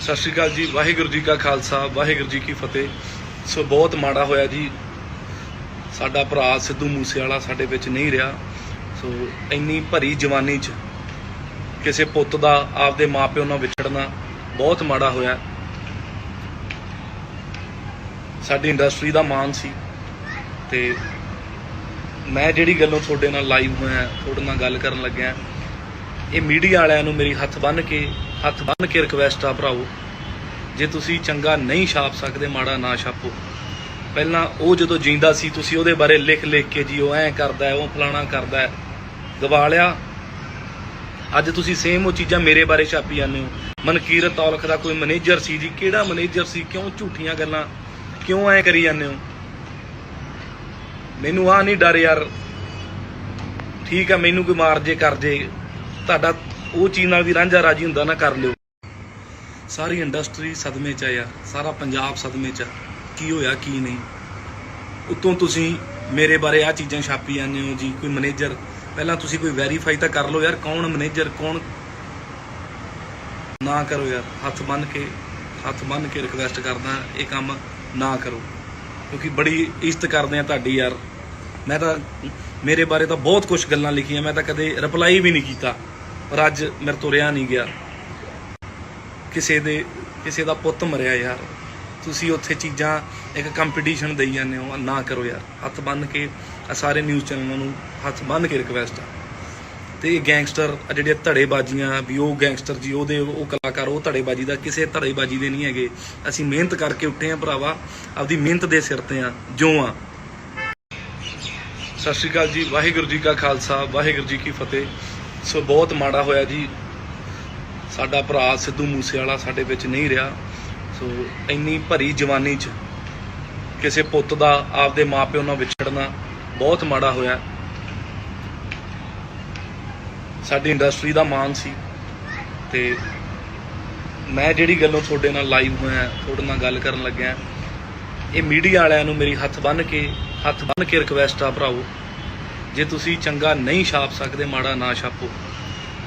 ਸਤਿ ਸ਼੍ਰੀ ਅਕਾਲ ਜੀ। ਵਾਹਿਗੁਰੂ ਜੀ ਕਾ ਖਾਲਸਾ, ਵਾਹਿਗੁਰੂ ਜੀ ਕੀ ਫਤਿਹ। ਸੋ ਬਹੁਤ ਮਾੜਾ ਹੋਇਆ ਜੀ, ਸਾਡਾ ਭਰਾ ਸਿੱਧੂ ਮੂਸੇਵਾਲਾ ਸਾਡੇ ਵਿੱਚ ਨਹੀਂ ਰਿਹਾ। ਸੋ ਇੰਨੀ ਭਰੀ ਜਵਾਨੀ 'ਚ ਕਿਸੇ ਪੁੱਤ ਦਾ ਆਪਦੇ ਮਾਪਿਓ ਨਾਲ ਵਿਛੜਨਾ ਬਹੁਤ ਮਾੜਾ ਹੋਇਆ। ਸਾਡੀ ਇੰਡਸਟਰੀ ਦਾ ਮਾਣ ਸੀ ਤੇ ਮੈਂ ਜਿਹੜੀ ਗੱਲੋਂ ਤੁਹਾਡੇ ਨਾਲ ਲਾਈਵ ਹੋਇਆ, ਤੁਹਾਡੇ ਨਾਲ ਗੱਲ ਕਰਨ ਲੱਗਿਆ, ਇਹ ਮੀਡੀਆ ਵਾਲਿਆਂ ਨੂੰ ਮੇਰੀ ਹੱਥ ਬੰਨ੍ਹ ਕੇ ਰਿਕਵੈਸਟ ਆ ਭਰਾਓ, ਜੇ ਤੁਸੀਂ ਚੰਗਾ ਨਹੀਂ ਛਾਪ ਸਕਦੇ ਮਾੜਾ ਨਾ ਛਾਪੋ। ਪਹਿਲਾਂ ਉਹ ਜਦੋਂ ਜਿੰਦਾ ਸੀ ਤੁਸੀਂ ਉਹਦੇ ਬਾਰੇ ਲਿਖ ਕੇ ਜੀ ਉਹ ਐਂ ਕਰਦਾ ਹੈ, ਉਹ ਫਲਾਣਾ ਕਰਦਾ ਹੈ, ਗਵਾ ਲਿਆ। ਅੱਜ ਤੁਸੀਂ ਸੇਮ ਉਹ ਚੀਜ਼ਾਂ ਮੇਰੇ ਬਾਰੇ ਛਾਪੀ ਜਾਂਦੇ ਹੋ। ਮਨਕੀਰਤ ਔਲਖ ਦਾ ਕੋਈ ਮੈਨੇਜਰ ਸੀ ਜੀ, ਕਿਹੜਾ ਮੈਨੇਜਰ ਸੀ? ਕਿਉਂ ਝੂਠੀਆਂ ਗੱਲਾਂ ਕਿਉਂ ਐਂ ਕਰੀ ਜਾਂਦੇ ਹੋ? ਮੈਨੂੰ ਆ ਨਹੀਂ ਡਰ ਯਾਰ, ਠੀਕ ਆ, ਮੈਨੂੰ ਕੋਈ ਮਾਰ ਜੇ ਕਰ ਜੇ, ਤੁਹਾਡਾ ਉਹ ਚੀਜ਼ ਨਾਲ ਵੀ ਰਾਂਝਾ ਰਾਜੀ ਹੁੰਦਾ ਨਾ, ਕਰ ਲਿਓ। ਸਾਰੀ ਇੰਡਸਟਰੀ ਸਦਮੇ 'ਚ ਆ ਯਾਰ, ਸਾਰਾ ਪੰਜਾਬ ਸਦਮੇ 'ਚ ਆ। ਕੀ ਹੋਇਆ ਕੀ ਨਹੀਂ? ਉੱਤੋਂ ਤੁਸੀਂ ਮੇਰੇ ਬਾਰੇ ਆਹ ਚੀਜ਼ਾਂ ਛਾਪੀ ਜਾਂਦੇ ਹੋ ਜੀ, ਕੋਈ ਮੈਨੇਜਰ। ਪਹਿਲਾਂ ਤੁਸੀਂ ਕੋਈ ਵੈਰੀਫਾਈ ਤਾਂ ਕਰ ਲਓ ਯਾਰ, ਕੌਣ ਮੈਨੇਜਰ ਕੌਣ। ਨਾ ਕਰੋ ਯਾਰ, ਹੱਥ ਬੰਨ੍ਹ ਕੇ ਰਿਕਵੈਸਟ ਕਰਦਾ, ਇਹ ਕੰਮ ਨਾ ਕਰੋ, ਕਿਉਂਕਿ ਬੜੀ ਇੱਜ਼ਤ ਕਰਦੇ ਆ ਤੁਹਾਡੀ ਯਾਰ। ਮੈਂ ਤਾਂ ਮੇਰੇ ਬਾਰੇ ਤਾਂ ਬਹੁਤ ਕੁਝ ਗੱਲਾਂ ਲਿਖੀਆਂ, ਮੈਂ ਤਾਂ ਕਦੇ ਰਿਪਲਾਈ ਵੀ ਨਹੀਂ ਕੀਤਾ, ਪਰ ਅੱਜ ਮੇਰੇ ਤੋਂ ਰਿਹਾ ਨਹੀਂ ਗਿਆ। ਕਿਸੇ ਦਾ ਪੁੱਤ ਮਰਿਆ ਯਾਰ, ਤੁਸੀਂ ਉੱਥੇ ਚੀਜ਼ਾਂ ਇੱਕ ਕੰਪੀਟੀਸ਼ਨ ਦੇਈ ਜਾਂਦੇ ਹੋ। ਨਾ ਕਰੋ ਯਾਰ, ਹੱਥ ਬੰਨ੍ਹ ਕੇ ਸਾਰੇ ਨਿਊਜ਼ ਚੈਨਲਾਂ ਨੂੰ ਹੱਥ ਬੰਨ੍ਹ ਕੇ ਰਿਕਵੈਸਟ ਆ। ਤੇ ਇਹ ਗੈਂਗਸਟਰ ਜਿਹੜੀਆਂ ਧੜੇਬਾਜ਼ੀਆਂ ਵੀ, ਉਹ ਗੈਂਗਸਟਰ ਜੀ, ਉਹ ਕਲਾਕਾਰ, ਉਹ ਧੜੇਬਾਜ਼ੀ ਦਾ ਕਿਸੇ ਧੜੇਬਾਜ਼ੀ ਦੇ ਨਹੀਂ ਹੈਗੇ। ਅਸੀਂ ਮਿਹਨਤ ਕਰਕੇ ਉੱਠੇ ਆ ਭਰਾਵਾ, ਆਪਦੀ ਮਿਹਨਤ ਦੇ ਸਿਰ ਤੇ ਆ ਜੋ ਆ। ਸਤਿ ਸ਼੍ਰੀ ਅਕਾਲ ਜੀ। ਵਾਹਿਗੁਰੂ ਜੀ ਕਾ ਖਾਲਸਾ, ਵਾਹਿਗੁਰੂ ਜੀ ਕੀ ਫਤਿਹ। ਸੋ ਬਹੁਤ ਮਾੜਾ ਹੋਇਆ ਜੀ, ਸਾਡਾ ਭਰਾ ਸਿੱਧੂ ਮੂਸੇਵਾਲਾ ਸਾਡੇ ਵਿੱਚ ਨਹੀਂ ਰਿਹਾ। ਸੋ ਇੰਨੀ ਭਰੀ ਜਵਾਨੀ 'ਚ ਕਿਸੇ ਪੁੱਤ ਦਾ ਆਪਦੇ ਮਾਪਿਓ ਨਾਲ ਵਿਛੜਨਾ ਬਹੁਤ ਮਾੜਾ ਹੋਇਆ। ਸਾਡੀ ਇੰਡਸਟਰੀ ਦਾ ਮਾਣ ਸੀ ਤੇ ਮੈਂ ਜਿਹੜੀ ਗੱਲੋਂ ਤੁਹਾਡੇ ਨਾਲ ਲਾਈਵ ਹੋਇਆ, ਤੁਹਾਡੇ ਨਾਲ ਗੱਲ ਕਰਨ ਲੱਗਿਆ, ਇਹ ਮੀਡੀਆ ਵਾਲਿਆਂ ਨੂੰ ਮੇਰੀ ਹੱਥ ਬੰਨ੍ਹ ਕੇ ਰਿਕਵੈਸਟ ਆ ਭਰਾਓ, ਜੇ ਤੁਸੀਂ ਚੰਗਾ ਨਹੀਂ ਛਾਪ ਸਕਦੇ ਮਾੜਾ ਨਾ ਛਾਪੋ।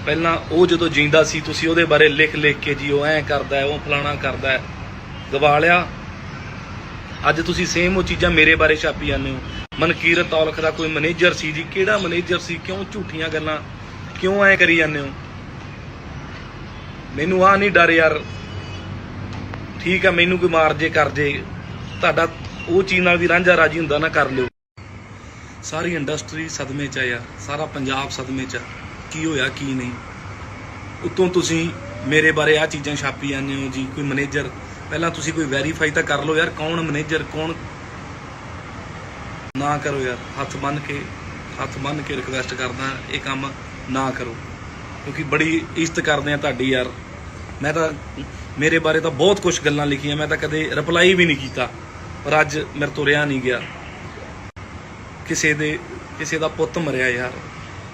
ਪਹਿਲਾਂ ਉਹ ਜਦੋਂ ਜਿੰਦਾ ਸੀ ਤੁਸੀਂ ਉਹਦੇ ਬਾਰੇ ਲਿਖ ਕੇ ਜੀ ਉਹ ਐਂ ਕਰਦਾ ਹੈ, ਉਹ ਫਲਾਣਾ ਕਰਦਾ ਹੈ, ਗਵਾ ਲਿਆ। ਅੱਜ ਤੁਸੀਂ ਸੇਮ ਉਹ ਚੀਜ਼ਾਂ ਮੇਰੇ ਬਾਰੇ ਛਾਪੀ ਜਾਂਦੇ ਹੋ। ਮਨਕੀਰਤ ਔਲਖ ਦਾ ਕੋਈ ਮੈਨੇਜਰ ਸੀ ਜੀ, ਕਿਹੜਾ ਮੈਨੇਜਰ ਸੀ? ਕਿਉਂ ਝੂਠੀਆਂ ਗੱਲਾਂ ਕਿਉਂ ਐਂ ਕਰੀ ਜਾਂਦੇ ਹੋ? ਮੈਨੂੰ ਆ ਨਹੀਂ ਡਰ ਯਾਰ, ਠੀਕ ਆ, ਮੈਨੂੰ ਕੋਈ ਮਾਰ ਜੇ ਕਰ ਜੇ, ਤੁਹਾਡਾ ਉਹ ਚੀਜ਼ ਨਾਲ ਵੀ ਰਾਂਝਾ ਰਾਜੀ ਹੁੰਦਾ ਨਾ, ਕਰ ਲਿਓ। ਸਾਰੀ ਇੰਡਸਟਰੀ ਸਦਮੇ 'ਚ ਆ ਯਾਰ, ਸਾਰਾ ਪੰਜਾਬ ਸਦਮੇ 'ਚ ਆ। ਕੀ ਹੋਇਆ ਕੀ ਨਹੀਂ? ਉੱਤੋਂ ਤੁਸੀਂ ਮੇਰੇ ਬਾਰੇ ਆਹ ਚੀਜ਼ਾਂ ਛਾਪੀ ਜਾਂਦੇ ਹੋ ਜੀ, ਕੋਈ ਮੈਨੇਜਰ। ਪਹਿਲਾਂ ਤੁਸੀਂ ਕੋਈ ਵੈਰੀਫਾਈ ਤਾਂ ਕਰ ਲਓ ਯਾਰ, ਕੌਣ ਮੈਨੇਜਰ ਕੌਣ। ਨਾ ਕਰੋ ਯਾਰ, ਹੱਥ ਬੰਨ੍ਹ ਕੇ ਰਿਕਵੈਸਟ ਕਰਦਾ, ਇਹ ਕੰਮ ਨਾ ਕਰੋ, ਕਿਉਂਕਿ ਬੜੀ ਇੱਜ਼ਤ ਕਰਦੇ ਆ ਤੁਹਾਡੀ ਯਾਰ। ਮੈਂ ਤਾਂ ਮੇਰੇ ਬਾਰੇ ਤਾਂ ਬਹੁਤ ਕੁਝ ਗੱਲਾਂ ਲਿਖੀਆਂ, ਮੈਂ ਤਾਂ ਕਦੇ ਰਿਪਲਾਈ ਵੀ ਨਹੀਂ ਕੀਤਾ, ਪਰ ਅੱਜ ਮੇਰੇ ਤੋਂ ਰਿਹਾ ਨਹੀਂ ਗਿਆ। ਕਿਸੇ ਦਾ ਪੁੱਤ ਮਰਿਆ ਯਾਰ,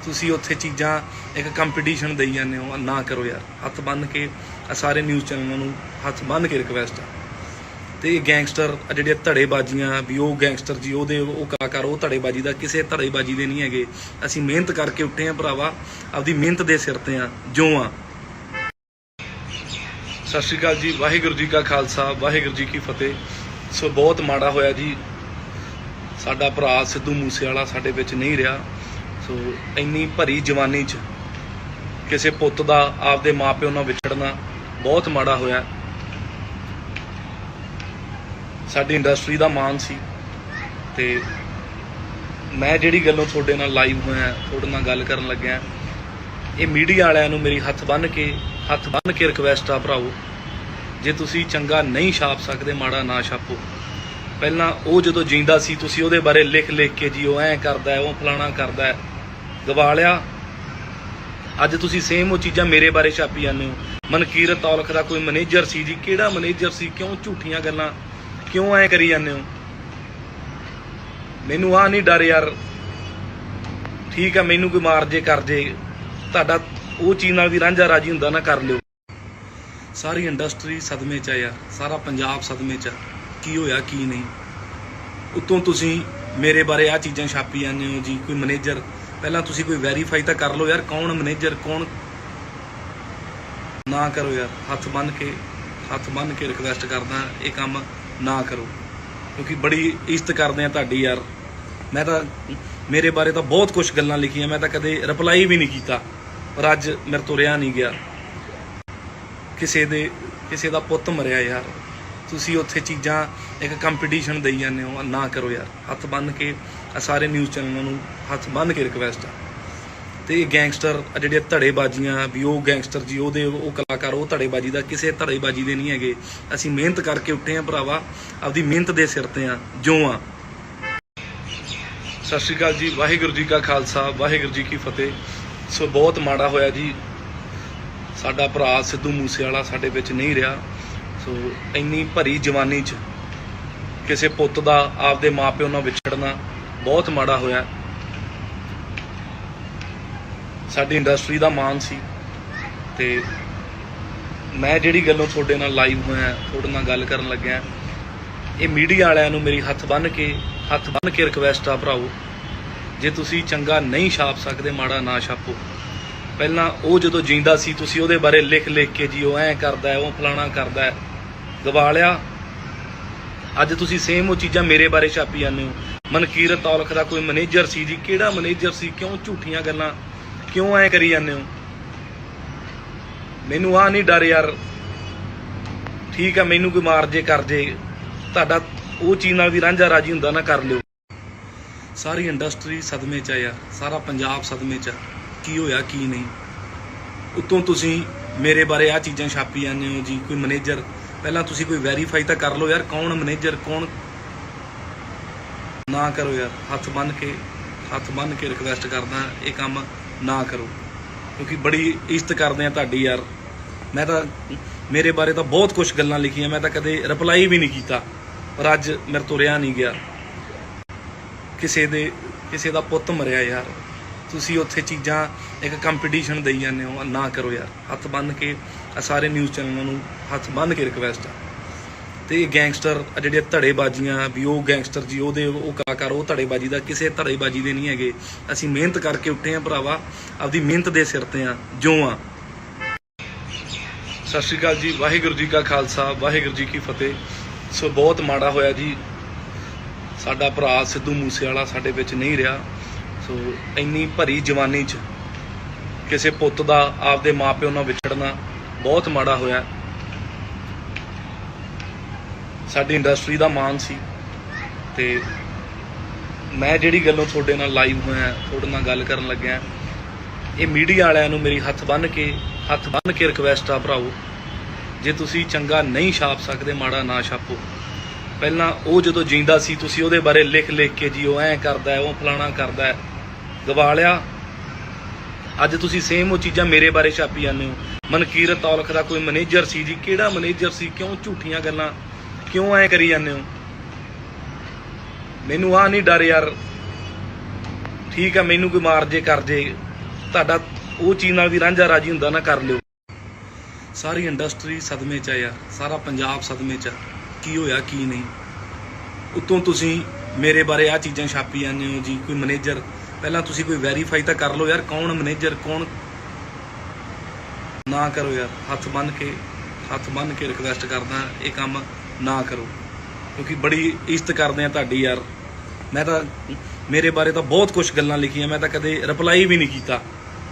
ਤੁਸੀਂ ਉੱਥੇ ਚੀਜ਼ਾਂ ਇੱਕ ਕੰਪੀਟੀਸ਼ਨ ਦੇਈ ਜਾਂਦੇ ਹੋ। ਨਾ ਕਰੋ ਯਾਰ, ਹੱਥ ਬੰਨ੍ਹ ਕੇ ਸਾਰੇ ਨਿਊਜ਼ ਚੈਨਲਾਂ ਨੂੰ ਹੱਥ ਬੰਨ੍ਹ ਕੇ ਰਿਕਵੈਸਟ ਆ। ਤੇ ਇਹ ਗੈਂਗਸਟਰ ਜਿਹੜੀਆਂ ਧੜੇਬਾਜ਼ੀਆਂ ਵੀ, ਉਹ ਗੈਂਗਸਟਰ ਜੀ, ਉਹ ਕਲਾਕਾਰ, ਉਹ ਧੜੇਬਾਜ਼ੀ ਦਾ ਕਿਸੇ ਧੜੇਬਾਜ਼ੀ ਦੇ ਨਹੀਂ ਹੈਗੇ। ਅਸੀਂ ਮਿਹਨਤ ਕਰਕੇ ਉੱਠੇ ਆ ਭਰਾਵਾ, ਆਪਦੀ ਮਿਹਨਤ ਦੇ ਸਿਰ ਤੇ ਆ ਜੋ ਆ। ਸਤਿ ਸ਼੍ਰੀ ਅਕਾਲ ਜੀ। ਵਾਹਿਗੁਰੂ ਜੀ ਕਾ ਖਾਲਸਾ, ਵਾਹਿਗੁਰੂ ਜੀ ਕੀ ਫਤਿਹ। ਸੋ ਬਹੁਤ ਮਾੜਾ ਹੋਇਆ ਜੀ, ਸਾਡਾ ਭਰਾ ਸਿੱਧੂ ਮੂਸੇਵਾਲਾ ਸਾਡੇ ਵਿੱਚ ਨਹੀਂ ਰਿਹਾ। ਸੋ ਇੰਨੀ ਭਰੀ ਜਵਾਨੀ 'ਚ ਕਿਸੇ ਪੁੱਤ ਦਾ ਆਪਦੇ ਮਾਪਿਓ ਨਾਲ ਵਿਛੜਨਾ ਬਹੁਤ ਮਾੜਾ ਹੋਇਆ। ਸਾਡੀ ਇੰਡਸਟਰੀ ਦਾ ਮਾਣ ਸੀ ਤੇ ਮੈਂ ਜਿਹੜੀ ਗੱਲੋਂ ਤੁਹਾਡੇ ਨਾਲ ਲਾਈਵ ਹੋਇਆ, ਤੁਹਾਡੇ ਨਾਲ ਗੱਲ ਕਰਨ ਲੱਗਿਆ, ਇਹ ਮੀਡੀਆ ਵਾਲਿਆਂ ਨੂੰ ਮੇਰੀ ਹੱਥ ਬੰਨ੍ਹ ਕੇ ਰਿਕਵੈਸਟ ਆ ਭਰਾਓ, ਜੇ ਤੁਸੀਂ ਚੰਗਾ ਨਹੀਂ ਛਾਪ ਸਕਦੇ ਮਾੜਾ ਨਾ ਛਾਪੋ। ਪਹਿਲਾਂ ਉਹ ਜਦੋਂ ਜਿੰਦਾ ਸੀ ਤੁਸੀਂ ਉਹਦੇ ਬਾਰੇ ਲਿਖ ਕੇ ਜੀ ਉਹ ਐਂ ਕਰਦਾ ਹੈ, ਉਹ ਫਲਾਣਾ ਕਰਦਾ ਹੈ, ਗਵਾ ਲਿਆ। ਅੱਜ ਤੁਸੀਂ ਸੇਮ ਉਹ ਚੀਜ਼ਾਂ ਮੇਰੇ ਬਾਰੇ ਛਾਪੀ ਜਾਂਦੇ ਹੋ। ਮਨਕੀਰਤ ਔਲਖ ਦਾ ਕੋਈ ਮੈਨੇਜਰ ਸੀ ਜੀ, ਕਿਹੜਾ ਮੈਨੇਜਰ ਸੀ? ਕਿਉਂ ਝੂਠੀਆਂ ਗੱਲਾਂ ਕਿਉਂ ਐਂ ਕਰੀ ਜਾਂਦੇ ਹੋ? ਮੈਨੂੰ ਆ ਨਹੀਂ ਡਰ ਯਾਰ, ਠੀਕ ਆ, ਮੈਨੂੰ ਕੋਈ ਮਾਰ ਜੇ ਕਰ ਜੇ, ਤੁਹਾਡਾ ਉਹ ਚੀਜ਼ ਨਾਲ ਵੀ ਰਾਂਝਾ ਰਾਜੀ ਹੁੰਦਾ ਨਾ, ਕਰ ਲਿਓ। ਸਾਰੀ ਇੰਡਸਟਰੀ ਸਦਮੇ 'ਚ ਆ ਯਾਰ, ਸਾਰਾ ਪੰਜਾਬ ਸਦਮੇ 'ਚ ਆ। ਕੀ ਹੋਇਆ ਕੀ ਨਹੀਂ? ਉੱਤੋਂ ਤੁਸੀਂ ਮੇਰੇ ਬਾਰੇ ਆਹ ਚੀਜ਼ਾਂ ਛਾਪੀ ਜਾਂਦੇ ਹੋ ਜੀ, ਕੋਈ ਮੈਨੇਜਰ। ਪਹਿਲਾਂ ਤੁਸੀਂ ਕੋਈ ਵੈਰੀਫਾਈ ਤਾਂ ਕਰ ਲਓ ਯਾਰ, ਕੌਣ ਮੈਨੇਜਰ ਕੌਣ। ਨਾ ਕਰੋ ਯਾਰ, ਹੱਥ ਹੱਥ ਬੰਨ੍ਹ ਕੇ ਰਿਕਵੈਸਟ ਕਰਦਾ ਇਹ ਕੰਮ ਨਾ ਕਰੋ, ਕਿਉਂਕਿ ਬੜੀ ਇੱਜ਼ਤ ਕਰਦੇ ਆ ਤੁਹਾਡੀ ਯਾਰ। ਮੈਂ ਤਾਂ ਮੇਰੇ ਬਾਰੇ ਤਾਂ ਬਹੁਤ ਕੁਝ ਗੱਲਾਂ ਲਿਖੀਆਂ, ਮੈਂ ਤਾਂ ਕਦੇ ਰਿਪਲਾਈ ਵੀ ਨਹੀਂ ਕੀਤਾ, ਪਰ ਅੱਜ ਮੇਰੇ ਤੋਂ ਰਿਹਾ ਨਹੀਂ ਗਿਆ। ਕਿਸੇ ਦਾ ਪੁੱਤ ਮਰਿਆ ਯਾਰ, ਤੁਸੀਂ ਉੱਥੇ ਚੀਜ਼ਾਂ ਇੱਕ ਕੰਪੀਟੀਸ਼ਨ ਦੇਈ ਜਾਂਦੇ ਹੋ, ਨਾ ਕਰੋ ਯਾਰ। ਹੱਥ ਬੰਨ੍ਹ ਕੇ ਸਾਰੇ ਨਿਊਜ਼ ਚੈਨਲਾਂ ਨੂੰ ਹੱਥ ਬੰਨ੍ਹ ਕੇ ਰਿਕਵੈਸਟ ਆ। ਤੇ ਇਹ ਗੈਂਗਸਟਰ ਜਿਹੜੇ ਧੜੇਬਾਜ਼ੀਆਂ ਵੀ, ਉਹ ਗੈਂਗਸਟਰ ਜੀ ਉਹ ਕਲਾਕਾਰ, ਉਹ ਧੜੇਬਾਜ਼ੀ ਦਾ ਕਿਸੇ ਧੜੇਬਾਜ਼ੀ ਦੇ ਨਹੀਂ ਹੈਗੇ। ਅਸੀਂ ਮਿਹਨਤ ਕਰਕੇ ਉੱਠੇ ਆ ਭਰਾਵਾ, ਆਪਦੀ ਮਿਹਨਤ ਦੇ ਸਿਰ ਤੇ ਆ ਜੋ ਆ। ਸਤਿ ਸ਼੍ਰੀ ਅਕਾਲ ਜੀ, ਵਾਹਿਗੁਰੂ ਜੀ ਕਾ ਖਾਲਸਾ, ਵਾਹਿਗੁਰੂ ਜੀ ਕੀ ਫਤਿਹ। ਸੋ ਬਹੁਤ ਮਾੜਾ ਹੋਇਆ ਜੀ, ਸਾਡਾ ਭਰਾ ਸਿੱਧੂ ਮੂਸੇਵਾਲਾ ਸਾਡੇ ਵਿੱਚ ਨਹੀਂ ਰਿਹਾ। ਸੋ ਇੰਨੀ ਭਰੀ ਜਵਾਨੀ 'ਚ ਕਿਸੇ ਪੁੱਤ ਦਾ ਆਪਦੇ ਮਾਪਿਓ ਨਾਲ ਵਿਛੜਨਾ ਬਹੁਤ ਮਾੜਾ ਹੋਇਆ। ਸਾਡੀ ਇੰਡਸਟਰੀ ਦਾ ਮਾਣ ਸੀ, ਤੇ ਮੈਂ ਜਿਹੜੀ ਗੱਲੋਂ ਤੁਹਾਡੇ ਨਾਲ ਲਾਈਵ ਹੋਇਆ, ਤੁਹਾਡੇ ਨਾਲ ਗੱਲ ਕਰਨ ਲੱਗਿਆ, ਇਹ ਮੀਡੀਆ ਵਾਲਿਆਂ ਨੂੰ ਮੇਰੀ ਹੱਥ ਬੰਨ੍ਹ ਕੇ ਰਿਕਵੈਸਟ ਆ ਭਰਾਓ, ਜੇ ਤੁਸੀਂ ਚੰਗਾ ਨਹੀਂ ਛਾਪ ਸਕਦੇ ਮਾੜਾ ਨਾ ਛਾਪੋ। ਪਹਿਲਾਂ ਉਹ ਜਦੋਂ ਜਿੰਦਾ ਸੀ ਤੁਸੀਂ ਉਹਦੇ ਬਾਰੇ ਲਿਖ ਕੇ ਜੀ ਉਹ ਐਂ ਕਰਦਾ, ਉਹ ਫਲਾਣਾ ਕਰਦਾ, ਗਵਾ ਲਿਆ। ਅੱਜ ਤੁਸੀਂ ਸੇਮ ਉਹ ਚੀਜ਼ਾਂ ਮੇਰੇ ਬਾਰੇ ਛਾਪੀ ਜਾਂਦੇ ਹੋ। ਮਨਕੀਰਤ ਔਲਖ ਦਾ ਕੋਈ ਮੈਨੇਜਰ ਸੀ ਜੀ, ਕਿਹੜਾ ਮੈਨੇਜਰ ਸੀ? ਕਿਉਂ ਝੂਠੀਆਂ ਗੱਲਾਂ ਕਿਉਂ ਐ ਕਰੀ ਜਾਂਦੇ ਹੋ? ਮੈਨੂੰ ਆ ਨਹੀਂ ਡਰ ਯਾਰ, ਠੀਕ ਆ, ਮੈਨੂੰ ਕੋਈ ਮਾਰ ਜੇ ਕਰ ਜੇ, ਤੁਹਾਡਾ ਉਹ ਚੀਜ਼ ਨਾਲ ਵੀ ਰਾਂਝਾ ਰਾਜੀ ਹੁੰਦਾ ਨਾ, ਕਰ ਲਿਓ। ਸਾਰੀ ਇੰਡਸਟਰੀ ਸਦਮੇ 'ਚ ਆ ਯਾਰ, ਸਾਰਾ ਪੰਜਾਬ ਸਦਮੇ 'ਚ ਆ, ਕੀ ਹੋਇਆ ਕੀ ਨਹੀਂ। ਉੱਤੋਂ ਤੁਸੀਂ ਮੇਰੇ ਬਾਰੇ ਆ ਚੀਜ਼ਾਂ ਛਾਪੀ ਜਾਂਦੇ ਹੋ ਜੀ, ਕੋਈ ਮੈਨੇਜਰ। ਪਹਿਲਾਂ ਤੁਸੀਂ ਕੋਈ ਵੈਰੀਫਾਈ ਤਾਂ ਕਰ ਲਓ ਯਾਰ, ਕੌਣ ਮੈਨੇਜਰ ਕੌਣ। ਨਾ ਕਰੋ ਯਾਰ, ਹੱਥ ਬੰਨ੍ਹ ਕੇ ਰਿਕਵੈਸਟ ਕਰਦਾ ਇਹ ਕੰਮ ਨਾ ਕਰੋ, ਕਿਉਂਕਿ ਬੜੀ ਇੱਜ਼ਤ ਕਰਦੇ ਆ ਤੁਹਾਡੀ ਯਾਰ। ਮੈਂ ਤਾਂ ਮੇਰੇ ਬਾਰੇ ਤਾਂ ਬਹੁਤ ਕੁਝ ਗੱਲਾਂ ਲਿਖੀਆਂ, ਮੈਂ ਤਾਂ ਕਦੇ ਰਿਪਲਾਈ ਵੀ ਨਹੀਂ ਕੀਤਾ, ਪਰ ਅੱਜ ਮੇਰੇ ਤੋਂ ਰਿਹਾ ਨਹੀਂ ਗਿਆ। ਕਿਸੇ ਦਾ ਪੁੱਤ ਮਰਿਆ ਯਾਰ, ਤੁਸੀਂ ਉੱਥੇ ਚੀਜ਼ਾਂ ਇੱਕ ਕੰਪੀਟੀਸ਼ਨ ਦੇਈ ਜਾਂਦੇ ਹੋ, ਨਾ ਕਰੋ ਯਾਰ। ਹੱਥ ਬੰਨ੍ਹ ਕੇ ਸਾਰੇ ਨਿਊਜ਼ ਚੈਨਲਾਂ ਨੂੰ ਹੱਥ ਬੰਨ੍ਹ ਕੇ ਰਿਕਵੈਸਟ ਆ। ਤੇ ਇਹ ਗੈਂਗਸਟਰ ਜਿਹੜੇ ਧੜੇਬਾਜ਼ੀਆਂ ਵੀ, ਉਹ ਗੈਂਗਸਟਰ ਜੀ ਉਹ ਕਲਾਕਾਰ, ਉਹ ਧੜੇਬਾਜ਼ੀ ਦਾ ਕਿਸੇ ਧੜੇਬਾਜ਼ੀ ਦੇ ਨਹੀਂ ਹੈਗੇ। ਅਸੀਂ ਮਿਹਨਤ ਕਰਕੇ ਉੱਠੇ ਆ ਭਰਾਵਾ, ਆਪਦੀ ਮਿਹਨਤ ਦੇ ਸਿਰ ਤੇ ਆ ਜੋ ਆ। ਸਤਿ ਸ਼੍ਰੀ ਅਕਾਲ ਜੀ, ਵਾਹਿਗੁਰੂ ਜੀ ਕਾ ਖਾਲਸਾ, ਵਾਹਿਗੁਰੂ ਜੀ ਕੀ ਫਤਿਹ। ਸੋ ਬਹੁਤ ਮਾੜਾ ਹੋਇਆ ਜੀ, ਸਾਡਾ ਭਰਾ ਸਿੱਧੂ ਮੂਸੇਵਾਲਾ ਸਾਡੇ ਵਿੱਚ ਨਹੀਂ ਰਿਹਾ। ਸੋ ਇੰਨੀ ਭਰੀ ਜਵਾਨੀ 'ਚ ਕਿਸੇ ਪੁੱਤ ਦਾ ਆਪਦੇ ਮਾਪਿਓ ਨਾਲ ਵਿਛੜਨਾ ਬਹੁਤ ਮਾੜਾ ਹੋਇਆ। ਸਾਡੀ ਇੰਡਸਟਰੀ ਦਾ ਮਾਣ ਸੀ, ਤੇ ਮੈਂ ਜਿਹੜੀ ਗੱਲੋਂ ਤੁਹਾਡੇ ਨਾਲ ਲਾਈਵ ਹੋਇਆ, ਤੁਹਾਡੇ ਨਾਲ ਗੱਲ ਕਰਨ ਲੱਗਿਆ, ਇਹ ਮੀਡੀਆ ਵਾਲਿਆਂ ਨੂੰ ਮੇਰੀ ਹੱਥ ਬੰਨ੍ਹ ਕੇ ਰਿਕਵੈਸਟ ਆ ਭਰਾਓ, ਜੇ ਤੁਸੀਂ ਚੰਗਾ ਨਹੀਂ ਛਾਪ ਸਕਦੇ ਮਾੜਾ ਨਾ ਛਾਪੋ। ਪਹਿਲਾਂ ਉਹ ਜਦੋਂ ਜਿੰਦਾ ਸੀ ਤੁਸੀਂ ਉਹਦੇ ਬਾਰੇ ਲਿਖ ਕੇ ਜੀ ਉਹ ਐਂ ਕਰਦਾ, ਉਹ ਫਲਾਣਾ ਕਰਦਾ, ਗਵਾ ਲਿਆ। ਅੱਜ ਤੁਸੀਂ ਸੇਮ ਉਹ ਚੀਜ਼ਾਂ ਮੇਰੇ ਬਾਰੇ ਛਾਪੀ ਜਾਂਦੇ ਹੋ। ਮਨਕੀਰਤ ਔਲਖ ਦਾ ਕੋਈ ਮੈਨੇਜਰ ਸੀ ਜੀ, ਕਿਹੜਾ ਮੈਨੇਜਰ ਸੀ? ਕਿਉਂ ਝੂਠੀਆਂ ਗੱਲਾਂ ਕਿਉਂ ਐ ਕਰੀ ਜਾਂਦੇ ਹੋ? ਮੈਨੂੰ ਆ ਨਹੀਂ ਡਰ ਯਾਰ, ਠੀਕ ਆ, ਮੈਨੂੰ ਕੋਈ ਮਾਰ ਜੇ ਕਰ ਜੇ, ਤੁਹਾਡਾ ਉਹ ਚੀਜ਼ ਨਾਲ ਵੀ ਰਾਂਝਾ ਰਾਜੀ ਹੁੰਦਾ ਨਾ, ਕਰ ਲਿਓ। ਸਾਰੀ ਇੰਡਸਟਰੀ ਸਦਮੇ 'ਚ ਆ ਯਾਰ, ਸਾਰਾ ਪੰਜਾਬ ਸਦਮੇ 'ਚ ਆ, ਕੀ ਹੋਇਆ ਕੀ ਨਹੀਂ। ਉੱਤੋਂ ਤੁਸੀਂ ਮੇਰੇ ਬਾਰੇ ਆ ਚੀਜ਼ਾਂ ਛਾਪੀ ਜਾਂਦੇ ਹੋ ਜੀ, ਕੋਈ ਮੈਨੇਜਰ। ਪਹਿਲਾਂ ਤੁਸੀਂ ਕੋਈ ਵੈਰੀਫਾਈ ਤਾਂ ਕਰ ਲਓ ਯਾਰ, ਕੌਣ ਮੈਨੇਜਰ ਕੌਣ। ਨਾ ਕਰੋ ਯਾਰ, ਹੱਥ ਬੰਨ੍ਹ ਕੇ ਰਿਕਵੈਸਟ ਕਰਦਾ ਇਹ ਕੰਮ ਨਾ ਕਰੋ, ਕਿਉਂਕਿ ਬੜੀ ਇੱਜ਼ਤ ਕਰਦੇ ਆ ਤੁਹਾਡੀ ਯਾਰ। ਮੈਂ ਤਾਂ ਮੇਰੇ ਬਾਰੇ ਤਾਂ ਬਹੁਤ ਕੁਝ ਗੱਲਾਂ ਲਿਖੀਆਂ, ਮੈਂ ਤਾਂ ਕਦੇ ਰਿਪਲਾਈ ਵੀ ਨਹੀਂ ਕੀਤਾ,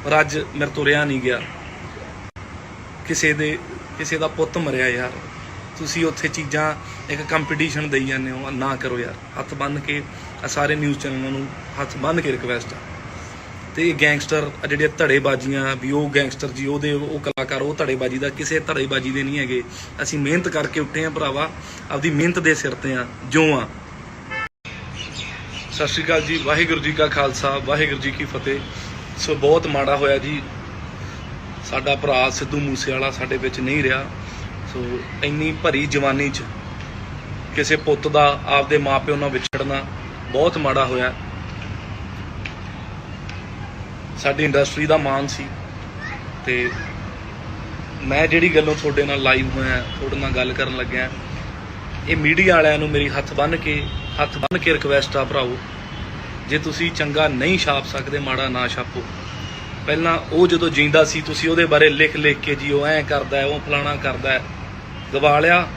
ਪਰ ਅੱਜ ਮੇਰੇ ਤੋਂ ਰਿਹਾ ਨਹੀਂ ਗਿਆ। ਕਿਸੇ ਦਾ ਪੁੱਤ ਮਰਿਆ ਯਾਰ, ਤੁਸੀਂ ਉੱਥੇ ਚੀਜ਼ਾਂ ਇੱਕ ਕੰਪੀਟੀਸ਼ਨ ਦੇਈ ਜਾਂਦੇ ਹੋ, ਨਾ ਕਰੋ ਯਾਰ। ਹੱਥ ਬੰਨ੍ਹ ਕੇ ਸਾਰੇ ਨਿਊਜ਼ ਚੈਨਲਾਂ ਨੂੰ ਹੱਥ ਬੰਨ੍ਹ ਕੇ ਰਿਕਵੈਸਟ ਆ। ਤੇ ਇਹ ਗੈਂਗਸਟਰ ਜਿਹੜੇ ਧੜੇਬਾਜ਼ੀਆਂ ਵੀ, ਉਹ ਗੈਂਗਸਟਰ ਜੀ ਉਹ ਕਲਾਕਾਰ, ਉਹ ਧੜੇਬਾਜ਼ੀ ਦਾ ਕਿਸੇ ਧੜੇਬਾਜ਼ੀ ਦੇ ਨਹੀਂ ਹੈਗੇ। ਅਸੀਂ ਮਿਹਨਤ ਕਰਕੇ ਉੱਠੇ ਆ ਭਰਾਵਾ, ਆਪਦੀ ਮਿਹਨਤ ਦੇ ਸਿਰ ਤੇ ਆ ਜੋ ਆ। ਸਤਿ ਸ਼੍ਰੀ ਅਕਾਲ ਜੀ, ਵਾਹਿਗੁਰੂ ਜੀ ਕਾ ਖਾਲਸਾ, ਵਾਹਿਗੁਰੂ ਜੀ ਕੀ ਫਤਿਹ। ਸੋ ਬਹੁਤ ਮਾੜਾ ਹੋਇਆ ਜੀ, ਸਾਡਾ ਭਰਾ ਸਿੱਧੂ ਮੂਸੇਵਾਲਾ ਸਾਡੇ ਵਿੱਚ ਨਹੀਂ ਰਿਹਾ। ਸੋ ਇੰਨੀ ਭਰੀ ਜਵਾਨੀ 'ਚ ਕਿਸੇ ਪੁੱਤ ਦਾ ਆਪਦੇ ਮਾਪਿਓ ਨਾਲ ਵਿਛੜਨਾ ਬਹੁਤ ਮਾੜਾ ਹੋਇਆ। ਸਾਡੀ ਇੰਡਸਟਰੀ ਦਾ ਮਾਣ ਸੀ, ਤੇ ਮੈਂ ਜਿਹੜੀ ਗੱਲੋਂ ਤੁਹਾਡੇ ਨਾਲ ਲਾਈਵ ਹੋਇਆ, ਤੁਹਾਡੇ ਨਾਲ ਗੱਲ ਕਰਨ ਲੱਗਿਆ, ਇਹ ਮੀਡੀਆ ਵਾਲਿਆਂ ਨੂੰ ਮੇਰੀ ਹੱਥ ਬੰਨ੍ਹ ਕੇ ਰਿਕਵੈਸਟ ਆ ਭਰਾਓ, ਜੇ ਤੁਸੀਂ ਚੰਗਾ ਨਹੀਂ ਛਾਪ ਸਕਦੇ ਮਾੜਾ ਨਾ ਛਾਪੋ। ਪਹਿਲਾਂ ਉਹ ਜਦੋਂ ਜਿੰਦਾ ਸੀ ਤੁਸੀਂ ਉਹਦੇ ਬਾਰੇ ਲਿਖ ਕੇ ਜੀ ਉਹ ਐਂ ਕਰਦਾ, ਉਹ ਫਲਾਣਾ ਕਰਦਾ, ਗਵਾ ਲਿਆ।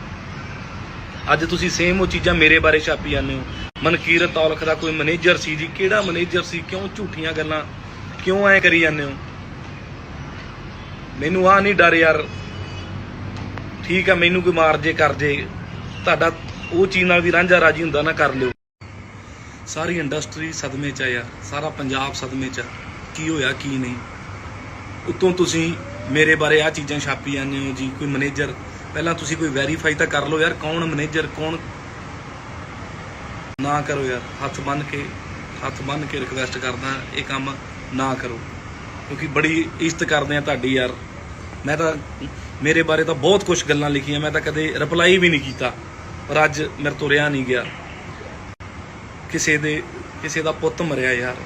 ਅੱਜ ਤੁਸੀਂ ਸੇਮ ਉਹ ਚੀਜ਼ਾਂ ਮੇਰੇ ਬਾਰੇ ਛਾਪੀ ਜਾਂਦੇ ਹੋ। ਮਨਕੀਰਤ ਔਲਖ ਦਾ ਕੋਈ ਮੈਨੇਜਰ ਸੀ ਜੀ, ਕਿਹੜਾ ਮੈਨੇਜਰ ਸੀ? ਕਿਉਂ ਝੂਠੀਆਂ ਗੱਲਾਂ, ਕਿਉਂ ਐ ਕਰੀ ਜਾਂਦੇ ਹੋ? ਮੈਨੂੰ ਆ ਨਹੀਂ ਡਰ ਯਾਰ, ਠੀਕ ਆ, ਮੈਨੂੰ ਕੋਈ ਮਾਰ ਜੇ ਕਰ ਜੇ, ਤੁਹਾਡਾ ਉਹ ਚੀਜ਼ ਨਾਲ ਵੀ ਰਾਂਝਾ ਰਾਜੀ ਹੁੰਦਾ ਨਾ, ਕਰ ਲਿਓ। ਸਾਰੀ ਇੰਡਸਟਰੀ ਸਦਮੇ 'ਚ ਆ ਯਾਰ, ਸਾਰਾ ਪੰਜਾਬ ਸਦਮੇ 'ਚ ਆ, ਕੀ ਹੋਇਆ ਕੀ ਨਹੀਂ। ਉੱਤੋਂ ਤੁਸੀਂ ਮੇਰੇ ਬਾਰੇ ਆ ਚੀਜ਼ਾਂ ਛਾਪੀ ਜਾਂਦੇ ਹੋ ਜੀ, ਕੋਈ ਮੈਨੇਜਰ। ਪਹਿਲਾਂ ਤੁਸੀਂ ਕੋਈ ਵੈਰੀਫਾਈ ਤਾਂ ਕਰ ਲਓ ਯਾਰ, ਕੌਣ ਮੈਨੇਜਰ ਕੌਣ। ਨਾ ਕਰੋ ਯਾਰ, ਹੱਥ ਬੰਨ੍ਹ ਕੇ ਰਿਕਵੈਸਟ ਕਰਦਾ, ਇਹ ਕੰਮ ਨਾ ਕਰੋ, ਕਿਉਂਕਿ ਬੜੀ ਇੱਜ਼ਤ ਕਰਦੇ ਆ ਤੁਹਾਡੀ ਯਾਰ। ਮੈਂ ਤਾਂ ਮੇਰੇ ਬਾਰੇ ਤਾਂ ਬਹੁਤ ਕੁਝ ਗੱਲਾਂ ਲਿਖੀਆਂ, ਮੈਂ ਤਾਂ ਕਦੇ ਰਿਪਲਾਈ ਵੀ ਨਹੀਂ ਕੀਤਾ, ਪਰ ਅੱਜ ਮੇਰੇ ਤੋਂ ਰਿਹਾ ਨਹੀਂ ਗਿਆ। ਕਿਸੇ ਦਾ ਪੁੱਤ ਮਰਿਆ ਯਾਰ,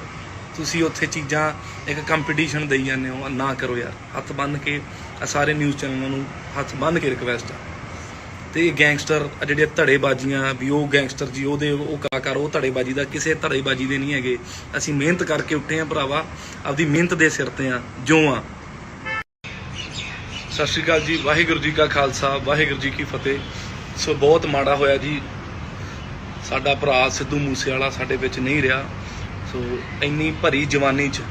ਤੁਸੀਂ ਉੱਥੇ ਚੀਜ਼ਾਂ ਇੱਕ ਕੰਪੀਟੀਸ਼ਨ ਦੇਈ ਜਾਂਦੇ ਹੋ। ਨਾ ਕਰੋ ਯਾਰ, ਹੱਥ ਬੰਨ੍ਹ ਕੇ ਸਾਰੇ ਨਿਊਜ਼ ਚੈਨਲਾਂ ਨੂੰ ਹੱਥ ਬੰਨ੍ਹ ਕੇ ਰਿਕਵੈਸਟ ਆ। ਤੇ ਇਹ ਗੈਂਗਸਟਰ ਜਿਹੜੇ ਧੜੇਬਾਜ਼ੀਆਂ ਵੀ, ਉਹ ਗੈਂਗਸਟਰ ਜੀ ਉਹਦੇ ਉਹ ਕਲਾਕਾਰ, ਉਹ ਧੜੇਬਾਜ਼ੀ ਦਾ ਕਿਸੇ ਧੜੇਬਾਜ਼ੀ ਦੇ ਨਹੀਂ ਹੈਗੇ। ਅਸੀਂ ਮਿਹਨਤ ਕਰਕੇ ਉੱਠੇ ਆ ਭਰਾਵਾ, ਆਪਦੀ ਮਿਹਨਤ ਦੇ ਸਿਰ ਤੇ ਆ ਜੋ ਆ। ਸਤਿ ਸ਼੍ਰੀ ਅਕਾਲ ਜੀ, ਵਾਹਿਗੁਰੂ ਜੀ ਕਾ ਖਾਲਸਾ, ਵਾਹਿਗੁਰੂ ਜੀ ਕੀ ਫਤਿਹ। ਸੋ ਬਹੁਤ ਮਾੜਾ ਹੋਇਆ ਜੀ, ਸਾਡਾ ਭਰਾ ਸਿੱਧੂ ਮੂਸੇਵਾਲਾ ਸਾਡੇ ਵਿੱਚ ਨਹੀਂ ਰਿਹਾ। ਸੋ ਇੰਨੀ ਭਰੀ ਜਵਾਨੀ 'ਚ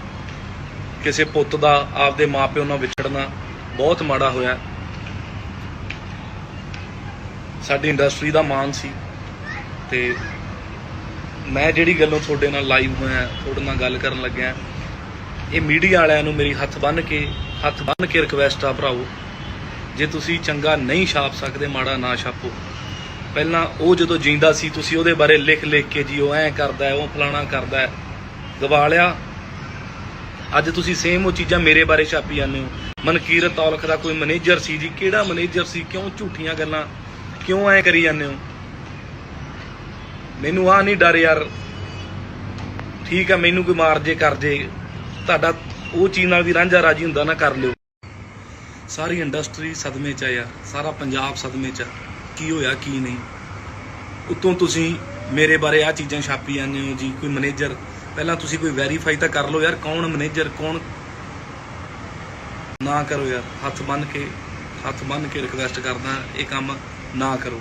ਕਿਸੇ ਪੁੱਤ ਦਾ ਆਪਦੇ ਮਾਪਿਓ ਨਾਲ ਵਿਛੜਨਾ ਬਹੁਤ ਮਾੜਾ ਹੋਇਆ। ਸਾਡੀ ਇੰਡਸਟਰੀ ਦਾ ਮਾਣ ਸੀ, ਤੇ ਮੈਂ ਜਿਹੜੀ ਗੱਲੋਂ ਤੁਹਾਡੇ ਨਾਲ ਲਾਈਵ ਹੋਇਆ, ਤੁਹਾਡੇ ਨਾਲ ਗੱਲ ਕਰਨ ਲੱਗਿਆ, ਇਹ ਮੀਡੀਆ ਵਾਲਿਆਂ ਨੂੰ ਮੇਰੀ ਹੱਥ ਬੰਨ੍ਹ ਕੇ ਰਿਕਵੈਸਟ ਆ ਭਰਾਓ, ਜੇ ਤੁਸੀਂ ਚੰਗਾ ਨਹੀਂ ਛਾਪ ਸਕਦੇ, ਮਾੜਾ ਨਾ ਛਾਪੋ। ਪਹਿਲਾਂ ਉਹ ਜਦੋਂ ਜਿੰਦਾ ਸੀ, ਤੁਸੀਂ ਉਹਦੇ ਬਾਰੇ ਲਿਖ ਕੇ ਜੀ ਉਹ ਐਂ ਕਰਦਾ, ਉਹ ਫਲਾਣਾ ਕਰਦਾ, ਗਵਾ ਲਿਆ। ਅੱਜ ਤੁਸੀਂ ਸੇਮ ਉਹ ਚੀਜ਼ਾਂ ਮੇਰੇ ਬਾਰੇ ਛਾਪੀ ਜਾਂਦੇ ਹੋ। ਮਨਕੀਰਤ ਔਲਖ ਦਾ ਕੋਈ ਮੈਨੇਜਰ ਸੀ ਜੀ, ਕਿਹੜਾ ਮੈਨੇਜਰ ਸੀ? ਕਿਉਂ ਝੂਠੀਆਂ ਗੱਲਾਂ, ਕਿਉਂ ਐ ਕਰੀ ਜਾਂਦੇ ਹੋ? ਮੈਨੂੰ ਆ ਨਹੀਂ ਡਰ ਯਾਰ, ਠੀਕ ਆ, ਮੈਨੂੰ ਕੋਈ ਮਾਰ ਜੇ ਕਰ ਜੇ, ਤੁਹਾਡਾ ਉਹ ਚੀਜ਼ ਨਾਲ ਵੀ ਰਾਂਝਾ ਰਾਜੀ ਹੁੰਦਾ ਨਾ, ਕਰ ਲਿਓ। ਸਾਰੀ ਇੰਡਸਟਰੀ ਸਦਮੇ 'ਚ ਆ ਯਾਰ, ਸਾਰਾ ਪੰਜਾਬ ਸਦਮੇ 'ਚ ਆ, ਕੀ ਹੋਇਆ ਕੀ ਨਹੀਂ। ਉੱਤੋਂ ਤੁਸੀਂ ਮੇਰੇ ਬਾਰੇ ਆ ਚੀਜ਼ਾਂ ਛਾਪੀ ਜਾਂਦੇ ਹੋ ਜੀ, ਕੋਈ ਮੈਨੇਜਰ। ਪਹਿਲਾਂ ਤੁਸੀਂ ਕੋਈ ਵੈਰੀਫਾਈ ਤਾਂ ਕਰ ਲਓ ਯਾਰ, ਕੌਣ ਮੈਨੇਜਰ ਕੌਣ। ਨਾ ਕਰੋ ਯਾਰ, ਹੱਥ ਬੰਨ੍ਹ ਕੇ ਰਿਕਵੈਸਟ ਕਰਦਾ, ਇਹ ਕੰਮ ਨਾ ਕਰੋ,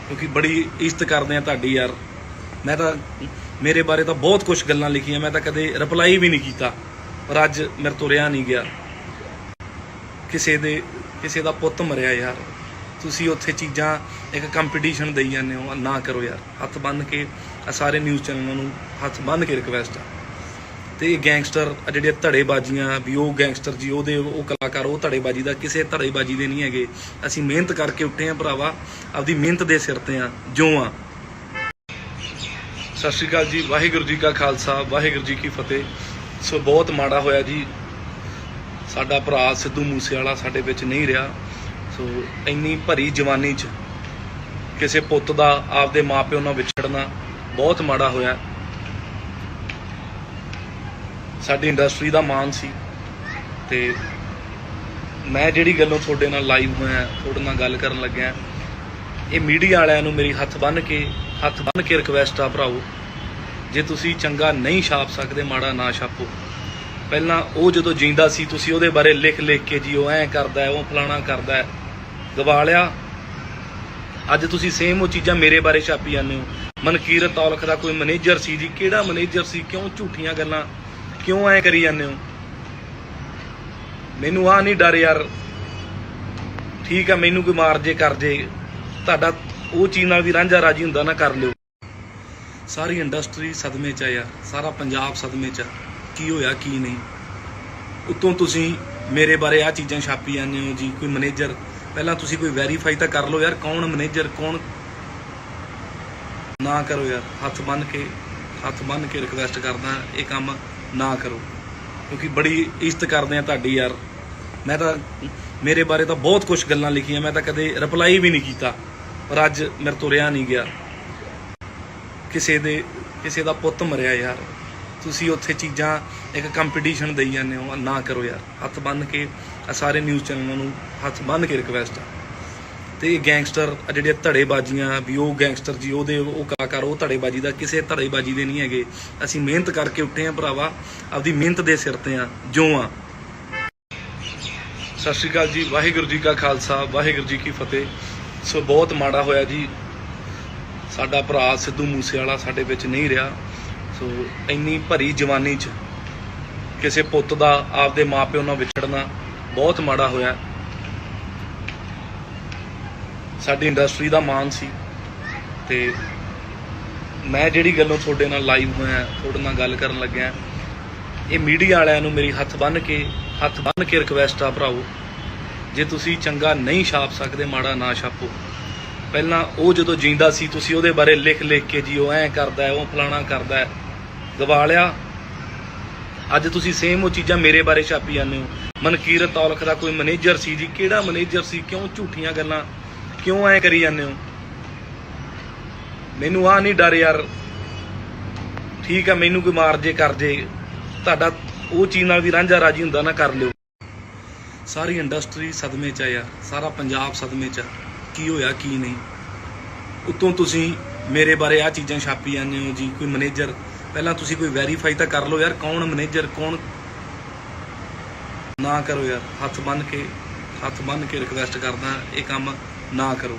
ਕਿਉਂਕਿ ਬੜੀ ਇੱਜ਼ਤ ਕਰਦੇ ਆ ਤੁਹਾਡੀ ਯਾਰ। ਮੈਂ ਤਾਂ ਮੇਰੇ ਬਾਰੇ ਤਾਂ ਬਹੁਤ ਕੁਝ ਗੱਲਾਂ ਲਿਖੀਆਂ, ਮੈਂ ਤਾਂ ਕਦੇ ਰਿਪਲਾਈ ਵੀ ਨਹੀਂ ਕੀਤਾ, ਪਰ ਅੱਜ ਮੇਰੇ ਤੋਂ ਰਿਹਾ ਨਹੀਂ ਗਿਆ। ਕਿਸੇ ਦਾ ਪੁੱਤ ਮਰਿਆ ਯਾਰ, ਤੁਸੀਂ ਉੱਥੇ ਚੀਜ਼ਾਂ ਇੱਕ ਕੰਪੀਟੀਸ਼ਨ ਦੇਈ ਜਾਂਦੇ ਹੋ। ਨਾ ਕਰੋ ਯਾਰ, ਹੱਥ ਬੰਨ੍ਹ ਕੇ ਸਾਰੇ ਨਿਊਜ਼ ਚੈਨਲਾਂ ਨੂੰ ਹੱਥ ਬੰਨ੍ਹ ਕੇ ਰਿਕਵੈਸਟ ਆ। ਤੇ ਇਹ ਗੈਂਗਸਟਰ ਜਿਹੜੇ ਧੜੇਬਾਜ਼ੀਆਂ ਵੀ, ਉਹ ਗੈਂਗਸਟਰ ਜੀ ਉਹਦੇ ਉਹ ਕਲਾਕਾਰ, ਉਹ ਧੜੇਬਾਜ਼ੀ ਦਾ ਕਿਸੇ ਧੜੇਬਾਜ਼ੀ ਦੇ ਨਹੀਂ ਹੈਗੇ। ਅਸੀਂ ਮਿਹਨਤ ਕਰਕੇ ਉੱਠੇ ਆ ਭਰਾਵਾ, ਆਪਦੀ ਮਿਹਨਤ ਦੇ ਸਿਰ ਤੇ ਆ ਜੋ ਆ। ਸਤਿ ਸ਼੍ਰੀ ਅਕਾਲ ਜੀ, ਵਾਹਿਗੁਰੂ ਜੀ ਕਾ ਖਾਲਸਾ, ਵਾਹਿਗੁਰੂ ਜੀ ਕੀ ਫਤਿਹ। ਸੋ ਬਹੁਤ ਮਾੜਾ ਹੋਇਆ ਜੀ, ਸਾਡਾ ਭਰਾ ਸਿੱਧੂ ਮੂਸੇਵਾਲਾ ਸਾਡੇ ਵਿੱਚ ਨਹੀਂ ਰਿਹਾ। ਸੋ ਇੰਨੀ ਭਰੀ ਜਵਾਨੀ 'ਚ ਕਿਸੇ ਪੁੱਤ ਦਾ ਆਪਦੇ ਮਾਪਿਓ ਨਾਲ ਵਿਛੜਨਾ ਬਹੁਤ ਮਾੜਾ ਹੋਇਆ। ਸਾਡੀ ਇੰਡਸਟਰੀ ਦਾ ਮਾਣ ਸੀ, ਤੇ ਮੈਂ ਜਿਹੜੀ ਗੱਲੋਂ ਤੁਹਾਡੇ ਨਾਲ ਲਾਈਵ ਹੋਇਆ, ਤੁਹਾਡੇ ਨਾਲ ਗੱਲ ਕਰਨ ਲੱਗਿਆ, ਇਹ ਮੀਡੀਆ ਵਾਲਿਆਂ ਨੂੰ ਮੇਰੀ ਹੱਥ ਬੰਨ੍ਹ ਕੇ ਰਿਕਵੈਸਟ ਆ ਭਰਾਓ, ਜੇ ਤੁਸੀਂ ਚੰਗਾ ਨਹੀਂ ਛਾਪ ਸਕਦੇ, ਮਾੜਾ ਨਾ ਛਾਪੋ। ਪਹਿਲਾਂ ਉਹ ਜਦੋਂ ਜਿੰਦਾ ਸੀ, ਤੁਸੀਂ ਉਹਦੇ ਬਾਰੇ ਲਿਖ ਕੇ ਜੀ ਉਹ ਐਂ ਕਰਦਾ, ਉਹ ਫਲਾਣਾ ਕਰਦਾ, ਗਵਾ ਲਿਆ। ਅੱਜ ਤੁਸੀਂ ਸੇਮ ਉਹ ਚੀਜ਼ਾਂ ਮੇਰੇ ਬਾਰੇ ਛਾਪੀ ਜਾਂਦੇ ਹੋ। ਮਨਕੀਰਤ ਔਲਖ ਦਾ ਕੋਈ ਮੈਨੇਜਰ ਸੀ ਜੀ, ਕਿਹੜਾ ਮੈਨੇਜਰ ਸੀ? ਕਿਉਂ ਝੂਠੀਆਂ ਗੱਲਾਂ, ਕਿਉਂ ਐ ਕਰੀ ਜਾਂਦੇ ਹੋ? ਮੈਨੂੰ ਆ ਨਹੀਂ ਡਰ ਯਾਰ, ਠੀਕ ਆ, ਮੈਨੂੰ ਕੋਈ ਮਾਰ ਜੇ ਕਰ ਜੇ, ਤੁਹਾਡਾ ਉਹ ਚੀਜ਼ ਨਾਲ ਵੀ ਰਾਂਝਾ ਰਾਜੀ ਹੁੰਦਾ ਨਾ, ਕਰ ਲਿਓ। ਸਾਰੀ ਇੰਡਸਟਰੀ ਸਦਮੇ 'ਚ ਆ ਯਾਰ, ਸਾਰਾ ਪੰਜਾਬ ਸਦਮੇ 'ਚ ਆ, ਕੀ ਹੋਇਆ ਕੀ ਨਹੀਂ। ਉੱਤੋਂ ਤੁਸੀਂ ਮੇਰੇ ਬਾਰੇ ਆ ਚੀਜ਼ਾਂ ਛਾਪੀ ਜਾਂਦੇ ਹੋ ਜੀ, ਕੋਈ ਮੈਨੇਜਰ। ਪਹਿਲਾਂ ਤੁਸੀਂ ਕੋਈ ਵੈਰੀਫਾਈ ਤਾਂ ਕਰ ਲਓ ਯਾਰ, ਕੌਣ ਮੈਨੇਜਰ ਕੌਣ। ਨਾ ਕਰੋ ਯਾਰ, ਹੱਥ ਬੰਨ੍ਹ ਕੇ ਰਿਕਵੈਸਟ ਕਰਦਾ, ਇਹ ਕੰਮ ਨਾ ਕਰੋ, ਕਿਉਂਕਿ ਬੜੀ ਇੱਜ਼ਤ ਕਰਦੇ ਆ ਤੁਹਾਡੀ ਯਾਰ। ਮੈਂ ਤਾਂ ਮੇਰੇ ਬਾਰੇ ਤਾਂ ਬਹੁਤ ਕੁਝ ਗੱਲਾਂ ਲਿਖੀਆਂ, ਮੈਂ ਤਾਂ ਕਦੇ ਰਿਪਲਾਈ ਵੀ ਨਹੀਂ ਕੀਤਾ, ਪਰ ਅੱਜ ਮੇਰੇ ਤੋਂ ਰਿਹਾ ਨਹੀਂ ਗਿਆ। ਕਿਸੇ ਦਾ ਪੁੱਤ ਮਰਿਆ ਯਾਰ, ਤੁਸੀਂ ਉੱਥੇ ਚੀਜ਼ਾਂ ਇੱਕ ਕੰਪੀਟੀਸ਼ਨ ਦੇਈ ਜਾਂਦੇ ਹੋ। ਨਾ ਕਰੋ ਯਾਰ, ਹੱਥ ਬੰਨ੍ਹ ਕੇ ਸਾਰੇ ਨਿਊਜ਼ ਚੈਨਲਾਂ ਨੂੰ ਹੱਥ ਬੰਨ੍ਹ ਕੇ ਰਿਕਵੈਸਟ ਆ। ਤੇ ਇਹ ਗੈਂਗਸਟਰ ਜਿਹੜੇ ਧੜੇਬਾਜ਼ੀਆਂ ਵੀ, ਉਹ ਗੈਂਗਸਟਰ ਜੀ ਉਹਦੇ ਉਹ ਕਲਾਕਾਰ, ਉਹ ਧੜੇਬਾਜ਼ੀ ਦਾ ਕਿਸੇ ਧੜੇਬਾਜ਼ੀ ਦੇ ਨਹੀਂ ਹੈਗੇ। ਅਸੀਂ ਮਿਹਨਤ ਕਰਕੇ ਉੱਠੇ ਆ ਭਰਾਵਾ, ਆਪਦੀ ਮਿਹਨਤ ਦੇ ਸਿਰ ਤੇ ਆ ਜੋ ਆ। ਸਤਿ ਸ਼੍ਰੀ ਅਕਾਲ ਜੀ, ਵਾਹਿਗੁਰੂ ਜੀ ਕਾ ਖਾਲਸਾ, ਵਾਹਿਗੁਰੂ ਜੀ ਕੀ ਫਤਿਹ। ਸੋ ਬਹੁਤ ਮਾੜਾ ਹੋਇਆ ਜੀ, ਸਾਡਾ ਭਰਾ ਸਿੱਧੂ ਮੂਸੇਵਾਲਾ ਸਾਡੇ ਵਿੱਚ ਨਹੀਂ ਰਿਹਾ। ਸੋ ਇੰਨੀ ਭਰੀ ਜਵਾਨੀ 'ਚ ਕਿਸੇ ਪੁੱਤ ਦਾ ਆਪਦੇ ਮਾਪਿਓ ਨਾਲ ਵਿਛੜਨਾ ਬਹੁਤ ਮਾੜਾ ਹੋਇਆ। ਸਾਡੀ ਇੰਡਸਟਰੀ ਦਾ ਮਾਣ ਸੀ ਤੇ ਮੈਂ ਜਿਹੜੀ ਗੱਲੋਂ ਤੁਹਾਡੇ ਨਾਲ ਲਾਈਵ ਹੋਇਆ, ਤੁਹਾਡੇ ਨਾਲ ਗੱਲ ਕਰਨ ਲੱਗਿਆ, ਇਹ ਮੀਡੀਆ ਵਾਲਿਆਂ ਨੂੰ ਮੇਰੀ ਹੱਥ ਬੰਨ੍ਹ ਕੇ ਰਿਕਵੈਸਟ ਆ ਭਰਾਓ, ਜੇ ਤੁਸੀਂ ਚੰਗਾ ਨਹੀਂ ਛਾਪ ਸਕਦੇ ਮਾੜਾ ਨਾ ਛਾਪੋ। ਪਹਿਲਾਂ ਉਹ ਜਦੋਂ ਜਿੰਦਾ ਸੀ ਤੁਸੀਂ ਉਹਦੇ ਬਾਰੇ ਲਿਖ ਕੇ ਜੀ ਉਹ ਐਂ ਕਰਦਾ, ਉਹ ਫਲਾਣਾ ਕਰਦਾ, ਗਵਾ ਲਿਆ। ਅੱਜ ਤੁਸੀਂ ਸੇਮ ਉਹ ਚੀਜ਼ਾਂ ਮੇਰੇ ਬਾਰੇ ਛਾਪੀ ਜਾਂਦੇ ਹੋ। ਮਨਕੀਰਤ ਔਲਖ ਦਾ ਕੋਈ ਮੈਨੇਜਰ ਸੀ ਜੀ, ਕਿਹੜਾ ਮੈਨੇਜਰ ਸੀ? ਕਿਉਂ ਝੂਠੀਆਂ ਗੱਲਾਂ ਕਿਉਂ ਐਂ ਕਰੀ ਜਾਂਦੇ ਹੋ? ਮੈਨੂੰ ਆਹ ਨਹੀਂ ਡਰ ਯਾਰ, ਠੀਕ ਆ ਮੈਨੂੰ ਕੋਈ ਮਾਰ ਜੇ ਕਰ ਜੇ, ਤੁਹਾਡਾ ਉਹ ਚੀਜ਼ ਨਾਲ ਵੀ ਰਾਂਝਾ ਰਾਜੀ ਹੁੰਦਾ ਨਾ ਕਰ ਲਿਓ। ਸਾਰੀ ਇੰਡਸਟਰੀ ਸਦਮੇ 'ਚ ਆ ਯਾਰ, ਸਾਰਾ ਪੰਜਾਬ ਸਦਮੇ 'ਚ ਆ, ਕੀ ਹੋਇਆ ਕੀ ਨਹੀਂ। ਉੱਤੋਂ ਤੁਸੀਂ ਮੇਰੇ ਬਾਰੇ ਆਹ ਚੀਜ਼ਾਂ ਛਾਪੀ ਜਾਂਦੇ ਹੋ ਜੀ, ਕੋਈ ਮੈਨੇਜਰ। ਪਹਿਲਾਂ ਤੁਸੀਂ ਕੋਈ ਵੈਰੀਫਾਈ ਤਾਂ ਕਰ ਲਓ ਯਾਰ, ਕੌਣ ਮੈਨੇਜਰ ਕੌਣ। ਨਾ ਕਰੋ ਯਾਰ, ਹੱਥ ਬੰਨ੍ਹ ਕੇ ਰਿਕਵੈਸਟ ਕਰਦਾ, ਇਹ ਕੰਮ ਨਾ ਕਰੋ,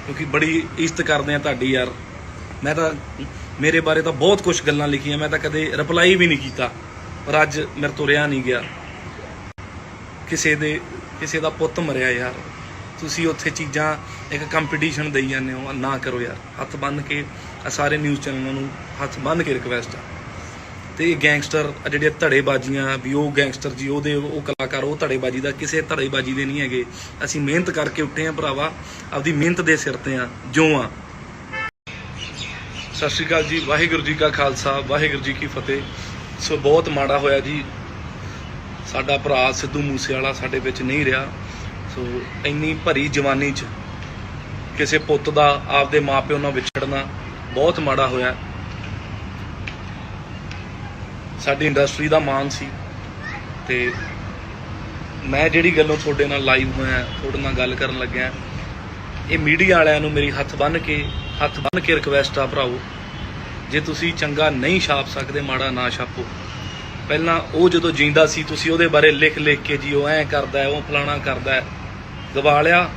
ਕਿਉਂਕਿ ਬੜੀ ਇੱਜ਼ਤ ਕਰਦੇ ਆ ਤੁਹਾਡੀ ਯਾਰ। ਮੈਂ ਤਾਂ ਮੇਰੇ ਬਾਰੇ ਤਾਂ ਬਹੁਤ ਕੁਝ ਗੱਲਾਂ ਲਿਖੀਆਂ, ਮੈਂ ਤਾਂ ਕਦੇ ਰਿਪਲਾਈ ਵੀ ਨਹੀਂ ਕੀਤਾ, ਪਰ ਅੱਜ ਮੇਰੇ ਤੋਂ ਰਿਹਾ ਨਹੀਂ ਗਿਆ। ਕਿਸੇ ਦਾ ਪੁੱਤ ਮਰਿਆ ਯਾਰ, ਤੁਸੀਂ ਉੱਥੇ ਚੀਜ਼ਾਂ ਇੱਕ ਕੰਪੀਟੀਸ਼ਨ ਦੇਈ ਜਾਂਦੇ ਹੋ। ਨਾ ਕਰੋ ਯਾਰ, ਹੱਥ ਬੰਨ੍ਹ ਕੇ ਸਾਰੇ ਨਿਊਜ਼ ਚੈਨਲਾਂ ਨੂੰ ਹੱਥ ਬੰਨ੍ਹ ਕੇ ਰਿਕਵੈਸਟ ਆ। ਤੇ ਇਹ ਗੈਂਗਸਟਰ ਜਿਹੜੇ ਧੜੇਬਾਜ਼ੀਆਂ ਵੀ, ਉਹ ਗੈਂਗਸਟਰ ਜੀ ਉਹਦੇ ਉਹ ਕਲਾਕਾਰ, ਉਹ ਧੜੇਬਾਜ਼ੀ ਦਾ ਕਿਸੇ ਧੜੇਬਾਜ਼ੀ ਦੇ ਨਹੀਂ ਹੈਗੇ। ਅਸੀਂ ਮਿਹਨਤ ਕਰਕੇ ਉੱਠੇ ਆ ਭਰਾਵਾ, ਆਪਦੀ ਮਿਹਨਤ ਦੇ ਸਿਰ ਤੇ ਆ ਜੋ ਆ। ਸਤਿ ਸ਼੍ਰੀ ਅਕਾਲ ਜੀ, ਵਾਹਿਗੁਰੂ ਜੀ ਕਾ ਖਾਲਸਾ, ਵਾਹਿਗੁਰੂ ਜੀ ਕੀ ਫਤਿਹ। ਸੋ ਬਹੁਤ ਮਾੜਾ ਹੋਇਆ ਜੀ, ਸਾਡਾ ਭਰਾ ਸਿੱਧੂ ਮੂਸੇਵਾਲਾ ਸਾਡੇ ਵਿੱਚ ਨਹੀਂ ਰਿਹਾ। ਸੋ ਇੰਨੀ ਭਰੀ ਜਵਾਨੀ 'ਚ ਕਿਸੇ ਪੁੱਤ ਦਾ ਆਪਦੇ ਮਾਪਿਓ ਨਾਲ ਵਿਛੜਨਾ ਬਹੁਤ ਮਾੜਾ ਹੋਇਆ। ਸਾਡੀ ਇੰਡਸਟਰੀ ਦਾ ਮਾਣ ਸੀ ਤੇ ਮੈਂ ਜਿਹੜੀ ਗੱਲੋਂ ਤੁਹਾਡੇ ਨਾਲ ਲਾਈਵ ਹੋਇਆ, ਤੁਹਾਡੇ ਨਾਲ ਗੱਲ ਕਰਨ ਲੱਗਿਆ, ਇਹ ਮੀਡੀਆ ਵਾਲਿਆਂ ਨੂੰ ਮੇਰੀ ਹੱਥ ਬੰਨ੍ਹ ਕੇ ਰਿਕਵੈਸਟ ਆ ਭਰਾਓ, ਜੇ ਤੁਸੀਂ ਚੰਗਾ ਨਹੀਂ ਛਾਪ ਸਕਦੇ ਮਾੜਾ ਨਾ ਛਾਪੋ। ਪਹਿਲਾਂ ਉਹ ਜਦੋਂ ਜਿੰਦਾ ਸੀ ਤੁਸੀਂ ਉਹਦੇ ਬਾਰੇ ਲਿਖ ਕੇ ਜੀ ਉਹ ਐਂ ਕਰਦਾ, ਉਹ ਫਲਾਣਾ ਕਰਦਾ, ਗਵਾ ਲਿਆ।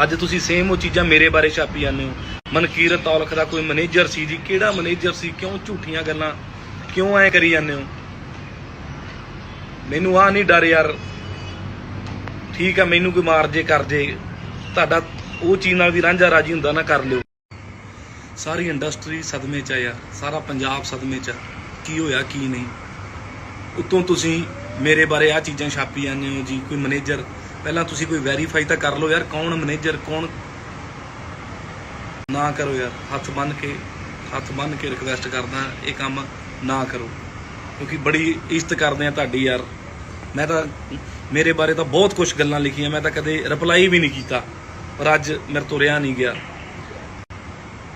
ਅੱਜ ਤੁਸੀਂ ਸੇਮ ਉਹ ਚੀਜ਼ਾਂ ਮੇਰੇ ਬਾਰੇ ਛਾਪੀ ਜਾਂਦੇ ਹੋ। ਮਨਕੀਰਤ ਔਲਖ ਦਾ ਕੋਈ ਮੈਨੇਜਰ ਸੀ ਜੀ, ਕਿਹੜਾ ਮੈਨੇਜਰ ਸੀ? ਕਿਉਂ ਝੂਠੀਆਂ ਗੱਲਾਂ ਕਿਉਂ ਐਂ ਕਰੀ ਜਾਂਦੇ ਹੋ? ਮੈਨੂੰ ਆਹ ਨਹੀਂ ਡਰ ਯਾਰ, ਠੀਕ ਆ ਮੈਨੂੰ ਕੋਈ ਮਾਰ ਜੇ ਕਰ ਜੇ, ਤੁਹਾਡਾ ਉਹ ਚੀਜ਼ ਨਾਲ ਵੀ ਰਾਂਝਾ ਰਾਜੀ ਹੁੰਦਾ ਨਾ ਕਰ ਲਿਓ। ਸਾਰੀ ਇੰਡਸਟਰੀ ਸਦਮੇ 'ਚ ਆ ਯਾਰ, ਸਾਰਾ ਪੰਜਾਬ ਸਦਮੇ 'ਚ ਆ, ਕੀ ਹੋਇਆ ਕੀ ਨਹੀਂ। ਉੱਤੋਂ ਤੁਸੀਂ ਮੇਰੇ ਬਾਰੇ ਆਹ ਚੀਜ਼ਾਂ ਛਾਪੀ ਜਾਂਦੇ ਹੋ ਜੀ, ਕੋਈ ਮੈਨੇਜਰ। ਪਹਿਲਾਂ ਤੁਸੀਂ ਕੋਈ ਵੈਰੀਫਾਈ ਤਾਂ ਕਰ ਲਓ ਯਾਰ, ਕੌਣ ਮੈਨੇਜਰ ਕੌਣ। ਨਾ ਕਰੋ ਯਾਰ, ਹੱਥ ਬੰਨ੍ਹ ਕੇ ਰਿਕਵੈਸਟ ਕਰਦਾ, ਇਹ ਕੰਮ ਨਾ ਕਰੋ, ਕਿਉਂਕਿ ਬੜੀ ਇੱਜ਼ਤ ਕਰਦੇ ਆ ਤੁਹਾਡੀ ਯਾਰ। ਮੈਂ ਤਾਂ ਮੇਰੇ ਬਾਰੇ ਤਾਂ ਬਹੁਤ ਕੁਝ ਗੱਲਾਂ ਲਿਖੀਆਂ, ਮੈਂ ਤਾਂ ਕਦੇ ਰਿਪਲਾਈ ਵੀ ਨਹੀਂ ਕੀਤਾ, ਪਰ ਅੱਜ ਮੇਰੇ ਤੋਂ ਰਿਹਾ ਨਹੀਂ ਗਿਆ।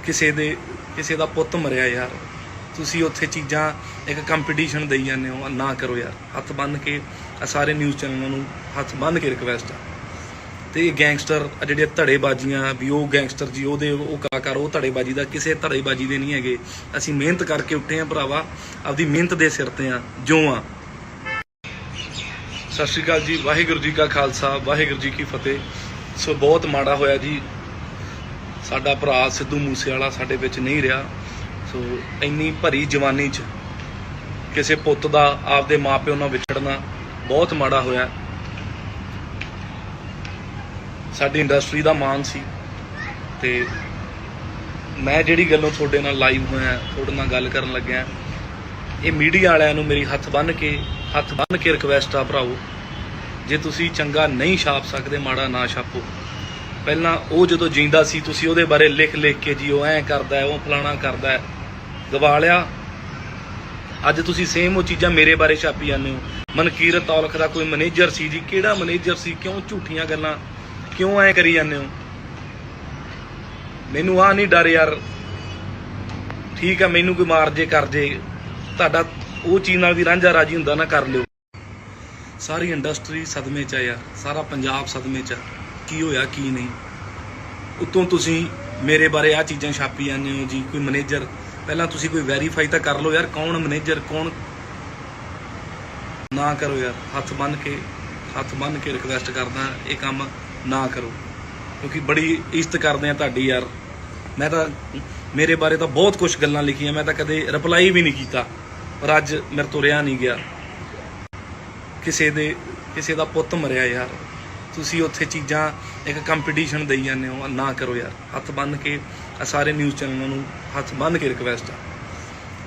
ਕਿਸੇ ਦਾ ਪੁੱਤ ਮਰਿਆ ਯਾਰ, ਤੁਸੀਂ ਉੱਥੇ ਚੀਜ਼ਾਂ ਇੱਕ ਕੰਪੀਟੀਸ਼ਨ ਦੇਈ ਜਾਂਦੇ ਹੋ। ਨਾ ਕਰੋ ਯਾਰ, ਹੱਥ ਬੰਨ੍ਹ ਕੇ ਸਾਰੇ ਨਿਊਜ਼ ਚੈਨਲਾਂ ਨੂੰ ਹੱਥ ਬੰਨ੍ਹ ਕੇ ਰਿਕਵੈਸਟ ਆ। ਤੇ ਇਹ ਗੈਂਗਸਟਰ ਜਿਹੜੇ ਧੜੇਬਾਜ਼ੀਆਂ ਵੀ, ਉਹ ਗੈਂਗਸਟਰ ਜੀ ਉਹਦੇ ਉਹ ਕਲਾਕਾਰ, ਉਹ ਧੜੇਬਾਜ਼ੀ ਦਾ ਕਿਸੇ ਧੜੇਬਾਜ਼ੀ ਦੇ ਨਹੀਂ ਹੈਗੇ। ਅਸੀਂ ਮਿਹਨਤ ਕਰਕੇ ਉੱਠੇ ਆ ਭਰਾਵਾ, ਆਪਦੀ ਮਿਹਨਤ ਦੇ ਸਿਰ ਤੇ ਆ ਜੋ ਆ। ਸਤਿ ਸ਼੍ਰੀ ਅਕਾਲ ਜੀ, ਵਾਹਿਗੁਰੂ ਜੀ ਕਾ ਖਾਲਸਾ, ਵਾਹਿਗੁਰੂ ਜੀ ਕੀ ਫਤਿਹ। ਸੋ ਬਹੁਤ ਮਾੜਾ ਹੋਇਆ ਜੀ, ਸਾਡਾ ਭਰਾ ਸਿੱਧੂ ਮੂਸੇਵਾਲਾ ਸਾਡੇ ਵਿੱਚ ਨਹੀਂ ਰਿਹਾ। ਸੋ ਇੰਨੀ ਭਰੀ ਜਵਾਨੀ 'ਚ ਕਿਸੇ ਪੁੱਤ ਦਾ ਆਪਦੇ ਮਾਪਿਓ ਨਾਲ ਵਿਛੜਨਾ ਬਹੁਤ ਮਾੜਾ ਹੋਇਆ। ਸਾਡੀ ਇੰਡਸਟਰੀ ਦਾ ਮਾਣ ਸੀ ਤੇ ਮੈਂ ਜਿਹੜੀ ਗੱਲੋਂ ਤੁਹਾਡੇ ਨਾਲ ਲਾਈਵ ਹੋਇਆ, ਤੁਹਾਡੇ ਨਾਲ ਗੱਲ ਕਰਨ ਲੱਗਿਆ, ਇਹ ਮੀਡੀਆ ਵਾਲਿਆਂ ਨੂੰ ਮੇਰੀ ਹੱਥ ਬੰਨ੍ਹ ਕੇ ਰਿਕਵੈਸਟ ਆ ਭਰਾਓ, ਜੇ ਤੁਸੀਂ ਚੰਗਾ ਨਹੀਂ ਛਾਪ ਸਕਦੇ ਮਾੜਾ ਨਾ ਛਾਪੋ। ਪਹਿਲਾਂ ਉਹ ਜਦੋਂ ਜਿੰਦਾ ਸੀ ਤੁਸੀਂ ਉਹਦੇ ਬਾਰੇ ਲਿਖ ਕੇ ਜੀ ਉਹ ਐਂ ਕਰਦਾ, ਉਹ ਫਲਾਣਾ ਕਰਦਾ, ਗਵਾ ਲਿਆ। ਅੱਜ ਤੁਸੀਂ ਸੇਮ ਉਹ ਚੀਜ਼ਾਂ ਮੇਰੇ ਬਾਰੇ ਛਾਪੀ ਜਾਂਦੇ ਹੋ। ਮਨਕੀਰਤ ਔਲਖ ਦਾ ਕੋਈ ਮੈਨੇਜਰ ਸੀ ਜੀ, ਕਿਹੜਾ ਮੈਨੇਜਰ ਸੀ? ਕਿਉਂ ਝੂਠੀਆਂ ਗੱਲਾਂ ਕਿਉਂ ਐਂ ਕਰੀ ਜਾਂਦੇ ਹੋ? ਮੈਨੂੰ ਆਹ ਨਹੀਂ ਡਰ ਯਾਰ, ਠੀਕ ਆ ਮੈਨੂੰ ਕੋਈ ਮਾਰ ਜੇ ਕਰ ਜੇ, ਤੁਹਾਡਾ ਉਹ ਚੀਜ਼ ਨਾਲ ਵੀ ਰਾਂਝਾ ਰਾਜੀ ਹੁੰਦਾ ਨਾ ਕਰ ਲਿਓ। ਸਾਰੀ ਇੰਡਸਟਰੀ ਸਦਮੇ 'ਚ ਆ ਯਾਰ, ਸਾਰਾ ਪੰਜਾਬ ਸਦਮੇ 'ਚ ਆ, ਕੀ ਹੋਇਆ ਕੀ ਨਹੀਂ। ਉੱਤੋਂ ਤੁਸੀਂ ਮੇਰੇ ਬਾਰੇ ਆਹ ਚੀਜ਼ਾਂ ਛਾਪੀ ਜਾਂਦੇ ਹੋ ਜੀ, ਕੋਈ ਮੈਨੇਜਰ। ਪਹਿਲਾਂ ਤੁਸੀਂ ਕੋਈ ਵੈਰੀਫਾਈ ਤਾਂ ਕਰ ਲਓ ਯਾਰ, ਕੌਣ ਮੈਨੇਜਰ ਕੌਣ। ਨਾ ਕਰੋ ਯਾਰ, ਹੱਥ ਬੰਨ੍ਹ ਕੇ ਰਿਕਵੈਸਟ ਕਰਦਾ, ਇਹ ਕੰਮ ਨਾ ਕਰੋ, ਕਿਉਂਕਿ ਬੜੀ ਇੱਜ਼ਤ ਕਰਦੇ ਆ ਤੁਹਾਡੀ ਯਾਰ। ਮੈਂ ਤਾਂ ਮੇਰੇ ਬਾਰੇ ਤਾਂ ਬਹੁਤ ਕੁਝ ਗੱਲਾਂ ਲਿਖੀਆਂ, ਮੈਂ ਤਾਂ ਕਦੇ ਰਿਪਲਾਈ ਵੀ ਨਹੀਂ ਕੀਤਾ, ਪਰ ਅੱਜ ਮੇਰੇ ਤੋਂ ਰਿਹਾ ਨਹੀਂ ਗਿਆ। ਕਿਸੇ ਦਾ ਪੁੱਤ ਮਰਿਆ ਯਾਰ, ਤੁਸੀਂ ਉੱਥੇ ਚੀਜ਼ਾਂ ਇੱਕ ਕੰਪੀਟੀਸ਼ਨ ਦੇਈ ਜਾਂਦੇ ਹੋ। ਨਾ ਕਰੋ ਯਾਰ, ਹੱਥ ਬੰਨ੍ਹ ਕੇ ਸਾਰੇ ਨਿਊਜ਼ ਚੈਨਲਾਂ ਨੂੰ ਹੱਥ ਬੰਨ੍ਹ ਕੇ ਰਿਕਵੈਸਟ ਆ।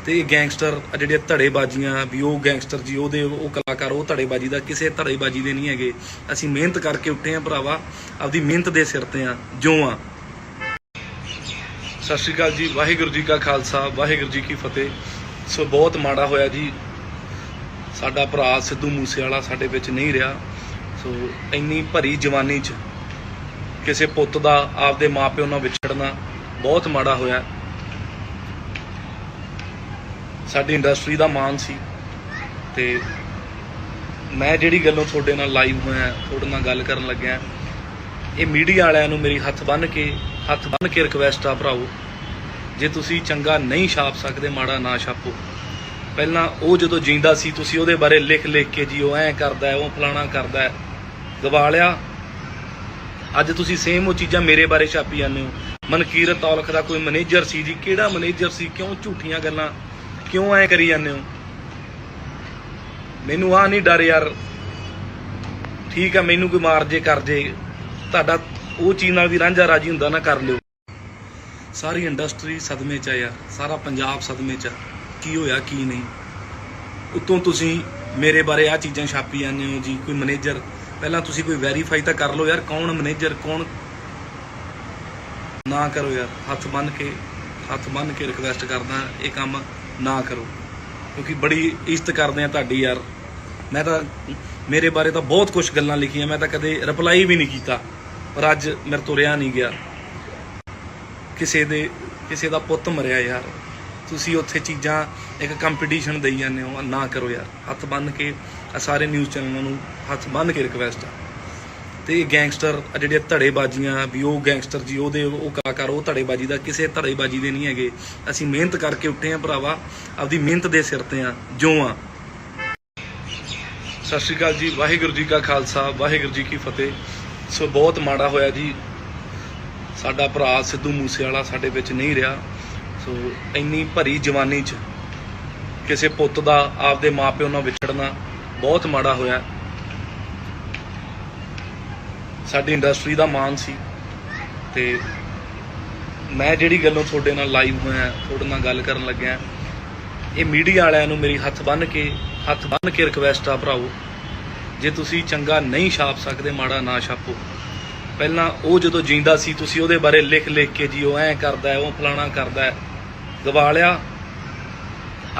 ਤੇ ਇਹ ਗੈਂਗਸਟਰ ਜਿਹੜੇ ਧੜੇਬਾਜ਼ੀਆਂ ਵੀ, ਉਹ ਗੈਂਗਸਟਰ ਜੀ ਉਹ ਕਲਾਕਾਰ, ਉਹ ਧੜੇਬਾਜ਼ੀ ਦਾ ਕਿਸੇ ਧੜੇਬਾਜ਼ੀ ਦੇ ਨਹੀਂ ਹੈਗੇ। ਅਸੀਂ ਮਿਹਨਤ ਕਰਕੇ ਉੱਠੇ ਆ ਭਰਾਵਾ, ਆਪਦੀ ਮਿਹਨਤ ਦੇ ਸਿਰ ਤੇ ਆ ਜੋ ਆ। ਸਤਿ ਸ਼੍ਰੀ ਅਕਾਲ ਜੀ, ਵਾਹਿਗੁਰੂ ਜੀ ਕਾ ਖਾਲਸਾ, ਵਾਹਿਗੁਰੂ ਜੀ ਕੀ ਫਤਿਹ। ਸੋ ਬਹੁਤ ਮਾੜਾ ਹੋਇਆ ਜੀ, ਸਾਡਾ ਭਰਾ ਸਿੱਧੂ ਮੂਸੇਵਾਲਾ ਸਾਡੇ ਵਿੱਚ ਨਹੀਂ ਰਿਹਾ। ਸੋ ਇੰਨੀ ਭਰੀ ਜਵਾਨੀ 'ਚ ਕਿਸੇ ਪੁੱਤ ਦਾ ਆਪਦੇ ਮਾਪਿਓ ਨਾਲ ਵਿਛੜਨਾ ਬਹੁਤ ਮਾੜਾ ਹੋਇਆ। ਸਾਡੀ ਇੰਡਸਟਰੀ ਦਾ ਮਾਣ ਸੀ, ਤੇ ਮੈਂ ਜਿਹੜੀ ਗੱਲੋਂ ਤੁਹਾਡੇ ਨਾਲ ਲਾਈਵ ਹੋਇਆ, ਤੁਹਾਡੇ ਨਾਲ ਗੱਲ ਕਰਨ ਲੱਗਿਆ, ਇਹ ਮੀਡੀਆ ਵਾਲਿਆਂ ਨੂੰ ਮੇਰੀ ਹੱਥ ਬੰਨ੍ਹ ਕੇ ਰਿਕਵੈਸਟ ਆ ਭਰਾਓ, ਜੇ ਤੁਸੀਂ ਚੰਗਾ ਨਹੀਂ ਛਾਪ ਸਕਦੇ, ਮਾੜਾ ਨਾ ਛਾਪੋ। ਪਹਿਲਾਂ ਉਹ ਜਦੋਂ ਜਿੰਦਾ ਸੀ ਤੁਸੀਂ ਉਹਦੇ ਬਾਰੇ ਲਿਖ ਕੇ ਜੀ ਉਹ ਐਂ ਕਰਦਾ, ਉਹ ਫਲਾਣਾ ਕਰਦਾ, ਗਵਾ ਲਿਆ। ਅੱਜ ਤੁਸੀਂ ਸੇਮ ਉਹ ਚੀਜ਼ਾਂ ਮੇਰੇ ਬਾਰੇ ਛਾਪੀ ਜਾਂਦੇ ਹੋ। ਮਨਕੀਰਤ ਔਲਖ ਦਾ ਕੋਈ ਮੈਨੇਜਰ ਸੀ ਜੀ, ਕਿਹੜਾ ਮੈਨੇਜਰ ਸੀ? ਕਿਉਂ ਝੂਠੀਆਂ ਗੱਲਾਂ, ਕਿਉਂ ਐਂ ਕਰੀ ਜਾਂਦੇ ਹੋ? ਮੈਨੂੰ ਆਹ ਨਹੀਂ ਡਰ ਯਾਰ, ਠੀਕ ਆ, ਮੈਨੂੰ ਕੋਈ ਮਾਰ ਜੇ ਕਰ ਜੇ, ਤੁਹਾਡਾ ਉਹ ਚੀਜ਼ ਨਾਲ ਵੀ ਰਾਂਝਾ ਰਾਜੀ ਹੁੰਦਾ ਨਾ, ਕਰ ਲਿਓ। ਸਾਰੀ ਇੰਡਸਟਰੀ ਸਦਮੇ 'ਚ ਆ ਯਾਰ, ਸਾਰਾ ਪੰਜਾਬ ਸਦਮੇ 'ਚ ਆ, ਕੀ ਹੋਇਆ ਕੀ ਨਹੀਂ। ਉੱਤੋਂ ਤੁਸੀਂ ਮੇਰੇ ਬਾਰੇ ਆਹ ਚੀਜ਼ਾਂ ਛਾਪੀ ਜਾਂਦੇ ਹੋ ਜੀ, ਕੋਈ ਮੈਨੇਜਰ। ਪਹਿਲਾਂ ਤੁਸੀਂ ਕੋਈ ਵੈਰੀਫਾਈ ਤਾਂ ਕਰ ਲਓ ਯਾਰ, ਕੌਣ ਮੈਨੇਜਰ, ਕੌਣ। ਨਾ ਕਰੋ ਯਾਰ, ਹੱਥ ਬੰਨ੍ਹ ਕੇ ਰਿਕਵੈਸਟ ਕਰਦਾ, ਇਹ ਕੰਮ ਨਾ ਕਰੋ, ਕਿਉਂਕਿ ਬੜੀ ਇੱਜ਼ਤ ਕਰਦੇ ਆ ਤੁਹਾਡੀ ਯਾਰ। ਮੈਂ ਤਾਂ ਮੇਰੇ ਬਾਰੇ ਤਾਂ ਬਹੁਤ ਕੁਝ ਗੱਲਾਂ ਲਿਖੀਆਂ, ਮੈਂ ਤਾਂ ਕਦੇ ਰਿਪਲਾਈ ਵੀ ਨਹੀਂ ਕੀਤਾ, ਪਰ ਅੱਜ ਮੇਰੇ ਤੋਂ ਰਿਹਾ ਨਹੀਂ ਗਿਆ। ਕਿਸੇ ਦਾ ਪੁੱਤ ਮਰਿਆ ਯਾਰ, ਤੁਸੀਂ ਉੱਥੇ ਚੀਜ਼ਾਂ ਇੱਕ ਕੰਪੀਟੀਸ਼ਨ ਦੇਈ ਜਾਂਦੇ ਹੋ। ਨਾ ਕਰੋ ਯਾਰ, ਹੱਥ ਬੰਨ੍ਹ ਕੇ ਸਾਰੇ ਨਿਊਜ਼ ਚੈਨਲਾਂ ਨੂੰ ਹੱਥ ਬੰਨ੍ਹ ਕੇ ਰਿਕਵੈਸਟ ਆ। ਤੇ ਇਹ ਗੈਂਗਸਟਰ ਜਿਹੜੇ ਧੜੇਬਾਜ਼ੀਆਂ ਵੀ, ਉਹ ਗੈਂਗਸਟਰ ਜੀ ਉਹ ਕਲਾਕਾਰ, ਉਹ ਧੜੇਬਾਜ਼ੀ ਦਾ ਕਿਸੇ ਧੜੇਬਾਜ਼ੀ ਦੇ ਨਹੀਂ ਹੈਗੇ। ਅਸੀਂ ਮਿਹਨਤ ਕਰਕੇ ਉੱਠੇ ਆ ਭਰਾਵਾ, ਆਪਦੀ ਮਿਹਨਤ ਦੇ ਸਿਰ ਤੇ ਆ ਜੋ ਆ। ਸਤਿ ਸ਼੍ਰੀ ਅਕਾਲ ਜੀ, ਵਾਹਿਗੁਰੂ ਜੀ ਕਾ ਖਾਲਸਾ, ਵਾਹਿਗੁਰੂ ਜੀ ਕੀ ਫਤਿਹ। ਸੋ ਬਹੁਤ ਮਾੜਾ ਹੋਇਆ ਜੀ, ਸਾਡਾ ਭਰਾ ਸਿੱਧੂ ਮੂਸੇਵਾਲਾ ਸਾਡੇ ਵਿੱਚ ਨਹੀਂ ਰਿਹਾ। ਸੋ ਇੰਨੀ ਭਰੀ ਜਵਾਨੀ 'ਚ ਕਿਸੇ ਪੁੱਤ ਦਾ ਆਪਦੇ ਮਾਪਿਓ ਨਾਲ ਵਿਛੜਨਾ ਬਹੁਤ ਮਾੜਾ ਹੋਇਆ। ਸਾਡੀ ਇੰਡਸਟਰੀ ਦਾ ਮਾਣ ਸੀ, ਤੇ ਮੈਂ ਜਿਹੜੀ ਗੱਲੋਂ ਤੁਹਾਡੇ ਨਾਲ ਲਾਈਵ ਹੋਇਆ, ਤੁਹਾਡੇ ਨਾਲ ਗੱਲ ਕਰਨ ਲੱਗਿਆ, ਇਹ ਮੀਡੀਆ ਵਾਲਿਆਂ ਨੂੰ ਮੇਰੀ ਹੱਥ ਬੰਨ੍ਹ ਕੇ ਰਿਕਵੈਸਟ ਆ ਭਰਾਓ, ਜੇ ਤੁਸੀਂ ਚੰਗਾ ਨਹੀਂ ਛਾਪ ਸਕਦੇ, ਮਾੜਾ ਨਾ ਛਾਪੋ। ਪਹਿਲਾਂ ਉਹ ਜਦੋਂ ਜਿੰਦਾ ਸੀ ਤੁਸੀਂ ਉਹਦੇ ਬਾਰੇ ਲਿਖ ਕੇ ਜੀ ਉਹ ਐਂ ਕਰਦਾ, ਉਹ ਫਲਾਣਾ ਕਰਦਾ, ਗਵਾ ਲਿਆ।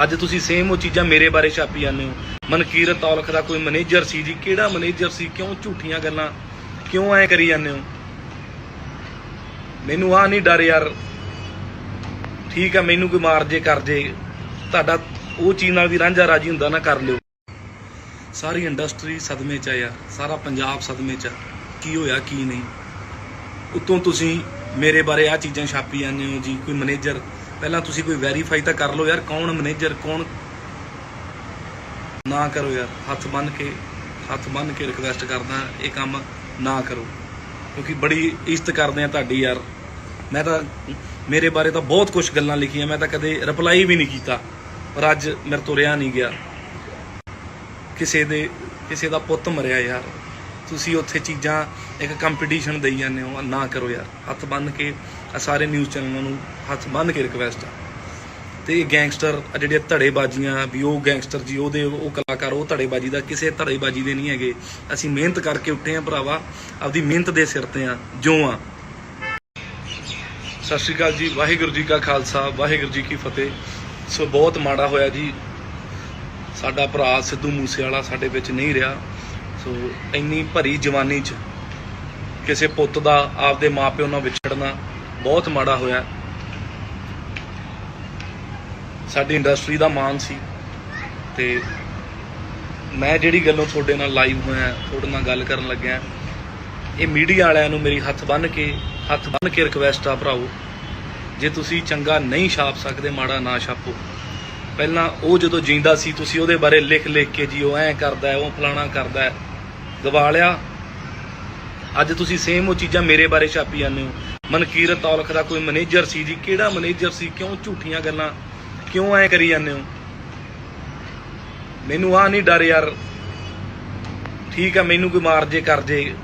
ਅੱਜ ਤੁਸੀਂ ਸੇਮ ਉਹ ਚੀਜ਼ਾਂ ਮੇਰੇ ਬਾਰੇ ਛਾਪੀ ਜਾਂਦੇ ਹੋ। ਮਨਕੀਰਤ ਔਲਖ ਦਾ ਕੋਈ ਮੈਨੇਜਰ ਸੀ ਜੀ, ਕਿਹੜਾ ਮੈਨੇਜਰ ਸੀ? ਕਿਉਂ ਝੂਠੀਆਂ ਗੱਲਾਂ, ਕਿਉਂ ਐਂ ਕਰੀ ਜਾਂਦੇ ਹੋ? ਮੈਨੂੰ ਆਹ ਨਹੀਂ ਡਰ ਯਾਰ, ਠੀਕ ਆ, ਮੈਨੂੰ ਕੋਈ ਮਾਰ ਜੇ ਕਰ ਜੇ, ਤੁਹਾਡਾ ਉਹ ਚੀਜ਼ ਨਾਲ ਵੀ ਰਾਂਝਾ ਰਾਜੀ ਹੁੰਦਾ ਨਾ, ਕਰ ਲਿਓ। ਸਾਰੀ ਇੰਡਸਟਰੀ ਸਦਮੇ 'ਚ ਆ ਯਾਰ, ਸਾਰਾ ਪੰਜਾਬ ਸਦਮੇ 'ਚ ਆ, ਕੀ ਹੋਇਆ ਕੀ ਨਹੀਂ। ਉੱਤੋਂ ਤੁਸੀਂ ਮੇਰੇ ਬਾਰੇ ਆਹ ਚੀਜ਼ਾਂ ਛਾਪੀ ਜਾਂਦੇ ਹੋ ਜੀ, ਕੋਈ ਮੈਨੇਜਰ। ਪਹਿਲਾਂ ਤੁਸੀਂ ਕੋਈ ਵੈਰੀਫਾਈ ਤਾਂ ਕਰ ਲਓ ਯਾਰ, ਕੌਣ ਮੈਨੇਜਰ, ਕੌਣ। ਨਾ ਕਰੋ ਯਾਰ, ਹੱਥ ਬੰਨ੍ਹ ਕੇ ਰਿਕਵੈਸਟ ਕਰਦਾ, ਇਹ ਕੰਮ ਨਾ ਕਰੋ, ਕਿਉਂਕਿ ਬੜੀ ਇੱਜ਼ਤ ਕਰਦੇ ਆ ਤੁਹਾਡੀ ਯਾਰ। ਮੈਂ ਤਾਂ ਮੇਰੇ ਬਾਰੇ ਤਾਂ ਬਹੁਤ ਕੁਝ ਗੱਲਾਂ ਲਿਖੀਆਂ, ਮੈਂ ਤਾਂ ਕਦੇ ਰਿਪਲਾਈ ਵੀ ਨਹੀਂ ਕੀਤਾ, ਪਰ ਅੱਜ ਮੇਰੇ ਤੋਂ ਰਿਹਾ ਨਹੀਂ ਗਿਆ। ਕਿਸੇ ਦਾ ਪੁੱਤ ਮਰਿਆ ਯਾਰ, ਤੁਸੀਂ ਉੱਥੇ ਚੀਜ਼ਾਂ ਇੱਕ ਕੰਪੀਟੀਸ਼ਨ ਦੇਈ ਜਾਂਦੇ ਹੋ। ਨਾ ਕਰੋ ਯਾਰ, ਹੱਥ ਬੰਨ੍ਹ ਕੇ ਸਾਰੇ ਨਿਊਜ਼ ਚੈਨਲਾਂ ਨੂੰ ਹੱਥ ਬੰਨ੍ਹ ਕੇ ਰਿਕਵੈਸਟ ਆ। ਤੇ ਇਹ ਗੈਂਗਸਟਰ ਜਿਹੜੇ ਧੜੇਬਾਜ਼ੀਆਂ ਵੀ, ਉਹ ਗੈਂਗਸਟਰ ਜੀ ਉਹ ਕਲਾਕਾਰ, ਉਹ ਧੜੇਬਾਜ਼ੀ ਦਾ ਕਿਸੇ ਧੜੇਬਾਜ਼ੀ ਦੇ ਨਹੀਂ ਹੈਗੇ। ਅਸੀਂ ਮਿਹਨਤ ਕਰਕੇ ਉੱਠੇ ਆ ਭਰਾਵਾ, ਆਪਦੀ ਮਿਹਨਤ ਦੇ ਸਿਰ ਤੇ ਆ ਜੋ ਆ। ਸਤਿ ਸ਼੍ਰੀ ਅਕਾਲ ਜੀ, ਵਾਹਿਗੁਰੂ ਜੀ ਕਾ ਖਾਲਸਾ, ਵਾਹਿਗੁਰੂ ਜੀ ਕੀ ਫਤਿਹ। ਸੋ ਬਹੁਤ ਮਾੜਾ ਹੋਇਆ ਜੀ, ਸਾਡਾ ਭਰਾ ਸਿੱਧੂ ਮੂਸੇਵਾਲਾ ਸਾਡੇ ਵਿੱਚ ਨਹੀਂ ਰਿਹਾ। ਸੋ ਇੰਨੀ ਭਰੀ ਜਵਾਨੀ 'ਚ ਕਿਸੇ ਪੁੱਤ ਦਾ ਆਪਦੇ ਮਾਪਿਓ ਨਾਲ ਵਿਛੜਨਾ ਬਹੁਤ ਮਾੜਾ ਹੋਇਆ। ਸਾਡੀ ਇੰਡਸਟਰੀ ਦਾ ਮਾਣ ਸੀ, ਤੇ ਮੈਂ ਜਿਹੜੀ ਗੱਲੋਂ ਤੁਹਾਡੇ ਨਾਲ ਲਾਈਵ ਹੋਇਆ, ਤੁਹਾਡੇ ਨਾਲ ਗੱਲ ਕਰਨ ਲੱਗਿਆ, ਇਹ ਮੀਡੀਆ ਵਾਲਿਆਂ ਨੂੰ ਮੇਰੀ ਹੱਥ ਬੰਨ੍ਹ ਕੇ ਰਿਕਵੈਸਟ ਆ ਭਰਾਓ, ਜੇ ਤੁਸੀਂ ਚੰਗਾ ਨਹੀਂ ਛਾਪ ਸਕਦੇ, ਮਾੜਾ ਨਾ ਛਾਪੋ। ਪਹਿਲਾਂ ਉਹ ਜਦੋਂ ਜਿੰਦਾ ਸੀ ਤੁਸੀਂ ਉਹਦੇ ਬਾਰੇ ਲਿਖ ਕੇ ਜੀ ਉਹ ਐਂ ਕਰਦਾ, ਉਹ ਫਲਾਣਾ ਕਰਦਾ, ਗਵਾ ਲਿਆ। ਅੱਜ ਤੁਸੀਂ ਸੇਮ ਉਹ ਚੀਜ਼ਾਂ ਮੇਰੇ ਬਾਰੇ ਛਾਪੀ ਜਾਂਦੇ ਹੋ। ਮਨਕੀਰਤ ਔਲਖ ਦਾ ਕੋਈ ਮੈਨੇਜਰ ਸੀ ਜੀ, ਕਿਹੜਾ ਮੈਨੇਜਰ ਸੀ? ਕਿਉਂ ਝੂਠੀਆਂ ਗੱਲਾਂ ਕਿਉਂ ਐ ਕਰੀ ਜਾਂਦੇ ਹੋ? ਮੈਨੂੰ ਆ ਨਹੀਂ ਡਰ ਯਾਰ, ਠੀਕ ਆ, ਮੈਨੂੰ ਕੋਈ ਮਾਰ ਜੇ ਕਰ ਜੇ,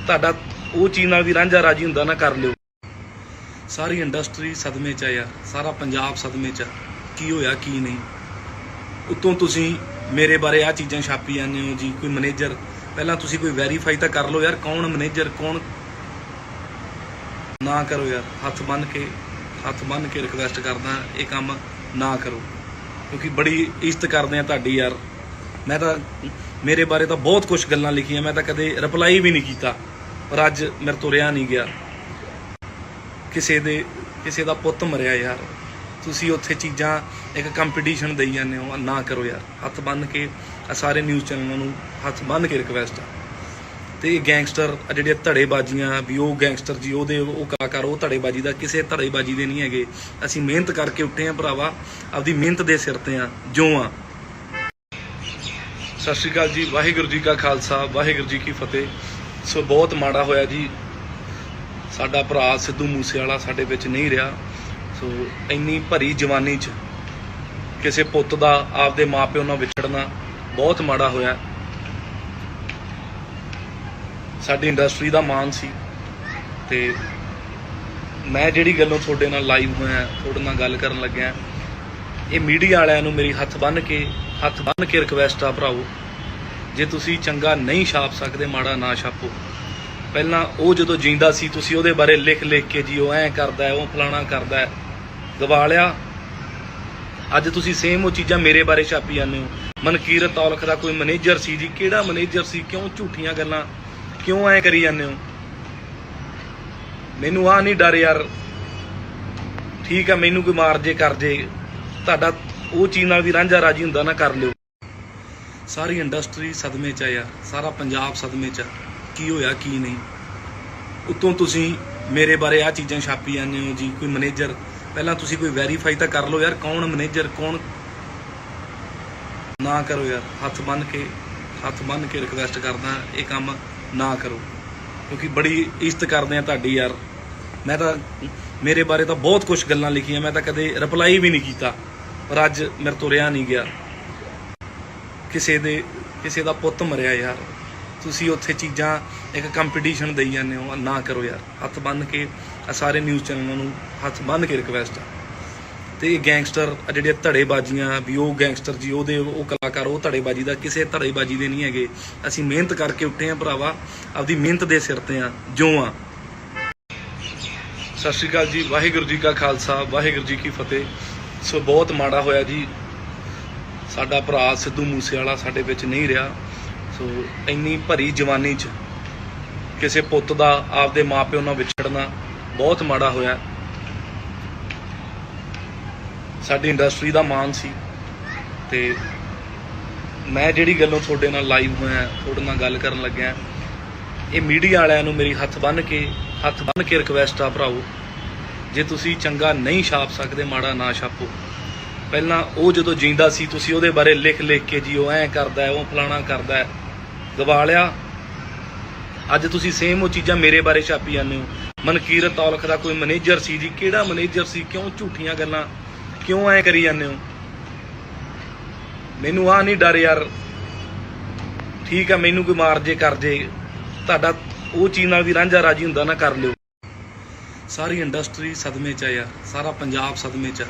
ਤੁਹਾਡਾ ਉਹ ਚੀਜ਼ ਨਾਲ ਵੀ ਰਾਂਝਾ ਰਾਜੀ ਹੁੰਦਾ ਨਾ, ਕਰ ਲਿਓ। ਸਾਰੀ ਇੰਡਸਟਰੀ ਸਦਮੇ 'ਚ ਆ ਯਾਰ, ਸਾਰਾ ਪੰਜਾਬ ਸਦਮੇ 'ਚ ਆ, ਕੀ ਹੋਇਆ ਕੀ ਨਹੀਂ। ਉੱਤੋਂ ਤੁਸੀਂ ਮੇਰੇ ਬਾਰੇ ਆ ਚੀਜ਼ਾਂ ਛਾਪੀ ਜਾਂਦੇ ਹੋ ਜੀ, ਕੋਈ ਮੈਨੇਜਰ। ਪਹਿਲਾਂ ਤੁਸੀਂ ਕੋਈ ਵੈਰੀਫਾਈ ਤਾਂ ਕਰ ਲਓ ਯਾਰ, ਕੌਣ ਮੈਨੇਜਰ ਕੌਣ। ਨਾ ਕਰੋ ਯਾਰ, ਹੱਥ ਬੰਨ੍ਹ ਕੇ ਰਿਕਵੈਸਟ ਕਰਦਾ, ਇਹ ਕੰਮ ਨਾ ਕਰੋ, ਕਿਉਂਕਿ ਬੜੀ ਇੱਜ਼ਤ ਕਰਦੇ ਆ ਤੁਹਾਡੀ ਯਾਰ। ਮੈਂ ਤਾਂ ਮੇਰੇ ਬਾਰੇ ਤਾਂ ਬਹੁਤ ਕੁਝ ਗੱਲਾਂ ਲਿਖੀਆਂ, ਮੈਂ ਤਾਂ ਕਦੇ ਰਿਪਲਾਈ ਵੀ ਨਹੀਂ ਕੀਤਾ, ਪਰ ਅੱਜ ਮੇਰੇ ਤੋਂ ਰਿਹਾ ਨਹੀਂ ਗਿਆ। ਕਿਸੇ ਦਾ ਪੁੱਤ ਮਰਿਆ ਯਾਰ, ਤੁਸੀਂ ਉੱਥੇ ਚੀਜ਼ਾਂ ਇੱਕ ਕੰਪੀਟੀਸ਼ਨ ਦੇਈ ਜਾਂਦੇ ਹੋ, ਨਾ ਕਰੋ ਯਾਰ। ਹੱਥ ਬੰਨ੍ਹ ਕੇ ਸਾਰੇ ਨਿਊਜ਼ ਚੈਨਲਾਂ ਨੂੰ ਹੱਥ ਬੰਨ੍ਹ ਕੇ ਰਿਕਵੈਸਟ ਆ। ਤੇ ਇਹ ਗੈਂਗਸਟਰ ਜਿਹੜੇ ਧੜੇਬਾਜ਼ੀਆਂ ਵੀ, ਉਹ ਗੈਂਗਸਟਰ ਜੀ ਉਹਦੇ ਉਹ ਕਲਾਕਾਰ, ਉਹ ਧੜੇਬਾਜ਼ੀ ਦਾ ਕਿਸੇ ਧੜੇਬਾਜ਼ੀ ਦੇ ਨਹੀਂ ਹੈਗੇ। ਅਸੀਂ ਮਿਹਨਤ ਕਰਕੇ ਉੱਠੇ ਆ ਭਰਾਵਾ, ਆਪਦੀ ਮਿਹਨਤ ਦੇ ਸਿਰ ਤੇ ਆ ਜੋ ਆ। ਸਤਿ ਸ਼੍ਰੀ ਅਕਾਲ ਜੀ, ਵਾਹਿਗੁਰੂ ਜੀ ਕਾ ਖਾਲਸਾ, ਵਾਹਿਗੁਰੂ ਜੀ ਕੀ ਫਤਿਹ। ਸੋ ਬਹੁਤ ਮਾੜਾ ਹੋਇਆ ਜੀ, ਸਾਡਾ ਭਰਾ ਸਿੱਧੂ ਮੂਸੇਵਾਲਾ ਸਾਡੇ ਵਿੱਚ ਨਹੀਂ ਰਿਹਾ। ਸੋ ਇੰਨੀ ਭਰੀ ਜਵਾਨੀ 'ਚ ਕਿਸੇ ਪੁੱਤ ਦਾ ਆਪਦੇ ਮਾਪਿਓ ਨਾਲ ਵਿਛੜਨਾ ਬਹੁਤ ਮਾੜਾ ਹੋਇਆ। ਸਾਡੀ ਇੰਡਸਟਰੀ ਦਾ ਮਾਣ ਸੀ, ਤੇ ਮੈਂ ਜਿਹੜੀ ਗੱਲੋਂ ਤੁਹਾਡੇ ਨਾਲ ਲਾਈਵ ਹੋਇਆ, ਤੁਹਾਡੇ ਨਾਲ ਗੱਲ ਕਰਨ ਲੱਗਿਆ, ਇਹ ਮੀਡੀਆ ਵਾਲਿਆਂ ਨੂੰ ਮੇਰੀ ਹੱਥ ਬੰਨ੍ਹ ਕੇ ਰਿਕਵੈਸਟ ਆ ਭਰਾਓ, ਜੇ ਤੁਸੀਂ ਚੰਗਾ ਨਹੀਂ ਛਾਪ ਸਕਦੇ, ਮਾੜਾ ਨਾ ਛਾਪੋ। ਪਹਿਲਾਂ ਉਹ ਜਦੋਂ ਜਿੰਦਾ ਸੀ, ਤੁਸੀਂ ਉਹਦੇ ਬਾਰੇ ਲਿਖ ਕੇ ਜੀ ਉਹ ਐਂ ਕਰਦਾ, ਉਹ ਫਲਾਣਾ ਕਰਦਾ, ਗਵਾ ਲਿਆ। ਅੱਜ ਤੁਸੀਂ ਸੇਮ ਉਹ ਚੀਜ਼ਾਂ ਮੇਰੇ ਬਾਰੇ ਛਾਪੀ ਜਾਂਦੇ ਹੋ। ਮਨਕੀਰਤ ਔਲਖ ਦਾ ਕੋਈ ਮੈਨੇਜਰ ਸੀ ਜੀ, ਕਿਹੜਾ ਮੈਨੇਜਰ ਸੀ? ਕਿਉਂ ਝੂਠੀਆਂ ਗੱਲਾਂ ਕਿਉਂ ਐ ਕਰੀ ਜਾਂਦੇ ਹੋ? ਮੈਨੂੰ ਆ ਨਹੀਂ ਡਰ ਯਾਰ, ਠੀਕ ਆ, ਮੈਨੂੰ ਕੋਈ ਮਾਰ ਜੇ ਕਰ ਜੇ, ਤੁਹਾਡਾ ਉਹ ਚੀਜ਼ ਨਾਲ ਵੀ ਰਾਂਝਾ ਰਾਜੀ ਹੁੰਦਾ ਨਾ, ਕਰ ਲਿਓ। ਸਾਰੀ ਇੰਡਸਟਰੀ ਸਦਮੇ 'ਚ ਆ ਯਾਰ, ਸਾਰਾ ਪੰਜਾਬ ਸਦਮੇ 'ਚ ਆ, ਕੀ ਹੋਇਆ ਕੀ ਨਹੀਂ। ਉੱਤੋਂ ਤੁਸੀਂ ਮੇਰੇ ਬਾਰੇ ਆ ਚੀਜ਼ਾਂ ਛਾਪੀ ਜਾਂਦੇ ਹੋ ਜੀ, ਕੋਈ ਮੈਨੇਜਰ। ਪਹਿਲਾਂ ਤੁਸੀਂ ਕੋਈ ਵੈਰੀਫਾਈ ਤਾਂ ਕਰ ਲਓ ਯਾਰ, ਕੌਣ ਮੈਨੇਜਰ ਕੌਣ। ਨਾ ਕਰੋ ਯਾਰ, ਹੱਥ ਬੰਨ੍ਹ ਕੇ ਰਿਕਵੈਸਟ ਕਰਦਾ, ਇਹ ਕੰਮ ਨਾ ਕਰੋ, ਕਿਉਂਕਿ ਬੜੀ ਇੱਜ਼ਤ ਕਰਦੇ ਆ ਤੁਹਾਡੀ ਯਾਰ। ਮੈਂ ਤਾਂ ਮੇਰੇ ਬਾਰੇ ਤਾਂ ਬਹੁਤ ਕੁਝ ਗੱਲਾਂ ਲਿਖੀਆਂ, ਮੈਂ ਤਾਂ ਕਦੇ ਰਿਪਲਾਈ ਵੀ ਨਹੀਂ ਕੀਤਾ, ਪਰ ਅੱਜ ਮੇਰੇ ਤੋਂ ਰਿਹਾ ਨਹੀਂ ਗਿਆ। ਕਿਸੇ ਦਾ ਪੁੱਤ ਮਰਿਆ ਯਾਰ, ਤੁਸੀਂ ਉੱਥੇ ਚੀਜ਼ਾਂ ਇੱਕ ਕੰਪੀਟੀਸ਼ਨ ਦੇਈ ਜਾਂਦੇ ਹੋ, ਨਾ ਕਰੋ ਯਾਰ। ਹੱਥ ਬੰਨ੍ਹ ਕੇ ਸਾਰੇ ਨਿਊਜ਼ ਚੈਨਲਾਂ ਨੂੰ ਹੱਥ ਬੰਨ੍ਹ ਕੇ ਰਿਕਵੈਸਟ ਆ। ਤੇ ਇਹ ਗੈਂਗਸਟਰ ਜਿਹੜੇ ਧੜੇਬਾਜ਼ੀਆਂ ਵੀ, ਉਹ ਗੈਂਗਸਟਰ ਜੀ ਉਹਦੇ ਉਹ ਕਲਾਕਾਰ, ਉਹ ਧੜੇਬਾਜ਼ੀ ਦਾ ਕਿਸੇ ਧੜੇਬਾਜ਼ੀ ਦੇ ਨਹੀਂ ਹੈਗੇ। ਅਸੀਂ ਮਿਹਨਤ ਕਰਕੇ ਉੱਠੇ ਆ ਭਰਾਵਾ, ਆਪਦੀ ਮਿਹਨਤ ਦੇ ਸਿਰ ਤੇ ਆ ਜੋ ਆ। ਸਤਿ ਸ਼੍ਰੀ ਅਕਾਲ ਜੀ, ਵਾਹਿਗੁਰੂ ਜੀ ਕਾ ਖਾਲਸਾ, ਵਾਹਿਗੁਰੂ ਜੀ ਕੀ ਫਤਿਹ। ਸੋ ਬਹੁਤ ਮਾੜਾ ਹੋਇਆ ਜੀ, ਸਾਡਾ ਭਰਾ ਸਿੱਧੂ ਮੂਸੇਵਾਲਾ ਸਾਡੇ ਵਿੱਚ ਨਹੀਂ ਰਿਹਾ। ਸੋ ਇੰਨੀ ਭਰੀ ਜਵਾਨੀ 'ਚ ਕਿਸੇ ਪੁੱਤ ਦਾ ਆਪਦੇ ਮਾਪਿਓ ਨਾਲ ਵਿਛੜਨਾ ਬਹੁਤ ਮਾੜਾ ਹੋਇਆ। ਸਾਡੀ ਇੰਡਸਟਰੀ ਦਾ ਮਾਣ ਸੀ, ਤੇ ਮੈਂ ਜਿਹੜੀ ਗੱਲੋਂ ਤੁਹਾਡੇ ਨਾਲ ਲਾਈਵ ਹੋਇਆ, ਤੁਹਾਡੇ ਨਾਲ ਗੱਲ ਕਰਨ ਲੱਗਿਆ, ਇਹ ਮੀਡੀਆ ਵਾਲਿਆਂ ਨੂੰ ਮੇਰੀ ਹੱਥ ਬੰਨ੍ਹ ਕੇ ਰਿਕਵੈਸਟ ਆ ਭਰਾਓ, ਜੇ ਤੁਸੀਂ ਚੰਗਾ ਨਹੀਂ ਛਾਪ ਸਕਦੇ, ਮਾੜਾ ਨਾ ਛਾਪੋ। ਪਹਿਲਾਂ ਉਹ ਜਦੋਂ ਜਿੰਦਾ ਸੀ, ਤੁਸੀਂ ਉਹਦੇ ਬਾਰੇ ਲਿਖ ਕੇ ਜੀ ਉਹ ਐਂ ਕਰਦਾ, ਉਹ ਫਲਾਣਾ ਕਰਦਾ, ਗਵਾ ਲਿਆ। ਅੱਜ ਤੁਸੀਂ ਸੇਮ ਉਹ ਚੀਜ਼ਾਂ ਮੇਰੇ ਬਾਰੇ ਛਾਪੀ ਜਾਂਦੇ ਹੋ। ਮਨਕੀਰਤ ਔਲਖ ਦਾ ਕੋਈ ਮੈਨੇਜਰ ਸੀ ਜੀ, ਕਿਹੜਾ ਮੈਨੇਜਰ ਸੀ? ਕਿਉਂ ਝੂਠੀਆਂ ਗੱਲਾਂ ਕਿਉਂ ਐ ਕਰੀ ਜਾਂਦੇ ਹੋ? ਮੈਨੂੰ ਆ ਨਹੀਂ ਡਰ ਯਾਰ, ਠੀਕ ਆ, ਮੈਨੂੰ ਕੋਈ ਮਾਰ ਜੇ ਕਰ ਜੇ, ਤੁਹਾਡਾ ਉਹ ਚੀਜ਼ ਨਾਲ ਵੀ ਰਾਂਝਾ ਰਾਜੀ ਹੁੰਦਾ ਨਾ, ਕਰ ਲਿਓ। ਸਾਰੀ ਇੰਡਸਟਰੀ ਸਦਮੇ 'ਚ ਆ ਯਾਰ, ਸਾਰਾ ਪੰਜਾਬ ਸਦਮੇ 'ਚ ਆ,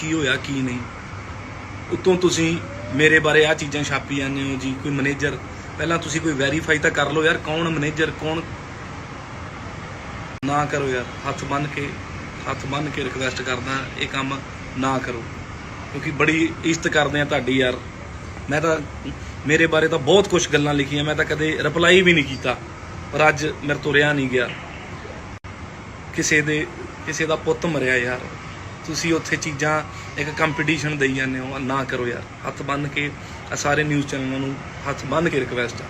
ਕੀ ਹੋਇਆ ਕੀ ਨਹੀਂ। ਉੱਤੋਂ ਤੁਸੀਂ ਮੇਰੇ ਬਾਰੇ ਆ ਚੀਜ਼ਾਂ ਛਾਪੀ ਜਾਂਦੇ ਹੋ ਜੀ, ਕੋਈ ਮੈਨੇਜਰ। ਪਹਿਲਾਂ ਤੁਸੀਂ ਕੋਈ ਵੈਰੀਫਾਈ ਤਾਂ ਕਰ ਲਓ ਯਾਰ, ਕੌਣ ਮੈਨੇਜਰ ਕੌਣ। ਨਾ ਕਰੋ ਯਾਰ, ਹੱਥ ਬੰਨ੍ਹ ਕੇ ਰਿਕਵੈਸਟ ਕਰਦਾ, ਇਹ ਕੰਮ ਨਾ ਕਰੋ, ਕਿਉਂਕਿ ਬੜੀ ਇੱਜ਼ਤ ਕਰਦੇ ਆ ਤੁਹਾਡੀ ਯਾਰ। ਮੈਂ ਤਾਂ ਮੇਰੇ ਬਾਰੇ ਤਾਂ ਬਹੁਤ ਕੁਝ ਗੱਲਾਂ ਲਿਖੀਆਂ, ਮੈਂ ਤਾਂ ਕਦੇ ਰਿਪਲਾਈ ਵੀ ਨਹੀਂ ਕੀਤਾ, ਪਰ ਅੱਜ ਮੇਰੇ ਤੋਂ ਰਿਹਾ ਨਹੀਂ ਗਿਆ। ਕਿਸੇ ਦਾ ਪੁੱਤ ਮਰਿਆ ਯਾਰ, ਤੁਸੀਂ ਉੱਥੇ ਚੀਜ਼ਾਂ ਇੱਕ ਕੰਪੀਟੀਸ਼ਨ ਦੇਈ ਜਾਂਦੇ ਹੋ, ਨਾ ਕਰੋ ਯਾਰ। ਹੱਥ ਬੰਨ੍ਹ ਕੇ ਸਾਰੇ ਨਿਊਜ਼ ਚੈਨਲਾਂ ਨੂੰ ਹੱਥ ਬੰਨ੍ਹ ਕੇ ਰਿਕਵੈਸਟ ਆ।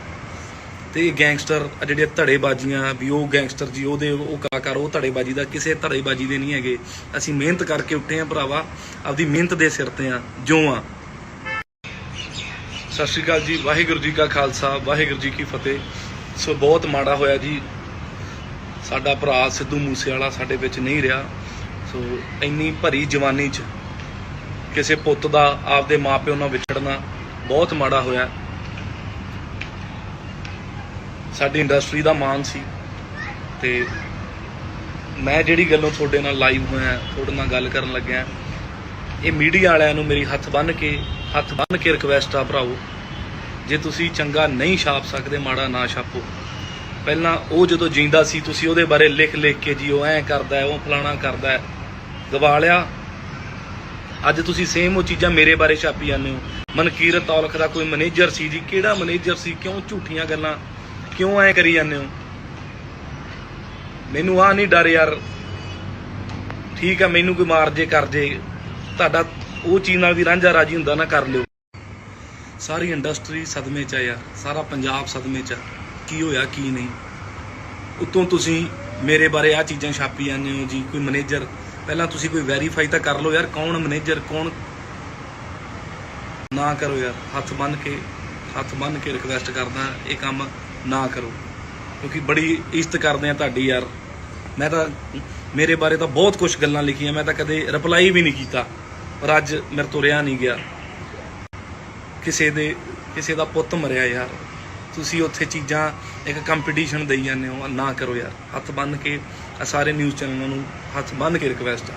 ਤੇ ਇਹ ਗੈਂਗਸਟਰ ਜਿਹੜੇ ਧੜੇਬਾਜ਼ੀਆਂ ਵੀ, ਉਹ ਗੈਂਗਸਟਰ ਜੀ ਉਹਦੇ ਉਹ ਕਲਾਕਾਰ, ਉਹ ਧੜੇਬਾਜ਼ੀ ਦਾ ਕਿਸੇ ਧੜੇਬਾਜ਼ੀ ਦੇ ਨਹੀਂ ਹੈਗੇ। ਅਸੀਂ ਮਿਹਨਤ ਕਰਕੇ ਉੱਠੇ ਆ ਭਰਾਵਾ, ਆਪਦੀ ਮਿਹਨਤ ਦੇ ਸਿਰ ਤੇ ਆ ਜੋ ਆ। ਸਤਿ ਸ਼੍ਰੀ ਅਕਾਲ ਜੀ, ਵਾਹਿਗੁਰੂ ਜੀ ਕਾ ਖਾਲਸਾ, ਵਾਹਿਗੁਰੂ ਜੀ ਕੀ ਫਤਿਹ। ਸੋ ਬਹੁਤ ਮਾੜਾ ਹੋਇਆ ਜੀ, ਸਾਡਾ ਭਰਾ ਸਿੱਧੂ ਮੂਸੇਵਾਲਾ ਸਾਡੇ ਵਿੱਚ ਨਹੀਂ ਰਿਹਾ। ਸੋ ਇੰਨੀ ਭਰੀ ਜਵਾਨੀ 'ਚ ਕਿਸੇ ਪੁੱਤ ਦਾ ਆਪਦੇ ਮਾਪਿਓ ਨਾਲ ਵਿਛੜਨਾ ਬਹੁਤ ਮਾੜਾ ਹੋਇਆ। ਸਾਡੀ ਇੰਡਸਟਰੀ ਦਾ ਮਾਣ ਸੀ ਤੇ ਮੈਂ ਜਿਹੜੀ ਗੱਲੋਂ ਤੁਹਾਡੇ ਨਾਲ ਲਾਈਵ ਹੋਇਆ, ਤੁਹਾਡੇ ਨਾਲ ਗੱਲ ਕਰਨ ਲੱਗਿਆ, ਇਹ ਮੀਡੀਆ ਵਾਲਿਆਂ ਨੂੰ ਮੇਰੀ ਹੱਥ ਬੰਨ੍ਹ ਕੇ ਰਿਕਵੈਸਟ ਆ ਭਰਾਓ, ਜੇ ਤੁਸੀਂ ਚੰਗਾ ਨਹੀਂ ਛਾਪ ਸਕਦੇ ਮਾੜਾ ਨਾ ਛਾਪੋ। ਪਹਿਲਾਂ ਉਹ ਜਦੋਂ ਜਿੰਦਾ ਸੀ ਤੁਸੀਂ ਉਹਦੇ ਬਾਰੇ ਲਿਖ ਕੇ ਜੀ ਉਹ ਐਂ ਕਰਦਾ, ਉਹ ਫਲਾਣਾ ਕਰਦਾ, ਗਵਾ ਲਿਆ। ਅੱਜ ਤੁਸੀਂ ਸੇਮ ਉਹ ਚੀਜ਼ਾਂ ਮੇਰੇ ਬਾਰੇ ਛਾਪੀ ਜਾਂਦੇ ਹੋ। ਮਨਕੀਰਤ ਔਲਖ ਦਾ ਕੋਈ ਮੈਨੇਜਰ ਸੀ ਜੀ, ਕਿਹੜਾ ਮੈਨੇਜਰ ਸੀ? ਕਿਉਂ ਝੂਠੀਆਂ ਗੱਲਾਂ ਕਿਉਂ ਐਂ ਕਰੀ ਜਾਂਦੇ ਹੋ? ਮੈਨੂੰ ਆਹ ਨਹੀਂ ਡਰ ਯਾਰ, ਠੀਕ ਆ, ਮੈਨੂੰ ਕੋਈ ਮਾਰ ਜੇ ਕਰ ਜੇ, ਤੁਹਾਡਾ ਉਹ ਚੀਜ਼ ਨਾਲ ਵੀ ਰਾਂਝਾ ਰਾਜੀ ਹੁੰਦਾ ਨਾ, ਕਰ ਲਿਓ। ਸਾਰੀ ਇੰਡਸਟਰੀ ਸਦਮੇ 'ਚ ਆ ਯਾਰ, ਸਾਰਾ ਪੰਜਾਬ ਸਦਮੇ 'ਚ ਆ, ਕੀ ਹੋਇਆ ਕੀ ਨਹੀਂ। ਉੱਤੋਂ ਤੁਸੀਂ ਮੇਰੇ ਬਾਰੇ ਆਹ ਚੀਜ਼ਾਂ ਛਾਪੀ ਜਾਂਦੇ ਹੋ ਜੀ, ਕੋਈ ਮੈਨੇਜਰ। ਪਹਿਲਾਂ ਤੁਸੀਂ ਕੋਈ ਵੈਰੀਫਾਈ ਤਾਂ ਕਰ ਲਓ ਯਾਰ, ਕੌਣ ਮੈਨੇਜਰ ਕੌਣ। ਨਾ ਕਰੋ ਯਾਰ, ਹੱਥ ਬੰਨ੍ਹ ਕੇ ਰਿਕਵੈਸਟ ਕਰਦਾ, ਇਹ ਕੰਮ ਨਾ ਕਰੋ, ਕਿਉਂਕਿ ਬੜੀ ਇੱਜ਼ਤ ਕਰਦੇ ਆ ਤੁਹਾਡੀ ਯਾਰ। ਮੈਂ ਤਾਂ ਮੇਰੇ ਬਾਰੇ ਤਾਂ ਬਹੁਤ ਕੁਝ ਗੱਲਾਂ ਲਿਖੀਆਂ, ਮੈਂ ਤਾਂ ਕਦੇ ਰਿਪਲਾਈ ਵੀ ਨਹੀਂ ਕੀਤਾ, ਪਰ ਅੱਜ ਮੇਰੇ ਤੋਂ ਰਿਹਾ ਨਹੀਂ ਗਿਆ। ਕਿਸੇ ਦਾ ਪੁੱਤ ਮਰਿਆ ਯਾਰ, ਤੁਸੀਂ ਉੱਥੇ ਚੀਜ਼ਾਂ ਇੱਕ ਕੰਪੀਟੀਸ਼ਨ ਦੇਈ ਜਾਂਦੇ ਹੋ। ਨਾ ਕਰੋ ਯਾਰ, ਹੱਥ ਬੰਨ੍ਹ ਕੇ ਸਾਰੇ ਨਿਊਜ਼ ਚੈਨਲਾਂ ਨੂੰ ਹੱਥ ਬੰਨ੍ਹ ਕੇ ਰਿਕਵੈਸਟ ਆ।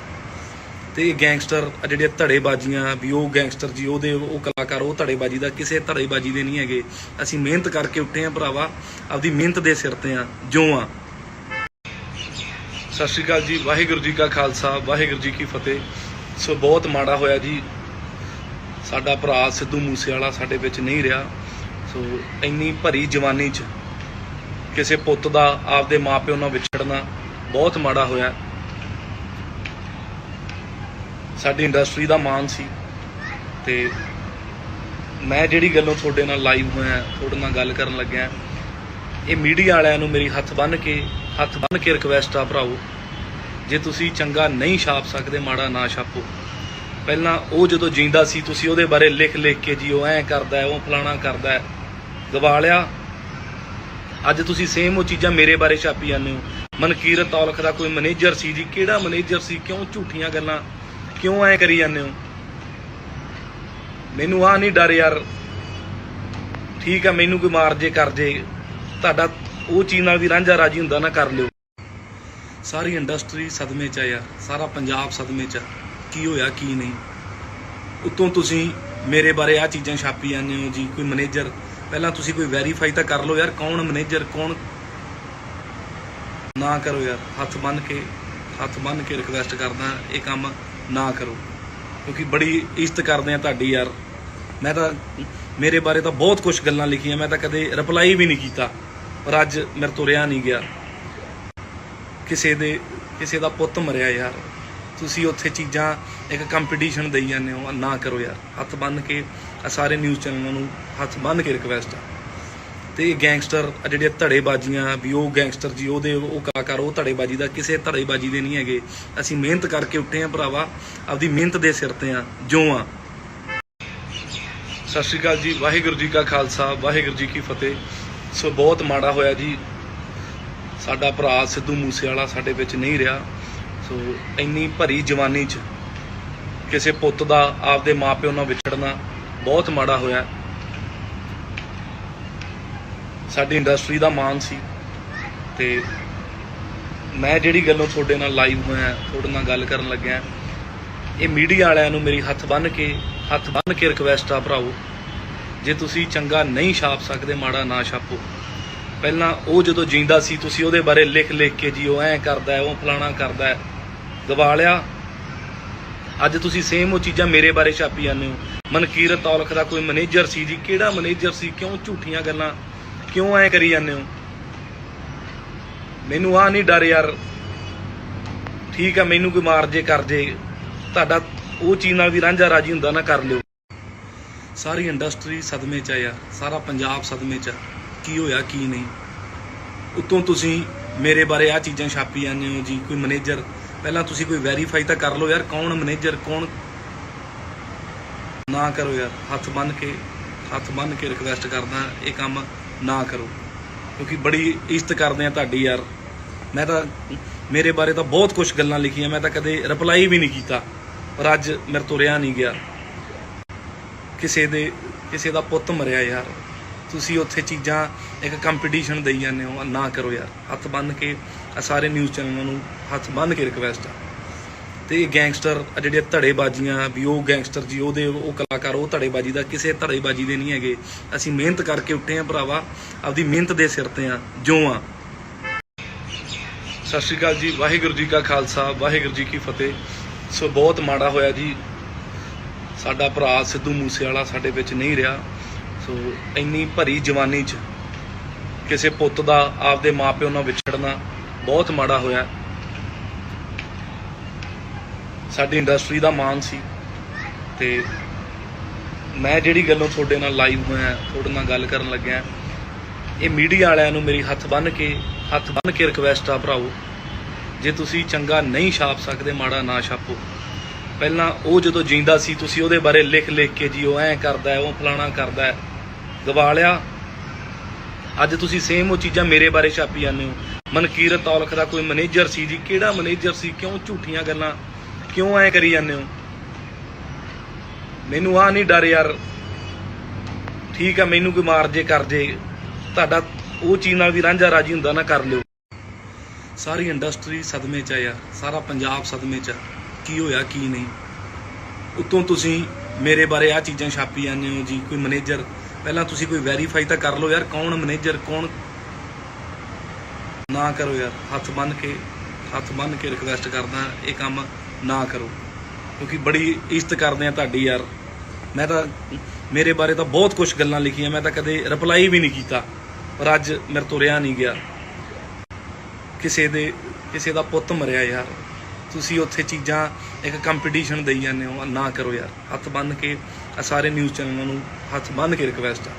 ਤੇ ਇਹ ਗੈਂਗਸਟਰ ਜਿਹੜੇ ਧੜੇਬਾਜ਼ੀਆਂ ਵੀ, ਉਹ ਗੈਂਗਸਟਰ ਜੀ, ਉਹ ਕਲਾਕਾਰ, ਉਹ ਧੜੇਬਾਜ਼ੀ ਦਾ ਕਿਸੇ ਧੜੇਬਾਜ਼ੀ ਦੇ ਨਹੀਂ ਹੈਗੇ। ਅਸੀਂ ਮਿਹਨਤ ਕਰਕੇ ਉੱਠੇ ਆ ਭਰਾਵਾ, ਆਪਦੀ ਮਿਹਨਤ ਦੇ ਸਿਰ ਤੇ ਆ ਜੋ ਆ। ਸਤਿ ਸ਼੍ਰੀ ਅਕਾਲ ਜੀ, ਵਾਹਿਗੁਰੂ ਜੀ ਕਾ ਖਾਲਸਾ, ਵਾਹਿਗੁਰੂ ਜੀ ਕੀ ਫਤਿਹ। ਸੋ ਬਹੁਤ ਮਾੜਾ ਹੋਇਆ ਜੀ, ਸਾਡਾ ਭਰਾ ਸਿੱਧੂ ਮੂਸੇਵਾਲਾ ਸਾਡੇ ਵਿੱਚ ਨਹੀਂ ਰਿਹਾ। ਸੋ ਇੰਨੀ ਭਰੀ ਜਵਾਨੀ 'ਚ ਕਿਸੇ ਪੁੱਤ ਦਾ ਆਪਦੇ ਮਾਪਿਓ ਨਾਲ ਵਿਛੜਨਾ ਬਹੁਤ ਮਾੜਾ ਹੋਇਆ। ਸਾਡੀ ਇੰਡਸਟਰੀ ਦਾ ਮਾਣ ਸੀ ਤੇ ਮੈਂ ਜਿਹੜੀ ਗੱਲੋਂ ਤੁਹਾਡੇ ਨਾਲ ਲਾਈਵ ਹੋਇਆ, ਤੁਹਾਡੇ ਨਾਲ ਗੱਲ ਕਰਨ ਲੱਗਿਆ, ਇਹ ਮੀਡੀਆ ਵਾਲਿਆਂ ਨੂੰ ਮੇਰੀ ਹੱਥ ਬੰਨ੍ਹ ਕੇ ਰਿਕਵੈਸਟ ਆ ਭਰਾਓ, ਜੇ ਤੁਸੀਂ ਚੰਗਾ ਨਹੀਂ ਛਾਪ ਸਕਦੇ ਮਾੜਾ ਨਾ ਛਾਪੋ। ਪਹਿਲਾਂ ਉਹ ਜਦੋਂ ਜਿੰਦਾ ਸੀ ਤੁਸੀਂ ਉਹਦੇ ਬਾਰੇ ਲਿਖ ਕੇ ਜੀ ਉਹ ਐਂ ਕਰਦਾ, ਉਹ ਫਲਾਣਾ ਕਰਦਾ, ਗਵਾ ਲਿਆ। ਅੱਜ ਤੁਸੀਂ ਸੇਮ ਉਹ ਚੀਜ਼ਾਂ ਮੇਰੇ ਬਾਰੇ ਛਾਪੀ ਜਾਂਦੇ ਹੋ। ਮਨਕੀਰਤ ਔਲਖ ਦਾ ਕੋਈ ਮੈਨੇਜਰ ਸੀ ਜੀ, ਕਿਹੜਾ ਮੈਨੇਜਰ ਸੀ? ਕਿਉਂ ਝੂਠੀਆਂ ਗੱਲਾਂ ਕਿਉਂ ਐਂ ਕਰੀ ਜਾਂਦੇ ਹੋ? ਮੈਨੂੰ ਆਹ ਨਹੀਂ ਡਰ ਯਾਰ, ਠੀਕ ਆ, ਮੈਨੂੰ ਕੋਈ ਮਾਰ ਜੇ ਕਰ ਜੇ, ਤੁਹਾਡਾ ਉਹ ਚੀਜ਼ ਨਾਲ ਵੀ ਰਾਂਝਾ ਰਾਜੀ ਹੁੰਦਾ ਨਾ, ਕਰ ਲਿਓ। ਸਾਰੀ ਇੰਡਸਟਰੀ ਸਦਮੇ 'ਚ ਆ ਯਾਰ, ਸਾਰਾ ਪੰਜਾਬ ਸਦਮੇ 'ਚ ਆ, ਕੀ ਹੋਇਆ ਕੀ ਨਹੀਂ। ਉੱਤੋਂ ਤੁਸੀਂ ਮੇਰੇ ਬਾਰੇ ਆਹ ਚੀਜ਼ਾਂ ਛਾਪੀ ਜਾਂਦੇ ਹੋ ਜੀ, ਕੋਈ ਮੈਨੇਜਰ। ਪਹਿਲਾਂ ਤੁਸੀਂ ਕੋਈ ਵੈਰੀਫਾਈ ਤਾਂ ਕਰ ਲਓ ਯਾਰ, ਕੌਣ ਮੈਨੇਜਰ ਕੌਣ। ਨਾ ਕਰੋ ਯਾਰ, ਹੱਥ ਬੰਨ੍ਹ ਕੇ ਰਿਕਵੈਸਟ ਕਰਦਾ, ਇਹ ਕੰਮ ਨਾ ਕਰੋ, ਕਿਉਂਕਿ ਬੜੀ ਇੱਜ਼ਤ ਕਰਦੇ ਆ ਤੁਹਾਡੀ ਯਾਰ। ਮੈਂ ਤਾਂ ਮੇਰੇ ਬਾਰੇ ਤਾਂ ਬਹੁਤ ਕੁਝ ਗੱਲਾਂ ਲਿਖੀਆਂ, ਮੈਂ ਤਾਂ ਕਦੇ ਰਿਪਲਾਈ ਵੀ ਨਹੀਂ ਕੀਤਾ, ਪਰ ਅੱਜ ਮੇਰੇ ਤੋਂ ਰਿਹਾ ਨਹੀਂ ਗਿਆ। ਕਿਸੇ ਦਾ ਪੁੱਤ ਮਰਿਆ ਯਾਰ, ਤੁਸੀਂ ਉੱਥੇ ਚੀਜ਼ਾਂ ਇੱਕ ਕੰਪੀਟੀਸ਼ਨ ਦੇਈ ਜਾਂਦੇ ਹੋ। ਨਾ ਕਰੋ ਯਾਰ, ਹੱਥ ਬੰਨ੍ਹ ਕੇ ਸਾਰੇ ਨਿਊਜ਼ ਚੈਨਲਾਂ ਨੂੰ ਹੱਥ ਬੰਨ੍ਹ ਕੇ ਰਿਕਵੈਸਟ ਆ। ਤੇ ਇਹ ਗੈਂਗਸਟਰ ਜਿਹੜੇ ਧੜੇਬਾਜ਼ੀਆਂ ਵੀ, ਉਹ ਗੈਂਗਸਟਰ ਜੀ, ਉਹ ਕਲਾਕਾਰ, ਉਹ ਧੜੇਬਾਜ਼ੀ ਦਾ ਕਿਸੇ ਧੜੇਬਾਜ਼ੀ ਦੇ ਨਹੀਂ ਹੈਗੇ। ਅਸੀਂ ਮਿਹਨਤ ਕਰਕੇ ਉੱਠੇ ਆ ਭਰਾਵਾ, ਆਪਦੀ ਮਿਹਨਤ ਦੇ ਸਿਰ ਤੇ ਆ ਜੋ ਆ। ਸਤਿ ਸ਼੍ਰੀ ਅਕਾਲ ਜੀ, ਵਾਹਿਗੁਰੂ ਜੀ ਕਾ ਖਾਲਸਾ, ਵਾਹਿਗੁਰੂ ਜੀ ਕੀ ਫਤਿਹ। ਸੋ ਬਹੁਤ ਮਾੜਾ ਹੋਇਆ ਜੀ, ਸਾਡਾ ਭਰਾ ਸਿੱਧੂ ਮੂਸੇਵਾਲਾ ਸਾਡੇ ਵਿੱਚ ਨਹੀਂ ਰਿਹਾ। ਸੋ ਇੰਨੀ ਭਰੀ ਜਵਾਨੀ 'ਚ ਕਿਸੇ ਪੁੱਤ ਦਾ ਆਪਦੇ ਮਾਪਿਓ ਨਾਲ ਵਿਛੜਨਾ ਬਹੁਤ ਮਾੜਾ ਹੋਇਆ। ਸਾਡੀ ਇੰਡਸਟਰੀ ਦਾ ਮਾਣ ਸੀ ਤੇ ਮੈਂ ਜਿਹੜੀ ਗੱਲੋਂ ਤੁਹਾਡੇ ਨਾਲ ਲਾਈਵ ਹੋਇਆ, ਤੁਹਾਡੇ ਨਾਲ ਗੱਲ ਕਰਨ ਲੱਗਿਆ, ਇਹ ਮੀਡੀਆ ਵਾਲਿਆਂ ਨੂੰ ਮੇਰੀ ਹੱਥ ਬੰਨ੍ਹ ਕੇ ਰਿਕਵੈਸਟ ਆ ਭਰਾਓ, ਜੇ ਤੁਸੀਂ ਚੰਗਾ ਨਹੀਂ ਛਾਪ ਸਕਦੇ ਮਾੜਾ ਨਾ ਛਾਪੋ। ਪਹਿਲਾਂ ਉਹ ਜਦੋਂ ਜਿੰਦਾ ਸੀ ਤੁਸੀਂ ਉਹਦੇ ਬਾਰੇ ਲਿਖ ਕੇ ਜੀ ਉਹ ਐਂ ਕਰਦਾ, ਉਹ ਫਲਾਣਾ ਕਰਦਾ, ਗਵਾ ਲਿਆ। ਅੱਜ ਤੁਸੀਂ ਸੇਮ ਉਹ ਚੀਜ਼ਾਂ ਮੇਰੇ ਬਾਰੇ ਛਾਪੀ ਜਾਂਦੇ ਹੋ। ਮਨਕੀਰਤ ਔਲਖ ਦਾ ਕੋਈ ਮੈਨੇਜਰ ਸੀ ਜੀ, ਕਿਹੜਾ ਮੈਨੇਜਰ ਸੀ? ਕਿਉਂ ਝੂਠੀਆਂ ਗੱਲਾਂ ਕਿਉਂ ਐਂ ਕਰੀ ਜਾਂਦੇ ਹੋ? ਮੈਨੂੰ ਆਹ ਨਹੀਂ ਡਰ ਯਾਰ, ਠੀਕ ਆ, ਮੈਨੂੰ ਕੋਈ ਮਾਰ ਜੇ ਕਰ ਜੇ, ਤੁਹਾਡਾ ਉਹ ਚੀਜ਼ ਨਾਲ ਵੀ ਰਾਂਝਾ ਰਾਜੀ ਹੁੰਦਾ ਨਾ, ਕਰ ਲਿਓ। ਸਾਰੀ ਇੰਡਸਟਰੀ ਸਦਮੇ 'ਚ ਆ ਯਾਰ, ਸਾਰਾ ਪੰਜਾਬ ਸਦਮੇ 'ਚ ਆ, ਕੀ ਹੋਇਆ ਕੀ ਨਹੀਂ। ਉੱਤੋਂ ਤੁਸੀਂ ਮੇਰੇ ਬਾਰੇ ਆਹ ਚੀਜ਼ਾਂ ਛਾਪੀ ਜਾਂਦੇ ਹੋ ਜੀ, ਕੋਈ ਮੈਨੇਜਰ। ਪਹਿਲਾਂ ਤੁਸੀਂ ਕੋਈ ਵੈਰੀਫਾਈ ਤਾਂ ਕਰ ਲਓ ਯਾਰ, ਕੌਣ ਮੈਨੇਜਰ ਕੌਣ। ਨਾ ਕਰੋ ਯਾਰ, ਹੱਥ ਬੰਨ੍ਹ ਕੇ ਰਿਕਵੈਸਟ ਕਰਦਾ, ਇਹ ਕੰਮ ਨਾ ਕਰੋ, ਕਿਉਂਕਿ ਬੜੀ ਇੱਜ਼ਤ ਕਰਦੇ ਆ ਤੁਹਾਡੀ ਯਾਰ। ਮੈਂ ਤਾਂ ਮੇਰੇ ਬਾਰੇ ਤਾਂ ਬਹੁਤ ਕੁਝ ਗੱਲਾਂ ਲਿਖੀਆਂ, ਮੈਂ ਤਾਂ ਕਦੇ ਰਿਪਲਾਈ ਵੀ ਨਹੀਂ ਕੀਤਾ, ਪਰ ਅੱਜ ਮੇਰੇ ਤੋਂ ਰਿਹਾ ਨਹੀਂ ਗਿਆ। ਕਿਸੇ ਦਾ ਪੁੱਤ ਮਰਿਆ ਯਾਰ, ਤੁਸੀਂ ਉੱਥੇ ਚੀਜ਼ਾਂ ਇੱਕ ਕੰਪੀਟੀਸ਼ਨ ਦੇਈ ਜਾਂਦੇ ਹੋ, ਨਾ ਕਰੋ ਯਾਰ। ਹੱਥ ਬੰਨ੍ਹ ਕੇ ਸਾਰੇ ਨਿਊਜ਼ ਚੈਨਲਾਂ ਨੂੰ ਹੱਥ ਬੰਨ੍ਹ ਕੇ ਰਿਕਵੈਸਟ ਆ। ਤੇ ਗੈਂਗਸਟਰ ਜਿਹੜੀਆਂ ਧੜੇਬਾਜ਼ੀਆਂ ਵੀ, ਉਹ ਗੈਂਗਸਟਰ ਜੀ, ਉਹ ਕਲਾਕਾਰ, ਉਹ ਧੜੇਬਾਜ਼ੀ ਦਾ ਕਿਸੇ ਧੜੇਬਾਜ਼ੀ ਦੇ ਨਹੀਂ ਹੈਗੇ। ਅਸੀਂ ਮਿਹਨਤ ਕਰਕੇ ਉੱਠੇ ਆ ਭਰਾਵਾ, ਆਪਦੀ ਮਿਹਨਤ ਦੇ ਸਿਰ ਤੇ ਆ ਜੋ ਆ। ਸਤਿ ਸ਼੍ਰੀ ਅਕਾਲ ਜੀ, ਵਾਹਿਗੁਰੂ ਜੀ ਕਾ ਖਾਲਸਾ, ਵਾਹਿਗੁਰੂ ਜੀ ਕੀ ਫਤਿਹ। ਸੋ ਬਹੁਤ ਮਾੜਾ ਹੋਇਆ ਜੀ, ਸਾਡਾ ਭਰਾ ਸਿੱਧੂ ਮੂਸੇਵਾਲਾ ਸਾਡੇ ਵਿੱਚ ਨਹੀਂ ਰਿਹਾ। ਸੋ ਇੰਨੀ ਭਰੀ ਜਵਾਨੀ 'ਚ ਕਿਸੇ ਪੁੱਤ ਦਾ ਆਪਦੇ ਮਾਪਿਓ ਨਾਲ ਵਿਛੜਨਾ ਬਹੁਤ ਮਾੜਾ ਹੋਇਆ। ਸਾਡੀ ਇੰਡਸਟਰੀ ਦਾ ਮਾਣ ਸੀ, ਤੇ ਮੈਂ ਜਿਹੜੀ ਗੱਲੋਂ ਤੁਹਾਡੇ ਨਾਲ ਲਾਈਵ ਹੋਇਆ, ਤੁਹਾਡੇ ਨਾਲ ਗੱਲ ਕਰਨ ਲੱਗਿਆ, ਇਹ ਮੀਡੀਆ ਵਾਲਿਆਂ ਨੂੰ ਮੇਰੀ ਹੱਥ ਬੰਨ੍ਹ ਕੇ ਰਿਕਵੈਸਟ ਆ ਭਰਾਓ, ਜੇ ਤੁਸੀਂ ਚੰਗਾ ਨਹੀਂ ਛਾਪ ਸਕਦੇ, ਮਾੜਾ ਨਾ ਛਾਪੋ। ਪਹਿਲਾਂ ਉਹ ਜਦੋਂ ਜਿੰਦਾ ਸੀ, ਤੁਸੀਂ ਉਹਦੇ ਬਾਰੇ ਲਿਖ ਕੇ ਜੀ ਉਹ ਐਂ ਕਰਦਾ, ਉਹ ਫਲਾਣਾ ਕਰਦਾ, ਗਵਾ ਲਿਆ। ਅੱਜ ਤੁਸੀਂ ਸੇਮ ਉਹ ਚੀਜ਼ਾਂ ਮੇਰੇ ਬਾਰੇ ਛਾਪੀ ਜਾਂਦੇ ਹੋ। ਮਨਕੀਰਤ ਔਲਖ ਦਾ ਕੋਈ ਮੈਨੇਜਰ ਸੀ ਜੀ, ਕਿਹੜਾ ਮੈਨੇਜਰ ਸੀ? ਕਿਉਂ ਝੂਠੀਆਂ ਗੱਲਾਂ ਕਿਉਂ ਐਂ ਕਰੀ ਜਾਂਦੇ ਹੋ? ਮੈਨੂੰ ਆ ਨਹੀਂ ਡਰ ਯਾਰ, ਠੀਕ ਆ, ਮੈਨੂੰ ਕੋਈ ਮਾਰ ਜੇ ਕਰ ਜੇ, ਤੁਹਾਡਾ ਉਹ ਚੀਜ਼ ਨਾਲ ਵੀ ਰਾਂਝਾ ਰਾਜੀ ਹੁੰਦਾ ਨਾ, ਕਰ ਲਿਓ। ਸਾਰੀ ਇੰਡਸਟਰੀ ਸਦਮੇ 'ਚ ਆ ਯਾਰ, ਸਾਰਾ ਪੰਜਾਬ ਸਦਮੇ 'ਚ ਆ, ਕੀ ਹੋਇਆ ਕੀ ਨਹੀਂ। ਉੱਤੋਂ ਤੁਸੀਂ ਮੇਰੇ ਬਾਰੇ ਆ ਚੀਜ਼ਾਂ ਛਾਪੀ ਜਾਂਦੇ ਹੋ ਜੀ, ਕੋਈ ਮੈਨੇਜਰ। ਪਹਿਲਾਂ ਤੁਸੀਂ ਕੋਈ ਵੈਰੀਫਾਈ ਤਾਂ ਕਰ ਲਓ ਯਾਰ, ਕੌਣ ਮੈਨੇਜਰ, ਕੌਣ। ਨਾ ਕਰੋ ਯਾਰ, ਹੱਥ ਬੰਨ੍ਹ ਕੇ ਰਿਕਵੈਸਟ ਕਰਦਾ, ਇਹ ਕੰਮ ਨਾ ਕਰੋ, ਕਿਉਂਕਿ ਬੜੀ ਇੱਜ਼ਤ ਕਰਦੇ ਆ ਤੁਹਾਡੀ ਯਾਰ। ਮੈਂ ਤਾਂ ਮੇਰੇ ਬਾਰੇ ਤਾਂ ਬਹੁਤ ਕੁਝ ਗੱਲਾਂ ਲਿਖੀਆਂ, ਮੈਂ ਤਾਂ ਕਦੇ ਰਿਪਲਾਈ ਵੀ ਨਹੀਂ ਕੀਤਾ, ਪਰ ਅੱਜ ਮੇਰੇ ਤੋਂ ਰਿਹਾ ਨਹੀਂ ਗਿਆ। ਕਿਸੇ ਦਾ ਪੁੱਤ ਮਰਿਆ ਯਾਰ, ਤੁਸੀਂ ਉੱਥੇ ਚੀਜ਼ਾਂ ਇੱਕ ਕੰਪੀਟੀਸ਼ਨ ਦੇਈ ਜਾਂਦੇ ਹੋ, ਨਾ ਕਰੋ ਯਾਰ। ਹੱਥ ਬੰਨ੍ਹ ਕੇ ਸਾਰੇ ਨਿਊਜ਼ ਚੈਨਲਾਂ ਨੂੰ ਹੱਥ ਬੰਨ੍ਹ ਕੇ ਰਿਕਵੈਸਟ ਆ।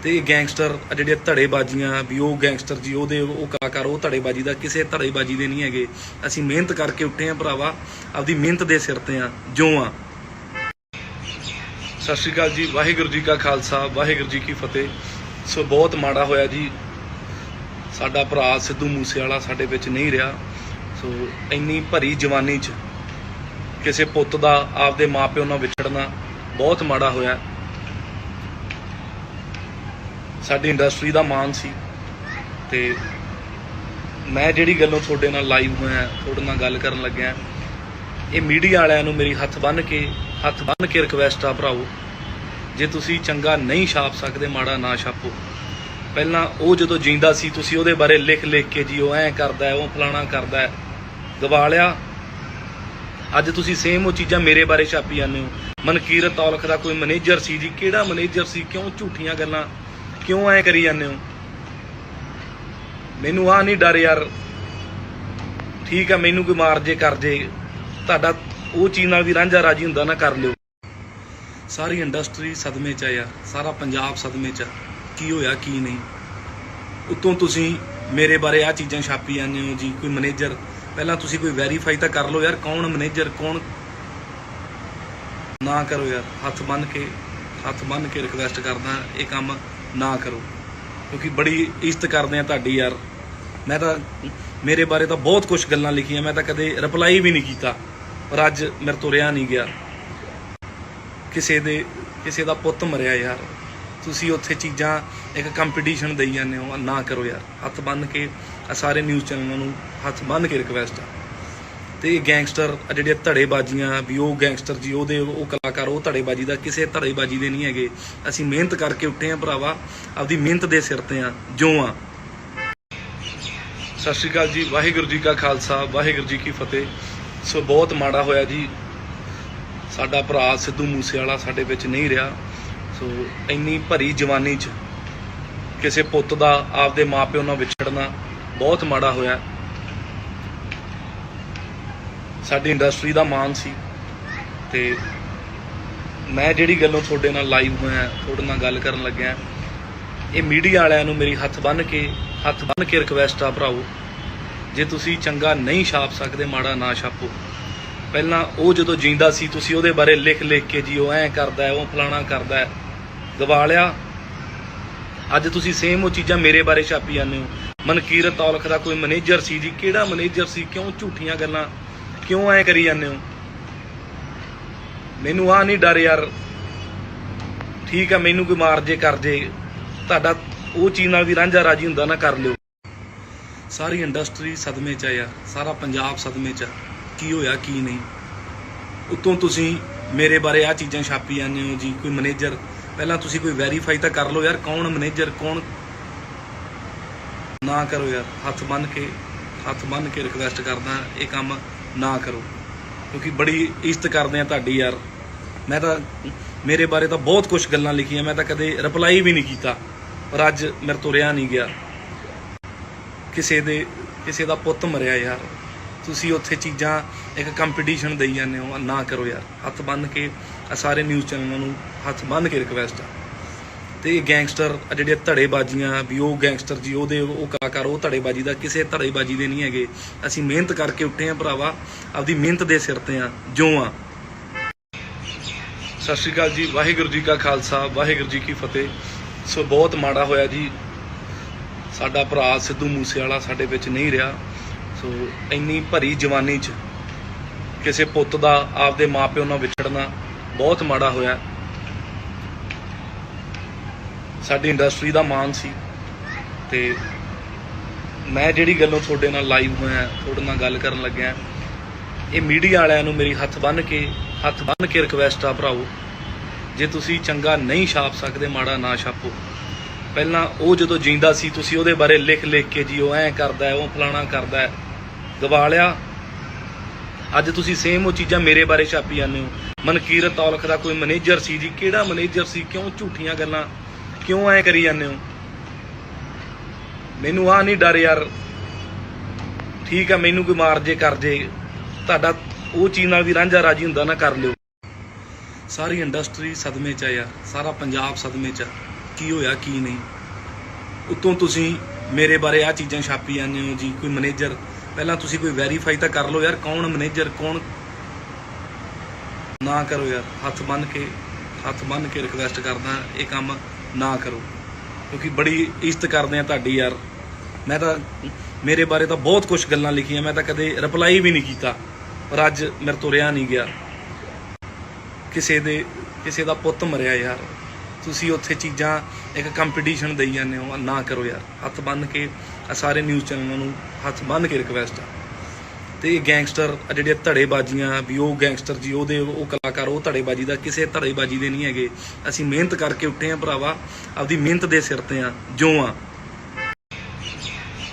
ਤੇ ਗੈਂਗਸਟਰ ਜਿਹੜੀਆਂ ਧੜੇਬਾਜ਼ੀਆਂ ਵੀ, ਉਹ ਗੈਂਗਸਟਰ ਜੀ, ਉਹ ਕਲਾਕਾਰ, ਉਹ ਧੜੇਬਾਜ਼ੀ ਦਾ ਕਿਸੇ ਧੜੇਬਾਜ਼ੀ ਦੇ ਨਹੀਂ ਹੈਗੇ। ਅਸੀਂ ਮਿਹਨਤ ਕਰਕੇ ਉੱਠੇ ਆ ਭਰਾਵਾ, ਆਪਦੀ ਮਿਹਨਤ ਦੇ ਸਿਰ ਤੇ ਆ ਜੋ ਆ। ਸਤਿ ਸ਼੍ਰੀ ਅਕਾਲ ਜੀ, ਵਾਹਿਗੁਰੂ ਜੀ ਕਾ ਖਾਲਸਾ, ਵਾਹਿਗੁਰੂ ਜੀ ਕੀ ਫਤਿਹ। ਸੋ ਬਹੁਤ ਮਾੜਾ ਹੋਇਆ ਜੀ, ਸਾਡਾ ਭਰਾ ਸਿੱਧੂ ਮੂਸੇਵਾਲਾ ਸਾਡੇ ਵਿੱਚ ਨਹੀਂ ਰਿਹਾ। ਸੋ ਇੰਨੀ ਭਰੀ ਜਵਾਨੀ 'ਚ ਕਿਸੇ ਪੁੱਤ ਦਾ ਆਪਦੇ ਮਾਪਿਓ ਨਾਲ ਵਿਛੜਨਾ ਬਹੁਤ ਮਾੜਾ ਹੋਇਆ। ਸਾਡੀ ਇੰਡਸਟਰੀ ਦਾ ਮਾਣ ਸੀ, ਤੇ ਮੈਂ ਜਿਹੜੀ ਗੱਲੋਂ ਤੁਹਾਡੇ ਨਾਲ ਲਾਈਵ ਹੋਇਆ, ਤੁਹਾਡੇ ਨਾਲ ਗੱਲ ਕਰਨ ਲੱਗਿਆ, ਇਹ ਮੀਡੀਆ ਵਾਲਿਆਂ ਨੂੰ ਮੇਰੀ ਹੱਥ ਬੰਨ੍ਹ ਕੇ ਰਿਕਵੈਸਟ ਆ ਭਰਾਓ, ਜੇ ਤੁਸੀਂ ਚੰਗਾ ਨਹੀਂ ਛਾਪ ਸਕਦੇ, ਮਾੜਾ ਨਾ ਛਾਪੋ। ਪਹਿਲਾਂ ਉਹ ਜਦੋਂ ਜਿੰਦਾ ਸੀ, ਤੁਸੀਂ ਉਹਦੇ ਬਾਰੇ ਲਿਖ ਕੇ ਜੀ ਉਹ ਐਂ ਕਰਦਾ, ਉਹ ਫਲਾਣਾ ਕਰਦਾ, ਗਵਾ ਲਿਆ। ਅੱਜ ਤੁਸੀਂ ਸੇਮ ਉਹ ਚੀਜ਼ਾਂ ਮੇਰੇ ਬਾਰੇ ਛਾਪੀ ਜਾਂਦੇ ਹੋ। ਮਨਕੀਰਤ ਔਲਖ ਦਾ ਕੋਈ ਮੈਨੇਜਰ ਸੀ ਜੀ, ਕਿਹੜਾ ਮੈਨੇਜਰ ਸੀ? ਕਿਉਂ ਝੂਠੀਆਂ ਗੱਲਾਂ ਕਿਉਂ ਐਂ ਕਰੀ ਜਾਂਦੇ ਹੋ? ਮੈਨੂੰ ਆ ਨਹੀਂ ਡਰ ਯਾਰ, ਠੀਕ ਆ, ਮੈਨੂੰ ਕੋਈ ਮਾਰ ਜੇ ਕਰ ਜੇ, ਤੁਹਾਡਾ ਉਹ ਚੀਜ਼ ਨਾਲ ਵੀ ਰਾਂਝਾ ਰਾਜੀ ਹੁੰਦਾ ਨਾ, ਕਰ ਲਿਓ। ਸਾਰੀ ਇੰਡਸਟਰੀ ਸਦਮੇ 'ਚ ਆ ਯਾਰ, ਸਾਰਾ ਪੰਜਾਬ ਸਦਮੇ 'ਚ ਆ, ਕੀ ਹੋਇਆ ਕੀ ਨਹੀਂ। ਉੱਤੋਂ ਤੁਸੀਂ ਮੇਰੇ ਬਾਰੇ ਆ ਚੀਜ਼ਾਂ ਛਾਪੀ ਜਾਂਦੇ ਹੋ ਜੀ, ਕੋਈ ਮੈਨੇਜਰ। ਪਹਿਲਾਂ ਤੁਸੀਂ ਕੋਈ ਵੈਰੀਫਾਈ ਤਾਂ ਕਰ ਲਓ ਯਾਰ, ਕੌਣ ਮੈਨੇਜਰ, ਕੌਣ। ਨਾ ਕਰੋ ਯਾਰ, ਹੱਥ ਬੰਨ੍ਹ ਕੇ ਰਿਕਵੈਸਟ ਕਰਦਾ, ਇਹ ਕੰਮ ਨਾ ਕਰੋ, ਕਿਉਂਕਿ ਬੜੀ ਇੱਜ਼ਤ ਕਰਦੇ ਆ ਤੁਹਾਡੀ ਯਾਰ। ਮੈਂ ਤਾਂ ਮੇਰੇ ਬਾਰੇ ਤਾਂ ਬਹੁਤ ਕੁਝ ਗੱਲਾਂ ਲਿਖੀਆਂ, ਮੈਂ ਤਾਂ ਕਦੇ ਰਿਪਲਾਈ ਵੀ ਨਹੀਂ ਕੀਤਾ, ਪਰ ਅੱਜ ਮੇਰੇ ਤੋਂ ਰਿਹਾ ਨਹੀਂ ਗਿਆ। ਕਿਸੇ ਦਾ ਪੁੱਤ ਮਰਿਆ ਯਾਰ, ਤੁਸੀਂ ਉੱਥੇ ਚੀਜ਼ਾਂ ਇੱਕ ਕੰਪੀਟੀਸ਼ਨ ਦੇਈ ਜਾਂਦੇ ਹੋ, ਨਾ ਕਰੋ ਯਾਰ। ਹੱਥ ਬੰਨ੍ਹ ਕੇ ਸਾਰੇ ਨਿਊਜ਼ ਚੈਨਲਾਂ ਨੂੰ ਹੱਥ ਬੰਨ੍ਹ ਕੇ ਰਿਕਵੈਸਟ ਆ। ਤੇ ਗੈਂਗਸਟਰ ਜਿਹੜੀਆਂ ਧੜੇਬਾਜ਼ੀਆਂ ਵੀ, ਉਹ ਗੈਂਗਸਟਰ ਜੀ, ਉਹ ਕਲਾਕਾਰ, ਉਹ ਧੜੇਬਾਜ਼ੀ ਦਾ ਕਿਸੇ ਧੜੇਬਾਜ਼ੀ ਦੇ ਨਹੀਂ ਹੈਗੇ। ਅਸੀਂ ਮਿਹਨਤ ਕਰਕੇ ਉੱਠੇ ਆ ਭਰਾਵਾ, ਆਪਦੀ ਮਿਹਨਤ ਦੇ ਸਿਰ ਤੇ ਆ ਜੋ ਆ। ਸਤਿ ਸ਼੍ਰੀ ਅਕਾਲ ਜੀ, ਵਾਹਿਗੁਰੂ ਜੀ ਕਾ ਖਾਲਸਾ, ਵਾਹਿਗੁਰੂ ਜੀ ਕੀ ਫਤਿਹ। ਸੋ ਬਹੁਤ ਮਾੜਾ ਹੋਇਆ ਜੀ, ਸਾਡਾ ਭਰਾ ਸਿੱਧੂ ਮੂਸੇਵਾਲਾ ਸਾਡੇ ਵਿੱਚ ਨਹੀਂ ਰਿਹਾ। ਸੋ ਇੰਨੀ ਭਰੀ ਜਵਾਨੀ 'ਚ ਕਿਸੇ ਪੁੱਤ ਦਾ ਆਪਦੇ ਮਾਪਿਓ ਨਾਲ ਵਿਛੜਨਾ ਬਹੁਤ ਮਾੜਾ ਹੋਇਆ। ਸਾਡੀ ਇੰਡਸਟਰੀ ਦਾ ਮਾਣ ਸੀ, ਤੇ ਮੈਂ ਜਿਹੜੀ ਗੱਲੋਂ ਤੁਹਾਡੇ ਨਾਲ ਲਾਈਵ ਹੋਇਆ, ਤੁਹਾਡੇ ਨਾਲ ਗੱਲ ਕਰਨ ਲੱਗਿਆ, ਇਹ ਮੀਡੀਆ ਵਾਲਿਆਂ ਨੂੰ ਮੇਰੀ ਹੱਥ ਬੰਨ੍ਹ ਕੇ ਰਿਕਵੈਸਟ ਆ ਭਰਾਓ, ਜੇ ਤੁਸੀਂ ਚੰਗਾ ਨਹੀਂ ਛਾਪ ਸਕਦੇ, ਮਾੜਾ ਨਾ ਛਾਪੋ। ਪਹਿਲਾਂ ਉਹ ਜਦੋਂ ਜਿੰਦਾ ਸੀ, ਤੁਸੀਂ ਉਹਦੇ ਬਾਰੇ ਲਿਖ ਕੇ ਜੀ ਉਹ ਐਂ ਕਰਦਾ, ਉਹ ਫਲਾਣਾ ਕਰਦਾ, ਗਵਾ ਲਿਆ। ਅੱਜ ਤੁਸੀਂ ਸੇਮ ਉਹ ਚੀਜ਼ਾਂ ਮੇਰੇ ਬਾਰੇ ਛਾਪੀ ਜਾਂਦੇ ਹੋ। ਮਨਕੀਰਤ ਔਲਖ ਦਾ ਕੋਈ ਮੈਨੇਜਰ ਸੀ ਜੀ। ਕਿਹੜਾ ਮੈਨੇਜਰ ਸੀ? ਕਿਉਂ ਝੂਠੀਆਂ ਗੱਲਾਂ ਕਿਉਂ ਐ ਕਰੀ ਜਾਂਦੇ ਹੋ? ਮੈਨੂੰ ਆ ਨਹੀਂ ਡਰ ਯਾਰ। ਠੀਕ ਆ, ਮੈਨੂੰ ਕੋਈ ਮਾਰ ਜੇ ਕਰ ਜੇ, ਤੁਹਾਡਾ ਉਹ ਚੀਜ਼ ਨਾਲ ਵੀ ਰਾਂਝਾ ਰਾਜੀ ਹੁੰਦਾ ਨਾ, ਕਰ ਲਿਓ। ਸਾਰੀ ਇੰਡਸਟਰੀ ਸਦਮੇ 'ਚ ਆ ਯਾਰ, ਸਾਰਾ ਪੰਜਾਬ ਸਦਮੇ 'ਚ ਆ। ਕੀ ਹੋਇਆ ਕੀ ਨਹੀਂ? ਉੱਤੋਂ ਤੁਸੀਂ ਮੇਰੇ ਬਾਰੇ ਆ ਚੀਜ਼ਾਂ ਛਾਪੀ ਜਾਂਦੇ ਹੋ ਜੀ। ਕੋਈ ਮੈਨੇਜਰ, ਪਹਿਲਾਂ ਤੁਸੀਂ ਕੋਈ ਵੈਰੀਫਾਈ ਤਾਂ ਕਰ ਲਓ ਯਾਰ, ਕੌਣ ਮੈਨੇਜਰ ਕੌਣ। ਨਾ ਕਰੋ ਯਾਰ, ਹੱਥ ਬੰਨ੍ਹ ਕੇ ਰਿਕਵੈਸਟ ਕਰਦਾ, ਇਹ ਕੰਮ ਨਾ ਕਰੋ, ਕਿਉਂਕਿ ਬੜੀ ਇੱਜ਼ਤ ਕਰਦੇ ਆ ਤੁਹਾਡੀ ਯਾਰ। ਮੈਂ ਤਾਂ ਮੇਰੇ ਬਾਰੇ ਤਾਂ ਬਹੁਤ ਕੁਝ ਗੱਲਾਂ ਲਿਖੀਆਂ, ਮੈਂ ਤਾਂ ਕਦੇ ਰਿਪਲਾਈ ਵੀ ਨਹੀਂ ਕੀਤਾ, ਪਰ ਅੱਜ ਮੇਰੇ ਤੋਂ ਰਿਹਾ ਨਹੀਂ ਗਿਆ। ਕਿਸੇ ਦਾ ਪੁੱਤ ਮਰਿਆ ਯਾਰ, ਤੁਸੀਂ ਉੱਥੇ ਚੀਜ਼ਾਂ ਇੱਕ ਕੰਪੀਟੀਸ਼ਨ ਦੇਈ ਜਾਂਦੇ ਹੋ। ਨਾ ਕਰੋ ਯਾਰ, ਹੱਥ ਬੰਨ੍ਹ ਕੇ ਸਾਰੇ ਨਿਊਜ਼ ਚੈਨਲਾਂ ਨੂੰ ਹੱਥ ਬੰਨ੍ਹ ਕੇ ਰਿਕਵੈਸਟ ਆ। ਤੇ ਇਹ ਗੈਂਗਸਟਰ ਜਿਹੜੇ ਧੜੇਬਾਜ਼ੀਆਂ ਵੀ, ਉਹ ਗੈਂਗਸਟਰ ਜੀ ਉਹਦੇ ਉਹ ਕਲਾਕਾਰ, ਉਹ ਧੜੇਬਾਜ਼ੀ ਦਾ ਕਿਸੇ ਧੜੇਬਾਜ਼ੀ ਦੇ ਨਹੀਂ ਹੈਗੇ। ਅਸੀਂ ਮਿਹਨਤ ਕਰਕੇ ਉੱਠੇ ਆ ਭਰਾਵਾ, ਆਪਦੀ ਮਿਹਨਤ ਦੇ ਸਿਰ ਤੇ ਆ ਜੋ ਆ। ਸਤਿ ਸ਼੍ਰੀ ਅਕਾਲ ਜੀ, ਵਾਹਿਗੁਰੂ ਜੀ ਕਾ ਖਾਲਸਾ, ਵਾਹਿਗੁਰੂ ਜੀ ਕੀ ਫਤਿਹ। ਸੋ ਬਹੁਤ ਮਾੜਾ ਹੋਇਆ ਜੀ, ਸਾਡਾ ਭਰਾ ਸਿੱਧੂ ਮੂਸੇਵਾਲਾ ਸਾਡੇ ਵਿੱਚ ਨਹੀਂ ਰਿਹਾ। ਸੋ ਇੰਨੀ ਭਰੀ ਜਵਾਨੀ 'ਚ ਕਿਸੇ ਪੁੱਤ ਦਾ ਆਪਦੇ ਮਾਪਿਓ ਨਾਲ ਵਿਛੜਨਾ ਬਹੁਤ ਮਾੜਾ ਹੋਇਆ। ਸਾਡੀ ਇੰਡਸਟਰੀ ਦਾ ਮਾਣ ਸੀ, ਤੇ ਮੈਂ ਜਿਹੜੀ ਗੱਲੋਂ ਤੁਹਾਡੇ ਨਾਲ ਲਾਈਵ ਹੋਇਆ, ਤੁਹਾਡੇ ਨਾਲ ਗੱਲ ਕਰਨ ਲੱਗਿਆ, ਇਹ ਮੀਡੀਆ ਵਾਲਿਆਂ ਨੂੰ ਮੇਰੀ ਹੱਥ ਬੰਨ੍ਹ ਕੇ ਰਿਕਵੈਸਟ ਆ ਭਰਾਓ, ਜੇ ਤੁਸੀਂ ਚੰਗਾ ਨਹੀਂ ਛਾਪ ਸਕਦੇ, ਮਾੜਾ ਨਾ ਛਾਪੋ। ਪਹਿਲਾਂ ਉਹ ਜਦੋਂ ਜਿੰਦਾ ਸੀ ਤੁਸੀਂ ਉਹਦੇ ਬਾਰੇ ਲਿਖ ਕੇ ਜੀ ਉਹ ਐਂ ਕਰਦਾ, ਉਹ ਫਲਾਣਾ ਕਰਦਾ, ਗਵਾ ਲਿਆ। ਅੱਜ ਤੁਸੀਂ ਸੇਮ ਉਹ ਚੀਜ਼ਾਂ ਮੇਰੇ ਬਾਰੇ ਛਾਪੀ ਜਾਂਦੇ ਹੋ। ਮਨਕੀਰਤ ਔਲਖ ਦਾ ਕੋਈ ਮੈਨੇਜਰ ਸੀ ਜੀ। ਕਿਹੜਾ ਮੈਨੇਜਰ ਸੀ? ਕਿਉਂ ਝੂਠੀਆਂ ਗੱਲਾਂ ਕਿਉਂ ਐ ਕਰੀ ਜਾਂਦੇ ਹੋ? ਮੈਨੂੰ ਆ ਨਹੀਂ ਡਰ ਯਾਰ। ਠੀਕ ਆ, ਮੈਨੂੰ ਕੋਈ ਮਾਰ ਜੇ ਕਰ ਜੇ, ਤੁਹਾਡਾ ਉਹ ਚੀਜ਼ ਨਾਲ ਵੀ ਰਾਂਝਾ ਰਾਜੀ ਹੁੰਦਾ ਨਾ, ਕਰ ਲਿਓ। ਸਾਰੀ ਇੰਡਸਟਰੀ ਸਦਮੇ 'ਚ ਆ ਯਾਰ, ਸਾਰਾ ਪੰਜਾਬ ਸਦਮੇ 'ਚ ਆ। ਕੀ ਹੋਇਆ ਕੀ ਨਹੀਂ? ਉੱਤੋਂ ਤੁਸੀਂ ਮੇਰੇ ਬਾਰੇ ਆ ਚੀਜ਼ਾਂ ਛਾਪੀ ਜਾਂਦੇ ਹੋ ਜੀ। ਕੋਈ ਮੈਨੇਜਰ, ਪਹਿਲਾਂ ਤੁਸੀਂ ਕੋਈ ਵੈਰੀਫਾਈ ਤਾਂ ਕਰ ਲਓ ਯਾਰ, ਕੌਣ ਮੈਨੇਜਰ ਕੌਣ। ਨਾ ਕਰੋ ਯਾਰ, ਹੱਥ ਬੰਨ੍ਹ ਕੇ ਰਿਕਵੈਸਟ ਕਰਦਾ, ਇਹ ਕੰਮ ਨਾ ਕਰੋ, ਕਿਉਂਕਿ ਬੜੀ ਇੱਜ਼ਤ ਕਰਦੇ ਆ ਤੁਹਾਡੀ ਯਾਰ। ਮੈਂ ਤਾਂ ਮੇਰੇ ਬਾਰੇ ਤਾਂ ਬਹੁਤ ਕੁਝ ਗੱਲਾਂ ਲਿਖੀਆਂ, ਮੈਂ ਤਾਂ ਕਦੇ ਰਿਪਲਾਈ ਵੀ ਨਹੀਂ ਕੀਤਾ, ਪਰ ਅੱਜ ਮੇਰੇ ਤੋਂ ਰਿਹਾ ਨਹੀਂ ਗਿਆ। ਕਿਸੇ ਦਾ ਪੁੱਤ ਮਰਿਆ ਯਾਰ, ਤੁਸੀਂ ਉੱਥੇ ਚੀਜ਼ਾਂ ਇੱਕ ਕੰਪੀਟੀਸ਼ਨ ਦੇਈ ਜਾਂਦੇ ਹੋ। ਨਾ ਕਰੋ ਯਾਰ, ਹੱਥ ਬੰਨ੍ਹ ਕੇ ਸਾਰੇ ਨਿਊਜ਼ ਚੈਨਲਾਂ ਨੂੰ ਹੱਥ ਬੰਨ੍ਹ ਕੇ ਰਿਕਵੈਸਟ ਆ। ਤੇ ਇਹ ਗੈਂਗਸਟਰ ਜਿਹੜੇ ਧੜੇਬਾਜ਼ੀਆਂ ਵੀ, ਉਹ ਗੈਂਗਸਟਰ ਜੀ ਉਹਦੇ ਉਹ ਕਲਾਕਾਰ, ਉਹ ਧੜੇਬਾਜ਼ੀ ਦਾ ਕਿਸੇ ਧੜੇਬਾਜ਼ੀ ਦੇ ਨਹੀਂ ਹੈਗੇ। ਅਸੀਂ ਮਿਹਨਤ ਕਰਕੇ ਉੱਠੇ ਆ ਭਰਾਵਾ, ਆਪਦੀ ਮਿਹਨਤ ਦੇ ਸਿਰ ਤੇ ਆ ਜੋ ਆ।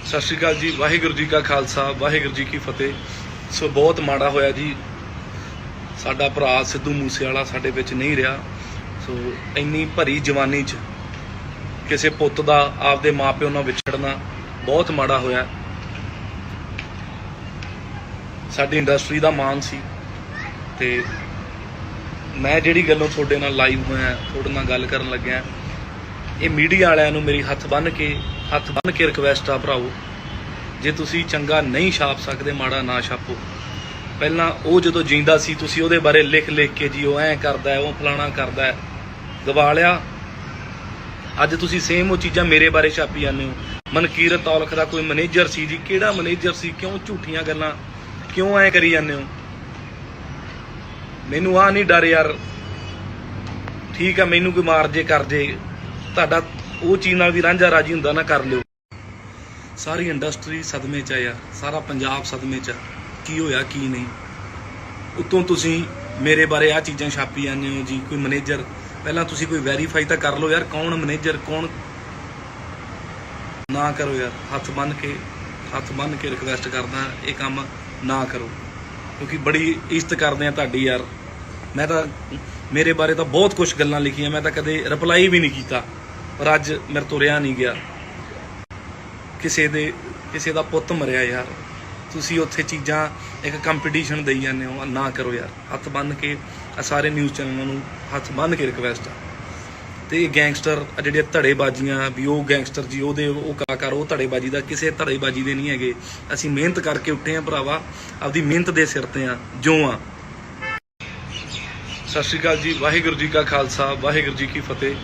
ਸਤਿ ਸ਼੍ਰੀ ਅਕਾਲ ਜੀ, ਵਾਹਿਗੁਰੂ ਜੀ ਕਾ ਖਾਲਸਾ, ਵਾਹਿਗੁਰੂ ਜੀ ਕੀ ਫਤਿਹ। ਸੋ ਬਹੁਤ ਮਾੜਾ ਹੋਇਆ ਜੀ, ਸਾਡਾ ਭਰਾ ਸਿੱਧੂ ਮੂਸੇਵਾਲਾ ਸਾਡੇ ਵਿੱਚ ਨਹੀਂ ਰਿਹਾ। ਸੋ ਇੰਨੀ ਭਰੀ ਜਵਾਨੀ 'ਚ ਕਿਸੇ ਪੁੱਤ ਦਾ ਆਪਦੇ ਮਾਪਿਓ ਨਾਲ ਵਿਛੜਨਾ ਬਹੁਤ ਮਾੜਾ ਹੋਇਆ। ਸਾਡੀ ਇੰਡਸਟਰੀ ਦਾ ਮਾਣ ਸੀ, ਤੇ ਮੈਂ ਜਿਹੜੀ ਗੱਲੋਂ ਤੁਹਾਡੇ ਨਾਲ ਲਾਈਵ ਹੋਇਆ, ਤੁਹਾਡੇ ਨਾਲ ਗੱਲ ਕਰਨ ਲੱਗਿਆ, ਇਹ ਮੀਡੀਆ ਵਾਲਿਆਂ ਨੂੰ ਮੇਰੀ ਹੱਥ ਬੰਨ੍ਹ ਕੇ ਰਿਕਵੈਸਟ ਆ ਭਰਾਓ, ਜੇ ਤੁਸੀਂ ਚੰਗਾ ਨਹੀਂ ਛਾਪ ਸਕਦੇ, ਮਾੜਾ ਨਾ ਛਾਪੋ। ਪਹਿਲਾਂ ਉਹ ਜਦੋਂ ਜਿੰਦਾ ਸੀ ਤੁਸੀਂ ਉਹਦੇ ਬਾਰੇ ਲਿਖ ਕੇ ਜੀ ਉਹ ਐਂ ਕਰਦਾ, ਉਹ ਫਲਾਣਾ ਕਰਦਾ, ਗਵਾ ਲਿਆ। ਅੱਜ ਤੁਸੀਂ ਸੇਮ ਉਹ ਚੀਜ਼ਾਂ ਮੇਰੇ ਬਾਰੇ ਛਾਪੀ ਜਾਂਦੇ ਹੋ। ਮਨਕੀਰਤ ਔਲਖ ਦਾ ਕੋਈ ਮੈਨੇਜਰ ਸੀ ਜੀ। ਕਿਹੜਾ ਮੈਨੇਜਰ ਸੀ? ਕਿਉਂ ਝੂਠੀਆਂ ਗੱਲਾਂ ਕਿਉਂ ਐ ਕਰੀ ਜਾਂਦੇ ਹੋ? ਮੈਨੂੰ ਆ ਨਹੀਂ ਡਰ ਯਾਰ। ਠੀਕ ਆ, ਮੈਨੂੰ ਕੋਈ ਮਾਰ ਜੇ ਕਰ ਜੇ, ਤੁਹਾਡਾ ਉਹ ਚੀਜ਼ ਨਾਲ ਵੀ ਰਾਂਝਾ ਰਾਜੀ ਹੁੰਦਾ ਨਾ, ਕਰ ਲਿਓ। ਸਾਰੀ ਇੰਡਸਟਰੀ ਸਦਮੇ 'ਚ ਆ ਯਾਰ, ਸਾਰਾ ਪੰਜਾਬ ਸਦਮੇ 'ਚ ਆ। ਕੀ ਹੋਇਆ ਕੀ ਨਹੀਂ? ਉੱਤੋਂ ਤੁਸੀਂ ਮੇਰੇ ਬਾਰੇ ਆ ਚੀਜ਼ਾਂ ਛਾਪੀ ਜਾਂਦੇ ਹੋ ਜੀ। ਕੋਈ ਮੈਨੇਜਰ, ਪਹਿਲਾਂ ਤੁਸੀਂ ਕੋਈ ਵੈਰੀਫਾਈ ਤਾਂ ਕਰ ਲਓ ਯਾਰ, ਕੌਣ ਮੈਨੇਜਰ ਕੌਣ। ਨਾ ਕਰੋ ਯਾਰ, ਹੱਥ ਬੰਨ੍ਹ ਕੇ ਰਿਕਵੈਸਟ ਕਰਦਾ, ਇਹ ਕੰਮ ਨਾ ਕਰੋ, ਕਿਉਂਕਿ ਬੜੀ ਇੱਜ਼ਤ ਕਰਦੇ ਆ ਤੁਹਾਡੀ ਯਾਰ। ਮੈਂ ਤਾਂ ਮੇਰੇ ਬਾਰੇ ਤਾਂ ਬਹੁਤ ਕੁਝ ਗੱਲਾਂ ਲਿਖੀਆਂ, ਮੈਂ ਤਾਂ ਕਦੇ ਰਿਪਲਾਈ ਵੀ ਨਹੀਂ ਕੀਤਾ, ਪਰ ਅੱਜ ਮੇਰੇ ਤੋਂ ਰਿਹਾ ਨਹੀਂ ਗਿਆ। ਕਿਸੇ ਦਾ ਪੁੱਤ ਮਰਿਆ ਯਾਰ, ਤੁਸੀਂ ਉੱਥੇ ਚੀਜ਼ਾਂ ਇੱਕ ਕੰਪੀਟੀਸ਼ਨ ਦੇਈ ਜਾਂਦੇ ਹੋ। ਨਾ ਕਰੋ ਯਾਰ, ਹੱਥ ਬੰਨ੍ਹ ਕੇ ਸਾਰੇ ਨਿਊਜ਼ ਚੈਨਲਾਂ ਨੂੰ ਹੱਥ ਬੰਨ੍ਹ ਕੇ ਰਿਕਵੈਸਟ ਆ। ਤੇ ਇਹ ਗੈਂਗਸਟਰ ਜਿਹੜੇ ਧੜੇਬਾਜ਼ੀਆਂ ਵੀ, ਉਹ ਗੈਂਗਸਟਰ ਜੀ ਉਹਦੇ ਉਹ ਕਲਾਕਾਰ, ਉਹ ਧੜੇਬਾਜ਼ੀ ਦਾ ਕਿਸੇ ਧੜੇਬਾਜ਼ੀ ਦੇ ਨਹੀਂ ਹੈਗੇ। ਅਸੀਂ ਮਿਹਨਤ ਕਰਕੇ ਉੱਠੇ ਆ ਭਰਾਵਾ, ਆਪਦੀ ਮਿਹਨਤ ਦੇ ਸਿਰ ਤੇ ਆ ਜੋ ਆ। ਸਤਿ ਸ਼੍ਰੀ ਅਕਾਲ ਜੀ, ਵਾਹਿਗੁਰੂ ਜੀ ਕਾ ਖਾਲਸਾ, ਵਾਹਿਗੁਰੂ ਜੀ ਕੀ ਫਤਿਹ।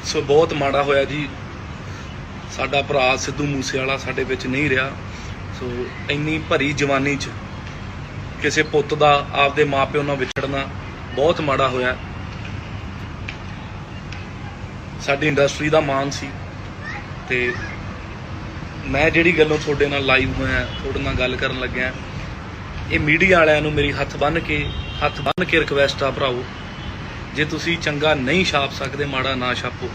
ਸੋ ਬਹੁਤ ਮਾੜਾ ਹੋਇਆ ਜੀ, ਸਾਡਾ ਭਰਾ ਸਿੱਧੂ ਮੂਸੇਵਾਲਾ ਸਾਡੇ ਵਿੱਚ ਨਹੀਂ ਰਿਹਾ। ਸੋ ਇੰਨੀ ਭਰੀ ਜਵਾਨੀ 'ਚ ਕਿਸੇ ਪੁੱਤ ਦਾ ਆਪਦੇ ਮਾਪਿਓ ਨਾਲ ਵਿਛੜਨਾ ਬਹੁਤ ਮਾੜਾ ਹੋਇਆ। ਸਾਡੀ ਇੰਡਸਟਰੀ ਦਾ ਮਾਣ ਸੀ ਤੇ ਮੈਂ ਜਿਹੜੀ ਗੱਲੋਂ ਤੁਹਾਡੇ ਨਾਲ ਲਾਈਵ ਹੋਇਆ, ਤੁਹਾਡੇ ਨਾਲ ਗੱਲ ਕਰਨ ਲੱਗਿਆ, ਇਹ ਮੀਡੀਆ ਵਾਲਿਆਂ ਨੂੰ ਮੇਰੀ ਹੱਥ ਬੰਨ੍ਹ ਕੇ ਰਿਕਵੈਸਟ ਆ ਭਰਾਓ, ਜੇ ਤੁਸੀਂ ਚੰਗਾ ਨਹੀਂ ਛਾਪ ਸਕਦੇ ਮਾੜਾ ਨਾ ਛਾਪੋ।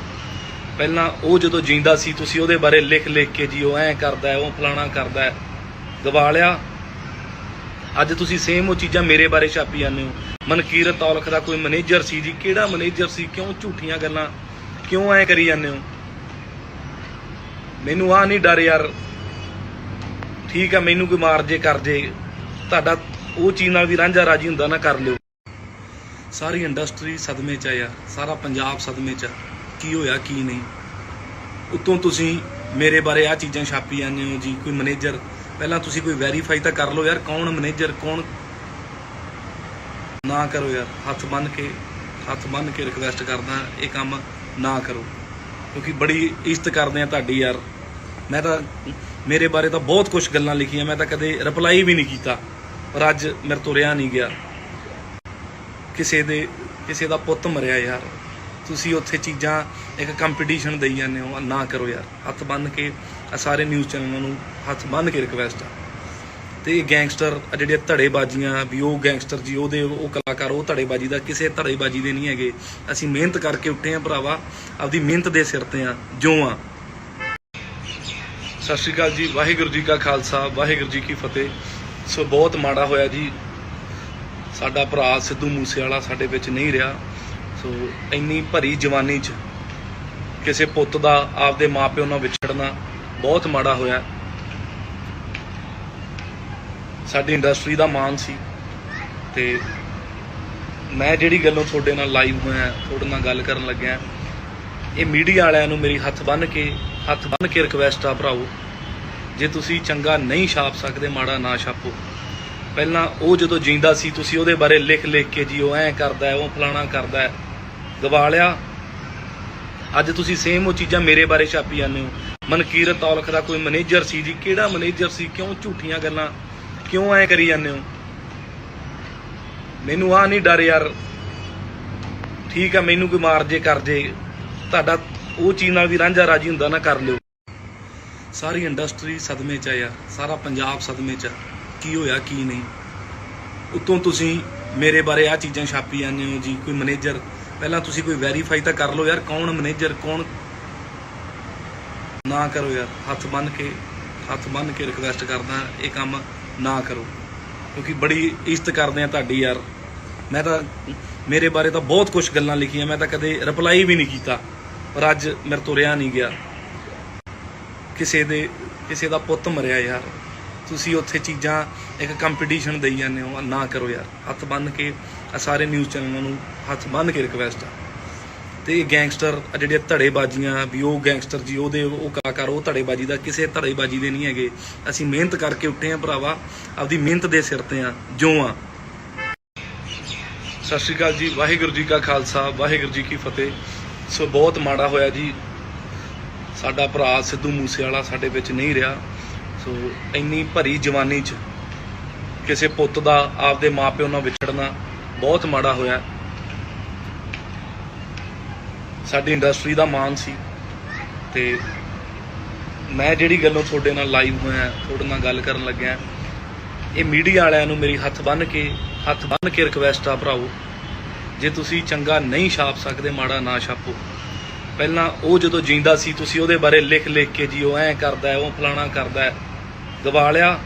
ਪਹਿਲਾਂ ਉਹ ਜਦੋਂ ਜਿੰਦਾ ਸੀ ਤੁਸੀਂ ਉਹਦੇ ਬਾਰੇ ਲਿਖ ਕੇ ਜੀ ਉਹ ਐਂ ਕਰਦਾ ਉਹ ਫਲਾਣਾ ਕਰਦਾ ਗਵਾ ਲਿਆ। ਅੱਜ ਤੁਸੀਂ ਸੇਮ ਉਹ ਚੀਜ਼ਾਂ ਮੇਰੇ ਬਾਰੇ ਛਾਪੀ ਜਾਂਦੇ ਹੋ। ਮਨਕੀਰਤ ਔਲਖ ਦਾ ਕੋਈ ਮੈਨੇਜਰ ਸੀ ਜੀ, ਕਿਹੜਾ ਮੈਨੇਜਰ ਸੀ? ਕਿਉਂ ਝੂਠੀਆਂ ਗੱਲਾਂ ਕਿਉਂ ਐਂ ਕਰੀ ਜਾਂਦੇ ਹੋ? ਮੈਨੂੰ ਆ ਨਹੀਂ ਡਰ ਯਾਰ, ਠੀਕ ਆ ਮੈਨੂੰ ਕੋਈ ਮਾਰ ਜੇ ਕਰ ਜੇ, ਤੁਹਾਡਾ ਉਹ ਚੀਜ਼ ਨਾਲ ਵੀ ਰਾਂਝਾ ਰਾਜੀ ਹੁੰਦਾ ਨਾ ਕਰ ਲਿਓ। ਸਾਰੀ ਇੰਡਸਟਰੀ ਸਦਮੇ 'ਚ ਆ ਯਾਰ, ਸਾਰਾ ਪੰਜਾਬ ਸਦਮੇ 'ਚ ਆ, ਕੀ ਹੋਇਆ ਕੀ ਨਹੀਂ। ਉੱਤੋਂ ਤੁਸੀਂ ਮੇਰੇ ਬਾਰੇ ਆ ਚੀਜ਼ਾਂ ਛਾਪੀ ਜਾਂਦੇ ਹੋ ਜੀ, ਕੋਈ ਮੈਨੇਜਰ। ਪਹਿਲਾਂ ਤੁਸੀਂ ਕੋਈ ਵੈਰੀਫਾਈ ਤਾਂ ਕਰ ਲਓ ਯਾਰ, ਕੌਣ ਮੈਨੇਜਰ ਕੌਣ। ਨਾ ਕਰੋ ਯਾਰ, ਹੱਥ ਬੰਨ੍ਹ ਕੇ ਰਿਕਵੈਸਟ ਕਰਦਾ, ਇਹ ਕੰਮ ਨਾ ਕਰੋ, ਕਿਉਂਕਿ ਬੜੀ ਇੱਜ਼ਤ ਕਰਦੇ ਆ ਤੁਹਾਡੀ ਯਾਰ। ਮੈਂ ਤਾਂ ਮੇਰੇ ਬਾਰੇ ਤਾਂ ਬਹੁਤ ਕੁਝ ਗੱਲਾਂ ਲਿਖੀਆਂ, ਮੈਂ ਤਾਂ ਕਦੇ ਰਿਪਲਾਈ ਵੀ ਨਹੀਂ ਕੀਤਾ, ਪਰ ਅੱਜ ਮੇਰੇ ਤੋਂ ਰਿਹਾ ਨਹੀਂ ਗਿਆ। ਕਿਸੇ ਦਾ ਪੁੱਤ ਮਰਿਆ ਯਾਰ, ਤੁਸੀਂ ਉੱਥੇ ਚੀਜ਼ਾਂ ਇੱਕ ਕੰਪੀਟੀਸ਼ਨ ਦੇਈ ਜਾਂਦੇ ਹੋ। ਨਾ ਕਰੋ ਯਾਰ, ਹੱਥ ਬੰਨ੍ਹ ਕੇ ਸਾਰੇ ਨਿਊਜ਼ ਚੈਨਲਾਂ ਨੂੰ ਹੱਥ ਬੰਨ੍ਹ ਕੇ ਰਿਕਵੈਸਟ ਆ। ਤੇ ਗੈਂਗਸਟਰ ਜਿਹੜੀਆਂ ਧੜੇਬਾਜ਼ੀਆਂ ਵੀ, ਉਹ ਗੈਂਗਸਟਰ ਜੀ ਉਹ ਕਲਾਕਾਰ, ਉਹ ਧੜੇਬਾਜ਼ੀ ਦਾ ਕਿਸੇ ਧੜੇਬਾਜ਼ੀ ਦੇ ਨਹੀਂ ਹੈਗੇ। ਅਸੀਂ ਮਿਹਨਤ ਕਰਕੇ ਉੱਠੇ ਆ ਭਰਾਵਾ, ਆਪਦੀ ਮਿਹਨਤ ਦੇ ਸਿਰ ਤੇ ਆ ਜੋ ਆ। ਸਤਿ ਸ਼੍ਰੀ ਅਕਾਲ ਜੀ, ਵਾਹਿਗੁਰੂ ਜੀ ਕਾ ਖਾਲਸਾ, ਵਾਹਿਗੁਰੂ ਜੀ ਕੀ ਫਤਿਹ। ਸੋ ਬਹੁਤ ਮਾੜਾ ਹੋਇਆ ਜੀ, ਸਾਡਾ ਭਰਾ ਸਿੱਧੂ ਮੂਸੇਵਾਲਾ ਸਾਡੇ ਵਿੱਚ ਨਹੀਂ ਰਿਹਾ। ਸੋ ਇੰਨੀ ਭਰੀ ਜਵਾਨੀ 'ਚ ਕਿਸੇ ਪੁੱਤ ਦਾ ਆਪਦੇ ਮਾਪਿਓ ਨਾਲ ਵਿਛੜਨਾ ਬਹੁਤ ਮਾੜਾ ਹੋਇਆ। ਸਾਡੀ ਇੰਡਸਟਰੀ ਦਾ ਮਾਣ ਸੀ ਤੇ ਮੈਂ ਜਿਹੜੀ ਗੱਲੋਂ ਤੁਹਾਡੇ ਨਾਲ ਲਾਈਵ ਹੋਇਆ, ਤੁਹਾਡੇ ਨਾਲ ਗੱਲ ਕਰਨ ਲੱਗਿਆ, ਇਹ ਮੀਡੀਆ ਵਾਲਿਆਂ ਨੂੰ ਮੇਰੀ ਹੱਥ ਬੰਨ੍ਹ ਕੇ ਰਿਕਵੈਸਟ ਆ ਭਰਾਓ, ਜੇ ਤੁਸੀਂ ਚੰਗਾ ਨਹੀਂ ਛਾਪ ਸਕਦੇ ਮਾੜਾ ਨਾ ਛਾਪੋ। ਪਹਿਲਾਂ ਉਹ ਜਦੋਂ ਜਿੰਦਾ ਸੀ ਤੁਸੀਂ ਉਹਦੇ ਬਾਰੇ ਲਿਖ ਕੇ ਜੀ ਉਹ ਐਂ ਕਰਦਾ ਉਹ ਫਲਾਣਾ ਕਰਦਾ ਗਵਾ ਲਿਆ। ਅੱਜ ਤੁਸੀਂ ਸੇਮ ਉਹ ਚੀਜ਼ਾਂ ਮੇਰੇ ਬਾਰੇ ਛਾਪੀ ਜਾਂਦੇ ਹੋ। ਮਨਕੀਰਤ ਔਲਖ ਦਾ ਕੋਈ ਮੈਨੇਜਰ ਸੀ ਜੀ, ਕਿਹੜਾ ਮੈਨੇਜਰ ਸੀ? ਕਿਉਂ ਝੂਠੀਆਂ ਗੱਲਾਂ ਕਿਉਂ ਐਂ ਕਰੀ ਜਾਂਦੇ ਹੋ? ਮੈਨੂੰ ਆ ਨਹੀਂ ਡਰ ਯਾਰ, ਠੀਕ ਆ ਮੈਨੂੰ ਕੋਈ ਮਾਰ ਜੇ ਕਰ ਜੇ, ਤੁਹਾਡਾ ਉਹ ਚੀਜ਼ ਨਾਲ ਵੀ ਰਾਂਝਾ ਰਾਜੀ ਹੁੰਦਾ ਨਾ ਕਰ ਲਿਓ। ਸਾਰੀ ਇੰਡਸਟਰੀ ਸਦਮੇ 'ਚ ਆ ਯਾਰ, ਸਾਰਾ ਪੰਜਾਬ ਸਦਮੇ 'ਚ ਆ, ਕੀ ਹੋਇਆ ਕੀ ਨਹੀਂ। ਉੱਤੋਂ ਤੁਸੀਂ ਮੇਰੇ ਬਾਰੇ ਆ ਚੀਜ਼ਾਂ ਛਾਪੀ ਜਾਂਦੇ ਹੋ ਜੀ, ਕੋਈ ਮੈਨੇਜਰ। ਪਹਿਲਾਂ ਤੁਸੀਂ ਕੋਈ ਵੈਰੀਫਾਈ ਤਾਂ ਕਰ ਲਓ ਯਾਰ, ਕੌਣ ਮੈਨੇਜਰ ਕੌਣ। ਨਾ ਕਰੋ ਯਾਰ, ਹੱਥ ਬੰਨ੍ਹ ਕੇ ਰਿਕਵੈਸਟ ਕਰਦਾ, ਇਹ ਕੰਮ ਨਾ ਕਰੋ, ਕਿਉਂਕਿ ਬੜੀ ਇੱਜ਼ਤ ਕਰਦੇ ਆ ਤੁਹਾਡੀ ਯਾਰ। ਮੈਂ ਤਾਂ ਮੇਰੇ ਬਾਰੇ ਤਾਂ ਬਹੁਤ ਕੁਝ ਗੱਲਾਂ ਲਿਖੀਆਂ, ਮੈਂ ਤਾਂ ਕਦੇ ਰਿਪਲਾਈ ਵੀ ਨਹੀਂ ਕੀਤਾ, ਪਰ ਅੱਜ ਮੇਰੇ ਤੋਂ ਰਿਹਾ ਨਹੀਂ ਗਿਆ। ਕਿਸੇ ਦਾ ਪੁੱਤ ਮਰਿਆ ਯਾਰ, ਤੁਸੀਂ ਉੱਥੇ ਚੀਜ਼ਾਂ ਇੱਕ ਕੰਪੀਟੀਸ਼ਨ ਦੇਈ ਜਾਂਦੇ ਹੋ। ਨਾ ਕਰੋ ਯਾਰ, ਹੱਥ ਬੰਨ੍ਹ ਕੇ ਸਾਰੇ ਨਿਊਜ਼ ਚੈਨਲਾਂ ਨੂੰ ਹੱਥ ਬੰਨ੍ਹ ਕੇ ਰਿਕਵੈਸਟ ਆ। ਤੇ ਗੈਂਗਸਟਰ ਜਿਹੜੀਆਂ ਧੜੇਬਾਜ਼ੀਆਂ ਵੀ, ਉਹ ਗੈਂਗਸਟਰ ਜੀ ਉਹ ਕਲਾਕਾਰ, ਉਹ ਧੜੇਬਾਜ਼ੀ ਦਾ ਕਿਸੇ ਧੜੇਬਾਜ਼ੀ ਦੇ ਨਹੀਂ ਹੈਗੇ। ਅਸੀਂ ਮਿਹਨਤ ਕਰਕੇ ਉੱਠੇ ਆ ਭਰਾਵਾ, ਆਪਦੀ ਮਿਹਨਤ ਦੇ ਸਿਰ ਤੇ ਆ ਜੋ ਆ। ਸਤਿ ਸ਼੍ਰੀ ਅਕਾਲ ਜੀ, ਵਾਹਿਗੁਰੂ ਜੀ ਕਾ ਖਾਲਸਾ, ਵਾਹਿਗੁਰੂ ਜੀ ਕੀ ਫਤਿਹ। ਸੋ ਬਹੁਤ ਮਾੜਾ ਹੋਇਆ ਜੀ, ਸਾਡਾ ਭਰਾ ਸਿੱਧੂ ਮੂਸੇਵਾਲਾ ਸਾਡੇ ਵਿੱਚ ਨਹੀਂ ਰਿਹਾ। ਸੋ ਇੰਨੀ ਭਰੀ ਜਵਾਨੀ 'ਚ ਕਿਸੇ ਪੁੱਤ ਦਾ ਆਪਦੇ ਮਾਪਿਓ ਨਾਲ ਵਿਛੜਨਾ ਬਹੁਤ ਮਾੜਾ ਹੋਇਆ। ਸਾਡੀ ਇੰਡਸਟਰੀ ਦਾ ਮਾਣ ਸੀ ਤੇ ਮੈਂ ਜਿਹੜੀ ਗੱਲੋਂ ਤੁਹਾਡੇ ਨਾਲ ਲਾਈਵ ਹੋਇਆ, ਤੁਹਾਡੇ ਨਾਲ ਗੱਲ ਕਰਨ ਲੱਗਿਆ, ਇਹ ਮੀਡੀਆ ਵਾਲਿਆਂ ਨੂੰ ਮੇਰੀ ਹੱਥ ਬੰਨ੍ਹ ਕੇ ਰਿਕਵੈਸਟ ਆ ਭਰਾਓ, ਜੇ ਤੁਸੀਂ ਚੰਗਾ ਨਹੀਂ ਛਾਪ ਸਕਦੇ ਮਾੜਾ ਨਾ ਛਾਪੋ। ਪਹਿਲਾਂ ਉਹ ਜਦੋਂ ਜਿੰਦਾ ਸੀ ਤੁਸੀਂ ਉਹਦੇ ਬਾਰੇ ਲਿਖ ਕੇ ਜੀ ਉਹ ਐਂ ਕਰਦਾ ਉਹ ਫਲਾਣਾ ਕਰਦਾ ਗਵਾ ਲਿਆ।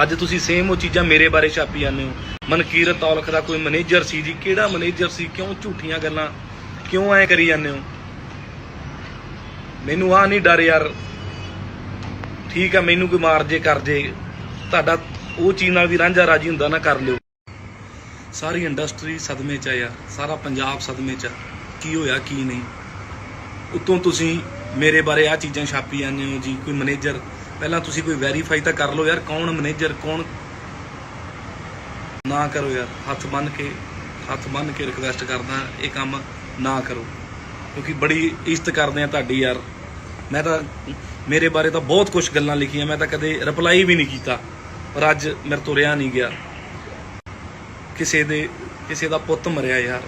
ਅੱਜ ਤੁਸੀਂ ਸੇਮ ਉਹ ਚੀਜ਼ਾਂ ਮੇਰੇ ਬਾਰੇ ਛਾਪੀ ਜਾਂਦੇ ਹੋ। ਮਨਕੀਰਤ ਔਲਖ ਦਾ ਕੋਈ ਮੈਨੇਜਰ ਸੀ ਜੀ, ਕਿਹੜਾ ਮੈਨੇਜਰ ਸੀ? ਕਿਉਂ ਝੂਠੀਆਂ ਗੱਲਾਂ ਕਿਉਂ ਐਂ ਕਰੀ ਜਾਂਦੇ ਹੋ? ਮੈਨੂੰ ਆ ਨਹੀਂ ਡਰ ਯਾਰ, ਠੀਕ ਆ ਮੈਨੂੰ ਕੋਈ ਮਾਰ ਜੇ ਕਰ ਜੇ, ਤੁਹਾਡਾ ਉਹ ਚੀਜ਼ ਨਾਲ ਵੀ ਰਾਂਝਾ ਰਾਜੀ ਹੁੰਦਾ ਨਾ ਕਰ ਲਿਓ। ਸਾਰੀ ਇੰਡਸਟਰੀ ਸਦਮੇ 'ਚ ਆ ਯਾਰ, ਸਾਰਾ ਪੰਜਾਬ ਸਦਮੇ 'ਚ ਆ, ਕੀ ਹੋਇਆ ਕੀ ਨਹੀਂ। ਉੱਤੋਂ ਤੁਸੀਂ ਮੇਰੇ ਬਾਰੇ ਆ ਚੀਜ਼ਾਂ ਛਾਪੀ ਜਾਂਦੇ ਹੋ ਜੀ, ਕੋਈ ਮੈਨੇਜਰ। ਪਹਿਲਾਂ ਤੁਸੀਂ ਕੋਈ ਵੈਰੀਫਾਈ ਤਾਂ ਕਰ ਲਓ ਯਾਰ, ਕੌਣ ਮੈਨੇਜਰ ਕੌਣ। ਨਾ ਕਰੋ ਯਾਰ, ਹੱਥ ਬੰਨ੍ਹ ਕੇ ਰਿਕਵੈਸਟ ਕਰਦਾ, ਇਹ ਕੰਮ ਨਾ ਕਰੋ, ਕਿਉਂਕਿ ਬੜੀ ਇੱਜ਼ਤ ਕਰਦੇ ਆ ਤੁਹਾਡੀ ਯਾਰ। ਮੈਂ ਤਾਂ ਮੇਰੇ ਬਾਰੇ ਤਾਂ ਬਹੁਤ ਕੁਝ ਗੱਲਾਂ ਲਿਖੀਆਂ, ਮੈਂ ਤਾਂ ਕਦੇ ਰਿਪਲਾਈ ਵੀ ਨਹੀਂ ਕੀਤਾ, ਪਰ ਅੱਜ ਮੇਰੇ ਤੋਂ ਰਿਹਾ ਨਹੀਂ ਗਿਆ। ਕਿਸੇ ਦਾ ਪੁੱਤ ਮਰਿਆ ਯਾਰ,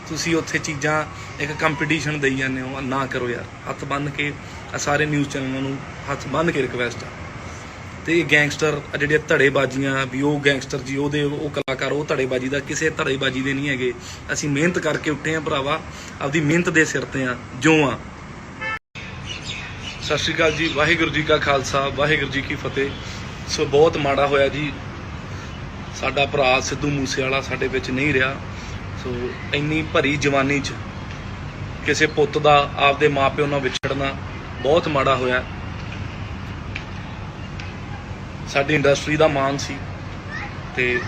ਤੁਸੀਂ ਉੱਥੇ ਚੀਜ਼ਾਂ ਇੱਕ ਕੰਪੀਟੀਸ਼ਨ ਦੇਈ ਜਾਂਦੇ ਹੋ, ਨਾ ਕਰੋ ਯਾਰ। ਹੱਥ ਬੰਨ੍ਹ ਕੇ ਸਾਰੇ ਨਿਊਜ਼ ਚੈਨਲਾਂ ਨੂੰ ਹੱਥ ਬੰਨ੍ਹ ਕੇ ਰਿਕਵੈਸਟ ਆ। ਤੇ ਇਹ ਗੈਂਗਸਟਰ ਜਿਹੜੀਆਂ ਧੜੇਬਾਜ਼ੀਆਂ ਵੀ, ਉਹ ਗੈਂਗਸਟਰ ਜੀ, ਉਹ ਕਲਾਕਾਰ, ਉਹ ਧੜੇਬਾਜ਼ੀ ਦਾ ਕਿਸੇ ਧੜੇਬਾਜ਼ੀ ਦੇ ਨਹੀਂ ਹੈਗੇ। ਅਸੀਂ ਮਿਹਨਤ ਕਰਕੇ ਉੱਠੇ ਆ ਭਰਾਵਾ, ਆਪਦੀ ਮਿਹਨਤ ਦੇ ਸਿਰ ਤੇ ਆ ਜੋ ਆ। ਸਤਿ ਸ਼੍ਰੀ ਅਕਾਲ ਜੀ, ਵਾਹਿਗੁਰੂ ਜੀ ਕਾ ਖਾਲਸਾ, ਵਾਹਿਗੁਰੂ ਜੀ ਕੀ ਫਤਿਹ। ਸੋ ਬਹੁਤ ਮਾੜਾ ਹੋਇਆ ਜੀ, ਸਾਡਾ ਭਰਾ ਸਿੱਧੂ ਮੂਸੇਵਾਲਾ ਸਾਡੇ ਵਿੱਚ ਨਹੀਂ ਰਿਹਾ। ਸੋ ਇੰਨੀ ਭਰੀ ਜਵਾਨੀ 'ਚ ਕਿਸੇ ਪੁੱਤ ਦਾ ਆਪਦੇ ਮਾਪਿਓ ਨਾਲ ਵਿਛੜਨਾ ਬਹੁਤ ਮਾੜਾ ਹੋਇਆ। ਸਾਡੀ ਇੰਡਸਟਰੀ ਦਾ ਮਾਣ ਸੀ, ਤੇ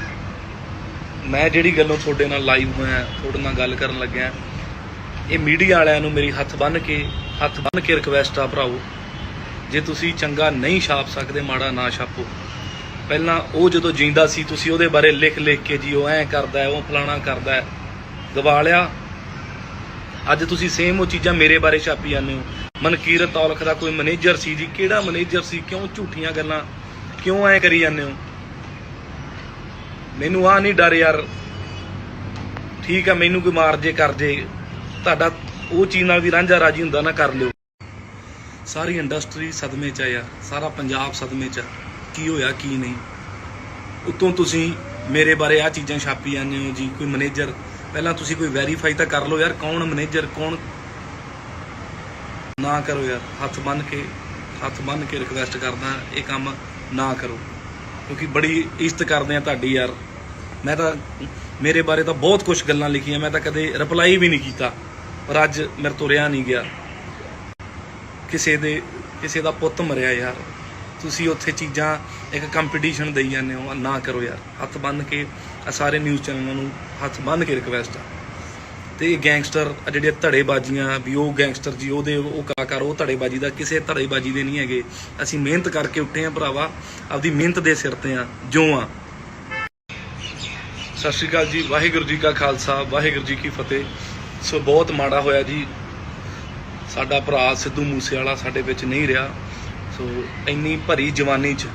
ਮੈਂ ਜਿਹੜੀ ਗੱਲੋਂ ਤੁਹਾਡੇ ਨਾਲ ਲਾਈਵ ਹੋਇਆ, ਤੁਹਾਡੇ ਨਾਲ ਗੱਲ ਕਰਨ ਲੱਗਿਆ, ਇਹ ਮੀਡੀਆ ਵਾਲਿਆਂ ਨੂੰ ਮੇਰੀ ਹੱਥ ਬੰਨ੍ਹ ਕੇ ਰਿਕਵੈਸਟ ਆ ਭਰਾਓ, ਜੇ ਤੁਸੀਂ ਚੰਗਾ ਨਹੀਂ ਛਾਪ ਸਕਦੇ, ਮਾੜਾ ਨਾ ਛਾਪੋ। ਪਹਿਲਾਂ ਉਹ ਜਦੋਂ ਜਿੰਦਾ ਸੀ, ਤੁਸੀਂ ਉਹਦੇ ਬਾਰੇ ਲਿਖ ਕੇ ਜੀ ਉਹ ਐਂ ਕਰਦਾ, ਉਹ ਫਲਾਣਾ ਕਰਦਾ, ਗਵਾ ਲਿਆ। ਅੱਜ ਤੁਸੀਂ ਸੇਮ ਉਹ ਚੀਜ਼ਾਂ ਮੇਰੇ ਬਾਰੇ ਛਾਪੀ ਜਾਂਦੇ ਹੋ। ਮਨਕੀਰਤ ਔਲਖ ਦਾ ਕੋਈ ਮੈਨੇਜਰ ਸੀ ਜੀ, ਕਿਹੜਾ ਮੈਨੇਜਰ ਸੀ? ਕਿਉਂ ਝੂਠੀਆਂ ਗੱਲਾਂ ਕਿਉਂ ਐਂ ਕਰੀ ਜਾਂਦੇ ਹੋ? ਮੈਨੂੰ ਆ ਨਹੀਂ ਡਰ ਯਾਰ, ਠੀਕ ਆ, ਮੈਨੂੰ ਕੋਈ ਮਾਰ ਜੇ ਕਰ ਜੇ, ਤੁਹਾਡਾ ਉਹ ਚੀਜ਼ ਨਾਲ ਵੀ ਰਾਂਝਾ ਰਾਜੀ ਹੁੰਦਾ ਨਾ, ਕਰ ਲਿਓ। ਸਾਰੀ ਇੰਡਸਟਰੀ ਸਦਮੇ 'ਚ ਆ ਯਾਰ, ਸਾਰਾ ਪੰਜਾਬ ਸਦਮੇ 'ਚ ਆ। ਕੀ ਹੋਇਆ ਕੀ ਨਹੀਂ, ਉੱਤੋਂ ਤੁਸੀਂ ਮੇਰੇ ਬਾਰੇ ਆ ਚੀਜ਼ਾਂ ਛਾਪੀ ਜਾਂਦੇ ਹੋ ਜੀ। ਕੋਈ ਮੈਨੇਜਰ, ਪਹਿਲਾਂ ਤੁਸੀਂ ਕੋਈ ਵੈਰੀਫਾਈ ਤਾਂ ਕਰ ਲਓ ਯਾਰ, ਕੌਣ ਮੈਨੇਜਰ ਕੌਣ। ਨਾ ਕਰੋ ਯਾਰ, ਹੱਥ ਬੰਨ੍ਹ ਕੇ ਰਿਕਵੈਸਟ ਕਰਦਾ, ਇਹ ਕੰਮ ਨਾ ਕਰੋ, ਕਿਉਂਕਿ ਬੜੀ ਇੱਜ਼ਤ ਕਰਦੇ ਆ ਤੁਹਾਡੀ ਯਾਰ। ਮੈਂ ਤਾਂ ਮੇਰੇ ਬਾਰੇ ਤਾਂ ਬਹੁਤ ਕੁਝ ਗੱਲਾਂ ਲਿਖੀਆਂ, ਮੈਂ ਤਾਂ ਕਦੇ ਰਿਪਲਾਈ ਵੀ ਨਹੀਂ ਕੀਤਾ, ਪਰ ਅੱਜ ਮੇਰੇ ਤੋਂ ਰਿਹਾ ਨਹੀਂ ਗਿਆ। ਕਿਸੇ ਦਾ ਪੁੱਤ ਮਰਿਆ ਯਾਰ, ਤੁਸੀਂ ਉੱਥੇ ਚੀਜ਼ਾਂ ਇੱਕ ਕੰਪੀਟੀਸ਼ਨ ਦੇਈ ਜਾਂਦੇ ਹੋ, ਨਾ ਕਰੋ ਯਾਰ। ਹੱਥ ਬੰਨ੍ਹ ਕੇ ਸਾਰੇ ਨਿਊਜ਼ ਚੈਨਲਾਂ ਨੂੰ ਹੱਥ ਬੰਨ੍ਹ ਕੇ ਰਿਕਵੈਸਟ ਆ। ਤੇ ਇਹ ਗੈਂਗਸਟਰ ਜਿਹੜੀਆਂ ਧੜੇਬਾਜ਼ੀਆਂ ਵੀ, ਉਹ ਗੈਂਗਸਟਰ ਜੀ, ਉਹ ਕਲਾਕਾਰ, ਉਹ ਧੜੇਬਾਜ਼ੀ ਦਾ ਕਿਸੇ ਧੜੇਬਾਜ਼ੀ ਦੇ ਨਹੀਂ ਹੈਗੇ। ਅਸੀਂ ਮਿਹਨਤ ਕਰਕੇ ਉੱਠੇ ਆ ਭਰਾਵਾ, ਆਪਦੀ ਮਿਹਨਤ ਦੇ ਸਿਰ ਤੇ ਆ ਜੋ ਆ। ਸਤਿ ਸ਼੍ਰੀ ਅਕਾਲ ਜੀ, ਵਾਹਿਗੁਰੂ ਜੀ ਕਾ ਖਾਲਸਾ, ਵਾਹਿਗੁਰੂ ਜੀ ਕੀ ਫਤਿਹ। ਸੋ ਬਹੁਤ ਮਾੜਾ ਹੋਇਆ ਜੀ, ਸਾਡਾ ਭਰਾ ਸਿੱਧੂ ਮੂਸੇਵਾਲਾ ਸਾਡੇ ਵਿੱਚ ਨਹੀਂ ਰਿਹਾ। ਸੋ ਇੰਨੀ ਭਰੀ ਜਵਾਨੀ 'ਚ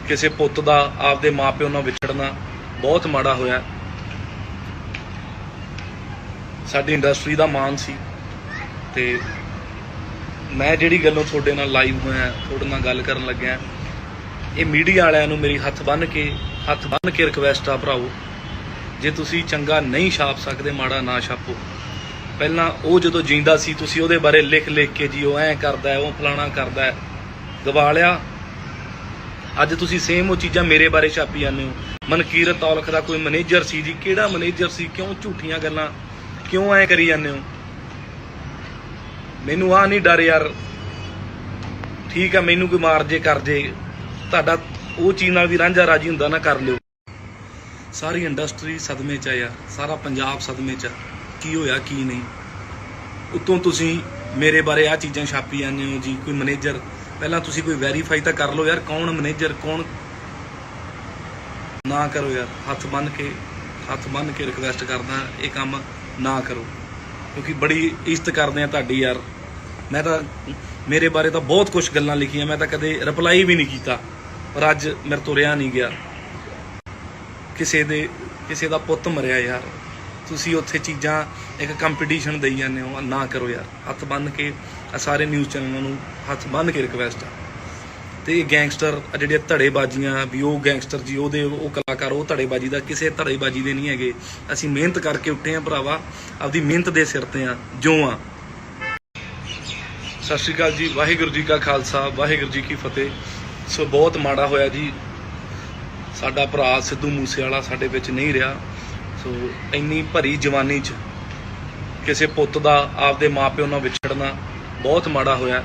ਕਿਸੇ ਪੁੱਤ ਦਾ ਆਪਦੇ ਮਾਪਿਓ ਨਾਲ ਵਿਛੜਨਾ ਬਹੁਤ ਮਾੜਾ ਹੋਇਆ। ਸਾਡੀ ਇੰਡਸਟਰੀ ਦਾ ਮਾਣ ਸੀ, ਤੇ ਮੈਂ ਜਿਹੜੀ ਗੱਲੋਂ ਤੁਹਾਡੇ ਨਾਲ ਲਾਈਵ ਹੋਇਆ, ਤੁਹਾਡੇ ਨਾਲ ਗੱਲ ਕਰਨ ਲੱਗਿਆ, ਇਹ ਮੀਡੀਆ ਵਾਲਿਆਂ ਨੂੰ ਮੇਰੀ ਹੱਥ ਬੰਨ੍ਹ ਕੇ ਰਿਕਵੈਸਟ ਆ ਭਰਾਓ, ਜੇ ਤੁਸੀਂ ਚੰਗਾ ਨਹੀਂ ਛਾਪ ਸਕਦੇ, ਮਾੜਾ ਨਾ ਛਾਪੋ। ਪਹਿਲਾਂ ਉਹ ਜਦੋਂ ਜਿੰਦਾ ਸੀ, ਤੁਸੀਂ ਉਹਦੇ ਬਾਰੇ ਲਿਖ ਕੇ ਜੀ ਉਹ ਐਂ ਕਰਦਾ, ਉਹ ਫਲਾਣਾ ਕਰਦਾ, ਗਵਾ ਲਿਆ। ਅੱਜ ਤੁਸੀਂ ਸੇਮ ਉਹ ਚੀਜ਼ਾਂ ਮੇਰੇ ਬਾਰੇ ਛਾਪੀ ਜਾਂਦੇ ਹੋ। ਮਨਕੀਰਤ ਔਲਖ ਦਾ ਕੋਈ ਮੈਨੇਜਰ ਸੀ ਜੀ, ਕਿਹੜਾ ਮੈਨੇਜਰ ਸੀ? ਕਿਉਂ ਝੂਠੀਆਂ ਗੱਲਾਂ ਕਿਉਂ ਐਂ ਕਰੀ ਜਾਂਦੇ ਹੋ? ਮੈਨੂੰ ਆ ਨਹੀਂ ਡਰ ਯਾਰ, ਠੀਕ ਆ, ਮੈਨੂੰ ਕੋਈ ਮਾਰ ਜੇ ਕਰ ਜੇ, ਤੁਹਾਡਾ ਉਹ ਚੀਜ਼ ਨਾਲ ਵੀ ਰਾਂਝਾ ਰਾਜੀ ਹੁੰਦਾ ਨਾ, ਕਰ ਲਿਓ। ਸਾਰੀ ਇੰਡਸਟਰੀ ਸਦਮੇ 'ਚ ਆ ਯਾਰ, ਸਾਰਾ ਪੰਜਾਬ ਸਦਮੇ 'ਚ ਆ। ਕੀ ਹੋਇਆ ਕੀ ਨਹੀਂ, ਉੱਤੋਂ ਤੁਸੀਂ ਮੇਰੇ ਬਾਰੇ ਆ ਚੀਜ਼ਾਂ ਛਾਪੀ ਜਾਂਦੇ ਹੋ ਜੀ। ਕੋਈ ਮੈਨੇਜਰ, ਪਹਿਲਾਂ ਤੁਸੀਂ ਕੋਈ ਵੈਰੀਫਾਈ ਤਾਂ ਕਰ ਲਓ ਯਾਰ, ਕੌਣ ਮੈਨੇਜਰ ਕੌਣ। ਨਾ ਕਰੋ ਯਾਰ, ਹੱਥ ਬੰਨ੍ਹ ਕੇ ਰਿਕਵੈਸਟ ਕਰਦਾ, ਇਹ ਕੰਮ ਨਾ ਕਰੋ, ਕਿਉਂਕਿ ਬੜੀ ਇੱਜ਼ਤ ਕਰਦੇ ਆ ਤੁਹਾਡੀ ਯਾਰ। ਮੈਂ ਤਾਂ ਮੇਰੇ ਬਾਰੇ ਤਾਂ ਬਹੁਤ ਕੁਝ ਗੱਲਾਂ ਲਿਖੀਆਂ, ਮੈਂ ਤਾਂ ਕਦੇ ਰਿਪਲਾਈ ਵੀ ਨਹੀਂ ਕੀਤਾ, ਪਰ ਅੱਜ ਮੇਰੇ ਤੋਂ ਰਿਹਾ ਨਹੀਂ ਗਿਆ। ਕਿਸੇ ਦਾ ਪੁੱਤ ਮਰਿਆ ਯਾਰ, ਤੁਸੀਂ ਉੱਥੇ ਚੀਜ਼ਾਂ ਇੱਕ ਕੰਪੀਟੀਸ਼ਨ ਦੇਈ ਜਾਂਦੇ ਹੋ, ਨਾ ਕਰੋ ਯਾਰ। ਹੱਥ ਬੰਨ੍ਹ ਕੇ ਸਾਰੇ ਨਿਊਜ਼ ਚੈਨਲਾਂ ਨੂੰ ਹੱਥ ਬੰਨ੍ਹ ਕੇ ਰਿਕਵੈਸਟ ਆ। ਤੇ ਇਹ ਗੈਂਗਸਟਰ ਜਿਹੜੀਆਂ ਧੜੇਬਾਜ਼ੀਆਂ ਵੀ, ਉਹ ਗੈਂਗਸਟਰ ਜੀ, ਉਹ ਕਲਾਕਾਰ, ਉਹ ਧੜੇਬਾਜ਼ੀ ਦਾ ਕਿਸੇ ਧੜੇਬਾਜ਼ੀ ਦੇ ਨਹੀਂ ਹੈਗੇ। ਅਸੀਂ ਮਿਹਨਤ ਕਰਕੇ ਉੱਠੇ ਆ ਭਰਾਵਾ, ਆਪਦੀ ਮਿਹਨਤ ਦੇ ਸਿਰ ਤੇ ਆ ਜੋ ਆ। ਸਤਿ ਸ਼੍ਰੀ ਅਕਾਲ ਜੀ, ਵਾਹਿਗੁਰੂ ਜੀ ਕਾ ਖਾਲਸਾ, ਵਾਹਿਗੁਰੂ ਜੀ ਕੀ ਫਤਿਹ। ਸੋ ਬਹੁਤ ਮਾੜਾ ਹੋਇਆ ਜੀ, ਸਾਡਾ ਭਰਾ ਸਿੱਧੂ ਮੂਸੇਵਾਲਾ ਸਾਡੇ ਵਿੱਚ ਨਹੀਂ ਰਿਹਾ। ਸੋ ਇੰਨੀ ਭਰੀ ਜਵਾਨੀ 'ਚ ਕਿਸੇ ਪੁੱਤ ਦਾ ਆਪਦੇ ਮਾਪਿਓ ਨਾਲ ਵਿਛੜਨਾ ਬਹੁਤ ਮਾੜਾ ਹੋਇਆ।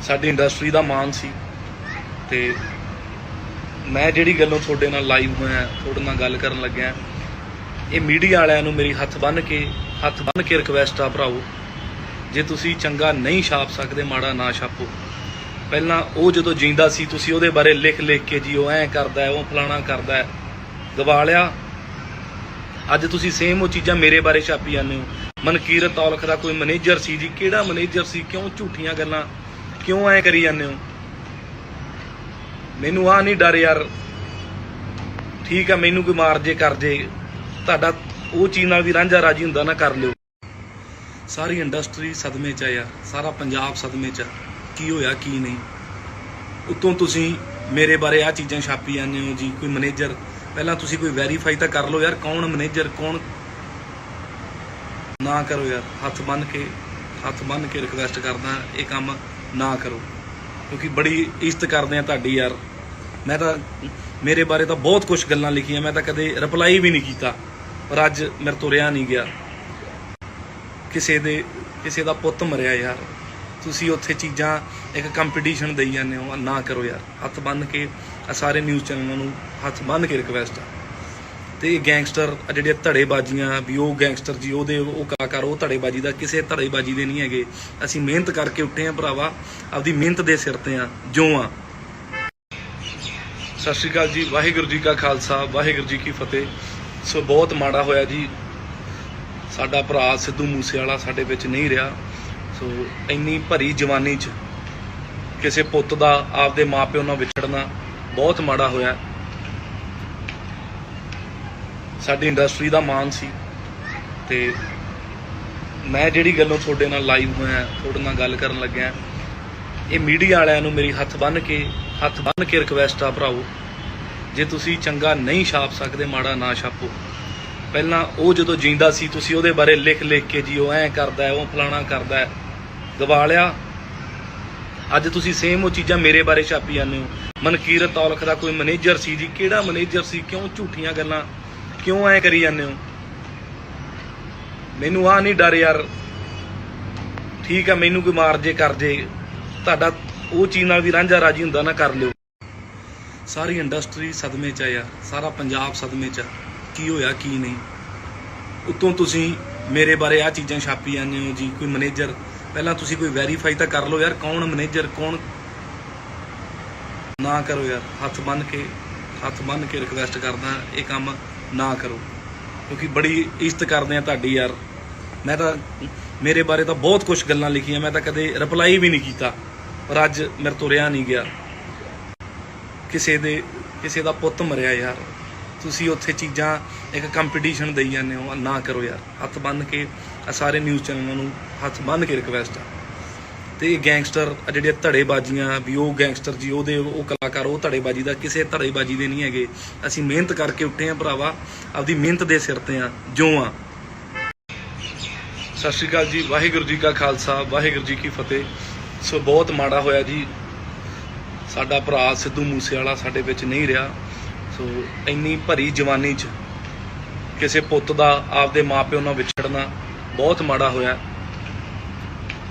ਸਾਡੀ ਇੰਡਸਟਰੀ ਦਾ ਮਾਣ ਸੀ, ਤੇ ਮੈਂ ਜਿਹੜੀ ਗੱਲੋਂ ਤੁਹਾਡੇ ਨਾਲ ਲਾਈਵ ਹੋਇਆ, ਤੁਹਾਡੇ ਨਾਲ ਗੱਲ ਕਰਨ ਲੱਗਿਆ, ਇਹ ਮੀਡੀਆ ਵਾਲਿਆਂ ਨੂੰ ਮੇਰੀ ਹੱਥ ਬੰਨ੍ਹ ਕੇ ਰਿਕਵੈਸਟ ਆ ਭਰਾਓ, ਜੇ ਤੁਸੀਂ ਚੰਗਾ ਨਹੀਂ ਛਾਪ ਸਕਦੇ, ਮਾੜਾ ਨਾ ਛਾਪੋ। ਪਹਿਲਾਂ ਉਹ ਜਦੋਂ ਜਿੰਦਾ ਸੀ, ਤੁਸੀਂ ਉਹਦੇ ਬਾਰੇ ਲਿਖ ਕੇ ਜੀ ਉਹ ਐਂ ਕਰਦਾ, ਉਹ ਫਲਾਣਾ ਕਰਦਾ, ਗਵਾ ਲਿਆ। ਅੱਜ ਤੁਸੀਂ ਸੇਮ ਉਹ ਚੀਜ਼ਾਂ ਮੇਰੇ ਬਾਰੇ ਛਾਪੀ ਜਾਂਦੇ ਹੋ। ਮਨਕੀਰਤ ਔਲਖ ਦਾ ਕੋਈ ਮੈਨੇਜਰ ਸੀ ਜੀ। ਕਿਹੜਾ ਮੈਨੇਜਰ ਸੀ? ਕਿਉਂ ਝੂਠੀਆਂ ਗੱਲਾਂ ਕਿਉਂ ਐ ਕਰੀ ਜਾਂਦੇ ਹੋ? ਮੈਨੂੰ ਆ ਨਹੀਂ ਡਰ ਯਾਰ। ਠੀਕ ਆ, ਮੈਨੂੰ ਕੋਈ ਮਾਰ ਜੇ ਕਰ ਜੇ, ਤੁਹਾਡਾ ਉਹ ਚੀਜ਼ ਨਾਲ ਵੀ ਰਾਂਝਾ ਰਾਜੀ ਹੁੰਦਾ ਨਾ, ਕਰ ਲਿਓ। ਸਾਰੀ ਇੰਡਸਟਰੀ ਸਦਮੇ 'ਚ ਆ ਯਾਰ, ਸਾਰਾ ਪੰਜਾਬ ਸਦਮੇ 'ਚ ਆ। ਕੀ ਹੋਇਆ ਕੀ ਨਹੀਂ? ਉੱਤੋਂ ਤੁਸੀਂ ਮੇਰੇ ਬਾਰੇ ਆ ਚੀਜ਼ਾਂ ਛਾਪੀ ਜਾਂਦੇ ਹੋ ਜੀ। ਕੋਈ ਮੈਨੇਜਰ, ਪਹਿਲਾਂ ਤੁਸੀਂ ਕੋਈ ਵੈਰੀਫਾਈ ਤਾਂ ਕਰ ਲਓ ਯਾਰ, ਕੌਣ ਮੈਨੇਜਰ ਕੌਣ। ਨਾ ਕਰੋ ਯਾਰ, ਹੱਥ ਬੰਨ੍ਹ ਕੇ ਰਿਕਵੈਸਟ ਕਰਦਾ, ਇਹ ਕੰਮ ਨਾ ਕਰੋ, ਕਿਉਂਕਿ ਬੜੀ ਇੱਜ਼ਤ ਕਰਦੇ ਆ ਤੁਹਾਡੀ ਯਾਰ। ਮੈਂ ਤਾਂ ਮੇਰੇ ਬਾਰੇ ਤਾਂ ਬਹੁਤ ਕੁਝ ਗੱਲਾਂ ਲਿਖੀਆਂ, ਮੈਂ ਤਾਂ ਕਦੇ ਰਿਪਲਾਈ ਵੀ ਨਹੀਂ ਕੀਤਾ, ਪਰ ਅੱਜ ਮੇਰੇ ਤੋਂ ਰਿਹਾ ਨਹੀਂ ਗਿਆ। ਕਿਸੇ ਦਾ ਪੁੱਤ ਮਰਿਆ ਯਾਰ, ਤੁਸੀਂ ਉੱਥੇ ਚੀਜ਼ਾਂ ਇੱਕ ਕੰਪੀਟੀਸ਼ਨ ਦੇਈ ਜਾਂਦੇ ਹੋ। ਨਾ ਕਰੋ ਯਾਰ, ਹੱਥ ਬੰਨ੍ਹ ਕੇ ਸਾਰੇ ਨਿਊਜ਼ ਚੈਨਲਾਂ ਨੂੰ ਹੱਥ ਬੰਨ੍ਹ ਕੇ ਰਿਕਵੈਸਟ ਆ। ਤੇ ਗੈਂਗਸਟਰ ਜਿਹੜੇ ਧੜੇਬਾਜ਼ੀਆਂ ਵੀ, ਉਹ ਗੈਂਗਸਟਰ ਜੀ ਉਹਦੇ ਉਹ ਕਲਾਕਾਰ, ਉਹ ਧੜੇਬਾਜ਼ੀ ਦਾ ਕਿਸੇ ਧੜੇਬਾਜ਼ੀ ਦੇ ਨਹੀਂ ਹੈਗੇ। ਅਸੀਂ ਮਿਹਨਤ ਕਰਕੇ ਉੱਠੇ ਆ ਭਰਾਵਾ, ਆਪਦੀ ਮਿਹਨਤ ਦੇ ਸਿਰ ਤੇ ਆ ਜੋ ਆ। ਸਤਿ ਸ਼੍ਰੀ ਅਕਾਲ ਜੀ, ਵਾਹਿਗੁਰੂ ਜੀ ਕਾ ਖਾਲਸਾ, ਵਾਹਿਗੁਰੂ ਜੀ ਕੀ ਫਤਿਹ। ਸੋ ਬਹੁਤ ਮਾੜਾ ਹੋਇਆ ਜੀ, ਸਾਡਾ ਭਰਾ ਸਿੱਧੂ ਮੂਸੇਵਾਲਾ ਸਾਡੇ ਵਿੱਚ ਨਹੀਂ ਰਿਹਾ। ਸੋ ਇੰਨੀ ਭਰੀ ਜਵਾਨੀ 'ਚ ਕਿਸੇ ਪੁੱਤ ਦਾ ਆਪਦੇ ਮਾਪਿਓ ਨਾਲ ਵਿਛੜਨਾ ਬਹੁਤ ਮਾੜਾ ਹੋਇਆ। ਸਾਡੀ ਇੰਡਸਟਰੀ ਦਾ ਮਾਣ ਸੀ, ਤੇ ਮੈਂ ਜਿਹੜੀ ਗੱਲੋਂ ਤੁਹਾਡੇ ਨਾਲ ਲਾਈਵ ਹੋਇਆ, ਤੁਹਾਡੇ ਨਾਲ ਗੱਲ ਕਰਨ ਲੱਗਿਆ, ਇਹ ਮੀਡੀਆ ਵਾਲਿਆਂ ਨੂੰ ਮੇਰੀ ਹੱਥ ਬੰਨ੍ਹ ਕੇ ਰਿਕਵੈਸਟ ਆ ਭਰਾਓ, ਜੇ ਤੁਸੀਂ ਚੰਗਾ ਨਹੀਂ ਛਾਪ ਸਕਦੇ, ਮਾੜਾ ਨਾ ਛਾਪੋ। ਪਹਿਲਾਂ ਉਹ ਜਦੋਂ ਜਿੰਦਾ ਸੀ ਤੁਸੀਂ ਉਹਦੇ ਬਾਰੇ ਲਿਖ ਕੇ ਜੀ ਉਹ ਐਂ ਕਰਦਾ, ਉਹ ਫਲਾਣਾ ਕਰਦਾ, ਗਵਾ ਲਿਆ। ਅੱਜ ਤੁਸੀਂ ਸੇਮ ਉਹ ਚੀਜ਼ਾਂ ਮੇਰੇ ਬਾਰੇ ਛਾਪੀ ਜਾਂਦੇ ਹੋ। ਮਨਕੀਰਤ ਔਲਖ ਦਾ ਕੋਈ ਮੈਨੇਜਰ ਸੀ ਜੀ। ਕਿਹੜਾ ਮੈਨੇਜਰ ਸੀ? ਕਿਉਂ ਝੂਠੀਆਂ ਗੱਲਾਂ ਕਿਉਂ ਐ ਕਰੀ ਜਾਂਦੇ ਹੋ? ਮੈਨੂੰ ਆ ਨਹੀਂ ਡਰ ਯਾਰ। ਠੀਕ ਆ, ਮੈਨੂੰ ਕੋਈ ਮਾਰ ਜੇ ਕਰ ਜੇ, ਤੁਹਾਡਾ ਉਹ ਚੀਜ਼ ਨਾਲ ਵੀ ਰਾਂਝਾ ਰਾਜੀ ਹੁੰਦਾ ਨਾ, ਕਰ ਲਿਓ। ਸਾਰੀ ਇੰਡਸਟਰੀ ਸਦਮੇ 'ਚ ਆ ਯਾਰ, ਸਾਰਾ ਪੰਜਾਬ ਸਦਮੇ 'ਚ ਆ। ਕੀ ਹੋਇਆ ਕੀ ਨਹੀਂ? ਉੱਤੋਂ ਤੁਸੀਂ ਮੇਰੇ ਬਾਰੇ ਆ ਚੀਜ਼ਾਂ ਛਾਪੀ ਜਾਂਦੇ ਹੋ ਜੀ। ਕੋਈ ਮੈਨੇਜਰ, ਪਹਿਲਾਂ ਤੁਸੀਂ ਕੋਈ ਵੈਰੀਫਾਈ ਤਾਂ ਕਰ ਲਓ ਯਾਰ, ਕੌਣ ਮੈਨੇਜਰ ਕੌਣ। ਨਾ ਕਰੋ ਯਾਰ, ਹੱਥ ਬੰਨ੍ਹ ਕੇ ਰਿਕਵੈਸਟ ਕਰਦਾ, ਇਹ ਕੰਮ ਨਾ ਕਰੋ, ਕਿਉਂਕਿ ਬੜੀ ਇੱਜ਼ਤ ਕਰਦੇ ਆ ਤੁਹਾਡੀ ਯਾਰ। ਮੈਂ ਤਾਂ ਮੇਰੇ ਬਾਰੇ ਤਾਂ ਬਹੁਤ ਕੁਝ ਗੱਲਾਂ ਲਿਖੀਆਂ, ਮੈਂ ਤਾਂ ਕਦੇ ਰਿਪਲਾਈ ਵੀ ਨਹੀਂ ਕੀਤਾ, ਪਰ ਅੱਜ ਮੇਰੇ ਤੋਂ ਰਿਹਾ ਨਹੀਂ ਗਿਆ। ਕਿਸੇ ਦਾ ਪੁੱਤ ਮਰਿਆ ਯਾਰ, ਤੁਸੀਂ ਉੱਥੇ ਚੀਜ਼ਾਂ ਇੱਕ ਕੰਪੀਟੀਸ਼ਨ ਦੇਈ ਜਾਂਦੇ ਹੋ। ਨਾ ਕਰੋ ਯਾਰ, ਹੱਥ ਬੰਨ੍ਹ ਕੇ ਸਾਰੇ ਨਿਊਜ਼ ਚੈਨਲਾਂ ਨੂੰ ਹੱਥ ਬੰਨ੍ਹ ਕੇ ਰਿਕਵੈਸਟ ਆ। ਤੇ ਗੈਂਗਸਟਰ ਜਿਹੜੇ ਧੜੇਬਾਜ਼ੀਆਂ ਵੀ, ਉਹ ਗੈਂਗਸਟਰ ਜੀ ਉਹਦੇ ਉਹ ਕਲਾਕਾਰ, ਉਹ ਧੜੇਬਾਜ਼ੀ ਦਾ ਕਿਸੇ ਧੜੇਬਾਜ਼ੀ ਦੇ ਨਹੀਂ ਹੈਗੇ। ਅਸੀਂ ਮਿਹਨਤ ਕਰਕੇ ਉੱਠੇ ਆ ਭਰਾਵਾ, ਆਪਦੀ ਮਿਹਨਤ ਦੇ ਸਿਰ ਤੇ ਆ ਜੋ ਆ। ਸਤਿ ਸ਼੍ਰੀ ਅਕਾਲ ਜੀ, ਵਾਹਿਗੁਰੂ ਜੀ ਕਾ ਖਾਲਸਾ, ਵਾਹਿਗੁਰੂ ਜੀ ਕੀ ਫਤਿਹ। ਸੋ ਬਹੁਤ ਮਾੜਾ ਹੋਇਆ ਜੀ, ਸਾਡਾ ਭਰਾ ਸਿੱਧੂ ਮੂਸੇਵਾਲਾ ਸਾਡੇ ਵਿੱਚ ਨਹੀਂ ਰਿਹਾ। ਸੋ ਇੰਨੀ ਭਰੀ ਜਵਾਨੀ 'ਚ ਕਿਸੇ ਪੁੱਤ ਦਾ ਆਪਦੇ ਮਾਪਿਓ ਨਾਲ ਵਿਛੜਨਾ ਬਹੁਤ ਮਾੜਾ ਹੋਇਆ।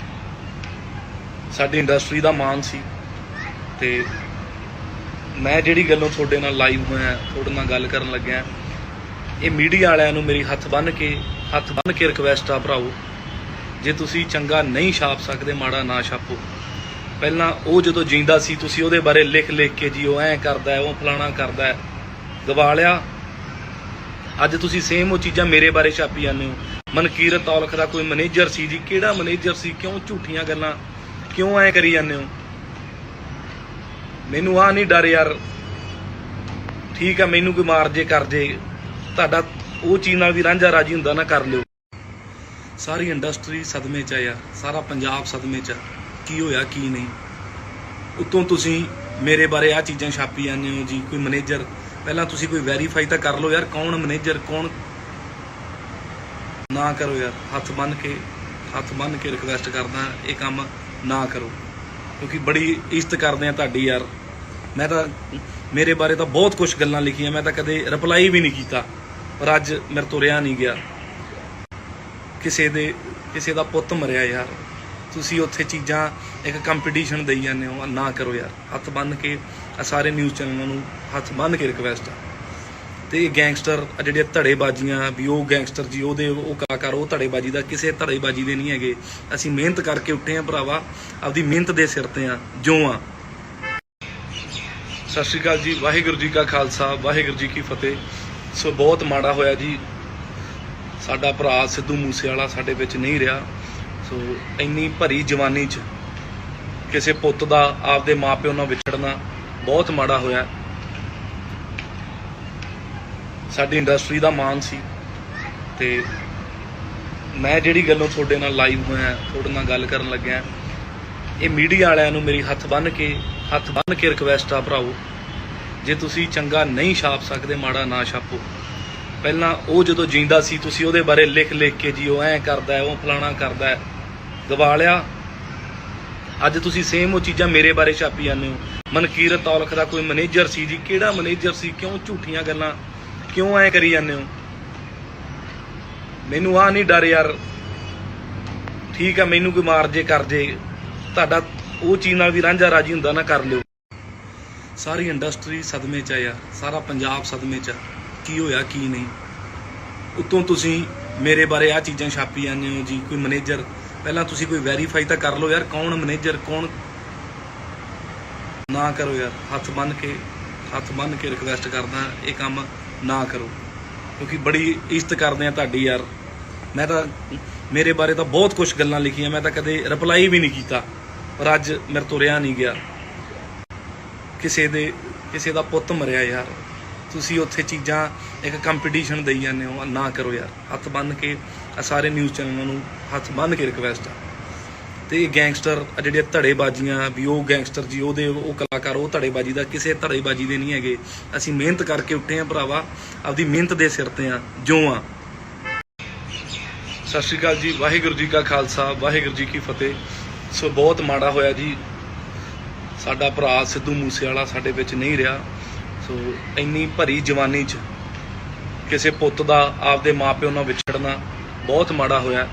ਸਾਡੀ ਇੰਡਸਟਰੀ ਦਾ ਮਾਣ ਸੀ, ਤੇ ਮੈਂ ਜਿਹੜੀ ਗੱਲੋਂ ਤੁਹਾਡੇ ਨਾਲ ਲਾਈਵ ਹੋਇਆ, ਤੁਹਾਡੇ ਨਾਲ ਗੱਲ ਕਰਨ ਲੱਗਿਆ, ਇਹ ਮੀਡੀਆ ਵਾਲਿਆਂ ਨੂੰ ਮੇਰੀ ਹੱਥ ਬੰਨ੍ਹ ਕੇ ਰਿਕਵੈਸਟ ਆ ਭਰਾਓ, ਜੇ ਤੁਸੀਂ ਚੰਗਾ ਨਹੀਂ ਛਾਪ ਸਕਦੇ, ਮਾੜਾ ਨਾ ਛਾਪੋ। ਪਹਿਲਾਂ ਉਹ ਜਦੋਂ ਜਿੰਦਾ ਸੀ ਤੁਸੀਂ ਉਹਦੇ ਬਾਰੇ ਲਿਖ ਕੇ ਜੀ ਉਹ ਐਂ ਕਰਦਾ, ਉਹ ਫਲਾਣਾ ਕਰਦਾ, ਗਵਾ ਲਿਆ। ਅੱਜ ਤੁਸੀਂ ਸੇਮ ਉਹ ਚੀਜ਼ਾਂ ਮੇਰੇ ਬਾਰੇ ਛਾਪੀ ਜਾਂਦੇ ਹੋ। ਮਨਕੀਰਤ ਔਲਖ ਦਾ ਕੋਈ ਮੈਨੇਜਰ ਸੀ ਜੀ। ਕਿਹੜਾ ਮੈਨੇਜਰ ਸੀ? ਕਿਉਂ ਝੂਠੀਆਂ ਗੱਲਾਂ ਕਿਉਂ ਐ ਕਰੀ ਜਾਂਦੇ ਹੋ? ਮੈਨੂੰ ਆ ਨਹੀਂ ਡਰ ਯਾਰ। ਠੀਕ ਆ, ਮੈਨੂੰ ਕੋਈ ਮਾਰ ਜੇ ਕਰ ਜੇ, ਤੁਹਾਡਾ ਉਹ ਚੀਜ਼ ਨਾਲ ਵੀ ਰਾਂਝਾ ਰਾਜੀ ਹੁੰਦਾ ਨਾ, ਕਰ ਲਿਓ। ਸਾਰੀ ਇੰਡਸਟਰੀ ਸਦਮੇ 'ਚ ਆ ਯਾਰ, ਸਾਰਾ ਪੰਜਾਬ ਸਦਮੇ 'ਚ ਆ। ਕੀ ਹੋਇਆ ਕੀ ਨਹੀਂ? ਉੱਤੋਂ ਤੁਸੀਂ ਮੇਰੇ ਬਾਰੇ ਆ ਚੀਜ਼ਾਂ ਛਾਪੀ ਜਾਂਦੇ ਹੋ ਜੀ। ਕੋਈ ਮੈਨੇਜਰ, ਪਹਿਲਾਂ ਤੁਸੀਂ ਕੋਈ ਵੈਰੀਫਾਈ ਤਾਂ ਕਰ ਲਓ ਯਾਰ, ਕੌਣ ਮੈਨੇਜਰ ਕੌਣ। ਨਾ ਕਰੋ ਯਾਰ, ਹੱਥ ਬੰਨ੍ਹ ਕੇ ਰਿਕਵੈਸਟ ਕਰਦਾ, ਇਹ ਕੰਮ ਨਾ ਕਰੋ, ਕਿਉਂਕਿ ਬੜੀ ਇੱਜ਼ਤ ਕਰਦੇ ਆ ਤੁਹਾਡੀ ਯਾਰ। ਮੈਂ ਤਾਂ ਮੇਰੇ ਬਾਰੇ ਤਾਂ ਬਹੁਤ ਕੁਝ ਗੱਲਾਂ ਲਿਖੀਆਂ, ਮੈਂ ਤਾਂ ਕਦੇ ਰਿਪਲਾਈ ਵੀ ਨਹੀਂ ਕੀਤਾ, ਪਰ ਅੱਜ ਮੇਰੇ ਤੋਂ ਰਿਹਾ ਨਹੀਂ ਗਿਆ। ਕਿਸੇ ਦਾ ਪੁੱਤ ਮਰਿਆ ਯਾਰ, ਤੁਸੀਂ ਉੱਥੇ ਚੀਜ਼ਾਂ ਇੱਕ ਕੰਪੀਟੀਸ਼ਨ ਦੇਈ ਜਾਂਦੇ ਹੋ। ਨਾ ਕਰੋ ਯਾਰ, ਹੱਥ ਬੰਨ੍ਹ ਕੇ ਸਾਰੇ ਨਿਊਜ਼ ਚੈਨਲਾਂ ਨੂੰ ਹੱਥ ਬੰਨ੍ਹ ਕੇ ਰਿਕਵੈਸਟ ਆ। ਤੇ ਗੈਂਗਸਟਰ ਜਿਹੜੇ ਧੜੇਬਾਜ਼ੀਆਂ ਵੀ, ਉਹ ਗੈਂਗਸਟਰ ਜੀ ਉਹਦੇ ਉਹ ਕਲਾਕਾਰ, ਉਹ ਧੜੇਬਾਜ਼ੀ ਦਾ ਕਿਸੇ ਧੜੇਬਾਜ਼ੀ ਦੇ ਨਹੀਂ ਹੈਗੇ। ਅਸੀਂ ਮਿਹਨਤ ਕਰਕੇ ਉੱਠੇ ਆ ਭਰਾਵਾ, ਆਪਦੀ ਮਿਹਨਤ ਦੇ ਸਿਰ ਤੇ ਆ ਜੋ ਆ। ਸਤਿ ਸ਼੍ਰੀ ਅਕਾਲ ਜੀ, ਵਾਹਿਗੁਰੂ ਜੀ ਕਾ ਖਾਲਸਾ, ਵਾਹਿਗੁਰੂ ਜੀ ਕੀ ਫਤਿਹ। ਸੋ ਬਹੁਤ ਮਾੜਾ ਹੋਇਆ ਜੀ, ਸਾਡਾ ਭਰਾ ਸਿੱਧੂ ਮੂਸੇਵਾਲਾ ਸਾਡੇ ਵਿੱਚ ਨਹੀਂ ਰਿਹਾ। ਸੋ ਇੰਨੀ ਭਰੀ ਜਵਾਨੀ 'ਚ ਕਿਸੇ ਪੁੱਤ ਦਾ ਆਪਦੇ ਮਾਪਿਓ ਨਾਲ ਵਿਛੜਨਾ ਬਹੁਤ ਮਾੜਾ ਹੋਇਆ। ਸਾਡੀ ਇੰਡਸਟਰੀ ਦਾ ਮਾਣ ਸੀ ਤੇ ਮੈਂ ਜਿਹੜੀ ਗੱਲੋਂ ਤੁਹਾਡੇ ਨਾਲ ਲਾਈਵ ਹੋਇਆ, ਤੁਹਾਡੇ ਨਾਲ ਗੱਲ ਕਰਨ ਲੱਗਿਆ, ਇਹ ਮੀਡੀਆ ਵਾਲਿਆਂ ਨੂੰ ਮੇਰੀ ਹੱਥ ਬੰਨ੍ਹ ਕੇ ਰਿਕਵੈਸਟ ਆ ਭਰਾਓ, ਜੇ ਤੁਸੀਂ ਚੰਗਾ ਨਹੀਂ ਛਾਪ ਸਕਦੇ ਮਾੜਾ ਨਾ ਛਾਪੋ। ਪਹਿਲਾਂ ਉਹ ਜਦੋਂ ਜਿੰਦਾ ਸੀ ਤੁਸੀਂ ਉਹਦੇ ਬਾਰੇ ਲਿਖ ਕੇ ਜੀ ਉਹ ਐਂ ਕਰਦਾ ਹੈ, ਉਹ ਫਲਾਣਾ ਕਰਦਾ ਹੈ, ਗਵਾ ਲਿਆ। ਅੱਜ ਤੁਸੀਂ ਸੇਮ ਉਹ ਚੀਜ਼ਾਂ ਮੇਰੇ ਬਾਰੇ ਛਾਪੀ ਜਾਂਦੇ ਹੋ। ਮਨਕੀਰਤ ਔਲਖ ਦਾ ਕੋਈ ਮੈਨੇਜਰ ਸੀ ਜੀ, ਕਿਹੜਾ ਮੈਨੇਜਰ ਸੀ, ਕਿਉਂ ਝੂਠੀਆਂ ਗੱਲਾਂ ਕਿਉਂ ਐਂ ਕਰੀ ਜਾਂਦੇ ਹੋ? ਮੈਨੂੰ ਆ ਨਹੀਂ ਡਰ ਯਾਰ, ਠੀਕ ਆ ਮੈਨੂੰ ਕੋਈ ਮਾਰ ਜੇ ਕਰ ਜੇ, ਤੁਹਾਡਾ ਉਹ ਚੀਜ਼ ਨਾਲ ਵੀ ਰਾਂਝਾ ਰਾਜੀ ਹੁੰਦਾ ਨਾ ਕਰ ਲਿਓ। ਸਾਰੀ ਇੰਡਸਟਰੀ ਸਦਮੇ 'ਚ ਆ ਯਾਰ, ਸਾਰਾ ਪੰਜਾਬ ਸਦਮੇ 'ਚ ਆ, ਕੀ ਹੋਇਆ ਕੀ ਨਹੀਂ। ਉੱਤੋਂ ਤੁਸੀਂ ਮੇਰੇ ਬਾਰੇ ਆ ਚੀਜ਼ਾਂ ਛਾਪੀ ਜਾਂਦੇ ਹੋ ਜੀ, ਕੋਈ ਮੈਨੇਜਰ। ਪਹਿਲਾਂ ਤੁਸੀਂ ਕੋਈ ਵੈਰੀਫਾਈ ਤਾਂ ਕਰ ਲਓ ਯਾਰ, ਕੌਣ ਮੈਨੇਜਰ ਕੌਣ। ਨਾ ਕਰੋ ਯਾਰ, ਹੱਥ ਬੰਨ੍ਹ ਕੇ ਰਿਕਵੈਸਟ ਕਰਦਾ, ਇਹ ਕੰਮ ਨਾ ਕਰੋ, ਕਿਉਂਕਿ ਬੜੀ ਇੱਜ਼ਤ ਕਰਦੇ ਆ ਤੁਹਾਡੀ ਯਾਰ। ਮੈਂ ਤਾਂ ਮੇਰੇ ਬਾਰੇ ਤਾਂ ਬਹੁਤ ਕੁਝ ਗੱਲਾਂ ਲਿਖੀਆਂ, ਮੈਂ ਤਾਂ ਕਦੇ ਰਿਪਲਾਈ ਵੀ ਨਹੀਂ ਕੀਤਾ, ਪਰ ਅੱਜ ਮੇਰੇ ਤੋਂ ਰਿਹਾ ਨਹੀਂ ਗਿਆ। ਕਿਸੇ ਦਾ ਪੁੱਤ ਮਰਿਆ ਯਾਰ, ਤੁਸੀਂ ਉੱਥੇ ਚੀਜ਼ਾਂ ਇੱਕ ਕੰਪੀਟੀਸ਼ਨ ਦੇਈ ਜਾਂਦੇ ਹੋ। ਨਾ ਕਰੋ ਯਾਰ, ਹੱਥ ਬੰਨ੍ਹ ਕੇ ਸਾਰੇ ਨਿਊਜ਼ ਚੈਨਲਾਂ ਨੂੰ ਹੱਥ ਬੰਨ੍ਹ ਕੇ ਰਿਕਵੈਸਟ ਆ। ਤੇ ਗੈਂਗਸਟਰ ਜਿਹੜੀਆਂ ਧੜੇਬਾਜ਼ੀਆਂ ਵੀ, ਉਹ ਗੈਂਗਸਟਰ ਜੀ ਉਹ ਕਲਾਕਾਰ, ਉਹ ਧੜੇਬਾਜ਼ੀ ਦਾ ਕਿਸੇ ਧੜੇਬਾਜ਼ੀ ਦੇ ਨਹੀਂ ਹੈਗੇ। ਅਸੀਂ ਮਿਹਨਤ ਕਰਕੇ ਉੱਠੇ ਆ ਭਰਾਵਾ, ਆਪਦੀ ਮਿਹਨਤ ਦੇ ਸਿਰ ਤੇ ਆ ਜੋ ਆ। ਸਤਿ ਸ਼੍ਰੀ ਅਕਾਲ ਜੀ, ਵਾਹਿਗੁਰੂ ਜੀ ਕਾ ਖਾਲਸਾ, ਵਾਹਿਗੁਰੂ ਜੀ ਕੀ ਫਤਿਹ। ਸੋ ਬਹੁਤ ਮਾੜਾ ਹੋਇਆ ਜੀ, ਸਾਡਾ ਭਰਾ ਸਿੱਧੂ ਮੂਸੇਵਾਲਾ ਸਾਡੇ ਵਿੱਚ ਨਹੀਂ ਰਿਹਾ। ਸੋ ਇੰਨੀ ਭਰੀ ਜਵਾਨੀ 'ਚ ਕਿਸੇ ਪੁੱਤ ਦਾ ਆਪਦੇ ਮਾਪਿਓ ਨਾਲ ਵਿਛੜਨਾ ਬਹੁਤ ਮਾੜਾ ਹੋਇਆ।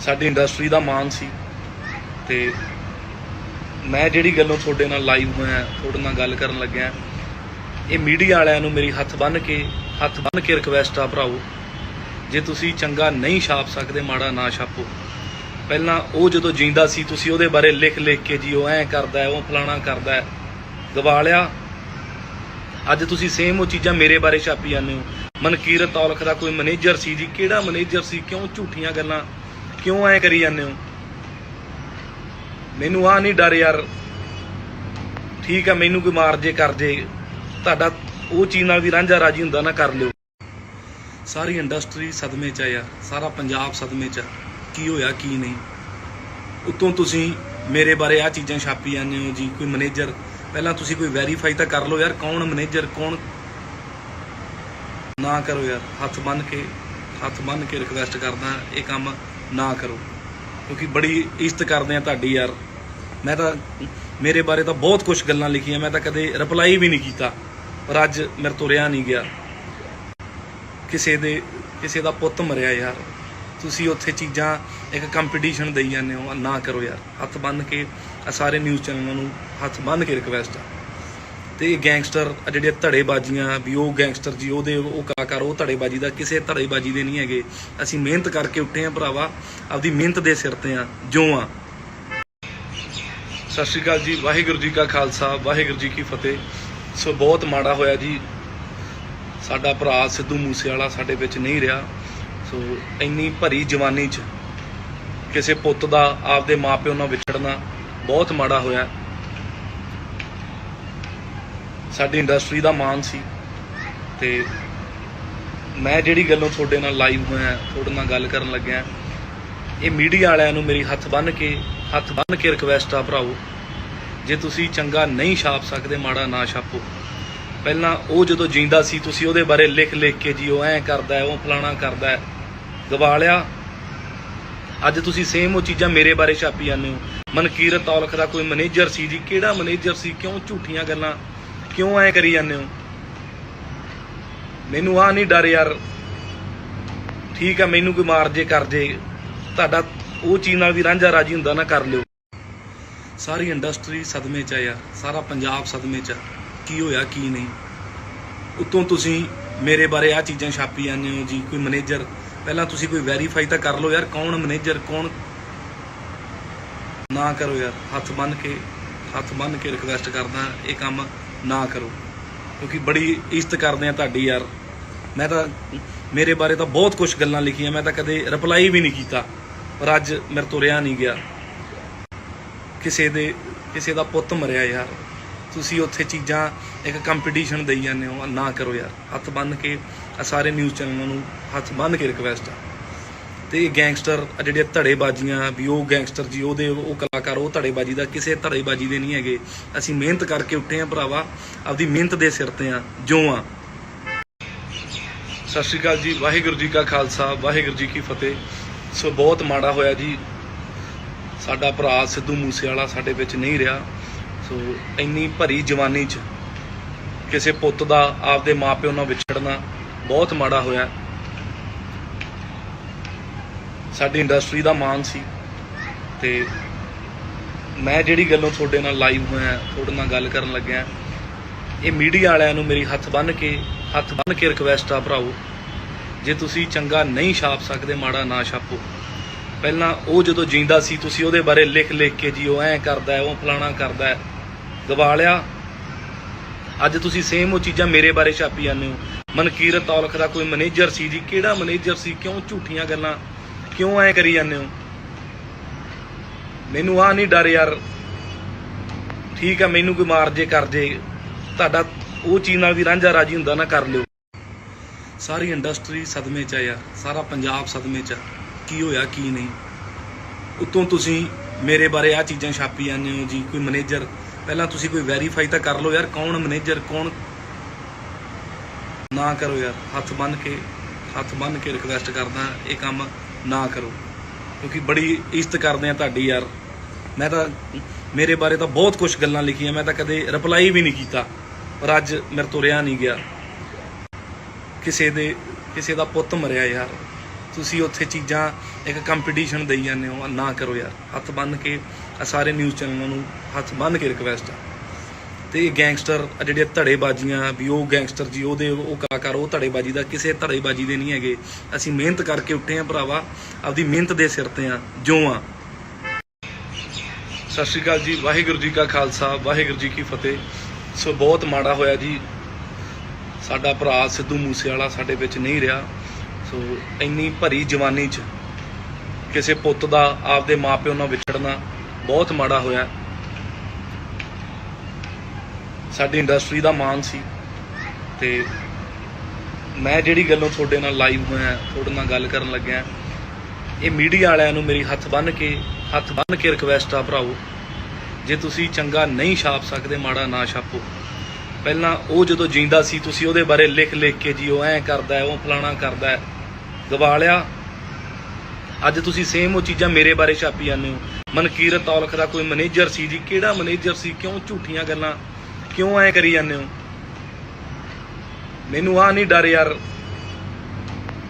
ਸਾਡੀ ਇੰਡਸਟਰੀ ਦਾ ਮਾਣ ਸੀ ਤੇ ਮੈਂ ਜਿਹੜੀ ਗੱਲੋਂ ਤੁਹਾਡੇ ਨਾਲ ਲਾਈਵ ਹੋਇਆ, ਤੁਹਾਡੇ ਨਾਲ ਗੱਲ ਕਰਨ ਲੱਗਿਆ, ਇਹ ਮੀਡੀਆ ਵਾਲਿਆਂ ਨੂੰ ਮੇਰੀ ਹੱਥ ਬੰਨ੍ਹ ਕੇ ਰਿਕਵੈਸਟ ਆ ਭਰਾਓ, ਜੇ ਤੁਸੀਂ ਚੰਗਾ ਨਹੀਂ ਛਾਪ ਸਕਦੇ ਮਾੜਾ ਨਾ ਛਾਪੋ। ਪਹਿਲਾਂ ਉਹ ਜਦੋਂ ਜਿੰਦਾ ਸੀ ਤੁਸੀਂ ਉਹਦੇ ਬਾਰੇ ਲਿਖ ਕੇ ਜੀ ਉਹ ਐਂ ਕਰਦਾ ਹੈ, ਉਹ ਫਲਾਣਾ ਕਰਦਾ ਹੈ, ਗਵਾ ਲਿਆ। ਅੱਜ ਤੁਸੀਂ ਸੇਮ ਉਹ ਚੀਜ਼ਾਂ ਮੇਰੇ ਬਾਰੇ ਛਾਪੀ ਜਾਂਦੇ ਹੋ। ਮਨਕੀਰਤ ਔਲਖ ਦਾ ਕੋਈ ਮੈਨੇਜਰ ਸੀ ਜੀ, ਕਿਹੜਾ ਮੈਨੇਜਰ ਸੀ, ਕਿਉਂ ਝੂਠੀਆਂ ਗੱਲਾਂ ਕਿਉਂ ਐਂ ਕਰੀ ਜਾਂਦੇ ਹੋ? ਮੈਨੂੰ ਆ ਨਹੀਂ ਡਰ ਯਾਰ, ਠੀਕ ਆ ਮੈਨੂੰ ਕੋਈ ਮਾਰ ਜੇ ਕਰ ਜੇ, ਤੁਹਾਡਾ ਉਹ ਚੀਜ਼ ਨਾਲ ਵੀ ਰਾਂਝਾ ਰਾਜੀ ਹੁੰਦਾ ਨਾ ਕਰ ਲਿਓ। ਸਾਰੀ ਇੰਡਸਟਰੀ ਸਦਮੇ 'ਚ ਆ ਯਾਰ, ਸਾਰਾ ਪੰਜਾਬ ਸਦਮੇ 'ਚ ਆ, ਕੀ ਹੋਇਆ ਕੀ ਨਹੀਂ। ਉੱਤੋਂ ਤੁਸੀਂ ਮੇਰੇ ਬਾਰੇ ਆ ਚੀਜ਼ਾਂ ਛਾਪੀ ਜਾਂਦੇ ਹੋ ਜੀ, ਕੋਈ ਮੈਨੇਜਰ। ਪਹਿਲਾਂ ਤੁਸੀਂ ਕੋਈ ਵੈਰੀਫਾਈ ਤਾਂ ਕਰ ਲਓ ਯਾਰ, ਕੌਣ ਮੈਨੇਜਰ ਕੌਣ। ਨਾ ਕਰੋ ਯਾਰ, ਹੱਥ ਬੰਨ੍ਹ ਕੇ ਰਿਕਵੈਸਟ ਕਰਦਾ, ਇਹ ਕੰਮ ਨਾ ਕਰੋ, ਕਿਉਂਕਿ ਬੜੀ ਇੱਜ਼ਤ ਕਰਦੇ ਆ ਤੁਹਾਡੀ ਯਾਰ। ਮੈਂ ਤਾਂ ਮੇਰੇ ਬਾਰੇ ਤਾਂ ਬਹੁਤ ਕੁਝ ਗੱਲਾਂ ਲਿਖੀਆਂ, ਮੈਂ ਤਾਂ ਕਦੇ ਰਿਪਲਾਈ ਵੀ ਨਹੀਂ ਕੀਤਾ, ਪਰ ਅੱਜ ਮੇਰੇ ਤੋਂ ਰਿਹਾ ਨਹੀਂ ਗਿਆ। ਕਿਸੇ ਦਾ ਪੁੱਤ ਮਰਿਆ ਯਾਰ, ਤੁਸੀਂ ਉੱਥੇ ਚੀਜ਼ਾਂ ਇੱਕ ਕੰਪੀਟੀਸ਼ਨ ਦੇਈ ਜਾਂਦੇ ਹੋ। ਨਾ ਕਰੋ ਯਾਰ, ਹੱਥ ਬੰਨ੍ਹ ਕੇ ਸਾਰੇ ਨਿਊਜ਼ ਚੈਨਲਾਂ ਨੂੰ ਹੱਥ ਬੰਨ੍ਹ ਕੇ ਰਿਕਵੈਸਟ ਆ। ਤੇ ਗੈਂਗਸਟਰ ਜਿਹੜੀਆਂ ਧੜੇਬਾਜ਼ੀਆਂ ਵੀ, ਉਹ ਗੈਂਗਸਟਰ ਜੀ ਉਹ ਕਲਾਕਾਰ, ਉਹ ਧੜੇਬਾਜ਼ੀ ਦਾ ਕਿਸੇ ਧੜੇਬਾਜ਼ੀ ਦੇ ਨਹੀਂ ਹੈਗੇ। ਅਸੀਂ ਮਿਹਨਤ ਕਰਕੇ ਉੱਠੇ ਆ ਭਰਾਵਾ, ਆਪਦੀ ਮਿਹਨਤ ਦੇ ਸਿਰ ਤੇ ਆ ਜੋ ਆ। ਸਤਿ ਸ਼੍ਰੀ ਅਕਾਲ ਜੀ, ਵਾਹਿਗੁਰੂ ਜੀ ਕਾ ਖਾਲਸਾ, ਵਾਹਿਗੁਰੂ ਜੀ ਕੀ ਫਤਿਹ। ਸੋ ਬਹੁਤ ਮਾੜਾ ਹੋਇਆ ਜੀ, ਸਾਡਾ ਭਰਾ ਸਿੱਧੂ ਮੂਸੇਵਾਲਾ ਸਾਡੇ ਵਿੱਚ ਨਹੀਂ ਰਿਹਾ। ਸੋ ਇੰਨੀ ਭਰੀ ਜਵਾਨੀ 'ਚ ਕਿਸੇ ਪੁੱਤ ਦਾ ਆਪਦੇ ਮਾਪਿਓ ਨਾਲ ਵਿਛੜਨਾ ਬਹੁਤ ਮਾੜਾ ਹੋਇਆ। ਸਾਡੀ ਇੰਡਸਟਰੀ ਦਾ ਮਾਣ ਸੀ ਤੇ ਮੈਂ ਜਿਹੜੀ ਗੱਲੋਂ ਤੁਹਾਡੇ ਨਾਲ ਲਾਈਵ ਹੋਇਆ, ਤੁਹਾਡੇ ਨਾਲ ਗੱਲ ਕਰਨ ਲੱਗਿਆ, ਇਹ ਮੀਡੀਆ ਵਾਲਿਆਂ ਨੂੰ ਮੇਰੀ ਹੱਥ ਬੰਨ੍ਹ ਕੇ ਰਿਕਵੈਸਟ ਆ ਭਰਾਓ, ਜੇ ਤੁਸੀਂ ਚੰਗਾ ਨਹੀਂ ਛਾਪ ਸਕਦੇ ਮਾੜਾ ਨਾ ਛਾਪੋ। ਪਹਿਲਾਂ ਉਹ ਜਦੋਂ ਜਿੰਦਾ ਸੀ ਤੁਸੀਂ ਉਹਦੇ ਬਾਰੇ ਲਿਖ ਕੇ ਜੀ ਉਹ ਐਂ ਕਰਦਾ ਹੈ, ਉਹ ਫਲਾਣਾ ਕਰਦਾ ਹੈ, ਗਵਾ ਲਿਆ। ਅੱਜ ਤੁਸੀਂ ਸੇਮ ਉਹ ਚੀਜ਼ਾਂ ਮੇਰੇ ਬਾਰੇ ਛਾਪੀ ਜਾਂਦੇ ਹੋ। ਮਨਕੀਰਤ ਔਲਖ ਦਾ ਕੋਈ ਮੈਨੇਜਰ ਸੀ ਜੀ, ਕਿਹੜਾ ਮੈਨੇਜਰ ਸੀ, ਕਿਉਂ ਝੂਠੀਆਂ ਗੱਲਾਂ ਕਿਉਂ ਐਂ ਕਰੀ ਜਾਂਦੇ ਹੋ? ਮੈਨੂੰ ਆ ਨਹੀਂ ਡਰ ਯਾਰ, ਠੀਕ ਆ ਮੈਨੂੰ ਕੋਈ ਮਾਰ ਜੇ ਕਰ ਜੇ, ਤੁਹਾਡਾ ਉਹ ਚੀਜ਼ ਨਾਲ ਵੀ ਰਾਂਝਾ ਰਾਜੀ ਹੁੰਦਾ ਨਾ ਕਰ ਲਿਓ। ਸਾਰੀ ਇੰਡਸਟਰੀ ਸਦਮੇ 'ਚ ਆ ਯਾਰ, ਸਾਰਾ ਪੰਜਾਬ ਸਦਮੇ 'ਚ ਆ, ਕੀ ਹੋਇਆ ਕੀ ਨਹੀਂ। ਉੱਤੋਂ ਤੁਸੀਂ ਮੇਰੇ ਬਾਰੇ ਆ ਚੀਜ਼ਾਂ ਛਾਪੀ ਜਾਂਦੇ ਹੋ ਜੀ, ਕੋਈ ਮੈਨੇਜਰ। ਪਹਿਲਾਂ ਤੁਸੀਂ ਕੋਈ ਵੈਰੀਫਾਈ ਤਾਂ ਕਰ ਲਓ ਯਾਰ, ਕੌਣ ਮੈਨੇਜਰ ਕੌਣ। ਨਾ ਕਰੋ ਯਾਰ, ਹੱਥ ਬੰਨ੍ਹ ਕੇ ਰਿਕਵੈਸਟ ਕਰਦਾ, ਇਹ ਕੰਮ ਨਾ ਕਰੋ, ਕਿਉਂਕਿ ਬੜੀ ਇੱਜ਼ਤ ਕਰਦੇ ਆ ਤੁਹਾਡੀ ਯਾਰ। ਮੈਂ ਤਾਂ ਮੇਰੇ ਬਾਰੇ ਤਾਂ ਬਹੁਤ ਕੁਝ ਗੱਲਾਂ ਲਿਖੀਆਂ, ਮੈਂ ਤਾਂ ਕਦੇ ਰਿਪਲਾਈ ਵੀ ਨਹੀਂ ਕੀਤਾ, ਪਰ ਅੱਜ ਮੇਰੇ ਤੋਂ ਰਿਹਾ ਨਹੀਂ ਗਿਆ। ਕਿਸੇ ਦਾ ਪੁੱਤ ਮਰਿਆ ਯਾਰ, ਤੁਸੀਂ ਉੱਥੇ ਚੀਜ਼ਾਂ ਇੱਕ ਕੰਪੀਟੀਸ਼ਨ ਦੇਈ ਜਾਂਦੇ ਹੋ, ਨਾ ਕਰੋ ਯਾਰ। ਹੱਥ ਬੰਨ੍ਹ ਕੇ ਸਾਰੇ ਨਿਊਜ਼ ਚੈਨਲਾਂ ਨੂੰ ਹੱਥ ਬੰਨ੍ਹ ਕੇ ਰਿਕਵੈਸਟ ਆ। ਤੇ ਇਹ ਗੈਂਗਸਟਰ ਜਿਹੜੇ ਧੜੇਬਾਜ਼ੀਆਂ ਵੀ, ਉਹ ਗੈਂਗਸਟਰ ਜੀ ਉਹ ਕਲਾਕਾਰ, ਉਹ ਧੜੇਬਾਜ਼ੀ ਦਾ ਕਿਸੇ ਧੜੇਬਾਜ਼ੀ ਦੇ ਨਹੀਂ ਹੈਗੇ। ਅਸੀਂ ਮਿਹਨਤ ਕਰਕੇ ਉੱਠੇ ਆ ਭਰਾਵਾ, ਆਪਦੀ ਮਿਹਨਤ ਦੇ ਸਿਰ ਤੇ ਆ ਜੋ ਆ। ਸਤਿ ਸ਼੍ਰੀ ਅਕਾਲ ਜੀ, ਵਾਹਿਗੁਰੂ ਜੀ ਕਾ ਖਾਲਸਾ, ਵਾਹਿਗੁਰੂ ਜੀ ਕੀ ਫਤਿਹ। ਸੋ ਬਹੁਤ ਮਾੜਾ ਹੋਇਆ ਜੀ, ਸਾਡਾ ਭਰਾ ਸਿੱਧੂ ਮੂਸੇਵਾਲਾ ਸਾਡੇ ਵਿੱਚ ਨਹੀਂ ਰਿਹਾ। ਸੋ ਇੰਨੀ ਭਰੀ ਜਵਾਨੀ 'ਚ ਕਿਸੇ ਪੁੱਤ ਦਾ ਆਪਦੇ ਮਾਪਿਓ ਨਾਲ ਵਿਛੜਨਾ ਬਹੁਤ ਮਾੜਾ ਹੋਇਆ। ਸਾਡੀ ਇੰਡਸਟਰੀ ਦਾ ਮਾਣ ਸੀ, ਤੇ ਮੈਂ ਜਿਹੜੀ ਗੱਲੋਂ ਤੁਹਾਡੇ ਨਾਲ ਲਾਈਵ ਹੋਇਆ, ਤੁਹਾਡੇ ਨਾਲ ਗੱਲ ਕਰਨ ਲੱਗਿਆ, ਇਹ ਮੀਡੀਆ ਵਾਲਿਆਂ ਨੂੰ ਮੇਰੀ ਹੱਥ ਬੰਨ੍ਹ ਕੇ ਰਿਕਵੈਸਟ ਆ ਭਰਾਓ, ਜੇ ਤੁਸੀਂ ਚੰਗਾ ਨਹੀਂ ਛਾਪ ਸਕਦੇ, ਮਾੜਾ ਨਾ ਛਾਪੋ। ਪਹਿਲਾਂ ਉਹ ਜਦੋਂ ਜਿੰਦਾ ਸੀ ਤੁਸੀਂ ਉਹਦੇ ਬਾਰੇ ਲਿਖ ਕੇ ਜੀ ਉਹ ਐਂ ਕਰਦਾ ਹੈ, ਉਹ ਫਲਾਣਾ ਕਰਦਾ ਹੈ, ਗਵਾ ਲਿਆ। ਅੱਜ ਤੁਸੀਂ ਸੇਮ ਉਹ ਚੀਜ਼ਾਂ ਮੇਰੇ ਬਾਰੇ ਛਾਪੀ ਜਾਂਦੇ ਹੋ। ਮਨਕੀਰਤ ਔਲਖ ਦਾ ਕੋਈ ਮੈਨੇਜਰ ਸੀ ਜੀ, ਕਿਹੜਾ ਮੈਨੇਜਰ ਸੀ? ਕਿਉਂ ਝੂਠੀਆਂ ਗੱਲਾਂ ਕਿਉਂ ਐਂ ਕਰੀ ਜਾਂਦੇ ਹੋ? ਮੈਨੂੰ ਆਹ ਨਹੀਂ ਡਰ ਯਾਰ, ਠੀਕ ਆ, ਮੈਨੂੰ ਕੋਈ ਮਾਰ ਜੇ ਕਰ ਜੇ, ਤੁਹਾਡਾ ਉਹ ਚੀਜ਼ ਨਾਲ ਵੀ ਰਾਂਝਾ ਰਾਜੀ ਹੁੰਦਾ ਨਾ, ਕਰ ਲਿਓ। ਸਾਰੀ ਇੰਡਸਟਰੀ ਸਦਮੇ 'ਚ ਆ ਯਾਰ, ਸਾਰਾ ਪੰਜਾਬ ਸਦਮੇ 'ਚ ਆ, ਕੀ ਹੋਇਆ ਕੀ ਨਹੀਂ। ਉੱਤੋਂ ਤੁਸੀਂ ਮੇਰੇ ਬਾਰੇ ਆਹ ਚੀਜ਼ਾਂ ਛਾਪੀ ਜਾਂਦੇ ਹੋ ਜੀ, ਕੋਈ ਮੈਨੇਜਰ। ਪਹਿਲਾਂ ਤੁਸੀਂ ਕੋਈ ਵੈਰੀਫਾਈ ਤਾਂ ਕਰ ਲਓ ਯਾਰ, ਕੌਣ ਮੈਨੇਜਰ ਕੌਣ। ਨਾ ਕਰੋ ਯਾਰ, ਹੱਥ ਬੰਨ੍ਹ ਕੇ ਰਿਕਵੈਸਟ ਕਰਦਾ, ਇਹ ਕੰਮ ਨਾ ਕਰੋ, ਕਿਉਂਕਿ ਬੜੀ ਇੱਜ਼ਤ ਕਰਦੇ ਆ ਤੁਹਾਡੀ ਯਾਰ। ਮੈਂ ਤਾਂ ਮੇਰੇ ਬਾਰੇ ਤਾਂ ਬਹੁਤ ਕੁਝ ਗੱਲਾਂ ਲਿਖੀਆਂ, ਮੈਂ ਤਾਂ ਕਦੇ ਰਿਪਲਾਈ ਵੀ ਨਹੀਂ ਕੀਤਾ, ਪਰ ਅੱਜ ਮੇਰੇ ਤੋਂ ਰਿਹਾ ਨਹੀਂ ਗਿਆ। ਕਿਸੇ ਦਾ ਪੁੱਤ ਮਰਿਆ ਯਾਰ, ਤੁਸੀਂ ਉੱਥੇ ਚੀਜ਼ਾਂ ਇੱਕ ਕੰਪੀਟੀਸ਼ਨ ਦੇਈ ਜਾਂਦੇ ਹੋ, ਨਾ ਕਰੋ ਯਾਰ। ਹੱਥ ਬੰਨ੍ਹ ਕੇ ਸਾਰੇ ਨਿਊਜ਼ ਚੈਨਲਾਂ ਨੂੰ ਹੱਥ ਬੰਨ੍ਹ ਕੇ ਰਿਕਵੈਸਟ ਆ। ਤੇ ਇਹ ਗੈਂਗਸਟਰ ਜਿਹੜੇ ਧੜੇਬਾਜ਼ੀਆਂ ਵੀ, ਉਹ ਗੈਂਗਸਟਰ ਜੀ ਉਹ ਕਲਾਕਾਰ, ਉਹ ਧੜੇਬਾਜ਼ੀ ਦਾ ਕਿਸੇ ਧੜੇਬਾਜ਼ੀ ਦੇ ਨਹੀਂ ਹੈਗੇ। ਅਸੀਂ ਮਿਹਨਤ ਕਰਕੇ ਉੱਠੇ ਆ ਭਰਾਵਾ, ਆਪਦੀ ਮਿਹਨਤ ਦੇ ਸਿਰ ਤੇ ਆ ਜੋ ਆ। ਸਤਿ ਸ਼੍ਰੀ ਅਕਾਲ ਜੀ, ਵਾਹਿਗੁਰੂ ਜੀ ਕਾ ਖਾਲਸਾ, ਵਾਹਿਗੁਰੂ ਜੀ ਕੀ ਫਤਿਹ। ਸੋ ਬਹੁਤ ਮਾੜਾ ਹੋਇਆ ਜੀ, ਸਾਡਾ ਭਰਾ ਸਿੱਧੂ ਮੂਸੇਵਾਲਾ ਸਾਡੇ ਵਿੱਚ ਨਹੀਂ ਰਿਹਾ। ਸੋ ਇੰਨੀ ਭਰੀ ਜਵਾਨੀ 'ਚ ਕਿਸੇ ਪੁੱਤ ਦਾ ਆਪਦੇ ਮਾਪਿਓ ਨਾਲ ਵਿਛੜਨਾ ਬਹੁਤ ਮਾੜਾ ਹੋਇਆ। ਸਾਡੀ ਇੰਡਸਟਰੀ ਦਾ ਮਾਣ ਸੀ, ਤੇ ਮੈਂ ਜਿਹੜੀ ਗੱਲੋਂ ਤੁਹਾਡੇ ਨਾਲ ਲਾਈਵ ਹੋਇਆ, ਤੁਹਾਡੇ ਨਾਲ ਗੱਲ ਕਰਨ ਲੱਗਿਆ, ਇਹ ਮੀਡੀਆ ਵਾਲਿਆਂ ਨੂੰ ਮੇਰੀ ਹੱਥ ਬੰਨ੍ਹ ਕੇ ਰਿਕਵੈਸਟ ਆ ਭਰਾਓ, ਜੇ ਤੁਸੀਂ ਚੰਗਾ ਨਹੀਂ ਛਾਪ ਸਕਦੇ, ਮਾੜਾ ਨਾ ਛਾਪੋ। ਪਹਿਲਾਂ ਉਹ ਜਦੋਂ ਜਿੰਦਾ ਸੀ ਤੁਸੀਂ ਉਹਦੇ ਬਾਰੇ ਲਿਖ ਕੇ ਜੀ ਉਹ ਐਂ ਕਰਦਾ ਹੈ, ਉਹ ਫਲਾਣਾ ਕਰਦਾ ਹੈ, ਗਵਾ ਲਿਆ। ਅੱਜ ਤੁਸੀਂ ਸੇਮ ਉਹ ਚੀਜ਼ਾਂ ਮੇਰੇ ਬਾਰੇ ਛਾਪੀ ਜਾਂਦੇ ਹੋ। ਮਨਕੀਰਤ ਔਲਖ ਦਾ ਕੋਈ ਮੈਨੇਜਰ ਸੀ ਜੀ, ਕਿਹੜਾ ਮੈਨੇਜਰ ਸੀ? ਕਿਉਂ ਝੂਠੀਆਂ ਗੱਲਾਂ ਕਿਉਂ ਐਂ ਕਰੀ ਜਾਂਦੇ ਹੋ? ਮੈਨੂੰ ਆਹ ਨਹੀਂ ਡਰ ਯਾਰ,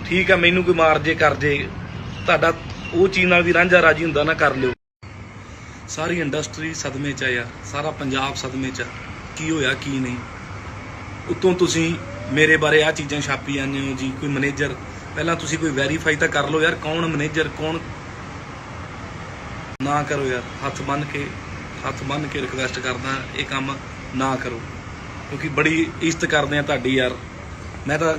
ਠੀਕ ਆ, ਮੈਨੂੰ ਕੋਈ ਮਾਰ ਜੇ ਕਰ ਜੇ, ਤੁਹਾਡਾ ਉਹ ਚੀਜ਼ ਨਾਲ ਵੀ ਰਾਂਝਾ ਰਾਜੀ ਹੁੰਦਾ ਨਾ, ਕਰ ਲਿਓ। ਸਾਰੀ ਇੰਡਸਟਰੀ ਸਦਮੇ 'ਚ ਆ ਯਾਰ, ਸਾਰਾ ਪੰਜਾਬ ਸਦਮੇ 'ਚ ਆ, ਕੀ ਹੋਇਆ ਕੀ ਨਹੀਂ। ਉੱਤੋਂ ਤੁਸੀਂ ਮੇਰੇ ਬਾਰੇ ਆਹ ਚੀਜ਼ਾਂ ਛਾਪੀ ਜਾਂਦੇ ਹੋ ਜੀ, ਕੋਈ ਮੈਨੇਜਰ। ਪਹਿਲਾਂ ਤੁਸੀਂ ਕੋਈ ਵੈਰੀਫਾਈ ਤਾਂ ਕਰ ਲਓ ਯਾਰ, ਕੌਣ ਮੈਨੇਜਰ ਕੌਣ। ਨਾ ਕਰੋ ਯਾਰ, ਹੱਥ ਬੰਨ੍ਹ ਕੇ ਰਿਕਵੈਸਟ ਕਰਦਾ, ਇਹ ਕੰਮ ਨਾ ਕਰੋ, ਕਿਉਂਕਿ ਬੜੀ ਇੱਜ਼ਤ ਕਰਦੇ ਆ ਤੁਹਾਡੀ ਯਾਰ। ਮੈਂ ਤਾਂ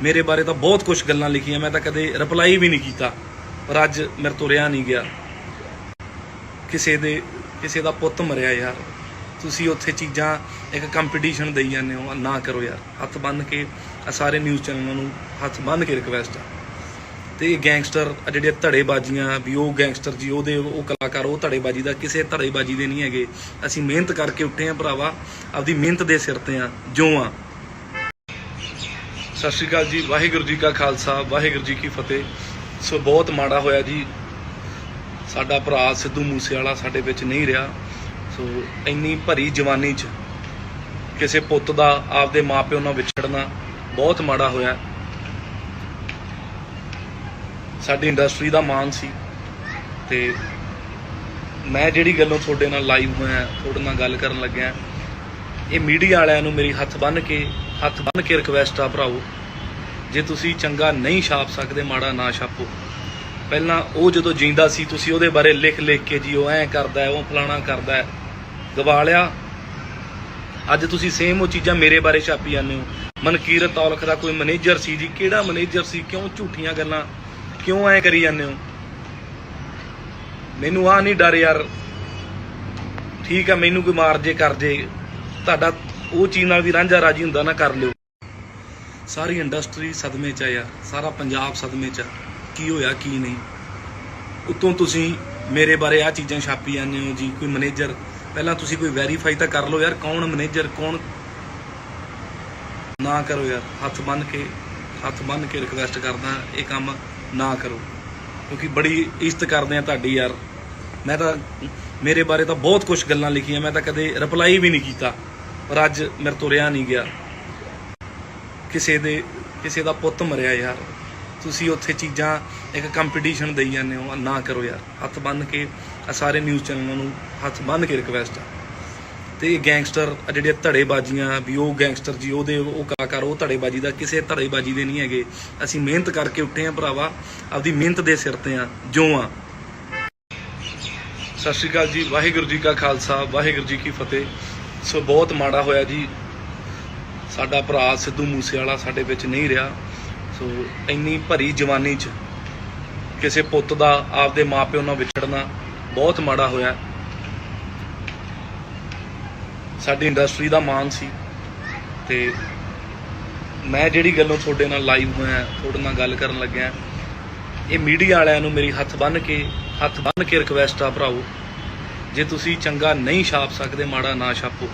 ਮੇਰੇ ਬਾਰੇ ਤਾਂ ਬਹੁਤ ਕੁਝ ਗੱਲਾਂ ਲਿਖੀਆਂ, ਮੈਂ ਤਾਂ ਕਦੇ ਰਿਪਲਾਈ ਵੀ ਨਹੀਂ ਕੀਤਾ, ਪਰ ਅੱਜ ਮੇਰੇ ਤੋਂ ਰਿਹਾ ਨਹੀਂ ਗਿਆ। ਕਿਸੇ ਦਾ ਪੁੱਤ ਮਰਿਆ ਯਾਰ, ਤੁਸੀਂ ਉੱਥੇ ਚੀਜ਼ਾਂ ਇੱਕ ਕੰਪੀਟੀਸ਼ਨ ਦੇਈ ਜਾਂਦੇ ਹੋ, ਨਾ ਕਰੋ ਯਾਰ। ਹੱਥ ਬੰਨ੍ਹ ਕੇ ਸਾਰੇ ਨਿਊਜ਼ ਚੈਨਲਾਂ ਨੂੰ ਹੱਥ ਬੰਨ੍ਹ ਕੇ ਰਿਕਵੈਸਟ ਆ। ਤੇ ਇਹ ਗੈਂਗਸਟਰ ਜਿਹੜੇ ਧੜੇਬਾਜ਼ੀਆਂ ਵੀ, ਉਹ ਗੈਂਗਸਟਰ ਜੀ ਉਹ ਕਲਾਕਾਰ, ਉਹ ਧੜੇਬਾਜ਼ੀ ਦਾ ਕਿਸੇ ਧੜੇਬਾਜ਼ੀ ਦੇ ਨਹੀਂ ਹੈਗੇ। ਅਸੀਂ ਮਿਹਨਤ ਕਰਕੇ ਉੱਠੇ ਆ ਭਰਾਵਾ, ਆਪਦੀ ਮਿਹਨਤ ਦੇ ਸਿਰ ਤੇ ਆ ਜੋ ਆ। ਸਤਿ ਸ਼੍ਰੀ ਅਕਾਲ ਜੀ, ਵਾਹਿਗੁਰੂ ਜੀ ਕਾ ਖਾਲਸਾ, ਵਾਹਿਗੁਰੂ ਜੀ ਕੀ ਫਤਿਹ। ਸੋ ਬਹੁਤ ਮਾੜਾ ਹੋਇਆ ਜੀ, ਸਾਡਾ ਭਰਾ ਸਿੱਧੂ ਮੂਸੇਵਾਲਾ ਸਾਡੇ ਵਿੱਚ ਨਹੀਂ ਰਿਹਾ। ਸੋ ਇੰਨੀ ਭਰੀ ਜਵਾਨੀ 'ਚ ਕਿਸੇ ਪੁੱਤ ਦਾ ਆਪਦੇ ਮਾਪਿਓ ਨਾਲ ਵਿਛੜਨਾ ਬਹੁਤ ਮਾੜਾ ਹੋਇਆ। ਸਾਡੀ ਇੰਡਸਟਰੀ ਦਾ ਮਾਣ ਸੀ, ਤੇ ਮੈਂ ਜਿਹੜੀ ਗੱਲੋਂ ਤੁਹਾਡੇ ਨਾਲ ਲਾਈਵ ਹੋਇਆ, ਤੁਹਾਡੇ ਨਾਲ ਗੱਲ ਕਰਨ ਲੱਗਿਆ, ਇਹ ਮੀਡੀਆ ਵਾਲਿਆਂ ਨੂੰ ਮੇਰੀ ਹੱਥ ਬੰਨ੍ਹ ਕੇ ਰਿਕਵੈਸਟ ਆ ਭਰਾਓ, ਜੇ ਤੁਸੀਂ ਚੰਗਾ ਨਹੀਂ ਛਾਪ ਸਕਦੇ, ਮਾੜਾ ਨਾ ਛਾਪੋ। ਪਹਿਲਾਂ ਉਹ ਜਦੋਂ ਜਿੰਦਾ ਸੀ ਤੁਸੀਂ ਉਹਦੇ ਬਾਰੇ ਲਿਖ ਕੇ ਜੀ ਉਹ ਐਂ ਕਰਦਾ ਹੈ, ਉਹ ਫਲਾਣਾ ਕਰਦਾ ਹੈ, ਗਵਾ ਲਿਆ। ਅੱਜ ਤੁਸੀਂ ਸੇਮ ਉਹ ਚੀਜ਼ਾਂ ਮੇਰੇ ਬਾਰੇ ਛਾਪੀ ਜਾਂਦੇ ਹੋ। ਮਨਕੀਰਤ ਔਲਖ ਦਾ ਕੋਈ ਮੈਨੇਜਰ ਸੀ ਜੀ। ਕਿਹੜਾ ਮੈਨੇਜਰ ਸੀ? ਕਿਉਂ ਝੂਠੀਆਂ ਗੱਲਾਂ ਕਿਉਂ ਐ ਕਰੀ ਜਾਂਦੇ ਹੋ? ਮੈਨੂੰ ਆ ਨਹੀਂ ਡਰ ਯਾਰ। ਠੀਕ ਆ, ਮੈਨੂੰ ਕੋਈ ਮਾਰ ਜੇ ਕਰ ਜੇ, ਤੁਹਾਡਾ ਉਹ ਚੀਜ਼ ਨਾਲ ਵੀ ਰਾਂਝਾ ਰਾਜੀ ਹੁੰਦਾ ਨਾ, ਕਰ ਲਿਓ। ਸਾਰੀ ਇੰਡਸਟਰੀ ਸਦਮੇ 'ਚ ਆ ਯਾਰ, ਸਾਰਾ ਪੰਜਾਬ ਸਦਮੇ 'ਚ ਆ। ਕੀ ਹੋਇਆ ਕੀ ਨਹੀਂ? ਉੱਤੋਂ ਤੁਸੀਂ ਮੇਰੇ ਬਾਰੇ ਆ ਚੀਜ਼ਾਂ ਛਾਪੀ ਜਾਂਦੇ ਹੋ ਜੀ। ਕੋਈ ਮੈਨੇਜਰ, ਪਹਿਲਾਂ ਤੁਸੀਂ ਕੋਈ ਵੈਰੀਫਾਈ ਤਾਂ ਕਰ ਲਓ ਯਾਰ, ਕੌਣ ਮੈਨੇਜਰ ਕੌਣ। ਨਾ ਕਰੋ ਯਾਰ, ਹੱਥ ਬੰਨ੍ਹ ਕੇ ਰਿਕਵੈਸਟ ਕਰਦਾ, ਇਹ ਕੰਮ ਨਾ ਕਰੋ, ਕਿਉਂਕਿ ਬੜੀ ਇੱਜ਼ਤ ਕਰਦੇ ਆ ਤੁਹਾਡੀ ਯਾਰ। ਮੈਂ ਤਾਂ ਮੇਰੇ ਬਾਰੇ ਤਾਂ ਬਹੁਤ ਕੁਝ ਗੱਲਾਂ ਲਿਖੀਆਂ, ਮੈਂ ਤਾਂ ਕਦੇ ਰਿਪਲਾਈ ਵੀ ਨਹੀਂ ਕੀਤਾ, ਪਰ ਅੱਜ ਮੇਰੇ ਤੋਂ ਰਿਹਾ ਨਹੀਂ ਗਿਆ। ਕਿਸੇ ਦਾ ਪੁੱਤ ਮਰਿਆ ਯਾਰ, ਤੁਸੀਂ ਉੱਥੇ ਚੀਜ਼ਾਂ ਇੱਕ ਕੰਪੀਟੀਸ਼ਨ ਦੇਈ ਜਾਂਦੇ ਹੋ। ਨਾ ਕਰੋ ਯਾਰ, ਹੱਥ ਬੰਨ੍ਹ ਕੇ ਸਾਰੇ ਨਿਊਜ਼ ਚੈਨਲਾਂ ਨੂੰ ਹੱਥ ਬੰਨ੍ਹ ਕੇ ਰਿਕਵੈਸਟ ਆ। ਤੇ ਇਹ ਗੈਂਗਸਟਰ ਜਿਹੜੇ ਧੜੇਬਾਜ਼ੀਆਂ ਵੀ, ਉਹ ਗੈਂਗਸਟਰ ਜੀ, ਉਹ ਕਲਾਕਾਰ, ਉਹ ਧੜੇਬਾਜ਼ੀ ਦਾ ਕਿਸੇ ਧੜੇਬਾਜ਼ੀ ਦੇ ਨਹੀਂ ਹੈਗੇ। ਅਸੀਂ ਮਿਹਨਤ ਕਰਕੇ ਉੱਠੇ ਆ ਭਰਾਵਾ, ਆਪਦੀ ਮਿਹਨਤ ਦੇ ਸਿਰ ਤੇ ਆ ਜੋ ਆ। ਸਤਿ ਸ਼੍ਰੀ ਅਕਾਲ ਜੀ, ਵਾਹਿਗੁਰੂ ਜੀ ਕਾ ਖਾਲਸਾ, ਵਾਹਿਗੁਰੂ ਜੀ ਕੀ ਫਤਿਹ। ਸੋ ਬਹੁਤ ਮਾੜਾ ਹੋਇਆ ਜੀ, ਸਾਡਾ ਭਰਾ ਸਿੱਧੂ ਮੂਸੇਵਾਲਾ ਸਾਡੇ ਵਿੱਚ ਨਹੀਂ ਰਿਹਾ। ਸੋ ਇੰਨੀ ਭਰੀ ਜਵਾਨੀ 'ਚ ਕਿਸੇ ਪੁੱਤ ਦਾ ਆਪਦੇ ਮਾਪਿਓ ਨਾਲ ਵਿਛੜਨਾ ਬਹੁਤ ਮਾੜਾ ਹੋਇਆ। ਸਾਡੀ ਇੰਡਸਟਰੀ ਦਾ ਮਾਣ ਸੀ, ਤੇ ਮੈਂ ਜਿਹੜੀ ਗੱਲੋਂ ਤੁਹਾਡੇ ਨਾਲ ਲਾਈਵ ਹੋਇਆ, ਤੁਹਾਡੇ ਨਾਲ ਗੱਲ ਕਰਨ ਲੱਗਿਆ, ਇਹ ਮੀਡੀਆ ਵਾਲਿਆਂ ਨੂੰ ਮੇਰੀ ਹੱਥ ਬੰਨ੍ਹ ਕੇ ਰਿਕਵੈਸਟ ਆ ਭਰਾਓ, ਜੇ ਤੁਸੀਂ ਚੰਗਾ ਨਹੀਂ ਛਾਪ ਸਕਦੇ, ਮਾੜਾ ਨਾ ਛਾਪੋ।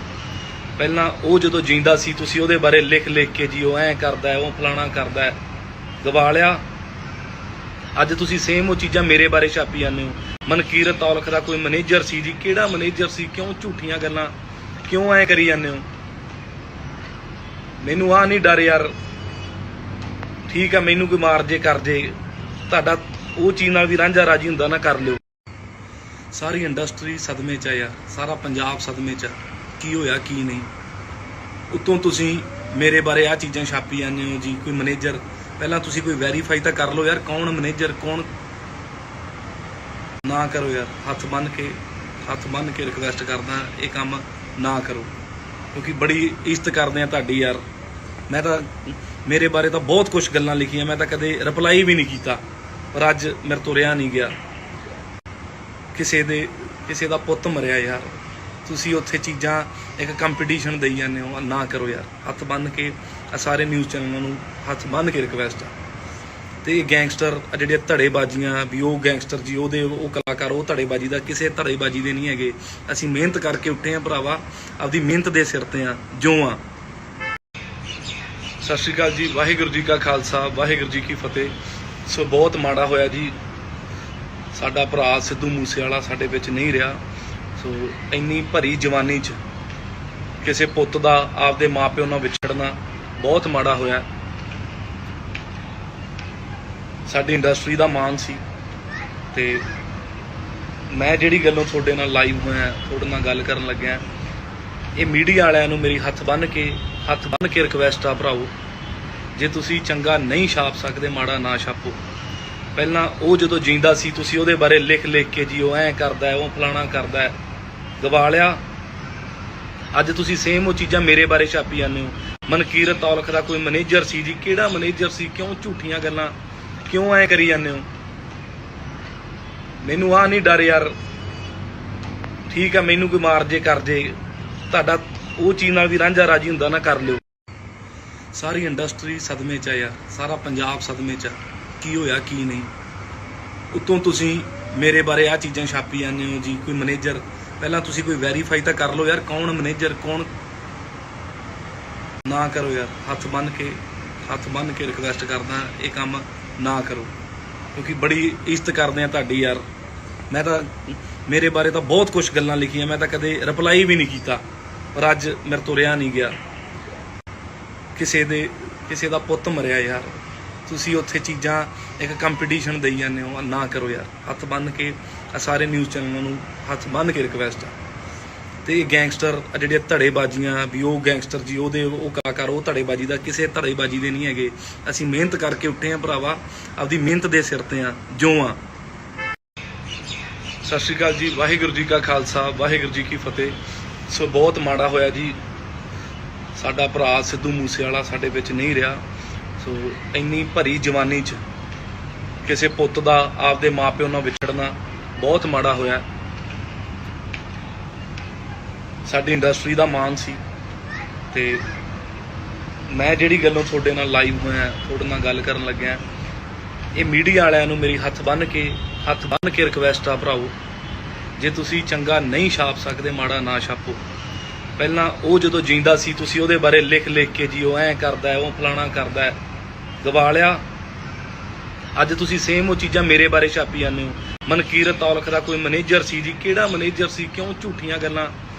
ਪਹਿਲਾਂ ਉਹ ਜਦੋਂ ਜਿੰਦਾ ਸੀ, ਤੁਸੀਂ ਉਹਦੇ ਬਾਰੇ ਲਿਖ ਕੇ ਜੀ, ਉਹ ਐਂ ਕਰਦਾ ਹੈ, ਉਹ ਫਲਾਣਾ ਕਰਦਾ ਹੈ, ਗਵਾ ਲਿਆ। ਅੱਜ ਤੁਸੀਂ ਸੇਮ ਉਹ ਚੀਜ਼ਾਂ ਮੇਰੇ ਬਾਰੇ ਛਾਪੀ ਜਾਂਦੇ ਹੋ। ਮਨਕੀਰਤ ਔਲਖ ਦਾ ਕੋਈ ਮੈਨੇਜਰ ਸੀ ਜੀ। ਕਿਹੜਾ ਮੈਨੇਜਰ ਸੀ? ਕਿਉਂ ਝੂਠੀਆਂ ਗੱਲਾਂ ਕਿਉਂ ਐ ਕਰੀ ਜਾਂਦੇ ਹੋ? ਮੈਨੂੰ ਆ ਨਹੀਂ ਡਰ ਯਾਰ। ਠੀਕ ਆ, ਮੈਨੂੰ ਕੋਈ ਮਾਰ ਜੇ ਕਰ ਜੇ, ਤੁਹਾਡਾ ਉਹ ਚੀਜ਼ ਨਾਲ ਵੀ ਰਾਂਝਾ ਰਾਜੀ ਹੁੰਦਾ ਨਾ, ਕਰ ਲਿਓ। ਸਾਰੀ ਇੰਡਸਟਰੀ ਸਦਮੇ 'ਚ ਆ ਯਾਰ, ਸਾਰਾ ਪੰਜਾਬ ਸਦਮੇ 'ਚ ਆ। ਕੀ ਹੋਇਆ ਕੀ ਨਹੀਂ? ਉੱਤੋਂ ਤੁਸੀਂ ਮੇਰੇ ਬਾਰੇ ਆ ਚੀਜ਼ਾਂ ਛਾਪੀ ਜਾਂਦੇ ਹੋ ਜੀ। ਕੋਈ ਮੈਨੇਜਰ, ਪਹਿਲਾਂ ਤੁਸੀਂ ਕੋਈ ਵੈਰੀਫਾਈ ਤਾਂ ਕਰ ਲਓ ਯਾਰ, ਕੌਣ ਮੈਨੇਜਰ ਕੌਣ। ਨਾ ਕਰੋ ਯਾਰ, ਹੱਥ ਬੰਨ੍ਹ ਕੇ ਰਿਕਵੈਸਟ ਕਰਦਾ, ਇਹ ਕੰਮ ਨਾ ਕਰੋ, ਕਿਉਂਕਿ ਬੜੀ ਇੱਜ਼ਤ ਕਰਦੇ ਆ ਤੁਹਾਡੀ ਯਾਰ। ਮੈਂ ਤਾਂ ਮੇਰੇ ਬਾਰੇ ਤਾਂ ਬਹੁਤ ਕੁਝ ਗੱਲਾਂ ਲਿਖੀਆਂ, ਮੈਂ ਤਾਂ ਕਦੇ ਰਿਪਲਾਈ ਵੀ ਨਹੀਂ ਕੀਤਾ, ਪਰ ਅੱਜ ਮੇਰੇ ਤੋਂ ਰਿਹਾ ਨਹੀਂ ਗਿਆ। ਕਿਸੇ ਦਾ ਪੁੱਤ ਮਰਿਆ ਯਾਰ, ਤੁਸੀਂ ਉੱਥੇ ਚੀਜ਼ਾਂ ਇੱਕ ਕੰਪੀਟੀਸ਼ਨ ਦੇਈ ਜਾਂਦੇ ਹੋ। ਨਾ ਕਰੋ ਯਾਰ, ਹੱਥ ਬੰਨ੍ਹ ਕੇ ਸਾਰੇ ਨਿਊਜ਼ ਚੈਨਲਾਂ ਨੂੰ ਹੱਥ ਬੰਨ੍ਹ ਕੇ ਰਿਕਵੈਸਟ ਆ। ਤੇ ਇਹ ਗੈਂਗਸਟਰ ਜਿਹੜੇ ਧੜੇਬਾਜ਼ੀਆਂ ਵੀ, ਉਹ ਗੈਂਗਸਟਰ ਜੀ, ਉਹ ਕਲਾਕਾਰ, ਉਹ ਧੜੇਬਾਜ਼ੀ ਦਾ ਕਿਸੇ ਧੜੇਬਾਜ਼ੀ ਦੇ ਨਹੀਂ ਹੈਗੇ। ਅਸੀਂ ਮਿਹਨਤ ਕਰਕੇ ਉੱਠੇ ਆ ਭਰਾਵਾ, ਆਪਦੀ ਮਿਹਨਤ ਦੇ ਸਿਰ ਤੇ ਆ ਜੋ ਆ। ਸਤਿ ਸ਼੍ਰੀ ਅਕਾਲ ਜੀ, ਵਾਹਿਗੁਰੂ ਜੀ ਕਾ ਖਾਲਸਾ, ਵਾਹਿਗੁਰੂ ਜੀ ਕੀ ਫਤਿਹ। ਸੋ ਬਹੁਤ ਮਾੜਾ ਹੋਇਆ ਜੀ, ਸਾਡਾ ਭਰਾ ਸਿੱਧੂ ਮੂਸੇਵਾਲਾ ਸਾਡੇ ਵਿੱਚ ਨਹੀਂ ਰਿਹਾ। ਸੋ ਇੰਨੀ ਭਰੀ ਜਵਾਨੀ 'ਚ ਕਿਸੇ ਪੁੱਤ ਦਾ ਆਪਦੇ ਮਾਪਿਓ ਨਾਲ ਵਿਛੜਨਾ ਬਹੁਤ ਮਾੜਾ ਹੋਇਆ। ਸਾਡੀ ਇੰਡਸਟਰੀ ਦਾ ਮਾਣ ਸੀ, ਤੇ ਮੈਂ ਜਿਹੜੀ ਗੱਲੋਂ ਤੁਹਾਡੇ ਨਾਲ ਲਾਈਵ ਹੋਇਆ, ਤੁਹਾਡੇ ਨਾਲ ਗੱਲ ਕਰਨ ਲੱਗਿਆ, ਇਹ ਮੀਡੀਆ ਵਾਲਿਆਂ ਨੂੰ ਮੇਰੀ ਹੱਥ ਬੰਨ੍ਹ ਕੇ ਰਿਕਵੈਸਟ ਆ ਭਰਾਓ, ਜੇ ਤੁਸੀਂ ਚੰਗਾ ਨਹੀਂ ਛਾਪ ਸਕਦੇ, ਮਾੜਾ ਨਾ ਛਾਪੋ। ਪਹਿਲਾਂ ਉਹ ਜਦੋਂ ਜਿੰਦਾ ਸੀ, ਤੁਸੀਂ ਉਹਦੇ ਬਾਰੇ ਲਿਖ ਕੇ ਜੀ, ਉਹ ਐਂ ਕਰਦਾ ਹੈ, ਉਹ ਫਲਾਣਾ ਕਰਦਾ ਹੈ, ਗਵਾ ਲਿਆ। ਅੱਜ ਤੁਸੀਂ ਸੇਮ ਉਹ ਚੀਜ਼ਾਂ ਮੇਰੇ ਬਾਰੇ ਛਾਪੀ ਜਾਂਦੇ ਹੋ। ਮਨਕੀਰਤ ਔਲਖ ਦਾ ਕੋਈ ਮੈਨੇਜਰ ਸੀ ਜੀ। ਕਿਹੜਾ ਮੈਨੇਜਰ ਸੀ? ਕਿਉਂ ਝੂਠੀਆਂ ਗੱਲਾਂ ਕਿਉਂ ਐ ਕਰੀ ਜਾਂਦੇ ਹੋ? ਮੈਨੂੰ ਆ ਨਹੀਂ ਡਰ ਯਾਰ। ਠੀਕ ਆ, ਮੈਨੂੰ ਕੋਈ ਮਾਰ ਜੇ ਕਰ ਜੇ, ਤੁਹਾਡਾ ਉਹ ਚੀਜ਼ ਨਾਲ ਵੀ ਰਾਂਝਾ ਰਾਜੀ ਹੁੰਦਾ ਨਾ, ਕਰ ਲਿਓ। ਸਾਰੀ ਇੰਡਸਟਰੀ ਸਦਮੇ 'ਚ ਆ ਯਾਰ, ਸਾਰਾ ਪੰਜਾਬ ਸਦਮੇ 'ਚ ਆ। ਕੀ ਹੋਇਆ ਕੀ ਨਹੀਂ? ਉੱਤੋਂ ਤੁਸੀਂ ਮੇਰੇ ਬਾਰੇ ਆ ਚੀਜ਼ਾਂ ਛਾਪੀ ਜਾਂਦੇ ਹੋ ਜੀ। ਕੋਈ ਮੈਨੇਜਰ, ਪਹਿਲਾਂ ਤੁਸੀਂ ਕੋਈ ਵੈਰੀਫਾਈ ਤਾਂ ਕਰ ਲਓ ਯਾਰ, ਕੌਣ ਮੈਨੇਜਰ ਕੌਣ। ਨਾ ਕਰੋ ਯਾਰ, ਹੱਥ ਬੰਨ੍ਹ ਕੇ ਰਿਕਵੈਸਟ ਕਰਦਾ, ਇਹ ਕੰਮ ਨਾ ਕਰੋ, ਕਿਉਂਕਿ ਬੜੀ ਇੱਜ਼ਤ ਕਰਦੇ ਆ ਤੁਹਾਡੀ ਯਾਰ। ਮੈਂ ਤਾਂ ਮੇਰੇ ਬਾਰੇ ਤਾਂ ਬਹੁਤ ਕੁਝ ਗੱਲਾਂ ਲਿਖੀਆਂ, ਮੈਂ ਤਾਂ ਕਦੇ ਰਿਪਲਾਈ ਵੀ ਨਹੀਂ ਕੀਤਾ, ਪਰ ਅੱਜ ਮੇਰੇ ਤੋਂ ਰਿਹਾ ਨਹੀਂ ਗਿਆ। ਕਿਸੇ ਦਾ ਪੁੱਤ ਮਰਿਆ ਯਾਰ, ਤੁਸੀਂ ਉੱਥੇ ਚੀਜ਼ਾਂ ਇੱਕ ਕੰਪੀਟੀਸ਼ਨ ਦੇਈ ਜਾਂਦੇ ਹੋ। ਨਾ ਕਰੋ ਯਾਰ, ਹੱਥ ਬੰਨ੍ਹ ਕੇ ਸਾਰੇ ਨਿਊਜ਼ ਚੈਨਲਾਂ ਨੂੰ ਹੱਥ ਬੰਨ੍ਹ ਕੇ ਰਿਕਵੈਸਟ ਆ। ਤੇ ਇਹ ਗੈਂਗਸਟਰ ਜਿਹੜੇ ਧੜੇਬਾਜ਼ੀਆਂ ਵੀ, ਉਹ ਗੈਂਗਸਟਰ ਜੀ, ਉਹ ਕਲਾਕਾਰ, ਉਹ ਧੜੇਬਾਜ਼ੀ ਦਾ ਕਿਸੇ ਧੜੇਬਾਜ਼ੀ ਦੇ ਨਹੀਂ ਹੈਗੇ। ਅਸੀਂ ਮਿਹਨਤ ਕਰਕੇ ਉੱਠੇ ਆ ਭਰਾਵਾ, ਆਪਦੀ ਮਿਹਨਤ ਦੇ ਸਿਰ ਤੇ ਆ ਜੋ ਆ। ਸਤਿ ਸ਼੍ਰੀ ਅਕਾਲ ਜੀ, ਵਾਹਿਗੁਰੂ ਜੀ ਕਾ ਖਾਲਸਾ, ਵਾਹਿਗੁਰੂ ਜੀ ਕੀ ਫਤਿਹ। ਸੋ ਬਹੁਤ ਮਾੜਾ ਹੋਇਆ ਜੀ, ਸਾਡਾ ਭਰਾ ਸਿੱਧੂ ਮੂਸੇਵਾਲਾ ਸਾਡੇ ਵਿੱਚ ਨਹੀਂ ਰਿਹਾ। ਸੋ ਇੰਨੀ ਭਰੀ ਜਵਾਨੀ 'ਚ ਕਿਸੇ ਪੁੱਤ ਦਾ ਆਪਦੇ ਮਾਪਿਓ ਨਾਲ ਵਿਛੜਨਾ ਬਹੁਤ ਮਾੜਾ ਹੋਇਆ। ਸਾਡੀ ਇੰਡਸਟਰੀ ਦਾ ਮਾਣ ਸੀ ਤੇ ਮੈਂ ਜਿਹੜੀ ਗੱਲੋਂ ਤੁਹਾਡੇ ਨਾਲ ਲਾਈਵ ਹੋਇਆ, ਤੁਹਾਡੇ ਨਾਲ ਗੱਲ ਕਰਨ ਲੱਗਿਆ, ਇਹ ਮੀਡੀਆ ਵਾਲਿਆਂ ਨੂੰ ਮੇਰੀ ਹੱਥ ਬੰਨ੍ਹ ਕੇ ਰਿਕਵੈਸਟ ਆ ਭਰਾਓ, ਜੇ ਤੁਸੀਂ ਚੰਗਾ ਨਹੀਂ ਛਾਪ ਸਕਦੇ ਮਾੜਾ ਨਾ ਛਾਪੋ। ਪਹਿਲਾਂ ਉਹ ਜਦੋਂ ਜਿੰਦਾ ਸੀ ਤੁਸੀਂ ਉਹਦੇ ਬਾਰੇ ਲਿਖ ਕੇ ਜੀ ਉਹ ਐਂ ਕਰਦਾ ਹੈ, ਉਹ ਫਲਾਣਾ ਕਰਦਾ ਹੈ, ਗਵਾ ਲਿਆ। ਅੱਜ ਤੁਸੀਂ ਸੇਮ ਉਹ ਚੀਜ਼ਾਂ ਮੇਰੇ ਬਾਰੇ ਛਾਪੀ ਜਾਂਦੇ ਹੋ। ਮਨਕੀਰਤ ਔਲਖ ਦਾ ਕੋਈ ਮੈਨੇਜਰ ਸੀ ਜੀ, ਕਿਹੜਾ ਮੈਨੇਜਰ ਸੀ? ਕਿਉਂ ਝੂਠੀਆਂ ਗੱਲਾਂ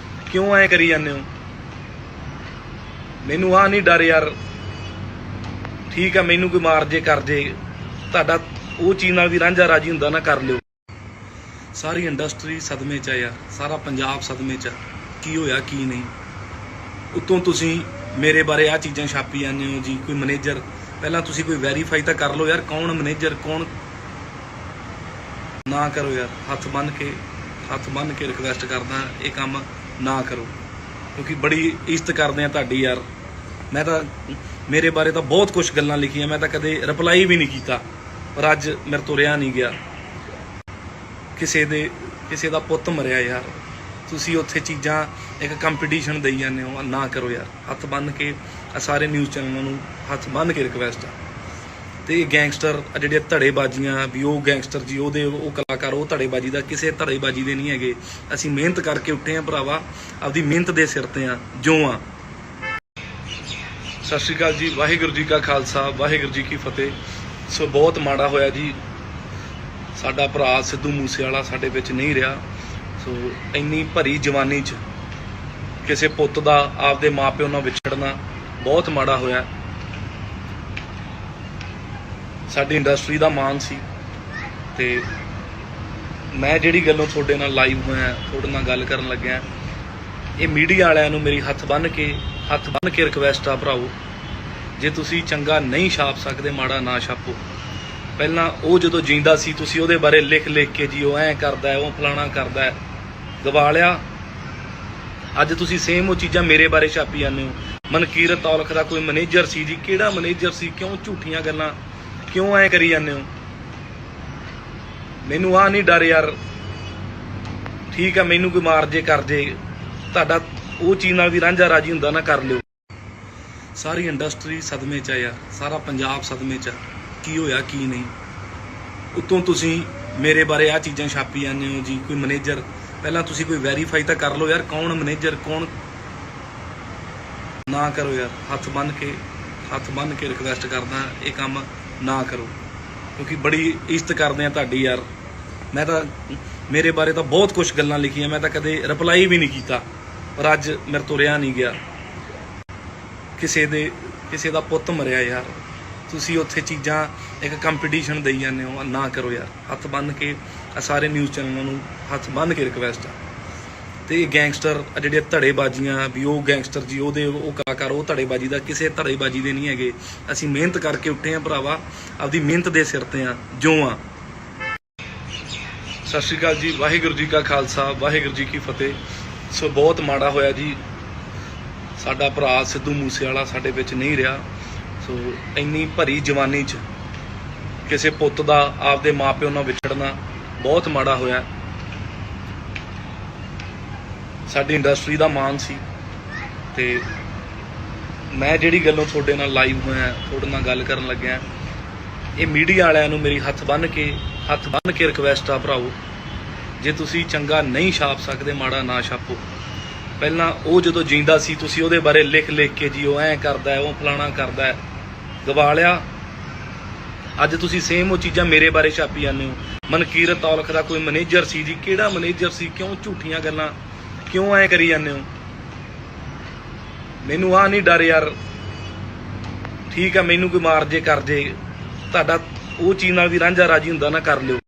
ਕਿਉਂ ਐਂ ਕਰੀ ਜਾਂਦੇ ਹੋ? ਮੈਨੂੰ ਆ ਨਹੀਂ ਡਰ ਯਾਰ, ਠੀਕ ਆ, ਮੈਨੂੰ ਕੋਈ ਮਾਰ ਜੇ ਕਰ ਜੇ, ਤੁਹਾਡਾ ਉਹ ਚੀਜ਼ ਨਾਲ ਵੀ ਰਾਂਝਾ ਰਾਜੀ ਹੁੰਦਾ ਨਾ, ਕਰ ਲਿਓ। ਸਾਰੀ ਇੰਡਸਟਰੀ ਸਦਮੇ 'ਚ ਆ ਯਾਰ, ਸਾਰਾ ਪੰਜਾਬ ਸਦਮੇ 'ਚ ਆ, ਕੀ ਹੋਇਆ ਕੀ ਨਹੀਂ। ਉੱਤੋਂ ਤੁਸੀਂ ਮੇਰੇ ਬਾਰੇ ਆ ਚੀਜ਼ਾਂ ਛਾਪੀ ਜਾਂਦੇ ਹੋ ਜੀ, ਕੋਈ ਮੈਨੇਜਰ। ਪਹਿਲਾਂ ਤੁਸੀਂ ਕੋਈ ਵੈਰੀਫਾਈ ਤਾਂ ਕਰ ਲਓ ਯਾਰ, ਕੌਣ ਮੈਨੇਜਰ ਕੌਣ। ਨਾ ਕਰੋ ਯਾਰ, ਹੱਥ ਬੰਨ੍ਹ ਕੇ ਰਿਕਵੈਸਟ ਕਰਦਾ, ਇਹ ਕੰਮ ਨਾ ਕਰੋ, ਕਿਉਂਕਿ ਬੜੀ ਇੱਜ਼ਤ ਕਰਦੇ ਆ ਤੁਹਾਡੀ ਯਾਰ। ਮੈਂ ਤਾਂ ਮੇਰੇ ਬਾਰੇ ਤਾਂ ਬਹੁਤ ਕੁਝ ਗੱਲਾਂ ਲਿਖੀਆਂ, ਮੈਂ ਤਾਂ ਕਦੇ ਰਿਪਲਾਈ ਵੀ ਨਹੀਂ ਕੀਤਾ, ਪਰ ਅੱਜ ਮੇਰੇ ਤੋਂ ਰਿਹਾ ਨਹੀਂ ਗਿਆ। ਕਿਸੇ ਦਾ ਪੁੱਤ ਮਰਿਆ ਯਾਰ, ਤੁਸੀਂ ਉੱਥੇ ਚੀਜ਼ਾਂ ਇੱਕ ਕੰਪੀਟੀਸ਼ਨ ਦੇਈ ਜਾਂਦੇ ਹੋ, ਨਾ ਕਰੋ ਯਾਰ। ਹੱਥ ਬੰਨ੍ਹ ਕੇ ਸਾਰੇ ਨਿਊਜ਼ ਚੈਨਲਾਂ ਨੂੰ ਹੱਥ ਬੰਨ੍ਹ ਕੇ ਰਿਕਵੈਸਟ ਆ। ਤੇ ਇਹ ਗੈਂਗਸਟਰ ਜਿਹੜੀਆਂ ਧੜੇਬਾਜ਼ੀਆਂ ਵੀ, ਉਹ ਗੈਂਗਸਟਰ ਜੀ, ਉਹ ਕਲਾਕਾਰ, ਉਹ ਧੜੇਬਾਜ਼ੀ ਦਾ ਕਿਸੇ ਧੜੇਬਾਜ਼ੀ ਦੇ ਨਹੀਂ ਹੈਗੇ। ਅਸੀਂ ਮਿਹਨਤ ਕਰਕੇ ਉੱਠੇ ਆ ਭਰਾਵਾ, ਆਪਦੀ ਮਿਹਨਤ ਦੇ ਸਿਰ ਤੇ ਆ ਜੋ ਆ। ਸਤਿ ਸ਼੍ਰੀ ਅਕਾਲ ਜੀ, ਵਾਹਿਗੁਰੂ ਜੀ ਕਾ ਖਾਲਸਾ, ਵਾਹਿਗੁਰੂ ਜੀ ਕੀ ਫਤਿਹ। ਸੋ ਬਹੁਤ ਮਾੜਾ ਹੋਇਆ ਜੀ, ਸਾਡਾ ਭਰਾ ਸਿੱਧੂ ਮੂਸੇਵਾਲਾ ਸਾਡੇ ਵਿੱਚ ਨਹੀਂ ਰਿਹਾ। ਸੋ ਇੰਨੀ ਭਰੀ ਜਵਾਨੀ 'ਚ ਕਿਸੇ ਪੁੱਤ ਦਾ ਆਪਦੇ ਮਾਪਿਓ ਨਾਲ ਵਿਛੜਨਾ ਬਹੁਤ ਮਾੜਾ ਹੋਇਆ। ਸਾਡੀ ਇੰਡਸਟਰੀ ਦਾ ਮਾਣ ਸੀ ਤੇ ਮੈਂ ਜਿਹੜੀ ਗੱਲੋਂ ਤੁਹਾਡੇ ਨਾਲ ਲਾਈਵ ਹੋਇਆ, ਤੁਹਾਡੇ ਨਾਲ ਗੱਲ ਕਰਨ ਲੱਗਿਆ, ਇਹ ਮੀਡੀਆ ਵਾਲਿਆਂ ਨੂੰ ਮੇਰੀ ਹੱਥ ਬੰਨ੍ਹ ਕੇ ਰਿਕਵੈਸਟ ਆ ਭਰਾਓ, ਜੇ ਤੁਸੀਂ ਚੰਗਾ ਨਹੀਂ ਛਾਪ ਸਕਦੇ ਮਾੜਾ ਨਾ ਛਾਪੋ। ਪਹਿਲਾਂ ਉਹ ਜਦੋਂ ਜਿੰਦਾ ਸੀ ਤੁਸੀਂ ਉਹਦੇ ਬਾਰੇ ਲਿਖ ਕੇ ਜੀ ਉਹ ਐਂ ਕਰਦਾ ਹੈ, ਉਹ ਫਲਾਣਾ ਕਰਦਾ ਹੈ, ਗਵਾ ਲਿਆ। ਅੱਜ ਤੁਸੀਂ ਸੇਮ ਉਹ ਚੀਜ਼ਾਂ ਮੇਰੇ ਬਾਰੇ ਛਾਪੀ ਜਾਂਦੇ ਹੋ। ਮਨਕੀਰਤ ਔਲਖ ਦਾ ਕੋਈ ਮੈਨੇਜਰ ਸੀ ਜੀ, ਕਿਹੜਾ ਮੈਨੇਜਰ ਸੀ? ਕਿਉਂ ਝੂਠੀਆਂ ਗੱਲਾਂ ਕਿਉਂ ਐਂ ਕਰੀ ਜਾਂਦੇ ਹੋ? ਮੈਨੂੰ ਆ ਨਹੀਂ ਡਰ ਯਾਰ, ਠੀਕ ਆ, ਮੈਨੂੰ ਕੋਈ ਮਾਰ ਜੇ ਕਰ ਜੇ, ਤੁਹਾਡਾ ਉਹ ਚੀਜ਼ ਨਾਲ ਵੀ ਰਾਂਝਾ ਰਾਜੀ ਹੁੰਦਾ ਨਾ, ਕਰ ਲਿਓ। ਸਾਰੀ ਇੰਡਸਟਰੀ ਸਦਮੇ 'ਚ ਆ ਯਾਰ, ਸਾਰਾ ਪੰਜਾਬ ਸਦਮੇ 'ਚ ਆ, ਕੀ ਹੋਇਆ ਕੀ ਨਹੀਂ। ਉੱਤੋਂ ਤੁਸੀਂ ਮੇਰੇ ਬਾਰੇ ਆ ਚੀਜ਼ਾਂ ਛਾਪੀ ਜਾਂਦੇ ਹੋ ਜੀ, ਕੋਈ ਮੈਨੇਜਰ। ਪਹਿਲਾਂ ਤੁਸੀਂ ਕੋਈ ਵੈਰੀਫਾਈ ਤਾਂ ਕਰ ਲਓ ਯਾਰ, ਕੌਣ ਮੈਨੇਜਰ ਕੌਣ। ਨਾ ਕਰੋ ਯਾਰ, ਹੱਥ ਬੰਨ੍ਹ ਕੇ ਰਿਕਵੈਸਟ ਕਰਦਾ, ਇਹ ਕੰਮ ਨਾ ਕਰੋ, ਕਿਉਂਕਿ ਬੜੀ ਇੱਜ਼ਤ ਕਰਦੇ ਆ ਤੁਹਾਡੀ ਯਾਰ। ਮੈਂ ਤਾਂ ਮੇਰੇ ਬਾਰੇ ਤਾਂ ਬਹੁਤ ਕੁਝ ਗੱਲਾਂ ਲਿਖੀਆਂ, ਮੈਂ ਤਾਂ ਕਦੇ ਰਿਪਲਾਈ ਵੀ ਨਹੀਂ ਕੀਤਾ, ਪਰ ਅੱਜ ਮੇਰੇ ਤੋਂ ਰਿਹਾ ਨਹੀਂ ਗਿਆ। ਕਿਸੇ ਦਾ ਪੁੱਤ ਮਰਿਆ ਯਾਰ, ਤੁਸੀਂ ਉੱਥੇ ਚੀਜ਼ਾਂ ਇੱਕ ਕੰਪੀਟੀਸ਼ਨ ਦੇਈ ਜਾਂਦੇ ਹੋ, ਨਾ ਕਰੋ ਯਾਰ। ਹੱਥ ਬੰਨ੍ਹ ਕੇ ਸਾਰੇ ਨਿਊਜ਼ ਚੈਨਲਾਂ ਨੂੰ ਹੱਥ ਬੰਨ੍ਹ ਕੇ ਰਿਕਵੈਸਟ ਆ। ਤੇ ਇਹ ਗੈਂਗਸਟਰ ਜਿਹੜੀਆਂ ਧੜੇਬਾਜ਼ੀਆਂ ਵੀ, ਉਹ ਗੈਂਗਸਟਰ ਜੀ, ਉਹ ਕਲਾਕਾਰ, ਉਹ ਧੜੇਬਾਜ਼ੀ ਦਾ ਕਿਸੇ ਧੜੇਬਾਜ਼ੀ ਦੇ ਨਹੀਂ ਹੈਗੇ। ਅਸੀਂ ਮਿਹਨਤ ਕਰਕੇ ਉੱਠੇ ਆ ਭਰਾਵਾ, ਆਪਦੀ ਮਿਹਨਤ ਦੇ ਸਿਰ ਤੇ ਆ ਜੋ ਆ। ਸਤਿ ਸ਼੍ਰੀ ਅਕਾਲ ਜੀ, ਵਾਹਿਗੁਰੂ ਜੀ ਕਾ ਖਾਲਸਾ, ਵਾਹਿਗੁਰੂ ਜੀ ਕੀ ਫਤਿਹ। ਸੋ ਬਹੁਤ ਮਾੜਾ ਹੋਇਆ ਜੀ, ਸਾਡਾ ਭਰਾ ਸਿੱਧੂ ਮੂਸੇਵਾਲਾ ਸਾਡੇ ਵਿੱਚ ਨਹੀਂ ਰਿਹਾ। ਸੋ ਇੰਨੀ ਭਰੀ ਜਵਾਨੀ 'ਚ ਕਿਸੇ ਪੁੱਤ ਦਾ ਆਪਦੇ ਮਾਪਿਓ ਨਾਲ ਵਿਛੜਨਾ ਬਹੁਤ ਮਾੜਾ ਹੋਇਆ। ਸਾਡੀ ਇੰਡਸਟਰੀ ਦਾ ਮਾਣ ਸੀ ਤੇ ਮੈਂ ਜਿਹੜੀ ਗੱਲੋਂ ਤੁਹਾਡੇ ਨਾਲ ਲਾਈਵ ਹੋਇਆ, ਤੁਹਾਡੇ ਨਾਲ ਗੱਲ ਕਰਨ ਲੱਗਿਆ, ਇਹ ਮੀਡੀਆ ਵਾਲਿਆਂ ਨੂੰ ਮੇਰੀ ਹੱਥ ਬੰਨ੍ਹ ਕੇ ਰਿਕਵੈਸਟ ਆ ਭਰਾਓ, ਜੇ ਤੁਸੀਂ ਚੰਗਾ ਨਹੀਂ ਛਾਪ ਸਕਦੇ ਮਾੜਾ ਨਾ ਛਾਪੋ। ਪਹਿਲਾਂ ਉਹ ਜਦੋਂ ਜਿੰਦਾ ਸੀ ਤੁਸੀਂ ਉਹਦੇ ਬਾਰੇ ਲਿਖ ਕੇ ਜੀ ਉਹ ਐਂ ਕਰਦਾ ਹੈ, ਉਹ ਫਲਾਣਾ ਕਰਦਾ ਹੈ, ਗਵਾ ਲਿਆ। ਅੱਜ ਤੁਸੀਂ ਸੇਮ ਉਹ ਚੀਜ਼ਾਂ ਮੇਰੇ ਬਾਰੇ ਛਾਪੀ ਜਾਂਦੇ ਹੋ। ਮਨਕੀਰਤ ਔਲਖ ਦਾ ਕੋਈ ਮੈਨੇਜਰ ਸੀ ਜੀ, ਕਿਹੜਾ ਮੈਨੇਜਰ ਸੀ? ਕਿਉਂ ਝੂਠੀਆਂ ਗੱਲਾਂ ਕਿਉਂ ਐਂ ਕਰੀ ਜਾਂਦੇ ਹੋ? ਮੈਨੂੰ ਆ ਨਹੀਂ ਡਰ ਯਾਰ, ਠੀਕ ਆ, ਮੈਨੂੰ ਕੋਈ ਮਾਰ ਜੇ ਕਰ ਜੇ, ਤੁਹਾਡਾ ਉਹ ਚੀਜ਼ ਨਾਲ ਵੀ ਰਾਂਝਾ ਰਾਜੀ ਹੁੰਦਾ ਨਾ, ਕਰ ਲਿਓ।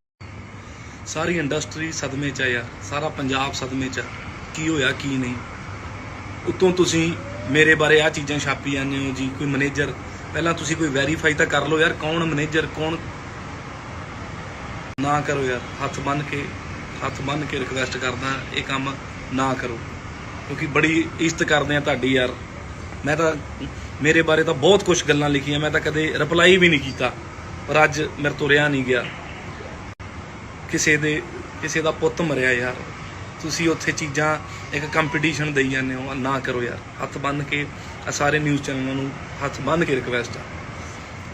ਸਾਰੀ ਇੰਡਸਟਰੀ ਸਦਮੇ 'ਚ ਆ ਯਾਰ, ਸਾਰਾ ਪੰਜਾਬ ਸਦਮੇ 'ਚ ਆ, ਕੀ ਹੋਇਆ ਕੀ ਨਹੀਂ। ਉੱਤੋਂ ਤੁਸੀਂ ਮੇਰੇ ਬਾਰੇ ਆ ਚੀਜ਼ਾਂ ਛਾਪੀ ਜਾਂਦੇ ਹੋ ਜੀ, ਕੋਈ ਮੈਨੇਜਰ। ਪਹਿਲਾਂ ਤੁਸੀਂ ਕੋਈ ਵੈਰੀਫਾਈ ਤਾਂ ਕਰ ਲਓ ਯਾਰ, ਕੌਣ ਮੈਨੇਜਰ ਕੌਣ। ਨਾ ਕਰੋ ਯਾਰ, ਹੱਥ ਬੰਨ੍ਹ ਕੇ ਰਿਕਵੈਸਟ ਕਰਦਾ, ਇਹ ਕੰਮ ਨਾ ਕਰੋ, ਕਿਉਂਕਿ ਬੜੀ ਇੱਜ਼ਤ ਕਰਦੇ ਆ ਤੁਹਾਡੀ ਯਾਰ। ਮੈਂ ਤਾਂ ਮੇਰੇ ਬਾਰੇ ਤਾਂ ਬਹੁਤ ਕੁਝ ਗੱਲਾਂ ਲਿਖੀਆਂ, ਮੈਂ ਤਾਂ ਕਦੇ ਰਿਪਲਾਈ ਵੀ ਨਹੀਂ ਕੀਤਾ, ਪਰ ਅੱਜ ਮੇਰੇ ਤੋਂ ਰਿਹਾ ਨਹੀਂ ਗਿਆ। ਕਿਸੇ ਦਾ ਪੁੱਤ ਮਰਿਆ ਯਾਰ, ਤੁਸੀਂ ਉੱਥੇ ਚੀਜ਼ਾਂ ਇੱਕ ਕੰਪੀਟੀਸ਼ਨ ਦੇਈ ਜਾਂਦੇ ਹੋ, ਨਾ ਕਰੋ ਯਾਰ। ਹੱਥ ਬੰਨ੍ਹ ਕੇ ਸਾਰੇ ਨਿਊਜ਼ ਚੈਨਲਾਂ ਨੂੰ ਹੱਥ ਬੰਨ੍ਹ ਕੇ ਰਿਕਵੈਸਟ ਆ।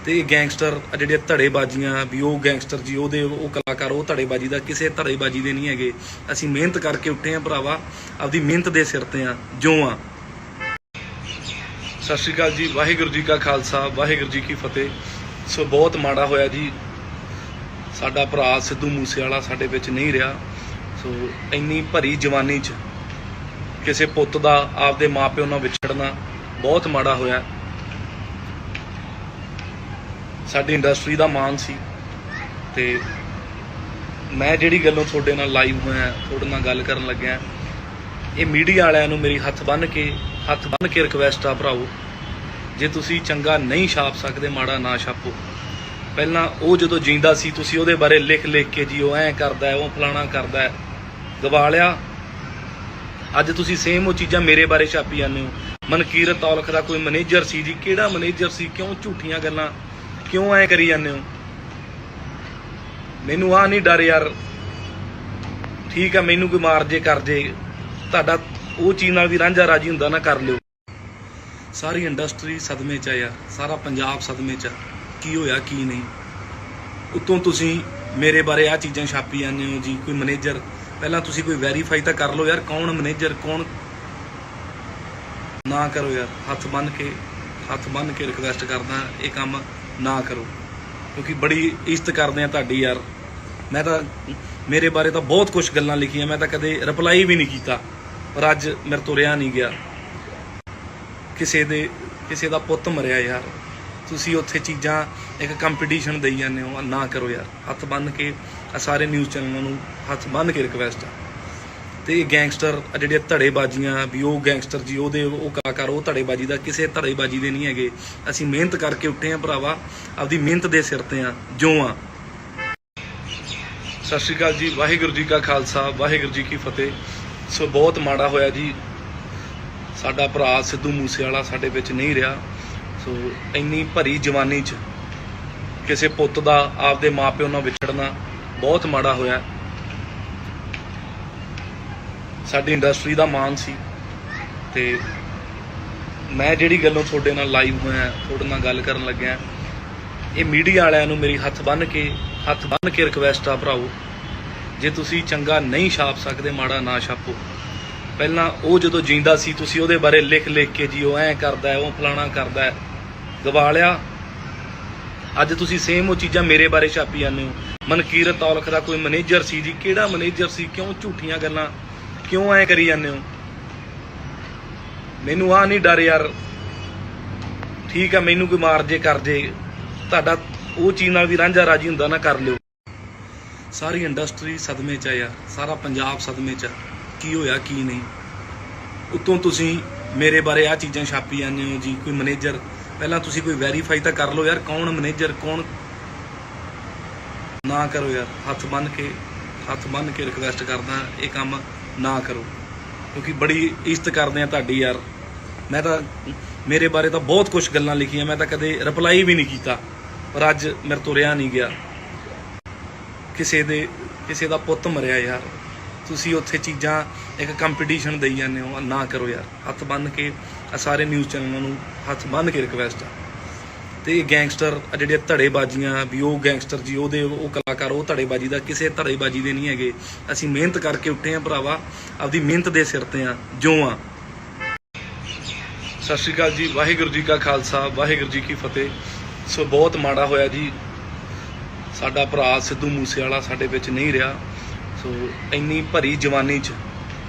ਤੇ ਇਹ ਗੈਂਗਸਟਰ ਜਿਹੜੇ ਧੜੇਬਾਜ਼ੀਆਂ ਵੀ, ਉਹ ਗੈਂਗਸਟਰ ਜੀ ਉਹ ਕਲਾਕਾਰ, ਉਹ ਧੜੇਬਾਜ਼ੀ ਦਾ ਕਿਸੇ ਧੜੇਬਾਜ਼ੀ ਦੇ ਨਹੀਂ ਹੈਗੇ। ਅਸੀਂ ਮਿਹਨਤ ਕਰਕੇ ਉੱਠੇ ਆ ਭਰਾਵਾ, ਆਪਦੀ ਮਿਹਨਤ ਦੇ ਸਿਰ ਤੇ ਆ ਜੋ ਆ। ਸਤਿ ਸ਼੍ਰੀ ਅਕਾਲ ਜੀ, ਵਾਹਿਗੁਰੂ ਜੀ ਕਾ ਖਾਲਸਾ, ਵਾਹਿਗੁਰੂ ਜੀ ਕੀ ਫਤਿਹ। ਸੋ ਬਹੁਤ ਮਾੜਾ ਹੋਇਆ ਜੀ, ਸਾਡਾ ਭਰਾ ਸਿੱਧੂ ਮੂਸੇਵਾਲਾ ਸਾਡੇ ਵਿੱਚ ਨਹੀਂ ਰਿਹਾ। ਸੋ ਇੰਨੀ ਭਰੀ ਜਵਾਨੀ 'ਚ ਕਿਸੇ ਪੁੱਤ ਦਾ ਆਪਦੇ ਮਾਪਿਓ ਨਾਲ ਵਿਛੜਨਾ ਬਹੁਤ ਮਾੜਾ ਹੋਇਆ। ਸਾਡੀ ਇੰਡਸਟਰੀ ਦਾ ਮਾਣ ਸੀ, ਤੇ ਮੈਂ ਜਿਹੜੀ ਗੱਲੋਂ ਤੁਹਾਡੇ ਨਾਲ ਲਾਈਵ ਹੋਇਆ, ਤੁਹਾਡੇ ਨਾਲ ਗੱਲ ਕਰਨ ਲੱਗਿਆ, ਇਹ ਮੀਡੀਆ ਵਾਲਿਆਂ ਨੂੰ ਮੇਰੀ ਹੱਥ ਬੰਨ੍ਹ ਕੇ ਰਿਕਵੈਸਟ ਆ ਭਰਾਓ, ਜੇ ਤੁਸੀਂ ਚੰਗਾ ਨਹੀਂ ਛਾਪ ਸਕਦੇ, ਮਾੜਾ ਨਾ ਛਾਪੋ। ਪਹਿਲਾਂ ਉਹ ਜਦੋਂ ਜਿੰਦਾ ਸੀ ਤੁਸੀਂ ਉਹਦੇ ਬਾਰੇ ਲਿਖ ਕੇ ਜੀ ਉਹ ਐਂ ਕਰਦਾ ਹੈ, ਉਹ ਫਲਾਣਾ ਕਰਦਾ ਹੈ, ਗਵਾ ਲਿਆ। ਅੱਜ ਤੁਸੀਂ ਸੇਮ ਉਹ ਚੀਜ਼ਾਂ ਮੇਰੇ ਬਾਰੇ ਛਾਪੀ ਜਾਂਦੇ ਹੋ। ਮਨਕੀਰਤ ਔਲਖ ਦਾ ਕੋਈ ਮੈਨੇਜਰ ਸੀ ਜੀ, ਕਿਹੜਾ ਮੈਨੇਜਰ ਸੀ? ਕਿਉਂ ਝੂਠੀਆਂ ਗੱਲਾਂ ਕਿਉਂ ਐਂ ਕਰੀ ਜਾਂਦੇ ਹੋ? ਮੈਨੂੰ ਆਹ ਨਹੀਂ ਡਰ ਯਾਰ, ਠੀਕ ਆ, ਮੈਨੂੰ ਕੋਈ ਮਾਰ ਜੇ ਕਰ ਜੇ, ਤੁਹਾਡਾ ਉਹ ਚੀਜ਼ ਨਾਲ ਵੀ ਰਾਂਝਾ ਰਾਜੀ ਹੁੰਦਾ ਨਾ, ਕਰ ਲਿਓ। ਸਾਰੀ ਇੰਡਸਟਰੀ ਸਦਮੇ 'ਚ ਆ ਯਾਰ, ਸਾਰਾ ਪੰਜਾਬ ਸਦਮੇ 'ਚ ਆ, ਕੀ ਹੋਇਆ ਕੀ ਨਹੀਂ। ਉੱਤੋਂ ਤੁਸੀਂ ਮੇਰੇ ਬਾਰੇ ਆਹ ਚੀਜ਼ਾਂ ਛਾਪੀ ਜਾਂਦੇ ਹੋ ਜੀ, ਕੋਈ ਮੈਨੇਜਰ। ਪਹਿਲਾਂ ਤੁਸੀਂ ਕੋਈ ਵੈਰੀਫਾਈ ਤਾਂ ਕਰ ਲਓ ਯਾਰ, ਕੌਣ ਮੈਨੇਜਰ ਕੌਣ। ਨਾ ਕਰੋ ਯਾਰ, ਹੱਥ ਬੰਨ੍ਹ ਕੇ ਰਿਕਵੈਸਟ ਕਰਦਾ, ਇਹ ਕੰਮ ਨਾ ਕਰੋ, ਕਿਉਂਕਿ ਬੜੀ ਇੱਜ਼ਤ ਕਰਦੇ ਆ ਤੁਹਾਡੀ ਯਾਰ। ਮੈਂ ਤਾਂ ਮੇਰੇ ਬਾਰੇ ਤਾਂ ਬਹੁਤ ਕੁਝ ਗੱਲਾਂ ਲਿਖੀਆਂ, ਮੈਂ ਤਾਂ ਕਦੇ ਰਿਪਲਾਈ ਵੀ ਨਹੀਂ ਕੀਤਾ, ਪਰ ਅੱਜ ਮੇਰੇ ਤੋਂ ਰਿਹਾ ਨਹੀਂ ਗਿਆ। ਕਿਸੇ ਦਾ ਪੁੱਤ ਮਰਿਆ ਯਾਰ, ਤੁਸੀਂ ਉੱਥੇ ਚੀਜ਼ਾਂ ਇੱਕ ਕੰਪੀਟੀਸ਼ਨ ਦੇਈ ਜਾਂਦੇ ਹੋ, ਨਾ ਕਰੋ ਯਾਰ। ਹੱਥ ਬੰਨ੍ਹ ਕੇ ਸਾਰੇ ਨਿਊਜ਼ ਚੈਨਲਾਂ ਨੂੰ ਹੱਥ ਬੰਨ੍ਹ ਕੇ ਰਿਕਵੈਸਟ ਆ। ਤੇ ਇਹ ਗੈਂਗਸਟਰ ਜਿਹੜੇ ਧੜੇਬਾਜ਼ੀਆਂ ਵੀ, ਉਹ ਗੈਂਗਸਟਰ ਜੀ ਉਹ ਕਲਾਕਾਰ, ਉਹ ਧੜੇਬਾਜ਼ੀ ਦਾ ਕਿਸੇ ਧੜੇਬਾਜ਼ੀ ਦੇ ਨਹੀਂ ਹੈਗੇ। ਅਸੀਂ ਮਿਹਨਤ ਕਰਕੇ ਉੱਠੇ ਆ ਭਰਾਵਾ, ਆਪਦੀ ਮਿਹਨਤ ਦੇ ਸਿਰ ਤੇ ਆ ਜੋ ਆ। ਸਤਿ ਸ਼੍ਰੀ ਅਕਾਲ ਜੀ, ਵਾਹਿਗੁਰੂ ਜੀ ਕਾ ਖਾਲਸਾ, ਵਾਹਿਗੁਰੂ ਜੀ ਕੀ ਫਤਿਹ। ਸੋ ਬਹੁਤ ਮਾੜਾ ਹੋਇਆ ਜੀ, ਸਾਡਾ ਭਰਾ ਸਿੱਧੂ ਮੂਸੇਵਾਲਾ ਸਾਡੇ ਵਿੱਚ ਨਹੀਂ ਰਿਹਾ। ਸੋ ਇੰਨੀ ਭਰੀ ਜਵਾਨੀ 'ਚ ਕਿਸੇ ਪੁੱਤ ਦਾ ਆਪਦੇ ਮਾਪਿਓ ਨਾਲ ਵਿਛੜਨਾ ਬਹੁਤ ਮਾੜਾ ਹੋਇਆ। ਸਾਡੀ ਇੰਡਸਟਰੀ ਦਾ ਮਾਣ ਸੀ, ਤੇ ਮੈਂ ਜਿਹੜੀ ਗੱਲੋਂ ਤੁਹਾਡੇ ਨਾਲ ਲਾਈਵ ਹੋਇਆ, ਤੁਹਾਡੇ ਨਾਲ ਗੱਲ ਕਰਨ ਲੱਗਿਆ, ਇਹ ਮੀਡੀਆ ਵਾਲਿਆਂ ਨੂੰ ਮੇਰੀ ਹੱਥ ਬੰਨ੍ਹ ਕੇ ਰਿਕਵੈਸਟ ਆ ਭਰਾਓ, ਜੇ ਤੁਸੀਂ ਚੰਗਾ ਨਹੀਂ ਛਾਪ ਸਕਦੇ, ਮਾੜਾ ਨਾ ਛਾਪੋ। ਪਹਿਲਾਂ ਉਹ ਜਦੋਂ ਜਿੰਦਾ ਸੀ ਤੁਸੀਂ ਉਹਦੇ ਬਾਰੇ ਲਿਖ ਕੇ ਜੀ ਉਹ ਐਂ ਕਰਦਾ ਹੈ, ਉਹ ਫਲਾਣਾ ਕਰਦਾ ਹੈ, ਗਵਾ ਲਿਆ। ਅੱਜ ਤੁਸੀਂ ਸੇਮ ਉਹ ਚੀਜ਼ਾਂ ਮੇਰੇ ਬਾਰੇ ਛਾਪੀ ਜਾਂਦੇ ਹੋ। ਮਨਕੀਰਤ ਔਲਖ ਦਾ ਕੋਈ ਮੈਨੇਜਰ ਸੀ ਜੀ, ਕਿਹੜਾ ਮੈਨੇਜਰ ਸੀ? ਕਿਉਂ ਝੂਠੀਆਂ ਗੱਲਾਂ ਕਿਉਂ ਐਂ ਕਰੀ ਜਾਂਦੇ ਹੋ? ਮੈਨੂੰ ਆਹ ਨਹੀਂ ਡਰ ਯਾਰ, ਠੀਕ ਆ, ਮੈਨੂੰ ਕੋਈ ਮਾਰ ਜੇ ਕਰ ਜੇ, ਤੁਹਾਡਾ ਉਹ ਚੀਜ਼ ਨਾਲ ਵੀ ਰਾਂਝਾ ਰਾਜੀ ਹੁੰਦਾ ਨਾ, ਕਰ ਲਿਓ। ਸਾਰੀ ਇੰਡਸਟਰੀ ਸਦਮੇ 'ਚ ਆ ਯਾਰ, ਸਾਰਾ ਪੰਜਾਬ ਸਦਮੇ 'ਚ ਆ, ਕੀ ਹੋਇਆ ਕੀ ਨਹੀਂ। ਉੱਤੋਂ ਤੁਸੀਂ ਮੇਰੇ ਬਾਰੇ ਆਹ ਚੀਜ਼ਾਂ ਛਾਪੀ ਜਾਂਦੇ ਹੋ ਜੀ, ਕੋਈ ਮੈਨੇਜਰ। ਪਹਿਲਾਂ ਤੁਸੀਂ ਕੋਈ ਵੈਰੀਫਾਈ ਤਾਂ ਕਰ ਲਓ ਯਾਰ, ਕੌਣ ਮੈਨੇਜਰ ਕੌਣ। ਨਾ ਕਰੋ ਯਾਰ, ਹੱਥ ਬੰਨ੍ਹ ਕੇ ਰਿਕਵੈਸਟ ਕਰਦਾ, ਇਹ ਕੰਮ ਨਾ ਕਰੋ, ਕਿਉਂਕਿ ਬੜੀ ਇੱਜ਼ਤ ਕਰਦੇ ਆ ਤੁਹਾਡੀ ਯਾਰ। ਮੈਂ ਤਾਂ ਮੇਰੇ ਬਾਰੇ ਤਾਂ ਬਹੁਤ ਕੁਝ ਗੱਲਾਂ ਲਿਖੀਆਂ, ਮੈਂ ਤਾਂ ਕਦੇ ਰਿਪਲਾਈ ਵੀ ਨਹੀਂ ਕੀਤਾ, ਪਰ ਅੱਜ ਮੇਰੇ ਤੋਂ ਰਿਹਾ ਨਹੀਂ ਗਿਆ। ਕਿਸੇ ਦਾ ਪੁੱਤ ਮਰਿਆ ਯਾਰ, ਤੁਸੀਂ ਉੱਥੇ ਚੀਜ਼ਾਂ ਇੱਕ ਕੰਪੀਟੀਸ਼ਨ ਦੇਈ ਜਾਂਦੇ ਹੋ, ਨਾ ਕਰੋ ਯਾਰ। ਹੱਥ ਬੰਨ੍ਹ ਕੇ ਸਾਰੇ ਨਿਊਜ਼ ਚੈਨਲਾਂ ਨੂੰ ਹੱਥ ਬੰਨ੍ਹ ਕੇ ਰਿਕਵੈਸਟ ਆ। ਤੇ ਇਹ ਗੈਂਗਸਟਰ ਜਿਹੜੇ ਧੜੇਬਾਜ਼ੀਆਂ ਵੀ, ਉਹ ਗੈਂਗਸਟਰ ਜੀ ਉਹ ਕਲਾਕਾਰ, ਉਹ ਧੜੇਬਾਜ਼ੀ ਦਾ ਕਿਸੇ ਧੜੇਬਾਜ਼ੀ ਦੇ ਨਹੀਂ ਹੈਗੇ। ਅਸੀਂ ਮਿਹਨਤ ਕਰਕੇ ਉੱਠੇ ਆ ਭਰਾਵਾ, ਆਪਦੀ ਮਿਹਨਤ ਦੇ ਸਿਰ ਤੇ ਆ ਜੋ ਆ। ਸਤਿ ਸ਼੍ਰੀ ਅਕਾਲ ਜੀ, ਵਾਹਿਗੁਰੂ ਜੀ ਕਾ ਖਾਲਸਾ, ਵਾਹਿਗੁਰੂ ਜੀ ਕੀ ਫਤਿਹ। ਸੋ ਬਹੁਤ ਮਾੜਾ ਹੋਇਆ ਜੀ, ਸਾਡਾ ਭਰਾ ਸਿੱਧੂ ਮੂਸੇਵਾਲਾ ਸਾਡੇ ਵਿੱਚ ਨਹੀਂ ਰਿਹਾ। ਸੋ ਇੰਨੀ ਭਰੀ ਜਵਾਨੀ 'ਚ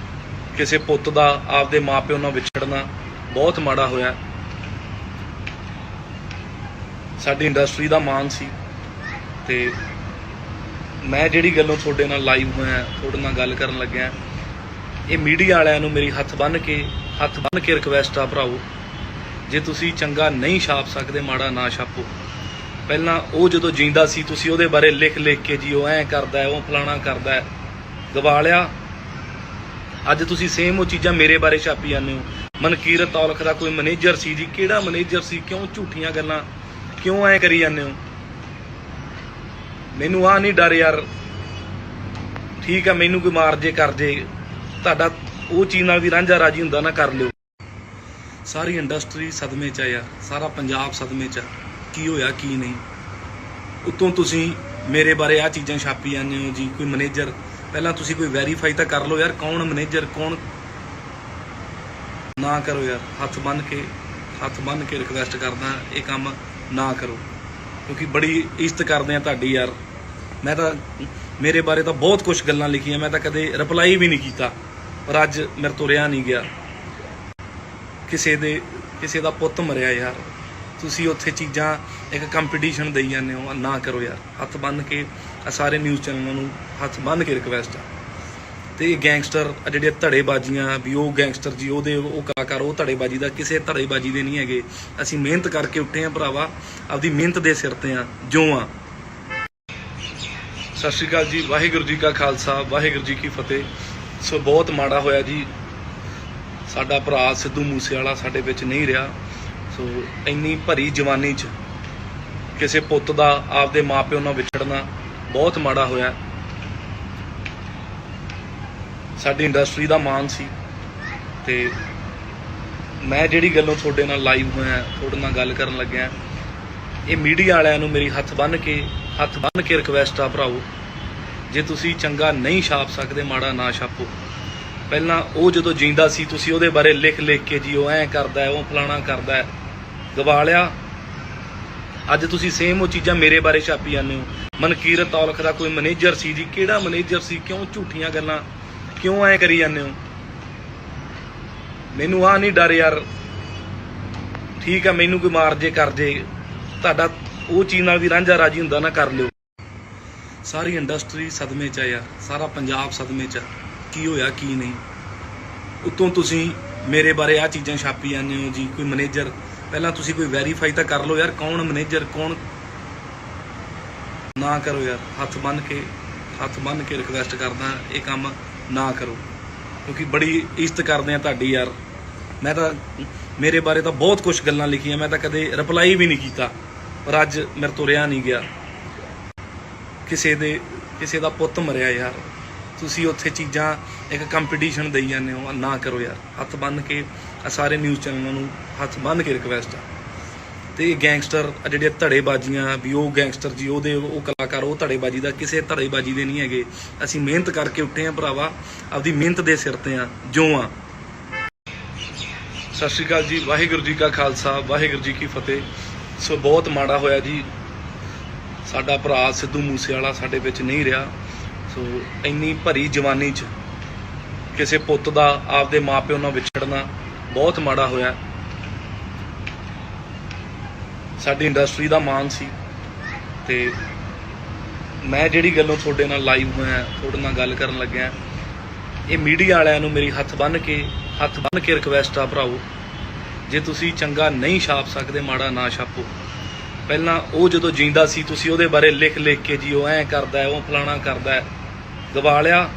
ਕਿਸੇ ਪੁੱਤ ਦਾ ਆਪਦੇ ਮਾਪਿਓ ਨਾਲ ਵਿਛੜਨਾ ਬਹੁਤ ਮਾੜਾ ਹੋਇਆ। ਸਾਡੀ ਇੰਡਸਟਰੀ ਦਾ ਮਾਣ ਸੀ, ਤੇ ਮੈਂ ਜਿਹੜੀ ਗੱਲੋਂ ਤੁਹਾਡੇ ਨਾਲ ਲਾਈਵ ਹੋਇਆ, ਤੁਹਾਡੇ ਨਾਲ ਗੱਲ ਕਰਨ ਲੱਗਿਆ, ਇਹ ਮੀਡੀਆ ਵਾਲਿਆਂ ਨੂੰ ਮੇਰੀ ਹੱਥ ਬੰਨ੍ਹ ਕੇ ਰਿਕਵੈਸਟ ਆ ਭਰਾਓ, ਜੇ ਤੁਸੀਂ ਚੰਗਾ ਨਹੀਂ ਛਾਪ ਸਕਦੇ, ਮਾੜਾ ਨਾ ਛਾਪੋ। ਪਹਿਲਾਂ ਉਹ ਜਦੋਂ ਜਿੰਦਾ ਸੀ ਤੁਸੀਂ ਉਹਦੇ ਬਾਰੇ ਲਿਖ ਕੇ ਜੀ ਉਹ ਐਂ ਕਰਦਾ ਹੈ, ਉਹ ਫਲਾਣਾ ਕਰਦਾ ਹੈ, ਗਵਾ ਲਿਆ। ਅੱਜ ਤੁਸੀਂ ਸੇਮ ਉਹ ਚੀਜ਼ਾਂ ਮੇਰੇ ਬਾਰੇ ਛਾਪੀ ਜਾਂਦੇ ਹੋ। ਮਨਕੀਰਤ ਔਲਖ ਦਾ ਕੋਈ ਮੈਨੇਜਰ ਸੀ ਜੀ। ਕਿਹੜਾ ਮੈਨੇਜਰ ਸੀ? ਕਿਉਂ ਝੂਠੀਆਂ ਗੱਲਾਂ ਕਿਉਂ ਐ ਕਰੀ ਜਾਂਦੇ ਹੋ? ਮੈਨੂੰ ਆ ਨਹੀਂ ਡਰ ਯਾਰ। ਠੀਕ ਆ, ਮੈਨੂੰ ਕੋਈ ਮਾਰ ਜੇ ਕਰ ਜੇ, ਤੁਹਾਡਾ ਉਹ ਚੀਜ਼ ਨਾਲ ਵੀ ਰਾਂਝਾ ਰਾਜੀ ਹੁੰਦਾ ਨਾ, ਕਰ ਲਿਓ। ਸਾਰੀ ਇੰਡਸਟਰੀ ਸਦਮੇ 'ਚ ਆ ਯਾਰ, ਸਾਰਾ ਪੰਜਾਬ ਸਦਮੇ 'ਚ ਆ। ਕੀ ਹੋਇਆ ਕੀ ਨਹੀਂ? ਉੱਤੋਂ ਤੁਸੀਂ ਮੇਰੇ ਬਾਰੇ ਆ ਚੀਜ਼ਾਂ ਛਾਪੀ ਜਾਂਦੇ ਹੋ ਜੀ। ਕੋਈ ਮੈਨੇਜਰ, ਪਹਿਲਾਂ ਤੁਸੀਂ ਕੋਈ ਵੈਰੀਫਾਈ ਤਾਂ ਕਰ ਲਓ ਯਾਰ, ਕੌਣ ਮੈਨੇਜਰ ਕੌਣ। ਨਾ ਕਰੋ ਯਾਰ, ਹੱਥ ਬੰਨ੍ਹ ਕੇ ਰਿਕਵੈਸਟ ਕਰਦਾ, ਇਹ ਕੰਮ ਨਾ ਕਰੋ, ਕਿਉਂਕਿ ਬੜੀ ਇੱਜ਼ਤ ਕਰਦੇ ਆ ਤੁਹਾਡੀ ਯਾਰ। ਮੈਂ ਤਾਂ ਮੇਰੇ ਬਾਰੇ ਤਾਂ ਬਹੁਤ ਕੁਝ ਗੱਲਾਂ ਲਿਖੀਆਂ, ਮੈਂ ਤਾਂ ਕਦੇ ਰਿਪਲਾਈ ਵੀ ਨਹੀਂ ਕੀਤਾ, ਪਰ ਅੱਜ ਮੇਰੇ ਤੋਂ ਰਿਹਾ ਨਹੀਂ ਗਿਆ। ਕਿਸੇ ਦਾ ਪੁੱਤ ਮਰਿਆ ਯਾਰ, ਤੁਸੀਂ ਉੱਥੇ ਚੀਜ਼ਾਂ ਇੱਕ ਕੰਪੀਟੀਸ਼ਨ ਦੇਈ ਜਾਂਦੇ ਹੋ। ਨਾ ਕਰੋ ਯਾਰ, ਹੱਥ ਬੰਨ੍ਹ ਕੇ ਸਾਰੇ ਨਿਊਜ਼ ਚੈਨਲਾਂ ਨੂੰ ਹੱਥ ਬੰਨ੍ਹ ਕੇ ਰਿਕਵੈਸਟ ਆ। ਤੇ ਇਹ ਗੈਂਗਸਟਰ ਜਿਹੜੇ ਧੜੇਬਾਜ਼ੀਆਂ ਵੀ, ਉਹ ਗੈਂਗਸਟਰ ਜੀ, ਉਹ ਕਲਾਕਾਰ, ਉਹ ਧੜੇਬਾਜ਼ੀ ਦਾ ਕਿਸੇ ਧੜੇਬਾਜ਼ੀ ਦੇ ਨਹੀਂ ਹੈਗੇ। ਅਸੀਂ ਮਿਹਨਤ ਕਰਕੇ ਉੱਠੇ ਆ ਭਰਾਵਾ, ਆਪਦੀ ਮਿਹਨਤ ਦੇ ਸਿਰ ਤੇ ਆ ਜੋ ਆ। ਸਤਿ ਸ਼੍ਰੀ ਅਕਾਲ ਜੀ, ਵਾਹਿਗੁਰੂ ਜੀ ਕਾ ਖਾਲਸਾ, ਵਾਹਿਗੁਰੂ ਜੀ ਕੀ ਫਤਿਹ। ਸੋ ਬਹੁਤ ਮਾੜਾ ਹੋਇਆ ਜੀ, ਸਾਡਾ ਭਰਾ ਸਿੱਧੂ ਮੂਸੇਵਾਲਾ ਸਾਡੇ ਵਿੱਚ ਨਹੀਂ ਰਿਹਾ। ਸੋ ਇੰਨੀ ਭਰੀ ਜਵਾਨੀ 'ਚ ਕਿਸੇ ਪੁੱਤ ਦਾ ਆਪਦੇ ਮਾਪਿਓ ਨਾਲ ਵਿਛੜਨਾ ਬਹੁਤ ਮਾੜਾ ਹੋਇਆ। ਸਾਡੀ ਇੰਡਸਟਰੀ ਦਾ ਮਾਣ ਸੀ, ਤੇ ਮੈਂ ਜਿਹੜੀ ਗੱਲੋਂ ਤੁਹਾਡੇ ਨਾਲ ਲਾਈਵ ਹੋਇਆ, ਤੁਹਾਡੇ ਨਾਲ ਗੱਲ ਕਰਨ ਲੱਗਿਆ, ਇਹ ਮੀਡੀਆ ਵਾਲਿਆਂ ਨੂੰ ਮੇਰੀ ਹੱਥ ਬੰਨ੍ਹ ਕੇ ਰਿਕਵੈਸਟ ਆ ਭਰਾਓ, ਜੇ ਤੁਸੀਂ ਚੰਗਾ ਨਹੀਂ ਛਾਪ ਸਕਦੇ, ਮਾੜਾ ਨਾ ਛਾਪੋ। ਪਹਿਲਾਂ ਉਹ ਜਦੋਂ ਜਿੰਦਾ ਸੀ, ਤੁਸੀਂ ਉਹਦੇ ਬਾਰੇ ਲਿਖ ਕੇ ਜੀ, ਉਹ ਐਂ ਕਰਦਾ ਹੈ, ਉਹ ਫਲਾਣਾ ਕਰਦਾ ਹੈ, ਗਵਾ ਲਿਆ। ਅੱਜ ਤੁਸੀਂ ਸੇਮ ਉਹ ਚੀਜ਼ਾਂ ਮੇਰੇ ਬਾਰੇ ਛਾਪੀ ਜਾਂਦੇ ਹੋ। ਮਨਕੀਰਤ ਔਲਖ ਦਾ ਕੋਈ ਮੈਨੇਜਰ ਸੀ ਜੀ। ਕਿਹੜਾ ਮੈਨੇਜਰ ਸੀ? ਕਿਉਂ ਝੂਠੀਆਂ ਗੱਲਾਂ ਕਿਉਂ ਐ ਕਰੀ ਜਾਂਦੇ ਹੋ? ਮੈਨੂੰ ਆ ਨਹੀਂ ਡਰ ਯਾਰ। ਠੀਕ ਆ, ਮੈਨੂੰ ਕੋਈ ਮਾਰ ਜੇ ਕਰ ਜੇ, ਤੁਹਾਡਾ ਉਹ ਚੀਜ਼ ਨਾਲ ਵੀ ਰਾਂਝਾ ਰਾਜੀ ਹੁੰਦਾ ਨਾ, ਕਰ ਲਿਓ। ਸਾਰੀ ਇੰਡਸਟਰੀ ਸਦਮੇ 'ਚ ਆ ਯਾਰ, ਸਾਰਾ ਪੰਜਾਬ ਸਦਮੇ 'ਚ ਆ। ਕੀ ਹੋਇਆ ਕੀ ਨਹੀਂ? ਉੱਤੋਂ ਤੁਸੀਂ ਮੇਰੇ ਬਾਰੇ ਆ ਚੀਜ਼ਾਂ ਛਾਪੀ ਜਾਂਦੇ ਹੋ ਜੀ। ਕੋਈ ਮੈਨੇਜਰ, ਪਹਿਲਾਂ ਤੁਸੀਂ ਕੋਈ ਵੈਰੀਫਾਈ ਤਾਂ ਕਰ ਲਓ ਯਾਰ, ਕੌਣ ਮੈਨੇਜਰ ਕੌਣ। ਨਾ ਕਰੋ ਯਾਰ, ਹੱਥ ਬੰਨ੍ਹ ਕੇ ਰਿਕਵੈਸਟ ਕਰਦਾ, ਇਹ ਕੰਮ ਨਾ ਕਰੋ, ਕਿਉਂਕਿ ਬੜੀ ਇੱਜ਼ਤ ਕਰਦੇ ਆ ਤੁਹਾਡੀ ਯਾਰ। ਮੈਂ ਤਾਂ ਮੇਰੇ ਬਾਰੇ ਤਾਂ ਬਹੁਤ ਕੁਝ ਗੱਲਾਂ ਲਿਖੀਆਂ, ਮੈਂ ਤਾਂ ਕਦੇ ਰਿਪਲਾਈ ਵੀ ਨਹੀਂ ਕੀਤਾ, ਪਰ ਅੱਜ ਮੇਰੇ ਤੋਂ ਰਿਹਾ ਨਹੀਂ ਗਿਆ। ਕਿਸੇ ਦਾ ਪੁੱਤ ਮਰਿਆ ਯਾਰ, ਤੁਸੀਂ ਉੱਥੇ ਚੀਜ਼ਾਂ ਇੱਕ ਕੰਪੀਟੀਸ਼ਨ ਦੇਈ ਜਾਂਦੇ ਹੋ। ਨਾ ਕਰੋ ਯਾਰ, ਹੱਥ ਬੰਨ੍ਹ ਕੇ ਸਾਰੇ ਨਿਊਜ਼ ਚੈਨਲਾਂ ਨੂੰ ਹੱਥ ਬੰਨ੍ਹ ਕੇ ਰਿਕਵੈਸਟ ਆ। ਤੇ ਇਹ ਗੈਂਗਸਟਰ ਜਿਹੜੇ ਧੜੇਬਾਜ਼ੀਆਂ ਵੀ, ਉਹ ਗੈਂਗਸਟਰ ਜੀ, ਉਹ ਕਲਾਕਾਰ, ਉਹ ਧੜੇਬਾਜ਼ੀ ਦਾ ਕਿਸੇ ਧੜੇਬਾਜ਼ੀ ਦੇ ਨਹੀਂ ਹੈਗੇ। ਅਸੀਂ ਮਿਹਨਤ ਕਰਕੇ ਉੱਠੇ ਆ ਭਰਾਵਾ, ਆਪਦੀ ਮਿਹਨਤ ਦੇ ਸਿਰ ਤੇ ਆ ਜੋ ਆ। ਸਤਿ ਸ਼੍ਰੀ ਅਕਾਲ ਜੀ, ਵਾਹਿਗੁਰੂ ਜੀ ਕਾ ਖਾਲਸਾ, ਵਾਹਿਗੁਰੂ ਜੀ ਕੀ ਫਤਿਹ। ਸੋ ਬਹੁਤ ਮਾੜਾ ਹੋਇਆ ਜੀ, ਸਾਡਾ ਭਰਾ ਸਿੱਧੂ ਮੂਸੇਵਾਲਾ ਸਾਡੇ ਵਿੱਚ ਨਹੀਂ ਰਿਹਾ। ਸੋ ਇੰਨੀ ਭਰੀ ਜਵਾਨੀ 'ਚ ਕਿਸੇ ਪੁੱਤ ਦਾ ਆਪਦੇ ਮਾਪਿਓ ਨਾਲ ਵਿਛੜਨਾ ਬਹੁਤ ਮਾੜਾ ਹੋਇਆ। ਸਾਡੀ ਇੰਡਸਟਰੀ ਦਾ ਮਾਣ ਸੀ, ਤੇ ਮੈਂ ਜਿਹੜੀ ਗੱਲੋਂ ਤੁਹਾਡੇ ਨਾਲ ਲਾਈਵ ਹੋਇਆ, ਤੁਹਾਡੇ ਨਾਲ ਗੱਲ ਕਰਨ ਲੱਗਿਆ, ਇਹ ਮੀਡੀਆ ਵਾਲਿਆਂ ਨੂੰ ਮੇਰੀ ਹੱਥ ਬੰਨ੍ਹ ਕੇ ਰਿਕਵੈਸਟ ਆ ਭਰਾਓ, ਜੇ ਤੁਸੀਂ ਚੰਗਾ ਨਹੀਂ ਛਾਪ ਸਕਦੇ, ਮਾੜਾ ਨਾ ਛਾਪੋ। ਪਹਿਲਾਂ ਉਹ ਜਦੋਂ ਜਿੰਦਾ ਸੀ, ਤੁਸੀਂ ਉਹਦੇ ਬਾਰੇ ਲਿਖ ਕੇ ਜੀ, ਉਹ ਐਂ ਕਰਦਾ ਹੈ, ਉਹ ਫਲਾਣਾ ਕਰਦਾ ਹੈ, ਗਵਾ ਲਿਆ।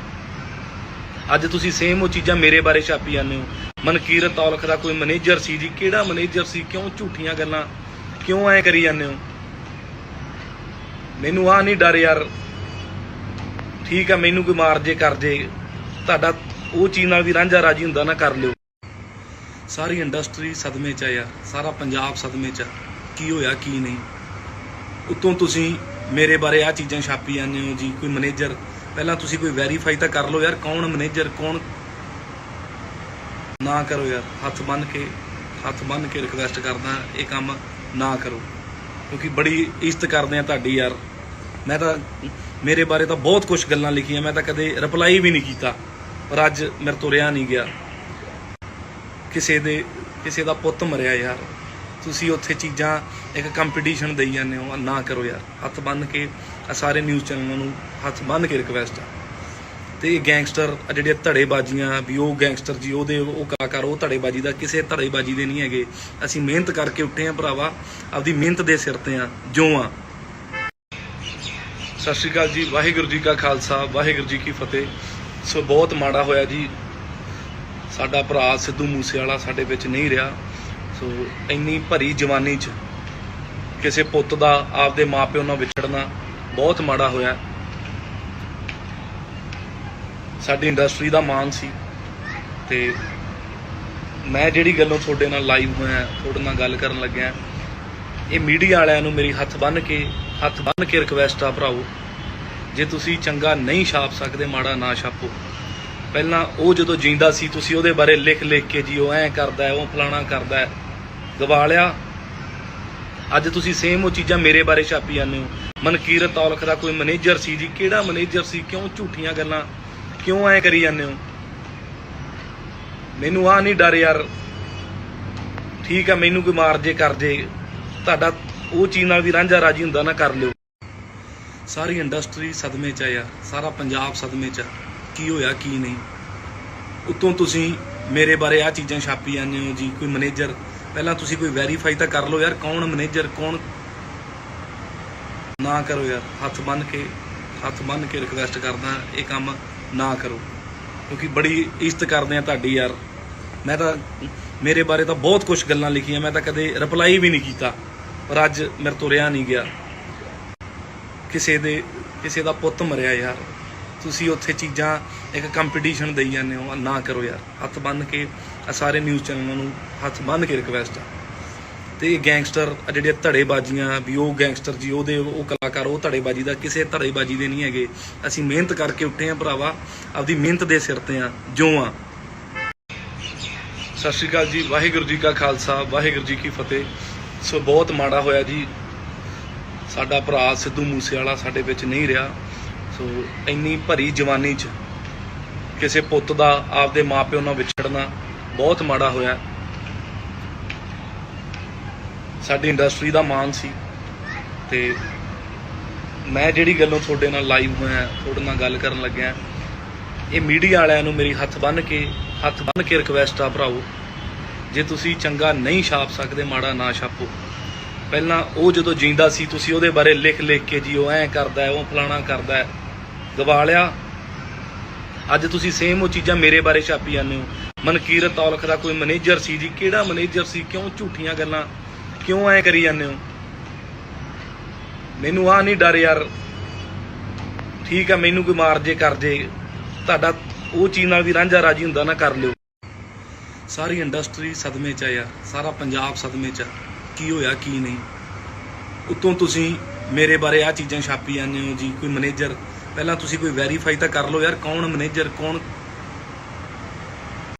ਅੱਜ ਤੁਸੀਂ ਸੇਮ ਉਹ ਚੀਜ਼ਾਂ ਮੇਰੇ ਬਾਰੇ ਛਾਪੀ ਜਾਂਦੇ ਹੋ। ਮਨਕੀਰਤ ਔਲਖ ਦਾ ਕੋਈ ਮੈਨੇਜਰ ਸੀ ਜੀ। ਕਿਹੜਾ ਮੈਨੇਜਰ ਸੀ? ਕਿਉਂ ਝੂਠੀਆਂ ਗੱਲਾਂ ਕਿਉਂ ਐ ਕਰੀ ਜਾਂਦੇ ਹੋ? ਮੈਨੂੰ ਆ ਨਹੀਂ ਡਰ ਯਾਰ। ਠੀਕ ਆ, ਮੈਨੂੰ ਕੋਈ ਮਾਰ ਜੇ ਕਰ ਜੇ, ਤੁਹਾਡਾ ਉਹ ਚੀਜ਼ ਨਾਲ ਵੀ ਰਾਂਝਾ ਰਾਜੀ ਹੁੰਦਾ ਨਾ, ਕਰ ਲਿਓ। ਸਾਰੀ ਇੰਡਸਟਰੀ ਸਦਮੇ 'ਚ ਆ ਯਾਰ, ਸਾਰਾ ਪੰਜਾਬ ਸਦਮੇ 'ਚ ਆ। ਕੀ ਹੋਇਆ ਕੀ ਨਹੀਂ? ਉੱਤੋਂ ਤੁਸੀਂ ਮੇਰੇ ਬਾਰੇ ਆ ਚੀਜ਼ਾਂ ਛਾਪੀ ਜਾਂਦੇ ਹੋ ਜੀ। ਕੋਈ ਮੈਨੇਜਰ, ਪਹਿਲਾਂ ਤੁਸੀਂ ਕੋਈ ਵੈਰੀਫਾਈ ਤਾਂ ਕਰ ਲਓ ਯਾਰ, ਕੌਣ ਮੈਨੇਜਰ ਕੌਣ। ਨਾ ਕਰੋ ਯਾਰ, ਹੱਥ ਬੰਨ੍ਹ ਕੇ ਰਿਕਵੈਸਟ ਕਰਦਾ, ਇਹ ਕੰਮ ਨਾ ਕਰੋ, ਕਿਉਂਕਿ ਬੜੀ ਇੱਜ਼ਤ ਕਰਦੇ ਆ ਤੁਹਾਡੀ ਯਾਰ। ਮੈਂ ਤਾਂ ਮੇਰੇ ਬਾਰੇ ਤਾਂ ਬਹੁਤ ਕੁਝ ਗੱਲਾਂ ਲਿਖੀਆਂ, ਮੈਂ ਤਾਂ ਕਦੇ ਰਿਪਲਾਈ ਵੀ ਨਹੀਂ ਕੀਤਾ, ਪਰ ਅੱਜ ਮੇਰੇ ਤੋਂ ਰਿਹਾ ਨਹੀਂ ਗਿਆ। ਕਿਸੇ ਦਾ ਪੁੱਤ ਮਰਿਆ ਯਾਰ, ਤੁਸੀਂ ਉੱਥੇ ਚੀਜ਼ਾਂ ਇੱਕ ਕੰਪੀਟੀਸ਼ਨ ਦੇਈ ਜਾਂਦੇ ਹੋ। ਨਾ ਕਰੋ ਯਾਰ, ਹੱਥ ਬੰਨ੍ਹ ਕੇ ਸਾਰੇ ਨਿਊਜ਼ ਚੈਨਲਾਂ ਨੂੰ ਹੱਥ ਬੰਨ੍ਹ ਕੇ ਰਿਕਵੈਸਟ ਆ। ਤੇ ਇਹ ਗੈਂਗਸਟਰ ਜਿਹੜੇ ਧੜੇਬਾਜ਼ੀਆਂ ਵੀ, ਉਹ ਗੈਂਗਸਟਰ ਜੀ, ਉਹ ਕਲਾਕਾਰ, ਉਹ ਧੜੇਬਾਜ਼ੀ ਦਾ ਕਿਸੇ ਧੜੇਬਾਜ਼ੀ ਦੇ ਨਹੀਂ ਹੈਗੇ। ਅਸੀਂ ਮਿਹਨਤ ਕਰਕੇ ਉੱਠੇ ਆ ਭਰਾਵਾ, ਆਪਦੀ ਮਿਹਨਤ ਦੇ ਸਿਰ ਤੇ ਆ ਜੋ ਆ। ਸਤਿ ਸ਼੍ਰੀ ਅਕਾਲ ਜੀ, ਵਾਹਿਗੁਰੂ ਜੀ ਕਾ ਖਾਲਸਾ, ਵਾਹਿਗੁਰੂ ਜੀ ਕੀ ਫਤਿਹ। ਸੋ ਬਹੁਤ ਮਾੜਾ ਹੋਇਆ ਜੀ, ਸਾਡਾ ਭਰਾ ਸਿੱਧੂ ਮੂਸੇਵਾਲਾ ਸਾਡੇ ਵਿੱਚ ਨਹੀਂ ਰਿਹਾ। ਸੋ ਇੰਨੀ ਭਰੀ ਜਵਾਨੀ 'ਚ ਕਿਸੇ ਪੁੱਤ ਦਾ ਆਪਦੇ ਮਾਪਿਓ ਨਾਲ ਵਿਛੜਨਾ ਬਹੁਤ ਮਾੜਾ ਹੋਇਆ। ਸਾਡੀ ਇੰਡਸਟਰੀ ਦਾ ਮਾਣ ਸੀ ਤੇ ਮੈਂ ਜਿਹੜੀ ਗੱਲੋਂ ਤੁਹਾਡੇ ਨਾਲ ਲਾਈਵ ਹੋਇਆ, ਤੁਹਾਡੇ ਨਾਲ ਗੱਲ ਕਰਨ ਲੱਗਿਆ, ਇਹ ਮੀਡੀਆ ਵਾਲਿਆਂ ਨੂੰ ਮੇਰੀ ਹੱਥ ਬੰਨ੍ਹ ਕੇ ਰਿਕਵੈਸਟ ਆ ਭਰਾਓ, ਜੇ ਤੁਸੀਂ ਚੰਗਾ ਨਹੀਂ ਛਾਪ ਸਕਦੇ ਮਾੜਾ ਨਾ ਛਾਪੋ। ਪਹਿਲਾਂ ਉਹ ਜਦੋਂ ਜਿੰਦਾ ਸੀ ਤੁਸੀਂ ਉਹਦੇ ਬਾਰੇ ਲਿਖ ਕੇ ਜੀ ਉਹ ਐਂ ਕਰਦਾ ਹੈ, ਉਹ ਫਲਾਣਾ ਕਰਦਾ ਹੈ, ਗਵਾ ਲਿਆ। ਅੱਜ ਤੁਸੀਂ ਸੇਮ ਉਹ ਚੀਜ਼ਾਂ ਮੇਰੇ ਬਾਰੇ ਛਾਪੀ ਜਾਂਦੇ ਹੋ। ਮਨਕੀਰਤ ਔਲਖ ਦਾ ਕੋਈ ਮੈਨੇਜਰ ਸੀ ਜੀ, ਕਿਹੜਾ ਮੈਨੇਜਰ ਸੀ? ਕਿਉਂ ਝੂਠੀਆਂ ਗੱਲਾਂ ਕਿਉਂ ਐਂ ਕਰੀ ਜਾਂਦੇ ਹੋ? ਮੈਨੂੰ ਆ ਨਹੀਂ ਡਰ ਯਾਰ, ਠੀਕ ਆ, ਮੈਨੂੰ ਕੋਈ ਮਾਰ ਜੇ ਕਰ ਜੇ, ਤੁਹਾਡਾ ਉਹ ਚੀਜ਼ ਨਾਲ ਵੀ ਰਾਂਝਾ ਰਾਜੀ ਹੁੰਦਾ ਨਾ, ਕਰ ਲਿਓ। ਸਾਰੀ ਇੰਡਸਟਰੀ ਸਦਮੇ 'ਚ ਆ ਯਾਰ, ਸਾਰਾ ਪੰਜਾਬ ਸਦਮੇ 'ਚ ਆ, ਕੀ ਹੋਇਆ ਕੀ ਨਹੀਂ। ਉੱਤੋਂ ਤੁਸੀਂ ਮੇਰੇ ਬਾਰੇ ਆ ਚੀਜ਼ਾਂ ਛਾਪੀ ਜਾਂਦੇ ਹੋ ਜੀ, ਕੋਈ ਮੈਨੇਜਰ। ਪਹਿਲਾਂ ਤੁਸੀਂ ਕੋਈ ਵੈਰੀਫਾਈ ਤਾਂ ਕਰ ਲਓ ਯਾਰ, ਕੌਣ ਮੈਨੇਜਰ ਕੌਣ। ਨਾ ਕਰੋ ਯਾਰ, ਹੱਥ ਬੰਨ੍ਹ ਕੇ ਰਿਕਵੈਸਟ ਕਰਦਾ, ਇਹ ਕੰਮ ਨਾ ਕਰੋ, ਕਿਉਂਕਿ ਬੜੀ ਇੱਜ਼ਤ ਕਰਦੇ ਆ ਤੁਹਾਡੀ ਯਾਰ। ਮੈਂ ਤਾਂ ਮੇਰੇ ਬਾਰੇ ਤਾਂ ਬਹੁਤ ਕੁਝ ਗੱਲਾਂ ਲਿਖੀਆਂ, ਮੈਂ ਤਾਂ ਕਦੇ ਰਿਪਲਾਈ ਵੀ ਨਹੀਂ ਕੀਤਾ, ਪਰ ਅੱਜ ਮੇਰੇ ਤੋਂ ਰਿਹਾ ਨਹੀਂ ਗਿਆ। ਕਿਸੇ ਦਾ ਪੁੱਤ ਮਰਿਆ ਯਾਰ, ਤੁਸੀਂ ਉੱਥੇ ਚੀਜ਼ਾਂ ਇੱਕ ਕੰਪੀਟੀਸ਼ਨ ਦੇਈ ਜਾਂਦੇ ਹੋ, ਨਾ ਕਰੋ ਯਾਰ। ਹੱਥ ਬੰਨ੍ਹ ਕੇ ਸਾਰੇ ਨਿਊਜ਼ ਚੈਨਲਾਂ ਨੂੰ ਹੱਥ ਬੰਨ੍ਹ ਕੇ ਰਿਕਵੈਸਟ ਆ। ਤੇ ਇਹ ਗੈਂਗਸਟਰ ਜਿਹੜੇ ਧੜੇਬਾਜ਼ੀਆਂ ਵੀ, ਉਹ ਗੈਂਗਸਟਰ ਜੀ, ਉਹ ਕਲਾਕਾਰ, ਉਹ ਧੜੇਬਾਜ਼ੀ ਦਾ ਕਿਸੇ ਧੜੇਬਾਜ਼ੀ ਦੇ ਨਹੀਂ ਹੈਗੇ। ਅਸੀਂ ਮਿਹਨਤ ਕਰਕੇ ਉੱਠੇ ਆ ਭਰਾਵਾ, ਆਪਦੀ ਮਿਹਨਤ ਦੇ ਸਿਰ ਤੇ ਆ ਜੋ ਆ। ਸਤਿ ਸ਼੍ਰੀ ਅਕਾਲ ਜੀ, ਵਾਹਿਗੁਰੂ ਜੀ ਕਾ ਖਾਲਸਾ, ਵਾਹਿਗੁਰੂ ਜੀ ਕੀ ਫਤਿਹ। ਸੋ ਬਹੁਤ ਮਾੜਾ ਹੋਇਆ ਜੀ, ਸਾਡਾ ਭਰਾ ਸਿੱਧੂ ਮੂਸੇਵਾਲਾ ਸਾਡੇ ਵਿੱਚ ਨਹੀਂ ਰਿਹਾ। ਸੋ ਇੰਨੀ ਭਰੀ ਜਵਾਨੀ 'ਚ ਕਿਸੇ ਪੁੱਤ ਦਾ ਆਪਦੇ ਮਾਪਿਓ ਨਾਲ ਵਿਛੜਨਾ ਬਹੁਤ ਮਾੜਾ ਹੋਇਆ। ਸਾਡੀ ਇੰਡਸਟਰੀ ਦਾ ਮਾਣ ਸੀ ਤੇ ਮੈਂ ਜਿਹੜੀ ਗੱਲੋਂ ਤੁਹਾਡੇ ਨਾਲ ਲਾਈਵ ਹੋਇਆ, ਤੁਹਾਡੇ ਨਾਲ ਗੱਲ ਕਰਨ ਲੱਗਿਆ, ਇਹ ਮੀਡੀਆ ਵਾਲਿਆਂ ਨੂੰ ਮੇਰੀ ਹੱਥ ਬੰਨ੍ਹ ਕੇ ਰਿਕਵੈਸਟ ਆ ਭਰਾਓ, ਜੇ ਤੁਸੀਂ ਚੰਗਾ ਨਹੀਂ ਛਾਪ ਸਕਦੇ ਮਾੜਾ ਨਾ ਛਾਪੋ। ਪਹਿਲਾਂ ਉਹ ਜਦੋਂ ਜਿੰਦਾ ਸੀ ਤੁਸੀਂ ਉਹਦੇ ਬਾਰੇ ਲਿਖ ਕੇ ਜੀ ਉਹ ਐਂ ਕਰਦਾ ਹੈ, ਉਹ ਫਲਾਣਾ ਕਰਦਾ ਹੈ, ਗਵਾ ਲਿਆ। ਅੱਜ ਤੁਸੀਂ ਸੇਮ ਉਹ ਚੀਜ਼ਾਂ ਮੇਰੇ ਬਾਰੇ ਛਾਪੀ ਜਾਂਦੇ ਹੋ। ਮਨਕੀਰਤ ਔਲਖ ਦਾ ਕੋਈ ਮੈਨੇਜਰ ਸੀ ਜੀ, ਕਿਹੜਾ ਮੈਨੇਜਰ ਸੀ? ਕਿਉਂ ਝੂਠੀਆਂ ਗੱਲਾਂ ਕਿਉਂ ਐਂ ਕਰੀ ਜਾਂਦੇ ਹੋ? ਮੈਨੂੰ ਆ ਨਹੀਂ ਡਰ ਯਾਰ, ਠੀਕ ਆ, ਮੈਨੂੰ ਕੋਈ ਮਾਰ ਜੇ ਕਰ ਜੇ, ਤੁਹਾਡਾ ਉਹ ਚੀਜ਼ ਨਾਲ ਵੀ ਰਾਂਝਾ ਰਾਜੀ ਹੁੰਦਾ ਨਾ, ਕਰ ਲਿਓ। ਸਾਰੀ ਇੰਡਸਟਰੀ ਸਦਮੇ 'ਚ ਆ ਯਾਰ, ਸਾਰਾ ਪੰਜਾਬ ਸਦਮੇ 'ਚ ਆ, ਕੀ ਹੋਇਆ ਕੀ ਨਹੀਂ। ਉੱਤੋਂ ਤੁਸੀਂ ਮੇਰੇ ਬਾਰੇ ਆ ਚੀਜ਼ਾਂ ਛਾਪੀ ਜਾਂਦੇ ਹੋ ਜੀ, ਕੋਈ ਮੈਨੇਜਰ। ਪਹਿਲਾਂ ਤੁਸੀਂ ਕੋਈ ਵੈਰੀਫਾਈ ਤਾਂ ਕਰ ਲਓ ਯਾਰ, ਕੌਣ ਮੈਨੇਜਰ ਕੌਣ।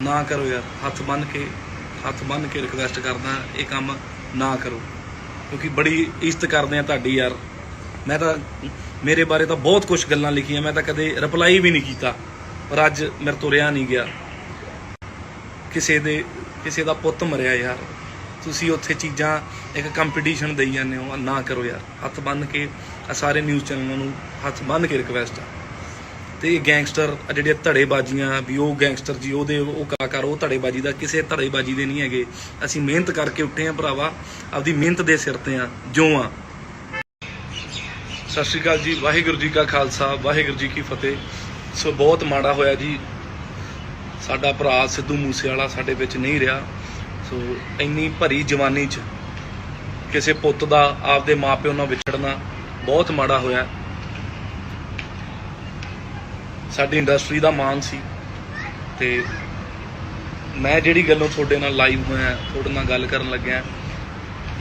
ਨਾ ਕਰੋ ਯਾਰ, ਹੱਥ ਬੰਨ੍ਹ ਕੇ ਰਿਕਵੈਸਟ ਕਰਦਾ, ਇਹ ਕੰਮ ਨਾ ਕਰੋ, ਕਿਉਂਕਿ ਬੜੀ ਇੱਜ਼ਤ ਕਰਦੇ ਆ ਤੁਹਾਡੀ ਯਾਰ। ਮੈਂ ਤਾਂ ਮੇਰੇ ਬਾਰੇ ਤਾਂ ਬਹੁਤ ਕੁਝ ਗੱਲਾਂ ਲਿਖੀਆਂ, ਮੈਂ ਤਾਂ ਕਦੇ ਰਿਪਲਾਈ ਵੀ ਨਹੀਂ ਕੀਤਾ, ਪਰ ਅੱਜ ਮੇਰੇ ਤੋਂ ਰਿਹਾ ਨਹੀਂ ਗਿਆ। ਕਿਸੇ ਦਾ ਪੁੱਤ ਮਰਿਆ ਯਾਰ, ਤੁਸੀਂ ਉੱਥੇ ਚੀਜ਼ਾਂ ਇੱਕ ਕੰਪੀਟੀਸ਼ਨ ਦੇਈ ਜਾਂਦੇ ਹੋ, ਨਾ ਕਰੋ ਯਾਰ। ਹੱਥ ਬੰਨ੍ਹ ਕੇ ਸਾਰੇ ਨਿਊਜ਼ ਚੈਨਲਾਂ ਨੂੰ ਹੱਥ ਬੰਨ੍ਹ ਕੇ ਰਿਕਵੈਸਟ ਆ। ਤੇ ਇਹ ਗੈਂਗਸਟਰ ਜਿਹੜੇ ਧੜੇਬਾਜ਼ੀਆਂ ਵੀ, ਉਹ ਗੈਂਗਸਟਰ ਜੀ, ਉਹ ਕਲਾਕਾਰ, ਉਹ ਧੜੇਬਾਜ਼ੀ ਦਾ ਕਿਸੇ ਧੜੇਬਾਜ਼ੀ ਦੇ ਨਹੀਂ ਹੈਗੇ। ਅਸੀਂ ਮਿਹਨਤ ਕਰਕੇ ਉੱਠੇ ਆ ਭਰਾਵਾ, ਆਪਦੀ ਮਿਹਨਤ ਦੇ ਸਿਰ ਤੇ ਆ ਜੋ ਆ। ਸਤਿ ਸ਼੍ਰੀ ਅਕਾਲ ਜੀ, ਵਾਹਿਗੁਰੂ ਜੀ ਕਾ ਖਾਲਸਾ, ਵਾਹਿਗੁਰੂ ਜੀ ਕੀ ਫਤਿਹ। ਸੋ ਬਹੁਤ ਮਾੜਾ ਹੋਇਆ ਜੀ, ਸਾਡਾ ਭਰਾ ਸਿੱਧੂ ਮੂਸੇਵਾਲਾ ਸਾਡੇ ਵਿੱਚ ਨਹੀਂ ਰਿਹਾ। ਸੋ ਇੰਨੀ ਭਰੀ ਜਵਾਨੀ 'ਚ ਕਿਸੇ ਪੁੱਤ ਦਾ ਆਪਦੇ ਮਾਪਿਓ ਨਾਲ ਵਿਛੜਨਾ ਬਹੁਤ ਮਾੜਾ ਹੋਇਆ। ਸਾਡੀ ਇੰਡਸਟਰੀ ਦਾ ਮਾਣ ਸੀ ਤੇ ਮੈਂ ਜਿਹੜੀ ਗੱਲੋਂ ਤੁਹਾਡੇ ਨਾਲ ਲਾਈਵ ਹੋਇਆ, ਤੁਹਾਡੇ ਨਾਲ ਗੱਲ ਕਰਨ ਲੱਗਿਆ,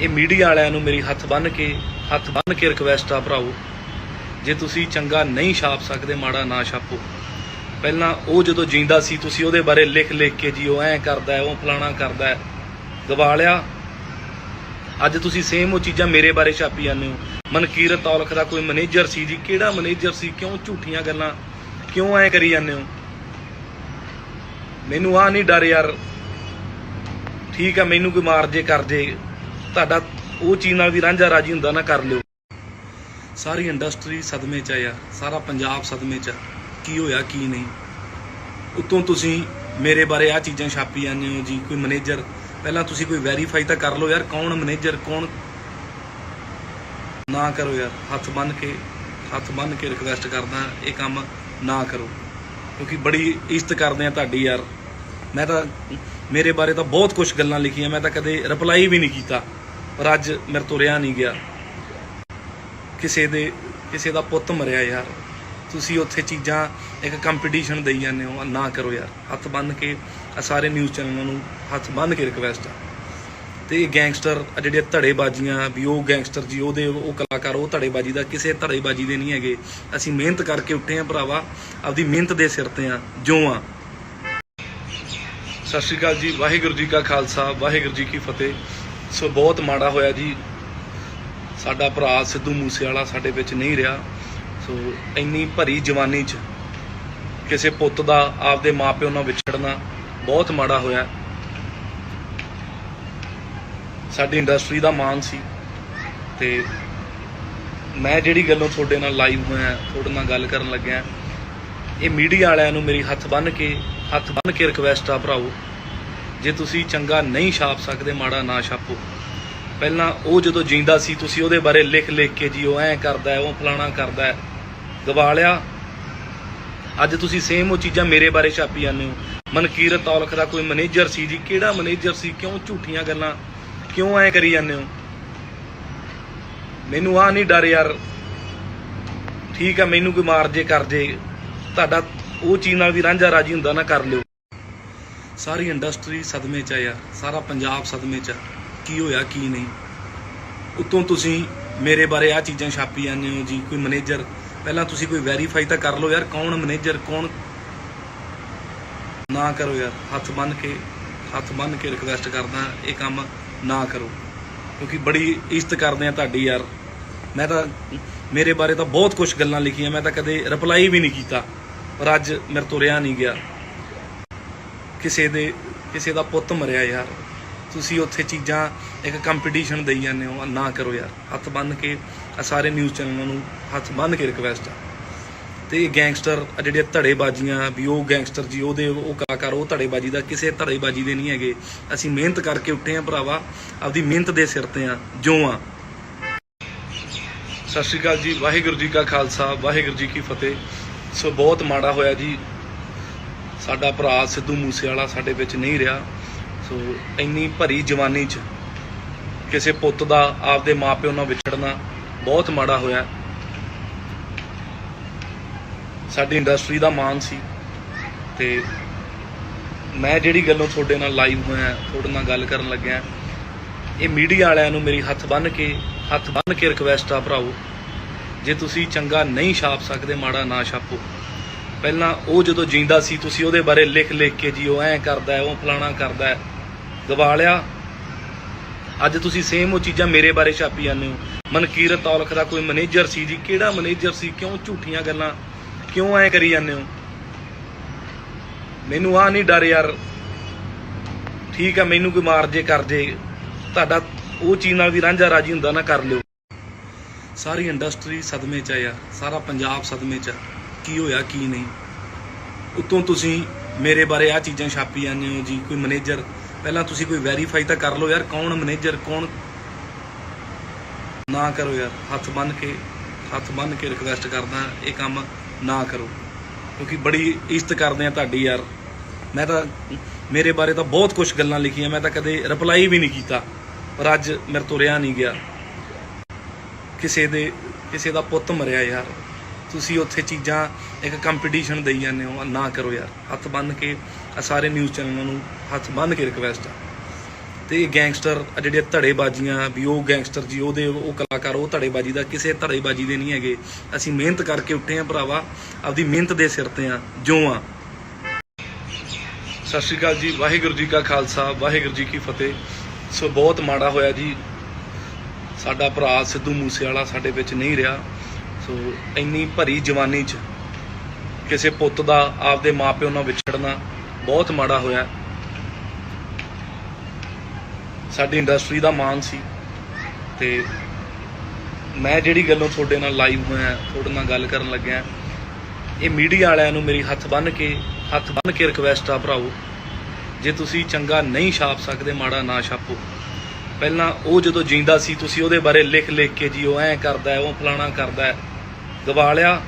ਇਹ ਮੀਡੀਆ ਵਾਲਿਆਂ ਨੂੰ ਮੇਰੀ ਹੱਥ ਬੰਨ੍ਹ ਕੇ ਰਿਕਵੈਸਟ ਆ ਭਰਾਓ, ਜੇ ਤੁਸੀਂ ਚੰਗਾ ਨਹੀਂ ਛਾਪ ਸਕਦੇ ਮਾੜਾ ਨਾ ਛਾਪੋ। ਪਹਿਲਾਂ ਉਹ ਜਦੋਂ ਜਿੰਦਾ ਸੀ ਤੁਸੀਂ ਉਹਦੇ ਬਾਰੇ ਲਿਖ ਕੇ ਜੀ ਉਹ ਐਂ ਕਰਦਾ ਹੈ, ਉਹ ਫਲਾਣਾ ਕਰਦਾ ਹੈ, ਗਵਾ ਲਿਆ। ਅੱਜ ਤੁਸੀਂ ਸੇਮ ਉਹ ਚੀਜ਼ਾਂ ਮੇਰੇ ਬਾਰੇ ਛਾਪੀ ਜਾਂਦੇ ਹੋ। ਮਨਕੀਰਤ ਔਲਖ ਦਾ ਕੋਈ ਮੈਨੇਜਰ ਸੀ ਜੀ, ਕਿਹੜਾ ਮੈਨੇਜਰ ਸੀ? ਕਿਉਂ ਝੂਠੀਆਂ ਗੱਲਾਂ ਕਿਉਂ ਐਂ ਕਰੀ ਜਾਂਦੇ ਹੋ? ਮੈਨੂੰ ਆ ਨਹੀਂ ਡਰ ਯਾਰ, ਠੀਕ ਆ, ਮੈਨੂੰ ਕੋਈ ਮਾਰ ਜੇ ਕਰ ਜੇ, ਤੁਹਾਡਾ ਉਹ ਚੀਜ਼ ਨਾਲ ਵੀ ਰਾਂਝਾ ਰਾਜੀ ਹੁੰਦਾ ਨਾ, ਕਰ ਲਿਓ। ਸਾਰੀ ਇੰਡਸਟਰੀ ਸਦਮੇ 'ਚ ਆ ਯਾਰ, ਸਾਰਾ ਪੰਜਾਬ ਸਦਮੇ 'ਚ ਆ, ਕੀ ਹੋਇਆ ਕੀ ਨਹੀਂ। ਉੱਤੋਂ ਤੁਸੀਂ ਮੇਰੇ ਬਾਰੇ ਆ ਚੀਜ਼ਾਂ ਛਾਪੀ ਜਾਂਦੇ ਹੋ ਜੀ, ਕੋਈ ਮੈਨੇਜਰ। ਪਹਿਲਾਂ ਤੁਸੀਂ ਕੋਈ ਵੈਰੀਫਾਈ ਤਾਂ ਕਰ ਲਓ ਯਾਰ, ਕੌਣ ਮੈਨੇਜਰ ਕੌਣ। ਨਾ ਕਰੋ ਯਾਰ, ਹੱਥ ਬੰਨ੍ਹ ਕੇ ਰਿਕਵੈਸਟ ਕਰਦਾ, ਇਹ ਕੰਮ ਨਾ ਕਰੋ, ਕਿਉਂਕਿ ਬੜੀ ਇੱਜ਼ਤ ਕਰਦੇ ਆ ਤੁਹਾਡੀ ਯਾਰ। ਮੈਂ ਤਾਂ ਮੇਰੇ ਬਾਰੇ ਤਾਂ ਬਹੁਤ ਕੁਝ ਗੱਲਾਂ ਲਿਖੀਆਂ, ਮੈਂ ਤਾਂ ਕਦੇ ਰਿਪਲਾਈ ਵੀ ਨਹੀਂ ਕੀਤਾ, ਪਰ ਅੱਜ ਮੇਰੇ ਤੋਂ ਰਿਹਾ ਨਹੀਂ ਗਿਆ। ਕਿਸੇ ਦਾ ਪੁੱਤ ਮਰਿਆ ਯਾਰ, ਤੁਸੀਂ ਉੱਥੇ ਚੀਜ਼ਾਂ ਇੱਕ ਕੰਪੀਟੀਸ਼ਨ ਦੇਈ ਜਾਂਦੇ ਹੋ, ਨਾ ਕਰੋ ਯਾਰ। ਹੱਥ ਬੰਨ੍ਹ ਕੇ ਸਾਰੇ ਨਿਊਜ਼ ਚੈਨਲਾਂ ਨੂੰ ਹੱਥ ਬੰਨ੍ਹ ਕੇ ਰਿਕਵੈਸਟ ਆ। ਤੇ ਇਹ ਗੈਂਗਸਟਰ ਜਿਹੜੇ ਧੜੇਬਾਜ਼ੀਆਂ ਵੀ, ਉਹ ਗੈਂਗਸਟਰ ਜੀ ਉਹ ਕਲਾਕਾਰ, ਉਹ ਧੜੇਬਾਜ਼ੀ ਦਾ ਕਿਸੇ ਧੜੇਬਾਜ਼ੀ ਦੇ ਨਹੀਂ ਹੈਗੇ। ਅਸੀਂ ਮਿਹਨਤ ਕਰਕੇ ਉੱਠੇ ਆ ਭਰਾਵਾ, ਆਪਦੀ ਮਿਹਨਤ ਦੇ ਸਿਰ ਤੇ ਆ ਜੋ ਆ। ਸਤਿ ਸ਼੍ਰੀ ਅਕਾਲ ਜੀ, ਵਾਹਿਗੁਰੂ ਜੀ ਕਾ ਖਾਲਸਾ, ਵਾਹਿਗੁਰੂ ਜੀ ਕੀ ਫਤਿਹ। ਸੋ ਬਹੁਤ ਮਾੜਾ ਹੋਇਆ ਜੀ, ਸਾਡਾ ਭਰਾ ਸਿੱਧੂ ਮੂਸੇਵਾਲਾ ਸਾਡੇ ਵਿੱਚ ਨਹੀਂ ਰਿਹਾ। ਸੋ ਇੰਨੀ ਭਰੀ ਜਵਾਨੀ 'ਚ ਕਿਸੇ ਪੁੱਤ ਦਾ ਆਪਦੇ ਮਾਪਿਓ ਨਾਲ ਵਿਛੜਨਾ ਬਹੁਤ ਮਾੜਾ ਹੋਇਆ। ਸਾਡੀ ਇੰਡਸਟਰੀ ਦਾ ਮਾਣ ਸੀ, ਤੇ ਮੈਂ ਜਿਹੜੀ ਗੱਲੋਂ ਤੁਹਾਡੇ ਨਾਲ ਲਾਈਵ ਹੋਇਆ, ਤੁਹਾਡੇ ਨਾਲ ਗੱਲ ਕਰਨ ਲੱਗਿਆ, ਇਹ ਮੀਡੀਆ ਵਾਲਿਆਂ ਨੂੰ ਮੇਰੀ ਹੱਥ ਬੰਨ੍ਹ ਕੇ ਰਿਕਵੈਸਟ ਆ ਭਰਾਓ, ਜੇ ਤੁਸੀਂ ਚੰਗਾ ਨਹੀਂ ਛਾਪ ਸਕਦੇ, ਮਾੜਾ ਨਾ ਛਾਪੋ। ਪਹਿਲਾਂ ਉਹ ਜਦੋਂ ਜਿੰਦਾ ਸੀ ਤੁਸੀਂ ਉਹਦੇ ਬਾਰੇ ਲਿਖ ਕੇ ਜੀ ਉਹ ਐਂ ਕਰਦਾ ਹੈ, ਉਹ ਫਲਾਣਾ ਕਰਦਾ ਹੈ, ਗਵਾ ਲਿਆ। ਅੱਜ ਤੁਸੀਂ ਸੇਮ ਉਹ ਚੀਜ਼ਾਂ ਮੇਰੇ ਬਾਰੇ ਛਾਪੀ ਜਾਂਦੇ ਹੋ। ਮਨਕੀਰਤ ਔਲਖ ਦਾ ਕੋਈ ਮੈਨੇਜਰ ਸੀ ਜੀ, ਕਿਹੜਾ ਮੈਨੇਜਰ ਸੀ? ਕਿਉਂ ਝੂਠੀਆਂ ਗੱਲਾਂ ਕਿਉਂ ਐਂ ਕਰੀ ਜਾਂਦੇ ਹੋ? ਮੈਨੂੰ ਆਹ ਨਹੀਂ ਡਰ ਯਾਰ, ਠੀਕ ਆ, ਮੈਨੂੰ ਕੋਈ ਮਾਰ ਜੇ ਕਰ ਜੇ, ਤੁਹਾਡਾ ਉਹ ਚੀਜ਼ ਨਾਲ ਵੀ ਰਾਂਝਾ ਰਾਜੀ ਹੁੰਦਾ ਨਾ, ਕਰ ਲਿਓ। ਸਾਰੀ ਇੰਡਸਟਰੀ ਸਦਮੇ 'ਚ ਆ ਯਾਰ, ਸਾਰਾ ਪੰਜਾਬ ਸਦਮੇ 'ਚ ਆ, ਕੀ ਹੋਇਆ ਕੀ ਨਹੀਂ। ਉੱਤੋਂ ਤੁਸੀਂ ਮੇਰੇ ਬਾਰੇ ਆਹ ਚੀਜ਼ਾਂ ਛਾਪੀ ਜਾਂਦੇ ਹੋ ਜੀ, ਕੋਈ ਮੈਨੇਜਰ। ਪਹਿਲਾਂ ਤੁਸੀਂ ਕੋਈ ਵੈਰੀਫਾਈ ਤਾਂ ਕਰ ਲਓ ਯਾਰ, ਕੌਣ ਮੈਨੇਜਰ ਕੌਣ। ਨਾ ਕਰੋ ਯਾਰ, ਹੱਥ ਬੰਨ੍ਹ ਕੇ ਰਿਕਵੈਸਟ ਕਰਦਾ, ਇਹ ਕੰਮ ਨਾ ਕਰੋ, ਕਿਉਂਕਿ ਬੜੀ ਇੱਜ਼ਤ ਕਰਦੇ ਆ ਤੁਹਾਡੀ ਯਾਰ। ਮੈਂ ਤਾਂ ਮੇਰੇ ਬਾਰੇ ਤਾਂ ਬਹੁਤ ਕੁਝ ਗੱਲਾਂ ਲਿਖੀਆਂ, ਮੈਂ ਤਾਂ ਕਦੇ ਰਿਪਲਾਈ ਵੀ ਨਹੀਂ ਕੀਤਾ, ਪਰ ਅੱਜ ਮੇਰੇ ਤੋਂ ਰਿਹਾ ਨਹੀਂ ਗਿਆ। ਕਿਸੇ ਦਾ ਪੁੱਤ ਮਰਿਆ ਯਾਰ, ਤੁਸੀਂ ਉੱਥੇ ਚੀਜ਼ਾਂ ਇੱਕ ਕੰਪੀਟੀਸ਼ਨ ਦੇਈ ਜਾਂਦੇ ਹੋ, ਨਾ ਕਰੋ ਯਾਰ। ਹੱਥ ਬੰਨ੍ਹ ਕੇ ਸਾਰੇ ਨਿਊਜ਼ ਚੈਨਲਾਂ ਨੂੰ ਹੱਥ ਬੰਨ੍ਹ ਕੇ ਰਿਕਵੈਸਟ ਆ। ਤੇ ਇਹ ਗੈਂਗਸਟਰ ਜਿਹੜੇ ਧੜੇਬਾਜ਼ੀਆਂ ਵੀ, ਉਹ ਗੈਂਗਸਟਰ ਜੀ ਉਹ ਕਲਾਕਾਰ, ਉਹ ਧੜੇਬਾਜ਼ੀ ਦਾ ਕਿਸੇ ਧੜੇਬਾਜ਼ੀ ਦੇ ਨਹੀਂ ਹੈਗੇ। ਅਸੀਂ ਮਿਹਨਤ ਕਰਕੇ ਉੱਠੇ ਆ ਭਰਾਵਾ, ਆਪਦੀ ਮਿਹਨਤ ਦੇ ਸਿਰ ਤੇ ਆ ਜੋ ਆ। ਸਤਿ ਸ਼੍ਰੀ ਅਕਾਲ ਜੀ, ਵਾਹਿਗੁਰੂ ਜੀ ਕਾ ਖਾਲਸਾ, ਵਾਹਿਗੁਰੂ ਜੀ ਕੀ ਫਤਿਹ। ਸੋ ਬਹੁਤ ਮਾੜਾ ਹੋਇਆ ਜੀ, ਸਾਡਾ ਭਰਾ ਸਿੱਧੂ ਮੂਸੇਵਾਲਾ ਸਾਡੇ ਵਿੱਚ ਨਹੀਂ ਰਿਹਾ। ਸੋ ਇੰਨੀ ਭਰੀ ਜਵਾਨੀ 'ਚ ਕਿਸੇ ਪੁੱਤ ਦਾ ਆਪਦੇ ਮਾਪਿਓ ਨਾਲ ਵਿਛੜਨਾ ਬਹੁਤ ਮਾੜਾ ਹੋਇਆ। ਸਾਡੀ ਇੰਡਸਟਰੀ ਦਾ ਮਾਣ ਸੀ, ਤੇ ਮੈਂ ਜਿਹੜੀ ਗੱਲੋਂ ਤੁਹਾਡੇ ਨਾਲ ਲਾਈਵ ਹੋਇਆ, ਤੁਹਾਡੇ ਨਾਲ ਗੱਲ ਕਰਨ ਲੱਗਿਆ, ਇਹ ਮੀਡੀਆ ਵਾਲਿਆਂ ਨੂੰ ਮੇਰੀ ਹੱਥ ਬੰਨ੍ਹ ਕੇ ਰਿਕਵੈਸਟ ਆ ਭਰਾਓ, ਜੇ ਤੁਸੀਂ ਚੰਗਾ ਨਹੀਂ ਛਾਪ ਸਕਦੇ, ਮਾੜਾ ਨਾ ਛਾਪੋ। ਪਹਿਲਾਂ ਉਹ ਜਦੋਂ ਜਿੰਦਾ ਸੀ ਤੁਸੀਂ ਉਹਦੇ ਬਾਰੇ ਲਿਖ ਕੇ ਜੀ ਉਹ ਐਂ ਕਰਦਾ ਹੈ, ਉਹ ਫਲਾਣਾ ਕਰਦਾ ਹੈ, ਗਵਾ ਲਿਆ। ਅੱਜ ਤੁਸੀਂ ਸੇਮ ਉਹ ਚੀਜ਼ਾਂ ਮੇਰੇ ਬਾਰੇ ਛਾਪੀ ਜਾਂਦੇ ਹੋ। ਮਨਕੀਰਤ ਔਲਖ ਦਾ ਕੋਈ ਮੈਨੇਜਰ ਸੀ ਜੀ, ਕਿਹੜਾ ਮੈਨੇਜਰ ਸੀ? ਕਿਉਂ ਝੂਠੀਆਂ ਗੱਲਾਂ ਕਿਉਂ ਐਂ ਕਰੀ ਜਾਂਦੇ ਹੋ? ਮੈਨੂੰ ਆਹ ਨਹੀਂ ਡਰ ਯਾਰ, ਠੀਕ ਆ, ਮੈਨੂੰ ਕੋਈ ਮਾਰ ਜੇ ਕਰ ਜੇ, ਤੁਹਾਡਾ ਉਹ ਚੀਜ਼ ਨਾਲ ਵੀ ਰਾਂਝਾ ਰਾਜੀ ਹੁੰਦਾ ਨਾ, ਕਰ ਲਿਓ। ਸਾਰੀ ਇੰਡਸਟਰੀ ਸਦਮੇ 'ਚ ਆ ਯਾਰ, ਸਾਰਾ ਪੰਜਾਬ ਸਦਮੇ 'ਚ ਆ, ਕੀ ਹੋਇਆ ਕੀ ਨਹੀਂ। ਉੱਤੋਂ ਤੁਸੀਂ ਮੇਰੇ ਬਾਰੇ ਆਹ ਚੀਜ਼ਾਂ ਛਾਪੀ ਜਾਂਦੇ ਹੋ ਜੀ, ਕੋਈ ਮੈਨੇਜਰ। ਪਹਿਲਾਂ ਤੁਸੀਂ ਕੋਈ ਵੈਰੀਫਾਈ ਤਾਂ ਕਰ ਲਓ ਯਾਰ, ਕੌਣ ਮੈਨੇਜਰ ਕੌਣ। ਨਾ ਕਰੋ ਯਾਰ, ਹੱਥ ਬੰਨ੍ਹ ਕੇ ਰਿਕਵੈਸਟ ਕਰਦਾ, ਇਹ ਕੰਮ ਨਾ ਕਰੋ, ਕਿਉਂਕਿ ਬੜੀ ਇੱਜ਼ਤ ਕਰਦੇ ਆ ਤੁਹਾਡੀ ਯਾਰ। ਮੈਂ ਤਾਂ ਮੇਰੇ ਬਾਰੇ ਤਾਂ ਬਹੁਤ ਕੁਝ ਗੱਲਾਂ ਲਿਖੀਆਂ, ਮੈਂ ਤਾਂ ਕਦੇ ਰਿਪਲਾਈ ਵੀ ਨਹੀਂ ਕੀਤਾ, ਪਰ ਅੱਜ ਮੇਰੇ ਤੋਂ ਰਿਹਾ ਨਹੀਂ ਗਿਆ। ਕਿਸੇ ਦਾ ਪੁੱਤ ਮਰਿਆ ਯਾਰ, ਤੁਸੀਂ ਉੱਥੇ ਚੀਜ਼ਾਂ ਇੱਕ ਕੰਪੀਟੀਸ਼ਨ ਦੇਈ ਜਾਂਦੇ ਹੋ, ਨਾ ਕਰੋ ਯਾਰ। ਹੱਥ ਬੰਨ੍ਹ ਕੇ ਸਾਰੇ ਨਿਊਜ਼ ਚੈਨਲਾਂ ਨੂੰ ਹੱਥ ਬੰਨ੍ਹ ਕੇ ਰਿਕਵੈਸਟ ਆ। ਤੇ ਇਹ ਗੈਂਗਸਟਰ ਜਿਹੜੇ ਧੜੇਬਾਜ਼ੀਆਂ ਵੀ, ਉਹ ਗੈਂਗਸਟਰ ਜੀ ਉਹ ਕਲਾਕਾਰ, ਉਹ ਧੜੇਬਾਜ਼ੀ ਦਾ ਕਿਸੇ ਧੜੇਬਾਜ਼ੀ ਦੇ ਨਹੀਂ ਹੈਗੇ। ਅਸੀਂ ਮਿਹਨਤ ਕਰਕੇ ਉੱਠੇ ਆ ਭਰਾਵਾ, ਆਪਦੀ ਮਿਹਨਤ ਦੇ ਸਿਰ ਤੇ ਆ ਜੋ ਆ। ਸਤਿ ਸ਼੍ਰੀ ਅਕਾਲ ਜੀ, ਵਾਹਿਗੁਰੂ ਜੀ ਕਾ ਖਾਲਸਾ, ਵਾਹਿਗੁਰੂ ਜੀ ਕੀ ਫਤਿਹ। ਸੋ ਬਹੁਤ ਮਾੜਾ ਹੋਇਆ ਜੀ, ਸਾਡਾ ਭਰਾ ਸਿੱਧੂ ਮੂਸੇਵਾਲਾ ਸਾਡੇ ਵਿੱਚ ਨਹੀਂ ਰਿਹਾ। ਸੋ ਇੰਨੀ ਭਰੀ ਜਵਾਨੀ 'ਚ ਕਿਸੇ ਪੁੱਤ ਦਾ ਆਪਦੇ ਮਾਪਿਓ ਨਾਲ ਵਿਛੜਨਾ ਬਹੁਤ ਮਾੜਾ ਹੋਇਆ। ਸਾਡੀ ਇੰਡਸਟਰੀ ਦਾ ਮਾਣ ਸੀ, ਤੇ ਮੈਂ ਜਿਹੜੀ ਗੱਲੋਂ ਤੁਹਾਡੇ ਨਾਲ ਲਾਈਵ ਹੋਇਆ, ਤੁਹਾਡੇ ਨਾਲ ਗੱਲ ਕਰਨ ਲੱਗਿਆ, ਇਹ ਮੀਡੀਆ ਵਾਲਿਆਂ ਨੂੰ ਮੇਰੀ ਹੱਥ ਬੰਨ੍ਹ ਕੇ ਰਿਕਵੈਸਟ ਆ ਭਰਾਓ, ਜੇ ਤੁਸੀਂ ਚੰਗਾ ਨਹੀਂ ਛਾਪ ਸਕਦੇ, ਮਾੜਾ ਨਾ ਛਾਪੋ। ਪਹਿਲਾਂ ਉਹ ਜਦੋਂ ਜਿੰਦਾ ਸੀ ਤੁਸੀਂ ਉਹਦੇ ਬਾਰੇ ਲਿਖ ਕੇ ਜੀ ਉਹ ਐਂ ਕਰਦਾ ਹੈ, ਉਹ ਫਲਾਣਾ ਕਰਦਾ ਹੈ, ਗਵਾ ਲਿਆ।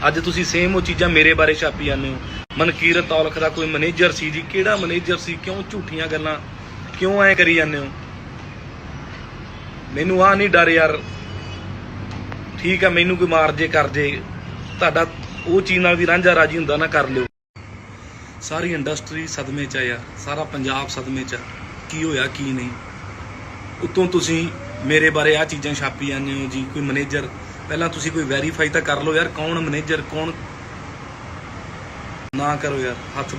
ਅੱਜ ਤੁਸੀਂ ਸੇਮ ਉਹ ਚੀਜ਼ਾਂ ਮੇਰੇ ਬਾਰੇ ਛਾਪੀ ਜਾਂਦੇ ਹੋ। ਮਨਕੀਰਤ ਔਲਖ ਦਾ ਕੋਈ ਮੈਨੇਜਰ ਸੀ ਜੀ। ਕਿਹੜਾ ਮੈਨੇਜਰ ਸੀ? ਕਿਉਂ ਝੂਠੀਆਂ ਗੱਲਾਂ ਕਿਉਂ ਐ ਕਰੀ ਜਾਂਦੇ ਹੋ? ਮੈਨੂੰ ਆ ਨਹੀਂ ਡਰ ਯਾਰ। ਠੀਕ ਆ, ਮੈਨੂੰ ਕੋਈ ਮਾਰ ਜੇ ਕਰ ਜੇ, ਤੁਹਾਡਾ ਉਹ ਚੀਜ਼ ਨਾਲ ਵੀ ਰਾਂਝਾ ਰਾਜੀ ਹੁੰਦਾ ਨਾ, ਕਰ ਲਿਓ। ਸਾਰੀ ਇੰਡਸਟਰੀ ਸਦਮੇ 'ਚ ਆ ਯਾਰ, ਸਾਰਾ ਪੰਜਾਬ ਸਦਮੇ 'ਚ ਆ। ਕੀ ਹੋਇਆ ਕੀ ਨਹੀਂ? ਉੱਤੋਂ ਤੁਸੀਂ ਮੇਰੇ ਬਾਰੇ ਆ ਚੀਜ਼ਾਂ ਛਾਪੀ ਜਾਂਦੇ ਹੋ ਜੀ। ਕੋਈ ਮੈਨੇਜਰ, ਪਹਿਲਾਂ ਤੁਸੀਂ ਕੋਈ ਵੈਰੀਫਾਈ ਤਾਂ ਕਰ ਲਓ ਯਾਰ, ਕੌਣ ਮੈਨੇਜਰ ਕੌਣ। ਨਾ ਕਰੋ ਯਾਰ, ਹੱਥ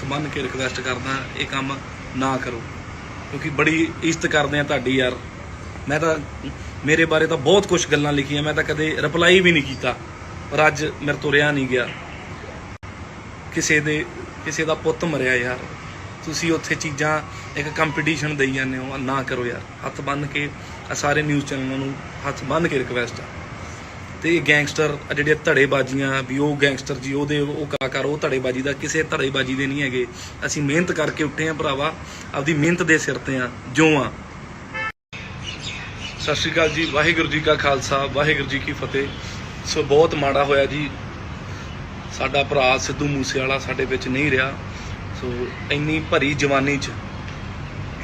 ਬੰਨ੍ਹ ਕੇ ਰਿਕਵੈਸਟ ਕਰਦਾ, ਇਹ ਕੰਮ ਨਾ ਕਰੋ, ਕਿਉਂਕਿ ਬੜੀ ਇੱਜ਼ਤ ਕਰਦੇ ਆ ਤੁਹਾਡੀ ਯਾਰ। ਮੈਂ ਤਾਂ ਮੇਰੇ ਬਾਰੇ ਤਾਂ ਬਹੁਤ ਕੁਝ ਗੱਲਾਂ ਲਿਖੀਆਂ, ਮੈਂ ਤਾਂ ਕਦੇ ਰਿਪਲਾਈ ਵੀ ਨਹੀਂ ਕੀਤਾ, ਪਰ ਅੱਜ ਮੇਰੇ ਤੋਂ ਰਿਹਾ ਨਹੀਂ ਗਿਆ। ਕਿਸੇ ਦਾ ਪੁੱਤ ਮਰਿਆ ਯਾਰ, ਤੁਸੀਂ ਉੱਥੇ ਚੀਜ਼ਾਂ ਇੱਕ ਕੰਪੀਟੀਸ਼ਨ ਦੇਈ ਜਾਂਦੇ ਹੋ। ਨਾ ਕਰੋ ਯਾਰ, ਹੱਥ ਬੰਨ੍ਹ ਕੇ ਸਾਰੇ ਨਿਊਜ਼ ਚੈਨਲਾਂ ਨੂੰ ਹੱਥ ਬੰਨ੍ਹ ਕੇ ਰਿਕਵੈਸਟ ਆ। ਤੇ ਇਹ ਗੈਂਗਸਟਰ ਜਿਹੜੇ ਧੜੇਬਾਜ਼ੀਆਂ ਵੀ, ਉਹ ਗੈਂਗਸਟਰ ਜੀ, ਉਹ ਕਲਾਕਾਰ, ਉਹ ਧੜੇਬਾਜ਼ੀ ਦਾ ਕਿਸੇ ਧੜੇਬਾਜ਼ੀ ਦੇ ਨਹੀਂ ਹੈਗੇ। ਅਸੀਂ ਮਿਹਨਤ ਕਰਕੇ ਉੱਠੇ ਆ ਭਰਾਵਾ, ਆਪਦੀ ਮਿਹਨਤ ਦੇ ਸਿਰ ਤੇ ਆ ਜੋ ਆ। ਸਤਿ ਸ਼੍ਰੀ ਅਕਾਲ ਜੀ, ਵਾਹਿਗੁਰੂ ਜੀ ਕਾ ਖਾਲਸਾ, ਵਾਹਿਗੁਰੂ ਜੀ ਕੀ ਫਤਿਹ। ਸੋ ਬਹੁਤ ਮਾੜਾ ਹੋਇਆ ਜੀ, ਸਾਡਾ ਭਰਾ ਸਿੱਧੂ ਮੂਸੇਵਾਲਾ ਸਾਡੇ ਵਿੱਚ ਨਹੀਂ ਰਿਹਾ। ਸੋ ਇੰਨੀ ਭਰੀ ਜਵਾਨੀ 'ਚ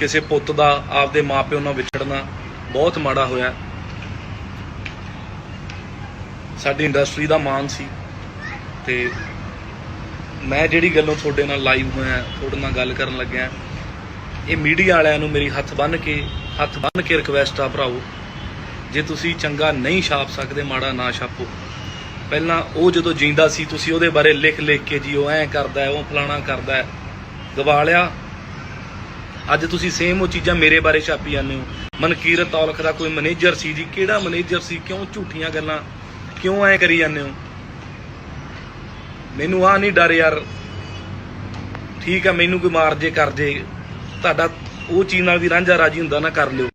ਕਿਸੇ ਪੁੱਤ ਦਾ ਆਪਦੇ ਮਾਪਿਓ ਨਾਲ ਵਿਛੜਨਾ ਬਹੁਤ ਮਾੜਾ ਹੋਇਆ। ਸਾਡੀ ਇੰਡਸਟਰੀ ਦਾ ਮਾਣ ਸੀ, ਤੇ ਮੈਂ ਜਿਹੜੀ ਗੱਲੋਂ ਤੁਹਾਡੇ ਨਾਲ ਲਾਈਵ ਹੋਇਆ, ਤੁਹਾਡੇ ਨਾਲ ਗੱਲ ਕਰਨ ਲੱਗਿਆ, ਇਹ ਮੀਡੀਆ ਵਾਲਿਆਂ ਨੂੰ ਮੇਰੀ ਹੱਥ ਬੰਨ੍ਹ ਕੇ ਰਿਕਵੈਸਟ ਆ ਭਰਾਓ, ਜੇ ਤੁਸੀਂ ਚੰਗਾ ਨਹੀਂ ਛਾਪ ਸਕਦੇ, ਮਾੜਾ ਨਾ ਛਾਪੋ। ਪਹਿਲਾਂ ਉਹ ਜਦੋਂ ਜਿੰਦਾ ਸੀ, ਤੁਸੀਂ ਉਹਦੇ ਬਾਰੇ ਲਿਖ ਕੇ ਜੀ, ਉਹ ਐਂ ਕਰਦਾ ਹੈ, ਉਹ ਫਲਾਣਾ ਕਰਦਾ ਹੈ, ਗਵਾ ਲਿਆ। ਅੱਜ ਤੁਸੀਂ ਸੇਮ ਉਹ ਚੀਜ਼ਾਂ ਮੇਰੇ ਬਾਰੇ ਛਾਪੀ ਜਾਂਦੇ ਹੋ। ਮਨਕੀਰਤ ਔਲਖ ਦਾ ਕੋਈ ਮੈਨੇਜਰ ਸੀ ਜੀ। ਕਿਹੜਾ ਮੈਨੇਜਰ ਸੀ? ਕਿਉਂ ਝੂਠੀਆਂ ਗੱਲਾਂ ਕਿਉਂ ਐ ਕਰੀ ਜਾਂਦੇ ਹੋ? ਮੈਨੂੰ ਆ ਨਹੀਂ ਡਰ ਯਾਰ। ਠੀਕ ਆ, ਮੈਨੂੰ ਕੋਈ ਮਾਰ ਜੇ ਕਰ ਜੇ, ਤੁਹਾਡਾ ਉਹ ਚੀਜ਼ ਨਾਲ ਵੀ ਰਾਂਝਾ ਰਾਜੀ ਹੁੰਦਾ ਨਾ, ਕਰ ਲਿਓ।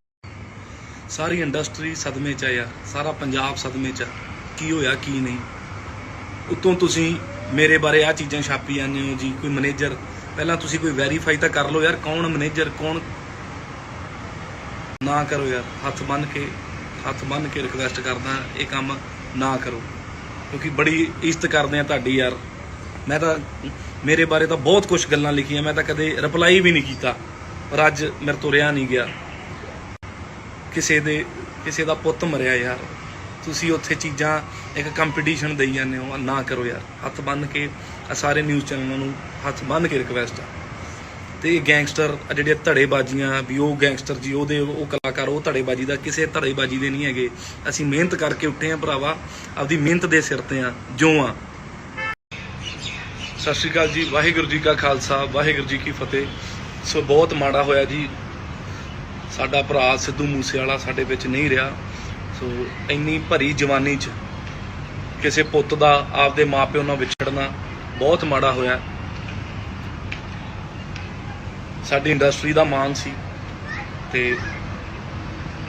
ਸਾਰੀ ਇੰਡਸਟਰੀ ਸਦਮੇ 'ਚ ਆ ਯਾਰ, ਸਾਰਾ ਪੰਜਾਬ ਸਦਮੇ 'ਚ ਆ। ਕੀ ਹੋਇਆ ਕੀ ਨਹੀਂ? ਉੱਤੋਂ ਤੁਸੀਂ ਮੇਰੇ ਬਾਰੇ ਆ ਚੀਜ਼ਾਂ ਛਾਪੀ ਜਾਂਦੇ ਹੋ ਜੀ। ਕੋਈ ਮੈਨੇਜਰ, ਪਹਿਲਾਂ ਤੁਸੀਂ ਕੋਈ ਵੈਰੀਫਾਈ ਤਾਂ ਕਰ ਲਓ ਯਾਰ, ਕੌਣ ਮੈਨੇਜਰ ਕੌਣ। ਨਾ ਕਰੋ ਯਾਰ, ਹੱਥ ਬੰਨ੍ਹ ਕੇ ਰਿਕਵੈਸਟ ਕਰਦਾ, ਇਹ ਕੰਮ ਨਾ ਕਰੋ, ਕਿਉਂਕਿ ਬੜੀ ਇੱਜ਼ਤ ਕਰਦੇ ਆ ਤੁਹਾਡੀ ਯਾਰ। ਮੈਂ ਤਾਂ ਮੇਰੇ ਬਾਰੇ ਤਾਂ ਬਹੁਤ ਕੁਝ ਗੱਲਾਂ ਲਿਖੀਆਂ, ਮੈਂ ਤਾਂ ਕਦੇ ਰਿਪਲਾਈ ਵੀ ਨਹੀਂ ਕੀਤਾ, ਪਰ ਅੱਜ ਮੇਰੇ ਤੋਂ ਰਿਹਾ ਨਹੀਂ ਗਿਆ। ਕਿਸੇ ਦਾ ਪੁੱਤ ਮਰਿਆ ਯਾਰ, ਤੁਸੀਂ ਉੱਥੇ ਚੀਜ਼ਾਂ ਇੱਕ ਕੰਪੀਟੀਸ਼ਨ ਦੇਈ ਜਾਂਦੇ ਹੋ। ਨਾ ਕਰੋ ਯਾਰ, ਹੱਥ ਬੰਨ੍ਹ ਕੇ ਸਾਰੇ ਨਿਊਜ਼ ਚੈਨਲਾਂ ਨੂੰ ਹੱਥ ਬੰਨ੍ਹ ਕੇ ਰਿਕਵੈਸਟ ਆ। ਤੇ ਇਹ ਗੈਂਗਸਟਰ ਜਿਹੜੇ ਧੜੇਬਾਜ਼ੀਆਂ ਵੀ, ਉਹ ਗੈਂਗਸਟਰ ਜੀ, ਉਹ ਕਲਾਕਾਰ, ਉਹ ਧੜੇਬਾਜ਼ੀ ਦਾ ਕਿਸੇ ਧੜੇਬਾਜ਼ੀ ਦੇ ਨਹੀਂ ਹੈਗੇ। ਅਸੀਂ ਮਿਹਨਤ ਕਰਕੇ ਉੱਠੇ ਆ ਭਰਾਵਾ, ਆਪਦੀ ਮਿਹਨਤ ਦੇ ਸਿਰ ਤੇ ਆ ਜੋ ਆ। ਸਤਿ ਸ਼੍ਰੀ ਅਕਾਲ ਜੀ, ਵਾਹਿਗੁਰੂ ਜੀ ਕਾ ਖਾਲਸਾ, ਵਾਹਿਗੁਰੂ ਜੀ ਕੀ ਫਤਿਹ। ਸੋ ਬਹੁਤ ਮਾੜਾ ਹੋਇਆ ਜੀ, ਸਾਡਾ ਭਰਾ ਸਿੱਧੂ ਮੂਸੇਵਾਲਾ ਸਾਡੇ ਵਿੱਚ ਨਹੀਂ ਰਿਹਾ। ਸੋ ਇੰਨੀ ਭਰੀ ਜਵਾਨੀ 'ਚ ਕਿਸੇ ਪੁੱਤ ਦਾ ਆਪਦੇ ਮਾਪਿਓ ਨਾਲ ਵਿਛੜਨਾ ਬਹੁਤ ਮਾੜਾ ਹੋਇਆ। ਸਾਡੀ ਇੰਡਸਟਰੀ ਦਾ ਮਾਣ ਸੀ, ਤੇ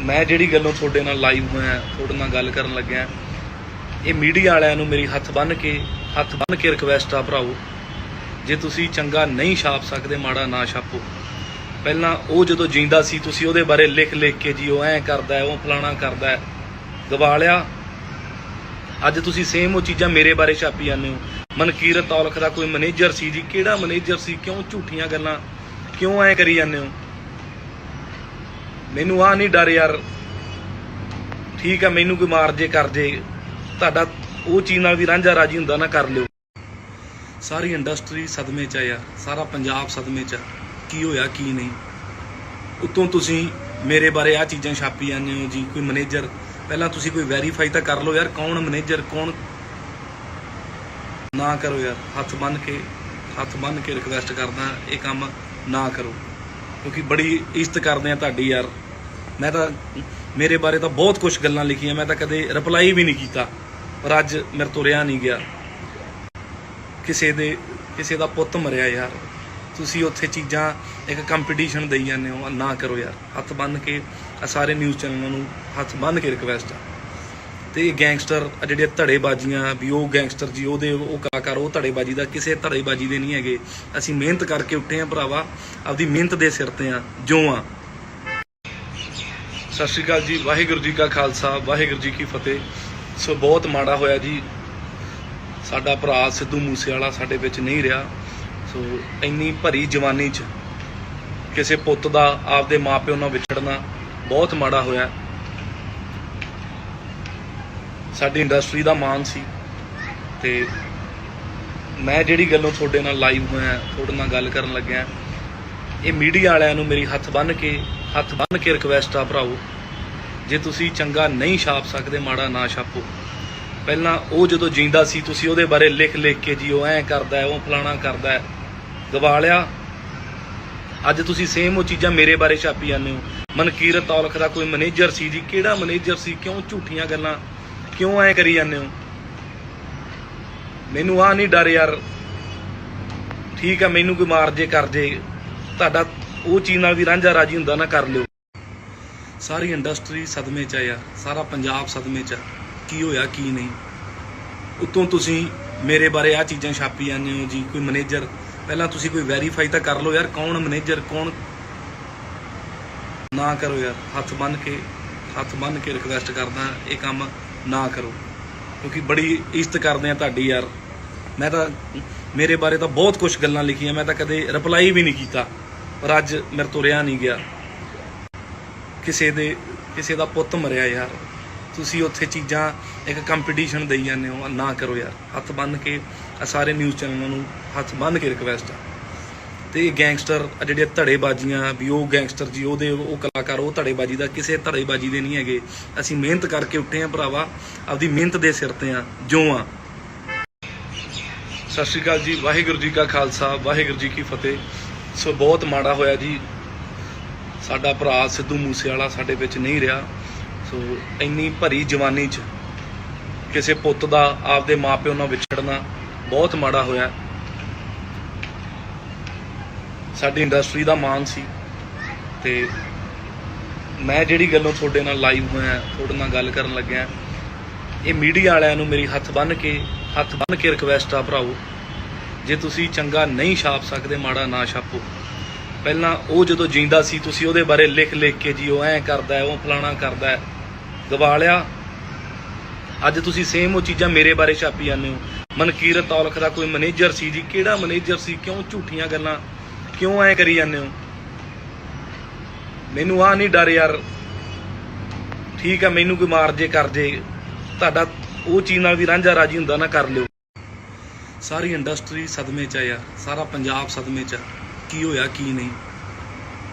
ਮੈਂ ਜਿਹੜੀ ਗੱਲੋਂ ਤੁਹਾਡੇ ਨਾਲ ਲਾਈਵ ਹੋਇਆ, ਤੁਹਾਡੇ ਨਾਲ ਗੱਲ ਕਰਨ ਲੱਗਿਆ, ਇਹ ਮੀਡੀਆ ਵਾਲਿਆਂ ਨੂੰ ਮੇਰੀ ਹੱਥ ਬੰਨ੍ਹ ਕੇ ਰਿਕਵੈਸਟ ਆ ਭਰਾਓ, ਜੇ ਤੁਸੀਂ ਚੰਗਾ ਨਹੀਂ ਛਾਪ ਸਕਦੇ, ਮਾੜਾ ਨਾ ਛਾਪੋ। ਪਹਿਲਾਂ ਉਹ ਜਦੋਂ ਜਿੰਦਾ ਸੀ, ਤੁਸੀਂ ਉਹਦੇ ਬਾਰੇ ਲਿਖ ਕੇ ਜੀ, ਉਹ ਐਂ ਕਰਦਾ ਹੈ, ਉਹ ਫਲਾਣਾ ਕਰਦਾ ਹੈ, ਗਵਾ ਲਿਆ। ਅੱਜ ਤੁਸੀਂ ਸੇਮ ਉਹ ਚੀਜ਼ਾਂ ਮੇਰੇ ਬਾਰੇ ਛਾਪੀ ਜਾਂਦੇ ਹੋ। ਮਨਕੀਰਤ ਔਲਖ ਦਾ ਕੋਈ ਮੈਨੇਜਰ ਸੀ ਜੀ। ਕਿਹੜਾ ਮੈਨੇਜਰ ਸੀ? ਕਿਉਂ ਝੂਠੀਆਂ ਗੱਲਾਂ ਕਿਉਂ ਐ ਕਰੀ ਜਾਂਦੇ ਹੋ? ਮੈਨੂੰ ਆ ਨਹੀਂ ਡਰ ਯਾਰ। ਠੀਕ ਆ, ਮੈਨੂੰ ਕੋਈ ਮਾਰ ਜੇ ਕਰ ਜੇ, ਤੁਹਾਡਾ ਉਹ ਚੀਜ਼ ਨਾਲ ਵੀ ਰਾਂਝਾ ਰਾਜੀ ਹੁੰਦਾ ਨਾ, ਕਰ ਲਿਓ। ਸਾਰੀ ਇੰਡਸਟਰੀ ਸਦਮੇ 'ਚ ਆ ਯਾਰ, ਸਾਰਾ ਪੰਜਾਬ ਸਦਮੇ 'ਚ ਆ। ਕੀ ਹੋਇਆ ਕੀ ਨਹੀਂ? ਉੱਤੋਂ ਤੁਸੀਂ ਮੇਰੇ ਬਾਰੇ ਆ ਚੀਜ਼ਾਂ ਛਾਪੀ ਜਾਂਦੇ ਹੋ ਜੀ। ਕੋਈ ਮੈਨੇਜਰ, ਪਹਿਲਾਂ ਤੁਸੀਂ ਕੋਈ ਵੈਰੀਫਾਈ ਤਾਂ ਕਰ ਲਓ ਯਾਰ, ਕੌਣ ਮੈਨੇਜਰ ਕੌਣ। ਨਾ ਕਰੋ ਯਾਰ, ਹੱਥ ਬੰਨ੍ਹ ਕੇ ਰਿਕਵੈਸਟ ਕਰਦਾ, ਇਹ ਕੰਮ ਨਾ ਕਰੋ, ਕਿਉਂਕਿ ਬੜੀ ਇੱਜ਼ਤ ਕਰਦੇ ਆ ਤੁਹਾਡੀ ਯਾਰ। ਮੈਂ ਤਾਂ ਮੇਰੇ ਬਾਰੇ ਤਾਂ ਬਹੁਤ ਕੁਝ ਗੱਲਾਂ ਲਿਖੀਆਂ, ਮੈਂ ਤਾਂ ਕਦੇ ਰਿਪਲਾਈ ਵੀ ਨਹੀਂ ਕੀਤਾ, ਪਰ ਅੱਜ ਮੇਰੇ ਤੋਂ ਰਿਹਾ ਨਹੀਂ ਗਿਆ। ਕਿਸੇ ਦਾ ਪੁੱਤ ਮਰਿਆ ਯਾਰ, ਤੁਸੀਂ ਉੱਥੇ ਚੀਜ਼ਾਂ ਇੱਕ ਕੰਪੀਟੀਸ਼ਨ ਦੇਈ ਜਾਂਦੇ ਹੋ। ਨਾ ਕਰੋ ਯਾਰ, ਹੱਥ ਬੰਨ੍ਹ ਕੇ ਸਾਰੇ ਨਿਊਜ਼ ਚੈਨਲਾਂ ਨੂੰ ਹੱਥ ਬੰਨ੍ਹ ਕੇ ਰਿਕਵੈਸਟ ਆ। ਤੇ ਇਹ ਗੈਂਗਸਟਰ ਜਿਹੜੇ ਧੜੇਬਾਜ਼ੀਆਂ ਵੀ, ਉਹ ਗੈਂਗਸਟਰ ਜੀ, ਉਹ ਕਲਾਕਾਰ, ਉਹ ਧੜੇਬਾਜ਼ੀ ਦਾ ਕਿਸੇ ਧੜੇਬਾਜ਼ੀ ਦੇ ਨਹੀਂ ਹੈਗੇ। ਅਸੀਂ ਮਿਹਨਤ ਕਰਕੇ ਉੱਠੇ ਆ ਭਰਾਵਾ, ਆਪਦੀ ਮਿਹਨਤ ਦੇ ਸਿਰ ਤੇ ਆ ਜੋ ਆ। ਸਤਿ ਸ਼੍ਰੀ ਅਕਾਲ ਜੀ, ਵਾਹਿਗੁਰੂ ਜੀ ਕਾ ਖਾਲਸਾ, ਵਾਹਿਗੁਰੂ ਜੀ ਕੀ ਫਤਿਹ। ਸੋ ਬਹੁਤ ਮਾੜਾ ਹੋਇਆ ਜੀ, ਸਾਡਾ ਭਰਾ ਸਿੱਧੂ ਮੂਸੇਵਾਲਾ ਸਾਡੇ ਵਿੱਚ ਨਹੀਂ ਰਿਹਾ। ਸੋ ਇੰਨੀ ਭਰੀ ਜਵਾਨੀ 'ਚ ਕਿਸੇ ਪੁੱਤ ਦਾ ਆਪਦੇ ਮਾਪਿਓ ਨਾਲ ਵਿਛੜਨਾ ਬਹੁਤ ਮਾੜਾ ਹੋਇਆ। ਸਾਡੀ ਇੰਡਸਟਰੀ ਦਾ ਮਾਣ ਸੀ ਤੇ ਮੈਂ ਜਿਹੜੀ ਗੱਲੋਂ ਤੁਹਾਡੇ ਨਾਲ ਲਾਈਵ ਹੋਇਆ, ਤੁਹਾਡੇ ਨਾਲ ਗੱਲ ਕਰਨ ਲੱਗਿਆ, ਇਹ ਮੀਡੀਆ ਵਾਲਿਆਂ ਨੂੰ ਮੇਰੀ ਹੱਥ ਬੰਨ੍ਹ ਕੇ ਰਿਕਵੈਸਟ ਆ ਭਰਾਓ, ਜੇ ਤੁਸੀਂ ਚੰਗਾ ਨਹੀਂ ਛਾਪ ਸਕਦੇ ਮਾੜਾ ਨਾ ਛਾਪੋ। ਪਹਿਲਾਂ ਉਹ ਜਦੋਂ ਜਿੰਦਾ ਸੀ ਤੁਸੀਂ ਉਹਦੇ ਬਾਰੇ ਲਿਖ ਕੇ ਜੀ ਉਹ ਐਂ ਕਰਦਾ ਹੈ, ਉਹ ਫਲਾਣਾ ਕਰਦਾ ਹੈ, ਗਵਾ ਲਿਆ। ਅੱਜ ਤੁਸੀਂ ਸੇਮ ਉਹ ਚੀਜ਼ਾਂ ਮੇਰੇ ਬਾਰੇ ਛਾਪੀ ਜਾਂਦੇ ਹੋ। ਮਨਕੀਰਤ ਔਲਖ ਦਾ ਕੋਈ ਮੈਨੇਜਰ ਸੀ ਜੀ, ਕਿਹੜਾ ਮੈਨੇਜਰ ਸੀ? ਕਿਉਂ ਝੂਠੀਆਂ ਗੱਲਾਂ ਕਿਉਂ ਐਂ ਕਰੀ ਜਾਂਦੇ ਹੋ? ਮੈਨੂੰ ਆ ਨਹੀਂ ਡਰ ਯਾਰ, ਠੀਕ ਆ, ਮੈਨੂੰ ਕੋਈ ਮਾਰ ਜੇ ਕਰ ਜੇ, ਤੁਹਾਡਾ ਉਹ ਚੀਜ਼ ਨਾਲ ਵੀ ਰਾਂਝਾ ਰਾਜੀ ਹੁੰਦਾ ਨਾ, ਕਰ ਲਿਓ। ਸਾਰੀ ਇੰਡਸਟਰੀ ਸਦਮੇ 'ਚ ਆ ਯਾਰ, ਸਾਰਾ ਪੰਜਾਬ ਸਦਮੇ 'ਚ ਆ, ਕੀ ਹੋਇਆ ਕੀ ਨਹੀਂ। ਉੱਤੋਂ ਤੁਸੀਂ ਮੇਰੇ ਬਾਰੇ ਆ ਚੀਜ਼ਾਂ ਛਾਪੀ ਜਾਂਦੇ ਹੋ ਜੀ, ਕੋਈ ਮੈਨੇਜਰ। ਪਹਿਲਾਂ ਤੁਸੀਂ ਕੋਈ ਵੈਰੀਫਾਈ ਤਾਂ ਕਰ ਲਓ ਯਾਰ, ਕੌਣ ਮੈਨੇਜਰ ਕੌਣ। ਨਾ ਕਰੋ ਯਾਰ, ਹੱਥ ਬੰਨ੍ਹ ਕੇ ਰਿਕਵੈਸਟ ਕਰਦਾ, ਇਹ ਕੰਮ ਨਾ ਕਰੋ, ਕਿਉਂਕਿ ਬੜੀ ਇੱਜ਼ਤ ਕਰਦੇ ਆ ਤੁਹਾਡੀ ਯਾਰ। ਮੈਂ ਤਾਂ ਮੇਰੇ ਬਾਰੇ ਤਾਂ ਬਹੁਤ ਕੁਝ ਗੱਲਾਂ ਲਿਖੀਆਂ, ਮੈਂ ਤਾਂ ਕਦੇ ਰਿਪਲਾਈ ਵੀ ਨਹੀਂ ਕੀਤਾ, ਪਰ ਅੱਜ ਮੇਰੇ ਤੋਂ ਰਿਹਾ ਨਹੀਂ ਗਿਆ। ਕਿਸੇ ਦਾ ਪੁੱਤ ਮਰਿਆ ਯਾਰ, ਤੁਸੀਂ ਉੱਥੇ ਚੀਜ਼ਾਂ ਇੱਕ ਕੰਪੀਟੀਸ਼ਨ ਦੇਈ ਜਾਂਦੇ ਹੋ, ਨਾ ਕਰੋ ਯਾਰ। ਹੱਥ ਬੰਨ੍ਹ ਕੇ ਸਾਰੇ ਨਿਊਜ਼ ਚੈਨਲਾਂ ਨੂੰ ਹੱਥ ਬੰਨ੍ਹ ਕੇ ਰਿਕਵੈਸਟ ਆ। ਤੇ ਇਹ ਗੈਂਗਸਟਰ ਜਿਹੜੀਆਂ ਧੜੇਬਾਜ਼ੀਆਂ ਵੀ, ਉਹ ਗੈਂਗਸਟਰ ਜੀ, ਉਹ ਕਲਾਕਾਰ, ਉਹ ਧੜੇਬਾਜ਼ੀ ਦਾ ਕਿਸੇ ਧੜੇਬਾਜ਼ੀ ਦੇ ਨਹੀਂ ਹੈਗੇ। ਅਸੀਂ ਮਿਹਨਤ ਕਰਕੇ ਉੱਠੇ ਆ ਭਰਾਵਾ, ਆਪਦੀ ਮਿਹਨਤ ਦੇ ਸਿਰ ਤੇ ਆ ਜੋ ਆ। ਸਤਿ ਸ਼੍ਰੀ ਅਕਾਲ ਜੀ, ਵਾਹਿਗੁਰੂ ਜੀ ਕਾ ਖਾਲਸਾ, ਵਾਹਿਗੁਰੂ ਜੀ ਕੀ ਫਤਿਹ। ਸੋ ਬਹੁਤ ਮਾੜਾ ਹੋਇਆ ਜੀ, ਸਾਡਾ ਭਰਾ ਸਿੱਧੂ ਮੂਸੇਵਾਲਾ ਸਾਡੇ ਵਿੱਚ ਨਹੀਂ ਰਿਹਾ। ਸੋ ਇੰਨੀ ਭਰੀ ਜਵਾਨੀ 'ਚ ਕਿਸੇ ਪੁੱਤ ਦਾ ਆਪਦੇ ਮਾਪਿਓ ਨਾਲ ਵਿਛੜਨਾ ਬਹੁਤ ਮਾੜਾ ਹੋਇਆ। ਸਾਡੀ ਇੰਡਸਟਰੀ ਦਾ ਮਾਣ ਸੀ ਤੇ ਮੈਂ ਜਿਹੜੀ ਗੱਲੋਂ ਤੁਹਾਡੇ ਨਾਲ ਲਾਈਵ ਹੋਇਆ, ਤੁਹਾਡੇ ਨਾਲ ਗੱਲ ਕਰਨ ਲੱਗਿਆ, ਇਹ ਮੀਡੀਆ ਵਾਲਿਆਂ ਨੂੰ ਮੇਰੀ ਹੱਥ ਬੰਨ੍ਹ ਕੇ ਰਿਕਵੈਸਟ ਆ ਭਰਾਓ, ਜੇ ਤੁਸੀਂ ਚੰਗਾ ਨਹੀਂ ਛਾਪ ਸਕਦੇ ਮਾੜਾ ਨਾ ਛਾਪੋ। ਪਹਿਲਾਂ ਉਹ ਜਦੋਂ ਜਿੰਦਾ ਸੀ ਤੁਸੀਂ ਉਹਦੇ ਬਾਰੇ ਲਿਖ ਕੇ ਜੀ ਉਹ ਐਂ ਕਰਦਾ ਹੈ, ਉਹ ਫਲਾਣਾ ਕਰਦਾ ਹੈ, ਗਵਾ ਲਿਆ। ਅੱਜ ਤੁਸੀਂ ਸੇਮ ਉਹ ਚੀਜ਼ਾਂ ਮੇਰੇ ਬਾਰੇ ਛਾਪੀ ਜਾਂਦੇ ਹੋ। ਮਨਕੀਰਤ ਔਲਖ ਦਾ ਕੋਈ ਮੈਨੇਜਰ ਸੀ ਜੀ, ਕਿਹੜਾ ਮੈਨੇਜਰ ਸੀ? ਕਿਉਂ ਝੂਠੀਆਂ ਗੱਲਾਂ ਕਿਉਂ ਐਂ ਕਰੀ ਜਾਂਦੇ ਹੋ? ਮੈਨੂੰ ਆ ਨਹੀਂ ਡਰ ਯਾਰ, ਠੀਕ ਆ, ਮੈਨੂੰ ਕੋਈ ਮਾਰ ਜੇ ਕਰ ਜੇ, ਤੁਹਾਡਾ ਉਹ ਚੀਜ਼ ਨਾਲ ਵੀ ਰਾਂਝਾ ਰਾਜੀ ਹੁੰਦਾ ਨਾ, ਕਰ ਲਿਓ। ਸਾਰੀ ਇੰਡਸਟਰੀ ਸਦਮੇ 'ਚ ਆ ਯਾਰ, ਸਾਰਾ ਪੰਜਾਬ ਸਦਮੇ 'ਚ ਆ, ਕੀ ਹੋਇਆ ਕੀ ਨਹੀਂ।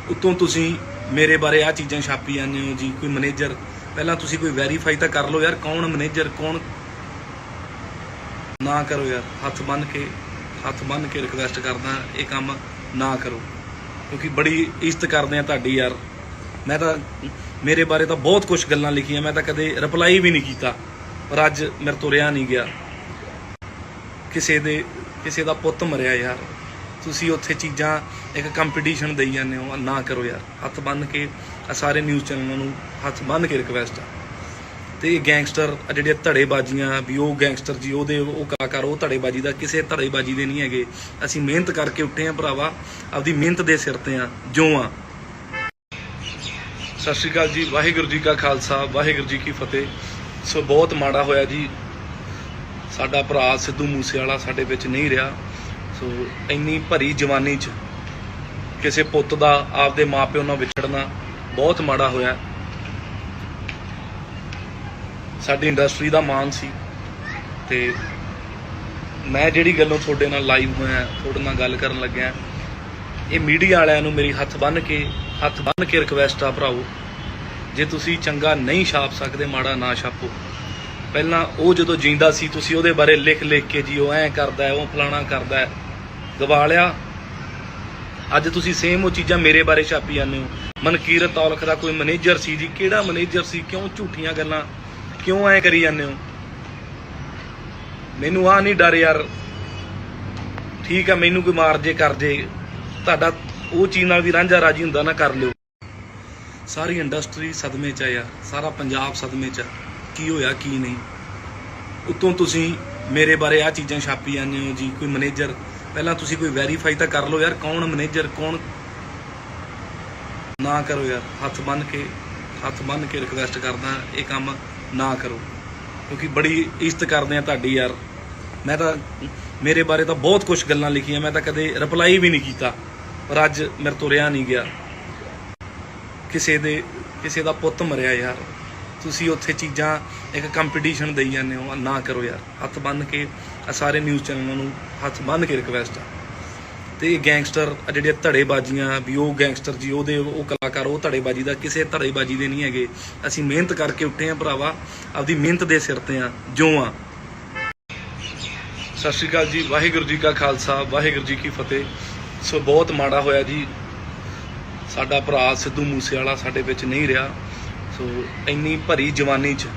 ਉੱਤੋਂ ਤੁਸੀਂ ਮੇਰੇ ਬਾਰੇ ਆ ਚੀਜ਼ਾਂ ਛਾਪੀ ਜਾਂਦੇ ਹੋ ਜੀ, ਕੋਈ ਮੈਨੇਜਰ। ਪਹਿਲਾਂ ਤੁਸੀਂ ਕੋਈ ਵੈਰੀਫਾਈ ਤਾਂ ਕਰ ਲਓ ਯਾਰ, ਕੌਣ ਮੈਨੇਜਰ ਕੌਣ। ਨਾ ਕਰੋ ਯਾਰ, ਹੱਥ ਬੰਨ੍ਹ ਕੇ ਰਿਕਵੈਸਟ ਕਰਦਾ, ਇਹ ਕੰਮ ਨਾ ਕਰੋ, ਕਿਉਂਕਿ ਬੜੀ ਇੱਜ਼ਤ ਕਰਦੇ ਆ ਤੁਹਾਡੀ ਯਾਰ। ਮੈਂ ਤਾਂ ਮੇਰੇ ਬਾਰੇ ਤਾਂ ਬਹੁਤ ਕੁਝ ਗੱਲਾਂ ਲਿਖੀਆਂ, ਮੈਂ ਤਾਂ ਕਦੇ ਰਿਪਲਾਈ ਵੀ ਨਹੀਂ ਕੀਤਾ, ਪਰ ਅੱਜ ਮੇਰੇ ਤੋਂ ਰਿਹਾ ਨਹੀਂ ਗਿਆ। ਕਿਸੇ ਦਾ ਪੁੱਤ ਮਰਿਆ ਯਾਰ, ਤੁਸੀਂ ਉੱਥੇ ਚੀਜ਼ਾਂ ਇੱਕ ਕੰਪੀਟੀਸ਼ਨ ਦੇਈ ਜਾਂਦੇ ਹੋ, ਨਾ ਕਰੋ ਯਾਰ। ਹੱਥ ਬੰਨ੍ਹ ਕੇ ਸਾਰੇ ਨਿਊਜ਼ ਚੈਨਲਾਂ ਨੂੰ ਹੱਥ ਬੰਨ੍ਹ ਕੇ ਰਿਕਵੈਸਟ ਆ। ਤੇ ਇਹ ਗੈਂਗਸਟਰ ਜਿਹੜੀਆਂ ਧੜੇਬਾਜ਼ੀਆਂ ਵੀ, ਉਹ ਗੈਂਗਸਟਰ ਜੀ, ਉਹ ਕਲਾਕਾਰ, ਉਹ ਧੜੇਬਾਜ਼ੀ ਦਾ ਕਿਸੇ ਧੜੇਬਾਜ਼ੀ ਦੇ ਨਹੀਂ ਹੈਗੇ। ਅਸੀਂ ਮਿਹਨਤ ਕਰਕੇ ਉੱਠੇ ਆ ਭਰਾਵਾ, ਆਪਦੀ ਮਿਹਨਤ ਦੇ ਸਿਰ ਤੇ ਆ ਜੋ ਆ। ਸਤਿ ਸ਼੍ਰੀ ਅਕਾਲ ਜੀ, ਵਾਹਿਗੁਰੂ ਜੀ ਕਾ ਖਾਲਸਾ, ਵਾਹਿਗੁਰੂ ਜੀ ਕੀ ਫਤਿਹ। ਸੋ ਬਹੁਤ ਮਾੜਾ ਹੋਇਆ ਜੀ, ਸਾਡਾ ਭਰਾ ਸਿੱਧੂ ਮੂਸੇਵਾਲਾ ਸਾਡੇ ਵਿੱਚ ਨਹੀਂ ਰਿਹਾ। ਸੋ ਇੰਨੀ ਭਰੀ ਜਵਾਨੀ 'ਚ ਕਿਸੇ ਪੁੱਤ ਦਾ ਆਪਦੇ ਮਾਪਿਓ ਨਾਲ ਵਿਛੜਨਾ ਬਹੁਤ ਮਾੜਾ ਹੋਇਆ। ਸਾਡੀ ਇੰਡਸਟਰੀ ਦਾ ਮਾਣ ਸੀ ਤੇ ਮੈਂ ਜਿਹੜੀ ਗੱਲੋਂ ਤੁਹਾਡੇ ਨਾਲ ਲਾਈਵ ਹੋਇਆ, ਤੁਹਾਡੇ ਨਾਲ ਗੱਲ ਕਰਨ ਲੱਗਿਆ, ਇਹ ਮੀਡੀਆ ਵਾਲਿਆਂ ਨੂੰ ਮੇਰੀ ਹੱਥ ਬੰਨ੍ਹ ਕੇ ਰਿਕਵੈਸਟ ਆ ਭਰਾਓ, ਜੇ ਤੁਸੀਂ ਚੰਗਾ ਨਹੀਂ ਛਾਪ ਸਕਦੇ ਮਾੜਾ ਨਾ ਛਾਪੋ। ਪਹਿਲਾਂ ਉਹ ਜਦੋਂ ਜਿੰਦਾ ਸੀ ਤੁਸੀਂ ਉਹਦੇ ਬਾਰੇ ਲਿਖ ਕੇ ਜੀ ਉਹ ਐਂ ਕਰਦਾ ਹੈ, ਉਹ ਫਲਾਣਾ ਕਰਦਾ ਹੈ, ਗਵਾ ਲਿਆ। ਅੱਜ ਤੁਸੀਂ ਸੇਮ ਉਹ ਚੀਜ਼ਾਂ ਮੇਰੇ ਬਾਰੇ ਛਾਪੀ ਜਾਂਦੇ ਹੋ। ਮਨਕੀਰਤ ਔਲਖ ਦਾ ਕੋਈ ਮੈਨੇਜਰ ਸੀ ਜੀ, ਕਿਹੜਾ ਮੈਨੇਜਰ ਸੀ? ਕਿਉਂ ਝੂਠੀਆਂ ਗੱਲਾਂ ਕਿਉਂ ਐਂ ਕਰੀ ਜਾਂਦੇ ਹੋ? ਮੈਨੂੰ ਆ ਨਹੀਂ ਡਰ ਯਾਰ, ਠੀਕ ਆ, ਮੈਨੂੰ ਕੋਈ ਮਾਰ ਜੇ ਕਰ ਜੇ, ਤੁਹਾਡਾ ਉਹ ਚੀਜ਼ ਨਾਲ ਵੀ ਰਾਂਝਾ ਰਾਜੀ ਹੁੰਦਾ ਨਾ, ਕਰ ਲਿਓ। ਸਾਰੀ ਇੰਡਸਟਰੀ ਸਦਮੇ 'ਚ ਆ ਯਾਰ, ਸਾਰਾ ਪੰਜਾਬ ਸਦਮੇ 'ਚ ਆ, ਕੀ ਹੋਇਆ ਕੀ ਨਹੀਂ। ਉੱਤੋਂ ਤੁਸੀਂ ਮੇਰੇ ਬਾਰੇ ਆ ਚੀਜ਼ਾਂ ਛਾਪੀ ਜਾਂਦੇ ਹੋ ਜੀ, ਕੋਈ ਮੈਨੇਜਰ। ਪਹਿਲਾਂ ਤੁਸੀਂ ਕੋਈ ਵੈਰੀਫਾਈ ਤਾਂ ਕਰ ਲਓ ਯਾਰ, ਕੌਣ ਮੈਨੇਜਰ ਕੌਣ। ਨਾ ਕਰੋ ਯਾਰ, ਹੱਥ ਬੰਨ੍ਹ ਕੇ ਰਿਕਵੈਸਟ ਕਰਦਾ, ਇਹ ਕੰਮ ਨਾ ਕਰੋ, ਕਿਉਂਕਿ ਬੜੀ ਇੱਜ਼ਤ ਕਰਦੇ ਆ ਤੁਹਾਡੀ ਯਾਰ। ਮੈਂ ਤਾਂ ਮੇਰੇ ਬਾਰੇ ਤਾਂ ਬਹੁਤ ਕੁਝ ਗੱਲਾਂ ਲਿਖੀਆਂ, ਮੈਂ ਤਾਂ ਕਦੇ ਰਿਪਲਾਈ ਵੀ ਨਹੀਂ ਕੀਤਾ, ਪਰ ਅੱਜ ਮੇਰੇ ਤੋਂ ਰਿਹਾ ਨਹੀਂ ਗਿਆ। ਕਿਸੇ ਦਾ ਪੁੱਤ ਮਰਿਆ ਯਾਰ, ਤੁਸੀਂ ਉੱਥੇ ਚੀਜ਼ਾਂ ਇੱਕ ਕੰਪੀਟੀਸ਼ਨ ਦੇਈ ਜਾਂਦੇ ਹੋ, ਨਾ ਕਰੋ ਯਾਰ। ਹੱਥ ਬੰਨ੍ਹ ਕੇ ਸਾਰੇ ਨਿਊਜ਼ ਚੈਨਲਾਂ ਨੂੰ ਹੱਥ ਬੰਨ੍ਹ ਕੇ ਰਿਕਵੈਸਟ ਆ। ਤੇ ਇਹ ਗੈਂਗਸਟਰ ਜਿਹੜੇ ਧੜੇਬਾਜ਼ੀਆਂ ਵੀ, ਉਹ ਗੈਂਗਸਟਰ ਜੀ ਉਹ ਕਲਾਕਾਰ, ਉਹ ਧੜੇਬਾਜ਼ੀ ਦਾ ਕਿਸੇ ਧੜੇਬਾਜ਼ੀ ਦੇ ਨਹੀਂ ਹੈਗੇ। ਅਸੀਂ ਮਿਹਨਤ ਕਰਕੇ ਉੱਠੇ ਆ ਭਰਾਵਾ, ਆਪਦੀ ਮਿਹਨਤ ਦੇ ਸਿਰ ਤੇ ਆ ਜੋ ਆ। ਸਤਿ ਸ਼੍ਰੀ ਅਕਾਲ ਜੀ, ਵਾਹਿਗੁਰੂ ਜੀ ਕਾ ਖਾਲਸਾ, ਵਾਹਿਗੁਰੂ ਜੀ ਕੀ ਫਤਿਹ। ਸੋ ਬਹੁਤ ਮਾੜਾ ਹੋਇਆ ਜੀ, ਸਾਡਾ ਭਰਾ ਸਿੱਧੂ ਮੂਸੇਵਾਲਾ ਸਾਡੇ ਵਿੱਚ ਨਹੀਂ ਰਿਹਾ। ਸੋ ਇੰਨੀ ਭਰੀ ਜਵਾਨੀ 'ਚ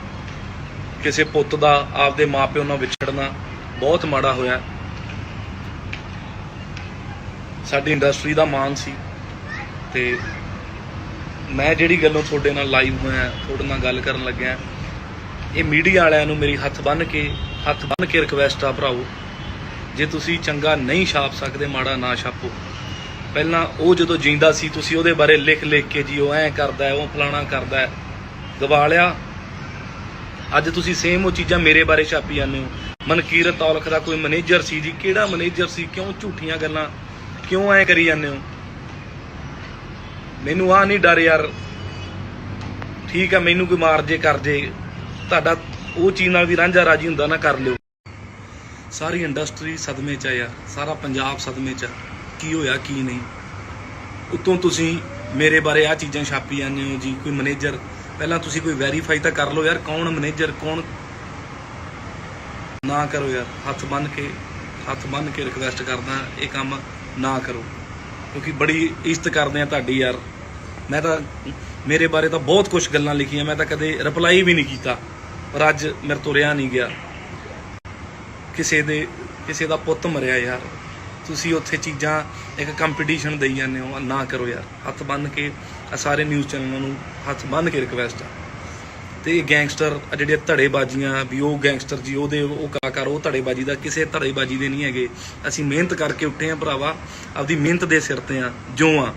ਕਿਸੇ ਪੁੱਤ ਦਾ ਆਪਦੇ ਮਾਪਿਓ ਨਾਲ ਵਿਛੜਨਾ ਬਹੁਤ ਮਾੜਾ ਹੋਇਆ। ਸਾਡੀ ਇੰਡਸਟਰੀ ਦਾ ਮਾਣ ਸੀ, ਤੇ ਮੈਂ ਜਿਹੜੀ ਗੱਲੋਂ ਤੁਹਾਡੇ ਨਾਲ ਲਾਈਵ ਹੋਇਆ, ਤੁਹਾਡੇ ਨਾਲ ਗੱਲ ਕਰਨ ਲੱਗਿਆ, ਇਹ ਮੀਡੀਆ ਵਾਲਿਆਂ ਨੂੰ ਮੇਰੀ ਹੱਥ ਬੰਨ੍ਹ ਕੇ ਰਿਕਵੈਸਟ ਆ ਭਰਾਓ, ਜੇ ਤੁਸੀਂ ਚੰਗਾ ਨਹੀਂ ਛਾਪ ਸਕਦੇ, ਮਾੜਾ ਨਾ ਛਾਪੋ। ਪਹਿਲਾਂ ਉਹ ਜਦੋਂ ਜਿੰਦਾ ਸੀ ਤੁਸੀਂ ਉਹਦੇ ਬਾਰੇ ਲਿਖ ਕੇ ਜੀ ਉਹ ਐਂ ਕਰਦਾ ਹੈ, ਉਹ ਫਲਾਣਾ ਕਰਦਾ ਹੈ, ਗਵਾ ਲਿਆ। ਅੱਜ ਤੁਸੀਂ ਸੇਮ ਉਹ ਚੀਜ਼ਾਂ ਮੇਰੇ ਬਾਰੇ ਛਾਪੀ ਜਾਂਦੇ ਹੋ। ਮਨਕੀਰਤ ਔਲਖ ਦਾ ਕੋਈ ਮੈਨੇਜਰ ਸੀ ਜੀ, ਕਿਹੜਾ ਮੈਨੇਜਰ ਸੀ? ਕਿਉਂ ਝੂਠੀਆਂ ਗੱਲਾਂ ਕਿਉਂ ਐਂ ਕਰੀ ਜਾਂਦੇ ਹੋ? ਮੈਨੂੰ ਆਹ ਨਹੀਂ ਡਰ ਯਾਰ, ਠੀਕ ਆ, ਮੈਨੂੰ ਕੋਈ ਮਾਰ ਜੇ ਕਰ ਜੇ, ਤੁਹਾਡਾ ਉਹ ਚੀਜ਼ ਨਾਲ ਵੀ ਰਾਂਝਾ ਰਾਜੀ ਹੁੰਦਾ ਨਾ, ਕਰ ਲਿਓ। ਸਾਰੀ ਇੰਡਸਟਰੀ ਸਦਮੇ 'ਚ ਆ ਯਾਰ, ਸਾਰਾ ਪੰਜਾਬ ਸਦਮੇ 'ਚ ਆ, ਕੀ ਹੋਇਆ ਕੀ ਨਹੀਂ। ਉੱਤੋਂ ਤੁਸੀਂ ਮੇਰੇ ਬਾਰੇ ਆਹ ਚੀਜ਼ਾਂ ਛਾਪੀ ਜਾਂਦੇ ਹੋ ਜੀ, ਕੋਈ ਮੈਨੇਜਰ। ਪਹਿਲਾਂ ਤੁਸੀਂ ਕੋਈ ਵੈਰੀਫਾਈ ਤਾਂ ਕਰ ਲਓ ਯਾਰ, ਕੌਣ ਮੈਨੇਜਰ ਕੌਣ। ਨਾ ਕਰੋ ਯਾਰ, ਹੱਥ ਬੰਨ੍ਹ ਕੇ ਰਿਕਵੈਸਟ ਕਰਦਾ, ਇਹ ਕੰਮ ਨਾ ਕਰੋ, ਕਿਉਂਕਿ ਬੜੀ ਇੱਜ਼ਤ ਕਰਦੇ ਆ ਤੁਹਾਡੀ ਯਾਰ। ਮੈਂ ਤਾਂ ਮੇਰੇ ਬਾਰੇ ਤਾਂ ਬਹੁਤ ਕੁਝ ਗੱਲਾਂ ਲਿਖੀਆਂ, ਮੈਂ ਤਾਂ ਕਦੇ ਰਿਪਲਾਈ ਵੀ ਨਹੀਂ ਕੀਤਾ, ਪਰ ਅੱਜ ਮੇਰੇ ਤੋਂ ਰਿਹਾ ਨਹੀਂ ਗਿਆ। ਕਿਸੇ ਦਾ ਪੁੱਤ ਮਰਿਆ ਯਾਰ, ਤੁਸੀਂ ਉੱਥੇ ਚੀਜ਼ਾਂ ਇੱਕ ਕੰਪੀਟੀਸ਼ਨ ਦੇਈ ਜਾਂਦੇ ਹੋ, ਨਾ ਕਰੋ ਯਾਰ। ਹੱਥ ਬੰਨ੍ਹ ਕੇ ਸਾਰੇ ਨਿਊਜ਼ ਚੈਨਲਾਂ ਨੂੰ ਹੱਥ ਬੰਨ੍ਹ ਕੇ ਰਿਕਵੈਸਟ ਆ। ਤੇ ਇਹ ਗੈਂਗਸਟਰ ਜਿਹੜੇ ਧੜੇਬਾਜ਼ੀਆਂ ਵੀ, ਉਹ ਗੈਂਗਸਟਰ ਜੀ ਉਹ ਕਲਾਕਾਰ, ਉਹ ਧੜੇਬਾਜ਼ੀ ਦਾ ਕਿਸੇ ਧੜੇਬਾਜ਼ੀ ਦੇ ਨਹੀਂ ਹੈਗੇ। ਅਸੀਂ ਮਿਹਨਤ ਕਰਕੇ ਉੱਠੇ ਆ ਭਰਾਵਾ, ਆਪਦੀ ਮਿਹਨਤ ਦੇ ਸਿਰ ਤੇ ਆ ਜੋ ਆ।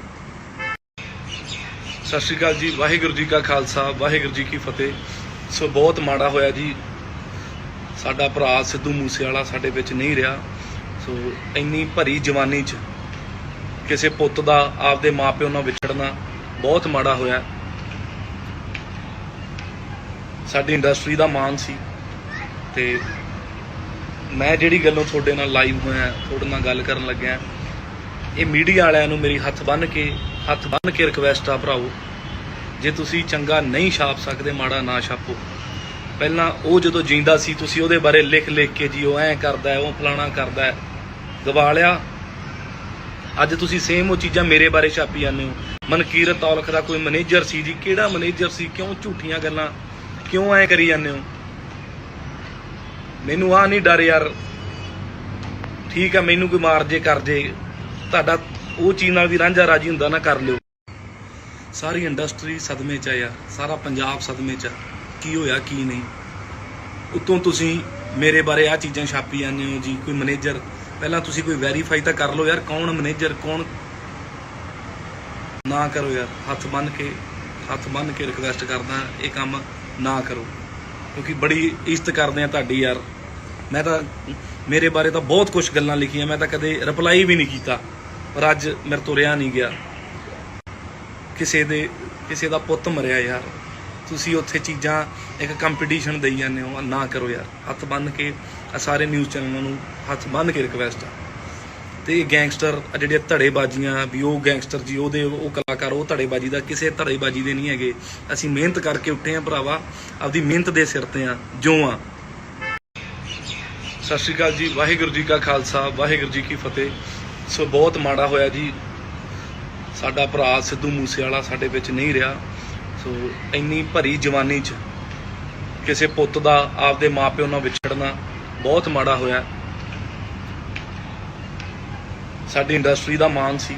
ਸਤਿ ਸ਼੍ਰੀ ਅਕਾਲ ਜੀ, ਵਾਹਿਗੁਰੂ ਜੀ ਕਾ ਖਾਲਸਾ, ਵਾਹਿਗੁਰੂ ਜੀ ਕੀ ਫਤਿਹ। ਸੋ ਬਹੁਤ ਮਾੜਾ ਹੋਇਆ ਜੀ, ਸਾਡਾ ਭਰਾ ਸਿੱਧੂ ਮੂਸੇਵਾਲਾ ਸਾਡੇ ਵਿੱਚ ਨਹੀਂ ਰਿਹਾ। ਸੋ ਇੰਨੀ ਭਰੀ ਜਵਾਨੀ 'ਚ ਕਿਸੇ ਪੁੱਤ ਦਾ ਆਪਦੇ ਮਾਪਿਓ ਨਾਲ ਵਿਛੜਨਾ ਬਹੁਤ ਮਾੜਾ ਹੋਇਆ। ਸਾਡੀ ਇੰਡਸਟਰੀ ਦਾ ਮਾਣ ਸੀ, ਤੇ ਮੈਂ ਜਿਹੜੀ ਗੱਲੋਂ ਤੁਹਾਡੇ ਨਾਲ ਲਾਈਵ ਹੋਇਆ, ਤੁਹਾਡੇ ਨਾਲ ਗੱਲ ਕਰਨ ਲੱਗਿਆ, ਇਹ ਮੀਡੀਆ ਵਾਲਿਆਂ ਨੂੰ ਮੇਰੀ ਹੱਥ ਬੰਨ੍ਹ ਕੇ ਰਿਕਵੈਸਟ ਆ ਭਰਾਓ, ਜੇ ਤੁਸੀਂ ਚੰਗਾ ਨਹੀਂ ਛਾਪ ਸਕਦੇ, ਮਾੜਾ ਨਾ ਛਾਪੋ। ਪਹਿਲਾਂ ਉਹ ਜਦੋਂ ਜਿੰਦਾ ਸੀ ਤੁਸੀਂ ਉਹਦੇ ਬਾਰੇ ਲਿਖ ਕੇ ਜੀ ਉਹ ਐਂ ਕਰਦਾ ਹੈ, ਉਹ ਫਲਾਣਾ ਕਰਦਾ ਹੈ, ਗਵਾ ਲਿਆ। ਅੱਜ ਤੁਸੀਂ ਸੇਮ ਉਹ ਚੀਜ਼ਾਂ ਮੇਰੇ ਬਾਰੇ ਛਾਪੀ ਜਾਂਦੇ ਹੋ। ਮਨਕੀਰਤ ਔਲਖ ਦਾ ਕੋਈ ਮੈਨੇਜਰ ਸੀ ਜੀ, ਕਿਹੜਾ ਮੈਨੇਜਰ ਸੀ? ਕਿਉਂ ਝੂਠੀਆਂ ਗੱਲਾਂ ਕਿਉਂ ਐਂ ਕਰੀ ਜਾਂਦੇ ਹੋ? ਮੈਨੂੰ ਆਹ ਨਹੀਂ ਡਰ ਯਾਰ, ਠੀਕ ਆ, ਮੈਨੂੰ ਕੋਈ ਮਾਰ ਜੇ ਕਰ ਜੇ, ਤੁਹਾਡਾ ਉਹ ਚੀਜ਼ ਨਾਲ ਵੀ ਰਾਂਝਾ ਰਾਜੀ ਹੁੰਦਾ ਨਾ, ਕਰ ਲਿਓ। ਸਾਰੀ ਇੰਡਸਟਰੀ ਸਦਮੇ 'ਚ ਆ ਯਾਰ, ਸਾਰਾ ਪੰਜਾਬ ਸਦਮੇ 'ਚ ਆ, ਕੀ ਹੋਇਆ ਕੀ ਨਹੀਂ। ਉੱਤੋਂ ਤੁਸੀਂ ਮੇਰੇ ਬਾਰੇ ਆਹ ਚੀਜ਼ਾਂ ਛਾਪੀ ਜਾਂਦੇ ਹੋ ਜੀ, ਕੋਈ ਮੈਨੇਜਰ। ਪਹਿਲਾਂ ਤੁਸੀਂ ਕੋਈ ਵੈਰੀਫਾਈ ਤਾਂ ਕਰ ਲਓ ਯਾਰ, ਕੌਣ ਮੈਨੇਜਰ ਕੌਣ। ਨਾ ਕਰੋ ਯਾਰ, ਹੱਥ ਬੰਨ੍ਹ ਕੇ ਰਿਕਵੈਸਟ ਕਰਦਾ, ਇਹ ਕੰਮ ਨਾ ਕਰੋ, ਕਿਉਂਕਿ ਬੜੀ ਇੱਜ਼ਤ ਕਰਦੇ ਆ ਤੁਹਾਡੀ ਯਾਰ। ਮੈਂ ਤਾਂ ਮੇਰੇ ਬਾਰੇ ਤਾਂ ਬਹੁਤ ਕੁਝ ਗੱਲਾਂ ਲਿਖੀਆਂ, ਮੈਂ ਤਾਂ ਕਦੇ ਰਿਪਲਾਈ ਵੀ ਨਹੀਂ ਕੀਤਾ, ਪਰ ਅੱਜ ਮੇਰੇ ਤੋਂ ਰਿਹਾ ਨਹੀਂ ਗਿਆ। ਕਿਸੇ ਦਾ ਪੁੱਤ ਮਰਿਆ ਯਾਰ, ਤੁਸੀਂ ਉੱਥੇ ਚੀਜ਼ਾਂ ਇੱਕ ਕੰਪੀਟੀਸ਼ਨ ਦੇਈ ਜਾਂਦੇ ਹੋ, ਨਾ ਕਰੋ ਯਾਰ। ਹੱਥ ਬੰਨ੍ਹ ਕੇ ਸਾਰੇ ਨਿਊਜ਼ ਚੈਨਲਾਂ ਨੂੰ ਹੱਥ ਬੰਨ੍ਹ ਕੇ ਰਿਕਵੈਸਟ ਆ। ਤੇ ਇਹ ਗੈਂਗਸਟਰ ਜਿਹੜੇ ਧੜੇਬਾਜ਼ੀਆਂ ਵੀ, ਉਹ ਗੈਂਗਸਟਰ ਜੀ ਉਹ ਕਲਾਕਾਰ, ਉਹ ਧੜੇਬਾਜ਼ੀ ਦਾ ਕਿਸੇ ਧੜੇਬਾਜ਼ੀ ਦੇ ਨਹੀਂ ਹੈਗੇ। ਅਸੀਂ ਮਿਹਨਤ ਕਰਕੇ ਉੱਠੇ ਆ ਭਰਾਵਾ, ਆਪਦੀ ਮਿਹਨਤ ਦੇ ਸਿਰ ਤੇ ਆ ਜੋ ਆ। ਸਤਿ ਸ਼੍ਰੀ ਅਕਾਲ ਜੀ, ਵਾਹਿਗੁਰੂ ਜੀ ਕਾ ਖਾਲਸਾ, ਵਾਹਿਗੁਰੂ ਜੀ ਕੀ ਫਤਿਹ। ਸੋ ਬਹੁਤ ਮਾੜਾ ਹੋਇਆ ਜੀ, ਸਾਡਾ ਭਰਾ ਸਿੱਧੂ ਮੂਸੇਵਾਲਾ ਸਾਡੇ ਵਿੱਚ ਨਹੀਂ ਰਿਹਾ। ਸੋ ਇੰਨੀ ਭਰੀ ਜਵਾਨੀ 'ਚ ਕਿਸੇ ਪੁੱਤ ਦਾ ਆਪਦੇ ਮਾਪਿਓ ਨਾਲ ਵਿਛੜਨਾ ਬਹੁਤ ਮਾੜਾ ਹੋਇਆ। ਸਾਡੀ ਇੰਡਸਟਰੀ ਦਾ ਮਾਣ ਸੀ,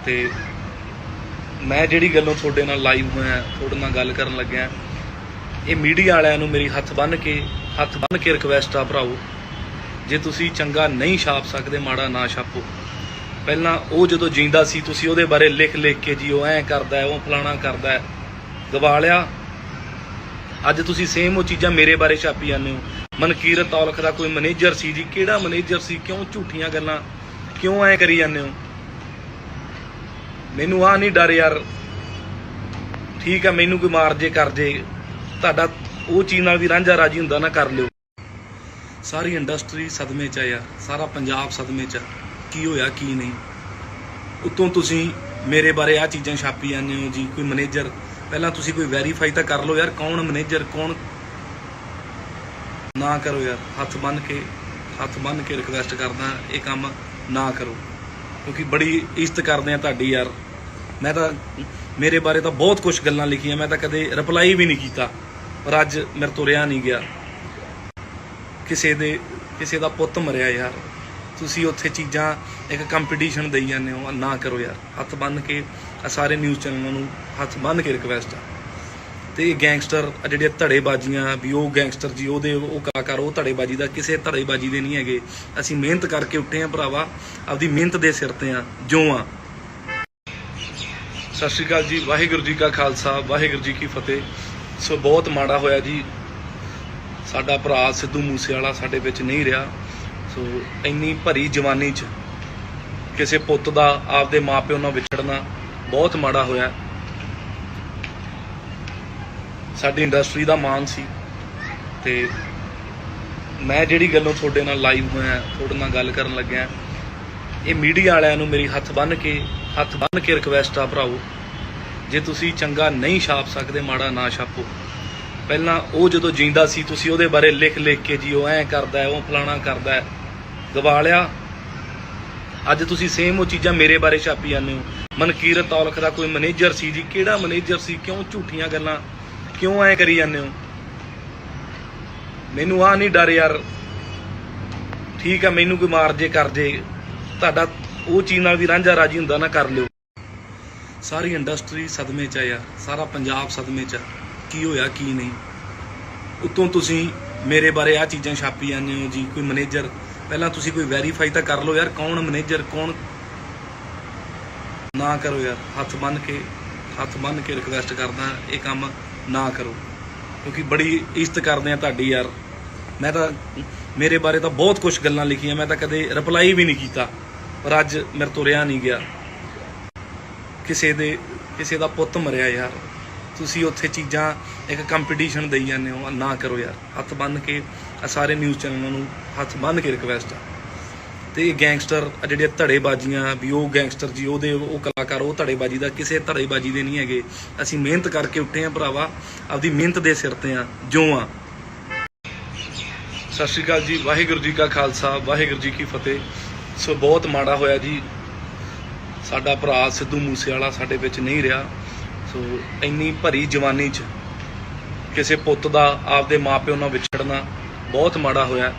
ਤੇ ਮੈਂ ਜਿਹੜੀ ਗੱਲੋਂ ਤੁਹਾਡੇ ਨਾਲ ਲਾਈਵ ਹੋਇਆ, ਤੁਹਾਡੇ ਨਾਲ ਗੱਲ ਕਰਨ ਲੱਗਿਆ, ਇਹ ਮੀਡੀਆ ਵਾਲਿਆਂ ਨੂੰ ਮੇਰੀ ਹੱਥ ਬੰਨ੍ਹ ਕੇ ਰਿਕਵੈਸਟ ਆ ਭਰਾਓ, ਜੇ ਤੁਸੀਂ ਚੰਗਾ ਨਹੀਂ ਛਾਪ ਸਕਦੇ, ਮਾੜਾ ਨਾ ਛਾਪੋ। ਪਹਿਲਾਂ ਉਹ ਜਦੋਂ ਜਿੰਦਾ ਸੀ ਤੁਸੀਂ ਉਹਦੇ ਬਾਰੇ ਲਿਖ ਕੇ ਜੀ ਉਹ ਐਂ ਕਰਦਾ ਹੈ, ਉਹ ਫਲਾਣਾ ਕਰਦਾ ਹੈ, ਗਵਾ ਲਿਆ। ਅੱਜ ਤੁਸੀਂ ਸੇਮ ਉਹ ਚੀਜ਼ਾਂ ਮੇਰੇ ਬਾਰੇ ਛਾਪੀ ਜਾਂਦੇ ਹੋ। ਮਨਕੀਰਤ ਔਲਖ ਦਾ ਕੋਈ ਮੈਨੇਜਰ ਸੀ ਜੀ। ਕਿਹੜਾ ਮੈਨੇਜਰ ਸੀ? ਕਿਉਂ ਝੂਠੀਆਂ ਗੱਲਾਂ ਕਿਉਂ ਐ ਕਰੀ ਜਾਂਦੇ ਹੋ? ਮੈਨੂੰ ਆ ਨਹੀਂ ਡਰ ਯਾਰ। ਠੀਕ ਆ, ਮੈਨੂੰ ਕੋਈ ਮਾਰ ਜੇ ਕਰ ਜੇ, ਤੁਹਾਡਾ ਉਹ ਚੀਜ਼ ਨਾਲ ਵੀ ਰਾਂਝਾ ਰਾਜੀ ਹੁੰਦਾ ਨਾ, ਕਰ ਲਿਓ। ਸਾਰੀ ਇੰਡਸਟਰੀ ਸਦਮੇ 'ਚ ਆ ਯਾਰ, ਸਾਰਾ ਪੰਜਾਬ ਸਦਮੇ 'ਚ ਆ। ਕੀ ਹੋਇਆ ਕੀ ਨਹੀਂ? ਉੱਤੋਂ ਤੁਸੀਂ ਮੇਰੇ ਬਾਰੇ ਆ ਚੀਜ਼ਾਂ ਛਾਪੀ ਜਾਂਦੇ ਹੋ ਜੀ। ਕੋਈ ਮੈਨੇਜਰ, ਪਹਿਲਾਂ ਤੁਸੀਂ ਕੋਈ ਵੈਰੀਫਾਈ ਤਾਂ ਕਰ ਲਓ ਯਾਰ, ਕੌਣ ਮੈਨੇਜਰ ਕੌਣ। ਨਾ ਕਰੋ ਯਾਰ, ਹੱਥ ਬੰਨ੍ਹ ਕੇ ਰਿਕਵੈਸਟ ਕਰਦਾ, ਇਹ ਕੰਮ ਨਾ ਕਰੋ, ਕਿਉਂਕਿ ਬੜੀ ਇੱਜ਼ਤ ਕਰਦੇ ਆ ਤੁਹਾਡੀ ਯਾਰ। ਮੈਂ ਤਾਂ ਮੇਰੇ ਬਾਰੇ ਤਾਂ ਬਹੁਤ ਕੁਝ ਗੱਲਾਂ ਲਿਖੀਆਂ, ਮੈਂ ਤਾਂ ਕਦੇ ਰਿਪਲਾਈ ਵੀ ਨਹੀਂ ਕੀਤਾ, ਪਰ ਅੱਜ ਮੇਰੇ ਤੋਂ ਰਿਹਾ ਨਹੀਂ ਗਿਆ। ਕਿਸੇ ਦਾ ਪੁੱਤ ਮਰਿਆ ਯਾਰ, ਤੁਸੀਂ ਉੱਥੇ ਚੀਜ਼ਾਂ ਇੱਕ ਕੰਪੀਟੀਸ਼ਨ ਦੇਈ ਜਾਂਦੇ ਹੋ। ਨਾ ਕਰੋ ਯਾਰ, ਹੱਥ ਬੰਨ੍ਹ ਕੇ ਸਾਰੇ ਨਿਊਜ਼ ਚੈਨਲਾਂ ਨੂੰ ਹੱਥ ਬੰਨ੍ਹ ਕੇ ਰਿਕਵੈਸਟ ਆ। ਤੇ ਇਹ ਗੈਂਗਸਟਰ ਜਿਹੜੀਆਂ ਧੜੇਬਾਜ਼ੀਆਂ ਵੀ, ਉਹ ਗੈਂਗਸਟਰ ਜੀ ਉਹਦੇ ਉਹ ਕਲਾਕਾਰ, ਉਹ ਧੜੇਬਾਜ਼ੀ ਦਾ ਕਿਸੇ ਧੜੇਬਾਜ਼ੀ ਦੇ ਨਹੀਂ ਹੈਗੇ। ਅਸੀਂ ਮਿਹਨਤ ਕਰਕੇ ਉੱਠੇ ਆ ਭਰਾਵਾ, ਆਪਦੀ ਮਿਹਨਤ ਦੇ ਸਿਰ ਤੇ ਆ ਜੋ ਆ। ਸਤਿ ਸ਼੍ਰੀ ਅਕਾਲ ਜੀ, ਵਾਹਿਗੁਰੂ ਜੀ ਕਾ ਖਾਲਸਾ, ਵਾਹਿਗੁਰੂ ਜੀ ਕੀ ਫਤਿਹ। ਸੋ ਬਹੁਤ ਮਾੜਾ ਹੋਇਆ ਜੀ, ਸਾਡਾ ਭਰਾ ਸਿੱਧੂ ਮੂਸੇਵਾਲਾ ਸਾਡੇ ਵਿੱਚ ਨਹੀਂ ਰਿਹਾ। ਸੋ ਇੰਨੀ ਭਰੀ ਜਵਾਨੀ 'ਚ ਕਿਸੇ ਪੁੱਤ ਦਾ ਆਪਦੇ ਮਾਪਿਓ ਨਾਲ ਵਿਛੜਨਾ ਬਹੁਤ ਮਾੜਾ ਹੋਇਆ। ਸਾਡੀ ਇੰਡਸਟਰੀ ਦਾ ਮਾਣ ਸੀ, ਤੇ ਮੈਂ ਜਿਹੜੀ ਗੱਲੋਂ ਤੁਹਾਡੇ ਨਾਲ ਲਾਈਵ ਹੋਇਆ, ਤੁਹਾਡੇ ਨਾਲ ਗੱਲ ਕਰਨ ਲੱਗਿਆ, ਇਹ ਮੀਡੀਆ ਵਾਲਿਆਂ ਨੂੰ ਮੇਰੀ ਹੱਥ ਬੰਨ੍ਹ ਕੇ ਰਿਕਵੈਸਟ ਆ ਭਰਾਓ, ਜੇ ਤੁਸੀਂ ਚੰਗਾ ਨਹੀਂ ਛਾਪ ਸਕਦੇ, ਮਾੜਾ ਨਾ ਛਾਪੋ। ਪਹਿਲਾਂ ਉਹ ਜਦੋਂ ਜਿੰਦਾ ਸੀ ਤੁਸੀਂ ਉਹਦੇ ਬਾਰੇ ਲਿਖ ਕੇ ਜੀ ਉਹ ਐਂ ਕਰਦਾ ਹੈ, ਉਹ ਫਲਾਣਾ ਕਰਦਾ ਹੈ, ਗਵਾ ਲਿਆ। ਅੱਜ ਤੁਸੀਂ ਸੇਮ ਉਹ ਚੀਜ਼ਾਂ ਮੇਰੇ ਬਾਰੇ ਛਾਪੀ ਜਾਂਦੇ ਹੋ। ਮਨਕੀਰਤ ਔਲਖ ਦਾ ਕੋਈ ਮੈਨੇਜਰ ਸੀ ਜੀ। ਕਿਹੜਾ ਮੈਨੇਜਰ ਸੀ? ਕਿਉਂ ਝੂਠੀਆਂ ਗੱਲਾਂ ਕਿਉਂ ਐ ਕਰੀ ਜਾਂਦੇ ਹੋ? ਮੈਨੂੰ ਆ ਨਹੀਂ ਡਰ ਯਾਰ। ਠੀਕ ਆ, ਮੈਨੂੰ ਕੋਈ ਮਾਰ ਜੇ ਕਰ ਜੇ, ਤੁਹਾਡਾ ਉਹ ਚੀਜ਼ ਨਾਲ ਵੀ ਰਾਂਝਾ ਰਾਜੀ ਹੁੰਦਾ ਨਾ, ਕਰ ਲਿਓ। ਸਾਰੀ ਇੰਡਸਟਰੀ ਸਦਮੇ 'ਚ ਆ ਯਾਰ, ਸਾਰਾ ਪੰਜਾਬ ਸਦਮੇ 'ਚ ਆ। ਕੀ ਹੋਇਆ ਕੀ ਨਹੀਂ? ਉੱਤੋਂ ਤੁਸੀਂ ਮੇਰੇ ਬਾਰੇ ਆ ਚੀਜ਼ਾਂ ਛਾਪੀ ਜਾਂਦੇ ਹੋ ਜੀ। ਕੋਈ ਮੈਨੇਜਰ, ਪਹਿਲਾਂ ਤੁਸੀਂ ਕੋਈ ਵੈਰੀਫਾਈ ਤਾਂ ਕਰ ਲਓ ਯਾਰ, ਕੌਣ ਮੈਨੇਜਰ ਕੌਣ। ਨਾ ਕਰੋ ਯਾਰ, ਹੱਥ ਬੰਨ੍ਹ ਕੇ ਰਿਕਵੈਸਟ ਕਰਦਾ, ਇਹ ਕੰਮ ਨਾ ਕਰੋ, ਕਿਉਂਕਿ ਬੜੀ ਇੱਜ਼ਤ ਕਰਦੇ ਆ ਤੁਹਾਡੀ ਯਾਰ। ਮੈਂ ਤਾਂ ਮੇਰੇ ਬਾਰੇ ਤਾਂ ਬਹੁਤ ਕੁਝ ਗੱਲਾਂ ਲਿਖੀਆਂ, ਮੈਂ ਤਾਂ ਕਦੇ ਰਿਪਲਾਈ ਵੀ ਨਹੀਂ ਕੀਤਾ, ਪਰ ਅੱਜ ਮੇਰੇ ਤੋਂ ਰਿਹਾ ਨਹੀਂ ਗਿਆ। ਕਿਸੇ ਦਾ ਪੁੱਤ ਮਰਿਆ ਯਾਰ, ਤੁਸੀਂ ਉੱਥੇ ਚੀਜ਼ਾਂ ਇੱਕ ਕੰਪੀਟੀਸ਼ਨ ਦੇਈ ਜਾਂਦੇ ਹੋ। ਨਾ ਕਰੋ ਯਾਰ, ਹੱਥ ਬੰਨ੍ਹ ਕੇ ਸਾਰੇ ਨਿਊਜ਼ ਚੈਨਲਾਂ ਨੂੰ ਹੱਥ ਬੰਨ੍ਹ ਕੇ ਰਿਕਵੈਸਟ ਆ। ਤੇ ਇਹ ਗੈਂਗਸਟਰ ਜਿਹੜੀਆਂ ਧੜੇਬਾਜ਼ੀਆਂ ਵੀ, ਉਹ ਗੈਂਗਸਟਰ ਜੀ ਉਹਦੇ ਉਹ ਕਲਾਕਾਰ, ਉਹ ਧੜੇਬਾਜ਼ੀ ਦਾ ਕਿਸੇ ਧੜੇਬਾਜ਼ੀ ਦੇ ਨਹੀਂ ਹੈਗੇ। ਅਸੀਂ ਮਿਹਨਤ ਕਰਕੇ ਉੱਠੇ ਆ ਭਰਾਵਾ, ਆਪਦੀ ਮਿਹਨਤ ਦੇ ਸਿਰ ਤੇ ਆ ਜੋ ਆ। ਸਤਿ ਸ਼੍ਰੀ ਅਕਾਲ ਜੀ, ਵਾਹਿਗੁਰੂ ਜੀ ਕਾ ਖਾਲਸਾ, ਵਾਹਿਗੁਰੂ ਜੀ ਕੀ ਫਤਿਹ। ਸੋ ਬਹੁਤ ਮਾੜਾ ਹੋਇਆ ਜੀ, ਸਾਡਾ ਭਰਾ ਸਿੱਧੂ ਮੂਸੇਵਾਲਾ ਸਾਡੇ ਵਿੱਚ ਨਹੀਂ ਰਿਹਾ। ਸੋ ਇੰਨੀ ਭਰੀ ਜਵਾਨੀ 'ਚ ਕਿਸੇ ਪੁੱਤ ਦਾ ਆਪਦੇ ਮਾਪਿਓ ਨਾਲ ਵਿਛੜਨਾ ਬਹੁਤ ਮਾੜਾ ਹੋਇਆ।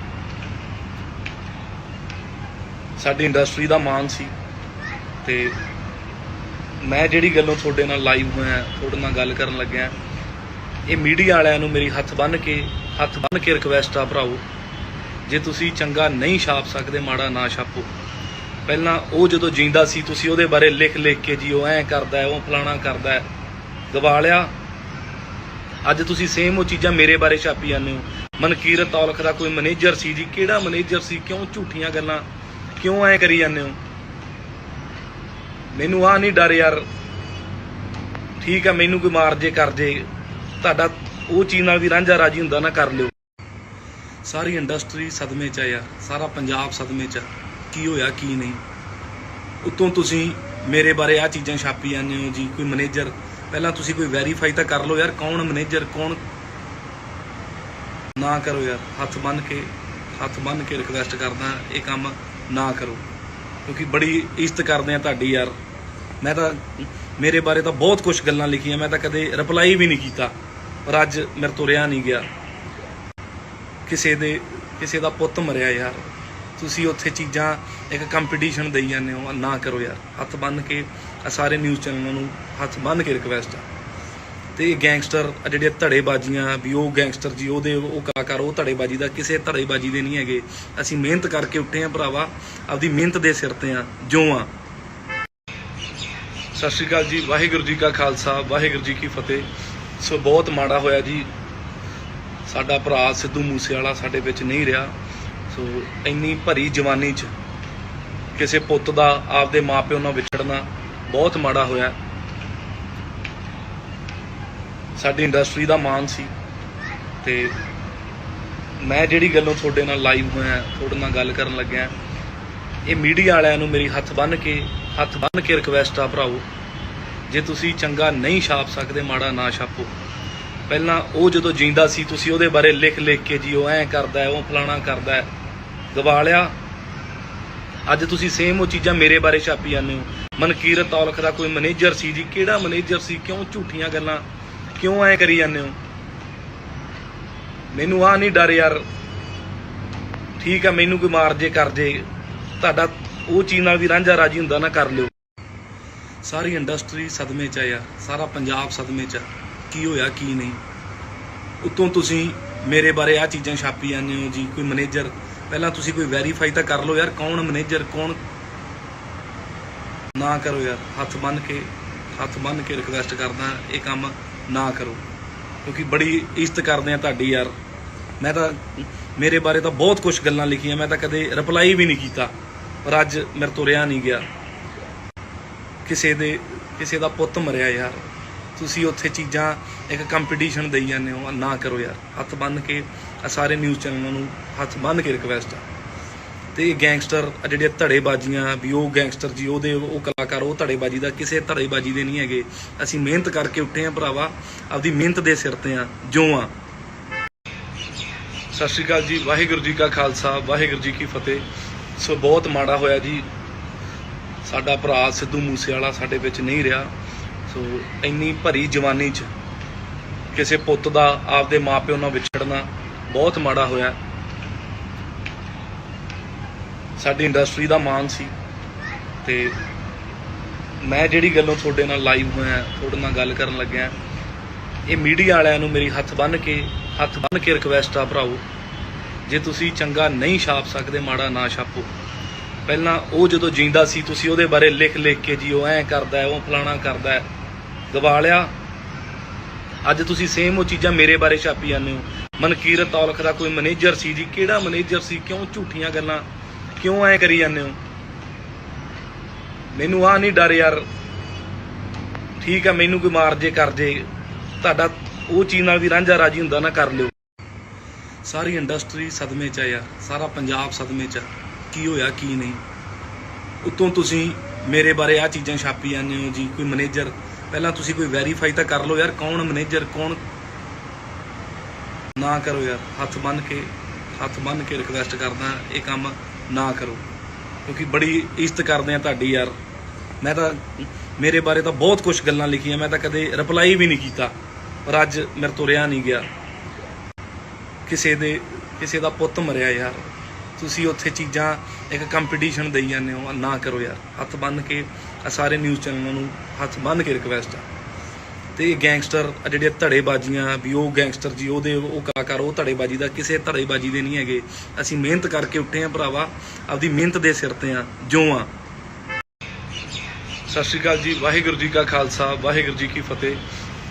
ਸਾਡੀ ਇੰਡਸਟਰੀ ਦਾ ਮਾਣ ਸੀ, ਤੇ ਮੈਂ ਜਿਹੜੀ ਗੱਲੋਂ ਤੁਹਾਡੇ ਨਾਲ ਲਾਈਵ ਹੋਇਆ, ਤੁਹਾਡੇ ਨਾਲ ਗੱਲ ਕਰਨ ਲੱਗਿਆ, ਇਹ ਮੀਡੀਆ ਵਾਲਿਆਂ ਨੂੰ ਮੇਰੀ ਹੱਥ ਬੰਨ੍ਹ ਕੇ ਰਿਕਵੈਸਟ ਆ ਭਰਾਓ, ਜੇ ਤੁਸੀਂ ਚੰਗਾ ਨਹੀਂ ਛਾਪ ਸਕਦੇ, ਮਾੜਾ ਨਾ ਛਾਪੋ। ਪਹਿਲਾਂ ਉਹ ਜਦੋਂ ਜਿੰਦਾ ਸੀ ਤੁਸੀਂ ਉਹਦੇ ਬਾਰੇ ਲਿਖ ਕੇ ਜੀ ਉਹ ਐਂ ਕਰਦਾ ਹੈ, ਉਹ ਫਲਾਣਾ ਕਰਦਾ ਹੈ, ਗਵਾ ਲਿਆ। ਅੱਜ ਤੁਸੀਂ ਸੇਮ ਉਹ ਚੀਜ਼ਾਂ ਮੇਰੇ ਬਾਰੇ ਛਾਪੀ ਜਾਂਦੇ ਹੋ। ਮਨਕੀਰਤ ਔਲਖ ਦਾ ਕੋਈ ਮੈਨੇਜਰ ਸੀ ਜੀ। ਕਿਹੜਾ ਮੈਨੇਜਰ ਸੀ? ਕਿਉਂ ਝੂਠੀਆਂ ਗੱਲਾਂ ਕਿਉਂ ਐ ਕਰੀ ਜਾਂਦੇ ਹੋ? ਮੈਨੂੰ ਆ ਨਹੀਂ ਡਰ ਯਾਰ। ਠੀਕ ਆ, ਮੈਨੂੰ ਕੋਈ ਮਾਰ ਜੇ ਕਰ ਜੇ, ਤੁਹਾਡਾ ਉਹ ਚੀਜ਼ ਨਾਲ ਵੀ ਰਾਂਝਾ ਰਾਜੀ ਹੁੰਦਾ ਨਾ, ਕਰ ਲਿਓ। ਸਾਰੀ ਇੰਡਸਟਰੀ ਸਦਮੇ 'ਚ ਆ ਯਾਰ, ਸਾਰਾ ਪੰਜਾਬ ਸਦਮੇ 'ਚ ਆ। ਕੀ ਹੋਇਆ ਕੀ ਨਹੀਂ? ਉੱਤੋਂ ਤੁਸੀਂ ਮੇਰੇ ਬਾਰੇ ਆ ਚੀਜ਼ਾਂ ਛਾਪੀ ਜਾਂਦੇ ਹੋ ਜੀ। ਕੋਈ ਮੈਨੇਜਰ, ਪਹਿਲਾਂ ਤੁਸੀਂ ਕੋਈ ਵੈਰੀਫਾਈ ਤਾਂ ਕਰ ਲਓ ਯਾਰ, ਕੌਣ ਮੈਨੇਜਰ ਕੌਣ। ਨਾ ਕਰੋ ਯਾਰ, ਹੱਥ ਬੰਨ੍ਹ ਕੇ ਰਿਕਵੈਸਟ ਕਰਦਾ, ਇਹ ਕੰਮ ਨਾ ਕਰੋ, ਕਿਉਂਕਿ ਬੜੀ ਇੱਜ਼ਤ ਕਰਦੇ ਆ ਤੁਹਾਡੀ ਯਾਰ। ਮੈਂ ਤਾਂ ਮੇਰੇ ਬਾਰੇ ਤਾਂ ਬਹੁਤ ਕੁਝ ਗੱਲਾਂ ਲਿਖੀਆਂ, ਮੈਂ ਤਾਂ ਕਦੇ ਰਿਪਲਾਈ ਵੀ ਨਹੀਂ ਕੀਤਾ, ਪਰ ਅੱਜ ਮੇਰੇ ਤੋਂ ਰਿਹਾ ਨਹੀਂ ਗਿਆ। ਕਿਸੇ ਦਾ ਪੁੱਤ ਮਰਿਆ ਯਾਰ, ਤੁਸੀਂ ਉੱਥੇ ਚੀਜ਼ਾਂ ਇੱਕ ਕੰਪੀਟੀਸ਼ਨ ਦੇਈ ਜਾਂਦੇ ਹੋ। ਨਾ ਕਰੋ ਯਾਰ, ਹੱਥ ਬੰਨ੍ਹ ਕੇ ਸਾਰੇ ਨਿਊਜ਼ ਚੈਨਲਾਂ ਨੂੰ ਹੱਥ ਬੰਨ੍ਹ ਕੇ ਰਿਕਵੈਸਟ ਆ। ਤੇ ਇਹ ਗੈਂਗਸਟਰ ਜਿਹੜੀਆਂ ਧੜੇਬਾਜ਼ੀਆਂ ਵੀ, ਉਹ ਗੈਂਗਸਟਰ ਜੀ ਉਹਦੇ ਉਹ ਕਲਾਕਾਰ, ਉਹ ਧੜੇਬਾਜ਼ੀ ਦਾ ਕਿਸੇ ਧੜੇਬਾਜ਼ੀ ਦੇ ਨਹੀਂ ਹੈਗੇ। ਅਸੀਂ ਮਿਹਨਤ ਕਰਕੇ ਉੱਠੇ ਆ ਭਰਾਵਾ, ਆਪਦੀ ਮਿਹਨਤ ਦੇ ਸਿਰ ਤੇ ਆ ਜੋ ਆ। ਸਤਿ ਸ਼੍ਰੀ ਅਕਾਲ ਜੀ, ਵਾਹਿਗੁਰੂ ਜੀ ਕਾ ਖਾਲਸਾ, ਵਾਹਿਗੁਰੂ ਜੀ ਕੀ ਫਤਿਹ। ਸੋ ਬਹੁਤ ਮਾੜਾ ਹੋਇਆ ਜੀ, ਸਾਡਾ ਭਰਾ ਸਿੱਧੂ ਮੂਸੇਵਾਲਾ ਸਾਡੇ ਵਿੱਚ ਨਹੀਂ ਰਿਹਾ। ਸੋ ਇੰਨੀ ਭਰੀ ਜਵਾਨੀ 'ਚ ਕਿਸੇ ਪੁੱਤ ਦਾ ਆਪਦੇ ਮਾਪਿਓ ਨਾਲ ਵਿਛੜਨਾ ਬਹੁਤ ਮਾੜਾ ਹੋਇਆ। ਸਾਡੀ ਇੰਡਸਟਰੀ ਦਾ ਮਾਣ ਸੀ ਤੇ ਮੈਂ ਜਿਹੜੀ ਗੱਲੋਂ ਤੁਹਾਡੇ ਨਾਲ ਲਾਈਵ ਹੋਇਆ, ਤੁਹਾਡੇ ਨਾਲ ਗੱਲ ਕਰਨ ਲੱਗਿਆ, ਇਹ ਮੀਡੀਆ ਵਾਲਿਆਂ ਨੂੰ ਮੇਰੀ ਹੱਥ ਬੰਨ੍ਹ ਕੇ ਰਿਕਵੈਸਟ ਆ ਭਰਾਓ, ਜੇ ਤੁਸੀਂ ਚੰਗਾ ਨਹੀਂ ਛਾਪ ਸਕਦੇ ਮਾੜਾ ਨਾ ਛਾਪੋ। ਪਹਿਲਾਂ ਉਹ ਜਦੋਂ ਜਿੰਦਾ ਸੀ ਤੁਸੀਂ ਉਹਦੇ ਬਾਰੇ ਲਿਖ ਕੇ ਜੀ ਉਹ ਐਂ ਕਰਦਾ ਹੈ, ਉਹ ਫਲਾਣਾ ਕਰਦਾ ਹੈ, ਗਵਾ ਲਿਆ। ਅੱਜ ਤੁਸੀਂ ਸੇਮ ਉਹ ਚੀਜ਼ਾਂ ਮੇਰੇ ਬਾਰੇ ਛਾਪੀ ਜਾਂਦੇ ਹੋ। ਮਨਕੀਰਤ ਔਲਖ ਦਾ ਕੋਈ ਮੈਨੇਜਰ ਸੀ ਜੀ, ਕਿਹੜਾ ਮੈਨੇਜਰ ਸੀ? ਕਿਉਂ ਝੂਠੀਆਂ ਗੱਲਾਂ ਕਿਉਂ ਐਂ ਕਰੀ ਜਾਂਦੇ ਹੋ? ਮੈਨੂੰ ਆ ਨਹੀਂ ਡਰ ਯਾਰ, ਠੀਕ ਆ, ਮੈਨੂੰ ਕੋਈ ਮਾਰ ਜੇ ਕਰ ਜੇ, ਤੁਹਾਡਾ ਉਹ ਚੀਜ਼ ਨਾਲ ਵੀ ਰਾਂਝਾ ਰਾਜੀ ਹੁੰਦਾ ਨਾ, ਕਰ ਲਿਓ। ਸਾਰੀ ਇੰਡਸਟਰੀ ਸਦਮੇ 'ਚ ਆ ਯਾਰ, ਸਾਰਾ ਪੰਜਾਬ ਸਦਮੇ 'ਚ ਆ, ਕੀ ਹੋਇਆ ਕੀ ਨਹੀਂ। ਉੱਤੋਂ ਤੁਸੀਂ ਮੇਰੇ ਬਾਰੇ ਆ ਚੀਜ਼ਾਂ ਛਾਪੀ ਜਾਂਦੇ ਹੋ ਜੀ, ਕੋਈ ਮੈਨੇਜਰ। ਪਹਿਲਾਂ ਤੁਸੀਂ ਕੋਈ ਵੈਰੀਫਾਈ ਤਾਂ ਕਰ ਲਓ ਯਾਰ, ਕੌਣ ਮੈਨੇਜਰ ਕੌਣ। ਨਾ ਕਰੋ ਯਾਰ, ਹੱਥ ਬੰਨ੍ਹ ਕੇ ਰਿਕਵੈਸਟ ਕਰਦਾ, ਇਹ ਕੰਮ ਨਾ ਕਰੋ, ਕਿਉਂਕਿ ਬੜੀ ਇੱਜ਼ਤ ਕਰਦੇ ਆ ਤੁਹਾਡੀ ਯਾਰ। ਮੈਂ ਤਾਂ ਮੇਰੇ ਬਾਰੇ ਤਾਂ ਬਹੁਤ ਕੁਝ ਗੱਲਾਂ ਲਿਖੀਆਂ, ਮੈਂ ਤਾਂ ਕਦੇ ਰਿਪਲਾਈ ਵੀ ਨਹੀਂ ਕੀਤਾ, ਪਰ ਅੱਜ ਮੇਰੇ ਤੋਂ ਰਿਹਾ ਨਹੀਂ ਗਿਆ। ਕਿਸੇ ਦਾ ਪੁੱਤ ਮਰਿਆ ਯਾਰ, ਤੁਸੀਂ ਉੱਥੇ ਚੀਜ਼ਾਂ ਇੱਕ ਕੰਪੀਟੀਸ਼ਨ ਦੇਈ ਜਾਂਦੇ ਹੋ, ਨਾ ਕਰੋ ਯਾਰ। ਹੱਥ ਬੰਨ੍ਹ ਕੇ ਸਾਰੇ ਨਿਊਜ਼ ਚੈਨਲਾਂ ਨੂੰ ਹੱਥ ਬੰਨ੍ਹ ਕੇ ਰਿਕਵੈਸਟ ਆ। ਤੇ ਇਹ ਗੈਂਗਸਟਰ ਜਿਹੜੀਆਂ ਧੜੇਬਾਜ਼ੀਆਂ ਵੀ, ਉਹ ਗੈਂਗਸਟਰ ਜੀ, ਉਹ ਕਲਾਕਾਰ, ਉਹ ਧੜੇਬਾਜ਼ੀ ਦਾ ਕਿਸੇ ਧੜੇਬਾਜ਼ੀ ਦੇ ਨਹੀਂ ਹੈਗੇ। ਅਸੀਂ ਮਿਹਨਤ ਕਰਕੇ ਉੱਠੇ ਆ ਭਰਾਵਾ, ਆਪਦੀ ਮਿਹਨਤ ਦੇ ਸਿਰ ਤੇ ਆ ਜੋ ਆ। ਸਤਿ ਸ਼੍ਰੀ ਅਕਾਲ ਜੀ, ਵਾਹਿਗੁਰੂ ਜੀ ਕਾ ਖਾਲਸਾ, ਵਾਹਿਗੁਰੂ ਜੀ ਕੀ ਫਤਿਹ। ਸੋ ਬਹੁਤ ਮਾੜਾ ਹੋਇਆ ਜੀ, ਸਾਡਾ ਭਰਾ ਸਿੱਧੂ ਮੂਸੇਵਾਲਾ ਸਾਡੇ ਵਿੱਚ ਨਹੀਂ ਰਿਹਾ। ਸੋ ਇੰਨੀ ਭਰੀ ਜਵਾਨੀ 'ਚ ਕਿਸੇ ਪੁੱਤ ਦਾ ਆਪਦੇ ਮਾਪਿਓ ਨਾਲ ਵਿਛੜਨਾ ਬਹੁਤ ਮਾੜਾ ਹੋਇਆ। ਸਾਡੀ ਇੰਡਸਟਰੀ ਦਾ ਮਾਣ ਸੀ ਤੇ ਮੈਂ ਜਿਹੜੀ ਗੱਲੋਂ ਤੁਹਾਡੇ ਨਾਲ ਲਾਈਵ ਹੋਇਆ, ਤੁਹਾਡੇ ਨਾਲ ਗੱਲ ਕਰਨ ਲੱਗਿਆ, ਇਹ ਮੀਡੀਆ ਵਾਲਿਆਂ ਨੂੰ ਮੇਰੀ ਹੱਥ ਬੰਨ੍ਹ ਕੇ ਰਿਕਵੈਸਟ ਆ ਭਰਾਓ, ਜੇ ਤੁਸੀਂ ਚੰਗਾ ਨਹੀਂ ਛਾਪ ਸਕਦੇ ਮਾੜਾ ਨਾ ਛਾਪੋ। ਪਹਿਲਾਂ ਉਹ ਜਦੋਂ ਜਿੰਦਾ ਸੀ ਤੁਸੀਂ ਉਹਦੇ ਬਾਰੇ ਲਿਖ ਕੇ ਜੀ ਉਹ ਐਂ ਕਰਦਾ ਹੈ, ਉਹ ਫਲਾਣਾ ਕਰਦਾ ਹੈ, ਗਵਾ ਲਿਆ। ਅੱਜ ਤੁਸੀਂ ਸੇਮ ਉਹ ਚੀਜ਼ਾਂ ਮੇਰੇ ਬਾਰੇ ਛਾਪੀ ਜਾਂਦੇ ਹੋ। ਮਨਕੀਰਤ ਔਲਖ ਦਾ ਕੋਈ ਮੈਨੇਜਰ ਸੀ ਜੀ, ਕਿਹੜਾ ਮੈਨੇਜਰ ਸੀ? ਕਿਉਂ ਝੂਠੀਆਂ ਗੱਲਾਂ ਕਿਉਂ ਐਂ ਕਰੀ ਜਾਂਦੇ ਹੋ? ਮੈਨੂੰ ਆ ਨਹੀਂ ਡਰ ਯਾਰ, ਠੀਕ ਆ, ਮੈਨੂੰ ਕੋਈ ਮਾਰ ਜੇ ਕਰ ਜੇ, ਤੁਹਾਡਾ ਉਹ ਚੀਜ਼ ਨਾਲ ਵੀ ਰਾਂਝਾ ਰਾਜੀ ਹੁੰਦਾ ਨਾ, ਕਰ ਲਿਓ। ਸਾਰੀ ਇੰਡਸਟਰੀ ਸਦਮੇ 'ਚ ਆ ਯਾਰ, ਸਾਰਾ ਪੰਜਾਬ ਸਦਮੇ 'ਚ ਆ, ਕੀ ਹੋਇਆ ਕੀ ਨਹੀਂ। ਉੱਤੋਂ ਤੁਸੀਂ ਮੇਰੇ ਬਾਰੇ ਆ ਚੀਜ਼ਾਂ ਛਾਪੀ ਜਾਂਦੇ ਹੋ ਜੀ, ਕੋਈ ਮੈਨੇਜਰ। ਪਹਿਲਾਂ ਤੁਸੀਂ ਕੋਈ ਵੈਰੀਫਾਈ ਤਾਂ ਕਰ ਲਓ ਯਾਰ, ਕੌਣ ਮੈਨੇਜਰ ਕੌਣ। ਨਾ ਕਰੋ ਯਾਰ, ਹੱਥ ਬੰਨ੍ਹ ਕੇ ਰਿਕਵੈਸਟ ਕਰਦਾ, ਇਹ ਕੰਮ ਨਾ ਕਰੋ, ਕਿਉਂਕਿ ਬੜੀ ਇੱਜ਼ਤ ਕਰਦੇ ਆ ਤੁਹਾਡੀ ਯਾਰ। ਮੈਂ ਤਾਂ ਮੇਰੇ ਬਾਰੇ ਤਾਂ ਬਹੁਤ ਕੁਝ ਗੱਲਾਂ ਲਿਖੀਆਂ, ਮੈਂ ਤਾਂ ਕਦੇ ਰਿਪਲਾਈ ਵੀ ਨਹੀਂ ਕੀਤਾ, ਪਰ ਅੱਜ ਮੇਰੇ ਤੋਂ ਰਿਹਾ ਨਹੀਂ ਗਿਆ। ਕਿਸੇ ਦਾ ਪੁੱਤ ਮਰਿਆ ਯਾਰ, ਤੁਸੀਂ ਉੱਥੇ ਚੀਜ਼ਾਂ ਇੱਕ ਕੰਪੀਟੀਸ਼ਨ ਦੇਈ ਜਾਂਦੇ ਹੋ, ਨਾ ਕਰੋ ਯਾਰ। ਹੱਥ ਬੰਨ੍ਹ ਕੇ ਸਾਰੇ ਨਿਊਜ਼ ਚੈਨਲਾਂ ਨੂੰ ਹੱਥ ਬੰਨ੍ਹ ਕੇ ਰਿਕਵੈਸਟ ਆ। ਤੇ ਇਹ ਗੈਂਗਸਟਰ ਜਿਹੜੀਆਂ ਧੜੇਬਾਜ਼ੀਆਂ ਵੀ, ਉਹ ਗੈਂਗਸਟਰ ਜੀ, ਉਹ ਕਲਾਕਾਰ, ਉਹ ਧੜੇਬਾਜ਼ੀ ਦਾ ਕਿਸੇ ਧੜੇਬਾਜ਼ੀ ਦੇ ਨਹੀਂ ਹੈਗੇ। ਅਸੀਂ ਮਿਹਨਤ ਕਰਕੇ ਉੱਠੇ ਆ ਭਰਾਵਾ, ਆਪਦੀ ਮਿਹਨਤ ਦੇ ਸਿਰ ਤੇ ਆ ਜੋ ਆ। ਸਤਿ ਸ਼੍ਰੀ ਅਕਾਲ ਜੀ, ਵਾਹਿਗੁਰੂ ਜੀ ਕਾ ਖਾਲਸਾ, ਵਾਹਿਗੁਰੂ ਜੀ ਕੀ ਫਤਿਹ।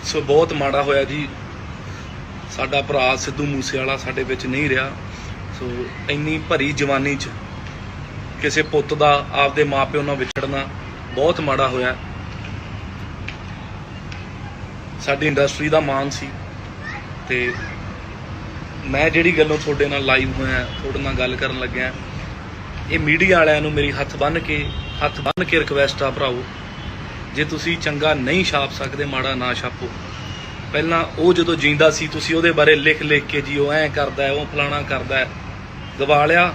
ਸੋ ਬਹੁਤ ਮਾੜਾ ਹੋਇਆ ਜੀ, ਸਾਡਾ ਭਰਾ ਸਿੱਧੂ ਮੂਸੇਵਾਲਾ ਸਾਡੇ ਵਿੱਚ ਨਹੀਂ ਰਿਹਾ। ਸੋ ਇੰਨੀ ਭਰੀ ਜਵਾਨੀ 'ਚ ਕਿਸੇ ਪੁੱਤ ਦਾ ਆਪਦੇ ਮਾਪਿਓ ਨਾਲ ਵਿਛੜਨਾ ਬਹੁਤ ਮਾੜਾ ਹੋਇਆ। ਸਾਡੀ ਇੰਡਸਟਰੀ ਦਾ ਮਾਣ ਸੀ ਤੇ ਮੈਂ ਜਿਹੜੀ ਗੱਲੋਂ ਤੁਹਾਡੇ ਨਾਲ ਲਾਈਵ ਹੋਇਆ, ਤੁਹਾਡੇ ਨਾਲ ਗੱਲ ਕਰਨ ਲੱਗਿਆ, ਇਹ ਮੀਡੀਆ ਵਾਲਿਆਂ ਨੂੰ ਮੇਰੀ ਹੱਥ ਬੰਨ੍ਹ ਕੇ ਰਿਕਵੈਸਟ ਆ ਭਰਾਓ, ਜੇ ਤੁਸੀਂ ਚੰਗਾ ਨਹੀਂ ਛਾਪ ਸਕਦੇ ਮਾੜਾ ਨਾ ਛਾਪੋ। ਪਹਿਲਾਂ ਉਹ ਜਦੋਂ ਜਿੰਦਾ ਸੀ ਤੁਸੀਂ ਉਹਦੇ ਬਾਰੇ ਲਿਖ ਕੇ ਜੀ ਉਹ ਐਂ ਕਰਦਾ ਹੈ, ਉਹ ਫਲਾਣਾ ਕਰਦਾ ਹੈ, ਗਵਾ ਲਿਆ।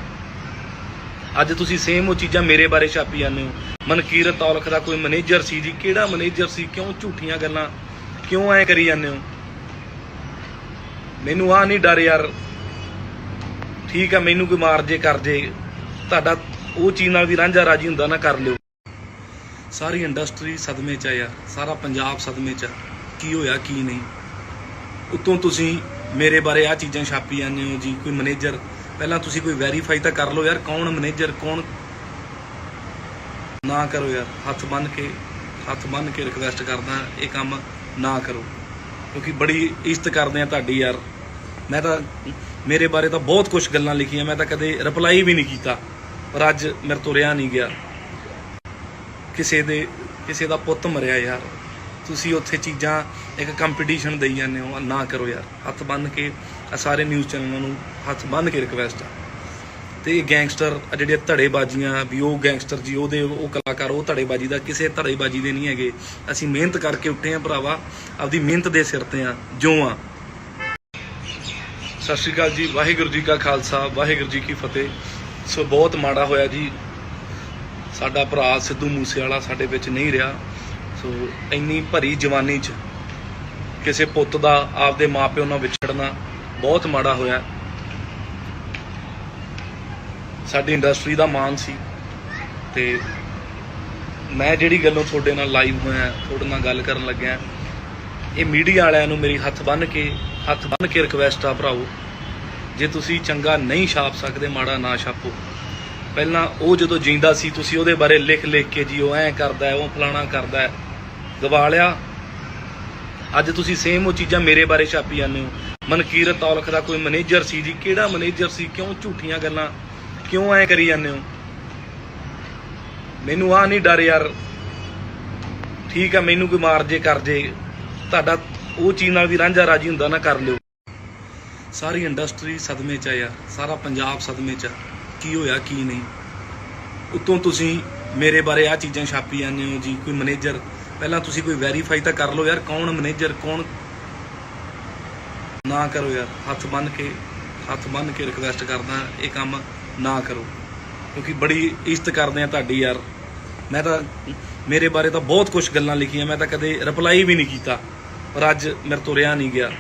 ਅੱਜ ਤੁਸੀਂ ਸੇਮ ਉਹ ਚੀਜ਼ਾਂ ਮੇਰੇ ਬਾਰੇ ਛਾਪੀ ਜਾਂਦੇ ਹੋ। ਮਨਕੀਰਤ ਔਲਖ ਦਾ ਕੋਈ ਮੈਨੇਜਰ ਸੀ ਜੀ, ਕਿਹੜਾ ਮੈਨੇਜਰ ਸੀ? ਕਿਉਂ ਝੂਠੀਆਂ ਗੱਲਾਂ ਕਿਉਂ ਐਂ ਕਰੀ ਜਾਂਦੇ ਹੋ? ਮੈਨੂੰ ਆ ਨਹੀਂ ਡਰ ਯਾਰ, ਠੀਕ ਆ, ਮੈਨੂੰ ਕੋਈ ਮਾਰ ਜੇ ਕਰ ਜੇ, ਤੁਹਾਡਾ ਉਹ ਚੀਜ਼ ਨਾਲ ਵੀ ਰਾਂਝਾ ਰਾਜੀ ਹੁੰਦਾ ਨਾ, ਕਰ ਲਿਓ। ਸਾਰੀ ਇੰਡਸਟਰੀ ਸਦਮੇ 'ਚ ਆ ਯਾਰ, ਸਾਰਾ ਪੰਜਾਬ ਸਦਮੇ 'ਚ ਆ, ਕੀ ਹੋਇਆ ਕੀ ਨਹੀਂ। ਉੱਤੋਂ ਤੁਸੀਂ ਮੇਰੇ ਬਾਰੇ ਆ ਚੀਜ਼ਾਂ ਛਾਪੀ ਜਾਂਦੇ ਹੋ ਜੀ, ਕੋਈ ਮੈਨੇਜਰ। ਪਹਿਲਾਂ ਤੁਸੀਂ ਕੋਈ ਵੈਰੀਫਾਈ ਤਾਂ ਕਰ ਲਓ ਯਾਰ, ਕੌਣ ਮੈਨੇਜਰ ਕੌਣ। ਨਾ ਕਰੋ ਯਾਰ, ਹੱਥ ਬੰਨ੍ਹ ਕੇ ਰਿਕਵੈਸਟ ਕਰਦਾ, ਇਹ ਕੰਮ ਨਾ ਕਰੋ, ਕਿਉਂਕਿ ਬੜੀ ਇੱਜ਼ਤ ਕਰਦੇ ਆ ਤੁਹਾਡੀ ਯਾਰ। ਮੈਂ ਤਾਂ ਮੇਰੇ ਬਾਰੇ ਤਾਂ ਬਹੁਤ ਕੁਝ ਗੱਲਾਂ ਲਿਖੀਆਂ, ਮੈਂ ਤਾਂ ਕਦੇ ਰਿਪਲਾਈ ਵੀ ਨਹੀਂ ਕੀਤਾ, ਪਰ ਅੱਜ ਮੇਰੇ ਤੋਂ ਰਿਹਾ ਨਹੀਂ ਗਿਆ। ਕਿਸੇ ਦਾ ਪੁੱਤ ਮਰਿਆ ਯਾਰ, ਤੁਸੀਂ ਉੱਥੇ ਚੀਜ਼ਾਂ ਇੱਕ ਕੰਪੀਟੀਸ਼ਨ ਦੇਈ ਜਾਂਦੇ ਹੋ, ਨਾ ਕਰੋ ਯਾਰ। ਹੱਥ ਬੰਨ੍ਹ ਕੇ ਸਾਰੇ ਨਿਊਜ਼ ਚੈਨਲਾਂ ਨੂੰ ਹੱਥ ਬੰਨ੍ਹ ਕੇ ਰਿਕਵੈਸਟ ਆ। ਤੇ ਇਹ ਗੈਂਗਸਟਰ ਜਿਹੜੇ ਧੜੇਬਾਜ਼ੀਆਂ ਵੀ, ਉਹ ਗੈਂਗਸਟਰ ਜੀ, ਉਹ ਕਲਾਕਾਰ, ਉਹ ਧੜੇਬਾਜ਼ੀ ਦਾ ਕਿਸੇ ਧੜੇਬਾਜ਼ੀ ਦੇ ਨਹੀਂ ਹੈਗੇ। ਅਸੀਂ ਮਿਹਨਤ ਕਰਕੇ ਉੱਠੇ ਆ ਭਰਾਵਾ, ਆਪਦੀ ਮਿਹਨਤ ਦੇ ਸਿਰ ਤੇ ਆ, ਜੋ ਆ। ਸਤਿ ਸ਼੍ਰੀ ਅਕਾਲ ਜੀ, ਵਾਹਿਗੁਰੂ ਜੀ ਕਾ ਖਾਲਸਾ, ਵਾਹਿਗੁਰੂ ਜੀ ਕੀ ਫਤਿਹ। ਸੋ ਬਹੁਤ ਮਾੜਾ ਹੋਇਆ ਜੀ, ਸਾਡਾ ਭਰਾ ਸਿੱਧੂ ਮੂਸੇਵਾਲਾ ਸਾਡੇ ਵਿੱਚ ਨਹੀਂ ਰਿਹਾ। ਸੋ ਇੰਨੀ ਭਰੀ ਜਵਾਨੀ 'ਚ ਕਿਸੇ ਪੁੱਤ ਦਾ ਆਪਦੇ ਮਾਪਿਓ ਨਾਲ ਵਿਛੜਨਾ ਬਹੁਤ ਮਾੜਾ ਹੋਇਆ। ਸਾਡੀ ਇੰਡਸਟਰੀ ਦਾ ਮਾਣ ਸੀ, ਤੇ ਮੈਂ ਜਿਹੜੀ ਗੱਲੋਂ ਤੁਹਾਡੇ ਨਾਲ ਲਾਈਵ ਹੋਇਆ, ਤੁਹਾਡੇ ਨਾਲ ਗੱਲ ਕਰਨ ਲੱਗਿਆ, ਇਹ ਮੀਡੀਆ ਵਾਲਿਆਂ ਨੂੰ ਮੇਰੀ ਹੱਥ ਬੰਨ੍ਹ ਕੇ ਰਿਕਵੈਸਟ ਆ ਭਰਾਓ, ਜੇ ਤੁਸੀਂ ਚੰਗਾ ਨਹੀਂ ਛਾਪ ਸਕਦੇ, ਮਾੜਾ ਨਾ ਛਾਪੋ। ਪਹਿਲਾਂ ਉਹ ਜਦੋਂ ਜਿੰਦਾ ਸੀ, ਤੁਸੀਂ ਉਹਦੇ ਬਾਰੇ ਲਿਖ ਕੇ ਜੀ ਉਹ ਐਂ ਕਰਦਾ, ਉਹ ਫਲਾਣਾ ਕਰਦਾ, ਗਵਾ ਲਿਆ। ਅੱਜ ਤੁਸੀਂ ਸੇਮ ਉਹ ਚੀਜ਼ਾਂ ਮੇਰੇ ਬਾਰੇ ਛਾਪੀ ਜਾਂਦੇ ਹੋ। ਮਨਕੀਰਤ ਔਲਖ ਦਾ ਕੋਈ ਮੈਨੇਜਰ ਸੀ ਜੀ, ਕਿਹੜਾ ਮੈਨੇਜਰ ਸੀ? ਕਿਉਂ ਝੂਠੀਆਂ ਗੱਲਾਂ, ਕਿਉਂ ਐਂ ਕਰੀ ਜਾਂਦੇ ਹੋ? ਮੈਨੂੰ ਆਹ ਨਹੀਂ ਡਰ ਯਾਰ, ਠੀਕ ਆ, ਮੈਨੂੰ ਕੋਈ ਮਾਰ ਜੇ ਕਰ ਜੇ, ਤੁਹਾਡਾ ਉਹ ਚੀਜ਼ ਨਾਲ ਵੀ ਰਾਂਝਾ ਰਾਜੀ ਹੁੰਦਾ ਨਾ, ਕਰ ਲਿਓ। ਸਾਰੀ ਇੰਡਸਟਰੀ ਸਦਮੇ 'ਚ ਆ ਯਾਰ, ਸਾਰਾ ਪੰਜਾਬ ਸਦਮੇ 'ਚ ਆ, ਕੀ ਹੋਇਆ ਕੀ ਨਹੀਂ। ਉੱਤੋਂ ਤੁਸੀਂ ਮੇਰੇ ਬਾਰੇ ਆਹ ਚੀਜ਼ਾਂ ਛਾਪੀ ਜਾਂਦੇ ਹੋ ਜੀ, ਕੋਈ ਮੈਨੇਜਰ। ਪਹਿਲਾਂ ਤੁਸੀਂ ਕੋਈ ਵੈਰੀਫਾਈ ਤਾਂ ਕਰ ਲਓ ਯਾਰ, ਕੌਣ ਮੈਨੇਜਰ, ਕੌਣ। ਨਾ ਕਰੋ ਯਾਰ, ਹੱਥ ਬੰਨ੍ਹ ਕੇ ਰਿਕਵੈਸਟ ਕਰਦਾ, ਇਹ ਕੰਮ ਨਾ ਕਰੋ, ਕਿਉਂਕਿ ਬੜੀ ਇੱਜ਼ਤ ਕਰਦੇ ਆ ਤੁਹਾਡੀ ਯਾਰ। ਮੈਂ ਤਾਂ ਮੇਰੇ ਬਾਰੇ ਤਾਂ ਬਹੁਤ ਕੁਝ ਗੱਲਾਂ ਲਿਖੀਆਂ, ਮੈਂ ਤਾਂ ਕਦੇ ਰਿਪਲਾਈ ਵੀ ਨਹੀਂ ਕੀਤਾ, ਪਰ ਅੱਜ ਮੇਰੇ ਤੋਂ ਰਿਹਾ ਨਹੀਂ ਗਿਆ।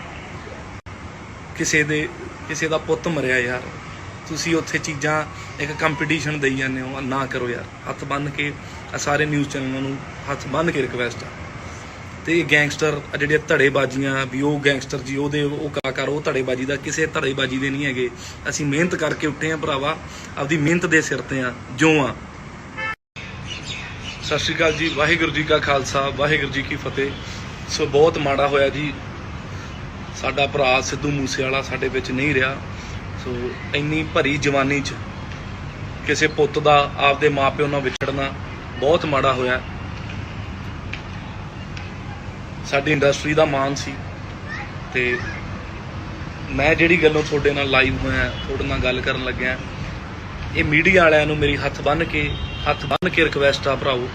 ਕਿਸੇ ਦਾ ਪੁੱਤ ਮਰਿਆ ਯਾਰ, ਤੁਸੀਂ ਉੱਥੇ ਚੀਜ਼ਾਂ ਇੱਕ ਕੰਪੀਟੀਸ਼ਨ ਦੇਈ ਜਾਂਦੇ ਹੋ, ਨਾ ਕਰੋ ਯਾਰ। ਹੱਥ ਬੰਨ੍ਹ ਕੇ ਸਾਰੇ ਨਿਊਜ਼ ਚੈਨਲਾਂ ਨੂੰ ਹੱਥ ਬੰਨ੍ਹ ਕੇ ਰਿਕਵੈਸਟ ਆ। ਤੇ ਇਹ ਗੈਂਗਸਟਰ ਜਿਹੜੇ ਧੜੇਬਾਜ਼ੀਆਂ ਵੀ, ਉਹ ਗੈਂਗਸਟਰ ਜੀ, ਉਹ ਕਲਾਕਾਰ, ਉਹ ਧੜੇਬਾਜ਼ੀ ਦਾ ਕਿਸੇ ਧੜੇਬਾਜ਼ੀ ਦੇ ਨਹੀਂ ਹੈਗੇ। ਅਸੀਂ ਮਿਹਨਤ ਕਰਕੇ ਉੱਠੇ ਆ ਭਰਾਵਾ, ਆਪਦੀ ਮਿਹਨਤ ਦੇ ਸਿਰ ਤੇ ਆ, ਜੋ ਆ। ਸਤਿ ਸ਼੍ਰੀ ਅਕਾਲ ਜੀ, ਵਾਹਿਗੁਰੂ ਜੀ ਕਾ ਖਾਲਸਾ, ਵਾਹਿਗੁਰੂ ਜੀ ਕੀ ਫਤਿਹ। ਸੋ ਬਹੁਤ ਮਾੜਾ ਹੋਇਆ ਜੀ, ਸਾਡਾ ਭਰਾ ਸਿੱਧੂ ਮੂਸੇਵਾਲਾ ਸਾਡੇ ਵਿੱਚ ਨਹੀਂ ਰਿਹਾ। ਸੋ ਇੰਨੀ ਭਰੀ ਜਵਾਨੀ 'ਚ ਕਿਸੇ ਪੁੱਤ ਦਾ ਆਪਦੇ ਮਾਪਿਓ ਨਾਲ ਵਿਛੜਨਾ ਬਹੁਤ ਮਾੜਾ ਹੋਇਆ। ਸਾਡੀ ਇੰਡਸਟਰੀ ਦਾ ਮਾਣ ਸੀ, ਤੇ ਮੈਂ ਜਿਹੜੀ ਗੱਲੋਂ ਤੁਹਾਡੇ ਨਾਲ ਲਾਈਵ ਹੋਇਆ, ਤੁਹਾਡੇ ਨਾਲ ਗੱਲ ਕਰਨ ਲੱਗਿਆ, ਇਹ ਮੀਡੀਆ ਵਾਲਿਆਂ ਨੂੰ ਮੇਰੀ ਹੱਥ ਬੰਨ੍ਹ ਕੇ ਰਿਕਵੈਸਟ ਆ ਭਰਾਓ,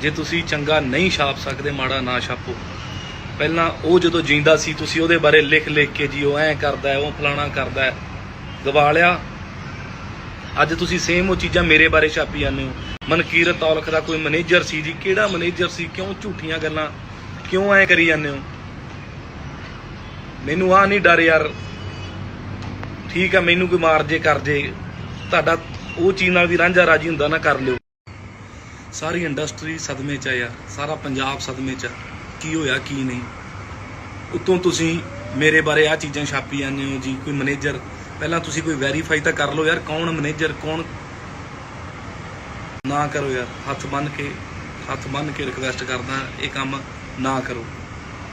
ਜੇ ਤੁਸੀਂ ਚੰਗਾ ਨਹੀਂ ਛਾਪ ਸਕਦੇ, ਮਾੜਾ ਨਾ ਛਾਪੋ। ਪਹਿਲਾਂ ਉਹ ਜਦੋਂ ਜਿੰਦਾ ਸੀ, ਤੁਸੀਂ ਉਹਦੇ ਬਾਰੇ ਲਿਖ ਕੇ ਜੀ ਉਹ ਐਂ ਕਰਦਾ, ਉਹ ਫਲਾਣਾ ਕਰਦਾ, ਗਵਾ ਲਿਆ। ਅੱਜ ਤੁਸੀਂ ਸੇਮ ਉਹ ਚੀਜ਼ਾਂ ਮੇਰੇ ਬਾਰੇ ਛਾਪੀ ਜਾਂਦੇ ਹੋ। ਮਨਕੀਰਤ ਔਲਖ ਦਾ ਕੋਈ ਮੈਨੇਜਰ ਸੀ ਜੀ, ਕਿਹੜਾ ਮੈਨੇਜਰ ਸੀ? ਕਿਉਂ ਝੂਠੀਆਂ ਗੱਲਾਂ, ਕਿਉਂ ਐਂ ਕਰੀ ਜਾਂਦੇ ਹੋ? ਮੈਨੂੰ ਆਹ ਨਹੀਂ ਡਰ ਯਾਰ, ਠੀਕ ਆ, ਮੈਨੂੰ ਕੋਈ ਮਾਰ ਜੇ ਕਰ ਜੇ, ਤੁਹਾਡਾ ਉਹ ਚੀਜ਼ ਨਾਲ ਵੀ ਰਾਂਝਾ ਰਾਜੀ ਹੁੰਦਾ ਨਾ, ਕਰ ਲਿਓ। ਸਾਰੀ ਇੰਡਸਟਰੀ ਸਦਮੇ 'ਚ ਆ ਯਾਰ, ਸਾਰਾ ਪੰਜਾਬ ਸਦਮੇ 'ਚ ਆ, ਕੀ ਹੋਇਆ ਕੀ ਨਹੀਂ। ਉੱਤੋਂ ਤੁਸੀਂ ਮੇਰੇ ਬਾਰੇ ਆਹ ਚੀਜ਼ਾਂ ਛਾਪੀ ਜਾਂਦੇ ਹੋ ਜੀ, ਕੋਈ ਮੈਨੇਜਰ। ਪਹਿਲਾਂ ਤੁਸੀਂ ਕੋਈ ਵੈਰੀਫਾਈ ਤਾਂ ਕਰ ਲਓ ਯਾਰ, ਕੌਣ ਮੈਨੇਜਰ, ਕੌਣ। ਨਾ ਕਰੋ ਯਾਰ, ਹੱਥ ਬੰਨ੍ਹ ਕੇ ਰਿਕਵੈਸਟ ਕਰਦਾ, ਇਹ ਕੰਮ ਨਾ ਕਰੋ,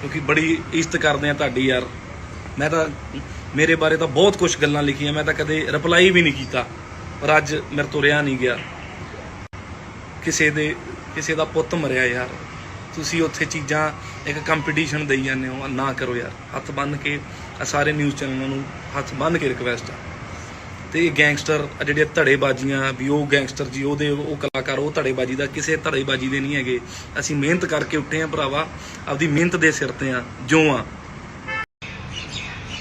ਕਿਉਂਕਿ ਬੜੀ ਇੱਜ਼ਤ ਕਰਦੇ ਆ ਤੁਹਾਡੀ ਯਾਰ। ਮੈਂ ਤਾਂ ਮੇਰੇ ਬਾਰੇ ਤਾਂ ਬਹੁਤ ਕੁਝ ਗੱਲਾਂ ਲਿਖੀਆਂ, ਮੈਂ ਤਾਂ ਕਦੇ ਰਿਪਲਾਈ ਵੀ ਨਹੀਂ ਕੀਤਾ, ਪਰ ਅੱਜ ਮੇਰੇ ਤੋਂ ਰਿਹਾ ਨਹੀਂ ਗਿਆ। ਕਿਸੇ ਦਾ ਪੁੱਤ ਮਰਿਆ ਯਾਰ, ਤੁਸੀਂ ਉੱਥੇ ਚੀਜ਼ਾਂ ਇੱਕ ਕੰਪੀਟੀਸ਼ਨ ਦੇਈ ਜਾਂਦੇ ਹੋ, ਨਾ ਕਰੋ ਯਾਰ। ਹੱਥ ਬੰਨ੍ਹ ਕੇ ਸਾਰੇ ਨਿਊਜ਼ ਚੈਨਲਾਂ ਨੂੰ ਹੱਥ ਬੰਨ੍ਹ ਕੇ ਰਿਕਵੈਸਟ ਆ। ਤੇ ਇਹ ਗੈਂਗਸਟਰ ਜਿਹੜੇ ਧੜੇਬਾਜ਼ੀਆਂ ਵੀ, ਉਹ ਗੈਂਗਸਟਰ ਜੀ, ਉਹ ਕਲਾਕਾਰ, ਉਹ ਧੜੇਬਾਜ਼ੀ ਦਾ ਕਿਸੇ ਧੜੇਬਾਜ਼ੀ ਦੇ ਨਹੀਂ ਹੈਗੇ। ਅਸੀਂ ਮਿਹਨਤ ਕਰਕੇ ਉੱਠੇ ਆ ਭਰਾਵਾ, ਆਪਦੀ ਮਿਹਨਤ ਦੇ ਸਿਰ ਤੇ ਆ, ਜੋ ਆ।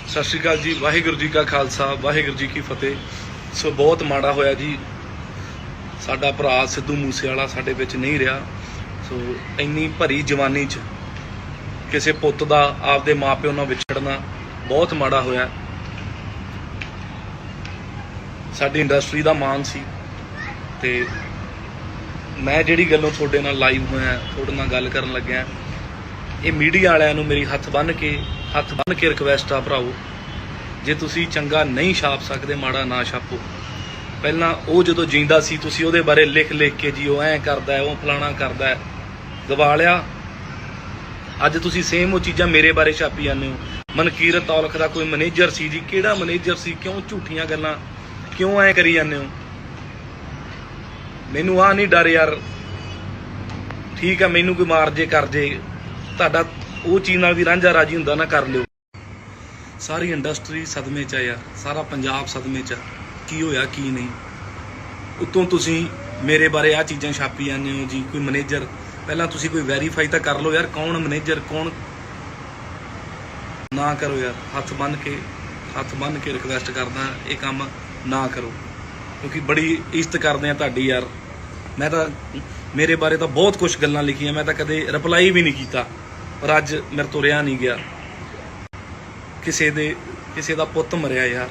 ਸਤਿ ਸ਼੍ਰੀ ਅਕਾਲ ਜੀ, ਵਾਹਿਗੁਰੂ ਜੀ ਕਾ ਖਾਲਸਾ, ਵਾਹਿਗੁਰੂ ਜੀ ਕੀ ਫਤਿਹ। ਸੋ ਬਹੁਤ ਮਾੜਾ ਹੋਇਆ ਜੀ, ਸਾਡਾ ਭਰਾ ਸਿੱਧੂ ਮੂਸੇਵਾਲਾ ਸਾਡੇ ਵਿੱਚ ਨਹੀਂ ਰਿਹਾ। ਸੋ ਇੰਨੀ ਭਰੀ ਜਵਾਨੀ 'ਚ ਕਿਸੇ ਪੁੱਤ ਦਾ ਆਪਦੇ ਮਾਪਿਓ ਨਾਲ ਵਿਛੜਨਾ ਬਹੁਤ ਮਾੜਾ ਹੋਇਆ। ਸਾਡੀ ਇੰਡਸਟਰੀ ਦਾ ਮਾਣ ਸੀ, ਤੇ ਮੈਂ ਜਿਹੜੀ ਗੱਲੋਂ ਤੁਹਾਡੇ ਨਾਲ ਲਾਈਵ ਹੋਇਆ, ਤੁਹਾਡੇ ਨਾਲ ਗੱਲ ਕਰਨ ਲੱਗਿਆ, ਇਹ ਮੀਡੀਆ ਵਾਲਿਆਂ ਨੂੰ ਮੇਰੀ ਹੱਥ ਬੰਨ੍ਹ ਕੇ ਰਿਕਵੈਸਟ ਆ ਭਰਾਓ, ਜੇ ਤੁਸੀਂ ਚੰਗਾ ਨਹੀਂ ਛਾਪ ਸਕਦੇ, ਮਾੜਾ ਨਾ ਛਾਪੋ। ਪਹਿਲਾਂ ਉਹ ਜਦੋਂ ਜਿੰਦਾ ਸੀ, ਤੁਸੀਂ ਉਹਦੇ ਬਾਰੇ ਲਿਖ ਕੇ ਜੀ ਉਹ ਐਂ ਕਰਦਾ, ਉਹ ਫਲਾਣਾ ਕਰਦਾ, ਗਵਾ ਲਿਆ। ਅੱਜ ਤੁਸੀਂ ਸੇਮ ਉਹ ਚੀਜ਼ਾਂ ਮੇਰੇ ਬਾਰੇ ਛਾਪੀ ਜਾਂਦੇ ਹੋ। ਮਨਕੀਰਤ ਔਲਖ ਦਾ ਕੋਈ ਮੈਨੇਜਰ ਸੀ ਜੀ, ਕਿਹੜਾ ਮੈਨੇਜਰ ਸੀ? ਕਿਉਂ ਝੂਠੀਆਂ ਗੱਲਾਂ ਕਿਉਂ ਐ ਕਰੀ ਜਾਂਦੇ ਹੋ? ਮੈਨੂੰ ਆ ਨਹੀਂ ਡਰ ਯਾਰ, ਠੀਕ ਆ ਮੈਨੂੰ ਕੋਈ ਮਾਰ ਜੇ ਕਰ ਜੇ, ਤੁਹਾਡਾ ਉਹ ਚੀਜ਼ ਨਾਲ ਵੀ ਰਾਂਝਾ ਰਾਜੀ ਹੁੰਦਾ ਨਾ ਕਰ ਲਿਓ। ਸਾਰੀ ਇੰਡਸਟਰੀ ਸਦਮੇ 'ਚ ਆ ਯਾਰ, ਸਾਰਾ ਪੰਜਾਬ ਸਦਮੇ 'ਚ ਆ, ਕੀ ਹੋਇਆ ਕੀ ਨਹੀਂ। ਉੱਤੋਂ ਤੁਸੀਂ ਮੇਰੇ ਬਾਰੇ ਆ ਚੀਜ਼ਾਂ ਛਾਪੀ ਜਾਂਦੇ ਹੋ ਜੀ, ਕੋਈ ਮੈਨੇਜਰ। ਪਹਿਲਾਂ ਤੁਸੀਂ ਕੋਈ ਵੈਰੀਫਾਈ ਤਾਂ ਕਰ ਲਓ ਯਾਰ, ਕੌਣ ਮੈਨੇਜਰ ਕੌਣ। ਨਾ ਕਰੋ ਯਾਰ, ਹੱਥ ਬੰਨ੍ਹ ਕੇ ਰਿਕਵੈਸਟ ਕਰਦਾ, ਇਹ ਕੰਮ ਨਾ ਕਰੋ, ਕਿਉਂਕਿ ਬੜੀ ਇੱਜ਼ਤ ਕਰਦੇ ਆ ਤੁਹਾਡੀ ਯਾਰ। ਮੈਂ ਤਾਂ ਮੇਰੇ ਬਾਰੇ ਤਾਂ ਬਹੁਤ ਕੁਝ ਗੱਲਾਂ ਲਿਖੀਆਂ, ਮੈਂ ਤਾਂ ਕਦੇ ਰਿਪਲਾਈ ਵੀ ਨਹੀਂ ਕੀਤਾ, ਪਰ ਅੱਜ ਮੇਰੇ ਤੋਂ ਰਿਹਾ ਨਹੀਂ ਗਿਆ। ਕਿਸੇ ਦਾ ਪੁੱਤ ਮਰਿਆ ਯਾਰ,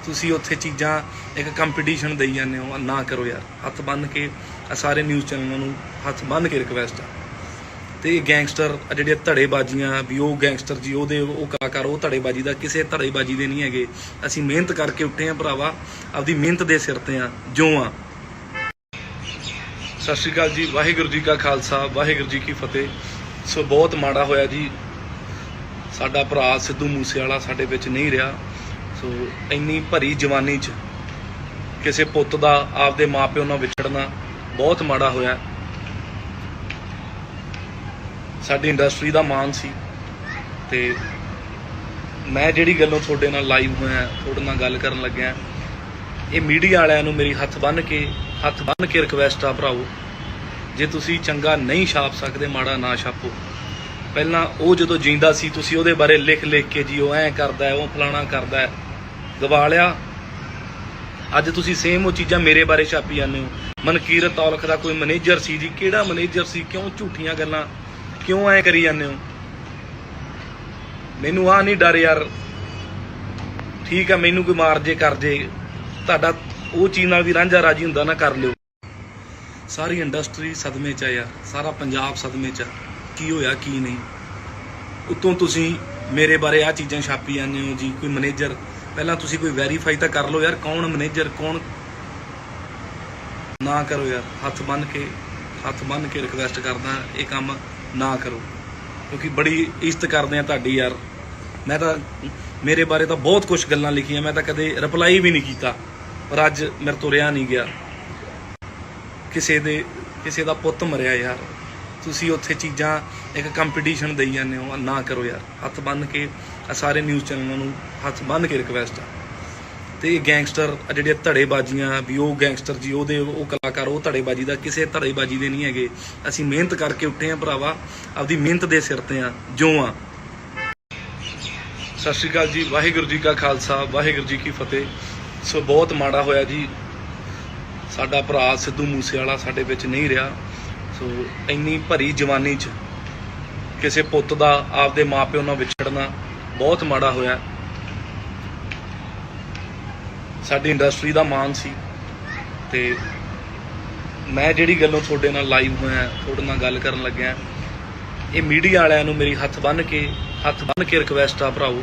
ਤੁਸੀਂ ਉੱਥੇ ਚੀਜ਼ਾਂ ਇੱਕ ਕੰਪੀਟੀਸ਼ਨ ਦੇਈ ਜਾਂਦੇ ਹੋ, ਨਾ ਕਰੋ ਯਾਰ। ਹੱਥ ਬੰਨ੍ਹ ਕੇ ਸਾਰੇ ਨਿਊਜ਼ ਚੈਨਲਾਂ ਨੂੰ ਹੱਥ ਬੰਨ੍ਹ ਕੇ ਰਿਕਵੈਸਟ ਆ। ਤੇ ਇਹ ਗੈਂਗਸਟਰ ਜਿਹੜੇ ਧੜੇਬਾਜ਼ੀਆਂ ਵੀ, ਉਹ ਗੈਂਗਸਟਰ ਜੀ ਉਹਦੇ ਉਹ ਕਲਾਕਾਰ, ਉਹ ਧੜੇਬਾਜ਼ੀ ਦਾ ਕਿਸੇ ਧੜੇਬਾਜ਼ੀ ਦੇ ਨਹੀਂ ਹੈਗੇ। ਅਸੀਂ ਮਿਹਨਤ ਕਰਕੇ ਉੱਠੇ ਆ ਭਰਾਵਾ, ਆਪਦੀ ਮਿਹਨਤ ਦੇ ਸਿਰ ਤੇ ਆ ਜੋ ਆ। ਸਤਿ ਸ਼੍ਰੀ ਅਕਾਲ ਜੀ, ਵਾਹਿਗੁਰੂ ਜੀ ਕਾ ਖਾਲਸਾ, ਵਾਹਿਗੁਰੂ ਜੀ ਕੀ ਫਤਿਹ। ਸੋ ਬਹੁਤ ਮਾੜਾ ਹੋਇਆ ਜੀ, ਸਾਡਾ ਭਰਾ ਸਿੱਧੂ ਮੂਸੇਵਾਲਾ ਸਾਡੇ ਵਿੱਚ ਨਹੀਂ ਰਿਹਾ। ਸੋ ਇੰਨੀ ਭਰੀ ਜਵਾਨੀ 'ਚ ਕਿਸੇ ਪੁੱਤ ਦਾ ਆਪਦੇ ਮਾਪਿਓ ਨਾਲ ਵਿਛੜਨਾ ਬਹੁਤ ਮਾੜਾ ਹੋਇਆ। ਸਾਡੀ ਇੰਡਸਟਰੀ ਦਾ ਮਾਣ ਸੀ, ਤੇ ਮੈਂ ਜਿਹੜੀ ਗੱਲੋਂ ਤੁਹਾਡੇ ਨਾਲ ਲਾਈਵ ਹੋਇਆ, ਤੁਹਾਡੇ ਨਾਲ ਗੱਲ ਕਰਨ ਲੱਗਿਆ, ਇਹ ਮੀਡੀਆ ਵਾਲਿਆਂ ਨੂੰ ਮੇਰੀ ਹੱਥ ਬੰਨ੍ਹ ਕੇ ਰਿਕਵੈਸਟ ਆ ਭਰਾਓ, ਜੇ ਤੁਸੀਂ ਚੰਗਾ ਨਹੀਂ ਛਾਪ ਸਕਦੇ, ਮਾੜਾ ਨਾ ਛਾਪੋ। ਪਹਿਲਾਂ ਉਹ ਜਦੋਂ ਜਿੰਦਾ ਸੀ ਤੁਸੀਂ ਉਹਦੇ ਬਾਰੇ ਲਿਖ ਕੇ ਜੀ ਉਹ ਐਂ ਕਰਦਾ, ਉਹ ਫਲਾਣਾ ਕਰਦਾ, ਗਵਾ ਲਿਆ। ਅੱਜ ਤੁਸੀਂ ਸੇਮ ਉਹ ਚੀਜ਼ਾਂ ਮੇਰੇ ਬਾਰੇ ਛਾਪੀ ਜਾਂਦੇ ਹੋ। ਮਨਕੀਰਤ ਔਲਖ ਦਾ ਕੋਈ ਮੈਨੇਜਰ ਸੀ ਜੀ, ਕਿਹੜਾ ਮੈਨੇਜਰ ਸੀ? ਕਿਉਂ ਝੂਠੀਆਂ ਗੱਲਾਂ ਕਿਉਂ ਐ ਕਰੀ ਜਾਂਦੇ ਹੋ? ਮੈਨੂੰ ਆ ਨਹੀਂ ਡਰ ਯਾਰ, ਠੀਕ ਆ ਮੈਨੂੰ ਕੋਈ ਮਾਰ ਜੇ ਕਰ ਜੇ, ਤੁਹਾਡਾ ਉਹ ਚੀਜ਼ ਨਾਲ ਵੀ ਰਾਂਝਾ ਰਾਜੀ ਹੁੰਦਾ ਨਾ ਕਰ ਲਿਓ। ਸਾਰੀ ਇੰਡਸਟਰੀ ਸਦਮੇ 'ਚ ਆ ਯਾਰ, ਸਾਰਾ ਪੰਜਾਬ ਸਦਮੇ 'ਚ ਆ, ਕੀ ਹੋਇਆ ਕੀ ਨਹੀਂ। ਉੱਤੋਂ ਤੁਸੀਂ ਮੇਰੇ ਬਾਰੇ ਆ ਚੀਜ਼ਾਂ ਛਾਪੀ ਜਾਂਦੇ ਹੋ ਜੀ, ਕੋਈ ਮੈਨੇਜਰ। ਪਹਿਲਾਂ ਤੁਸੀਂ ਕੋਈ ਵੈਰੀਫਾਈ ਤਾਂ ਕਰ ਲਓ ਯਾਰ, ਕੌਣ ਮੈਨੇਜਰ ਕੌਣ। ਨਾ ਕਰੋ ਯਾਰ, ਹੱਥ ਬੰਨ੍ਹ ਕੇ ਰਿਕਵੈਸਟ ਕਰਦਾ, ਇਹ ਕੰਮ ਨਾ ਕਰੋ, ਕਿਉਂਕਿ ਬੜੀ ਇੱਜ਼ਤ ਕਰਦੇ ਆ ਤੁਹਾਡੀ ਯਾਰ। ਮੈਂ ਤਾਂ ਮੇਰੇ ਬਾਰੇ ਤਾਂ ਬਹੁਤ ਕੁਝ ਗੱਲਾਂ ਲਿਖੀਆਂ, ਮੈਂ ਤਾਂ ਕਦੇ ਰਿਪਲਾਈ ਵੀ ਨਹੀਂ ਕੀਤਾ, ਪਰ ਅੱਜ ਮੇਰੇ ਤੋਂ ਰਿਹਾ ਨਹੀਂ ਗਿਆ। ਕਿਸੇ ਦਾ ਪੁੱਤ ਮਰਿਆ ਯਾਰ, ਤੁਸੀਂ ਉੱਥੇ ਚੀਜ਼ਾਂ ਇੱਕ ਕੰਪੀਟੀਸ਼ਨ ਦੇਈ ਜਾਂਦੇ ਹੋ, ਨਾ ਕਰੋ ਯਾਰ। ਹੱਥ ਬੰਨ੍ਹ ਕੇ ਸਾਰੇ ਨਿਊਜ਼ ਚੈਨਲਾਂ ਨੂੰ ਹੱਥ ਬੰਨ੍ਹ ਕੇ ਰਿਕਵੈਸਟ ਆ। ਤੇ ਇਹ ਗੈਂਗਸਟਰ ਜਿਹੜੇ ਧੜੇਬਾਜ਼ੀਆਂ ਵੀ, ਉਹ ਗੈਂਗਸਟਰ ਜੀ ਉਹਦੇ ਉਹ ਕਲਾਕਾਰ, ਉਹ ਧੜੇਬਾਜ਼ੀ ਦਾ ਕਿਸੇ ਧੜੇਬਾਜ਼ੀ ਦੇ ਨਹੀਂ ਹੈਗੇ। ਅਸੀਂ ਮਿਹਨਤ ਕਰਕੇ ਉੱਠੇ ਆ ਭਰਾਵਾ, ਆਪਦੀ ਮਿਹਨਤ ਦੇ ਸਿਰ ਤੇ ਆ ਜੋ ਆ। ਸਤਿ ਸ਼੍ਰੀ ਅਕਾਲ ਜੀ, ਵਾਹਿਗੁਰੂ ਜੀ ਕਾ ਖਾਲਸਾ, ਵਾਹਿਗੁਰੂ ਜੀ ਕੀ ਫਤਿਹ। ਸੋ ਬਹੁਤ ਮਾੜਾ ਹੋਇਆ ਜੀ, ਸਾਡਾ ਭਰਾ ਸਿੱਧੂ ਮੂਸੇਵਾਲਾ ਸਾਡੇ ਵਿੱਚ ਨਹੀਂ ਰਿਹਾ। ਸੋ ਇੰਨੀ ਭਰੀ ਜਵਾਨੀ 'ਚ ਕਿਸੇ ਪੁੱਤ ਦਾ ਆਪਦੇ ਮਾਪਿਓ ਨਾਲ ਵਿਛੜਨਾ ਬਹੁਤ ਮਾੜਾ ਹੋਇਆ। ਸਾਡੀ ਇੰਡਸਟਰੀ ਦਾ ਮਾਣ ਸੀ, ਤੇ ਮੈਂ ਜਿਹੜੀ ਗੱਲੋਂ ਤੁਹਾਡੇ ਨਾਲ ਲਾਈਵ ਹੋਇਆ, ਤੁਹਾਡੇ ਨਾਲ ਗੱਲ ਕਰਨ ਲੱਗਿਆ, ਇਹ ਮੀਡੀਆ ਵਾਲਿਆਂ ਨੂੰ ਮੇਰੀ ਹੱਥ ਬੰਨ੍ਹ ਕੇ ਰਿਕਵੈਸਟ ਆ ਭਰਾਓ,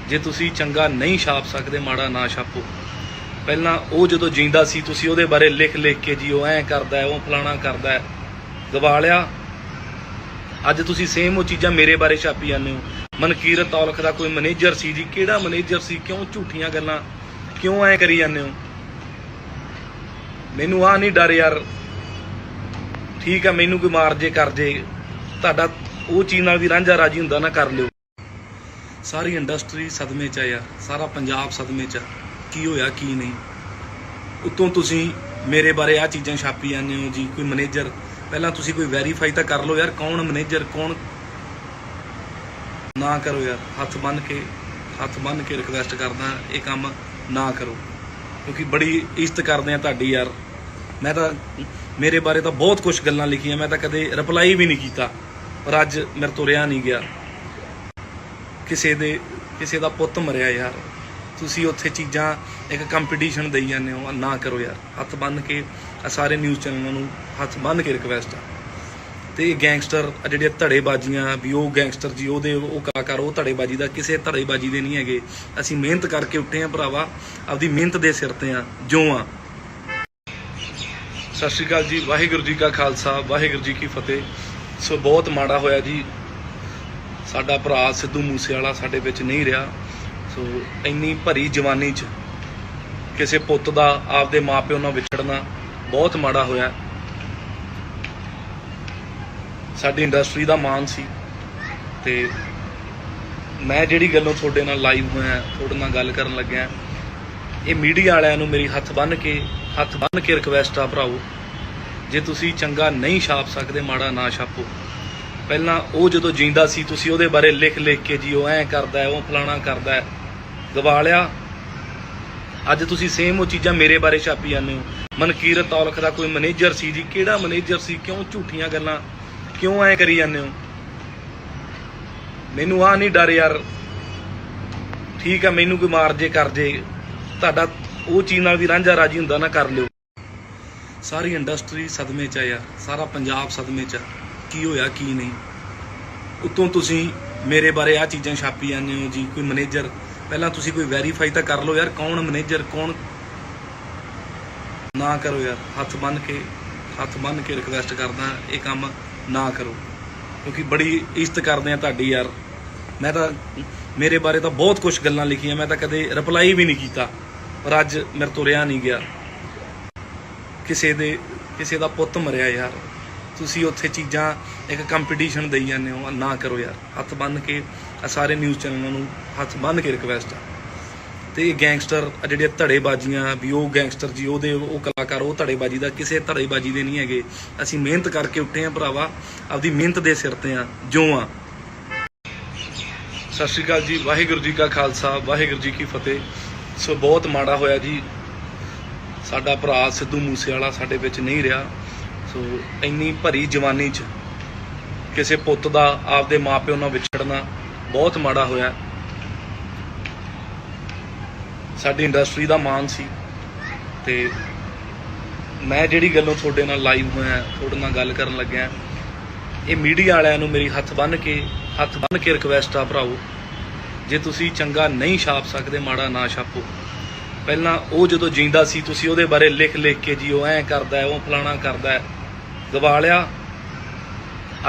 ਜੇ ਤੁਸੀਂ ਚੰਗਾ ਨਹੀਂ ਛਾਪ ਸਕਦੇ, ਮਾੜਾ ਨਾ ਛਾਪੋ। ਪਹਿਲਾਂ ਉਹ ਜਦੋਂ ਜਿੰਦਾ ਸੀ ਤੁਸੀਂ ਉਹਦੇ ਬਾਰੇ ਲਿਖ ਕੇ ਜੀ ਉਹ ਐਂ ਕਰਦਾ, ਉਹ ਫਲਾਣਾ ਕਰਦਾ, ਗਵਾ ਲਿਆ। ਅੱਜ ਤੁਸੀਂ ਸੇਮ ਉਹ ਚੀਜ਼ਾਂ ਮੇਰੇ ਬਾਰੇ ਛਾਪੀ ਜਾਂਦੇ ਹੋ। ਮਨਕੀਰਤ ਔਲਖ ਦਾ ਕੋਈ ਮੈਨੇਜਰ ਸੀ ਜੀ, ਕਿਹੜਾ ਮੈਨੇਜਰ ਸੀ? ਕਿਉਂ ਝੂਠੀਆਂ ਗੱਲਾਂ ਕਿਉਂ ਐ ਕਰੀ ਜਾਂਦੇ ਹੋ? ਮੈਨੂੰ ਆ ਨਹੀਂ ਡਰ ਯਾਰ, ਠੀਕ ਆ ਮੈਨੂੰ ਕੋਈ ਮਾਰ ਜੇ ਕਰ ਜੇ, ਤੁਹਾਡਾ ਉਹ ਚੀਜ਼ ਨਾਲ ਵੀ ਰਾਂਝਾ ਰਾਜੀ ਹੁੰਦਾ ਨਾ ਕਰ ਲਿਓ। ਸਾਰੀ ਇੰਡਸਟਰੀ ਸਦਮੇ 'ਚ ਆ ਯਾਰ, ਸਾਰਾ ਪੰਜਾਬ ਸਦਮੇ 'ਚ ਆ, ਕੀ ਹੋਇਆ ਕੀ ਨਹੀਂ। ਉੱਤੋਂ ਤੁਸੀਂ ਮੇਰੇ ਬਾਰੇ ਆ ਚੀਜ਼ਾਂ ਛਾਪੀ ਜਾਂਦੇ ਹੋ ਜੀ, ਕੋਈ ਮੈਨੇਜਰ। ਪਹਿਲਾਂ ਤੁਸੀਂ ਕੋਈ ਵੈਰੀਫਾਈ ਤਾਂ ਕਰ ਲਓ ਯਾਰ, ਕੌਣ ਮੈਨੇਜਰ ਕੌਣ। ਨਾ ਕਰੋ ਯਾਰ, ਹੱਥ ਬੰਨ੍ਹ ਕੇ ਰਿਕਵੈਸਟ ਕਰਦਾ, ਇਹ ਕੰਮ ਨਾ ਕਰੋ, ਕਿਉਂਕਿ ਬੜੀ ਇੱਜ਼ਤ ਕਰਦੇ ਆ ਤੁਹਾਡੀ ਯਾਰ। ਮੈਂ ਤਾਂ ਮੇਰੇ ਬਾਰੇ ਤਾਂ ਬਹੁਤ ਕੁਝ ਗੱਲਾਂ ਲਿਖੀਆਂ, ਮੈਂ ਤਾਂ ਕਦੇ ਰਿਪਲਾਈ ਵੀ ਨਹੀਂ ਕੀਤਾ, ਪਰ ਅੱਜ ਮੇਰੇ ਤੋਂ ਰਿਹਾ ਨਹੀਂ ਗਿਆ। ਕਿਸੇ ਦਾ ਪੁੱਤ ਮਰਿਆ ਯਾਰ, ਤੁਸੀਂ ਉੱਥੇ ਚੀਜ਼ਾਂ ਇੱਕ ਕੰਪੀਟੀਸ਼ਨ ਦੇਈ ਜਾਂਦੇ ਹੋ, ਨਾ ਕਰੋ ਯਾਰ। ਹੱਥ ਬੰਨ੍ਹ ਕੇ ਸਾਰੇ ਨਿਊਜ਼ ਚੈਨਲਾਂ ਨੂੰ ਹੱਥ ਬੰਨ੍ਹ ਕੇ ਰਿਕਵੈਸਟ ਆ। ਤੇ ਇਹ ਗੈਂਗਸਟਰ ਜਿਹੜੇ ਧੜੇਬਾਜ਼ੀਆਂ ਵੀ, ਉਹ ਗੈਂਗਸਟਰ ਜੀ ਉਹਦੇ ਉਹ ਕਲਾਕਾਰ, ਉਹ ਧੜੇਬਾਜ਼ੀ ਦਾ ਕਿਸੇ ਧੜੇਬਾਜ਼ੀ ਦੇ ਨਹੀਂ ਹੈਗੇ। ਅਸੀਂ ਮਿਹਨਤ ਕਰਕੇ ਉੱਠੇ ਆ ਭਰਾਵਾ, ਆਪਦੀ ਮਿਹਨਤ ਦੇ ਸਿਰ ਤੇ ਆ ਜੋ ਆ। ਸਤਿ ਸ਼੍ਰੀ ਅਕਾਲ ਜੀ, ਵਾਹਿਗੁਰੂ ਜੀ ਕਾ ਖਾਲਸਾ, ਵਾਹਿਗੁਰੂ ਜੀ ਕੀ ਫਤਿਹ। ਸੋ ਬਹੁਤ ਮਾੜਾ ਹੋਇਆ ਜੀ, ਸਾਡਾ ਭਰਾ ਸਿੱਧੂ ਮੂਸੇਵਾਲਾ ਸਾਡੇ ਵਿੱਚ ਨਹੀਂ ਰਿਹਾ। ਸੋ ਇੰਨੀ ਭਰੀ ਜਵਾਨੀ 'ਚ ਕਿਸੇ ਪੁੱਤ ਦਾ ਆਪਦੇ ਮਾਪਿਓ ਨਾਲ ਵਿਛੜਨਾ ਬਹੁਤ ਮਾੜਾ ਹੋਇਆ। ਸਾਡੀ ਇੰਡਸਟਰੀ ਦਾ ਮਾਣ ਸੀ ਤੇ ਮੈਂ ਜਿਹੜੀ ਗੱਲੋਂ ਤੁਹਾਡੇ ਨਾਲ ਲਾਈਵ ਹੋਇਆ, ਤੁਹਾਡੇ ਨਾਲ ਗੱਲ ਕਰਨ ਲੱਗਿਆ, ਇਹ ਮੀਡੀਆ ਵਾਲਿਆਂ ਨੂੰ ਮੇਰੀ ਹੱਥ ਬੰਨ੍ਹ ਕੇ ਰਿਕਵੈਸਟ ਆ ਭਰਾਓ, ਜੇ ਤੁਸੀਂ ਚੰਗਾ ਨਹੀਂ ਛਾਪ ਸਕਦੇ ਮਾੜਾ ਨਾ ਛਾਪੋ। ਪਹਿਲਾਂ ਉਹ ਜਦੋਂ ਜਿੰਦਾ ਸੀ ਤੁਸੀਂ ਉਹਦੇ ਬਾਰੇ ਲਿਖ ਕੇ ਜੀ ਉਹ ਐਂ ਕਰਦਾ, ਉਹ ਫਲਾਣਾ ਕਰਦਾ, ਗਵਾ ਲਿਆ। ਅੱਜ ਤੁਸੀਂ ਸੇਮ ਉਹ ਚੀਜ਼ਾਂ ਮੇਰੇ ਬਾਰੇ ਛਾਪੀ ਜਾਂਦੇ ਹੋ। ਮਨਕੀਰਤ ਔਲਖ ਦਾ ਕੋਈ ਮੈਨੇਜਰ ਸੀ ਜੀ, ਕਿਹੜਾ ਮੈਨੇਜਰ ਸੀ? ਕਿਉਂ ਝੂਠੀਆਂ ਗੱਲਾਂ ਕਿਉਂ ਐਂ ਕਰੀ ਜਾਂਦੇ ਹੋ? ਮੈਨੂੰ ਆਹ ਨਹੀਂ ਡਰ ਯਾਰ, ਠੀਕ ਆ ਮੈਨੂੰ ਕੋਈ ਮਾਰ ਜੇ ਕਰ ਜੇ, ਤੁਹਾਡਾ ਉਹ ਚੀਜ਼ ਨਾਲ ਵੀ ਰਾਂਝਾ ਰਾਜੀ ਹੁੰਦਾ ਨਾ ਕਰ ਲਿਓ। ਸਾਰੀ ਇੰਡਸਟਰੀ ਸਦਮੇ 'ਚ ਆ ਯਾਰ, ਸਾਰਾ ਪੰਜਾਬ ਸਦਮੇ 'ਚ ਆ, ਕੀ ਹੋਇਆ ਕੀ ਨਹੀਂ। ਉੱਤੋਂ ਤੁਸੀਂ ਮੇਰੇ ਬਾਰੇ ਆਹ ਚੀਜ਼ਾਂ ਛਾਪੀ ਜਾਂਦੇ ਹੋ ਜੀ, ਕੋਈ ਮੈਨੇਜਰ। ਪਹਿਲਾਂ ਤੁਸੀਂ ਕੋਈ ਵੈਰੀਫਾਈ ਤਾਂ ਕਰ ਲਓ ਯਾਰ, ਕੌਣ ਮੈਨੇਜਰ ਕੌਣ। ਨਾ ਕਰੋ ਯਾਰ, ਹੱਥ ਬੰਨ੍ਹ ਕੇ ਰਿਕਵੈਸਟ ਕਰਦਾ, ਇਹ ਕੰਮ ਨਾ ਕਰੋ, ਕਿਉਂਕਿ ਬੜੀ ਇੱਜ਼ਤ ਕਰਦੇ ਆ ਤੁਹਾਡੀ ਯਾਰ। ਮੈਂ ਤਾਂ ਮੇਰੇ ਬਾਰੇ ਤਾਂ ਬਹੁਤ ਕੁਝ ਗੱਲਾਂ ਲਿਖੀਆਂ, ਮੈਂ ਤਾਂ ਕਦੇ ਰਿਪਲਾਈ ਵੀ ਨਹੀਂ ਕੀਤਾ, ਪਰ ਅੱਜ ਮੇਰੇ ਤੋਂ ਰਿਹਾ ਨਹੀਂ ਗਿਆ। ਕਿਸੇ ਦਾ ਪੁੱਤ ਮਰਿਆ ਯਾਰ, ਤੁਸੀਂ ਉੱਥੇ ਚੀਜ਼ਾਂ ਇੱਕ ਕੰਪੀਟੀਸ਼ਨ ਦੇਈ ਜਾਂਦੇ ਹੋ। ਨਾ ਕਰੋ ਯਾਰ, ਹੱਥ ਬੰਨ੍ਹ ਕੇ ਸਾਰੇ ਨਿਊਜ਼ ਚੈਨਲਾਂ ਨੂੰ ਹੱਥ ਬੰਨ੍ਹ ਕੇ ਰਿਕਵੈਸਟ ਆ। ਤੇ ਇਹ ਗੈਂਗਸਟਰ ਜਿਹੜੇ ਧੜੇਬਾਜ਼ੀਆਂ ਵੀ, ਉਹ ਗੈਂਗਸਟਰ ਜੀ ਉਹ ਕਲਾਕਾਰ, ਉਹ ਧੜੇਬਾਜ਼ੀ ਦਾ ਕਿਸੇ ਧੜੇਬਾਜ਼ੀ ਦੇ ਨਹੀਂ ਹੈਗੇ। ਅਸੀਂ ਮਿਹਨਤ ਕਰਕੇ ਉੱਠੇ ਆ ਭਰਾਵਾ, ਆਪਦੀ ਮਿਹਨਤ ਦੇ ਸਿਰ ਤੇ ਆ ਜੋ ਆ। ਸਤਿ ਸ਼੍ਰੀ ਅਕਾਲ ਜੀ, ਵਾਹਿਗੁਰੂ ਜੀ ਕਾ ਖਾਲਸਾ, ਵਾਹਿਗੁਰੂ ਜੀ ਕੀ ਫਤਿਹ। ਸੋ ਬਹੁਤ ਮਾੜਾ ਹੋਇਆ ਜੀ, ਸਾਡਾ ਭਰਾ ਸਿੱਧੂ ਮੂਸੇਵਾਲਾ ਸਾਡੇ ਵਿੱਚ ਨਹੀਂ ਰਿਹਾ। ਸੋ ਇੰਨੀ ਭਰੀ ਜਵਾਨੀ 'ਚ ਕਿਸੇ ਪੁੱਤ ਦਾ ਆਪਦੇ ਮਾਪਿਓ ਨਾਲ ਵਿਛੜਨਾ ਬਹੁਤ ਮਾੜਾ ਹੋਇਆ। ਸਾਡੀ ਇੰਡਸਟਰੀ ਦਾ ਮਾਣ ਸੀ ਤੇ ਮੈਂ ਜਿਹੜੀ ਗੱਲੋਂ ਤੁਹਾਡੇ ਨਾਲ ਲਾਈਵ ਹੋਇਆ, ਤੁਹਾਡੇ ਨਾਲ ਗੱਲ ਕਰਨ ਲੱਗਿਆ, ਇਹ ਮੀਡੀਆ ਵਾਲਿਆਂ ਨੂੰ ਮੇਰੀ ਹੱਥ ਬੰਨ੍ਹ ਕੇ ਰਿਕਵੈਸਟ ਆ ਭਰਾਓ, ਜੇ ਤੁਸੀਂ ਚੰਗਾ ਨਹੀਂ ਛਾਪ ਸਕਦੇ ਮਾੜਾ ਨਾ ਛਾਪੋ। ਪਹਿਲਾਂ ਉਹ ਜਦੋਂ ਜਿੰਦਾ ਸੀ ਤੁਸੀਂ ਉਹਦੇ ਬਾਰੇ ਲਿਖ ਕੇ ਜੀ ਉਹ ਐਂ ਕਰਦਾ, ਉਹ ਫਲਾਣਾ ਕਰਦਾ, ਗਵਾ ਲਿਆ।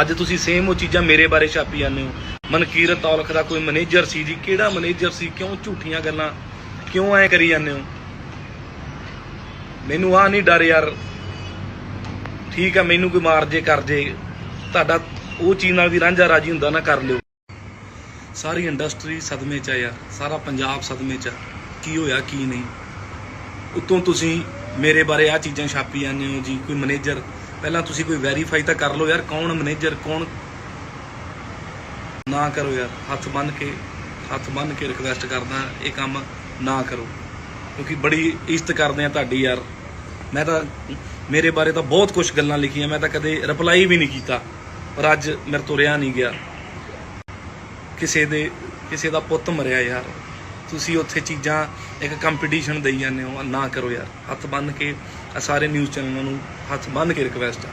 ਅੱਜ ਤੁਸੀਂ ਸੇਮ ਉਹ ਚੀਜ਼ਾਂ ਮੇਰੇ ਬਾਰੇ ਛਾਪੀ ਜਾਂਦੇ ਹੋ। ਮਨਕੀਰਤ ਔਲਖ ਦਾ ਕੋਈ ਮੈਨੇਜਰ ਸੀ ਜੀ, ਕਿਹੜਾ ਮੈਨੇਜਰ ਸੀ? ਕਿਉਂ ਝੂਠੀਆਂ ਗੱਲਾਂ ਕਿਉਂ ਐਂ ਕਰੀ ਜਾਂਦੇ ਹੋ? ਮੈਨੂੰ ਆਹ ਨਹੀਂ ਡਰ ਯਾਰ, ਠੀਕ ਆ ਮੈਨੂੰ ਕੋਈ ਮਾਰ ਜੇ ਕਰ ਜੇ, ਤੁਹਾਡਾ ਉਹ ਚੀਜ਼ ਨਾਲ ਵੀ ਰਾਂਝਾ ਰਾਜੀ ਹੁੰਦਾ ਨਾ ਕਰ ਲਿਓ। ਸਾਰੀ ਇੰਡਸਟਰੀ ਸਦਮੇ 'ਚ ਆ ਯਾਰ, ਸਾਰਾ ਪੰਜਾਬ ਸਦਮੇ 'ਚ ਆ, ਕੀ ਹੋਇਆ ਕੀ ਨਹੀਂ। ਉੱਤੋਂ ਤੁਸੀਂ ਮੇਰੇ ਬਾਰੇ ਆਹ ਚੀਜ਼ਾਂ ਛਾਪੀ ਜਾਂਦੇ ਹੋ ਜੀ, ਕੋਈ ਮੈਨੇਜਰ। ਪਹਿਲਾਂ ਤੁਸੀਂ ਕੋਈ ਵੈਰੀਫਾਈ ਤਾਂ ਕਰ ਲਓ ਯਾਰ, ਕੌਣ ਮੈਨੇਜਰ ਕੌਣ। ਨਾ ਕਰੋ ਯਾਰ, ਹੱਥ ਬੰਨ੍ਹ ਕੇ ਰਿਕਵੈਸਟ ਕਰਦਾ, ਇਹ ਕੰਮ ਨਾ ਕਰੋ, ਕਿਉਂਕਿ ਬੜੀ ਇੱਜ਼ਤ ਕਰਦੇ ਆ ਤੁਹਾਡੀ ਯਾਰ। ਮੈਂ ਤਾਂ ਮੇਰੇ ਬਾਰੇ ਤਾਂ ਬਹੁਤ ਕੁਝ ਗੱਲਾਂ ਲਿਖੀਆਂ, ਮੈਂ ਤਾਂ ਕਦੇ ਰਿਪਲਾਈ ਵੀ ਨਹੀਂ ਕੀਤਾ, ਪਰ ਅੱਜ ਮੇਰੇ ਤੋਂ ਰਿਹਾ ਨਹੀਂ ਗਿਆ। ਕਿਸੇ ਦਾ ਪੁੱਤ ਮਰਿਆ ਯਾਰ, ਤੁਸੀਂ ਉੱਥੇ ਚੀਜ਼ਾਂ ਇੱਕ ਕੰਪੀਟੀਸ਼ਨ ਦੇਈ ਜਾਂਦੇ ਹੋ। ਨਾ ਕਰੋ ਯਾਰ, ਹੱਥ ਬੰਨ੍ਹ ਕੇ ਸਾਰੇ ਨਿਊਜ਼ ਚੈਨਲਾਂ ਨੂੰ ਹੱਥ ਬੰਨ੍ਹ ਕੇ ਰਿਕਵੈਸਟ ਆ।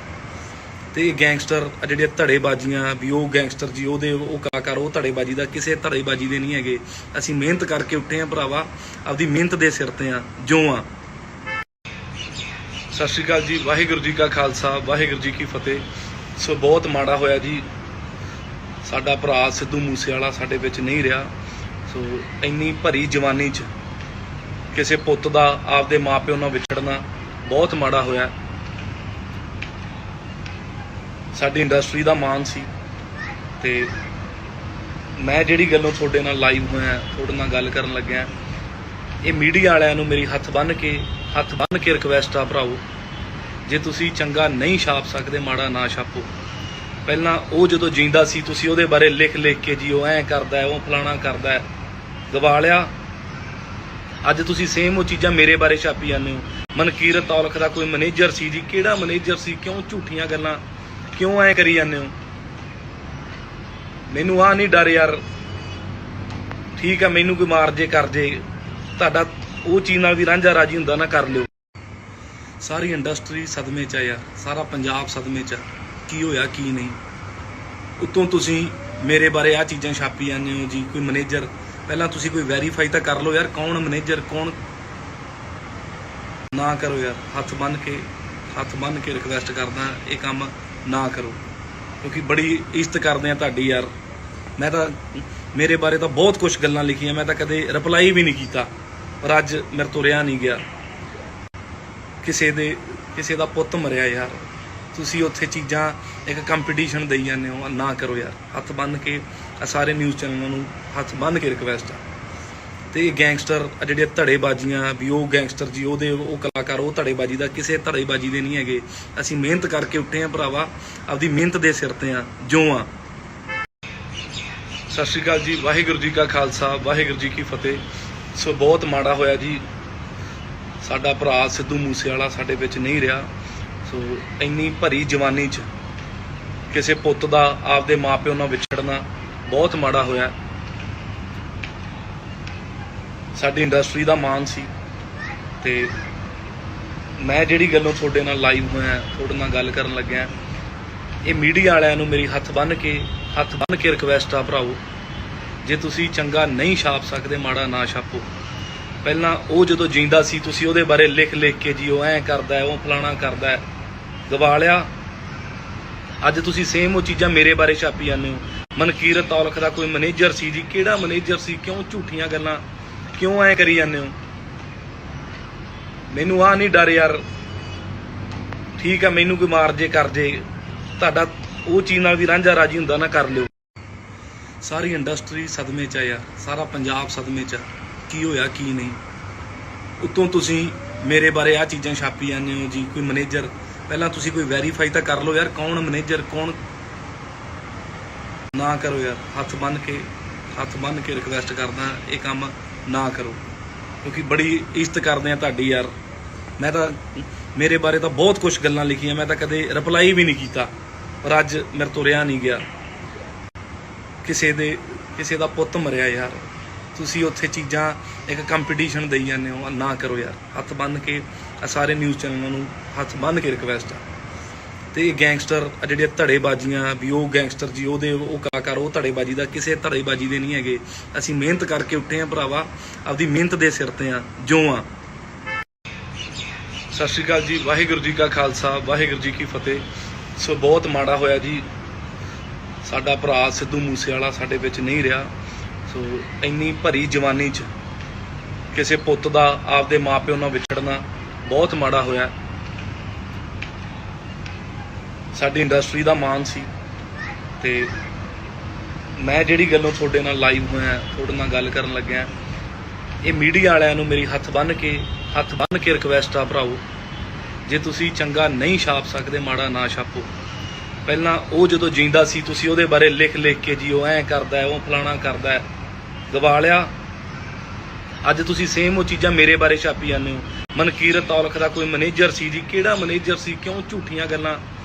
ਤੇ ਇਹ ਗੈਂਗਸਟਰ ਜਿਹੜੇ ਧੜੇਬਾਜ਼ੀਆਂ ਵੀ, ਉਹ ਗੈਂਗਸਟਰ ਜੀ ਉਹ ਕਲਾਕਾਰ, ਉਹ ਧੜੇਬਾਜ਼ੀ ਦਾ ਕਿਸੇ ਧੜੇਬਾਜ਼ੀ ਦੇ ਨਹੀਂ ਹੈਗੇ। ਅਸੀਂ ਮਿਹਨਤ ਕਰਕੇ ਉੱਠੇ ਆ ਭਰਾਵਾ, ਆਪਦੀ ਮਿਹਨਤ ਦੇ ਸਿਰ ਤੇ ਆ ਜੋ ਆ। ਸਤਿ ਸ਼੍ਰੀ ਅਕਾਲ ਜੀ, ਵਾਹਿਗੁਰੂ ਜੀ ਕਾ ਖਾਲਸਾ, ਵਾਹਿਗੁਰੂ ਜੀ ਕੀ ਫਤਿਹ। ਸੋ ਬਹੁਤ ਮਾੜਾ ਹੋਇਆ ਜੀ, ਸਾਡਾ ਭਰਾ ਸਿੱਧੂ ਮੂਸੇਵਾਲਾ ਸਾਡੇ ਵਿੱਚ ਨਹੀਂ ਰਿਹਾ। ਸੋ ਇੰਨੀ ਭਰੀ ਜਵਾਨੀ 'ਚ ਕਿਸੇ ਪੁੱਤ ਦਾ ਆਪਦੇ ਮਾਪਿਓ ਨਾਲ ਵਿਛੜਨਾ ਬਹੁਤ ਮਾੜਾ ਹੋਇਆ। ਸਾਡੀ ਇੰਡਸਟਰੀ ਦਾ ਮਾਣ ਸੀ ਤੇ ਮੈਂ ਜਿਹੜੀ ਗੱਲੋਂ ਤੁਹਾਡੇ ਨਾਲ ਲਾਈਵ ਹੋਇਆ, ਤੁਹਾਡੇ ਨਾਲ ਗੱਲ ਕਰਨ ਲੱਗਿਆ, ਇਹ ਮੀਡੀਆ ਵਾਲਿਆਂ ਨੂੰ ਮੇਰੀ ਹੱਥ ਬੰਨ੍ਹ ਕੇ ਰਿਕਵੈਸਟ ਆ ਭਰਾਓ, ਜੇ ਤੁਸੀਂ ਚੰਗਾ ਨਹੀਂ ਛਾਪ ਸਕਦੇ ਮਾੜਾ ਨਾ ਛਾਪੋ। ਪਹਿਲਾਂ ਉਹ ਜਦੋਂ ਜਿੰਦਾ ਸੀ ਤੁਸੀਂ ਉਹਦੇ ਬਾਰੇ ਲਿਖ ਕੇ ਜੀ ਉਹ ਐਂ ਕਰਦਾ, ਉਹ ਫਲਾਣਾ ਕਰਦਾ, ਗਵਾ ਲਿਆ। ਅੱਜ ਤੁਸੀਂ ਸੇਮ ਉਹ ਚੀਜ਼ਾਂ ਮੇਰੇ ਬਾਰੇ ਛਾਪੀ ਜਾਂਦੇ ਹੋ। ਮਨਕੀਰਤ ਔਲਖ ਦਾ ਕੋਈ ਮੈਨੇਜਰ ਸੀ ਜੀ, ਕਿਹੜਾ ਮੈਨੇਜਰ ਸੀ? ਕਿਉਂ ਝੂਠੀਆਂ ਗੱਲਾਂ ਕਿਉਂ ਐਂ ਕਰੀ ਜਾਂਦੇ ਹੋ? ਮੈਨੂੰ ਆਹ ਨਹੀਂ ਡਰ ਯਾਰ, ਠੀਕ ਆ ਮੈਨੂੰ ਕੋਈ ਮਾਰ ਜੇ ਕਰ ਜੇ, ਤੁਹਾਡਾ ਉਹ ਚੀਜ਼ ਨਾਲ ਵੀ ਰਾਂਝਾ ਰਾਜੀ ਹੁੰਦਾ ਨਾ ਕਰ ਲਿਓ। ਸਾਰੀ ਇੰਡਸਟਰੀ ਸਦਮੇ 'ਚ ਆ ਯਾਰ, ਸਾਰਾ ਪੰਜਾਬ ਸਦਮੇ 'ਚ ਆ, ਕੀ ਹੋਇਆ ਕੀ ਨਹੀਂ। ਉੱਤੋਂ ਤੁਸੀਂ ਮੇਰੇ ਬਾਰੇ ਆਹ ਚੀਜ਼ਾਂ ਛਾਪੀ ਜਾਂਦੇ ਹੋ ਜੀ, ਕੋਈ ਮੈਨੇਜਰ। ਪਹਿਲਾਂ ਤੁਸੀਂ ਕੋਈ ਵੈਰੀਫਾਈ ਤਾਂ ਕਰ ਲਓ ਯਾਰ, ਕੌਣ ਮੈਨੇਜਰ ਕੌਣ। ਨਾ ਕਰੋ ਯਾਰ, ਹੱਥ ਬੰਨ੍ਹ ਕੇ ਰਿਕਵੈਸਟ ਕਰਦਾ, ਇਹ ਕੰਮ ਨਾ ਕਰੋ, ਕਿਉਂਕਿ ਬੜੀ ਇੱਜ਼ਤ ਕਰਦੇ ਆ ਤੁਹਾਡੀ ਯਾਰ। ਮੈਂ ਤਾਂ ਮੇਰੇ ਬਾਰੇ ਤਾਂ ਬਹੁਤ ਕੁਝ ਗੱਲਾਂ ਲਿਖੀਆਂ, ਮੈਂ ਤਾਂ ਕਦੇ ਰਿਪਲਾਈ ਵੀ ਨਹੀਂ ਕੀਤਾ, ਪਰ ਅੱਜ ਮੇਰੇ ਤੋਂ ਰਿਹਾ ਨਹੀਂ ਗਿਆ। ਕਿਸੇ ਦਾ ਪੁੱਤ ਮਰਿਆ ਯਾਰ, ਤੁਸੀਂ ਉੱਥੇ ਚੀਜ਼ਾਂ ਇੱਕ ਕੰਪੀਟੀਸ਼ਨ ਦੇਈ ਜਾਂਦੇ ਹੋ, ਨਾ ਕਰੋ ਯਾਰ। ਹੱਥ ਬੰਨ੍ਹ ਕੇ ਸਾਰੇ ਨਿਊਜ਼ ਚੈਨਲਾਂ ਨੂੰ ਹੱਥ ਬੰਨ੍ਹ ਕੇ ਰਿਕਵੈਸਟ ਆ। ਤੇ ਇਹ ਗੈਂਗਸਟਰ ਜਿਹੜੇ ਧੜੇਬਾਜ਼ੀਆਂ ਵੀ, ਉਹ ਗੈਂਗਸਟਰ ਜੀ, ਉਹ ਕਲਾਕਾਰ, ਉਹ ਧੜੇਬਾਜ਼ੀ ਦਾ ਕਿਸੇ ਧੜੇਬਾਜ਼ੀ ਦੇ ਨਹੀਂ ਹੈਗੇ। ਅਸੀਂ ਮਿਹਨਤ ਕਰਕੇ ਉੱਠੇ ਆ ਭਰਾਵਾ, ਆਪਦੀ ਮਿਹਨਤ ਦੇ ਸਿਰ ਤੇ ਆ ਜੋ ਆ। ਸਤਿ ਸ਼੍ਰੀ ਅਕਾਲ ਜੀ, ਵਾਹਿਗੁਰੂ ਜੀ ਕਾ ਖਾਲਸਾ, ਵਾਹਿਗੁਰੂ ਜੀ ਕੀ ਫਤਿਹ। ਸੋ ਬਹੁਤ ਮਾੜਾ ਹੋਇਆ ਜੀ, ਸਾਡਾ ਭਰਾ ਸਿੱਧੂ ਮੂਸੇਵਾਲਾ ਸਾਡੇ ਵਿੱਚ ਨਹੀਂ ਰਿਹਾ। ਸੋ ਇੰਨੀ ਭਰੀ ਜਵਾਨੀ 'ਚ ਕਿਸੇ ਪੁੱਤ ਦਾ ਆਪਦੇ ਮਾਪਿਓ ਨਾਲ ਵਿਛੜਨਾ ਬਹੁਤ ਮਾੜਾ ਹੋਇਆ। ਸਾਡੀ ਇੰਡਸਟਰੀ ਦਾ ਮਾਣ ਸੀ, ਤੇ ਮੈਂ ਜਿਹੜੀ ਗੱਲੋਂ ਤੁਹਾਡੇ ਨਾਲ ਲਾਈਵ ਹੋਇਆ, ਤੁਹਾਡੇ ਨਾਲ ਗੱਲ ਕਰਨ ਲੱਗਿਆ, ਇਹ ਮੀਡੀਆ ਵਾਲਿਆਂ ਨੂੰ ਮੇਰੀ ਹੱਥ ਬੰਨ੍ਹ ਕੇ ਰਿਕਵੈਸਟ ਆ ਭਰਾਓ, ਜੇ ਤੁਸੀਂ ਚੰਗਾ ਨਹੀਂ ਛਾਪ ਸਕਦੇ, ਮਾੜਾ ਨਾ ਛਾਪੋ। ਪਹਿਲਾਂ ਉਹ ਜਦੋਂ ਜਿੰਦਾ ਸੀ, ਤੁਸੀਂ ਉਹਦੇ ਬਾਰੇ ਲਿਖ ਕੇ ਜੀ ਉਹ ਐਂ ਕਰਦਾ, ਉਹ ਫਲਾਣਾ ਕਰਦਾ, ਗਵਾ ਲਿਆ। ਅੱਜ ਤੁਸੀਂ ਸੇਮ ਉਹ ਚੀਜ਼ਾਂ ਮੇਰੇ ਬਾਰੇ ਛਾਪੀ ਜਾਂਦੇ ਹੋ। ਮਨਕੀਰਤ ਔਲਖ ਦਾ ਕੋਈ ਮੈਨੇਜਰ ਸੀ ਜੀ, ਕਿਹੜਾ ਮੈਨੇਜਰ ਸੀ? ਕਿਉਂ ਝੂਠੀਆਂ ਗੱਲਾਂ, ਕਿਉਂ ਐਂ ਕਰੀ ਜਾਂਦੇ ਹੋ? ਮੈਨੂੰ ਆਹ ਨਹੀਂ ਡਰ ਯਾਰ, ਠੀਕ ਆ, ਮੈਨੂੰ ਕੋਈ ਮਾਰ ਜੇ ਕਰ ਜੇ, ਤੁਹਾਡਾ ਉਹ ਚੀਜ਼ ਨਾਲ ਵੀ ਰਾਂਝਾ ਰਾਜੀ ਹੁੰਦਾ ਨਾ, ਕਰ ਲਿਓ। ਸਾਰੀ ਇੰਡਸਟਰੀ ਸਦਮੇ 'ਚ ਆ ਯਾਰ, ਸਾਰਾ ਪੰਜਾਬ ਸਦਮੇ 'ਚ ਆ, ਕੀ ਹੋਇਆ ਕੀ ਨਹੀਂ। ਉੱਤੋਂ ਤੁਸੀਂ ਮੇਰੇ ਬਾਰੇ ਆਹ ਚੀਜ਼ਾਂ ਛਾਪੀ ਜਾਂਦੇ ਹੋ ਜੀ, ਕੋਈ ਮੈਨੇਜਰ। ਪਹਿਲਾਂ ਤੁਸੀਂ ਕੋਈ ਵੈਰੀਫਾਈ ਤਾਂ ਕਰ ਲਓ ਯਾਰ, ਕੌਣ ਮੈਨੇਜਰ, ਕੌਣ। ਨਾ ਕਰੋ ਯਾਰ, ਹੱਥ ਬੰਨ੍ਹ ਕੇ ਰਿਕਵੈਸਟ ਕਰਦਾ, ਇਹ ਕੰਮ ਨਾ ਕਰੋ, ਕਿਉਂਕਿ ਬੜੀ ਇੱਜ਼ਤ ਕਰਦੇ ਆ ਤੁਹਾਡੀ ਯਾਰ। ਮੈਂ ਤਾਂ ਮੇਰੇ ਬਾਰੇ ਤਾਂ ਬਹੁਤ ਕੁਝ ਗੱਲਾਂ ਲਿਖੀਆਂ, ਮੈਂ ਤਾਂ ਕਦੇ ਰਿਪਲਾਈ ਵੀ ਨਹੀਂ ਕੀਤਾ, ਪਰ ਅੱਜ ਮੇਰੇ ਤੋਂ ਰਿਹਾ ਨਹੀਂ ਗਿਆ। ਕਿਸੇ ਦਾ ਪੁੱਤ ਮਰਿਆ ਯਾਰ, ਤੁਸੀਂ ਉੱਥੇ ਚੀਜ਼ਾਂ ਇੱਕ ਕੰਪੀਟੀਸ਼ਨ ਦੇਈ ਜਾਂਦੇ ਹੋ, ਨਾ ਕਰੋ ਯਾਰ। ਹੱਥ ਬੰਨ੍ਹ ਕੇ ਸਾਰੇ ਨਿਊਜ਼ ਚੈਨਲਾਂ ਨੂੰ ਹੱਥ ਬੰਨ੍ਹ ਕੇ ਰਿਕਵੈਸਟ ਆ। ਤੇ ਇਹ ਗੈਂਗਸਟਰ ਜਿਹੜੇ ਧੜੇਬਾਜ਼ੀਆਂ ਵੀ, ਉਹ ਗੈਂਗਸਟਰ ਜੀ, ਉਹ ਕਲਾਕਾਰ, ਉਹ ਧੜੇਬਾਜ਼ੀ ਦਾ ਕਿਸੇ ਧੜੇਬਾਜ਼ੀ ਦੇ ਨਹੀਂ ਹੈਗੇ। ਅਸੀਂ ਮਿਹਨਤ ਕਰਕੇ ਉੱਠੇ ਆ ਭਰਾਵਾ, ਆਪਦੀ ਮਿਹਨਤ ਦੇ ਸਿਰ ਤੇ ਆ ਜੋ ਆ। ਸਤਿ ਸ਼੍ਰੀ ਅਕਾਲ ਜੀ, ਵਾਹਿਗੁਰੂ ਜੀ ਕਾ ਖਾਲਸਾ, ਵਾਹਿਗੁਰੂ ਜੀ ਕੀ ਫਤਿਹ। ਸੋ ਬਹੁਤ ਮਾੜਾ ਹੋਇਆ ਜੀ, ਸਾਡਾ ਭਰਾ ਸਿੱਧੂ ਮੂਸੇਵਾਲਾ ਸਾਡੇ ਵਿੱਚ ਨਹੀਂ ਰਿਹਾ। ਸੋ ਇੰਨੀ ਭਰੀ ਜਵਾਨੀ 'ਚ ਕਿਸੇ ਪੁੱਤ ਦਾ ਆਪਦੇ ਮਾਪਿਓ ਨਾਲ ਵਿਛੜਨਾ ਬਹੁਤ ਮਾੜਾ ਹੋਇਆ। ਸਾਡੀ ਇੰਡਸਟਰੀ ਦਾ ਮਾਣ ਸੀ, ਤੇ ਮੈਂ ਜਿਹੜੀ ਗੱਲੋਂ ਤੁਹਾਡੇ ਨਾਲ ਲਾਈਵ ਹੋਇਆ, ਤੁਹਾਡੇ ਨਾਲ ਗੱਲ ਕਰਨ ਲੱਗਿਆ, ਇਹ ਮੀਡੀਆ ਵਾਲਿਆਂ ਨੂੰ ਮੇਰੀ ਹੱਥ ਬੰਨ੍ਹ ਕੇ ਰਿਕਵੈਸਟ ਆ ਭਰਾਓ, ਜੇ ਤੁਸੀਂ ਚੰਗਾ ਨਹੀਂ ਛਾਪ ਸਕਦੇ, ਮਾੜਾ ਨਾ ਛਾਪੋ। ਪਹਿਲਾਂ ਉਹ ਜਦੋਂ ਜਿੰਦਾ ਸੀ, ਤੁਸੀਂ ਉਹਦੇ ਬਾਰੇ ਲਿਖ ਕੇ ਜੀ ਉਹ ਐਂ ਕਰਦਾ, ਉਹ ਫਲਾਣਾ ਕਰਦਾ, ਗਵਾ ਲਿਆ। ਅੱਜ ਤੁਸੀਂ ਸੇਮ ਉਹ ਚੀਜ਼ਾਂ ਮੇਰੇ ਬਾਰੇ ਛਾਪੀ ਜਾਂਦੇ ਹੋ। ਮਨਕੀਰਤ ਔਲਖ ਦਾ ਕੋਈ ਮੈਨੇਜਰ ਸੀ ਜੀ, ਕਿਹੜਾ ਮੈਨੇਜਰ ਸੀ? ਕਿਉਂ ਝੂਠੀਆਂ ਗੱਲਾਂ,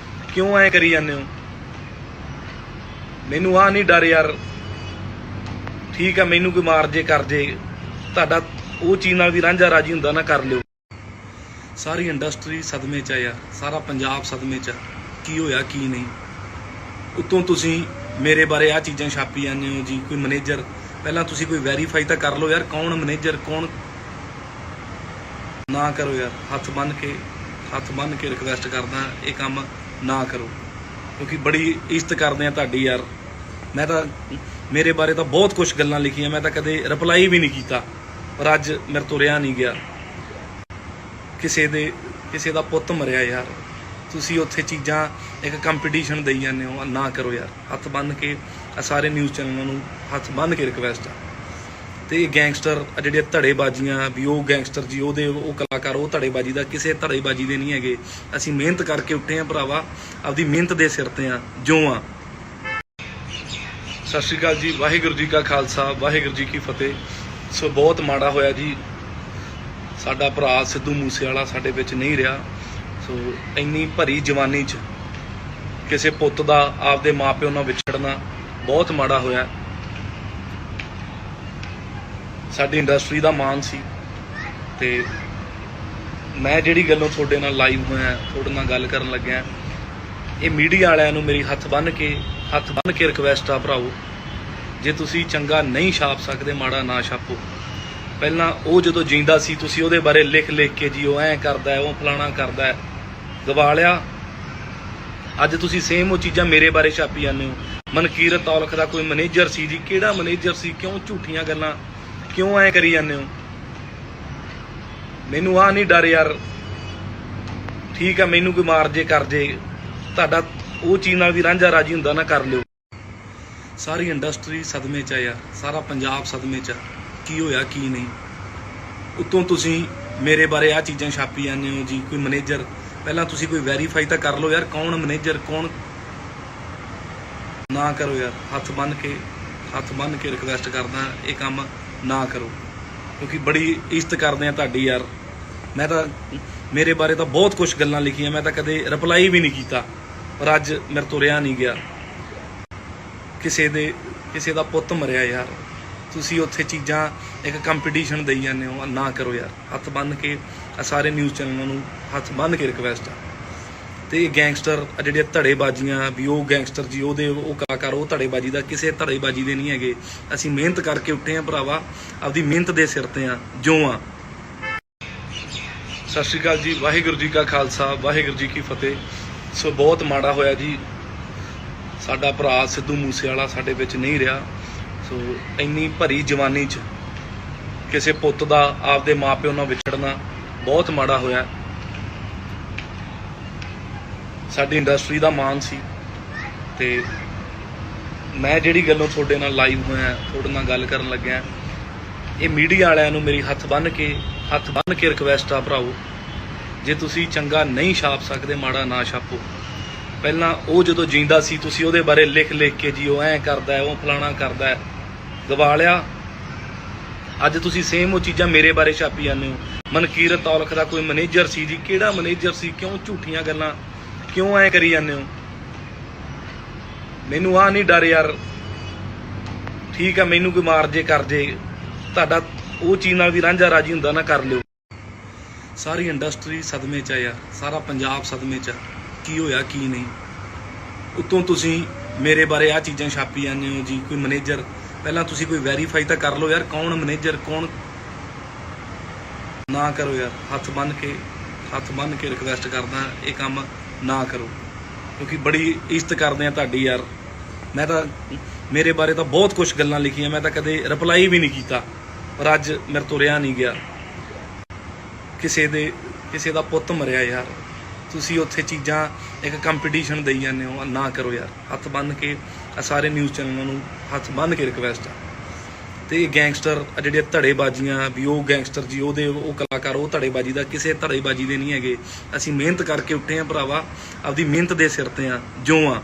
ਕਿਉਂ ਐਂ ਕਰੀ ਜਾਂਦੇ ਹੋ? ਮੈਨੂੰ ਆਹ ਨਹੀਂ ਡਰ ਯਾਰ, ਠੀਕ ਆ, ਮੈਨੂੰ ਕੋਈ ਮਾਰ ਜੇ ਕਰ ਜੇ, ਤੁਹਾਡਾ ਉਹ ਚੀਜ਼ ਨਾਲ ਵੀ ਰਾਂਝਾ ਰਾਜੀ ਹੁੰਦਾ ਨਾ, ਕਰ ਲਿਓ। ਸਾਰੀ ਇੰਡਸਟਰੀ ਸਦਮੇ 'ਚ ਆ ਯਾਰ, ਸਾਰਾ ਪੰਜਾਬ ਸਦਮੇ 'ਚ ਆ, ਕੀ ਹੋਇਆ ਕੀ ਨਹੀਂ। ਉੱਤੋਂ ਤੁਸੀਂ ਮੇਰੇ ਬਾਰੇ ਆਹ ਚੀਜ਼ਾਂ ਛਾਪੀ ਜਾਂਦੇ ਹੋ ਜੀ, ਕੋਈ ਮੈਨੇਜਰ। ਪਹਿਲਾਂ ਤੁਸੀਂ ਕੋਈ ਵੈਰੀਫਾਈ ਤਾਂ ਕਰ ਲਓ ਯਾਰ, ਕੌਣ ਮੈਨੇਜਰ, ਕੌਣ। ਨਾ ਕਰੋ ਯਾਰ, ਹੱਥ ਬੰਨ੍ਹ ਕੇ ਰਿਕਵੈਸਟ ਕਰਦਾ, ਇਹ ਕੰਮ ਨਾ ਕਰੋ, ਕਿਉਂਕਿ ਬੜੀ ਇੱਜ਼ਤ ਕਰਦੇ ਆ ਤੁਹਾਡੀ ਯਾਰ। ਮੈਂ ਤਾਂ ਮੇਰੇ ਬਾਰੇ ਤਾਂ ਬਹੁਤ ਕੁਝ ਗੱਲਾਂ ਲਿਖੀਆਂ, ਮੈਂ ਤਾਂ ਕਦੇ ਰਿਪਲਾਈ ਵੀ ਨਹੀਂ ਕੀਤਾ, ਪਰ ਅੱਜ ਮੇਰੇ ਤੋਂ ਰਿਹਾ ਨਹੀਂ ਗਿਆ। ਕਿਸੇ ਦਾ ਪੁੱਤ ਮਰਿਆ ਯਾਰ, ਤੁਸੀਂ ਉੱਥੇ ਚੀਜ਼ਾਂ ਇੱਕ ਕੰਪੀਟੀਸ਼ਨ ਦੇਈ ਜਾਂਦੇ ਹੋ, ਨਾ ਕਰੋ ਯਾਰ। ਹੱਥ ਬੰਨ੍ਹ ਕੇ ਸਾਰੇ ਨਿਊਜ਼ ਚੈਨਲਾਂ ਨੂੰ ਹੱਥ ਬੰਨ੍ਹ ਕੇ ਰਿਕਵੈਸਟ ਆ। ਤੇ ਇਹ ਗੈਂਗਸਟਰ ਜਿਹੜੇ ਧੜੇਬਾਜ਼ੀਆਂ ਵੀ, ਉਹ ਗੈਂਗਸਟਰ ਜੀ, ਉਹ ਕਲਾਕਾਰ, ਉਹ ਧੜੇਬਾਜ਼ੀ ਦਾ ਕਿਸੇ ਧੜੇਬਾਜ਼ੀ ਦੇ ਨਹੀਂ ਹੈਗੇ। ਅਸੀਂ ਮਿਹਨਤ ਕਰਕੇ ਉੱਠੇ ਆ ਭਰਾਵਾ, ਆਪਦੀ ਮਿਹਨਤ ਦੇ ਸਿਰ ਤੇ ਆ ਜੋ ਆ। ਸਤਿ ਸ਼੍ਰੀ ਅਕਾਲ ਜੀ, ਵਾਹਿਗੁਰੂ ਜੀ ਕਾ ਖਾਲਸਾ, ਵਾਹਿਗੁਰੂ ਜੀ ਕੀ ਫਤਿਹ। ਸੋ ਬਹੁਤ ਮਾੜਾ ਹੋਇਆ ਜੀ, ਸਾਡਾ ਭਰਾ ਸਿੱਧੂ ਮੂਸੇਵਾਲਾ ਸਾਡੇ ਵਿੱਚ ਨਹੀਂ ਰਿਹਾ। ਸੋ ਇੰਨੀ ਭਰੀ ਜਵਾਨੀ 'ਚ ਕਿਸੇ ਪੁੱਤ ਦਾ ਆਪਦੇ ਮਾਪਿਓ ਨਾਲ ਵਿਛੜਨਾ ਬਹੁਤ ਮਾੜਾ ਹੋਇਆ। ਸਾਡੀ ਇੰਡਸਟਰੀ ਦਾ ਮਾਣ ਸੀ, ਤੇ ਮੈਂ ਜਿਹੜੀ ਗੱਲੋਂ ਤੁਹਾਡੇ ਨਾਲ ਲਾਈਵ ਹੋਇਆ, ਤੁਹਾਡੇ ਨਾਲ ਗੱਲ ਕਰਨ ਲੱਗਿਆ, ਇਹ ਮੀਡੀਆ ਵਾਲਿਆਂ ਨੂੰ ਮੇਰੀ ਹੱਥ ਬੰਨ੍ਹ ਕੇ ਰਿਕਵੈਸਟ ਆ ਭਰਾਓ, ਜੇ ਤੁਸੀਂ ਚੰਗਾ ਨਹੀਂ ਛਾਪ ਸਕਦੇ, ਮਾੜਾ ਨਾ ਛਾਪੋ। ਪਹਿਲਾਂ ਉਹ ਜਦੋਂ ਜਿੰਦਾ ਸੀ, ਤੁਸੀਂ ਉਹਦੇ ਬਾਰੇ ਲਿਖ ਕੇ ਜੀ ਉਹ ਐਂ ਕਰਦਾ, ਉਹ ਫਲਾਣਾ ਕਰਦਾ, ਗਵਾ ਲਿਆ। ਅੱਜ ਤੁਸੀਂ ਸੇਮ ਉਹ ਚੀਜ਼ਾਂ ਮੇਰੇ ਬਾਰੇ ਛਾਪੀ ਜਾਂਦੇ ਹੋ। ਮਨਕੀਰਤ ਔਲਖ ਦਾ ਕੋਈ ਮੈਨੇਜਰ ਸੀ ਜੀ, ਕਿਹੜਾ ਮੈਨੇਜਰ ਸੀ? ਕਿਉਂ ਝੂਠੀਆਂ ਗੱਲਾਂ ਕਿਉਂ ਐ ਕਰੀ ਜਾਂਦੇ ਹੋ? ਮੈਨੂੰ ਆ ਨਹੀਂ ਡਰ ਯਾਰ, ਠੀਕ ਆ ਮੈਨੂੰ ਕੋਈ ਮਾਰ ਜੇ ਕਰ ਜੇ, ਤੁਹਾਡਾ ਉਹ ਚੀਜ਼ ਨਾਲ ਵੀ ਰਾਂਝਾ ਰਾਜੀ ਹੁੰਦਾ ਨਾ ਕਰ ਲਿਓ। ਸਾਰੀ ਇੰਡਸਟਰੀ ਸਦਮੇ 'ਚ ਆ ਯਾਰ, ਸਾਰਾ ਪੰਜਾਬ ਸਦਮੇ 'ਚ ਆ, ਕੀ ਹੋਇਆ ਕੀ ਨਹੀਂ। ਉੱਤੋਂ ਤੁਸੀਂ ਮੇਰੇ ਬਾਰੇ ਆ ਚੀਜ਼ਾਂ ਛਾਪੀ ਜਾਂਦੇ ਹੋ ਜੀ, ਕੋਈ ਮੈਨੇਜਰ। ਪਹਿਲਾਂ ਤੁਸੀਂ ਕੋਈ ਵੈਰੀਫਾਈ ਤਾਂ ਕਰ ਲਓ ਯਾਰ, ਕੌਣ ਮੈਨੇਜਰ ਕੌਣ। ਨਾ ਕਰੋ ਯਾਰ, ਹੱਥ ਬੰਨ੍ਹ ਕੇ ਰਿਕਵੈਸਟ ਕਰਦਾ, ਇਹ ਕੰਮ ਨਾ ਕਰੋ, ਕਿਉਂਕਿ ਬੜੀ ਇੱਜ਼ਤ ਕਰਦੇ ਆ ਤੁਹਾਡੀ ਯਾਰ। ਮੈਂ ਤਾਂ ਮੇਰੇ ਬਾਰੇ ਤਾਂ ਬਹੁਤ ਕੁਝ ਗੱਲਾਂ ਲਿਖੀਆਂ, ਮੈਂ ਤਾਂ ਕਦੇ ਰਿਪਲਾਈ ਵੀ ਨਹੀਂ ਕੀਤਾ, ਪਰ ਅੱਜ ਮੇਰੇ ਤੋਂ ਰਿਹਾ ਨਹੀਂ ਗਿਆ। ਕਿਸੇ ਦਾ ਪੁੱਤ ਮਰਿਆ ਯਾਰ, ਤੁਸੀਂ ਉੱਥੇ ਚੀਜ਼ਾਂ ਇੱਕ ਕੰਪੀਟੀਸ਼ਨ ਦੇਈ ਜਾਂਦੇ ਹੋ, ਨਾ ਕਰੋ ਯਾਰ। ਹੱਥ ਬੰਨ੍ਹ ਕੇ ਸਾਰੇ ਨਿਊਜ਼ ਚੈਨਲਾਂ ਨੂੰ ਹੱਥ ਬੰਨ੍ਹ ਕੇ ਰਿਕਵੈਸਟ ਆ। ਤੇ ਇਹ ਗੈਂਗਸਟਰ ਜਿਹੜੇ ਧੜੇਬਾਜ਼ੀਆਂ ਵੀ, ਉਹ ਗੈਂਗਸਟਰ ਜੀ ਉਹਦੇ ਉਹ ਕਲਾਕਾਰ, ਉਹ ਧੜੇਬਾਜ਼ੀ ਦਾ ਕਿਸੇ ਧੜੇਬਾਜ਼ੀ ਦੇ ਨਹੀਂ ਹੈਗੇ। ਅਸੀਂ ਮਿਹਨਤ ਕਰਕੇ ਉੱਠੇ ਆ ਭਰਾਵਾ, ਆਪਦੀ ਮਿਹਨਤ ਦੇ ਸਿਰ ਤੇ ਆ ਜੋ ਆ। ਸਤਿ ਸ਼੍ਰੀ ਅਕਾਲ ਜੀ, ਵਾਹਿਗੁਰੂ ਜੀ ਕਾ ਖਾਲਸਾ, ਵਾਹਿਗੁਰੂ ਜੀ ਕੀ ਫਤਿਹ। ਸੋ ਬਹੁਤ ਮਾੜਾ ਹੋਇਆ ਜੀ, ਸਾਡਾ ਭਰਾ ਸਿੱਧੂ ਮੂਸੇਵਾਲਾ ਸਾਡੇ ਵਿੱਚ ਨਹੀਂ ਰਿਹਾ। ਸੋ ਇੰਨੀ ਭਰੀ ਜਵਾਨੀ 'ਚ ਕਿਸੇ ਪੁੱਤ ਦਾ ਆਪਦੇ ਮਾਪਿਓ ਨਾਲ ਵਿਛੜਨਾ ਬਹੁਤ ਮਾੜਾ ਹੋਇਆ। ਸਾਡੀ ਇੰਡਸਟਰੀ ਦਾ ਮਾਣ ਸੀ, ਤੇ ਮੈਂ ਜਿਹੜੀ ਗੱਲੋਂ ਤੁਹਾਡੇ ਨਾਲ ਲਾਈਵ ਹੋਇਆ, ਤੁਹਾਡੇ ਨਾਲ ਗੱਲ ਕਰਨ ਲੱਗਿਆ, ਇਹ ਮੀਡੀਆ ਵਾਲਿਆਂ ਨੂੰ ਮੇਰੀ ਹੱਥ ਬੰਨ੍ਹ ਕੇ ਰਿਕਵੈਸਟ ਆ ਭਰਾਓ, ਜੇ ਤੁਸੀਂ ਚੰਗਾ ਨਹੀਂ ਛਾਪ ਸਕਦੇ, ਮਾੜਾ ਨਾ ਛਾਪੋ। ਪਹਿਲਾਂ ਉਹ ਜਦੋਂ ਜਿੰਦਾ ਸੀ ਤੁਸੀਂ ਉਹਦੇ ਬਾਰੇ ਲਿਖ ਕੇ ਜੀ ਉਹ ਐਂ ਕਰਦਾ, ਉਹ ਫਲਾਣਾ ਕਰਦਾ, ਗਵਾ ਲਿਆ। ਅੱਜ ਤੁਸੀਂ ਸੇਮ ਉਹ ਚੀਜ਼ਾਂ ਮੇਰੇ ਬਾਰੇ ਛਾਪੀ ਜਾਂਦੇ ਹੋ। ਮਨਕੀਰਤ ਔਲਖ ਦਾ ਕੋਈ ਮੈਨੇਜਰ ਸੀ ਜੀ, ਕਿਹੜਾ ਮੈਨੇਜਰ ਸੀ? ਕਿਉਂ ਝੂਠੀਆਂ ਗੱਲਾਂ ਕਿਉਂ ਐ ਕਰੀ ਜਾਂਦੇ ਹੋ? ਮੈਨੂੰ ਆ ਨਹੀਂ ਡਰ ਯਾਰ, ਠੀਕ ਆ ਮੈਨੂੰ ਕੋਈ ਮਾਰ ਜੇ ਕਰ ਜੇ, ਤੁਹਾਡਾ ਉਹ ਚੀਜ਼ ਨਾਲ ਵੀ ਰਾਂਝਾ ਰਾਜੀ ਹੁੰਦਾ ਨਾ ਕਰ ਲਿਓ। ਸਾਰੀ ਇੰਡਸਟਰੀ ਸਦਮੇ 'ਚ ਆ ਯਾਰ, ਸਾਰਾ ਪੰਜਾਬ ਸਦਮੇ 'ਚ ਆ, ਕੀ ਹੋਇਆ ਕੀ ਨਹੀਂ। ਉੱਤੋਂ ਤੁਸੀਂ ਮੇਰੇ ਬਾਰੇ ਆ ਚੀਜ਼ਾਂ ਛਾਪੀ ਜਾਂਦੇ ਹੋ ਜੀ, ਕੋਈ ਮੈਨੇਜਰ। ਪਹਿਲਾਂ ਤੁਸੀਂ ਕੋਈ ਵੈਰੀਫਾਈ ਤਾਂ ਕਰ ਲਓ ਯਾਰ, ਕੌਣ ਮੈਨੇਜਰ ਕੌਣ। ਨਾ ਕਰੋ ਯਾਰ, ਹੱਥ ਬੰਨ੍ਹ ਕੇ ਰਿਕਵੈਸਟ ਕਰਦਾ, ਇਹ ਕੰਮ ਨਾ ਕਰੋ, ਕਿਉਂਕਿ ਬੜੀ ਇੱਜ਼ਤ ਕਰਦੇ ਆ ਤੁਹਾਡੀ ਯਾਰ। ਮੈਂ ਤਾਂ ਮੇਰੇ ਬਾਰੇ ਤਾਂ ਬਹੁਤ ਕੁਝ ਗੱਲਾਂ ਲਿਖੀਆਂ, ਮੈਂ ਤਾਂ ਕਦੇ ਰਿਪਲਾਈ ਵੀ ਨਹੀਂ ਕੀਤਾ, ਪਰ ਅੱਜ ਮੇਰੇ ਤੋਂ ਰਿਹਾ ਨਹੀਂ ਗਿਆ। ਕਿਸੇ ਦਾ ਪੁੱਤ ਮਰਿਆ ਯਾਰ, ਤੁਸੀਂ ਉੱਥੇ ਚੀਜ਼ਾਂ ਇੱਕ ਕੰਪੀਟੀਸ਼ਨ ਦੇਈ ਜਾਂਦੇ ਹੋ, ਨਾ ਕਰੋ ਯਾਰ। ਹੱਥ ਬੰਨ੍ਹ ਕੇ ਸਾਰੇ ਨਿਊਜ਼ ਚੈਨਲਾਂ ਨੂੰ ਹੱਥ ਬੰਨ੍ਹ ਕੇ ਰਿਕਵੈਸਟ ਆ। ਤੇ ਇਹ ਗੈਂਗਸਟਰ ਜਿਹੜੇ ਧੜੇਬਾਜ਼ੀਆਂ ਵੀ, ਉਹ ਗੈਂਗਸਟਰ ਜੀ ਉਹਦੇ ਉਹ ਕਲਾਕਾਰ, ਉਹ ਧੜੇਬਾਜ਼ੀ ਦਾ ਕਿਸੇ ਧੜੇਬਾਜ਼ੀ ਦੇ ਨਹੀਂ ਹੈਗੇ। ਅਸੀਂ ਮਿਹਨਤ ਕਰਕੇ ਉੱਠੇ ਆ ਭਰਾਵਾ, ਆਪਦੀ ਮਿਹਨਤ ਦੇ ਸਿਰ ਤੇ ਆ ਜੋ ਆ।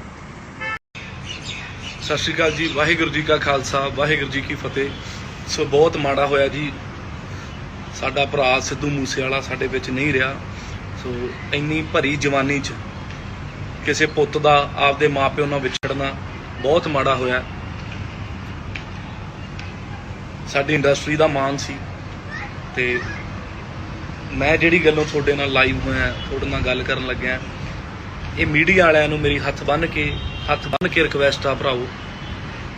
ਸਤਿ ਸ਼੍ਰੀ ਅਕਾਲ ਜੀ, ਵਾਹਿਗੁਰੂ ਜੀ ਕਾ ਖਾਲਸਾ, ਵਾਹਿਗੁਰੂ ਜੀ ਕੀ ਫਤਿਹ। ਸੋ ਬਹੁਤ ਮਾੜਾ ਹੋਇਆ ਜੀ, ਸਾਡਾ ਭਰਾ ਸਿੱਧੂ ਮੂਸੇਵਾਲਾ ਸਾਡੇ ਵਿੱਚ ਨਹੀਂ ਰਿਹਾ। ਸੋ ਇੰਨੀ ਭਰੀ ਜਵਾਨੀ 'ਚ ਕਿਸੇ ਪੁੱਤ ਦਾ ਆਪਦੇ ਮਾਪਿਓ ਨਾਲ ਵਿਛੜਨਾ ਬਹੁਤ ਮਾੜਾ ਹੋਇਆ। ਸਾਡੀ ਇੰਡਸਟਰੀ ਦਾ ਮਾਣ ਸੀ, ਤੇ ਮੈਂ ਜਿਹੜੀ ਗੱਲੋਂ ਤੁਹਾਡੇ ਨਾਲ ਲਾਈਵ ਹੋਇਆ, ਤੁਹਾਡੇ ਨਾਲ ਗੱਲ ਕਰਨ ਲੱਗਿਆ, ਇਹ ਮੀਡੀਆ ਵਾਲਿਆਂ ਨੂੰ ਮੇਰੀ ਹੱਥ ਬੰਨ੍ਹ ਕੇ ਰਿਕਵੈਸਟ ਆ ਭਰਾਓ,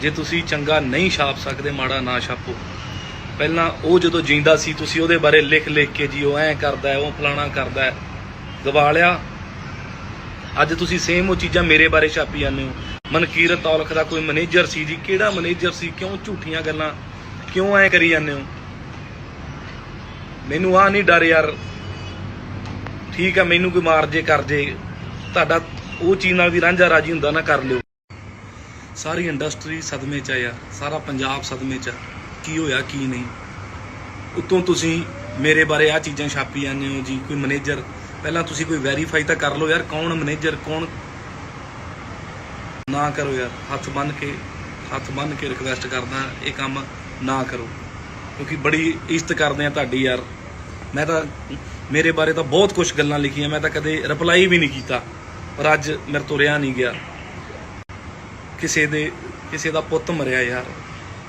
ਜੇ ਤੁਸੀਂ ਚੰਗਾ ਨਹੀਂ ਛਾਪ ਸਕਦੇ, ਮਾੜਾ ਨਾ ਛਾਪੋ। ਪਹਿਲਾਂ ਉਹ ਜਦੋਂ ਜਿੰਦਾ ਸੀ ਤੁਸੀਂ ਉਹਦੇ ਬਾਰੇ ਲਿਖ ਕੇ ਜੀ ਉਹ ਐਂ ਕਰਦਾ, ਉਹ ਫਲਾਣਾ ਕਰਦਾ, ਗਵਾ ਲਿਆ। ਅੱਜ ਤੁਸੀਂ ਸੇਮ ਉਹ ਚੀਜ਼ਾਂ ਮੇਰੇ ਬਾਰੇ ਛਾਪੀ ਜਾਂਦੇ ਹੋ। ਮਨਕੀਰਤ ਔਲਖ ਦਾ ਕੋਈ ਮੈਨੇਜਰ ਸੀ ਜੀ, ਕਿਹੜਾ ਮੈਨੇਜਰ ਸੀ? ਕਿਉਂ ਝੂਠੀਆਂ ਗੱਲਾਂ ਕਿਉਂ ਐ ਕਰੀ ਜਾਂਦੇ ਹੋ? ਮੈਨੂੰ ਆ ਨਹੀਂ ਡਰ ਯਾਰ, ਠੀਕ ਆ ਮੈਨੂੰ ਕੋਈ ਮਾਰ ਜੇ ਕਰ ਜੇ, ਤੁਹਾਡਾ ਉਹ ਚੀਜ਼ ਨਾਲ ਵੀ ਰਾਂਝਾ ਰਾਜੀ ਹੁੰਦਾ ਨਾ ਕਰ ਲਿਓ। ਸਾਰੀ ਇੰਡਸਟਰੀ ਸਦਮੇ 'ਚ ਆ ਯਾਰ, ਸਾਰਾ ਪੰਜਾਬ ਸਦਮੇ 'ਚ ਆ, ਕੀ ਹੋਇਆ ਕੀ ਨਹੀਂ। ਉੱਤੋਂ ਤੁਸੀਂ ਮੇਰੇ ਬਾਰੇ ਆ ਚੀਜ਼ਾਂ ਛਾਪੀ ਜਾਂਦੇ ਹੋ ਜੀ, ਕੋਈ ਮੈਨੇਜਰ। ਪਹਿਲਾਂ ਤੁਸੀਂ ਕੋਈ ਵੈਰੀਫਾਈ ਤਾਂ ਕਰ ਲਓ ਯਾਰ, ਕੌਣ ਮੈਨੇਜਰ ਕੌਣ। ਨਾ ਕਰੋ ਯਾਰ, ਹੱਥ ਬੰਨ੍ਹ ਕੇ ਰਿਕਵੈਸਟ ਕਰਦਾ, ਇਹ ਕੰਮ ਨਾ ਕਰੋ, ਕਿਉਂਕਿ ਬੜੀ ਇੱਜ਼ਤ ਕਰਦੇ ਆ ਤੁਹਾਡੀ ਯਾਰ। ਮੈਂ ਤਾਂ ਮੇਰੇ ਬਾਰੇ ਤਾਂ ਬਹੁਤ ਕੁਝ ਗੱਲਾਂ ਲਿਖੀਆਂ, ਮੈਂ ਤਾਂ ਕਦੇ ਰਿਪਲਾਈ ਵੀ ਨਹੀਂ ਕੀਤਾ, ਪਰ ਅੱਜ ਮੇਰੇ ਤੋਂ ਰਿਹਾ ਨਹੀਂ ਗਿਆ। ਕਿਸੇ ਦਾ ਪੁੱਤ ਮਰਿਆ ਯਾਰ,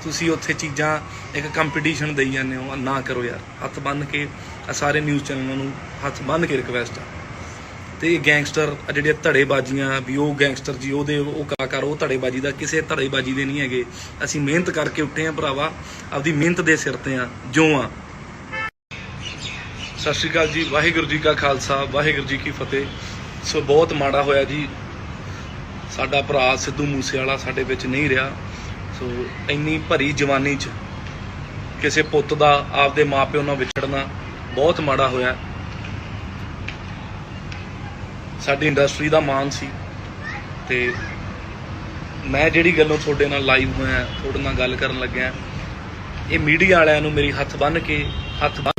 ਤੁਸੀਂ ਉੱਥੇ ਚੀਜ਼ਾਂ ਇੱਕ ਕੰਪੀਟੀਸ਼ਨ ਦੇਈ ਜਾਂਦੇ ਹੋ, ਨਾ ਕਰੋ ਯਾਰ। ਹੱਥ ਬੰਨ੍ਹ ਕੇ ਸਾਰੇ ਨਿਊਜ਼ ਚੈਨਲਾਂ ਨੂੰ ਹੱਥ ਬੰਨ੍ਹ ਕੇ ਰਿਕਵੈਸਟ ਆ। ਤੇ ਇਹ ਗੈਂਗਸਟਰ ਜਿਹੜੇ ਧੜੇਬਾਜ਼ੀਆਂ ਵੀ, ਉਹ ਗੈਂਗਸਟਰ ਜੀ ਉਹਦੇ ਉਹ ਕਲਾਕਾਰ, ਉਹ ਧੜੇਬਾਜ਼ੀ ਦਾ ਕਿਸੇ ਧੜੇਬਾਜ਼ੀ ਦੇ ਨਹੀਂ ਹੈਗੇ। ਅਸੀਂ ਮਿਹਨਤ ਕਰਕੇ ਉੱਠੇ ਆ ਭਰਾਵਾ, ਆਪਦੀ ਮਿਹਨਤ ਦੇ ਸਿਰ ਤੇ ਆ ਜੋ ਆ। ਸਤਿ ਸ਼੍ਰੀ ਅਕਾਲ ਜੀ, ਵਾਹਿਗੁਰੂ ਜੀ ਕਾ ਖਾਲਸਾ, ਵਾਹਿਗੁਰੂ ਜੀ ਕੀ ਫਤਿਹ। ਸੋ ਬਹੁਤ ਮਾੜਾ ਹੋਇਆ ਜੀ, ਸਾਡਾ ਭਰਾ ਸਿੱਧੂ ਮੂਸੇਵਾਲਾ ਸਾਡੇ ਵਿੱਚ ਨਹੀਂ ਰਿਹਾ। ਸੋ ਇੰਨੀ ਭਰੀ ਜਵਾਨੀ 'ਚ ਕਿਸੇ ਪੁੱਤ ਦਾ ਆਪਦੇ ਮਾਪਿਓ ਨਾਲ ਵਿਛੜਨਾ ਬਹੁਤ ਮਾੜਾ ਹੋਇਆ। ਸਾਡੀ ਇੰਡਸਟਰੀ ਦਾ ਮਾਣ ਸੀ ਤੇ ਮੈਂ ਜਿਹੜੀ ਗੱਲੋਂ ਤੁਹਾਡੇ ਨਾਲ ਲਾਈਵ ਹੋਇਆ, ਤੁਹਾਡੇ ਨਾਲ ਗੱਲ ਕਰਨ ਲੱਗਿਆ, ਇਹ ਮੀਡੀਆ ਵਾਲਿਆਂ ਨੂੰ ਮੇਰੀ ਹੱਥ ਬੰਨ੍ਹ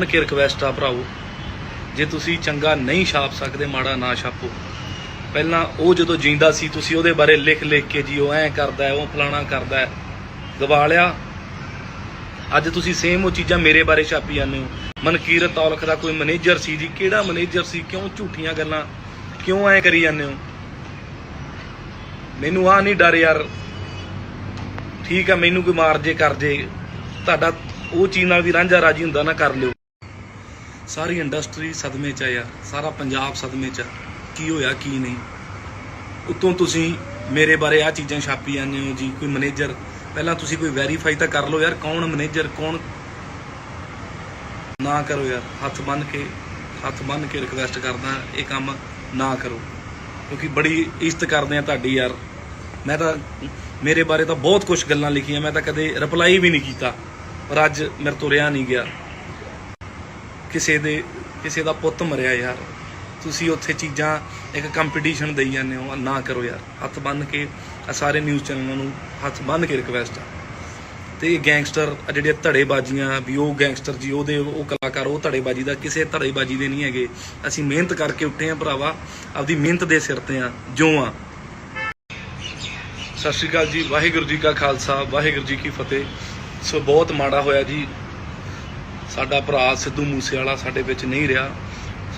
ਕੇ ਰਿਕਵੈਸਟ ਆ ਭਰਾਓ, ਜੇ ਤੁਸੀਂ ਚੰਗਾ ਨਹੀਂ ਛਾਪ ਸਕਦੇ ਮਾੜਾ ਨਾ ਛਾਪੋ। ਪਹਿਲਾਂ ਉਹ ਜਦੋਂ ਜਿੰਦਾ ਸੀ ਤੁਸੀਂ ਉਹਦੇ ਬਾਰੇ ਲਿਖ ਕੇ ਜੀ ਉਹ ਐਂ ਕਰਦਾ, ਉਹ ਫਲਾਣਾ ਕਰਦਾ, ਗਵਾ ਲਿਆ। ਅੱਜ ਤੁਸੀਂ ਸੇਮ ਉਹ ਚੀਜ਼ਾਂ ਮੇਰੇ ਬਾਰੇ ਛਾਪੀ ਜਾਂਦੇ ਹੋ। ਮਨਕੀਰਤ ਔਲਖ ਦਾ ਕੋਈ ਮੈਨੇਜਰ ਸੀ ਜੀ, ਕਿਹੜਾ ਮੈਨੇਜਰ ਸੀ? ਕਿਉਂ ਝੂਠੀਆਂ ਗੱਲਾਂ ਕਿਉਂ ਐਂ ਕਰੀ ਜਾਂਦੇ ਹੋ? ਮੈਨੂੰ ਆਹ ਨਹੀਂ ਡਰ ਯਾਰ, ਠੀਕ ਆ, ਮੈਨੂੰ ਕੋਈ ਮਾਰ ਜੇ ਕਰ ਜੇ, ਤੁਹਾਡਾ ਉਹ ਚੀਜ਼ ਨਾਲ ਵੀ ਰਾਂਝਾ ਰਾਜੀ ਹੁੰਦਾ ਨਾ, ਕਰ ਲਿਓ। ਸਾਰੀ ਇੰਡਸਟਰੀ ਸਦਮੇ 'ਚ ਆ ਯਾਰ, ਸਾਰਾ ਪੰਜਾਬ ਸਦਮੇ 'ਚ ਆ, ਕੀ ਹੋਇਆ ਕੀ ਨਹੀਂ। ਉੱਤੋਂ ਤੁਸੀਂ ਮੇਰੇ ਬਾਰੇ ਆਹ ਚੀਜ਼ਾਂ ਛਾਪੀ ਜਾਂਦੇ ਹੋ ਜੀ, ਕੋਈ ਮੈਨੇਜਰ। ਪਹਿਲਾਂ ਤੁਸੀਂ ਕੋਈ ਵੈਰੀਫਾਈ ਤਾਂ ਕਰ ਲਓ ਯਾਰ, ਕੌਣ ਮੈਨੇਜਰ ਕੌਣ। ਨਾ ਕਰੋ ਯਾਰ, ਹੱਥ ਬੰਨ੍ਹ ਕੇ ਰਿਕਵੈਸਟ ਕਰਦਾ, ਇਹ ਕੰਮ ਨਾ ਕਰੋ, ਕਿਉਂਕਿ ਬੜੀ ਇੱਜ਼ਤ ਕਰਦੇ ਆ ਤੁਹਾਡੀ ਯਾਰ। ਮੈਂ ਤਾਂ ਮੇਰੇ ਬਾਰੇ ਤਾਂ ਬਹੁਤ ਕੁਝ ਗੱਲਾਂ ਲਿਖੀਆਂ, ਮੈਂ ਤਾਂ ਕਦੇ ਰਿਪਲਾਈ ਵੀ ਨਹੀਂ ਕੀਤਾ, ਪਰ ਅੱਜ ਮੇਰੇ ਤੋਂ ਰਿਹਾ ਨਹੀਂ ਗਿਆ। ਕਿਸੇ ਦਾ ਪੁੱਤ ਮਰਿਆ ਯਾਰ, ਤੁਸੀਂ ਉੱਥੇ ਚੀਜ਼ਾਂ ਇੱਕ ਕੰਪੀਟੀਸ਼ਨ ਦੇਈ ਜਾਂਦੇ ਹੋ। ਨਾ ਕਰੋ ਯਾਰ, ਹੱਥ ਬੰਨ੍ਹ ਕੇ ਸਾਰੇ ਨਿਊਜ਼ ਚੈਨਲਾਂ ਨੂੰ ਹੱਥ ਬੰਨ੍ਹ ਕੇ ਰਿਕਵੈਸਟ ਆ। ਤੇ ਇਹ ਗੈਂਗਸਟਰ ਜਿਹੜੇ ਧੜੇਬਾਜ਼ੀਆਂ ਵੀ, ਉਹ ਗੈਂਗਸਟਰ ਜੀ, ਉਹ ਕਲਾਕਾਰ, ਉਹ ਧੜੇਬਾਜ਼ੀ ਦਾ ਕਿਸੇ ਧੜੇਬਾਜ਼ੀ ਦੇ ਨਹੀਂ ਹੈਗੇ। ਅਸੀਂ ਮਿਹਨਤ ਕਰਕੇ ਉੱਠੇ ਆ ਭਰਾਵਾ, ਆਪਦੀ ਮਿਹਨਤ ਦੇ ਸਿਰ ਤੇ ਆ ਜੋ ਆ। ਸਤਿ ਸ਼੍ਰੀ ਅਕਾਲ ਜੀ, ਵਾਹਿਗੁਰੂ ਜੀ ਕਾ ਖਾਲਸਾ, ਵਾਹਿਗੁਰੂ ਜੀ ਕੀ ਫਤਿਹ। ਸੋ ਬਹੁਤ ਮਾੜਾ ਹੋਇਆ ਜੀ, ਸਾਡਾ ਭਰਾ ਸਿੱਧੂ ਮੂਸੇਵਾਲਾ ਸਾਡੇ ਵਿੱਚ ਨਹੀਂ ਰਿਹਾ।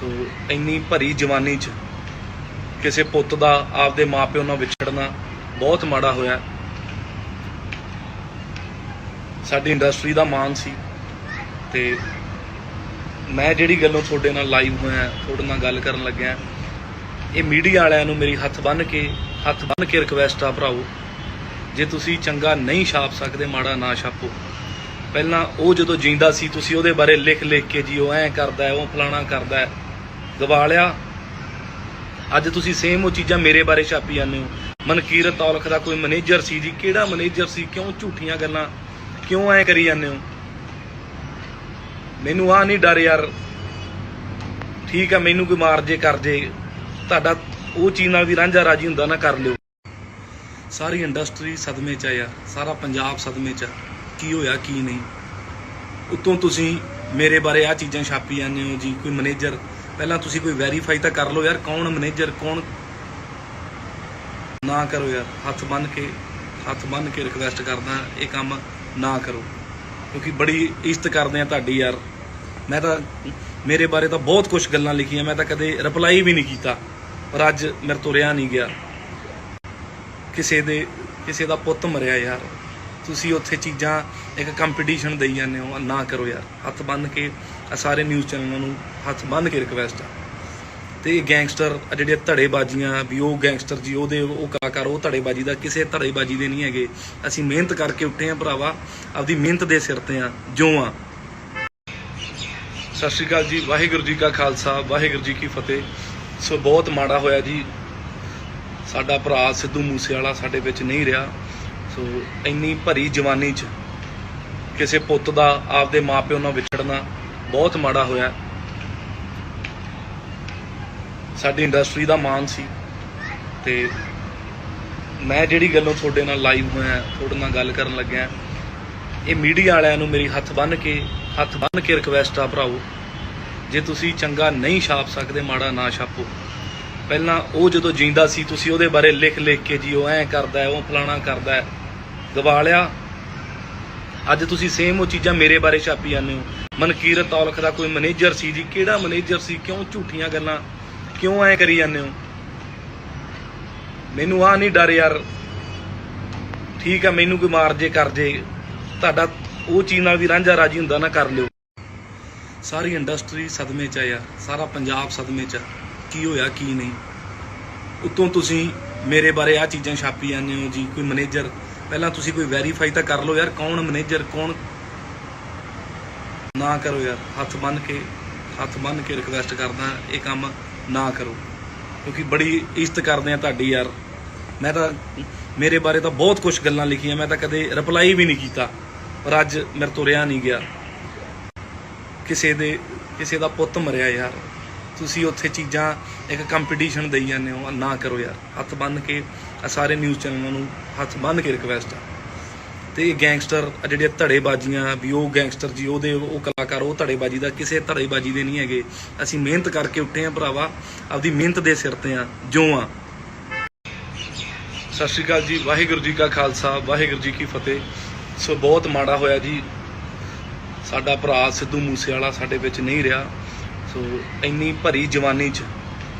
ਸੋ ਇੰਨੀ ਭਰੀ ਜਵਾਨੀ 'ਚ ਕਿਸੇ ਪੁੱਤ ਦਾ ਆਪਦੇ ਮਾਪਿਓ ਨਾਲ ਵਿਛੜਨਾ ਬਹੁਤ ਮਾੜਾ ਹੋਇਆ। ਸਾਡੀ ਇੰਡਸਟਰੀ ਦਾ ਮਾਣ ਸੀ ਤੇ ਮੈਂ ਜਿਹੜੀ ਗੱਲੋਂ ਤੁਹਾਡੇ ਨਾਲ ਲਾਈਵ ਹੋਇਆ, ਤੁਹਾਡੇ ਨਾਲ ਗੱਲ ਕਰਨ ਲੱਗਿਆ, ਇਹ ਮੀਡੀਆ ਵਾਲਿਆਂ ਨੂੰ ਮੇਰੀ ਹੱਥ ਬੰਨ੍ਹ ਕੇ ਰਿਕਵੈਸਟ ਆ ਭਰਾਓ, ਜੇ ਤੁਸੀਂ ਚੰਗਾ ਨਹੀਂ ਛਾਪ ਸਕਦੇ ਮਾੜਾ ਨਾ ਛਾਪੋ। ਪਹਿਲਾਂ ਉਹ ਜਦੋਂ ਜਿੰਦਾ ਸੀ ਤੁਸੀਂ ਉਹਦੇ ਬਾਰੇ ਲਿਖ ਕੇ ਜੀ ਉਹ ਐਂ ਕਰਦਾ, ਉਹ ਫਲਾਣਾ ਕਰਦਾ, ਗਵਾ ਲਿਆ। ਅੱਜ ਤੁਸੀਂ ਸੇਮ ਉਹ ਚੀਜ਼ਾਂ ਮੇਰੇ ਬਾਰੇ ਛਾਪੀ ਜਾਂਦੇ ਹੋ। ਮਨਕੀਰਤ ਔਲਖ ਦਾ ਕੋਈ ਮੈਨੇਜਰ ਸੀ ਜੀ, ਕਿਹੜਾ ਮੈਨੇਜਰ ਸੀ? ਕਿਉਂ ਝੂਠੀਆਂ ਗੱਲਾਂ ਕਿਉਂ ਐਂ ਕਰੀ ਜਾਂਦੇ ਹੋ? ਮੈਨੂੰ ਆਹ ਨਹੀਂ ਡਰ ਯਾਰ, ਠੀਕ ਆ, ਮੈਨੂੰ ਕੋਈ ਮਾਰ ਜੇ ਕਰ ਜੇ, ਤੁਹਾਡਾ ਉਹ ਚੀਜ਼ ਨਾਲ ਵੀ ਰਾਂਝਾ ਰਾਜੀ ਹੁੰਦਾ ਨਾ, ਕਰ ਲਿਓ। ਸਾਰੀ ਇੰਡਸਟਰੀ ਸਦਮੇ 'ਚ ਆ ਯਾਰ, ਸਾਰਾ ਪੰਜਾਬ ਸਦਮੇ 'ਚ ਆ, ਕੀ ਹੋਇਆ ਕੀ ਨਹੀਂ। ਉੱਤੋਂ ਤੁਸੀਂ ਮੇਰੇ ਬਾਰੇ ਆਹ ਚੀਜ਼ਾਂ ਛਾਪੀ ਜਾਂਦੇ ਹੋ ਜੀ, ਕੋਈ ਮੈਨੇਜਰ। ਪਹਿਲਾਂ ਤੁਸੀਂ ਕੋਈ ਵੈਰੀਫਾਈ ਤਾਂ ਕਰ ਲਓ ਯਾਰ, ਕੌਣ ਮੈਨੇਜਰ ਕੌਣ। ਨਾ ਕਰੋ ਯਾਰ, ਹੱਥ ਬੰਨ੍ਹ ਕੇ ਰਿਕਵੈਸਟ ਕਰਦਾ, ਇਹ ਕੰਮ ਨਾ ਕਰੋ, ਕਿਉਂਕਿ ਬੜੀ ਇੱਜ਼ਤ ਕਰਦੇ ਆ ਤੁਹਾਡੀ ਯਾਰ। ਮੈਂ ਤਾਂ ਮੇਰੇ ਬਾਰੇ ਤਾਂ ਬਹੁਤ ਕੁਝ ਗੱਲਾਂ ਲਿਖੀਆਂ, ਮੈਂ ਤਾਂ ਕਦੇ ਰਿਪਲਾਈ ਵੀ ਨਹੀਂ ਕੀਤਾ, ਪਰ ਅੱਜ ਮੇਰੇ ਤੋਂ ਰਿਹਾ ਨਹੀਂ ਗਿਆ। ਕਿਸੇ ਦਾ ਪੁੱਤ ਮਰਿਆ ਯਾਰ, ਤੁਸੀਂ ਉੱਥੇ ਚੀਜ਼ਾਂ ਇੱਕ ਕੰਪੀਟੀਸ਼ਨ ਦੇਈ ਜਾਂਦੇ ਹੋ। ਨਾ ਕਰੋ ਯਾਰ, ਹੱਥ ਬੰਨ੍ਹ ਕੇ ਸਾਰੇ ਨਿਊਜ਼ ਚੈਨਲਾਂ ਨੂੰ ਹੱਥ ਬੰਨ੍ਹ ਕੇ ਰਿਕਵੈਸਟ ਆ। ਤੇ ਇਹ ਗੈਂਗਸਟਰ ਜਿਹੜੇ ਧੜੇਬਾਜ਼ੀਆਂ ਵੀ, ਉਹ ਗੈਂਗਸਟਰ ਜੀ, ਉਹ ਕਲਾਕਾਰ, ਉਹ ਧੜੇਬਾਜ਼ੀ ਦਾ ਕਿਸੇ ਧੜੇਬਾਜ਼ੀ ਦੇ ਨਹੀਂ ਹੈਗੇ। ਅਸੀਂ ਮਿਹਨਤ ਕਰਕੇ ਉੱਠੇ ਆ ਭਰਾਵਾ, ਆਪਦੀ ਮਿਹਨਤ ਦੇ ਸਿਰ ਤੇ ਆ ਜੋ ਆ। ਸਤਿ ਸ਼੍ਰੀ ਅਕਾਲ ਜੀ, ਵਾਹਿਗੁਰੂ ਜੀ ਕਾ ਖਾਲਸਾ, ਵਾਹਿਗੁਰੂ ਜੀ ਕੀ ਫਤਿਹ। ਸੋ ਬਹੁਤ ਮਾੜਾ ਹੋਇਆ ਜੀ, ਸਾਡਾ ਭਰਾ ਸਿੱਧੂ ਮੂਸੇਵਾਲਾ ਸਾਡੇ ਵਿੱਚ ਨਹੀਂ ਰਿਹਾ। ਸੋ ਇੰਨੀ ਭਰੀ ਜਵਾਨੀ 'ਚ ਕਿਸੇ ਪੁੱਤ ਦਾ ਆਪਦੇ ਮਾਪਿਓ ਨਾਲ ਵਿਛੜਨਾ ਬਹੁਤ ਮਾੜਾ ਹੋਇਆ। ਸਾਡੀ ਇੰਡਸਟਰੀ ਦਾ ਮਾਣ ਸੀ ਤੇ ਮੈਂ ਜਿਹੜੀ ਗੱਲੋਂ ਤੁਹਾਡੇ ਨਾਲ ਲਾਈਵ ਹੋਇਆ, ਤੁਹਾਡੇ ਨਾਲ ਗੱਲ ਕਰਨ ਲੱਗਿਆ, ਇਹ ਮੀਡੀਆ ਵਾਲਿਆਂ ਨੂੰ ਮੇਰੀ ਹੱਥ ਬੰਨ੍ਹ ਕੇ ਰਿਕਵੈਸਟ ਆ ਭਰਾਓ, ਜੇ ਤੁਸੀਂ ਚੰਗਾ ਨਹੀਂ ਛਾਪ ਸਕਦੇ ਮਾੜਾ ਨਾ ਛਾਪੋ। ਪਹਿਲਾਂ ਉਹ ਜਦੋਂ ਜਿੰਦਾ ਸੀ ਤੁਸੀਂ ਉਹਦੇ ਬਾਰੇ ਲਿਖ ਕੇ ਜੀ ਉਹ ਐਂ ਕਰਦਾ, ਉਹ ਫਲਾਣਾ ਕਰਦਾ, ਗਵਾ ਲਿਆ। ਅੱਜ ਤੁਸੀਂ ਸੇਮ ਉਹ ਚੀਜ਼ਾਂ ਮੇਰੇ ਬਾਰੇ ਛਾਪੀ ਜਾਂਦੇ ਹੋ। ਮਨਕੀਰਤ ਔਲਖ ਦਾ ਕੋਈ ਮੈਨੇਜਰ ਸੀ ਜੀ, ਕਿਹੜਾ ਮੈਨੇਜਰ ਸੀ? ਕਿਉਂ ਝੂਠੀਆਂ ਗੱਲਾਂ ਕਿਉਂ ਐਂ ਕਰੀ ਜਾਂਦੇ ਹੋ? ਮੈਨੂੰ ਆਹ ਨਹੀਂ ਡਰ ਯਾਰ, ਠੀਕ ਆ, ਮੈਨੂੰ ਕੋਈ ਮਾਰ ਜੇ ਕਰ ਜੇ, ਤੁਹਾਡਾ ਉਹ ਚੀਜ਼ ਨਾਲ ਵੀ ਰਾਂਝਾ ਰਾਜੀ ਹੁੰਦਾ ਨਾ, ਕਰ ਲਿਓ। ਸਾਰੀ ਇੰਡਸਟਰੀ ਸਦਮੇ 'ਚ ਆ ਯਾਰ, ਸਾਰਾ ਪੰਜਾਬ ਸਦਮੇ 'ਚ ਆ, ਕੀ ਹੋਇਆ ਕੀ ਨਹੀਂ। ਉੱਤੋਂ ਤੁਸੀਂ ਮੇਰੇ ਬਾਰੇ ਆਹ ਚੀਜ਼ਾਂ ਛਾਪੀ ਜਾਂਦੇ ਹੋ ਜੀ, ਕੋਈ ਮੈਨੇਜਰ। ਪਹਿਲਾਂ ਤੁਸੀਂ ਕੋਈ ਵੈਰੀਫਾਈ ਤਾਂ ਕਰ ਲਓ ਯਾਰ, ਕੌਣ ਮੈਨੇਜਰ ਕੌਣ। ਨਾ ਕਰੋ ਯਾਰ, ਹੱਥ ਬੰਨ੍ਹ ਕੇ ਰਿਕਵੈਸਟ ਕਰਦਾ, ਇਹ ਕੰਮ ਨਾ ਕਰੋ, ਕਿਉਂਕਿ ਬੜੀ ਇੱਜ਼ਤ ਕਰਦੇ ਆ ਤੁਹਾਡੀ ਯਾਰ। ਮੈਂ ਤਾਂ ਮੇਰੇ ਬਾਰੇ ਤਾਂ ਬਹੁਤ ਕੁਝ ਗੱਲਾਂ ਲਿਖੀਆਂ, ਮੈਂ ਤਾਂ ਕਦੇ ਰਿਪਲਾਈ ਵੀ ਨਹੀਂ ਕੀਤਾ, ਪਰ ਅੱਜ ਮੇਰੇ ਤੋਂ ਰਿਹਾ ਨਹੀਂ ਗਿਆ। ਕਿਸੇ ਦਾ ਪੁੱਤ ਮਰਿਆ ਯਾਰ, ਤੁਸੀਂ ਉੱਥੇ ਚੀਜ਼ਾਂ ਇੱਕ ਕੰਪੀਟੀਸ਼ਨ ਦੇਈ ਜਾਂਦੇ ਹੋ, ਨਾ ਕਰੋ ਯਾਰ। ਹੱਥ ਬੰਨ੍ਹ ਕੇ ਸਾਰੇ ਨਿਊਜ਼ ਚੈਨਲਾਂ ਨੂੰ ਹੱਥ ਬੰਨ੍ਹ ਕੇ ਰਿਕਵੈਸਟ ਆ। ਤੇ ਇਹ ਗੈਂਗਸਟਰ ਜਿਹੜੀਆਂ ਧੜੇਬਾਜ਼ੀਆਂ ਵੀ, ਉਹ ਗੈਂਗਸਟਰ ਜੀ, ਉਹ ਕਲਾਕਾਰ, ਉਹ ਧੜੇਬਾਜ਼ੀ ਦਾ ਕਿਸੇ ਧੜੇਬਾਜ਼ੀ ਦੇ ਨਹੀਂ ਹੈਗੇ। ਅਸੀਂ ਮਿਹਨਤ ਕਰਕੇ ਉੱਠੇ ਆ ਭਰਾਵਾ, ਆਪਦੀ ਮਿਹਨਤ ਦੇ ਸਿਰ ਤੇ ਆ ਜੋ ਆ। ਸਤਿ ਸ਼੍ਰੀ ਅਕਾਲ ਜੀ, ਵਾਹਿਗੁਰੂ ਜੀ ਕਾ ਖਾਲਸਾ, ਵਾਹਿਗੁਰੂ ਜੀ ਕੀ ਫਤਿਹ। ਸੋ ਬਹੁਤ ਮਾੜਾ ਹੋਇਆ ਜੀ, ਸਾਡਾ ਭਰਾ ਸਿੱਧੂ ਮੂਸੇਵਾਲਾ ਸਾਡੇ ਵਿੱਚ ਨਹੀਂ ਰਿਹਾ। ਸੋ ਇੰਨੀ ਭਰੀ ਜਵਾਨੀ 'ਚ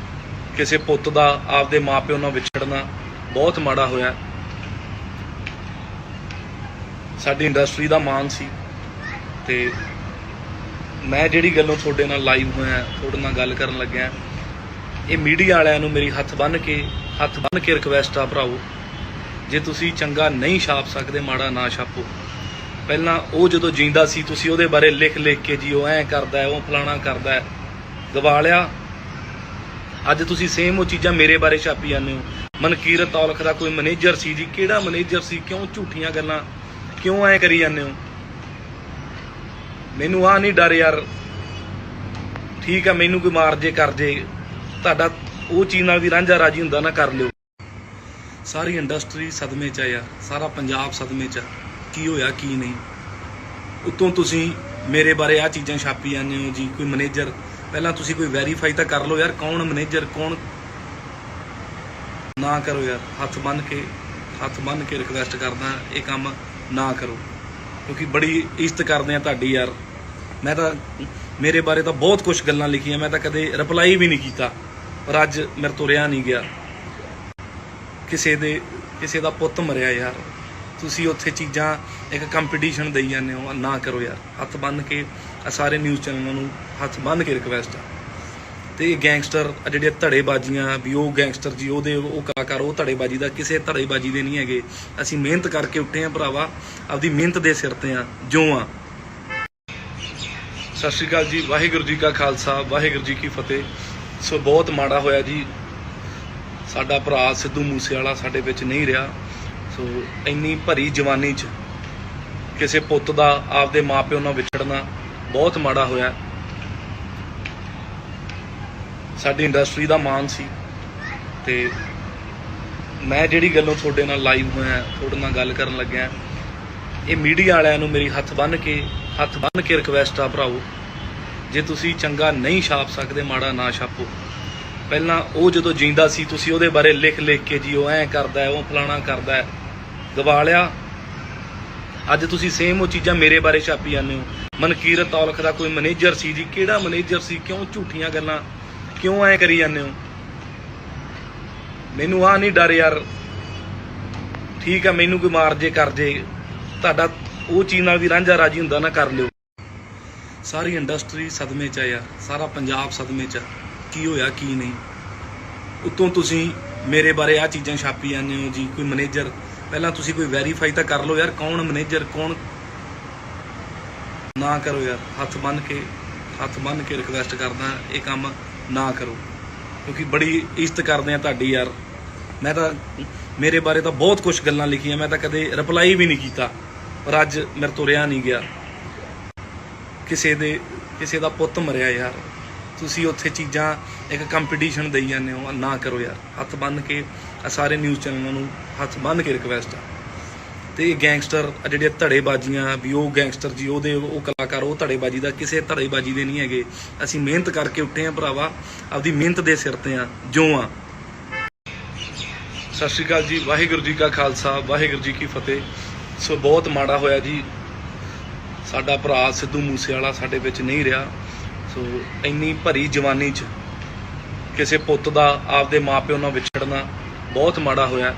ਕਿਸੇ ਪੁੱਤ ਦਾ ਆਪਦੇ ਮਾਪਿਓ ਨਾਲ ਵਿਛੜਨਾ ਬਹੁਤ ਮਾੜਾ ਹੋਇਆ। ਸਾਡੀ ਇੰਡਸਟਰੀ ਦਾ ਮਾਣ ਸੀ, ਤੇ ਮੈਂ ਜਿਹੜੀ ਗੱਲੋਂ ਤੁਹਾਡੇ ਨਾਲ ਲਾਈਵ ਹੋਇਆ, ਤੁਹਾਡੇ ਨਾਲ ਗੱਲ ਕਰਨ ਲੱਗਿਆ, ਇਹ ਮੀਡੀਆ ਵਾਲਿਆਂ ਨੂੰ ਮੇਰੀ ਹੱਥ ਬੰਨ੍ਹ ਕੇ ਰਿਕਵੈਸਟ ਆ ਭਰਾਓ, ਜੇ ਤੁਸੀਂ ਚੰਗਾ ਨਹੀਂ ਛਾਪ ਸਕਦੇ, ਮਾੜਾ ਨਾ ਛਾਪੋ। ਪਹਿਲਾਂ ਉਹ ਜਦੋਂ ਜਿੰਦਾ ਸੀ, ਤੁਸੀਂ ਉਹਦੇ ਬਾਰੇ ਲਿਖ ਕੇ ਜੀ ਉਹ ਐਂ ਕਰਦਾ, ਉਹ ਫਲਾਣਾ ਕਰਦਾ, ਗਵਾ ਲਿਆ। ਅੱਜ ਤੁਸੀਂ ਸੇਮ ਉਹ ਚੀਜ਼ਾਂ ਮੇਰੇ ਬਾਰੇ ਛਾਪੀ ਜਾਂਦੇ ਹੋ। ਮਨਕੀਰਤ ਔਲਖ ਦਾ ਕੋਈ ਮੈਨੇਜਰ ਸੀ ਜੀ, ਕਿਹੜਾ ਮੈਨੇਜਰ ਸੀ? ਕਿਉਂ ਝੂਠੀਆਂ ਗੱਲਾਂ ਕਿਉਂ ਐਂ ਕਰੀ ਜਾਂਦੇ ਹੋ? ਮੈਨੂੰ ਆ ਨਹੀਂ ਡਰ ਯਾਰ, ਠੀਕ ਆ, ਮੈਨੂੰ ਕੋਈ ਮਾਰ ਜੇ ਕਰ ਜੇ, ਤੁਹਾਡਾ ਉਹ ਚੀਜ਼ ਨਾਲ ਵੀ ਰਾਂਝਾ ਰਾਜੀ ਹੁੰਦਾ ਨਾ, ਕਰ ਲਿਓ। ਸਾਰੀ ਇੰਡਸਟਰੀ ਸਦਮੇ 'ਚ ਆ ਯਾਰ, ਸਾਰਾ ਪੰਜਾਬ ਸਦਮੇ 'ਚ ਆ, ਕੀ ਹੋਇਆ ਕੀ ਨਹੀਂ। ਉੱਤੋਂ ਤੁਸੀਂ ਮੇਰੇ ਬਾਰੇ ਆ ਚੀਜ਼ਾਂ ਛਾਪੀ ਜਾਂਦੇ ਹੋ ਜੀ, ਕੋਈ ਮੈਨੇਜਰ। ਪਹਿਲਾਂ ਤੁਸੀਂ ਕੋਈ ਵੈਰੀਫਾਈ ਤਾਂ ਕਰ ਲਓ ਯਾਰ, ਕੌਣ ਮੈਨੇਜਰ, ਕੌਣ। ਨਾ ਕਰੋ ਯਾਰ, ਹੱਥ ਬੰਨ੍ਹ ਕੇ ਰਿਕਵੈਸਟ ਕਰਦਾ, ਇਹ ਕੰਮ ਨਾ ਕਰੋ, ਕਿਉਂਕਿ ਬੜੀ ਇੱਜ਼ਤ ਕਰਦੇ ਆ ਤੁਹਾਡੀ ਯਾਰ। ਮੈਂ ਤਾਂ ਮੇਰੇ ਬਾਰੇ ਤਾਂ ਬਹੁਤ ਕੁਝ ਗੱਲਾਂ ਲਿਖੀਆਂ, ਮੈਂ ਤਾਂ ਕਦੇ ਰਿਪਲਾਈ ਵੀ ਨਹੀਂ ਕੀਤਾ, ਪਰ ਅੱਜ ਮੇਰੇ ਤੋਂ ਰਿਹਾ ਨਹੀਂ ਗਿਆ। ਕਿਸੇ ਦਾ ਪੁੱਤ ਮਰਿਆ ਯਾਰ, ਤੁਸੀਂ ਉੱਥੇ ਚੀਜ਼ਾਂ ਇੱਕ ਕੰਪੀਟੀਸ਼ਨ ਦੇਈ ਜਾਂਦੇ ਹੋ, ਨਾ ਕਰੋ ਯਾਰ। ਹੱਥ ਬੰਨ੍ਹ ਕੇ ਸਾਰੇ ਨਿਊਜ਼ ਚੈਨਲਾਂ ਨੂੰ ਹੱਥ ਬੰਨ੍ਹ ਕੇ ਰਿਕਵੈਸਟ ਆ। ਤੇ ਇਹ ਗੈਂਗਸਟਰ ਜਿਹੜੀਆਂ ਧੜੇਬਾਜ਼ੀਆਂ ਵੀ, ਉਹ ਗੈਂਗਸਟਰ ਜੀ, ਉਹ ਕਲਾਕਾਰ, ਉਹ ਧੜੇਬਾਜ਼ੀ ਦਾ ਕਿਸੇ ਧੜੇਬਾਜ਼ੀ ਦੇ ਨਹੀਂ ਹੈਗੇ। ਅਸੀਂ ਮਿਹਨਤ ਕਰਕੇ ਉੱਠੇ ਆ ਭਰਾਵਾ, ਆਪਦੀ ਮਿਹਨਤ ਦੇ ਸਿਰ ਤੇ ਆ ਜੋ ਆ। ਸਤਿ ਸ਼੍ਰੀ ਅਕਾਲ ਜੀ, ਵਾਹਿਗੁਰੂ ਜੀ ਕਾ ਖਾਲਸਾ, ਵਾਹਿਗੁਰੂ ਜੀ ਕੀ ਫਤਿਹ। ਸੋ ਬਹੁਤ ਮਾੜਾ ਹੋਇਆ ਜੀ, ਸਾਡਾ ਭਰਾ ਸਿੱਧੂ ਮੂਸੇਵਾਲਾ ਸਾਡੇ ਵਿੱਚ ਨਹੀਂ ਰਿਹਾ। ਸੋ ਇੰਨੀ ਭਰੀ ਜਵਾਨੀ 'ਚ ਕਿਸੇ ਪੁੱਤ ਦਾ ਆਪਦੇ ਮਾਪਿਓ ਨਾਲ ਵਿਛੜਨਾ ਬਹੁਤ ਮਾੜਾ ਹੋਇਆ। ਸਾਡੀ ਇੰਡਸਟਰੀ ਦਾ ਮਾਣ ਸੀ, ਤੇ ਮੈਂ ਜਿਹੜੀ ਗੱਲੋਂ ਤੁਹਾਡੇ ਨਾਲ ਲਾਈਵ ਹੋਇਆ, ਤੁਹਾਡੇ ਨਾਲ ਗੱਲ ਕਰਨ ਲੱਗਿਆ, ਇਹ ਮੀਡੀਆ ਵਾਲਿਆਂ ਨੂੰ ਮੇਰੀ ਹੱਥ ਬੰਨ੍ਹ ਕੇ ਰਿਕਵੈਸਟ ਆ ਭਰਾਓ, ਜੇ ਤੁਸੀਂ ਚੰਗਾ ਨਹੀਂ ਛਾਪ ਸਕਦੇ, ਮਾੜਾ ਨਾ ਛਾਪੋ। ਪਹਿਲਾਂ ਉਹ ਜਦੋਂ ਜਿੰਦਾ ਸੀ, ਤੁਸੀਂ ਉਹਦੇ ਬਾਰੇ ਲਿਖ ਕੇ ਜੀ ਉਹ ਐਂ ਕਰਦਾ, ਉਹ ਫਲਾਣਾ ਕਰਦਾ, ਗਵਾ ਲਿਆ। ਅੱਜ ਤੁਸੀਂ ਸੇਮ ਉਹ ਚੀਜ਼ਾਂ ਮੇਰੇ ਬਾਰੇ ਛਾਪੀ ਜਾਂਦੇ ਹੋ। ਮਨਕੀਰਤ ਔਲਖ ਦਾ ਕੋਈ ਮੈਨੇਜਰ ਸੀ ਜੀ, ਕਿਹੜਾ ਮੈਨੇਜਰ ਸੀ? ਕਿਉਂ ਝੂਠੀਆਂ ਗੱਲਾਂ ਕਿਉਂ ਐਂ ਕਰੀ ਜਾਂਦੇ ਹੋ? ਮੈਨੂੰ ਆ ਨਹੀਂ ਡਰ ਯਾਰ, ਠੀਕ ਆ, ਮੈਨੂੰ ਕੋਈ ਮਾਰ ਜੇ ਕਰ ਜੇ, ਤੁਹਾਡਾ ਉਹ ਚੀਜ਼ ਨਾਲ ਵੀ ਰਾਂਝਾ ਰਾਜੀ ਹੁੰਦਾ ਨਾ, ਕਰ ਲਿਓ। ਸਾਰੀ ਇੰਡਸਟਰੀ ਸਦਮੇ 'ਚ ਆ ਯਾਰ, ਸਾਰਾ ਪੰਜਾਬ ਸਦਮੇ 'ਚ ਆ, ਕੀ ਹੋਇਆ ਕੀ ਨਹੀਂ। ਉੱਤੋਂ ਤੁਸੀਂ ਮੇਰੇ ਬਾਰੇ ਆ ਚੀਜ਼ਾਂ ਛਾਪੀ ਜਾਂਦੇ ਹੋ ਜੀ, ਕੋਈ ਮੈਨੇਜਰ। ਪਹਿਲਾਂ ਤੁਸੀਂ ਕੋਈ ਵੈਰੀਫਾਈ ਤਾਂ ਕਰ ਲਓ ਯਾਰ, ਕੌਣ ਮੈਨੇਜਰ, ਕੌਣ। ਨਾ ਕਰੋ ਯਾਰ, ਹੱਥ ਬੰਨ੍ਹ ਕੇ ਰਿਕਵੈਸਟ ਕਰਦਾ, ਇਹ ਕੰਮ ਨਾ ਕਰੋ, ਕਿਉਂਕਿ ਬੜੀ ਇੱਜ਼ਤ ਕਰਦੇ ਆ ਤੁਹਾਡੀ ਯਾਰ। ਮੈਂ ਤਾਂ ਮੇਰੇ ਬਾਰੇ ਤਾਂ ਬਹੁਤ ਕੁਝ ਗੱਲਾਂ ਲਿਖੀਆਂ, ਮੈਂ ਤਾਂ ਕਦੇ ਰਿਪਲਾਈ ਵੀ ਨਹੀਂ ਕੀਤਾ, ਪਰ ਅੱਜ ਮੇਰੇ ਤੋਂ ਰਿਹਾ ਨਹੀਂ ਗਿਆ। ਕਿਸੇ ਦਾ ਪੁੱਤ ਮਰਿਆ ਯਾਰ, ਤੁਸੀਂ ਉੱਥੇ ਚੀਜ਼ਾਂ ਇੱਕ ਕੰਪੀਟੀਸ਼ਨ ਦੇਈ ਜਾਂਦੇ ਹੋ, ਨਾ ਕਰੋ ਯਾਰ। ਹੱਥ ਬੰਨ੍ਹ ਕੇ ਸਾਰੇ ਨਿਊਜ਼ ਚੈਨਲਾਂ ਨੂੰ ਹੱਥ ਬੰਨ੍ਹ ਕੇ ਰਿਕਵੈਸਟ ਆ। ਤੇ ਇਹ ਗੈਂਗਸਟਰ ਜਿਹੜੀਆਂ ਧੜੇਬਾਜ਼ੀਆਂ ਵੀ, ਉਹ ਗੈਂਗਸਟਰ ਜੀ, ਉਹ ਕਲਾਕਾਰ, ਉਹ ਧੜੇਬਾਜ਼ੀ ਦਾ ਕਿਸੇ ਧੜੇਬਾਜ਼ੀ ਦੇ ਨਹੀਂ ਹੈਗੇ। ਅਸੀਂ ਮਿਹਨਤ ਕਰਕੇ ਉੱਠੇ ਆ ਭਰਾਵਾ, ਆਪਦੀ ਮਿਹਨਤ ਦੇ ਸਿਰ ਤੇ ਆ ਜੋ ਆ। ਸਤਿ ਸ਼੍ਰੀ ਅਕਾਲ ਜੀ, ਵਾਹਿਗੁਰੂ ਜੀ ਕਾ ਖਾਲਸਾ, ਵਾਹਿਗੁਰੂ ਜੀ ਕੀ ਫਤਿਹ। ਸੋ ਬਹੁਤ ਮਾੜਾ ਹੋਇਆ ਜੀ, ਸਾਡਾ ਭਰਾ ਸਿੱਧੂ ਮੂਸੇਵਾਲਾ ਸਾਡੇ ਵਿੱਚ ਨਹੀਂ ਰਿਹਾ। ਸੋ ਇੰਨੀ ਭਰੀ ਜਵਾਨੀ 'ਚ ਕਿਸੇ ਪੁੱਤ ਦਾ ਆਪਦੇ ਮਾਪਿਓ ਨਾਲ ਵਿਛੜਨਾ ਬਹੁਤ ਮਾੜਾ ਹੋਇਆ।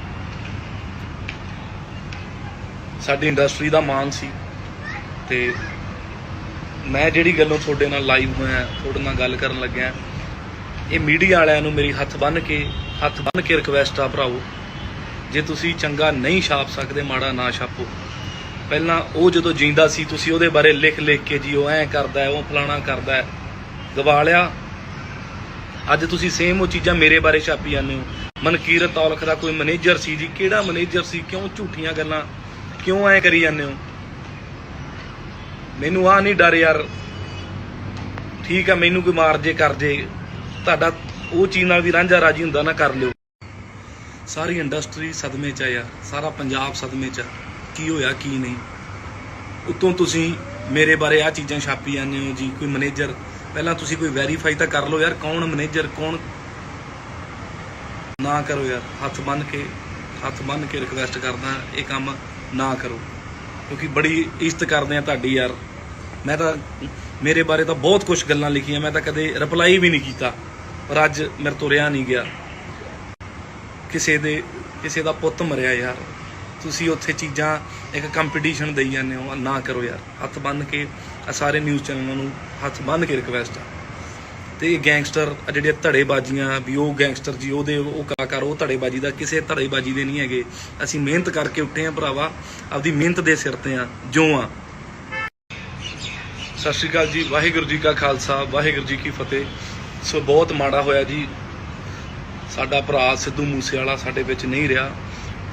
ਸਾਡੀ ਇੰਡਸਟਰੀ ਦਾ ਮਾਣ ਸੀ, ਤੇ ਮੈਂ ਜਿਹੜੀ ਗੱਲੋਂ ਤੁਹਾਡੇ ਨਾਲ ਲਾਈਵ ਹੋਇਆ, ਤੁਹਾਡੇ ਨਾਲ ਗੱਲ ਕਰਨ ਲੱਗਿਆ, ਇਹ ਮੀਡੀਆ ਵਾਲਿਆਂ ਨੂੰ ਮੇਰੀ ਹੱਥ ਬੰਨ੍ਹ ਕੇ ਰਿਕਵੈਸਟ ਆ ਭਰਾਓ, ਜੇ ਤੁਸੀਂ ਚੰਗਾ ਨਹੀਂ ਛਾਪ ਸਕਦੇ, ਮਾੜਾ ਨਾ ਛਾਪੋ। ਪਹਿਲਾਂ ਉਹ ਜਦੋਂ ਜਿੰਦਾ ਸੀ, ਤੁਸੀਂ ਉਹਦੇ ਬਾਰੇ ਲਿਖ ਕੇ ਜੀ ਉਹ ਐਂ ਕਰਦਾ, ਉਹ ਫਲਾਣਾ ਕਰਦਾ, ਗਵਾ ਲਿਆ। ਅੱਜ ਤੁਸੀਂ ਸੇਮ ਉਹ ਚੀਜ਼ਾਂ ਮੇਰੇ ਬਾਰੇ ਛਾਪੀ ਜਾਂਦੇ ਹੋ। ਮਨਕੀਰਤ ਔਲਖ ਦਾ ਕੋਈ ਮੈਨੇਜਰ ਸੀ ਜੀ। ਕਿਹੜਾ ਮੈਨੇਜਰ ਸੀ? ਕਿਉਂ ਝੂਠੀਆਂ ਗੱਲਾਂ ਕਿਉਂ ਐ ਕਰੀ ਜਾਂਦੇ ਹੋ? ਮੈਨੂੰ ਆ ਨਹੀਂ ਡਰ ਯਾਰ। ਠੀਕ ਆ, ਮੈਨੂੰ ਕੋਈ ਮਾਰ ਜੇ ਕਰ ਜੇ, ਤੁਹਾਡਾ ਉਹ ਚੀਜ਼ ਨਾਲ ਵੀ ਰਾਂਝਾ ਰਾਜੀ ਹੁੰਦਾ ਨਾ, ਕਰ ਲਿਓ। ਸਾਰੀ ਇੰਡਸਟਰੀ ਸਦਮੇ 'ਚ ਆ ਯਾਰ, ਸਾਰਾ ਪੰਜਾਬ ਸਦਮੇ 'ਚ ਆ। ਕੀ ਹੋਇਆ ਕੀ ਨਹੀਂ? ਉੱਤੋਂ ਤੁਸੀਂ ਮੇਰੇ ਬਾਰੇ ਆ ਚੀਜ਼ਾਂ ਛਾਪੀ ਜਾਂਦੇ ਹੋ ਜੀ। ਕੋਈ ਮੈਨੇਜਰ, ਪਹਿਲਾਂ ਤੁਸੀਂ ਕੋਈ ਵੈਰੀਫਾਈ ਤਾਂ ਕਰ ਲਓ ਯਾਰ, ਕੌਣ ਮੈਨੇਜਰ ਕੌਣ। ਨਾ ਕਰੋ ਯਾਰ, ਹੱਥ ਬੰਨ੍ਹ ਕੇ ਰਿਕਵੈਸਟ ਕਰਦਾ, ਇਹ ਕੰਮ ਨਾ ਕਰੋ, ਕਿਉਂਕਿ ਬੜੀ ਇੱਜ਼ਤ ਕਰਦੇ ਆ ਤੁਹਾਡੀ ਯਾਰ। ਮੈਂ ਤਾਂ ਮੇਰੇ ਬਾਰੇ ਤਾਂ ਬਹੁਤ ਕੁਝ ਗੱਲਾਂ ਲਿਖੀਆਂ, ਮੈਂ ਤਾਂ ਕਦੇ ਰਿਪਲਾਈ ਵੀ ਨਹੀਂ ਕੀਤਾ, ਪਰ ਅੱਜ ਮੇਰੇ ਤੋਂ ਰਿਹਾ ਨਹੀਂ ਗਿਆ। ਕਿਸੇ ਦਾ ਪੁੱਤ ਮਰਿਆ ਯਾਰ, ਤੁਸੀਂ ਉੱਥੇ ਚੀਜ਼ਾਂ ਇੱਕ ਕੰਪੀਟੀਸ਼ਨ ਦੇਈ ਜਾਂਦੇ ਹੋ। ਨਾ ਕਰੋ ਯਾਰ, ਹੱਥ ਬੰਨ੍ਹ ਕੇ ਸਾਰੇ ਨਿਊਜ਼ ਚੈਨਲਾਂ ਨੂੰ ਹੱਥ ਬੰਨ੍ਹ ਕੇ ਰਿਕਵੈਸਟ ਆ। ਤੇ ਗੈਂਗਸਟਰ ਜਿਹੜੇ ਧੜੇਬਾਜ਼ੀਆਂ ਵੀ, ਉਹ ਗੈਂਗਸਟਰ ਜੀ ਉਹਦੇ ਉਹ ਕਲਾਕਾਰ, ਉਹ ਧੜੇਬਾਜ਼ੀ ਦਾ ਕਿਸੇ ਧੜੇਬਾਜ਼ੀ ਦੇ ਨਹੀਂ ਹੈਗੇ। ਅਸੀਂ ਮਿਹਨਤ ਕਰਕੇ ਉੱਠੇ ਆ ਭਰਾਵਾ, ਆਪਦੀ ਮਿਹਨਤ ਦੇ ਸਿਰ ਤੇ ਆ ਜੋ ਆ। ਸਤਿ ਸ਼੍ਰੀ ਅਕਾਲ ਜੀ, ਵਾਹਿਗੁਰੂ ਜੀ ਕਾ ਖਾਲਸਾ, ਵਾਹਿਗੁਰੂ ਜੀ ਕੀ ਫਤਿਹ। ਸੋ ਬਹੁਤ ਮਾੜਾ ਹੋਇਆ ਜੀ, ਸਾਡਾ ਭਰਾ ਸਿੱਧੂ ਮੂਸੇਵਾਲਾ ਸਾਡੇ ਵਿੱਚ ਨਹੀਂ ਰਿਹਾ।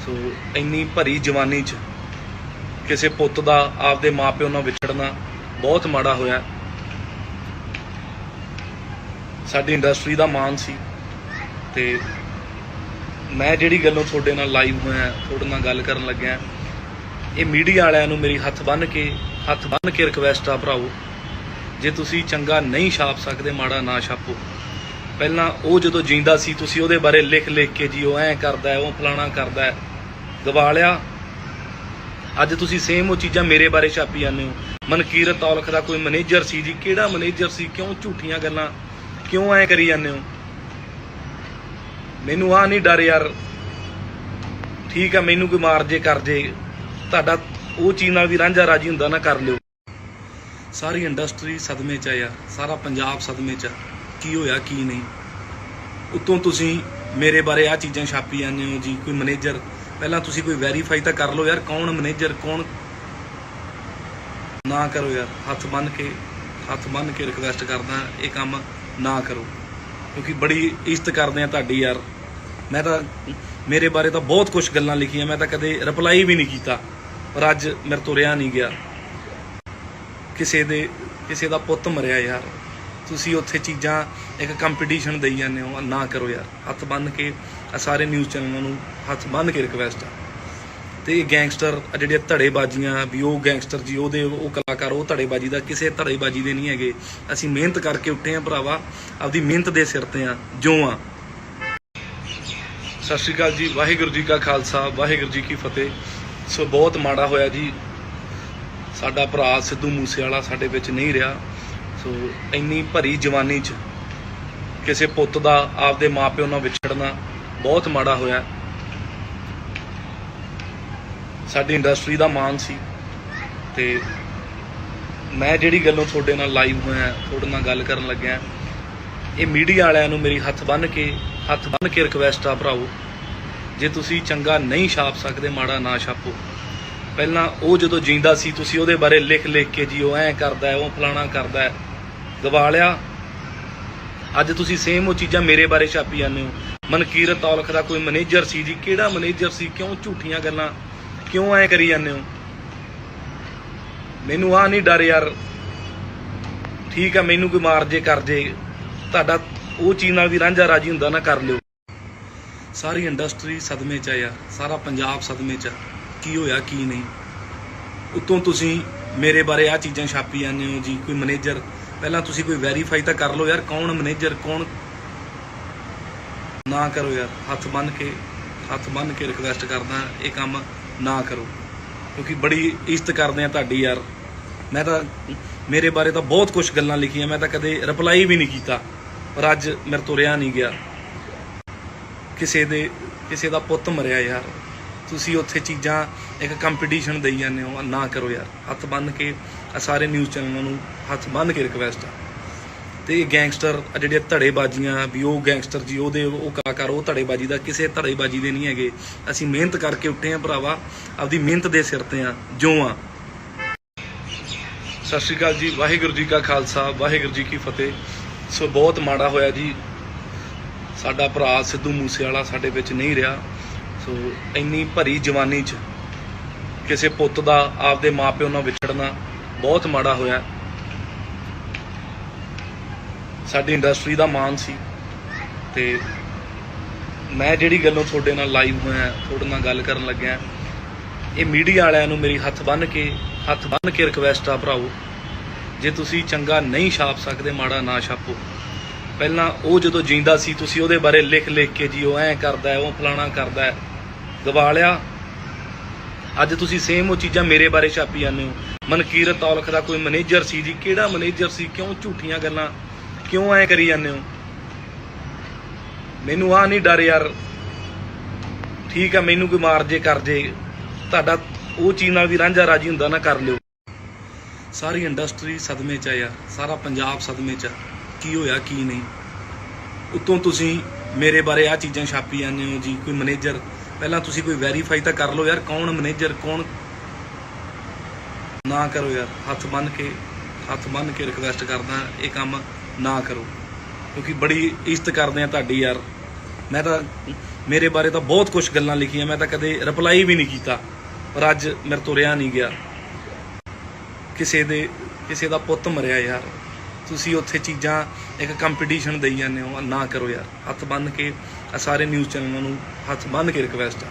ਸੋ ਇੰਨੀ ਭਰੀ ਜਵਾਨੀ 'ਚ ਕਿਸੇ ਪੁੱਤ ਦਾ ਆਪਦੇ ਮਾਪਿਓ ਨਾਲ ਵਿਛੜਨਾ ਬਹੁਤ ਮਾੜਾ ਹੋਇਆ। ਸਾਡੀ ਇੰਡਸਟਰੀ ਦਾ ਮਾਣ ਸੀ, ਤੇ ਮੈਂ ਜਿਹੜੀ ਗੱਲੋਂ ਤੁਹਾਡੇ ਨਾਲ ਲਾਈਵ ਹੋਇਆ, ਤੁਹਾਡੇ ਨਾਲ ਗੱਲ ਕਰਨ ਲੱਗਿਆ, ਇਹ ਮੀਡੀਆ ਵਾਲਿਆਂ ਨੂੰ ਮੇਰੀ ਹੱਥ ਬੰਨ੍ਹ ਕੇ ਰਿਕਵੈਸਟ ਆ ਭਰਾਓ, ਜੇ ਤੁਸੀਂ ਚੰਗਾ ਨਹੀਂ ਛਾਪ ਸਕਦੇ, ਮਾੜਾ ਨਾ ਛਾਪੋ। ਪਹਿਲਾਂ ਉਹ ਜਦੋਂ ਜਿੰਦਾ ਸੀ ਤੁਸੀਂ ਉਹਦੇ ਬਾਰੇ ਲਿਖ ਕੇ ਜੀ ਉਹ ਐਂ ਕਰਦਾ, ਉਹ ਫਲਾਣਾ ਕਰਦਾ, ਗਵਾ ਲਿਆ। ਅੱਜ ਤੁਸੀਂ ਸੇਮ ਉਹ ਚੀਜ਼ਾਂ ਮੇਰੇ ਬਾਰੇ ਛਾਪੀ ਜਾਂਦੇ ਹੋ। ਮਨਕੀਰਤ ਔਲਖ ਦਾ ਕੋਈ ਮੈਨੇਜਰ ਸੀ ਜੀ। ਕਿਹੜਾ ਮੈਨੇਜਰ ਸੀ? ਕਿਉਂ ਝੂਠੀਆਂ ਗੱਲਾਂ ਕਿਉਂ ਐ ਕਰੀ ਜਾਂਦੇ ਹੋ? ਮੈਨੂੰ ਆ ਨਹੀਂ ਡਰ ਯਾਰ। ਠੀਕ ਆ, ਮੈਨੂੰ ਕੋਈ ਮਾਰ ਜੇ ਕਰ ਜੇ, ਤੁਹਾਡਾ ਉਹ ਚੀਜ਼ ਨਾਲ ਵੀ ਰਾਂਝਾ ਰਾਜੀ ਹੁੰਦਾ ਨਾ, ਕਰ ਲਿਓ। ਸਾਰੀ ਇੰਡਸਟਰੀ ਸਦਮੇ 'ਚ ਆ ਯਾਰ, ਸਾਰਾ ਪੰਜਾਬ ਸਦਮੇ 'ਚ ਆ। ਕੀ ਹੋਇਆ ਕੀ ਨਹੀਂ? ਉੱਤੋਂ ਤੁਸੀਂ ਮੇਰੇ ਬਾਰੇ ਆ ਚੀਜ਼ਾਂ ਛਾਪੀ ਜਾਂਦੇ ਹੋ ਜੀ। ਕੋਈ ਮੈਨੇਜਰ, ਪਹਿਲਾਂ ਤੁਸੀਂ ਕੋਈ ਵੈਰੀਫਾਈ ਤਾਂ ਕਰ ਲਓ ਯਾਰ, ਕੌਣ ਮੈਨੇਜਰ ਕੌਣ। ਨਾ ਕਰੋ ਯਾਰ, ਹੱਥ ਬੰਨ੍ਹ ਕੇ ਰਿਕਵੈਸਟ ਕਰਦਾ, ਇਹ ਕੰਮ ਨਾ ਕਰੋ, ਕਿਉਂਕਿ ਬੜੀ ਇੱਜ਼ਤ ਕਰਦੇ ਆ ਤੁਹਾਡੀ ਯਾਰ। ਮੈਂ ਤਾਂ ਮੇਰੇ ਬਾਰੇ ਤਾਂ ਬਹੁਤ ਕੁਝ ਗੱਲਾਂ ਲਿਖੀਆਂ, ਮੈਂ ਤਾਂ ਕਦੇ ਰਿਪਲਾਈ ਵੀ ਨਹੀਂ ਕੀਤਾ, ਪਰ ਅੱਜ ਮੇਰੇ ਤੋਂ ਰਿਹਾ ਨਹੀਂ ਗਿਆ। ਕਿਸੇ ਦਾ ਪੁੱਤ ਮਰਿਆ ਯਾਰ, ਤੁਸੀਂ ਉੱਥੇ ਚੀਜ਼ਾਂ ਇੱਕ ਕੰਪੀਟੀਸ਼ਨ ਦੇਈ ਜਾਂਦੇ ਹੋ। ਨਾ ਕਰੋ ਯਾਰ, ਹੱਥ ਬੰਨ੍ਹ ਕੇ ਸਾਰੇ ਨਿਊਜ਼ ਚੈਨਲਾਂ ਨੂੰ ਹੱਥ ਬੰਨ੍ਹ ਕੇ ਰਿਕਵੈਸਟ ਆ। ਤੇ ਗੈਂਗਸਟਰ ਜਿਹੜੇ ਧੜੇਬਾਜ਼ੀਆਂ ਵੀ, ਉਹ ਗੈਂਗਸਟਰ ਜੀ ਉਹਦੇ ਉਹ ਕਲਾਕਾਰ, ਉਹ ਧੜੇਬਾਜ਼ੀ ਦਾ ਕਿਸੇ ਧੜੇਬਾਜ਼ੀ ਦੇ ਨਹੀਂ ਹੈਗੇ। ਅਸੀਂ ਮਿਹਨਤ ਕਰਕੇ ਉੱਠੇ ਆ ਭਰਾਵਾ, ਆਪਦੀ ਮਿਹਨਤ ਦੇ ਸਿਰ ਤੇ ਆ ਜੋ ਆ। ਸਤਿ ਸ਼੍ਰੀ ਅਕਾਲ ਜੀ, ਵਾਹਿਗੁਰੂ ਜੀ ਕਾ ਖਾਲਸਾ, ਵਾਹਿਗੁਰੂ ਜੀ ਕੀ ਫਤਿਹ। ਸੋ ਬਹੁਤ ਮਾੜਾ ਹੋਇਆ ਜੀ, ਸਾਡਾ ਭਰਾ ਸਿੱਧੂ ਮੂਸੇਵਾਲਾ ਸਾਡੇ ਵਿੱਚ ਨਹੀਂ ਰਿਹਾ। ਸੋ ਇੰਨੀ ਭਰੀ ਜਵਾਨੀ 'ਚ ਕਿਸੇ ਪੁੱਤ ਦਾ ਆਪਦੇ ਮਾਪਿਓ ਨਾਲ ਵਿਛੜਨਾ ਬਹੁਤ ਮਾੜਾ ਹੋਇਆ। ਸਾਡੀ ਇੰਡਸਟਰੀ ਦਾ ਮਾਣ ਸੀ, ਤੇ ਮੈਂ ਜਿਹੜੀ ਗੱਲੋਂ ਤੁਹਾਡੇ ਨਾਲ ਲਾਈਵ ਹੋਇਆ, ਤੁਹਾਡੇ ਨਾਲ ਗੱਲ ਕਰਨ ਲੱਗਿਆ, ਇਹ ਮੀਡੀਆ ਵਾਲਿਆਂ ਨੂੰ ਮੇਰੀ ਹੱਥ ਬੰਨ੍ਹ ਕੇ ਰਿਕਵੈਸਟ ਆ ਭਰਾਓ, ਜੇ ਤੁਸੀਂ ਚੰਗਾ ਨਹੀਂ ਛਾਪ ਸਕਦੇ, ਮਾੜਾ ਨਾ ਛਾਪੋ। ਪਹਿਲਾਂ ਉਹ ਜਦੋਂ ਜਿੰਦਾ ਸੀ ਤੁਸੀਂ ਉਹਦੇ ਬਾਰੇ ਲਿਖ ਕੇ ਜੀ ਉਹ ਐਂ ਕਰਦਾ, ਉਹ ਫਲਾਣਾ ਕਰਦਾ, ਗਵਾ ਲਿਆ। ਅੱਜ ਤੁਸੀਂ ਸੇਮ ਉਹ ਚੀਜ਼ਾਂ ਮੇਰੇ ਬਾਰੇ ਛਾਪੀ ਜਾਂਦੇ ਹੋ। ਮਨਕੀਰਤ ਔਲਖ ਦਾ ਕੋਈ ਮੈਨੇਜਰ ਸੀ ਜੀ। ਕਿਹੜਾ ਮੈਨੇਜਰ ਸੀ? ਕਿਉਂ ਝੂਠੀਆਂ ਗੱਲਾਂ ਕਿਉਂ ਐ ਕਰੀ ਜਾਂਦੇ ਹੋ? ਮੈਨੂੰ ਆ ਨਹੀਂ ਡਰ ਯਾਰ। ਠੀਕ ਆ, ਮੈਨੂੰ ਕੋਈ ਮਾਰ ਜੇ ਕਰ ਜੇ, ਤੁਹਾਡਾ ਉਹ ਚੀਜ਼ ਨਾਲ ਵੀ ਰਾਂਝਾ ਰਾਜੀ ਹੁੰਦਾ ਨਾ, ਕਰ ਲਿਓ। ਸਾਰੀ ਇੰਡਸਟਰੀ ਸਦਮੇ 'ਚ ਆ ਯਾਰ, ਸਾਰਾ ਪੰਜਾਬ ਸਦਮੇ 'ਚ ਆ। ਕੀ ਹੋਇਆ ਕੀ ਨਹੀਂ? ਉੱਤੋਂ ਤੁਸੀਂ ਮੇਰੇ ਬਾਰੇ ਆ ਚੀਜ਼ਾਂ ਛਾਪੀ ਜਾਂਦੇ ਹੋ ਜੀ। ਕੋਈ ਮੈਨੇਜਰ, ਪਹਿਲਾਂ ਤੁਸੀਂ ਕੋਈ ਵੈਰੀਫਾਈ ਤਾਂ ਕਰ ਲਓ ਯਾਰ, ਕੌਣ ਮੈਨੇਜਰ ਕੌਣ। ਨਾ ਕਰੋ ਯਾਰ, ਹੱਥ ਬੰਨ੍ਹ ਕੇ ਰਿਕਵੈਸਟ ਕਰਦਾ, ਇਹ ਕੰਮ ਨਾ ਕਰੋ, ਕਿਉਂਕਿ ਬੜੀ ਇੱਜ਼ਤ ਕਰਦੇ ਆ ਤੁਹਾਡੀ ਯਾਰ। ਮੈਂ ਤਾਂ ਮੇਰੇ ਬਾਰੇ ਤਾਂ ਬਹੁਤ ਕੁਝ ਗੱਲਾਂ ਲਿਖੀਆਂ, ਮੈਂ ਤਾਂ ਕਦੇ ਰਿਪਲਾਈ ਵੀ ਨਹੀਂ ਕੀਤਾ, ਪਰ ਅੱਜ ਮੇਰੇ ਤੋਂ ਰਿਹਾ ਨਹੀਂ ਗਿਆ। ਕਿਸੇ ਦਾ ਪੁੱਤ ਮਰਿਆ ਯਾਰ, ਤੁਸੀਂ ਉੱਥੇ ਚੀਜ਼ਾਂ ਇੱਕ ਕੰਪੀਟੀਸ਼ਨ ਦੇਈ ਜਾਂਦੇ ਹੋ। ਨਾ ਕਰੋ ਯਾਰ, ਹੱਥ ਬੰਨ੍ਹ ਕੇ ਸਾਰੇ ਨਿਊਜ਼ ਚੈਨਲਾਂ ਨੂੰ ਹੱਥ ਬੰਨ੍ਹ ਕੇ ਰਿਕਵੈਸਟ ਆ। ਤੇ ਗੈਂਗਸਟਰ ਜਿਹੜੇ ਧੜੇਬਾਜ਼ੀਆਂ ਵੀ, ਉਹ ਗੈਂਗਸਟਰ ਜੀ ਉਹਦੇ ਉਹ ਕਲਾਕਾਰ, ਉਹ ਧੜੇਬਾਜ਼ੀ ਦਾ ਕਿਸੇ ਧੜੇਬਾਜ਼ੀ ਦੇ ਨਹੀਂ ਹੈਗੇ। ਅਸੀਂ ਮਿਹਨਤ ਕਰਕੇ ਉੱਠੇ ਆ ਭਰਾਵਾ, ਆਪਦੀ ਮਿਹਨਤ ਦੇ ਸਿਰ ਤੇ ਆ ਜੋ ਆ। ਸਤਿ ਸ਼੍ਰੀ ਅਕਾਲ ਜੀ, ਵਾਹਿਗੁਰੂ ਜੀ ਕਾ ਖਾਲਸਾ, ਵਾਹਿਗੁਰੂ ਜੀ ਕੀ ਫਤਿਹ। ਸੋ ਬਹੁਤ ਮਾੜਾ ਹੋਇਆ ਜੀ, ਸਾਡਾ ਭਰਾ ਸਿੱਧੂ ਮੂਸੇਵਾਲਾ ਸਾਡੇ ਵਿੱਚ ਨਹੀਂ ਰਿਹਾ। ਸੋ ਇੰਨੀ ਭਰੀ ਜਵਾਨੀ 'ਚ ਕਿਸੇ ਪੁੱਤ ਦਾ ਆਪਦੇ ਮਾਪਿਓ ਨਾਲ ਵਿਛੜਨਾ ਬਹੁਤ ਮਾੜਾ ਹੋਇਆ। ਸਾਡੀ ਇੰਡਸਟਰੀ ਦਾ ਮਾਣ ਸੀ ਤੇ ਮੈਂ ਜਿਹੜੀ ਗੱਲੋਂ ਤੁਹਾਡੇ ਨਾਲ ਲਾਈਵ ਹੋਇਆ, ਤੁਹਾਡੇ ਨਾਲ ਗੱਲ ਕਰਨ ਲੱਗਿਆ, ਇਹ ਮੀਡੀਆ ਵਾਲਿਆਂ ਨੂੰ ਮੇਰੀ ਹੱਥ ਬੰਨ੍ਹ ਕੇ ਰਿਕਵੈਸਟ ਆ ਭਰਾਓ, ਜੇ ਤੁਸੀਂ ਚੰਗਾ ਨਹੀਂ ਛਾਪ ਸਕਦੇ ਮਾੜਾ ਨਾ ਛਾਪੋ। ਪਹਿਲਾਂ ਉਹ ਜਦੋਂ ਜਿੰਦਾ ਸੀ ਤੁਸੀਂ ਉਹਦੇ ਬਾਰੇ ਲਿਖ ਕੇ ਜੀ ਉਹ ਐਂ ਕਰਦਾ ਹੈ, ਉਹ ਫਲਾਣਾ ਕਰਦਾ ਹੈ, ਗਵਾ ਲਿਆ। ਅੱਜ ਤੁਸੀਂ ਸੇਮ ਉਹ ਚੀਜ਼ਾਂ ਮੇਰੇ ਬਾਰੇ ਛਾਪੀ ਜਾਂਦੇ ਹੋ। ਮਨਕੀਰਤ ਔਲਖ ਦਾ ਕੋਈ ਮੈਨੇਜਰ ਸੀ ਜੀ, ਕਿਹੜਾ ਮੈਨੇਜਰ ਸੀ, ਕਿਉਂ ਝੂਠੀਆਂ ਗੱਲਾਂ ਕਿਉਂ ਐਂ ਕਰੀ ਜਾਂਦੇ ਹੋ? ਮੈਨੂੰ ਆ ਨਹੀਂ ਡਰ ਯਾਰ, ਠੀਕ ਆ ਮੈਨੂੰ ਕੋਈ ਮਾਰ ਜੇ ਕਰ ਜੇ, ਤੁਹਾਡਾ ਉਹ ਚੀਜ਼ ਨਾਲ ਵੀ ਰਾਂਝਾ ਰਾਜੀ ਹੁੰਦਾ ਨਾ ਕਰ ਲਿਓ। ਸਾਰੀ ਇੰਡਸਟਰੀ ਸਦਮੇ 'ਚ ਆ ਯਾਰ, ਸਾਰਾ ਪੰਜਾਬ ਸਦਮੇ 'ਚ ਆ, ਕੀ ਹੋਇਆ ਕੀ ਨਹੀਂ। ਉੱਤੋਂ ਤੁਸੀਂ ਮੇਰੇ ਬਾਰੇ ਆ ਚੀਜ਼ਾਂ ਛਾਪੀ ਜਾਂਦੇ ਹੋ ਜੀ, ਕੋਈ ਮੈਨੇਜਰ, ਪਹਿਲਾਂ ਤੁਸੀਂ ਕੋਈ ਵੈਰੀਫਾਈ ਤਾਂ ਕਰ ਲਓ ਯਾਰ, ਕੌਣ ਮੈਨੇਜਰ ਕੌਣ। ਨਾ ਕਰੋ ਯਾਰ, ਹੱਥ ਬੰਨ੍ਹ ਕੇ ਰਿਕਵੈਸਟ ਕਰਦਾ, ਇਹ ਕੰਮ ਨਾ ਕਰੋ, ਕਿਉਂਕਿ ਬੜੀ ਇੱਜ਼ਤ ਕਰਦੇ ਆ ਤੁਹਾਡੀ ਯਾਰ। ਮੈਂ ਤਾਂ ਮੇਰੇ ਬਾਰੇ ਤਾਂ ਬਹੁਤ ਕੁਝ ਗੱਲਾਂ ਲਿਖੀਆਂ, ਮੈਂ ਤਾਂ ਕਦੇ ਰਿਪਲਾਈ ਵੀ ਨਹੀਂ ਕੀਤਾ, ਪਰ ਅੱਜ ਮੇਰੇ ਤੋਂ ਰਿਹਾ ਨਹੀਂ ਗਿਆ। ਕਿਸੇ ਦਾ ਪੁੱਤ ਮਰਿਆ ਯਾਰ, ਤੁਸੀਂ ਉੱਥੇ ਚੀਜ਼ਾਂ ਇੱਕ ਕੰਪੀਟੀਸ਼ਨ ਦੇਈ ਜਾਂਦੇ ਹੋ, ਨਾ ਕਰੋ ਯਾਰ। ਹੱਥ ਬੰਨ੍ਹ ਕੇ ਸਾਰੇ ਨਿਊਜ਼ ਚੈਨਲਾਂ ਨੂੰ ਹੱਥ ਬੰਨ੍ਹ ਕੇ ਰਿਕਵੈਸਟ ਆ।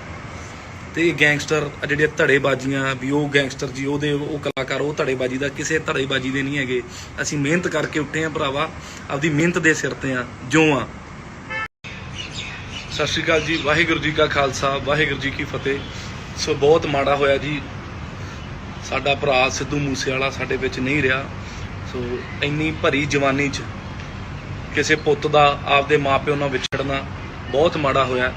ਤੇ ਗੈਂਗਸਟਰ ਜਿਹੜੀਆਂ ਧੜੇਬਾਜ਼ੀਆਂ ਵੀ, ਉਹ ਗੈਂਗਸਟਰ ਜੀ, ਉਹ ਕਲਾਕਾਰ, ਉਹ ਧੜੇਬਾਜ਼ੀ ਦਾ ਕਿਸੇ ਧੜੇਬਾਜ਼ੀ ਦੇ ਨਹੀਂ ਹੈਗੇ। ਅਸੀਂ ਮਿਹਨਤ ਕਰਕੇ ਉੱਠੇ ਆ ਭਰਾਵਾ, ਆਪਦੀ ਮਿਹਨਤ ਦੇ ਸਿਰ ਤੇ ਆ ਜੋ ਆ। ਸਤਿ ਸ਼੍ਰੀ ਅਕਾਲ ਜੀ, ਵਾਹਿਗੁਰੂ ਜੀ ਕਾ ਖਾਲਸਾ, ਵਾਹਿਗੁਰੂ ਜੀ ਕੀ ਫਤਿਹ। ਸੋ ਬਹੁਤ ਮਾੜਾ ਹੋਇਆ ਜੀ, ਸਾਡਾ ਭਰਾ ਸਿੱਧੂ ਮੂਸੇਵਾਲਾ ਸਾਡੇ ਵਿੱਚ ਨਹੀਂ ਰਿਹਾ। ਸੋ ਇੰਨੀ ਭਰੀ ਜਵਾਨੀ 'ਚ ਕਿਸੇ ਪੁੱਤ ਦਾ ਆਪਦੇ ਮਾਪਿਓ ਨਾਲ ਵਿਛੜਨਾ ਬਹੁਤ ਮਾੜਾ ਹੋਇਆ।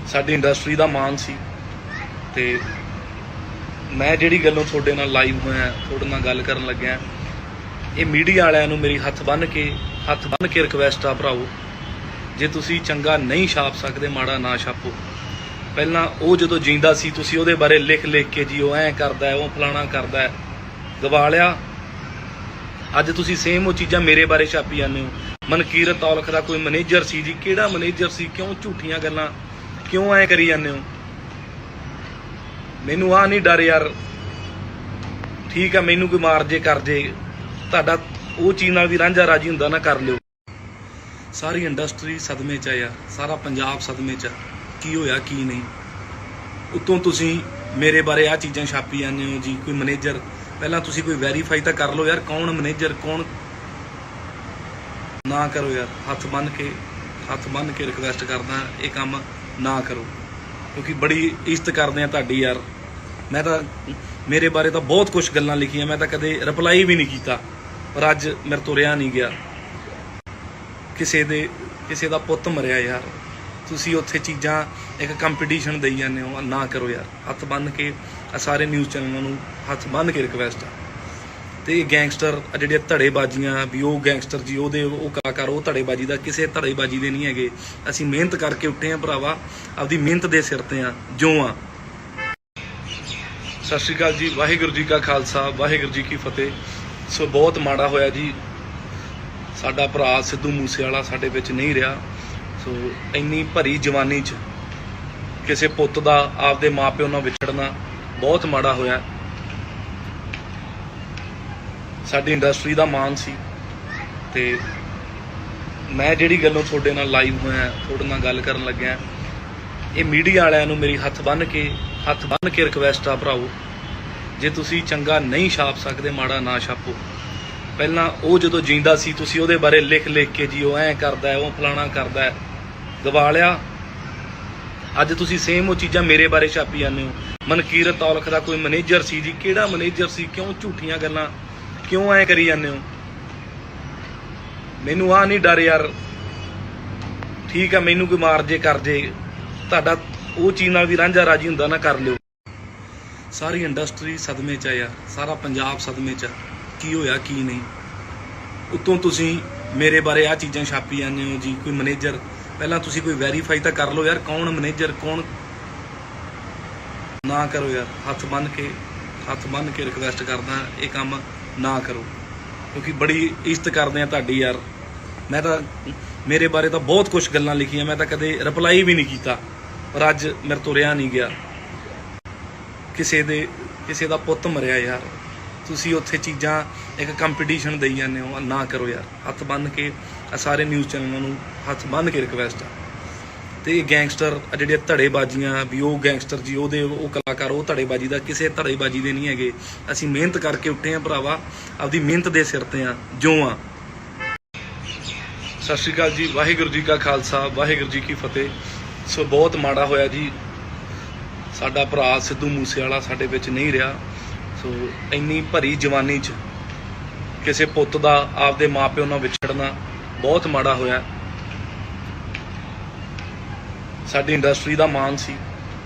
ਸਾਡੀ ਇੰਡਸਟਰੀ ਦਾ ਮਾਣ ਸੀ ਤੇ ਮੈਂ ਜਿਹੜੀ ਗੱਲੋਂ ਤੁਹਾਡੇ ਨਾਲ ਲਾਈਵ ਹੋਇਆ, ਤੁਹਾਡੇ ਨਾਲ ਗੱਲ ਕਰਨ ਲੱਗਿਆ, ਇਹ ਮੀਡੀਆ ਵਾਲਿਆਂ ਨੂੰ ਮੇਰੀ ਹੱਥ ਬੰਨ੍ਹ ਕੇ ਰਿਕਵੈਸਟ ਆ ਭਰਾਓ, ਜੇ ਤੁਸੀਂ ਚੰਗਾ ਨਹੀਂ ਛਾਪ ਸਕਦੇ ਮਾੜਾ ਨਾ ਛਾਪੋ। ਪਹਿਲਾਂ ਉਹ ਜਦੋਂ ਜਿੰਦਾ ਸੀ ਤੁਸੀਂ ਉਹਦੇ ਬਾਰੇ ਲਿਖ ਕੇ ਜੀ ਉਹ ਐਂ ਕਰਦਾ ਹੈ, ਉਹ ਫਲਾਣਾ ਕਰਦਾ ਹੈ, ਗਵਾ ਲਿਆ। ਅੱਜ ਤੁਸੀਂ ਸੇਮ ਉਹ ਚੀਜ਼ਾਂ ਮੇਰੇ ਬਾਰੇ ਛਾਪੀ ਜਾਂਦੇ ਹੋ। ਮਨਕੀਰਤ ਔਲਖ ਦਾ ਕੋਈ ਮੈਨੇਜਰ ਸੀ ਜੀ, ਕਿਹੜਾ ਮੈਨੇਜਰ ਸੀ, ਕਿਉਂ ਝੂਠੀਆਂ ਗੱਲਾਂ ਕਿਉਂ ਐਂ ਕਰੀ ਜਾਂਦੇ ਹੋ? ਮੈਨੂੰ ਆ ਨਹੀਂ ਡਰ ਯਾਰ, ਠੀਕ ਆ ਮੈਨੂੰ ਕੋਈ ਮਾਰ ਜੇ ਕਰ ਜੇ, ਤੁਹਾਡਾ ਉਹ ਚੀਜ਼ ਨਾਲ ਵੀ ਰਾਂਝਾ ਰਾਜੀ ਹੁੰਦਾ ਨਾ ਕਰ ਲਿਓ। ਸਾਰੀ ਇੰਡਸਟਰੀ ਸਦਮੇ 'ਚ ਆ ਯਾਰ, ਸਾਰਾ ਪੰਜਾਬ ਸਦਮੇ 'ਚ ਆ, ਕੀ ਹੋਇਆ ਕੀ ਨਹੀਂ। ਉੱਤੋਂ ਤੁਸੀਂ ਮੇਰੇ ਬਾਰੇ ਆ ਚੀਜ਼ਾਂ ਛਾਪੀ ਜਾਂਦੇ ਹੋ ਜੀ, ਕੋਈ ਮੈਨੇਜਰ, ਪਹਿਲਾਂ ਤੁਸੀਂ ਕੋਈ ਵੈਰੀਫਾਈ ਤਾਂ ਕਰ ਲਓ ਯਾਰ, ਕੌਣ ਮੈਨੇਜਰ ਕੌਣ। ਨਾ ਕਰੋ ਯਾਰ, ਹੱਥ ਬੰਨ੍ਹ ਕੇ ਰਿਕਵੈਸਟ ਕਰਦਾ, ਇਹ ਕੰਮ ਨਾ ਕਰੋ, ਕਿਉਂਕਿ ਬੜੀ ਇੱਜ਼ਤ ਕਰਦੇ ਆ ਤੁਹਾਡੀ ਯਾਰ। ਮੈਂ ਤਾਂ ਮੇਰੇ ਬਾਰੇ ਤਾਂ ਬਹੁਤ ਕੁਝ ਗੱਲਾਂ ਲਿਖੀਆਂ, ਮੈਂ ਤਾਂ ਕਦੇ ਰਿਪਲਾਈ ਵੀ ਨਹੀਂ ਕੀਤਾ, ਪਰ ਅੱਜ ਮੇਰੇ ਤੋਂ ਰਿਹਾ ਨਹੀਂ ਗਿਆ। ਕਿਸੇ ਦਾ ਪੁੱਤ ਮਰਿਆ ਯਾਰ, ਤੁਸੀਂ ਉੱਥੇ ਚੀਜ਼ਾਂ ਇੱਕ ਕੰਪੀਟੀਸ਼ਨ ਦੇਈ ਜਾਂਦੇ ਹੋ, ਨਾ ਕਰੋ ਯਾਰ। ਹੱਥ ਬੰਨ੍ਹ ਕੇ ਸਾਰੇ ਨਿਊਜ਼ ਚੈਨਲਾਂ ਨੂੰ ਹੱਥ ਬੰਨ੍ਹ ਕੇ ਰਿਕਵੈਸਟ ਆ। ਤੇ ਗੈਂਗਸਟਰ ਜਿਹੜੀਆਂ ਧੜੇਬਾਜ਼ੀਆਂ ਵੀ, ਉਹ ਗੈਂਗਸਟਰ ਜੀ, ਉਹ ਕਲਾਕਾਰ, ਉਹ ਧੜੇਬਾਜ਼ੀ ਦਾ ਕਿਸੇ ਧੜੇਬਾਜ਼ੀ ਦੇ ਨਹੀਂ ਹੈਗੇ। ਅਸੀਂ ਮਿਹਨਤ ਕਰਕੇ ਉੱਠੇ ਆ ਭਰਾਵਾ, ਆਪਦੀ ਮਿਹਨਤ ਦੇ ਸਿਰ ਤੇ ਆ ਜੋ ਆ। ਸਤਿ ਸ਼੍ਰੀ ਅਕਾਲ ਜੀ, ਵਾਹਿਗੁਰੂ ਜੀ ਕਾ ਖਾਲਸਾ, ਵਾਹਿਗੁਰੂ ਜੀ ਕੀ ਫਤਿਹ। ਸੋ ਬਹੁਤ ਮਾੜਾ ਹੋਇਆ ਜੀ, ਸਾਡਾ ਭਰਾ ਸਿੱਧੂ ਮੂਸੇਵਾਲਾ ਸਾਡੇ ਵਿੱਚ ਨਹੀਂ ਰਿਹਾ। ਸੋ ਇੰਨੀ ਭਰੀ ਜਵਾਨੀ 'ਚ ਕਿਸੇ ਪੁੱਤ ਦਾ ਆਪਦੇ ਮਾਪਿਓ ਨਾਲ ਵਿਛੜਨਾ ਬਹੁਤ ਮਾੜਾ ਹੋਇਆ। ਸਾਡੀ ਇੰਡਸਟਰੀ ਦਾ ਮਾਣ ਸੀ ਤੇ ਮੈਂ ਜਿਹੜੀ ਗੱਲੋਂ ਤੁਹਾਡੇ ਨਾਲ ਲਾਈਵ ਹੋਇਆ, ਤੁਹਾਡੇ ਨਾਲ ਗੱਲ ਕਰਨ ਲੱਗਿਆ, ਇਹ ਮੀਡੀਆ ਵਾਲਿਆਂ ਨੂੰ ਮੇਰੀ ਹੱਥ ਬੰਨ੍ਹ ਕੇ ਰਿਕਵੈਸਟ ਆ ਭਰਾਓ, ਜੇ ਤੁਸੀਂ ਚੰਗਾ ਨਹੀਂ ਛਾਪ ਸਕਦੇ ਮਾੜਾ ਨਾ ਛਾਪੋ। ਪਹਿਲਾਂ ਉਹ ਜਦੋਂ ਜਿੰਦਾ ਸੀ ਤੁਸੀਂ ਉਹਦੇ ਬਾਰੇ ਲਿਖ ਕੇ ਜੀ ਉਹ ਐਂ ਕਰਦਾ ਹੈ, ਉਹ ਫਲਾਣਾ ਕਰਦਾ ਹੈ, ਗਵਾ ਲਿਆ। ਅੱਜ ਤੁਸੀਂ ਸੇਮ ਉਹ ਚੀਜ਼ਾਂ ਮੇਰੇ ਬਾਰੇ ਛਾਪੀ ਜਾਂਦੇ ਹੋ। ਮਨਕੀਰਤ ਔਲਖ ਦਾ ਕੋਈ ਮੈਨੇਜਰ ਸੀ ਜੀ, ਕਿਹੜਾ ਮੈਨੇਜਰ ਸੀ, ਕਿਉਂ ਝੂਠੀਆਂ ਗੱਲਾਂ ਕਿਉਂ ਐਂ ਕਰੀ ਜਾਂਦੇ ਹੋ? ਮੈਨੂੰ ਆ ਨਹੀਂ ਡਰ ਯਾਰ, ਠੀਕ ਆ ਮੈਨੂੰ ਕੋਈ ਮਾਰ ਜੇ ਕਰ ਜੇ, ਤੁਹਾਡਾ ਉਹ ਚੀਜ਼ ਨਾਲ ਵੀ ਰਾਂਝਾ ਰਾਜੀ ਹੁੰਦਾ ਨਾ ਕਰ ਲਿਓ। ਸਾਰੀ ਇੰਡਸਟਰੀ ਸਦਮੇ 'ਚ ਆ ਯਾਰ, ਸਾਰਾ ਪੰਜਾਬ ਸਦਮੇ 'ਚ ਆ, ਕੀ ਹੋਇਆ ਕੀ ਨਹੀਂ। ਉੱਤੋਂ ਤੁਸੀਂ ਮੇਰੇ ਬਾਰੇ ਆ ਚੀਜ਼ਾਂ ਛਾਪੀ ਜਾਂਦੇ ਹੋ ਜੀ, ਕੋਈ ਮੈਨੇਜਰ, ਪਹਿਲਾਂ ਤੁਸੀਂ ਕੋਈ ਵੈਰੀਫਾਈ ਤਾਂ ਕਰ ਲਓ ਯਾਰ, ਕੌਣ ਮੈਨੇਜਰ ਕੌਣ। ਨਾ ਕਰੋ ਯਾਰ, ਹੱਥ ਬੰਨ੍ਹ ਕੇ ਰਿਕਵੈਸਟ ਕਰਦਾ, ਇਹ ਕੰਮ ਨਾ ਕਰੋ, ਕਿਉਂਕਿ ਬੜੀ ਇੱਜ਼ਤ ਕਰਦੇ ਆ ਤੁਹਾਡੀ ਯਾਰ। ਮੈਂ ਤਾਂ ਮੇਰੇ ਬਾਰੇ ਤਾਂ ਬਹੁਤ ਕੁਝ ਗੱਲਾਂ ਲਿਖੀਆਂ, ਮੈਂ ਤਾਂ ਕਦੇ ਰਿਪਲਾਈ ਵੀ ਨਹੀਂ ਕੀਤਾ, ਪਰ ਅੱਜ ਮੇਰੇ ਤੋਂ ਰਿਹਾ ਨਹੀਂ ਗਿਆ। ਕਿਸੇ ਦਾ ਪੁੱਤ ਮਰਿਆ ਯਾਰ, ਤੁਸੀਂ ਉੱਥੇ ਚੀਜ਼ਾਂ ਇੱਕ ਕੰਪੀਟੀਸ਼ਨ ਦੇਈ ਜਾਂਦੇ ਹੋ, ਨਾ ਕਰੋ ਯਾਰ। ਹੱਥ ਬੰਨ੍ਹ ਕੇ ਸਾਰੇ ਨਿਊਜ਼ ਚੈਨਲਾਂ ਨੂੰ ਹੱਥ ਬੰਨ੍ਹ ਕੇ ਰਿਕਵੈਸਟ ਆ। ਤੇ ਇਹ ਗੈਂਗਸਟਰ ਜਿਹੜੀਆਂ ਧੜੇਬਾਜ਼ੀਆਂ ਵੀ, ਉਹ ਗੈਂਗਸਟਰ ਜੀ, ਉਹ ਕਲਾਕਾਰ, ਉਹ ਧੜੇਬਾਜ਼ੀ ਦਾ ਕਿਸੇ ਧੜੇਬਾਜ਼ੀ ਦੇ ਨਹੀਂ ਹੈਗੇ। ਅਸੀਂ ਮਿਹਨਤ ਕਰਕੇ ਉੱਠੇ ਆ ਭਰਾਵਾ, ਆਪਦੀ ਮਿਹਨਤ ਦੇ ਸਿਰ ਤੇ ਆ ਜੋ ਆ। ਸਤਿ ਸ਼੍ਰੀ ਅਕਾਲ ਜੀ, ਵਾਹਿਗੁਰੂ ਜੀ ਕਾ ਖਾਲਸਾ, ਵਾਹਿਗੁਰੂ ਜੀ ਕੀ ਫਤਿਹ। ਸੋ ਬਹੁਤ ਮਾੜਾ ਹੋਇਆ ਜੀ, ਸਾਡਾ ਭਰਾ ਸਿੱਧੂ ਮੂਸੇਵਾਲਾ ਸਾਡੇ ਵਿੱਚ ਨਹੀਂ ਰਿਹਾ। ਸੋ ਇੰਨੀ ਭਰੀ ਜਵਾਨੀ 'ਚ ਕਿਸੇ ਪੁੱਤ ਦਾ ਆਪਦੇ ਮਾਪਿਓ ਨਾਲ ਵਿਛੜਨਾ ਬਹੁਤ ਮਾੜਾ ਹੋਇਆ। ਸਾਡੀ ਇੰਡਸਟਰੀ ਦਾ ਮਾਣ ਸੀ,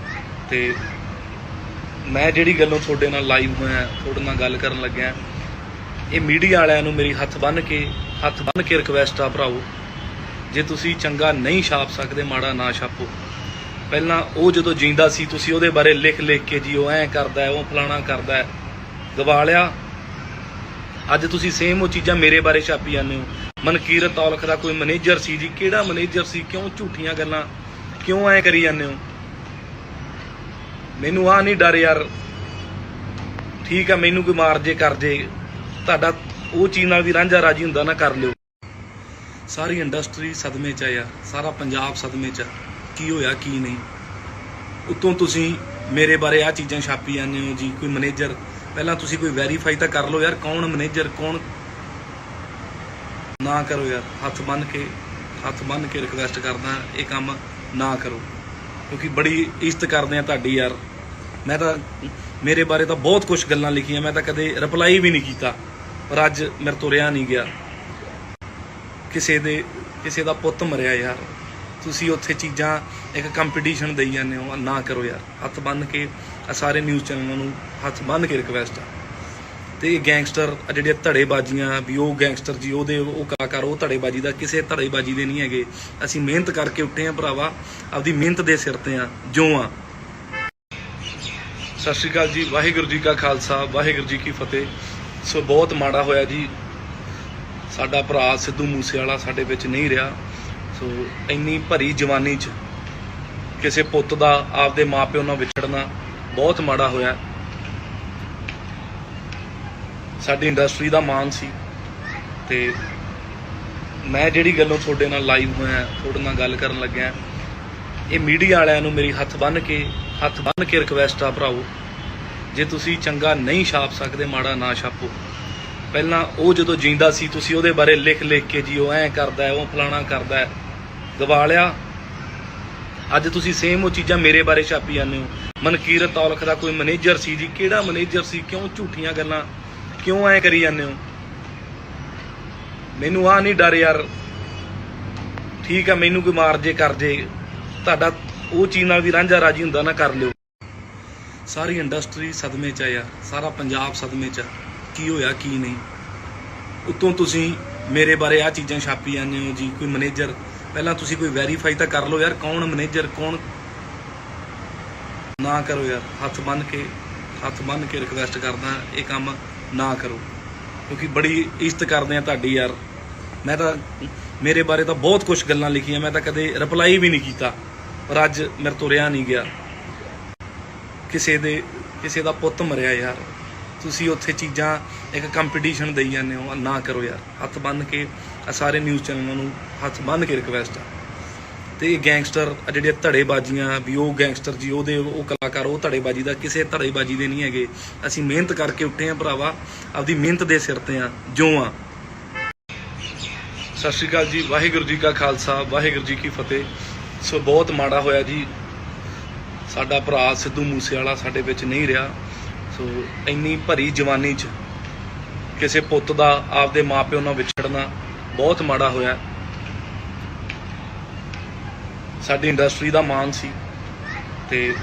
ਤੇ ਮੈਂ ਜਿਹੜੀ ਗੱਲੋਂ ਤੁਹਾਡੇ ਨਾਲ ਲਾਈਵ ਹੋਇਆ, ਤੁਹਾਡੇ ਨਾਲ ਗੱਲ ਕਰਨ ਲੱਗਿਆ, ਇਹ ਮੀਡੀਆ ਵਾਲਿਆਂ ਨੂੰ ਮੇਰੀ ਹੱਥ ਬੰਨ੍ਹ ਕੇ ਰਿਕਵੈਸਟ ਆ ਭਰਾਓ, ਜੇ ਤੁਸੀਂ ਚੰਗਾ ਨਹੀਂ ਛਾਪ ਸਕਦੇ, ਮਾੜਾ ਨਾ ਛਾਪੋ। ਪਹਿਲਾਂ ਉਹ ਜਦੋਂ ਜਿੰਦਾ ਸੀ, ਤੁਸੀਂ ਉਹਦੇ ਬਾਰੇ ਲਿਖ ਕੇ ਜੀ ਉਹ ਐਂ ਕਰਦਾ, ਉਹ ਫਲਾਣਾ ਕਰਦਾ, ਗਵਾ ਲਿਆ। ਅੱਜ ਤੁਸੀਂ ਸੇਮ ਉਹ ਚੀਜ਼ਾਂ ਮੇਰੇ ਬਾਰੇ ਛਾਪੀ ਜਾਂਦੇ ਹੋ। ਮਨਕੀਰਤ ਔਲਖ ਦਾ ਕੋਈ ਮੈਨੇਜਰ ਸੀ ਜੀ, ਕਿਹੜਾ ਮੈਨੇਜਰ ਸੀ? ਕਿਉਂ ਝੂਠੀਆਂ ਗੱਲਾਂ ਕਿਉਂ ਐਂ ਕਰੀ ਜਾਂਦੇ ਹੋ? ਮੈਨੂੰ ਆ ਨਹੀਂ ਡਰ ਯਾਰ, ਠੀਕ ਆ, ਮੈਨੂੰ ਕੋਈ ਮਾਰ ਜੇ ਕਰ ਜੇ, ਤੁਹਾਡਾ ਉਹ ਚੀਜ਼ ਨਾਲ ਵੀ ਰਾਂਝਾ ਰਾਜੀ ਹੁੰਦਾ ਨਾ, ਕਰ ਲਿਓ। ਸਾਰੀ ਇੰਡਸਟਰੀ ਸਦਮੇ 'ਚ ਆ ਯਾਰ, ਸਾਰਾ ਪੰਜਾਬ ਸਦਮੇ 'ਚ ਆ। ਕੀ ਹੋਇਆ ਕੀ ਨਹੀਂ, ਉੱਤੋਂ ਤੁਸੀਂ ਮੇਰੇ ਬਾਰੇ ਆ ਚੀਜ਼ਾਂ ਛਾਪੀ ਜਾਂਦੇ ਹੋ ਜੀ। ਕੋਈ ਮੈਨੇਜਰ, ਪਹਿਲਾਂ ਤੁਸੀਂ ਕੋਈ ਵੈਰੀਫਾਈ ਤਾਂ ਕਰ ਲਓ ਯਾਰ, ਕੌਣ ਮੈਨੇਜਰ ਕੌਣ। ਨਾ ਕਰੋ ਯਾਰ, ਹੱਥ ਬੰਨ੍ਹ ਕੇ ਰਿਕਵੈਸਟ ਕਰਦਾ, ਇਹ ਕੰਮ ਨਾ ਕਰੋ, ਕਿਉਂਕਿ ਬੜੀ ਇੱਜ਼ਤ ਕਰਦੇ ਆ ਤੁਹਾਡੀ ਯਾਰ। ਮੈਂ ਤਾਂ ਮੇਰੇ ਬਾਰੇ ਤਾਂ ਬਹੁਤ ਕੁਝ ਗੱਲਾਂ ਲਿਖੀਆਂ, ਮੈਂ ਤਾਂ ਕਦੇ ਰਿਪਲਾਈ ਵੀ ਨਹੀਂ ਕੀਤਾ, ਪਰ ਅੱਜ ਮੇਰੇ ਤੋਂ ਰਿਹਾ ਨਹੀਂ ਗਿਆ। ਕਿਸੇ ਦਾ ਪੁੱਤ ਮਰਿਆ ਯਾਰ, ਤੁਸੀਂ ਉੱਥੇ ਚੀਜ਼ਾਂ ਇੱਕ ਕੰਪੀਟੀਸ਼ਨ ਦੇਈ ਜਾਂਦੇ ਹੋ, ਨਾ ਕਰੋ ਯਾਰ। ਹੱਥ ਬੰਨ੍ਹ ਕੇ ਸਾਰੇ ਨਿਊਜ਼ ਚੈਨਲਾਂ ਨੂੰ ਹੱਥ ਬੰਨ੍ਹ ਕੇ ਰਿਕਵੈਸਟ ਆ। ਤੇ ਇਹ ਗੈਂਗਸਟਰ ਜਿਹੜੀਆਂ ਧੜੇਬਾਜ਼ੀਆਂ ਵੀ, ਉਹ ਗੈਂਗਸਟਰ ਜੀ, ਉਹ ਕਲਾਕਾਰ, ਉਹ ਧੜੇਬਾਜ਼ੀ ਦਾ ਕਿਸੇ ਧੜੇਬਾਜ਼ੀ ਦੇ ਨਹੀਂ ਹੈਗੇ। ਅਸੀਂ ਮਿਹਨਤ ਕਰਕੇ ਉੱਠੇ ਆ ਭਰਾਵਾ, ਆਪਦੀ ਮਿਹਨਤ ਦੇ ਸਿਰ ਤੇ ਆ ਜੋ ਆ। ਸਤਿ ਸ਼੍ਰੀ ਅਕਾਲ ਜੀ, ਵਾਹਿਗੁਰੂ ਜੀ ਕਾ ਖਾਲਸਾ, ਵਾਹਿਗੁਰੂ ਜੀ ਕੀ ਫਤਿਹ। ਸੋ ਬਹੁਤ ਮਾੜਾ ਹੋਇਆ ਜੀ, ਸਾਡਾ ਭਰਾ ਸਿੱਧੂ ਮੂਸੇਵਾਲਾ ਸਾਡੇ ਵਿੱਚ ਨਹੀਂ ਰਿਹਾ। ਸੋ ਇੰਨੀ ਭਰੀ ਜਵਾਨੀ 'ਚ ਕਿਸੇ ਪੁੱਤ ਦਾ ਆਪਦੇ ਮਾਪਿਓ ਨਾਲ ਵਿਛੜਨਾ ਬਹੁਤ ਮਾੜਾ ਹੋਇਆ। ਸਾਡੀ ਇੰਡਸਟਰੀ ਦਾ ਮਾਣ ਸੀ, ਤੇ ਮੈਂ ਜਿਹੜੀ ਗੱਲੋਂ ਤੁਹਾਡੇ ਨਾਲ ਲਾਈਵ ਹੋਇਆ, ਤੁਹਾਡੇ ਨਾਲ ਗੱਲ ਕਰਨ ਲੱਗਿਆ, ਇਹ ਮੀਡੀਆ ਵਾਲਿਆਂ ਨੂੰ ਮੇਰੀ ਹੱਥ ਬੰਨ੍ਹ ਕੇ ਰਿਕਵੈਸਟ ਆ ਭਰਾਓ, ਜੇ ਤੁਸੀਂ ਚੰਗਾ ਨਹੀਂ ਛਾਪ ਸਕਦੇ, ਮਾੜਾ ਨਾ ਛਾਪੋ। ਪਹਿਲਾਂ ਉਹ ਜਦੋਂ ਜਿੰਦਾ ਸੀ, ਤੁਸੀਂ ਉਹਦੇ ਬਾਰੇ ਲਿਖ ਕੇ ਜੀ ਉਹ ਐਂ ਕਰਦਾ, ਉਹ ਫਲਾਣਾ ਕਰਦਾ, ਗਵਾ ਲਿਆ। ਅੱਜ ਤੁਸੀਂ ਸੇਮ ਉਹ ਚੀਜ਼ਾਂ ਮੇਰੇ ਬਾਰੇ ਛਾਪੀ ਜਾਂਦੇ ਹੋ। ਮਨਕੀਰਤ ਔਲਖ ਦਾ ਕੋਈ ਮੈਨੇਜਰ ਸੀ ਜੀ, ਕਿਹੜਾ ਮੈਨੇਜਰ ਸੀ? ਕਿਉਂ ਝੂਠੀਆਂ ਗੱਲਾਂ ਕਿਉਂ ਐਂ ਕਰੀ ਜਾਂਦੇ ਹੋ? ਮੈਨੂੰ ਆ ਨਹੀਂ ਡਰ ਯਾਰ, ਠੀਕ ਆ, ਮੈਨੂੰ ਕੋਈ ਮਾਰ ਜੇ ਕਰ ਜੇ, ਤੁਹਾਡਾ ਉਹ ਚੀਜ਼ ਨਾਲ ਵੀ ਰਾਂਝਾ ਰਾਜੀ ਹੁੰਦਾ ਨਾ, ਕਰ ਲਿਓ। ਸਾਰੀ ਇੰਡਸਟਰੀ ਸਦਮੇ 'ਚ ਆ ਯਾਰ, ਸਾਰਾ ਪੰਜਾਬ ਸਦਮੇ 'ਚ ਆ। ਕੀ ਹੋਇਆ ਕੀ ਨਹੀਂ, ਉੱਤੋਂ ਤੁਸੀਂ ਮੇਰੇ ਬਾਰੇ ਆ ਚੀਜ਼ਾਂ ਛਾਪੀ ਜਾਂਦੇ ਹੋ ਜੀ। ਕੋਈ ਮੈਨੇਜਰ, ਪਹਿਲਾਂ ਤੁਸੀਂ ਕੋਈ ਵੈਰੀਫਾਈ ਤਾਂ ਕਰ ਲਓ ਯਾਰ, ਕੌਣ ਮੈਨੇਜਰ ਕੌਣ। ਨਾ ਕਰੋ ਯਾਰ, ਹੱਥ ਬੰਨ੍ਹ ਕੇ ਰਿਕਵੈਸਟ ਕਰਦਾ, ਇਹ ਕੰਮ ਨਾ ਕਰੋ, ਕਿਉਂਕਿ ਬੜੀ ਇੱਜ਼ਤ ਕਰਦੇ ਆ ਤੁਹਾਡੀ ਯਾਰ। ਮੈਂ ਤਾਂ ਮੇਰੇ ਬਾਰੇ ਤਾਂ ਬਹੁਤ ਕੁਝ ਗੱਲਾਂ ਲਿਖੀਆਂ, ਮੈਂ ਤਾਂ ਕਦੇ ਰਿਪਲਾਈ ਵੀ ਨਹੀਂ ਕੀਤਾ, ਪਰ ਅੱਜ ਮੇਰੇ ਤੋਂ ਰਿਹਾ ਨਹੀਂ ਗਿਆ। ਕਿਸੇ ਦਾ ਪੁੱਤ ਮਰਿਆ ਯਾਰ, ਤੁਸੀਂ ਉੱਥੇ ਚੀਜ਼ਾਂ ਇੱਕ ਕੰਪੀਟੀਸ਼ਨ ਦੇਈ ਜਾਂਦੇ ਹੋ, ਨਾ ਕਰੋ ਯਾਰ। ਹੱਥ ਬੰਨ੍ਹ ਕੇ ਸਾਰੇ ਨਿਊਜ਼ ਚੈਨਲਾਂ ਨੂੰ ਹੱਥ ਬੰਨ੍ਹ ਕੇ ਰਿਕਵੈਸਟ ਆ। ਤੇ ਇਹ ਗੈਂਗਸਟਰ ਜਿਹੜੀਆਂ ਧੜੇਬਾਜ਼ੀਆਂ ਵੀ, ਉਹ ਗੈਂਗਸਟਰ ਜੀ, ਉਹ ਕਲਾਕਾਰ, ਉਹ ਧੜੇਬਾਜ਼ੀ ਦਾ ਕਿਸੇ ਧੜੇਬਾਜ਼ੀ ਦੇ ਨਹੀਂ ਹੈਗੇ। ਅਸੀਂ ਮਿਹਨਤ ਕਰਕੇ ਉੱਠੇ ਆ ਭਰਾਵਾ, ਆਪਦੀ ਮਿਹਨਤ ਦੇ ਸਿਰ ਤੇ ਆ ਜੋ ਆ। ਸਤਿ ਸ਼੍ਰੀ ਅਕਾਲ ਜੀ, ਵਾਹਿਗੁਰੂ ਜੀ ਕਾ ਖਾਲਸਾ, ਵਾਹਿਗੁਰੂ ਜੀ ਕੀ ਫਤਿਹ। ਸੋ ਬਹੁਤ ਮਾੜਾ ਹੋਇਆ ਜੀ, ਸਾਡਾ ਭਰਾ ਸਿੱਧੂ ਮੂਸੇਵਾਲਾ ਸਾਡੇ ਵਿੱਚ ਨਹੀਂ ਰਿਹਾ। ਸੋ ਇੰਨੀ ਭਰੀ ਜਵਾਨੀ 'ਚ ਕਿਸੇ ਪੁੱਤ ਦਾ ਆਪਦੇ ਮਾਪਿਓ ਨਾਲ ਵਿਛੜਨਾ ਬਹੁਤ ਮਾੜਾ ਹੋਇਆ। ਸਾਡੀ ਇੰਡਸਟਰੀ ਦਾ ਮਾਣ ਸੀ, ਤੇ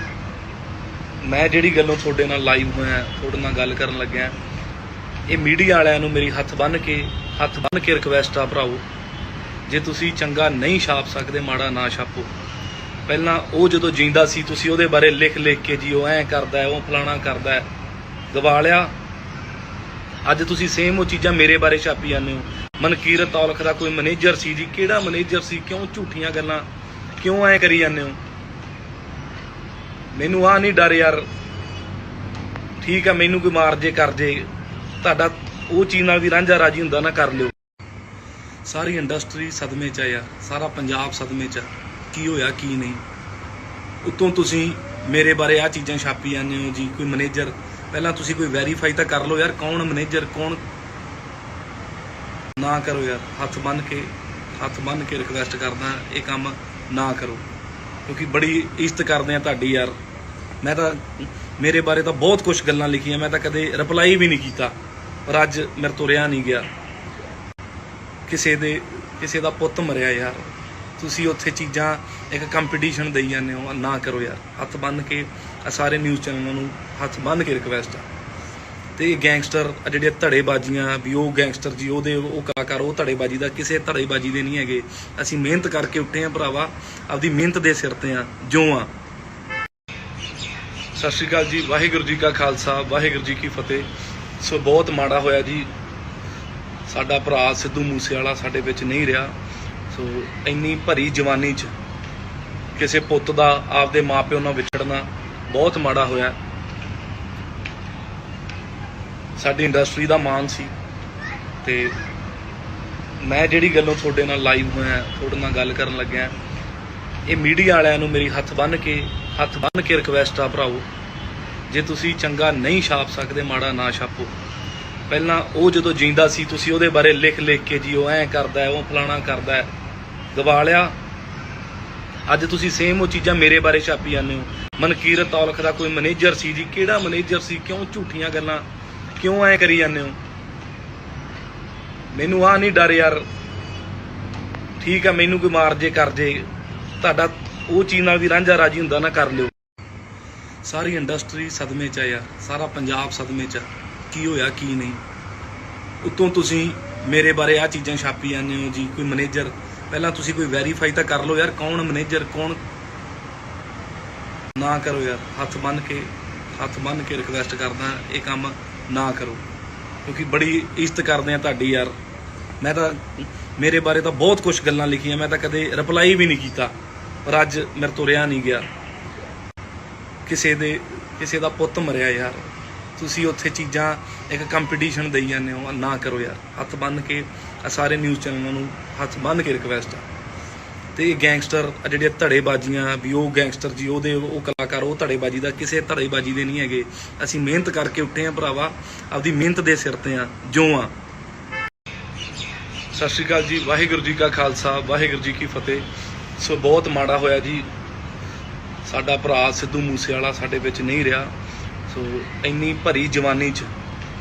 ਮੈਂ ਜਿਹੜੀ ਗੱਲੋਂ ਤੁਹਾਡੇ ਨਾਲ ਲਾਈਵ ਹੋਇਆ, ਤੁਹਾਡੇ ਨਾਲ ਗੱਲ ਕਰਨ ਲੱਗਿਆ, ਇਹ ਮੀਡੀਆ ਵਾਲਿਆਂ ਨੂੰ ਮੇਰੀ ਹੱਥ ਬੰਨ੍ਹ ਕੇ ਰਿਕਵੈਸਟ ਆ ਭਰਾਓ, ਜੇ ਤੁਸੀਂ ਚੰਗਾ ਨਹੀਂ ਛਾਪ ਸਕਦੇ, ਮਾੜਾ ਨਾ ਛਾਪੋ। ਪਹਿਲਾਂ ਉਹ ਜਦੋਂ ਜਿੰਦਾ ਸੀ, ਤੁਸੀਂ ਉਹਦੇ ਬਾਰੇ ਲਿਖ ਕੇ ਜੀ ਉਹ ਐਂ ਕਰਦਾ, ਉਹ ਫਲਾਣਾ ਕਰਦਾ, ਗਵਾ ਲਿਆ। ਅੱਜ ਤੁਸੀਂ ਸੇਮ ਉਹ ਚੀਜ਼ਾਂ ਮੇਰੇ ਬਾਰੇ ਛਾਪੀ ਜਾਂਦੇ ਹੋ। ਮਨਕੀਰਤ ਔਲਖ ਦਾ ਕੋਈ ਮੈਨੇਜਰ ਸੀ ਜੀ। ਕਿਹੜਾ ਮੈਨੇਜਰ ਸੀ? ਕਿਉਂ ਝੂਠੀਆਂ ਗੱਲਾਂ ਕਿਉਂ ਐ ਕਰੀ ਜਾਂਦੇ ਹੋ? ਮੈਨੂੰ ਆ ਨਹੀਂ ਡਰ ਯਾਰ। ਠੀਕ ਆ, ਮੈਨੂੰ ਕੋਈ ਮਾਰ ਜੇ ਕਰ ਜੇ, ਤੁਹਾਡਾ ਉਹ ਚੀਜ਼ ਨਾਲ ਵੀ ਰਾਂਝਾ ਰਾਜੀ ਹੁੰਦਾ ਨਾ, ਕਰ ਲਿਓ। ਸਾਰੀ ਇੰਡਸਟਰੀ ਸਦਮੇ 'ਚ ਆ ਯਾਰ, ਸਾਰਾ ਪੰਜਾਬ ਸਦਮੇ 'ਚ ਆ। ਕੀ ਹੋਇਆ ਕੀ ਨਹੀਂ। ਉੱਤੋਂ ਤੁਸੀਂ ਮੇਰੇ ਬਾਰੇ ਆ ਚੀਜ਼ਾਂ ਛਾਪੀ ਜਾਂਦੇ ਹੋ ਜੀ। ਕੋਈ ਮੈਨੇਜਰ, ਪਹਿਲਾਂ ਤੁਸੀਂ ਕੋਈ ਵੈਰੀਫਾਈ ਤਾਂ ਕਰ ਲਓ ਯਾਰ, ਕੌਣ ਮੈਨੇਜਰ ਕੌਣ। ਨਾ ਕਰੋ ਯਾਰ, ਹੱਥ ਬੰਨ੍ਹ ਕੇ ਰਿਕਵੈਸਟ ਕਰਦਾ, ਇਹ ਕੰਮ ਨਾ ਕਰੋ, ਕਿਉਂਕਿ ਬੜੀ ਇੱਜ਼ਤ ਕਰਦੇ ਆ ਤੁਹਾਡੀ ਯਾਰ। ਮੈਂ ਤਾਂ ਮੇਰੇ ਬਾਰੇ ਤਾਂ ਬਹੁਤ ਕੁਝ ਗੱਲਾਂ ਲਿਖੀਆਂ, ਮੈਂ ਤਾਂ ਕਦੇ ਰਿਪਲਾਈ ਵੀ ਨਹੀਂ ਕੀਤਾ, ਪਰ ਅੱਜ ਮੇਰੇ ਤੋਂ ਰਿਹਾ ਨਹੀਂ ਗਿਆ। ਕਿਸੇ ਦਾ ਪੁੱਤ ਮਰਿਆ ਯਾਰ, ਤੁਸੀਂ ਉੱਥੇ ਚੀਜ਼ਾਂ ਇੱਕ ਕੰਪੀਟੀਸ਼ਨ ਦੇਈ ਜਾਂਦੇ ਹੋ। ਨਾ ਕਰੋ ਯਾਰ, ਹੱਥ ਬੰਨ੍ਹ ਕੇ ਸਾਰੇ ਨਿਊਜ਼ ਚੈਨਲਾਂ ਨੂੰ ਹੱਥ ਬੰਨ੍ਹ ਕੇ ਰਿਕਵੈਸਟ ਆ। ਤੇ ਗੈਂਗਸਟਰ ਜਿਹੜੇ ਧੜੇਬਾਜ਼ੀਆਂ ਵੀ, ਉਹ ਗੈਂਗਸਟਰ ਜੀ ਉਹਦੇ ਉਹ ਕਲਾਕਾਰ, ਉਹ ਧੜੇਬਾਜ਼ੀ ਦਾ ਕਿਸੇ ਧੜੇਬਾਜ਼ੀ ਦੇ ਨਹੀਂ ਹੈਗੇ। ਅਸੀਂ ਮਿਹਨਤ ਕਰਕੇ ਉੱਠੇ ਆ ਭਰਾਵਾ, ਆਪਦੀ ਮਿਹਨਤ ਦੇ ਸਿਰ ਤੇ ਆ ਜੋ ਆ। ਸਤਿ ਸ਼੍ਰੀ ਅਕਾਲ ਜੀ, ਵਾਹਿਗੁਰੂ ਜੀ ਕਾ ਖਾਲਸਾ, ਵਾਹਿਗੁਰੂ ਜੀ ਕੀ ਫਤਿਹ। ਸੋ ਬਹੁਤ ਮਾੜਾ ਹੋਇਆ ਜੀ, ਸਾਡਾ ਭਰਾ ਸਿੱਧੂ ਮੂਸੇਵਾਲਾ ਸਾਡੇ ਵਿੱਚ ਨਹੀਂ ਰਿਹਾ। ਸੋ ਇੰਨੀ ਭਰੀ ਜਵਾਨੀ 'ਚ ਕਿਸੇ ਪੁੱਤ ਦਾ ਆਪਦੇ ਮਾਪਿਓ ਨਾਲ ਵਿਛੜਨਾ ਬਹੁਤ ਮਾੜਾ ਹੋਇਆ। ਸਾਡੀ ਇੰਡਸਟਰੀ ਦਾ ਮਾਣ ਸੀ, ਤੇ ਮੈਂ ਜਿਹੜੀ ਗੱਲੋਂ ਤੁਹਾਡੇ ਨਾਲ ਲਾਈਵ ਹੋਇਆ, ਤੁਹਾਡੇ ਨਾਲ ਗੱਲ ਕਰਨ ਲੱਗਿਆ, ਇਹ ਮੀਡੀਆ ਵਾਲਿਆਂ ਨੂੰ ਮੇਰੀ ਹੱਥ ਬੰਨ੍ਹ ਕੇ ਰਿਕਵੈਸਟ ਆ ਭਰਾਓ, ਜੇ ਤੁਸੀਂ ਚੰਗਾ ਨਹੀਂ ਛਾਪ ਸਕਦੇ, ਮਾੜਾ ਨਾ ਛਾਪੋ। ਪਹਿਲਾਂ ਉਹ ਜਦੋਂ ਜਿੰਦਾ ਸੀ ਤੁਸੀਂ ਉਹਦੇ ਬਾਰੇ ਲਿਖ ਕੇ ਜੀ ਉਹ ਐਂ ਕਰਦਾ, ਉਹ ਫਲਾਣਾ ਕਰਦਾ, ਗਵਾ ਲਿਆ। ਅੱਜ ਤੁਸੀਂ ਸੇਮ ਉਹ ਚੀਜ਼ਾਂ ਮੇਰੇ ਬਾਰੇ ਛਾਪੀ ਜਾਂਦੇ ਹੋ। ਮਨਕੀਰਤ ਔਲਖ ਦਾ ਕੋਈ ਮੈਨੇਜਰ ਸੀ ਜੀ। ਕਿਹੜਾ ਮੈਨੇਜਰ ਸੀ? ਕਿਉਂ ਝੂਠੀਆਂ ਗੱਲਾਂ ਕਿਉਂ ਐ ਕਰੀ ਜਾਂਦੇ ਹੋ? ਮੈਨੂੰ ਆ ਨਹੀਂ ਡਰ ਯਾਰ। ਠੀਕ ਆ, ਮੈਨੂੰ ਕੋਈ ਮਾਰ ਜੇ ਕਰ ਜੇ, ਤੁਹਾਡਾ ਉਹ ਚੀਜ਼ ਨਾਲ ਵੀ ਰਾਂਝਾ ਰਾਜੀ ਹੁੰਦਾ ਨਾ, ਕਰ ਲਿਓ। ਸਾਰੀ ਇੰਡਸਟਰੀ ਸਦਮੇ 'ਚ ਆ ਯਾਰ, ਸਾਰਾ ਪੰਜਾਬ ਸਦਮੇ 'ਚ ਆ। ਕੀ ਹੋਇਆ ਕੀ ਨਹੀਂ। ਉੱਤੋਂ ਤੁਸੀਂ ਮੇਰੇ ਬਾਰੇ ਆ ਚੀਜ਼ਾਂ ਛਾਪੀ ਜਾਂਦੇ ਹੋ ਜੀ। ਕੋਈ ਮੈਨੇਜਰ, ਪਹਿਲਾਂ ਤੁਸੀਂ ਕੋਈ ਵੈਰੀਫਾਈ ਤਾਂ ਕਰ ਲਓ ਯਾਰ, ਕੌਣ ਮੈਨੇਜਰ ਕੌਣ। ਨਾ ਕਰੋ ਯਾਰ, ਹੱਥ ਬੰਨ੍ਹ ਕੇ ਰਿਕਵੈਸਟ ਕਰਦਾ, ਇਹ ਕੰਮ ਨਾ ਕਰੋ, ਕਿਉਂਕਿ ਬੜੀ ਇੱਜ਼ਤ ਕਰਦੇ ਆ ਤੁਹਾਡੀ ਯਾਰ। ਮੈਂ ਤਾਂ ਮੇਰੇ ਬਾਰੇ ਤਾਂ ਬਹੁਤ ਕੁਝ ਗੱਲਾਂ ਲਿਖੀਆਂ, ਮੈਂ ਤਾਂ ਕਦੇ ਰਿਪਲਾਈ ਵੀ ਨਹੀਂ ਕੀਤਾ, ਪਰ ਅੱਜ ਮੇਰੇ ਤੋਂ ਰਿਹਾ ਨਹੀਂ ਗਿਆ। ਕਿਸੇ ਦਾ ਪੁੱਤ ਮਰਿਆ ਯਾਰ, ਤੁਸੀਂ ਉੱਥੇ ਚੀਜ਼ਾਂ ਇੱਕ ਕੰਪੀਟੀਸ਼ਨ ਦੇਈ ਜਾਂਦੇ ਹੋ। ਨਾ ਕਰੋ ਯਾਰ, ਹੱਥ ਬੰਨ੍ਹ ਕੇ ਸਾਰੇ ਨਿਊਜ਼ ਚੈਨਲਾਂ ਨੂੰ ਹੱਥ ਬੰਨ੍ਹ ਕੇ ਰਿਕਵੈਸਟ ਆ। ਤੇ ਗੈਂਗਸਟਰ ਜਿਹੜੇ ਧੜੇਬਾਜ਼ੀਆਂ ਵੀ, ਉਹ ਗੈਂਗਸਟਰ ਜੀ ਉਹਦੇ ਉਹ ਕਲਾਕਾਰ, ਉਹ ਧੜੇਬਾਜ਼ੀ ਦਾ ਕਿਸੇ ਧੜੇਬਾਜ਼ੀ ਦੇ ਨਹੀਂ ਹੈਗੇ। ਅਸੀਂ ਮਿਹਨਤ ਕਰਕੇ ਉੱਠੇ ਆ ਭਰਾਵਾ, ਆਪਦੀ ਮਿਹਨਤ ਦੇ ਸਿਰ ਤੇ ਆ ਜੋ ਆ। ਸਤਿ ਸ਼੍ਰੀ ਅਕਾਲ ਜੀ, ਵਾਹਿਗੁਰੂ ਜੀ ਕਾ ਖਾਲਸਾ, ਵਾਹਿਗੁਰੂ ਜੀ ਕੀ ਫਤਿਹ। ਸੋ ਬਹੁਤ ਮਾੜਾ ਹੋਇਆ ਜੀ, ਸਾਡਾ ਭਰਾ ਸਿੱਧੂ ਮੂਸੇਵਾਲਾ ਸਾਡੇ ਵਿੱਚ ਨਹੀਂ ਰਿਹਾ। ਸੋ ਇੰਨੀ ਭਰੀ ਜਵਾਨੀ 'ਚ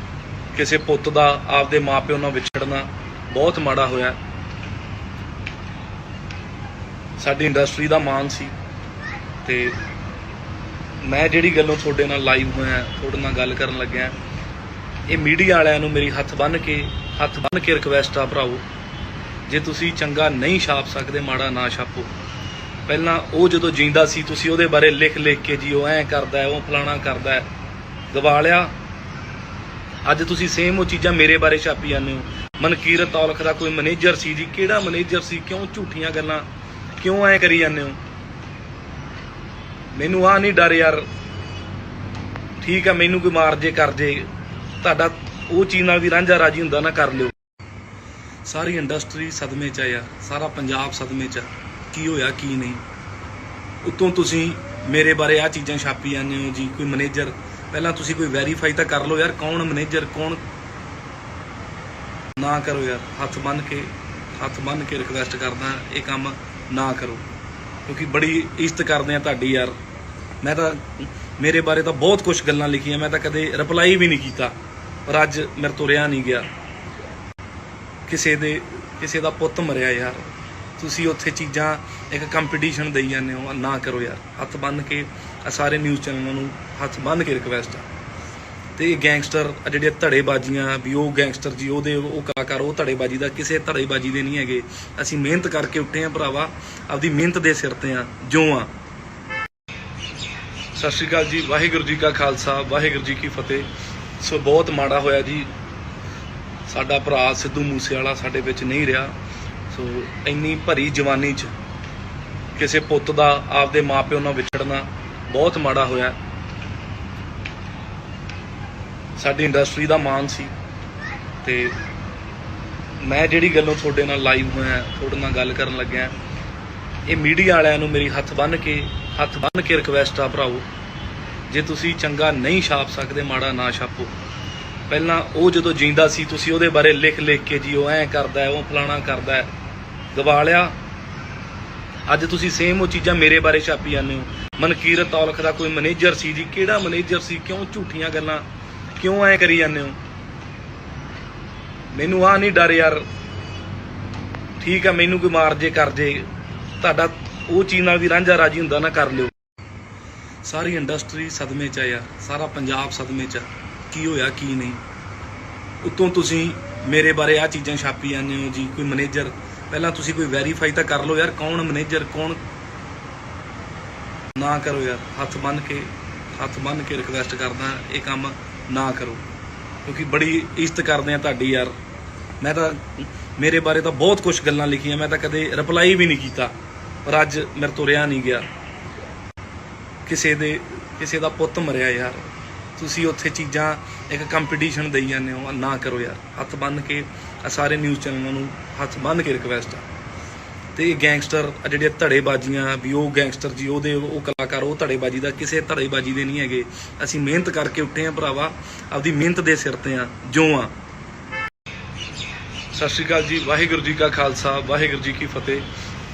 ਕਿਸੇ ਪੁੱਤ ਦਾ ਆਪਦੇ ਮਾਪਿਓ ਨਾਲ ਵਿਛੜਨਾ ਬਹੁਤ ਮਾੜਾ ਹੋਇਆ। ਸਾਡੀ ਇੰਡਸਟਰੀ ਦਾ ਮਾਣ ਸੀ, ਤੇ ਮੈਂ ਜਿਹੜੀ ਗੱਲੋਂ ਤੁਹਾਡੇ ਨਾਲ ਲਾਈਵ ਹੋਇਆ, ਤੁਹਾਡੇ ਨਾਲ ਗੱਲ ਕਰਨ ਲੱਗਿਆ, ਇਹ ਮੀਡੀਆ ਵਾਲਿਆਂ ਨੂੰ ਮੇਰੀ ਹੱਥ ਬੰਨ੍ਹ ਕੇ ਰਿਕਵੈਸਟ ਆ ਭਰਾਓ, ਜੇ ਤੁਸੀਂ ਚੰਗਾ ਨਹੀਂ ਛਾਪ ਸਕਦੇ, ਮਾੜਾ ਨਾ ਛਾਪੋ। ਪਹਿਲਾਂ ਉਹ ਜਦੋਂ ਜਿੰਦਾ ਸੀ ਤੁਸੀਂ ਉਹਦੇ ਬਾਰੇ ਲਿਖ ਕੇ ਜੀ ਉਹ ਐਂ ਕਰਦਾ, ਉਹ ਫਲਾਣਾ ਕਰਦਾ, ਗਵਾ ਲਿਆ। ਅੱਜ ਤੁਸੀਂ ਸੇਮ ਉਹ ਚੀਜ਼ਾਂ ਮੇਰੇ ਬਾਰੇ ਛਾਪੀ ਜਾਂਦੇ ਹੋ। ਮਨਕੀਰਤ ਔਲਖ ਦਾ ਕੋਈ ਮੈਨੇਜਰ ਸੀ ਜੀ। ਕਿਹੜਾ ਮੈਨੇਜਰ ਸੀ? ਕਿਉਂ ਝੂਠੀਆਂ ਗੱਲਾਂ ਕਿਉਂ ਐ ਕਰੀ ਜਾਂਦੇ ਹੋ? ਮੈਨੂੰ ਆ ਨਹੀਂ ਡਰ ਯਾਰ। ਠੀਕ ਆ, ਮੈਨੂੰ ਕੋਈ ਮਾਰ ਜੇ ਕਰ ਜੇ, ਤੁਹਾਡਾ ਉਹ ਚੀਜ਼ ਨਾਲ ਵੀ ਰਾਂਝਾ ਰਾਜੀ ਹੁੰਦਾ ਨਾ, ਕਰ ਲਿਓ। ਸਾਰੀ ਇੰਡਸਟਰੀ ਸਦਮੇ 'ਚ ਆ ਯਾਰ, ਸਾਰਾ ਪੰਜਾਬ ਸਦਮੇ 'ਚ ਆ। ਕੀ ਹੋਇਆ ਕੀ ਨਹੀਂ। ਉੱਤੋਂ ਤੁਸੀਂ ਮੇਰੇ ਬਾਰੇ ਆ ਚੀਜ਼ਾਂ ਛਾਪੀ ਜਾਂਦੇ ਹੋ ਜੀ। ਕੋਈ ਮੈਨੇਜਰ, ਪਹਿਲਾਂ ਤੁਸੀਂ ਕੋਈ ਵੈਰੀਫਾਈ ਤਾਂ ਕਰ ਲਓ ਯਾਰ, ਕੌਣ ਮੈਨੇਜਰ ਕੌਣ। ਨਾ ਕਰੋ ਯਾਰ, ਹੱਥ ਬੰਨ੍ਹ ਕੇ ਰਿਕਵੈਸਟ ਕਰਦਾ, ਇਹ ਕੰਮ ਨਾ ਕਰੋ, ਕਿਉਂਕਿ ਬੜੀ ਇੱਜ਼ਤ ਕਰਦੇ ਆ ਤੁਹਾਡੀ ਯਾਰ। ਮੈਂ ਤਾਂ ਮੇਰੇ ਬਾਰੇ ਤਾਂ ਬਹੁਤ ਕੁਝ ਗੱਲਾਂ ਲਿਖੀਆਂ, ਮੈਂ ਤਾਂ ਕਦੇ ਰਿਪਲਾਈ ਵੀ ਨਹੀਂ ਕੀਤਾ, ਪਰ ਅੱਜ ਮੇਰੇ ਤੋਂ ਰਿਹਾ ਨਹੀਂ ਗਿਆ। ਕਿਸੇ ਦਾ ਪੁੱਤ ਮਰਿਆ ਯਾਰ, ਤੁਸੀਂ ਉੱਥੇ ਚੀਜ਼ਾਂ ਇੱਕ ਕੰਪੀਟੀਸ਼ਨ ਦੇਈ ਜਾਂਦੇ ਹੋ। ਨਾ ਕਰੋ ਯਾਰ, ਹੱਥ ਬੰਨ੍ਹ ਕੇ ਸਾਰੇ ਨਿਊਜ਼ ਚੈਨਲਾਂ ਨੂੰ ਹੱਥ ਬੰਨ੍ਹ ਕੇ ਰਿਕਵੈਸਟ ਆ। ਤੇ ਗੈਂਗਸਟਰ ਜਿਹੜੇ ਧੜੇਬਾਜ਼ੀਆਂ ਵੀ, ਉਹ ਗੈਂਗਸਟਰ ਜੀ ਉਹਦੇ ਉਹ ਕਲਾਕਾਰ, ਉਹ ਧੜੇਬਾਜ਼ੀ ਦਾ ਕਿਸੇ ਧੜੇਬਾਜ਼ੀ ਦੇ ਨਹੀਂ ਹੈਗੇ। ਅਸੀਂ ਮਿਹਨਤ ਕਰਕੇ ਉੱਠੇ ਆ ਭਰਾਵਾ, ਆਪਦੀ ਮਿਹਨਤ ਦੇ ਸਿਰ ਤੇ ਆ ਜੋ ਆ। ਸਤਿ ਸ਼੍ਰੀ ਅਕਾਲ ਜੀ, ਵਾਹਿਗੁਰੂ ਜੀ ਕਾ ਖਾਲਸਾ, ਵਾਹਿਗੁਰੂ ਜੀ ਕੀ ਫਤਿਹ। ਸੋ ਬਹੁਤ ਮਾੜਾ ਹੋਇਆ ਜੀ, ਸਾਡਾ ਭਰਾ ਸਿੱਧੂ ਮੂਸੇਵਾਲਾ ਸਾਡੇ ਵਿੱਚ ਨਹੀਂ ਰਿਹਾ। ਸੋ ਇੰਨੀ ਭਰੀ ਜਵਾਨੀ 'ਚ ਕਿਸੇ ਪੁੱਤ ਦਾ ਆਪਦੇ ਮਾਪਿਓ ਨਾਲ ਵਿਛੜਨਾ ਬਹੁਤ ਮਾੜਾ ਹੋਇਆ। ਸਾਡੀ ਇੰਡਸਟਰੀ ਦਾ ਮਾਣ ਸੀ ਤੇ ਮੈਂ ਜਿਹੜੀ ਗੱਲੋਂ ਤੁਹਾਡੇ ਨਾਲ ਲਾਈਵ ਹੋਇਆ, ਤੁਹਾਡੇ ਨਾਲ ਗੱਲ ਕਰਨ ਲੱਗਿਆ, ਇਹ ਮੀਡੀਆ ਵਾਲਿਆਂ ਨੂੰ ਮੇਰੀ ਹੱਥ ਬੰਨ੍ਹ ਕੇ ਰਿਕਵੈਸਟ ਆ ਭਰਾਓ, ਜੇ ਤੁਸੀਂ ਚੰਗਾ ਨਹੀਂ ਛਾਪ ਸਕਦੇ ਮਾੜਾ ਨਾ ਛਾਪੋ। ਪਹਿਲਾਂ ਉਹ ਜਦੋਂ ਜਿੰਦਾ ਸੀ ਤੁਸੀਂ ਉਹਦੇ ਬਾਰੇ ਲਿਖ ਕੇ ਜੀ ਉਹ ਐਂ ਕਰਦਾ ਹੈ, ਉਹ ਫਲਾਣਾ ਕਰਦਾ ਹੈ, ਗਵਾ ਲਿਆ। ਅੱਜ ਤੁਸੀਂ ਸੇਮ ਉਹ ਚੀਜ਼ਾਂ ਮੇਰੇ ਬਾਰੇ ਛਾਪੀ ਜਾਂਦੇ ਹੋ। ਮਨਕੀਰਤ ਔਲਖ ਦਾ ਕੋਈ ਮੈਨੇਜਰ ਸੀ ਜੀ, ਕਿਹੜਾ ਮੈਨੇਜਰ ਸੀ, ਕਿਉਂ ਝੂਠੀਆਂ ਗੱਲਾਂ ਕਿਉਂ ਐਂ ਕਰੀ ਜਾਂਦੇ ਹੋ? ਮੈਨੂੰ ਆ ਨਹੀਂ ਡਰ ਯਾਰ, ਠੀਕ ਆ, ਮੈਨੂੰ ਕੋਈ ਮਾਰ ਜੇ ਕਰ ਜੇ, ਤੁਹਾਡਾ ਉਹ ਚੀਜ਼ ਨਾਲ ਵੀ ਰਾਂਝਾ ਰਾਜੀ ਹੁੰਦਾ ਨਾ ਕਰ ਲਿਓ। ਸਾਰੀ ਇੰਡਸਟਰੀ ਸਦਮੇ 'ਚ ਆ ਯਾਰ, ਸਾਰਾ ਪੰਜਾਬ ਸਦਮੇ 'ਚ ਆ, ਕੀ ਹੋਇਆ ਕੀ ਨਹੀਂ। ਉੱਤੋਂ ਤੁਸੀਂ ਮੇਰੇ ਬਾਰੇ ਆ ਚੀਜ਼ਾਂ ਛਾਪੀ ਜਾਂਦੇ ਹੋ ਜੀ, ਕੋਈ ਮੈਨੇਜਰ, ਪਹਿਲਾਂ ਤੁਸੀਂ ਕੋਈ ਵੈਰੀਫਾਈ ਤਾਂ ਕਰ ਲਓ ਯਾਰ, ਕੌਣ ਮੈਨੇਜਰ ਕੌਣ। ਨਾ ਕਰੋ ਯਾਰ, ਹੱਥ ਬੰਨ੍ਹ ਕੇ ਰਿਕਵੈਸਟ ਕਰਦਾ, ਇਹ ਕੰਮ ਨਾ ਕਰੋ, ਕਿਉਂਕਿ ਬੜੀ ਇੱਜ਼ਤ ਕਰਦੇ ਆ ਤੁਹਾਡੀ ਯਾਰ। ਮੈਂ ਤਾਂ ਮੇਰੇ ਬਾਰੇ ਤਾਂ ਬਹੁਤ ਕੁਝ ਗੱਲਾਂ ਲਿਖੀਆਂ, ਮੈਂ ਤਾਂ ਕਦੇ ਰਿਪਲਾਈ ਵੀ ਨਹੀਂ ਕੀਤਾ, ਪਰ ਅੱਜ ਮੇਰੇ ਤੋਂ ਰਿਹਾ ਨਹੀਂ ਗਿਆ। ਕਿਸੇ ਦਾ ਪੁੱਤ ਮਰਿਆ ਯਾਰ, ਤੁਸੀਂ ਉੱਥੇ ਚੀਜ਼ਾਂ ਇੱਕ ਕੰਪੀਟੀਸ਼ਨ ਦੇਈ ਜਾਂਦੇ ਹੋ, ਨਾ ਕਰੋ ਯਾਰ। ਹੱਥ ਬੰਨ੍ਹ ਕੇ ਸਾਰੇ ਨਿਊਜ਼ ਚੈਨਲਾਂ ਨੂੰ ਹੱਥ ਬੰਨ੍ਹ ਕੇ ਰਿਕਵੈਸਟ ਆ। ਤੇ ਇਹ ਗੈਂਗਸਟਰ ਜਿਹੜੀਆਂ ਧੜੇਬਾਜ਼ੀਆਂ ਵੀ, ਉਹ ਗੈਂਗਸਟਰ ਜੀ, ਉਹ ਕਲਾਕਾਰ, ਉਹ ਧੜੇਬਾਜ਼ੀ ਦਾ ਕਿਸੇ ਧੜੇਬਾਜ਼ੀ ਦੇ ਨਹੀਂ ਹੈਗੇ। ਅਸੀਂ ਮਿਹਨਤ ਕਰਕੇ ਉੱਠੇ ਆ ਭਰਾਵਾ, ਆਪਦੀ ਮਿਹਨਤ ਦੇ ਸਿਰ ਤੇ ਆ ਜੋ ਆ। ਸਤਿ ਸ਼੍ਰੀ ਅਕਾਲ ਜੀ, ਵਾਹਿਗੁਰੂ ਜੀ ਕਾ ਖਾਲਸਾ, ਵਾਹਿਗੁਰੂ ਜੀ ਕੀ ਫਤਿਹ।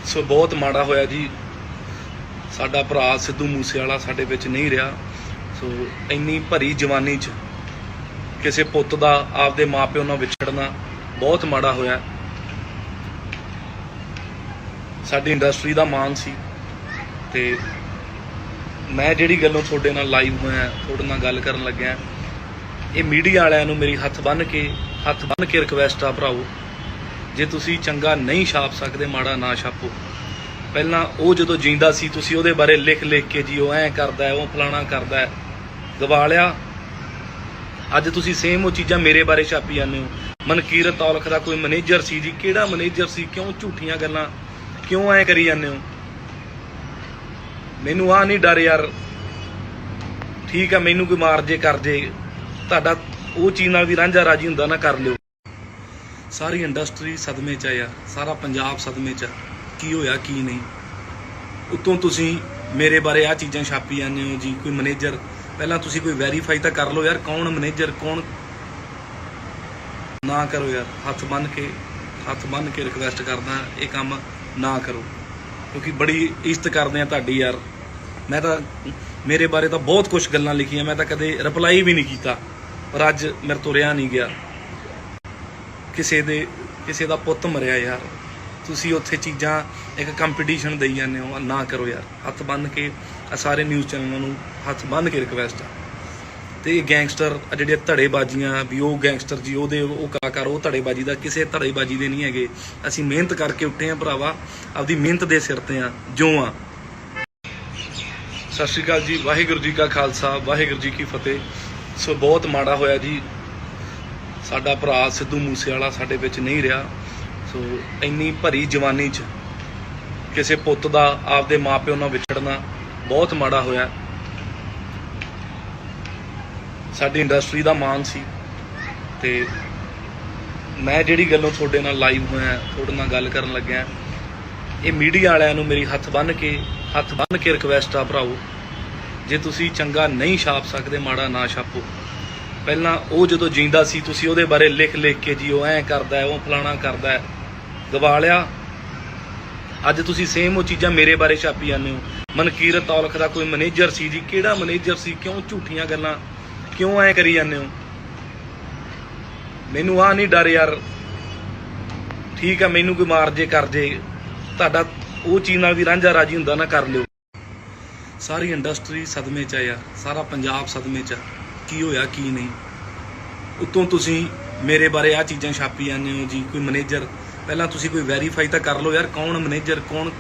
ਸੋ ਬਹੁਤ ਮਾੜਾ ਹੋਇਆ ਜੀ, ਸਾਡਾ ਭਰਾ ਸਿੱਧੂ ਮੂਸੇਵਾਲਾ ਸਾਡੇ ਵਿੱਚ ਨਹੀਂ ਰਿਹਾ। ਸੋ ਇੰਨੀ ਭਰੀ ਜਵਾਨੀ 'ਚ ਕਿਸੇ ਪੁੱਤ ਦਾ ਆਪਦੇ ਮਾਪਿਓ ਨਾਲ ਵਿਛੜਨਾ ਬਹੁਤ ਮਾੜਾ ਹੋਇਆ। ਸਾਡੀ ਇੰਡਸਟਰੀ ਦਾ ਮਾਣ ਸੀ ਤੇ ਮੈਂ ਜਿਹੜੀ ਗੱਲੋਂ ਤੁਹਾਡੇ ਨਾਲ ਲਾਈਵ ਹੋਇਆ, ਤੁਹਾਡੇ ਨਾਲ ਗੱਲ ਕਰਨ ਲੱਗਿਆ, ਇਹ ਮੀਡੀਆ ਵਾਲਿਆਂ ਨੂੰ ਮੇਰੀ ਹੱਥ ਬੰਨ੍ਹ ਕੇ ਰਿਕਵੈਸਟ ਆ ਭਰਾਓ, ਜੇ ਤੁਸੀਂ ਚੰਗਾ ਨਹੀਂ ਛਾਪ ਸਕਦੇ ਮਾੜਾ ਨਾ ਛਾਪੋ। ਪਹਿਲਾਂ ਉਹ ਜਦੋਂ ਜਿੰਦਾ ਸੀ ਤੁਸੀਂ ਉਹਦੇ ਬਾਰੇ ਲਿਖ ਕੇ ਜੀ ਉਹ ਐਂ ਕਰਦਾ ਹੈ, ਉਹ ਫਲਾਣਾ ਕਰਦਾ ਹੈ, ਗਵਾ ਲਿਆ। ਅੱਜ ਤੁਸੀਂ ਸੇਮ ਉਹ ਚੀਜ਼ਾਂ ਮੇਰੇ ਬਾਰੇ ਛਾਪੀ ਜਾਂਦੇ ਹੋ। ਮਨਕੀਰਤ ਔਲਖ ਦਾ ਕੋਈ ਮੈਨੇਜਰ ਸੀ ਜੀ, ਕਿਹੜਾ ਮੈਨੇਜਰ ਸੀ, ਕਿਉਂ ਝੂਠੀਆਂ ਗੱਲਾਂ ਕਿਉਂ ਐਂ ਕਰੀ ਜਾਂਦੇ ਹੋ? ਮੈਨੂੰ ਆ ਨਹੀਂ ਡਰ ਯਾਰ, ਠੀਕ ਆ, ਮੈਨੂੰ ਕੋਈ ਮਾਰ ਜੇ ਕਰ ਜੇ, ਤੁਹਾਡਾ ਉਹ ਚੀਜ਼ ਨਾਲ ਵੀ ਰਾਂਝਾ ਰਾਜੀ ਹੁੰਦਾ ਨਾ ਕਰ ਲਿਓ। ਸਾਰੀ ਇੰਡਸਟਰੀ ਸਦਮੇ 'ਚ ਆ ਯਾਰ, ਸਾਰਾ ਪੰਜਾਬ ਸਦਮੇ 'ਚ ਆ, ਕੀ ਹੋਇਆ ਕੀ ਨਹੀਂ। ਉੱਤੋਂ ਤੁਸੀਂ ਮੇਰੇ ਬਾਰੇ ਆ ਚੀਜ਼ਾਂ ਛਾਪੀ ਜਾਂਦੇ ਹੋ ਜੀ, ਕੋਈ ਮੈਨੇਜਰ, ਪਹਿਲਾਂ ਤੁਸੀਂ ਕੋਈ ਵੈਰੀਫਾਈ ਤਾਂ ਕਰ ਲਓ ਯਾਰ, ਕੌਣ ਮੈਨੇਜਰ ਕੌਣ। ਨਾ ਕਰੋ ਯਾਰ, ਹੱਥ ਬੰਨ੍ਹ ਕੇ ਰਿਕਵੈਸਟ ਕਰਦਾ, ਇਹ ਕੰਮ ਨਾ ਕਰੋ, ਕਿਉਂਕਿ ਬੜੀ ਇੱਜ਼ਤ ਕਰਦੇ ਆ ਤੁਹਾਡੀ ਯਾਰ। ਮੈਂ ਤਾਂ ਮੇਰੇ ਬਾਰੇ ਤਾਂ ਬਹੁਤ ਕੁਝ ਗੱਲਾਂ ਲਿਖੀਆਂ, ਮੈਂ ਤਾਂ ਕਦੇ ਰਿਪਲਾਈ ਵੀ ਨਹੀਂ ਕੀਤਾ, ਪਰ ਅੱਜ ਮੇਰੇ ਤੋਂ ਰਿਹਾ ਨਹੀਂ ਗਿਆ। ਕਿਸੇ ਦਾ ਪੁੱਤ ਮਰਿਆ ਯਾਰ, ਤੁਸੀਂ ਉੱਥੇ ਚੀਜ਼ਾਂ ਇੱਕ ਕੰਪੀਟੀਸ਼ਨ ਦੇਈ ਜਾਂਦੇ ਹੋ, ਨਾ ਕਰੋ ਯਾਰ। ਹੱਥ ਬੰਨ੍ਹ ਕੇ ਸਾਰੇ ਨਿਊਜ਼ ਚੈਨਲਾਂ ਨੂੰ ਹੱਥ ਬੰਨ੍ਹ ਕੇ ਰਿਕਵੈਸਟ ਆ। ਤੇ ਇਹ ਗੈਂਗਸਟਰ ਜਿਹੜੀਆਂ ਧੜੇਬਾਜ਼ੀਆਂ ਵੀ, ਉਹ ਗੈਂਗਸਟਰ ਜੀ, ਉਹ ਕਲਾਕਾਰ, ਉਹ ਧੜੇਬਾਜ਼ੀ ਦਾ ਕਿਸੇ ਧੜੇਬਾਜ਼ੀ ਦੇ ਨਹੀਂ ਹੈਗੇ। ਅਸੀਂ ਮਿਹਨਤ ਕਰਕੇ ਉੱਠੇ ਆ ਭਰਾਵਾ, ਆਪਦੀ ਮਿਹਨਤ ਦੇ ਸਿਰ ਤੇ ਆ ਜੋ ਆ। ਸਤਿ ਸ਼੍ਰੀ ਅਕਾਲ ਜੀ, ਵਾਹਿਗੁਰੂ ਜੀ ਕਾ ਖਾਲਸਾ, ਵਾਹਿਗੁਰੂ ਜੀ ਕੀ ਫਤਿਹ। ਸੋ ਬਹੁਤ ਮਾੜਾ ਹੋਇਆ ਜੀ, ਸਾਡਾ ਭਰਾ ਸਿੱਧੂ ਮੂਸੇਵਾਲਾ ਸਾਡੇ ਵਿੱਚ ਨਹੀਂ ਰਿਹਾ। ਸੋ ਇੰਨੀ ਭਰੀ ਜਵਾਨੀ 'ਚ ਕਿਸੇ ਪੁੱਤ ਦਾ ਆਪਦੇ ਮਾਪਿਓ ਨਾਲ ਵਿਛੜਨਾ ਬਹੁਤ ਮਾੜਾ ਹੋਇਆ। ਸਾਡੀ ਇੰਡਸਟਰੀ ਦਾ ਮਾਣ ਸੀ ਤੇ ਮੈਂ ਜਿਹੜੀ ਗੱਲੋਂ ਤੁਹਾਡੇ ਨਾਲ ਲਾਈਵ ਹੋਇਆ, ਤੁਹਾਡੇ ਨਾਲ ਗੱਲ ਕਰਨ ਲੱਗਿਆ, ਇਹ ਮੀਡੀਆ ਵਾਲਿਆਂ ਨੂੰ ਮੇਰੀ ਹੱਥ ਬੰਨ੍ਹ ਕੇ ਰਿਕਵੈਸਟ ਆ ਭਰਾਓ, ਜੇ ਤੁਸੀਂ ਚੰਗਾ ਨਹੀਂ ਛਾਪ ਸਕਦੇ ਮਾੜਾ ਨਾ ਛਾਪੋ। ਪਹਿਲਾਂ ਉਹ ਜਦੋਂ ਜਿੰਦਾ ਸੀ ਤੁਸੀਂ ਉਹਦੇ ਬਾਰੇ ਲਿਖ ਕੇ ਜੀ ਉਹ ਐਂ ਕਰਦਾ ਹੈ, ਉਹ ਫਲਾਣਾ ਕਰਦਾ ਹੈ, ਗਵਾ ਲਿਆ। ਅੱਜ ਤੁਸੀਂ ਸੇਮ ਉਹ ਚੀਜ਼ਾਂ ਮੇਰੇ ਬਾਰੇ ਛਾਪੀ ਜਾਂਦੇ ਹੋ। ਮਨਕੀਰਤ ਔਲਖ ਦਾ ਕੋਈ ਮੈਨੇਜਰ ਸੀ ਜੀ, ਕਿਹੜਾ ਮੈਨੇਜਰ ਸੀ, ਕਿਉਂ ਝੂਠੀਆਂ ਗੱਲਾਂ ਕਿਉਂ ਐਂ ਕਰੀ ਜਾਂਦੇ ਹੋ? ਮੈਨੂੰ ਆ ਨਹੀਂ ਡਰ ਯਾਰ, ਠੀਕ ਆ, ਮੈਨੂੰ ਕੋਈ ਮਾਰ ਜੇ ਕਰ ਜੇ, ਤੁਹਾਡਾ ਉਹ ਚੀਜ਼ ਨਾਲ ਵੀ ਰਾਂਝਾ ਰਾਜੀ ਹੁੰਦਾ ਨਾ ਕਰ ਲਿਓ। ਸਾਰੀ ਇੰਡਸਟਰੀ ਸਦਮੇ 'ਚ ਆ ਯਾਰ, ਸਾਰਾ ਪੰਜਾਬ ਸਦਮੇ 'ਚ ਆ, ਕੀ ਹੋਇਆ ਕੀ ਨਹੀਂ। ਉੱਤੋਂ ਤੁਸੀਂ ਮੇਰੇ ਬਾਰੇ ਆ ਚੀਜ਼ਾਂ ਛਾਪੀ ਜਾਂਦੇ ਹੋ ਜੀ, ਕੋਈ ਮੈਨੇਜਰ, ਪਹਿਲਾਂ ਤੁਸੀਂ ਕੋਈ ਵੈਰੀਫਾਈ ਤਾਂ ਕਰ ਲਓ ਯਾਰ, ਕੌਣ ਮੈਨੇਜਰ ਕੌਣ।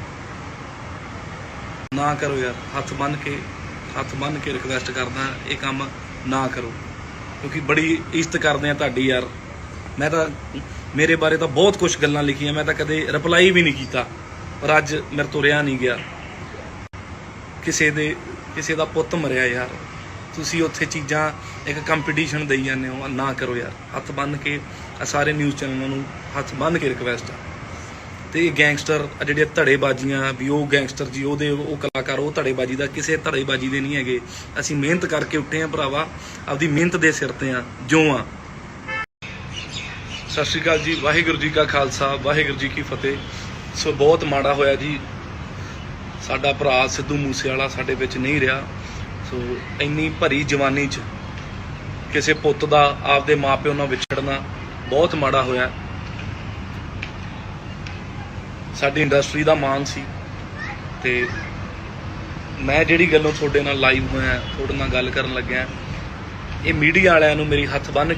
ਨਾ ਕਰੋ ਯਾਰ, ਹੱਥ ਬੰਨ੍ਹ ਕੇ ਰਿਕਵੈਸਟ ਕਰਦਾ, ਇਹ ਕੰਮ ਨਾ ਕਰੋ, ਕਿਉਂਕਿ ਬੜੀ ਇੱਜ਼ਤ ਕਰਦੇ ਆ ਤੁਹਾਡੀ ਯਾਰ। ਮੈਂ ਤਾਂ ਮੇਰੇ ਬਾਰੇ ਤਾਂ ਬਹੁਤ ਕੁਝ ਗੱਲਾਂ ਲਿਖੀਆਂ, ਮੈਂ ਤਾਂ ਕਦੇ ਰਿਪਲਾਈ ਵੀ ਨਹੀਂ ਕੀਤਾ, ਪਰ ਅੱਜ ਮੇਰੇ ਤੋਂ ਰਿਹਾ ਨਹੀਂ ਗਿਆ। ਕਿਸੇ ਦਾ ਪੁੱਤ ਮਰਿਆ ਯਾਰ, ਤੁਸੀਂ ਉੱਥੇ ਚੀਜ਼ਾਂ ਇੱਕ ਕੰਪੀਟੀਸ਼ਨ ਦੇਈ ਜਾਂਦੇ ਹੋ, ਨਾ ਕਰੋ ਯਾਰ। ਹੱਥ ਬੰਨ੍ਹ ਕੇ ਸਾਰੇ ਨਿਊਜ਼ ਚੈਨਲਾਂ ਨੂੰ ਹੱਥ ਬੰਨ੍ਹ ਕੇ ਰਿਕਵੈਸਟ ਆ। ਤੇ ਇਹ ਗੈਂਗਸਟਰ ਜਿਹੜੀਆਂ ਧੜੇਬਾਜ਼ੀਆਂ ਵੀ, ਉਹ ਗੈਂਗਸਟਰ ਜੀ, ਉਹ ਕਲਾਕਾਰ, ਉਹ ਧੜੇਬਾਜ਼ੀ ਦਾ ਕਿਸੇ ਧੜੇਬਾਜ਼ੀ ਦੇ ਨਹੀਂ ਹੈਗੇ। ਅਸੀਂ ਮਿਹਨਤ ਕਰਕੇ ਉੱਠੇ ਆ ਭਰਾਵਾ, ਆਪਦੀ ਮਿਹਨਤ ਦੇ ਸਿਰ ਤੇ ਆ ਜੋ ਆ। ਸਤਿ ਸ਼੍ਰੀ ਅਕਾਲ ਜੀ, ਵਾਹਿਗੁਰੂ ਜੀ ਕਾ ਖਾਲਸਾ, ਵਾਹਿਗੁਰੂ ਜੀ ਕੀ ਫਤਿਹ। ਸੋ ਬਹੁਤ ਮਾੜਾ ਹੋਇਆ ਜੀ, ਸਾਡਾ ਭਰਾ ਸਿੱਧੂ ਮੂਸੇਵਾਲਾ ਸਾਡੇ ਵਿੱਚ ਨਹੀਂ ਰਿਹਾ। ਸੋ ਇੰਨੀ ਭਰੀ ਜਵਾਨੀ 'ਚ ਕਿਸੇ ਪੁੱਤ ਦਾ ਆਪਦੇ ਮਾਪਿਓ ਨਾਲ ਵਿਛੜਨਾ ਬਹੁਤ ਮਾੜਾ ਹੋਇਆ। ਸਾਡੀ ਇੰਡਸਟਰੀ ਦਾ ਮਾਣ ਸੀ, ਤੇ ਮੈਂ ਜਿਹੜੀ ਗੱਲੋਂ ਤੁਹਾਡੇ ਨਾਲ ਲਾਈਵ ਹੋਇਆ, ਤੁਹਾਡੇ ਨਾਲ ਗੱਲ ਕਰਨ ਲੱਗਿਆ, ਇਹ ਮੀਡੀਆ ਵਾਲਿਆਂ ਨੂੰ ਮੇਰੀ ਹੱਥ ਬੰਨ੍ਹ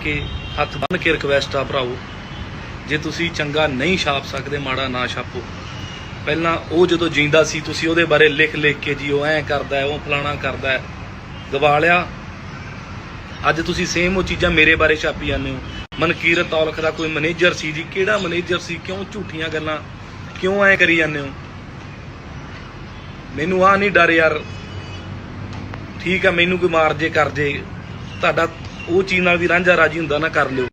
ਕੇ ਰਿਕਵੈਸਟ ਆ ਭਰਾਓ, ਜੇ ਤੁਸੀਂ ਚੰਗਾ ਨਹੀਂ ਛਾਪ ਸਕਦੇ, ਮਾੜਾ ਨਾ ਛਾਪੋ। ਪਹਿਲਾਂ ਉਹ ਜਦੋਂ ਜਿੰਦਾ ਸੀ, ਤੁਸੀਂ ਉਹਦੇ ਬਾਰੇ ਲਿਖ ਕੇ ਜੀ ਉਹ ਐਂ ਕਰਦਾ, ਉਹ ਫਲਾਣਾ ਕਰਦਾ, ਗਵਾ ਲਿਆ। ਅੱਜ ਤੁਸੀਂ ਸੇਮ ਉਹ ਚੀਜ਼ਾਂ ਮੇਰੇ ਬਾਰੇ ਛਾਪੀ ਜਾਂਦੇ ਹੋ। ਮਨਕੀਰਤ ਔਲਖ ਦਾ ਕੋਈ ਮੈਨੇਜਰ ਸੀ ਜੀ, ਕਿਹੜਾ ਮੈਨੇਜਰ ਸੀ? ਕਿਉਂ ਝੂਠੀਆਂ ਗੱਲਾਂ ਕਿਉਂ ਐਂ ਕਰੀ ਜਾਂਦੇ ਹੋ? ਮੈਨੂੰ ਆ ਨਹੀਂ ਡਰ ਯਾਰ, ਠੀਕ ਆ, ਮੈਨੂੰ ਕੋਈ ਮਾਰ ਜੇ ਕਰ ਜੇ, ਤੁਹਾਡਾ ਉਹ ਚੀਜ਼ ਨਾਲ ਵੀ ਰਾਂਝਾ ਰਾਜੀ ਹੁੰਦਾ ਨਾ, ਕਰ ਲਿਓ।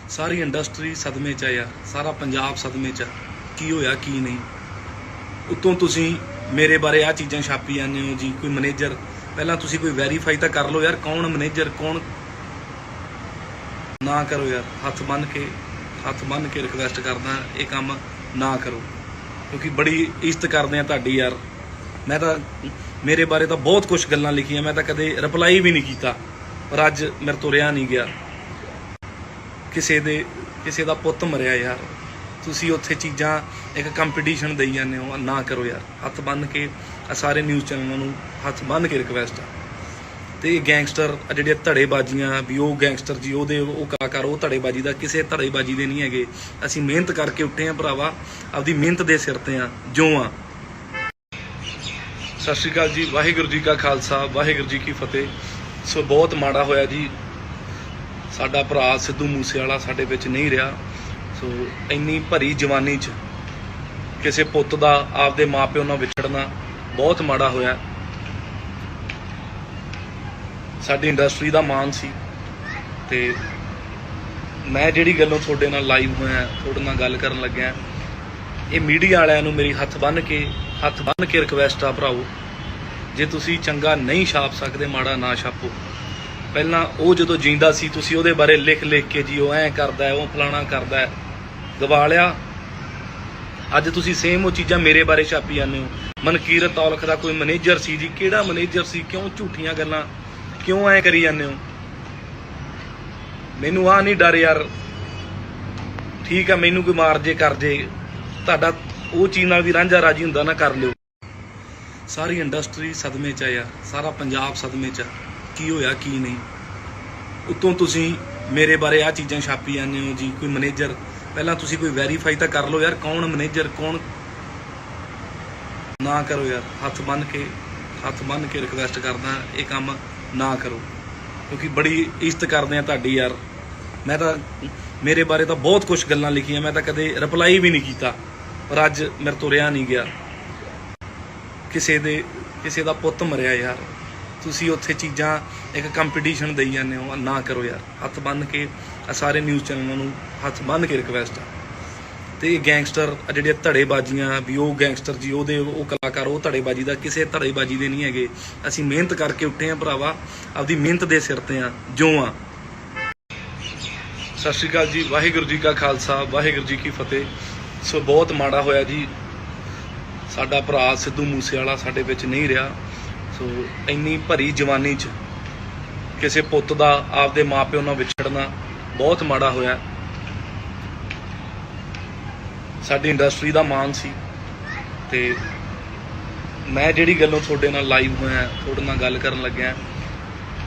ਸਾਰੀ ਇੰਡਸਟਰੀ ਸਦਮੇ 'ਚ ਆ ਯਾਰ, ਸਾਰਾ ਪੰਜਾਬ ਸਦਮੇ 'ਚ ਆ। ਕੀ ਹੋਇਆ ਕੀ ਨਹੀਂ, ਉੱਤੋਂ ਤੁਸੀਂ ਮੇਰੇ ਬਾਰੇ ਆ ਚੀਜ਼ਾਂ ਛਾਪੀ ਜਾਂਦੇ ਹੋ ਜੀ। ਕੋਈ ਮੈਨੇਜਰ, ਪਹਿਲਾਂ ਤੁਸੀਂ ਕੋਈ ਵੈਰੀਫਾਈ ਤਾਂ ਕਰ ਲਓ ਯਾਰ, ਕੌਣ ਮੈਨੇਜਰ ਕੌਣ। ਨਾ ਕਰੋ ਯਾਰ, ਹੱਥ ਬੰਨ੍ਹ ਕੇ ਰਿਕਵੈਸਟ ਕਰਦਾ, ਇਹ ਕੰਮ ਨਾ ਕਰੋ, ਕਿਉਂਕਿ ਬੜੀ ਇੱਜ਼ਤ ਕਰਦੇ ਆ ਤੁਹਾਡੀ ਯਾਰ। ਮੈਂ ਤਾਂ ਮੇਰੇ ਬਾਰੇ ਤਾਂ ਬਹੁਤ ਕੁਝ ਗੱਲਾਂ ਲਿਖੀਆਂ, ਮੈਂ ਤਾਂ ਕਦੇ ਰਿਪਲਾਈ ਵੀ ਨਹੀਂ ਕੀਤਾ, ਪਰ ਅੱਜ ਮੇਰੇ ਤੋਂ ਰਿਹਾ ਨਹੀਂ ਗਿਆ। ਕਿਸੇ ਦਾ ਪੁੱਤ ਮਰਿਆ ਯਾਰ, ਤੁਸੀਂ ਉੱਥੇ ਚੀਜ਼ਾਂ ਇੱਕ ਕੰਪੀਟੀਸ਼ਨ ਦੇਈ ਜਾਂਦੇ ਹੋ, ਨਾ ਕਰੋ ਯਾਰ। ਹੱਥ ਬੰਨ੍ਹ ਕੇ ਸਾਰੇ ਨਿਊਜ਼ ਚੈਨਲਾਂ ਨੂੰ ਹੱਥ ਬੰਨ੍ਹ ਕੇ ਰਿਕਵੈਸਟ ਆ। ਤੇ ਇਹ ਗੈਂਗਸਟਰ ਜਿਹੜੀਆਂ ਧੜੇਬਾਜ਼ੀਆਂ ਵੀ, ਉਹ ਗੈਂਗਸਟਰ ਜੀ, ਉਹ ਕਲਾਕਾਰ, ਉਹ ਧੜੇਬਾਜ਼ੀ ਦਾ ਕਿਸੇ ਧੜੇਬਾਜ਼ੀ ਦੇ ਨਹੀਂ ਹੈਗੇ। ਅਸੀਂ ਮਿਹਨਤ ਕਰਕੇ ਉੱਠੇ ਆ ਭਰਾਵਾ, ਆਪਦੀ ਮਿਹਨਤ ਦੇ ਸਿਰ ਤੇ ਆ ਜੋ ਆ। ਸਤਿ ਸ਼੍ਰੀ ਅਕਾਲ ਜੀ, ਵਾਹਿਗੁਰੂ ਜੀ ਕਾ ਖਾਲਸਾ, ਵਾਹਿਗੁਰੂ ਜੀ ਕੀ ਫਤਿਹ। ਸੋ ਬਹੁਤ ਮਾੜਾ ਹੋਇਆ ਜੀ, ਸਾਡਾ ਭਰਾ ਸਿੱਧੂ ਮੂਸੇਵਾਲਾ ਸਾਡੇ ਵਿੱਚ ਨਹੀਂ ਰਿਹਾ। ਸੋ ਇੰਨੀ ਭਰੀ ਜਵਾਨੀ 'ਚ ਕਿਸੇ ਪੁੱਤ ਦਾ ਆਪਦੇ ਮਾਪਿਓ ਨਾਲ ਵਿਛੜਨਾ ਬਹੁਤ ਮਾੜਾ ਹੋਇਆ। ਸਾਡੀ ਇੰਡਸਟਰੀ ਦਾ ਮਾਣ ਸੀ, ਤੇ ਮੈਂ ਜਿਹੜੀ ਗੱਲੋਂ ਤੁਹਾਡੇ ਨਾਲ ਲਾਈਵ ਹੋਇਆ, ਤੁਹਾਡੇ ਨਾਲ ਗੱਲ ਕਰਨ ਲੱਗਿਆ, ਇਹ ਮੀਡੀਆ ਵਾਲਿਆਂ ਨੂੰ ਮੇਰੀ ਹੱਥ ਬੰਨ੍ਹ ਕੇ ਰਿਕਵੈਸਟ ਆ ਭਰਾਓ, ਜੇ ਤੁਸੀਂ ਚੰਗਾ ਨਹੀਂ ਛਾਪ ਸਕਦੇ, ਮਾੜਾ ਨਾ ਛਾਪੋ। ਪਹਿਲਾਂ ਉਹ ਜਦੋਂ ਜਿੰਦਾ ਸੀ, ਤੁਸੀਂ ਉਹਦੇ ਬਾਰੇ ਲਿਖ ਕੇ ਜੀ ਉਹ ਐਂ ਕਰਦਾ, ਉਹ ਫਲਾਣਾ ਕਰਦਾ, ਗਵਾ ਲਿਆ। ਅੱਜ ਤੁਸੀਂ ਸੇਮ ਉਹ ਚੀਜ਼ਾਂ ਮੇਰੇ ਬਾਰੇ ਛਾਪੀ ਜਾਂਦੇ ਹੋ। ਮਨਕੀਰਤ ਔਲਖ ਦਾ ਕੋਈ ਮੈਨੇਜਰ ਸੀ ਜੀ, ਕਿਹੜਾ ਮੈਨੇਜਰ ਸੀ? ਕਿਉਂ ਝੂਠੀਆਂ ਗੱਲਾਂ ਕਿਉਂ ਐਂ ਕਰੀ ਜਾਂਦੇ ਹੋ? ਮੈਨੂੰ ਆ ਨਹੀਂ ਡਰ ਯਾਰ, ਠੀਕ ਆ, ਮੈਨੂੰ ਕੋਈ ਮਾਰ ਜੇ ਕਰ ਜੇ, ਤੁਹਾਡਾ ਉਹ ਚੀਜ਼ ਨਾਲ ਵੀ ਰਾਂਝਾ ਰਾਜੀ ਹੁੰਦਾ ਨਾ, ਕਰ ਲਿਓ। ਸਾਰੀ ਇੰਡਸਟਰੀ ਸਦਮੇ 'ਚ ਆ ਯਾਰ, ਸਾਰਾ ਪੰਜਾਬ ਸਦਮੇ 'ਚ ਆ। ਕੀ ਹੋਇਆ ਕੀ ਨਹੀਂ, ਉੱਤੋਂ ਤੁਸੀਂ ਮੇਰੇ ਬਾਰੇ ਆ ਚੀਜ਼ਾਂ ਛਾਪੀ ਜਾਂਦੇ ਹੋ ਜੀ। ਕੋਈ ਮੈਨੇਜਰ, ਪਹਿਲਾਂ ਤੁਸੀਂ ਕੋਈ ਵੈਰੀਫਾਈ ਤਾਂ ਕਰ ਲਓ ਯਾਰ, ਕੌਣ ਮੈਨੇਜਰ ਕੌਣ। ਨਾ ਕਰੋ ਯਾਰ, ਹੱਥ ਬੰਨ੍ਹ ਕੇ ਰਿਕਵੈਸਟ ਕਰਦਾ, ਇਹ ਕੰਮ ਨਾ ਕਰੋ, ਕਿਉਂਕਿ ਬੜੀ ਇੱਜ਼ਤ ਕਰਦੇ ਆ ਤੁਹਾਡੀ ਯਾਰ। ਮੈਂ ਤਾਂ ਮੇਰੇ ਬਾਰੇ ਤਾਂ ਬਹੁਤ ਕੁਝ ਗੱਲਾਂ ਲਿਖੀਆਂ, ਮੈਂ ਤਾਂ ਕਦੇ ਰਿਪਲਾਈ ਵੀ ਨਹੀਂ ਕੀਤਾ, ਪਰ ਅੱਜ ਮੇਰੇ ਤੋਂ ਰਿਹਾ ਨਹੀਂ ਗਿਆ। ਕਿਸੇ ਦਾ ਪੁੱਤ ਮਰਿਆ ਯਾਰ, ਤੁਸੀਂ ਉੱਥੇ ਚੀਜ਼ਾਂ ਇੱਕ ਕੰਪੀਟੀਸ਼ਨ ਦੇਈ ਜਾਂਦੇ ਹੋ, ਨਾ ਕਰੋ ਯਾਰ। ਹੱਥ ਬੰਨ੍ਹ ਕੇ ਸਾਰੇ ਨਿਊਜ਼ ਚੈਨਲਾਂ ਨੂੰ ਹੱਥ ਬੰਨ੍ਹ ਕੇ ਰਿਕਵੈਸਟ ਆ। ਤੇ ਇਹ ਗੈਂਗਸਟਰ ਜਿਹੜੀਆਂ ਧੜੇਬਾਜ਼ੀਆਂ ਵੀ, ਉਹ ਗੈਂਗਸਟਰ ਜੀ, ਉਹ ਕਲਾਕਾਰ, ਉਹ ਧੜੇਬਾਜ਼ੀ ਦਾ ਕਿਸੇ ਧੜੇਬਾਜ਼ੀ ਦੇ ਨਹੀਂ ਹੈਗੇ। ਅਸੀਂ ਮਿਹਨਤ ਕਰਕੇ ਉੱਠੇ ਆ ਭਰਾਵਾ, ਆਪਦੀ ਮਿਹਨਤ ਦੇ ਸਿਰ ਤੇ ਆ ਜੋ ਆ। ਸਤਿ ਸ਼੍ਰੀ ਅਕਾਲ ਜੀ, ਵਾਹਿਗੁਰੂ ਜੀ ਕਾ ਖਾਲਸਾ, ਵਾਹਿਗੁਰੂ ਜੀ ਕੀ ਫਤਿਹ। ਸੋ ਬਹੁਤ ਮਾੜਾ ਹੋਇਆ ਜੀ, ਸਾਡਾ ਭਰਾ ਸਿੱਧੂ ਮੂਸੇਵਾਲਾ ਸਾਡੇ ਵਿੱਚ ਨਹੀਂ ਰਿਹਾ। ਸੋ ਇੰਨੀ ਭਰੀ ਜਵਾਨੀ 'ਚ ਕਿਸੇ ਪੁੱਤ ਦਾ ਆਪਦੇ ਮਾਪਿਓ ਨਾਲ ਵਿਛੜਨਾ ਬਹੁਤ ਮਾੜਾ ਹੋਇਆ। ਸਾਡੀ ਇੰਡਸਟਰੀ ਦਾ ਮਾਣ ਸੀ, ਤੇ ਮੈਂ ਜਿਹੜੀ ਗੱਲੋਂ ਤੁਹਾਡੇ ਨਾਲ ਲਾਈਵ ਹੋਇਆ, ਤੁਹਾਡੇ ਨਾਲ ਗੱਲ ਕਰਨ ਲੱਗਿਆ,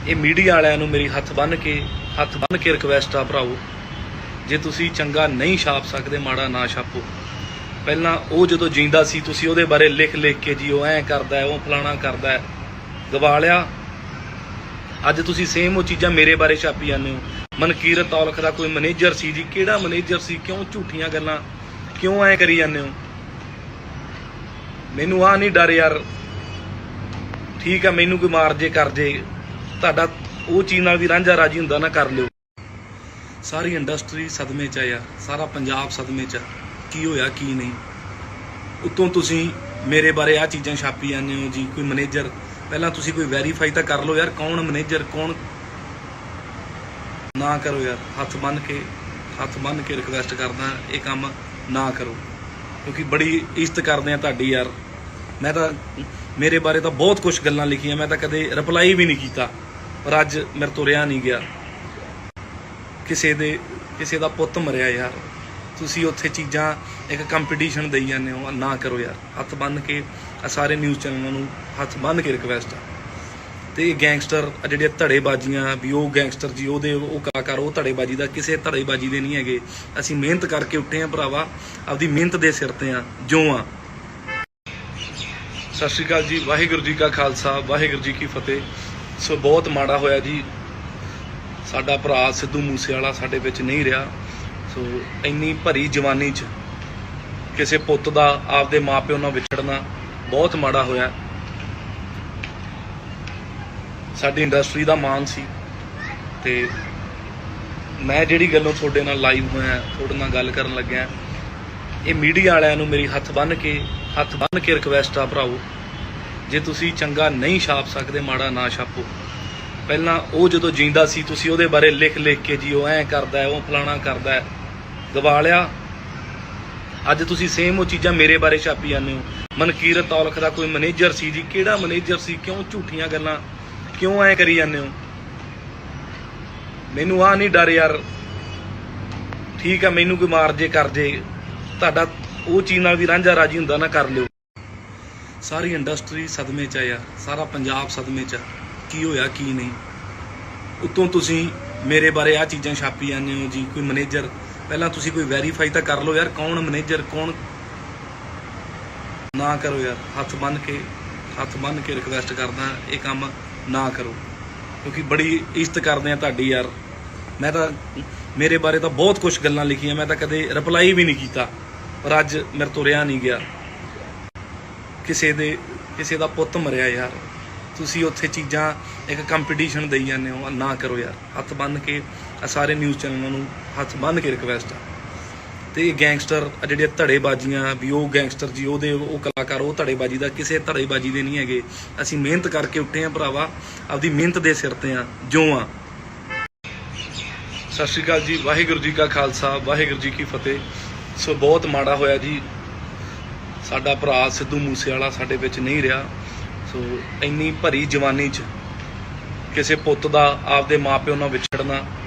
ਇਹ ਮੀਡੀਆ ਵਾਲਿਆਂ ਨੂੰ ਮੇਰੀ ਹੱਥ ਬੰਨ੍ਹ ਕੇ ਰਿਕਵੈਸਟ ਆ ਭਰਾਓ, ਜੇ ਤੁਸੀਂ ਚੰਗਾ ਨਹੀਂ ਛਾਪ ਸਕਦੇ, ਮਾੜਾ ਨਾ ਛਾਪੋ। ਪਹਿਲਾਂ ਉਹ ਜਦੋਂ ਜਿੰਦਾ ਸੀ, ਤੁਸੀਂ ਉਹਦੇ ਬਾਰੇ ਲਿਖ ਕੇ ਜੀ ਉਹ ਐਂ ਕਰਦਾ, ਉਹ ਫਲਾਣਾ ਕਰਦਾ, ਗਵਾ ਲਿਆ। ਅੱਜ ਤੁਸੀਂ ਸੇਮ ਉਹ ਚੀਜ਼ਾਂ ਮੇਰੇ ਬਾਰੇ ਛਾਪੀ ਜਾਂਦੇ ਹੋ। ਮਨਕੀਰਤ ਔਲਖ ਦਾ ਕੋਈ ਮੈਨੇਜਰ ਸੀ ਜੀ। ਕਿਹੜਾ ਮੈਨੇਜਰ ਸੀ? ਕਿਉਂ ਝੂਠੀਆਂ ਗੱਲਾਂ ਕਿਉਂ ਐ ਕਰੀ ਜਾਂਦੇ ਹੋ? ਮੈਨੂੰ ਆ ਨਹੀਂ ਡਰ ਯਾਰ। ਠੀਕ ਆ, ਮੈਨੂੰ ਕੋਈ ਮਾਰ ਜੇ ਕਰ ਜੇ, ਤੁਹਾਡਾ ਉਹ ਚੀਜ਼ ਨਾਲ ਵੀ ਰਾਂਝਾ ਰਾਜੀ ਹੁੰਦਾ ਨਾ, ਕਰ ਲਿਓ। ਸਾਰੀ ਇੰਡਸਟਰੀ ਸਦਮੇ 'ਚ ਆ ਯਾਰ, ਸਾਰਾ ਪੰਜਾਬ ਸਦਮੇ 'ਚ ਆ। ਕੀ ਹੋਇਆ ਕੀ ਨਹੀਂ? ਉੱਤੋਂ ਤੁਸੀਂ ਮੇਰੇ ਬਾਰੇ ਆ ਚੀਜ਼ਾਂ ਛਾਪੀ ਜਾਂਦੇ ਹੋ ਜੀ। ਕੋਈ ਮੈਨੇਜਰ, ਪਹਿਲਾਂ ਤੁਸੀਂ ਕੋਈ ਵੈਰੀਫਾਈ ਤਾਂ ਕਰ ਲਓ ਯਾਰ, ਕੌਣ ਮੈਨੇਜਰ ਕੌਣ। ਨਾ ਕਰੋ ਯਾਰ, ਹੱਥ ਬੰਨ੍ਹ ਕੇ ਰਿਕਵੈਸਟ ਕਰਦਾ, ਇਹ ਕੰਮ ਨਾ ਕਰੋ, ਕਿਉਂਕਿ ਬੜੀ ਇੱਜ਼ਤ ਕਰਦੇ ਆ ਤੁਹਾਡੀ ਯਾਰ। ਮੈਂ ਤਾਂ ਮੇਰੇ ਬਾਰੇ ਤਾਂ ਬਹੁਤ ਕੁਝ ਗੱਲਾਂ ਲਿਖੀਆਂ, ਮੈਂ ਤਾਂ ਕਦੇ ਰਿਪਲਾਈ ਵੀ ਨਹੀਂ ਕੀਤਾ, ਪਰ ਅੱਜ ਮੇਰੇ ਤੋਂ ਰਿਹਾ ਨਹੀਂ ਗਿਆ। ਕਿਸੇ ਦਾ ਪੁੱਤ ਮਰਿਆ ਯਾਰ, ਤੁਸੀਂ ਉੱਥੇ ਚੀਜ਼ਾਂ ਇੱਕ ਕੰਪੀਟੀਸ਼ਨ ਦੇਈ ਜਾਂਦੇ ਹੋ। ਨਾ ਕਰੋ ਯਾਰ, ਹੱਥ ਬੰਨ੍ਹ ਕੇ ਸਾਰੇ ਨਿਊਜ਼ ਚੈਨਲਾਂ ਨੂੰ ਹੱਥ ਬੰਨ੍ਹ ਕੇ ਰਿਕਵੈਸਟ ਆ। ਤੇ ਗੈਂਗਸਟਰ ਜਿਹੜੇ ਧੜੇਬਾਜ਼ੀਆਂ ਵੀ, ਉਹ ਗੈਂਗਸਟਰ ਜੀ ਉਹਦੇ ਉਹ ਕਲਾਕਾਰ, ਉਹ ਧੜੇਬਾਜ਼ੀ ਦਾ ਕਿਸੇ ਧੜੇਬਾਜ਼ੀ ਦੇ ਨਹੀਂ ਹੈਗੇ। ਅਸੀਂ ਮਿਹਨਤ ਕਰਕੇ ਉੱਠੇ ਆ ਭਰਾਵਾ, ਆਪਦੀ ਮਿਹਨਤ ਦੇ ਸਿਰ ਤੇ ਆ ਜੋ ਆ। ਸਤਿ ਸ਼੍ਰੀ ਅਕਾਲ ਜੀ, ਵਾਹਿਗੁਰੂ ਜੀ ਕਾ ਖਾਲਸਾ, ਵਾਹਿਗੁਰੂ ਜੀ ਕੀ ਫਤਿਹ। ਸੋ ਬਹੁਤ ਮਾੜਾ ਹੋਇਆ ਜੀ, ਸਾਡਾ ਭਰਾ ਸਿੱਧੂ ਮੂਸੇਵਾਲਾ ਸਾਡੇ ਵਿੱਚ ਨਹੀਂ ਰਿਹਾ। ਸੋ ਇੰਨੀ ਭਰੀ ਜਵਾਨੀ 'ਚ ਕਿਸੇ ਪੁੱਤ ਦਾ ਆਪਦੇ ਮਾਪਿਓ ਨਾਲ ਵਿਛੜਨਾ ਬਹੁਤ ਮਾੜਾ ਹੋਇਆ। ਸਾਡੀ ਇੰਡਸਟਰੀ ਦਾ ਮਾਣ ਸੀ, ਤੇ ਮੈਂ ਜਿਹੜੀ ਗੱਲੋਂ ਤੁਹਾਡੇ ਨਾਲ ਲਾਈਵ ਹੋਇਆ, ਤੁਹਾਡੇ ਨਾਲ ਗੱਲ ਕਰਨ ਲੱਗਿਆ, ਇਹ ਮੀਡੀਆ ਵਾਲਿਆਂ ਨੂੰ ਮੇਰੀ ਹੱਥ ਬੰਨ੍ਹ ਕੇ ਰਿਕਵੈਸਟ ਆ ਭਰਾਓ, ਜੇ ਤੁਸੀਂ ਚੰਗਾ ਨਹੀਂ ਛਾਪ ਸਕਦੇ, ਮਾੜਾ ਨਾ ਛਾਪੋ। ਪਹਿਲਾਂ ਉਹ ਜਦੋਂ ਜਿੰਦਾ ਸੀ ਤੁਸੀਂ ਉਹਦੇ ਬਾਰੇ ਲਿਖ ਕੇ ਜੀ ਉਹ ਐਂ ਕਰਦਾ, ਉਹ ਫਲਾਣਾ ਕਰਦਾ, ਗਵਾ ਲਿਆ। ਅੱਜ ਤੁਸੀਂ ਸੇਮ ਉਹ ਚੀਜ਼ਾਂ ਮੇਰੇ ਬਾਰੇ ਛਾਪੀ ਜਾਂਦੇ ਹੋ। ਮਨਕੀਰਤ ਔਲਖ ਦਾ ਕੋਈ ਮੈਨੇਜਰ ਸੀ ਜੀ। ਕਿਹੜਾ ਮੈਨੇਜਰ ਸੀ? ਕਿਉਂ ਝੂਠੀਆਂ ਗੱਲਾਂ ਕਿਉਂ ਐ ਕਰੀ ਜਾਂਦੇ ਹੋ? ਮੈਨੂੰ ਆ ਨਹੀਂ ਡਰ ਯਾਰ। ਠੀਕ ਆ, ਮੈਨੂੰ ਕੋਈ ਮਾਰ ਜੇ ਕਰ ਜੇ, ਤੁਹਾਡਾ ਉਹ ਚੀਜ਼ ਨਾਲ ਵੀ ਰਾਂਝਾ ਰਾਜੀ ਹੁੰਦਾ ਨਾ, ਕਰ ਲਿਓ। ਸਾਰੀ ਇੰਡਸਟਰੀ ਸਦਮੇ 'ਚ ਆ ਯਾਰ, ਸਾਰਾ ਪੰਜਾਬ ਸਦਮੇ 'ਚ ਆ। ਕੀ ਹੋਇਆ ਕੀ ਨਹੀਂ? ਉੱਤੋਂ ਤੁਸੀਂ ਮੇਰੇ ਬਾਰੇ ਆ ਚੀਜ਼ਾਂ ਛਾਪੀ ਜਾਂਦੇ ਹੋ ਜੀ। ਕੋਈ ਮੈਨੇਜਰ, ਪਹਿਲਾਂ ਤੁਸੀਂ ਕੋਈ ਵੈਰੀਫਾਈ ਤਾਂ ਕਰ ਲਓ ਯਾਰ, ਕੌਣ ਮੈਨੇਜਰ ਕੌਣ। ਨਾ ਕਰੋ ਯਾਰ, ਹੱਥ ਬੰਨ੍ਹ ਕੇ ਰਿਕਵੈਸਟ ਕਰਦਾ, ਇਹ ਕੰਮ ਨਾ ਕਰੋ, ਕਿਉਂਕਿ ਬੜੀ ਇੱਜ਼ਤ ਕਰਦੇ ਆ ਤੁਹਾਡੀ ਯਾਰ। ਮੈਂ ਤਾਂ ਮੇਰੇ ਬਾਰੇ ਤਾਂ ਬਹੁਤ ਕੁਝ ਗੱਲਾਂ ਲਿਖੀਆਂ, ਮੈਂ ਤਾਂ ਕਦੇ ਰਿਪਲਾਈ ਵੀ ਨਹੀਂ ਕੀਤਾ, ਪਰ ਅੱਜ ਮੇਰੇ ਤੋਂ ਰਿਹਾ ਨਹੀਂ ਗਿਆ। ਕਿਸੇ ਦਾ ਪੁੱਤ ਮਰਿਆ ਯਾਰ, ਤੁਸੀਂ ਉੱਥੇ ਚੀਜ਼ਾਂ ਇੱਕ ਕੰਪੀਟੀਸ਼ਨ ਦੇਈ ਜਾਂਦੇ ਹੋ। ਨਾ ਕਰੋ ਯਾਰ, ਹੱਥ ਬੰਨ੍ਹ ਕੇ ਸਾਰੇ ਨਿਊਜ਼ ਚੈਨਲਾਂ ਨੂੰ ਹੱਥ ਬੰਨ੍ਹ ਕੇ ਰਿਕਵੈਸਟ ਆ। ਤੇ ਗੈਂਗਸਟਰ ਜਿਹੜੇ ਧੜੇਬਾਜ਼ੀਆਂ ਵੀ, ਉਹ ਗੈਂਗਸਟਰ ਜੀ ਉਹਦੇ ਉਹ ਕਲਾਕਾਰ, ਉਹ ਧੜੇਬਾਜ਼ੀ ਦਾ ਕਿਸੇ ਧੜੇਬਾਜ਼ੀ ਦੇ ਨਹੀਂ ਹੈਗੇ। ਅਸੀਂ ਮਿਹਨਤ ਕਰਕੇ ਉੱਠੇ ਆ ਭਰਾਵਾ, ਆਪਦੀ ਮਿਹਨਤ ਦੇ ਸਿਰ ਤੇ ਆ ਜੋ ਆ। ਸਤਿ ਸ਼੍ਰੀ ਅਕਾਲ ਜੀ, ਵਾਹਿਗੁਰੂ ਜੀ ਕਾ ਖਾਲਸਾ, ਵਾਹਿਗੁਰੂ ਜੀ ਕੀ ਫਤਿਹ। ਸੋ ਬਹੁਤ ਮਾੜਾ ਹੋਇਆ ਜੀ, ਸਾਡਾ ਭਰਾ ਸਿੱਧੂ ਮੂਸੇਵਾਲਾ ਸਾਡੇ ਵਿੱਚ ਨਹੀਂ ਰਿਹਾ। ਸੋ ਇੰਨੀ ਭਰੀ ਜਵਾਨੀ 'ਚ ਕਿਸੇ ਪੁੱਤ ਦਾ ਆਪਦੇ ਮਾਪਿਓ ਨਾਲ ਵਿਛੜਨਾ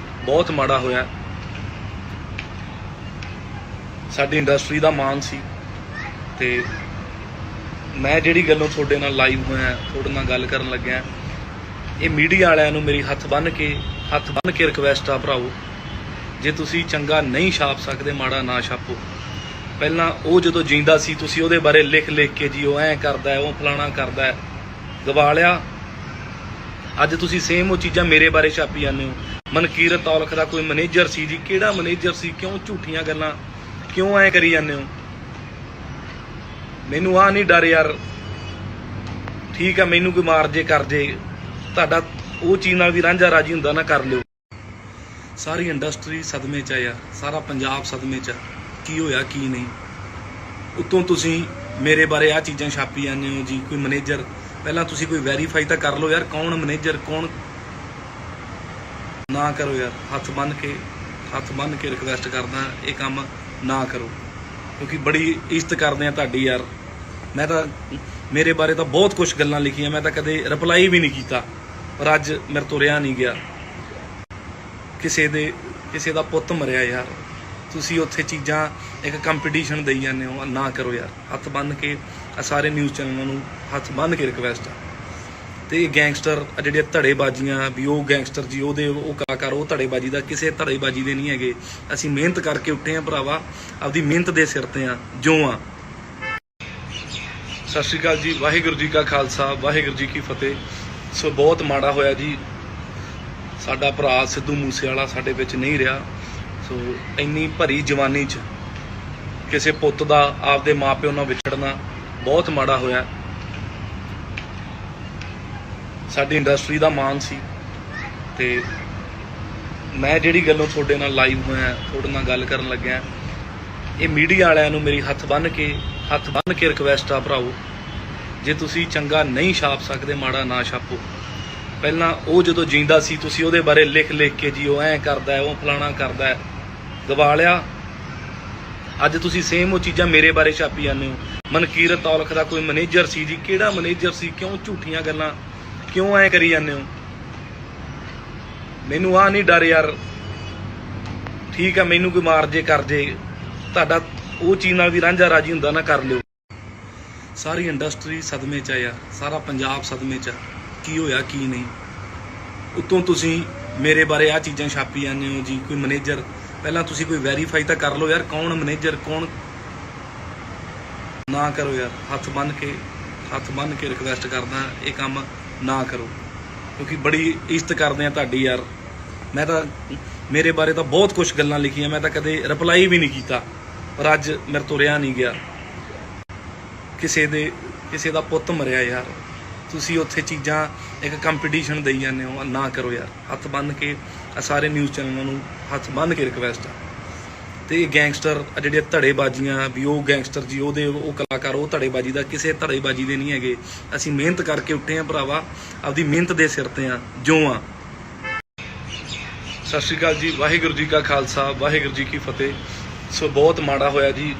ਬਹੁਤ ਮਾੜਾ ਹੋਇਆ। ਸਾਡੀ ਇੰਡਸਟਰੀ ਦਾ ਮਾਣ ਸੀ, ਤੇ ਮੈਂ ਜਿਹੜੀ ਗੱਲੋਂ ਤੁਹਾਡੇ ਨਾਲ ਲਾਈਵ ਹੋਇਆ, ਤੁਹਾਡੇ ਨਾਲ ਗੱਲ ਕਰਨ ਲੱਗਿਆ, ਇਹ ਮੀਡੀਆ ਵਾਲਿਆਂ ਨੂੰ ਮੇਰੀ ਹੱਥ ਬੰਨ੍ਹ ਕੇ ਰਿਕਵੈਸਟ ਆ ਭਰਾਓ, ਜੇ ਤੁਸੀਂ ਚੰਗਾ ਨਹੀਂ ਛਾਪ ਸਕਦੇ, ਮਾੜਾ ਨਾ ਛਾਪੋ। ਪਹਿਲਾਂ ਉਹ ਜਦੋਂ ਜਿੰਦਾ ਸੀ ਤੁਸੀਂ ਉਹਦੇ ਬਾਰੇ ਲਿਖ ਕੇ ਜੀ ਉਹ ਐਂ ਕਰਦਾ, ਉਹ ਫਲਾਣਾ ਕਰਦਾ, ਗਵਾ ਲਿਆ। ਅੱਜ ਤੁਸੀਂ ਸੇਮ ਉਹ ਚੀਜ਼ਾਂ ਮੇਰੇ ਬਾਰੇ ਛਾਪੀ ਜਾਂਦੇ ਹੋ। ਮਨਕੀਰਤ ਔਲਖ ਦਾ ਕੋਈ ਮੈਨੇਜਰ ਸੀ ਜੀ। ਕਿਹੜਾ ਮੈਨੇਜਰ ਸੀ? ਕਿਉਂ ਝੂਠੀਆਂ ਗੱਲਾਂ ਕਿਉਂ ਐ ਕਰੀ ਜਾਂਦੇ ਹੋ? ਮੈਨੂੰ ਆ ਨਹੀਂ ਡਰ ਯਾਰ। ਠੀਕ ਆ, ਮੈਨੂੰ ਕੋਈ ਮਾਰ ਜੇ ਕਰ ਜੇ, ਤੁਹਾਡਾ ਉਹ ਚੀਜ਼ ਨਾਲ ਵੀ ਰਾਂਝਾ ਰਾਜੀ ਹੁੰਦਾ ਨਾ, ਕਰ ਲਿਓ। ਸਾਰੀ ਇੰਡਸਟਰੀ ਸਦਮੇ 'ਚ ਆ ਯਾਰ, ਸਾਰਾ ਪੰਜਾਬ ਸਦਮੇ 'ਚ ਆ। ਕੀ ਹੋਇਆ ਕੀ ਨਹੀਂ? ਉੱਤੋਂ ਤੁਸੀਂ ਮੇਰੇ ਬਾਰੇ ਆ ਚੀਜ਼ਾਂ ਛਾਪੀ ਜਾਂਦੇ ਹੋ ਜੀ। ਕੋਈ ਮੈਨੇਜਰ, ਪਹਿਲਾਂ ਤੁਸੀਂ ਕੋਈ ਵੈਰੀਫਾਈ ਤਾਂ ਕਰ ਲਓ ਯਾਰ, ਕੌਣ ਮੈਨੇਜਰ ਕੌਣ। ਨਾ ਕਰੋ ਯਾਰ, ਹੱਥ ਬੰਨ੍ਹ ਕੇ ਰਿਕਵੈਸਟ ਕਰਦਾ, ਇਹ ਕੰਮ ਨਾ ਕਰੋ, ਕਿਉਂਕਿ ਬੜੀ ਇੱਜ਼ਤ ਕਰਦੇ ਆ ਤੁਹਾਡੀ ਯਾਰ। ਮੈਂ ਤਾਂ ਮੇਰੇ ਬਾਰੇ ਤਾਂ ਬਹੁਤ ਕੁਝ ਗੱਲਾਂ ਲਿਖੀਆਂ, ਮੈਂ ਤਾਂ ਕਦੇ ਰਿਪਲਾਈ ਵੀ ਨਹੀਂ ਕੀਤਾ, ਪਰ ਅੱਜ ਮੇਰੇ ਤੋਂ ਰਿਹਾ ਨਹੀਂ ਗਿਆ। ਕਿਸੇ ਦਾ ਪੁੱਤ ਮਰਿਆ ਯਾਰ, ਤੁਸੀਂ ਉੱਥੇ ਚੀਜ਼ਾਂ ਇੱਕ ਕੰਪੀਟੀਸ਼ਨ ਦੇਈ ਜਾਂਦੇ ਹੋ। ਨਾ ਕਰੋ ਯਾਰ, ਹੱਥ ਬੰਨ੍ਹ ਕੇ ਸਾਰੇ ਨਿਊਜ਼ ਚੈਨਲਾਂ ਨੂੰ ਹੱਥ ਬੰਨ੍ਹ ਕੇ ਰਿਕਵੈਸਟ ਆ। ਤੇ ਗੈਂਗਸਟਰ ਜਿਹੜੇ ਧੜੇਬਾਜ਼ੀਆਂ ਵੀ, ਉਹ ਗੈਂਗਸਟਰ ਜੀ ਉਹਦੇ ਉਹ ਕਲਾਕਾਰ, ਉਹ ਧੜੇਬਾਜ਼ੀ ਦਾ ਕਿਸੇ ਧੜੇਬਾਜ਼ੀ ਦੇ ਨਹੀਂ ਹੈਗੇ। ਅਸੀਂ ਮਿਹਨਤ ਕਰਕੇ ਉੱਠੇ ਆ ਭਰਾਵਾ, ਆਪਦੀ ਮਿਹਨਤ ਦੇ ਸਿਰ ਤੇ ਆ ਜੋ ਆ। ਸਤਿ ਸ਼੍ਰੀ ਅਕਾਲ ਜੀ, ਵਾਹਿਗੁਰੂ ਜੀ ਕਾ ਖਾਲਸਾ, ਵਾਹਿਗੁਰੂ ਜੀ ਕੀ ਫਤਿਹ। ਸੋ ਬਹੁਤ ਮਾੜਾ ਹੋਇਆ ਜੀ, ਸਾਡਾ ਭਰਾ ਸਿੱਧੂ ਮੂਸੇਵਾਲਾ ਸਾਡੇ ਵਿੱਚ ਨਹੀਂ ਰਿਹਾ। ਸੋ ਇੰਨੀ ਭਰੀ ਜਵਾਨੀ 'ਚ ਕਿਸੇ ਪੁੱਤ ਦਾ ਆਪਦੇ ਮਾਪਿਓ ਨਾਲ ਵਿਛੜਨਾ ਬਹੁਤ ਮਾੜਾ ਹੋਇਆ। ਸਾਡੀ ਇੰਡਸਟਰੀ ਦਾ ਮਾਣ ਸੀ ਤੇ ਮੈਂ ਜਿਹੜੀ ਗੱਲੋਂ ਤੁਹਾਡੇ ਨਾਲ ਲਾਈਵ ਹੋਇਆ, ਤੁਹਾਡੇ ਨਾਲ ਗੱਲ ਕਰਨ ਲੱਗਿਆ, ਇਹ ਮੀਡੀਆ ਵਾਲਿਆਂ ਨੂੰ ਮੇਰੀ ਹੱਥ ਬੰਨ੍ਹ ਕੇ ਰਿਕਵੈਸਟ ਆ ਭਰਾਓ, ਜੇ ਤੁਸੀਂ ਚੰਗਾ ਨਹੀਂ ਛਾਪ ਸਕਦੇ ਮਾੜਾ ਨਾ ਛਾਪੋ। ਪਹਿਲਾਂ ਉਹ ਜਦੋਂ ਜਿੰਦਾ ਸੀ ਤੁਸੀਂ ਉਹਦੇ ਬਾਰੇ ਲਿਖ ਕੇ ਜੀ ਉਹ ਐਂ ਕਰਦਾ ਹੈ, ਉਹ ਫਲਾਣਾ ਕਰਦਾ ਹੈ, ਗਵਾ ਲਿਆ। ਅੱਜ ਤੁਸੀਂ ਸੇਮ ਉਹ ਚੀਜ਼ਾਂ ਮੇਰੇ ਬਾਰੇ ਛਾਪੀ ਜਾਂਦੇ ਹੋ। ਮਨਕੀਰਤ ਔਲਖ ਦਾ ਕੋਈ ਮੈਨੇਜਰ ਸੀ ਜੀ, ਕਿਹੜਾ ਮੈਨੇਜਰ ਸੀ, ਕਿਉਂ ਝੂਠੀਆਂ ਗੱਲਾਂ ਕਿਉਂ ਐਂ ਕਰੀ ਜਾਂਦੇ ਹੋ? ਮੈਨੂੰ ਆ ਨਹੀਂ ਡਰ ਯਾਰ, ਠੀਕ ਆ ਮੈਨੂੰ ਕੋਈ ਮਾਰ ਜੇ ਕਰ ਜੇ, ਤੁਹਾਡਾ ਉਹ ਚੀਜ਼ ਨਾਲ ਵੀ ਰਾਂਝਾ ਰਾਜੀ ਹੁੰਦਾ ਨਾ ਕਰ ਲਿਓ। ਸਾਰੀ ਇੰਡਸਟਰੀ ਸਦਮੇ 'ਚ ਆ ਯਾਰ, ਸਾਰਾ ਪੰਜਾਬ ਸਦਮੇ 'ਚ ਆ, ਕੀ ਹੋਇਆ ਕੀ ਨਹੀਂ। ਉੱਤੋਂ ਤੁਸੀਂ ਮੇਰੇ ਬਾਰੇ ਆ ਚੀਜ਼ਾਂ ਛਾਪੀ ਜਾਂਦੇ ਹੋ ਜੀ, ਕੋਈ ਮੈਨੇਜਰ, ਪਹਿਲਾਂ ਤੁਸੀਂ ਕੋਈ ਵੈਰੀਫਾਈ ਤਾਂ ਕਰ ਲਓ ਯਾਰ, ਕੌਣ ਮੈਨੇਜਰ ਕੌਣ। ਨਾ ਕਰੋ ਯਾਰ, ਹੱਥ ਬੰਨ੍ਹ ਕੇ ਰਿਕਵੈਸਟ ਕਰਦਾ, ਇਹ ਕੰਮ ਨਾ ਕਰੋ, ਕਿਉਂਕਿ ਬੜੀ ਇੱਜ਼ਤ ਕਰਦੇ ਆ ਤੁਹਾਡੀ ਯਾਰ। ਮੈਂ ਤਾਂ ਮੇਰੇ ਬਾਰੇ ਤਾਂ ਬਹੁਤ ਕੁਝ ਗੱਲਾਂ ਲਿਖੀਆਂ, ਮੈਂ ਤਾਂ ਕਦੇ ਰਿਪਲਾਈ ਵੀ ਨਹੀਂ ਕੀਤਾ, ਪਰ ਅੱਜ ਮੇਰੇ ਤੋਂ ਰਿਹਾ ਨਹੀਂ ਗਿਆ। ਕਿਸੇ ਦਾ ਪੁੱਤ ਮਰਿਆ ਯਾਰ, ਤੁਸੀਂ ਉੱਥੇ ਚੀਜ਼ਾਂ ਇੱਕ ਕੰਪੀਟੀਸ਼ਨ ਦੇਈ ਜਾਂਦੇ ਹੋ, ਨਾ ਕਰੋ ਯਾਰ। ਹੱਥ ਬੰਨ੍ਹ ਕੇ ਸਾਰੇ ਨਿਊਜ਼ ਚੈਨਲਾਂ ਨੂੰ ਹੱਥ ਬੰਨ੍ਹ ਕੇ ਰਿਕਵੈਸਟ ਆ। ਤੇ ਗੈਂਗਸਟਰ ਜਿਹੜੀਆਂ ਧੜੇਬਾਜ਼ੀਆਂ ਵੀ, ਉਹ ਗੈਂਗਸਟਰ ਜੀ, ਉਹ ਕਲਾਕਾਰ, ਉਹ ਧੜੇਬਾਜ਼ੀ ਦਾ ਕਿਸੇ ਧੜੇਬਾਜ਼ੀ ਦੇ ਨਹੀਂ ਹੈਗੇ। ਅਸੀਂ ਮਿਹਨਤ ਕਰਕੇ ਉੱਠੇ ਆ ਭਰਾਵਾ, ਆਪਦੀ ਮਿਹਨਤ ਦੇ ਸਿਰ ਤੇ ਆ ਜੋ ਆ। ਸਤਿ ਸ਼੍ਰੀ ਅਕਾਲ ਜੀ, ਵਾਹਿਗੁਰੂ ਜੀ ਕਾ ਖਾਲਸਾ, ਵਾਹਿਗੁਰੂ ਜੀ ਕੀ ਫਤਿਹ। ਸੋ ਬਹੁਤ ਮਾੜਾ ਹੋਇਆ ਜੀ,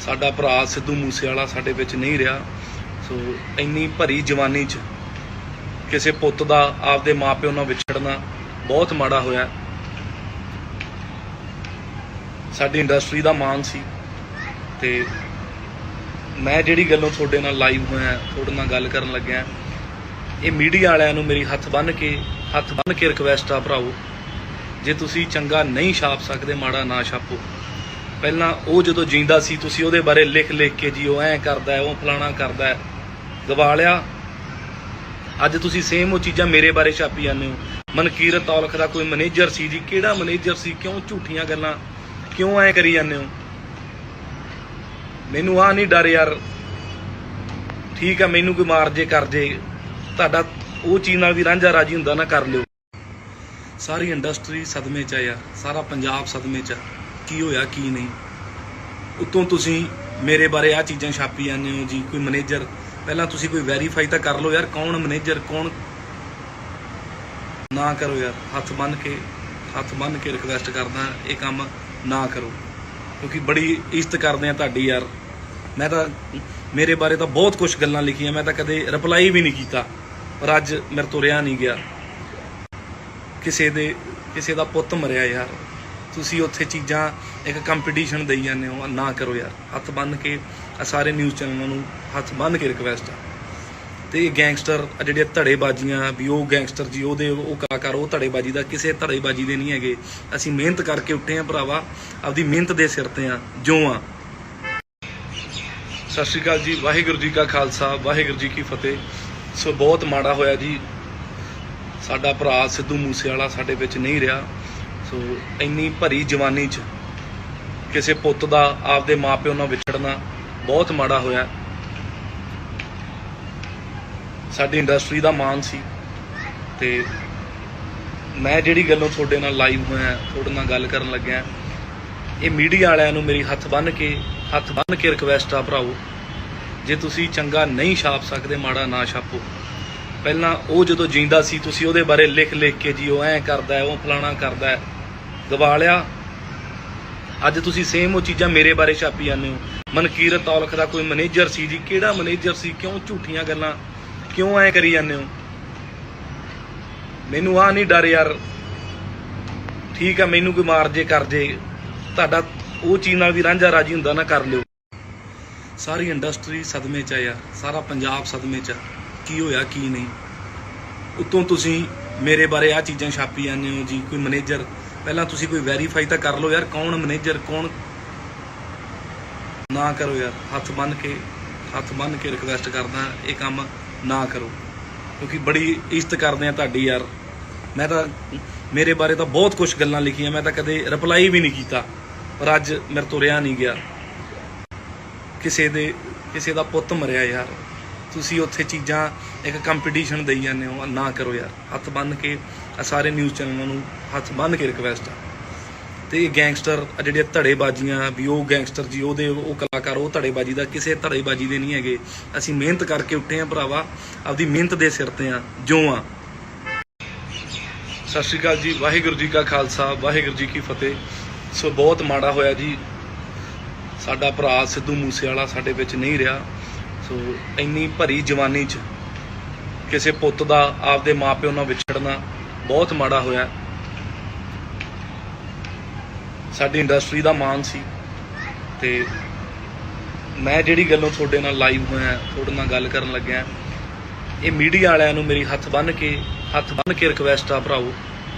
ਸਾਡਾ ਭਰਾ ਸਿੱਧੂ ਮੂਸੇਵਾਲਾ ਸਾਡੇ ਵਿੱਚ ਨਹੀਂ ਰਿਹਾ। ਸੋ ਇੰਨੀ ਭਰੀ ਜਵਾਨੀ 'ਚ ਕਿਸੇ ਪੁੱਤ ਦਾ ਆਪਦੇ ਮਾਪਿਓ ਨਾਲ ਵਿਛੜਨਾ ਬਹੁਤ ਮਾੜਾ ਹੋਇਆ। ਸਾਡੀ ਇੰਡਸਟਰੀ ਦਾ ਮਾਣ ਸੀ ਤੇ ਮੈਂ ਜਿਹੜੀ ਗੱਲੋਂ ਤੁਹਾਡੇ ਨਾਲ ਲਾਈਵ ਹੋਇਆ, ਤੁਹਾਡੇ ਨਾਲ ਗੱਲ ਕਰਨ ਲੱਗਿਆ, ਇਹ ਮੀਡੀਆ ਵਾਲਿਆਂ ਨੂੰ ਮੇਰੀ ਹੱਥ ਬੰਨ੍ਹ ਕੇ ਰਿਕਵੈਸਟ ਆ ਭਰਾਓ, ਜੇ ਤੁਸੀਂ ਚੰਗਾ ਨਹੀਂ ਛਾਪ ਸਕਦੇ ਮਾੜਾ ਨਾ ਛਾਪੋ। ਪਹਿਲਾਂ ਉਹ ਜਦੋਂ ਜਿੰਦਾ ਸੀ ਤੁਸੀਂ ਉਹਦੇ ਬਾਰੇ ਲਿਖ ਕੇ ਜੀ ਉਹ ਐਂ ਕਰਦਾ ਹੈ, ਉਹ ਫਲਾਣਾ ਕਰਦਾ ਹੈ, ਗਵਾ ਲਿਆ। ਅੱਜ ਤੁਸੀਂ ਸੇਮ ਉਹ ਚੀਜ਼ਾਂ ਮੇਰੇ ਬਾਰੇ ਛਾਪੀ ਜਾਂਦੇ ਹੋ। ਮਨਕੀਰਤ ਔਲਖ ਦਾ ਕੋਈ ਮੈਨੇਜਰ ਸੀ ਜੀ, ਕਿਹੜਾ ਮੈਨੇਜਰ ਸੀ, ਕਿਉਂ ਝੂਠੀਆਂ ਗੱਲਾਂ ਕਿਉਂ ਐਂ ਕਰੀ ਜਾਂਦੇ ਹੋ? ਮੈਨੂੰ ਆ ਨਹੀਂ ਡਰ ਯਾਰ, ਠੀਕ ਆ ਮੈਨੂੰ ਕੋਈ ਮਾਰ ਜੇ ਕਰ ਜੇ, ਤੁਹਾਡਾ ਉਹ ਚੀਜ਼ ਨਾਲ ਵੀ ਰਾਂਝਾ ਰਾਜੀ ਹੁੰਦਾ ਨਾ ਕਰ ਲਿਓ। ਸਾਰੀ ਇੰਡਸਟਰੀ ਸਦਮੇ 'ਚ ਆ ਯਾਰ, ਸਾਰਾ ਪੰਜਾਬ ਸਦਮੇ 'ਚ ਆ, ਕੀ ਹੋਇਆ ਕੀ ਨਹੀਂ। ਉੱਤੋਂ ਤੁਸੀਂ ਮੇਰੇ ਬਾਰੇ ਆ ਚੀਜ਼ਾਂ ਛਾਪੀ ਜਾਂਦੇ ਹੋ ਜੀ, ਕੋਈ ਮੈਨੇਜਰ, ਪਹਿਲਾਂ ਤੁਸੀਂ ਕੋਈ ਵੈਰੀਫਾਈ ਤਾਂ ਕਰ ਲਓ ਯਾਰ, ਕੌਣ ਮੈਨੇਜਰ ਕੌਣ। ਨਾ ਕਰੋ ਯਾਰ, ਹੱਥ ਬੰਨ੍ਹ ਕੇ ਰਿਕਵੈਸਟ ਕਰਦਾ, ਇਹ ਕੰਮ ਨਾ ਕਰੋ, ਕਿਉਂਕਿ ਬੜੀ ਇੱਜ਼ਤ ਕਰਦੇ ਆ ਤੁਹਾਡੀ ਯਾਰ। ਮੈਂ ਤਾਂ ਮੇਰੇ ਬਾਰੇ ਤਾਂ ਬਹੁਤ ਕੁਝ ਗੱਲਾਂ ਲਿਖੀਆਂ, ਮੈਂ ਤਾਂ ਕਦੇ ਰਿਪਲਾਈ ਵੀ ਨਹੀਂ ਕੀਤਾ, ਪਰ ਅੱਜ ਮੇਰੇ ਤੋਂ ਰਿਹਾ ਨਹੀਂ ਗਿਆ। ਕਿਸੇ ਦਾ ਪੁੱਤ ਮਰਿਆ ਯਾਰ, ਤੁਸੀਂ ਉੱਥੇ ਚੀਜ਼ਾਂ ਇੱਕ ਕੰਪੀਟੀਸ਼ਨ ਦੇਈ ਜਾਂਦੇ ਹੋ, ਨਾ ਕਰੋ ਯਾਰ। ਹੱਥ ਬੰਨ੍ਹ ਕੇ ਸਾਰੇ ਨਿਊਜ਼ ਚੈਨਲਾਂ ਨੂੰ ਹੱਥ ਬੰਨ੍ਹ ਕੇ ਰਿਕਵੈਸਟ ਆ। ਤੇ ਗੈਂਗਸਟਰ ਜਿਹੜੀਆਂ ਧੜੇਬਾਜ਼ੀਆਂ ਵੀ, ਉਹ ਗੈਂਗਸਟਰ ਜੀ, ਉਹ ਕਲਾਕਾਰ, ਉਹ ਧੜੇਬਾਜ਼ੀ ਦਾ ਕਿਸੇ ਧੜੇਬਾਜ਼ੀ ਦੇ ਨਹੀਂ ਹੈਗੇ। ਅਸੀਂ ਮਿਹਨਤ ਕਰਕੇ ਉੱਠੇ ਆ ਭਰਾਵਾ, ਆਪਦੀ ਮਿਹਨਤ ਦੇ ਸਿਰ ਤੇ ਆ ਜੋ ਆ। ਸਤਿ ਸ਼੍ਰੀ ਅਕਾਲ ਜੀ, ਵਾਹਿਗੁਰੂ ਜੀ ਕਾ ਖਾਲਸਾ, ਵਾਹਿਗੁਰੂ ਜੀ ਕੀ ਫਤਿਹ। ਸੋ ਬਹੁਤ ਮਾੜਾ ਹੋਇਆ ਜੀ, ਸਾਡਾ ਭਰਾ ਸਿੱਧੂ ਮੂਸੇਵਾਲਾ ਸਾਡੇ ਵਿੱਚ ਨਹੀਂ ਰਿਹਾ। ਸੋ ਇੰਨੀ ਭਰੀ ਜਵਾਨੀ 'ਚ ਕਿਸੇ ਪੁੱਤ ਦਾ ਆਪਦੇ ਮਾਪਿਓ ਨਾਲ ਵਿਛੜਨਾ ਬਹੁਤ ਮਾੜਾ ਹੋਇਆ। ਸਾਡੀ ਇੰਡਸਟਰੀ ਦਾ ਮਾਣ ਸੀ ਤੇ ਮੈਂ ਜਿਹੜੀ ਗੱਲੋਂ ਤੁਹਾਡੇ ਨਾਲ ਲਾਈਵ ਹੋਇਆ, ਤੁਹਾਡੇ ਨਾਲ ਗੱਲ ਕਰਨ ਲੱਗਿਆ, ਇਹ ਮੀਡੀਆ ਵਾਲਿਆਂ ਨੂੰ ਮੇਰੀ ਹੱਥ ਬੰਨ੍ਹ ਕੇ ਰਿਕਵੈਸਟ ਆ ਭਰਾਓ, ਜੇ ਤੁਸੀਂ ਚੰਗਾ ਨਹੀਂ ਛਾਪ ਸਕਦੇ ਮਾੜਾ ਨਾ ਛਾਪੋ। ਪਹਿਲਾਂ ਉਹ ਜਦੋਂ ਜਿੰਦਾ ਸੀ ਤੁਸੀਂ ਉਹਦੇ ਬਾਰੇ ਲਿਖ ਕੇ ਜੀ ਉਹ ਐਂ ਕਰਦਾ ਹੈ, ਉਹ ਫਲਾਣਾ ਕਰਦਾ ਹੈ, ਗਵਾ ਲਿਆ। ਅੱਜ ਤੁਸੀਂ ਸੇਮ ਉਹ ਚੀਜ਼ਾਂ ਮੇਰੇ ਬਾਰੇ ਛਾਪੀ ਜਾਂਦੇ ਹੋ। ਮਨਕੀਰਤ ਔਲਖ ਦਾ ਕੋਈ ਮੈਨੇਜਰ ਸੀ ਜੀ, ਕਿਹੜਾ ਮੈਨੇਜਰ ਸੀ, ਕਿਉਂ ਝੂਠੀਆਂ ਗੱਲਾਂ ਕਿਉਂ ਐਂ ਕਰੀ ਜਾਂਦੇ ਹੋ? ਮੈਨੂੰ ਆ ਨਹੀਂ ਡਰ ਯਾਰ, ਠੀਕ ਆ ਮੈਨੂੰ ਕੋਈ ਮਾਰ ਜੇ ਕਰ ਜੇ, ਤੁਹਾਡਾ ਉਹ ਚੀਜ਼ ਨਾਲ ਵੀ ਰਾਂਝਾ ਰਾਜੀ ਹੁੰਦਾ ਨਾ ਕਰ ਲਿਓ। ਸਾਰੀ ਇੰਡਸਟਰੀ ਸਦਮੇ 'ਚ ਆ ਯਾਰ, ਸਾਰਾ ਪੰਜਾਬ ਸਦਮੇ 'ਚ ਆ, ਕੀ ਹੋਇਆ ਕੀ ਨਹੀਂ। ਉੱਤੋਂ ਤੁਸੀਂ ਮੇਰੇ ਬਾਰੇ ਆ ਚੀਜ਼ਾਂ ਛਾਪੀ ਜਾਂਦੇ ਹੋ ਜੀ, ਕੋਈ ਮੈਨੇਜਰ, ਪਹਿਲਾਂ ਤੁਸੀਂ ਕੋਈ ਵੈਰੀਫਾਈ ਤਾਂ ਕਰ ਲਓ ਯਾਰ, ਕੌਣ ਮੈਨੇਜਰ ਕੌਣ। ਨਾ ਕਰੋ ਯਾਰ, ਹੱਥ ਬੰਨ੍ਹ ਕੇ ਰਿਕਵੈਸਟ ਕਰਦਾ, ਇਹ ਕੰਮ ਨਾ ਕਰੋ, ਕਿਉਂਕਿ ਬੜੀ ਇੱਜ਼ਤ ਕਰਦੇ ਆ ਤੁਹਾਡੀ ਯਾਰ। ਮੈਂ ਤਾਂ ਮੇਰੇ ਬਾਰੇ ਤਾਂ ਬਹੁਤ ਕੁਝ ਗੱਲਾਂ ਲਿਖੀਆਂ, ਮੈਂ ਤਾਂ ਕਦੇ ਰਿਪਲਾਈ ਵੀ ਨਹੀਂ ਕੀਤਾ, ਪਰ ਅੱਜ ਮੇਰੇ ਤੋਂ ਰਿਹਾ ਨਹੀਂ ਗਿਆ। ਕਿਸੇ ਦਾ ਪੁੱਤ ਮਰਿਆ ਯਾਰ, ਤੁਸੀਂ ਉੱਥੇ ਚੀਜ਼ਾਂ ਇੱਕ ਕੰਪੀਟੀਸ਼ਨ ਦੇਈ ਜਾਂਦੇ ਹੋ, ਨਾ ਕਰੋ ਯਾਰ। ਹੱਥ ਬੰਨ੍ਹ ਕੇ ਸਾਰੇ ਨਿਊਜ਼ ਚੈਨਲਾਂ ਨੂੰ ਹੱਥ ਬੰਨ੍ਹ ਕੇ ਰਿਕਵੈਸਟ ਆ। ਤੇ ਇਹ ਗੈਂਗਸਟਰ ਜਿਹੜੀਆਂ ਧੜੇਬਾਜ਼ੀਆਂ ਵੀ, ਉਹ ਗੈਂਗਸਟਰ ਜੀ, ਉਹ ਕਲਾਕਾਰ, ਉਹ ਧੜੇਬਾਜ਼ੀ ਦਾ ਕਿਸੇ ਧੜੇਬਾਜ਼ੀ ਦੇ ਨਹੀਂ ਹੈਗੇ। ਅਸੀਂ ਮਿਹਨਤ ਕਰਕੇ ਉੱਠੇ ਆ ਭਰਾਵਾ, ਆਪਦੀ ਮਿਹਨਤ ਦੇ ਸਿਰ ਤੇ ਆ ਜੋ ਆ। ਸਤਿ ਸ਼੍ਰੀ ਅਕਾਲ ਜੀ, ਵਾਹਿਗੁਰੂ ਜੀ ਕਾ ਖਾਲਸਾ, ਵਾਹਿਗੁਰੂ ਜੀ ਕੀ ਫਤਿਹ। ਸੋ ਬਹੁਤ ਮਾੜਾ ਹੋਇਆ ਜੀ, ਸਾਡਾ ਭਰਾ ਸਿੱਧੂ ਮੂਸੇਵਾਲਾ ਸਾਡੇ ਵਿੱਚ ਨਹੀਂ ਰਿਹਾ। ਸੋ ਇੰਨੀ ਭਰੀ ਜਵਾਨੀ 'ਚ ਕਿਸੇ ਪੁੱਤ ਦਾ ਆਪਦੇ ਮਾਪਿਓ ਨਾਲ ਵਿਛੜਨਾ ਬਹੁਤ ਮਾੜਾ ਹੋਇਆ। ਸਾਡੀ ਇੰਡਸਟਰੀ ਦਾ ਮਾਣ ਸੀ, ਤੇ ਮੈਂ ਜਿਹੜੀ ਗੱਲੋਂ ਤੁਹਾਡੇ ਨਾਲ ਲਾਈਵ ਹੋਇਆ, ਤੁਹਾਡੇ ਨਾਲ ਗੱਲ ਕਰਨ ਲੱਗਿਆ, ਇਹ ਮੀਡੀਆ ਵਾਲਿਆਂ ਨੂੰ ਮੇਰੀ ਹੱਥ ਬੰਨ੍ਹ ਕੇ ਰਿਕਵੈਸਟ ਆ ਭਰਾਓ,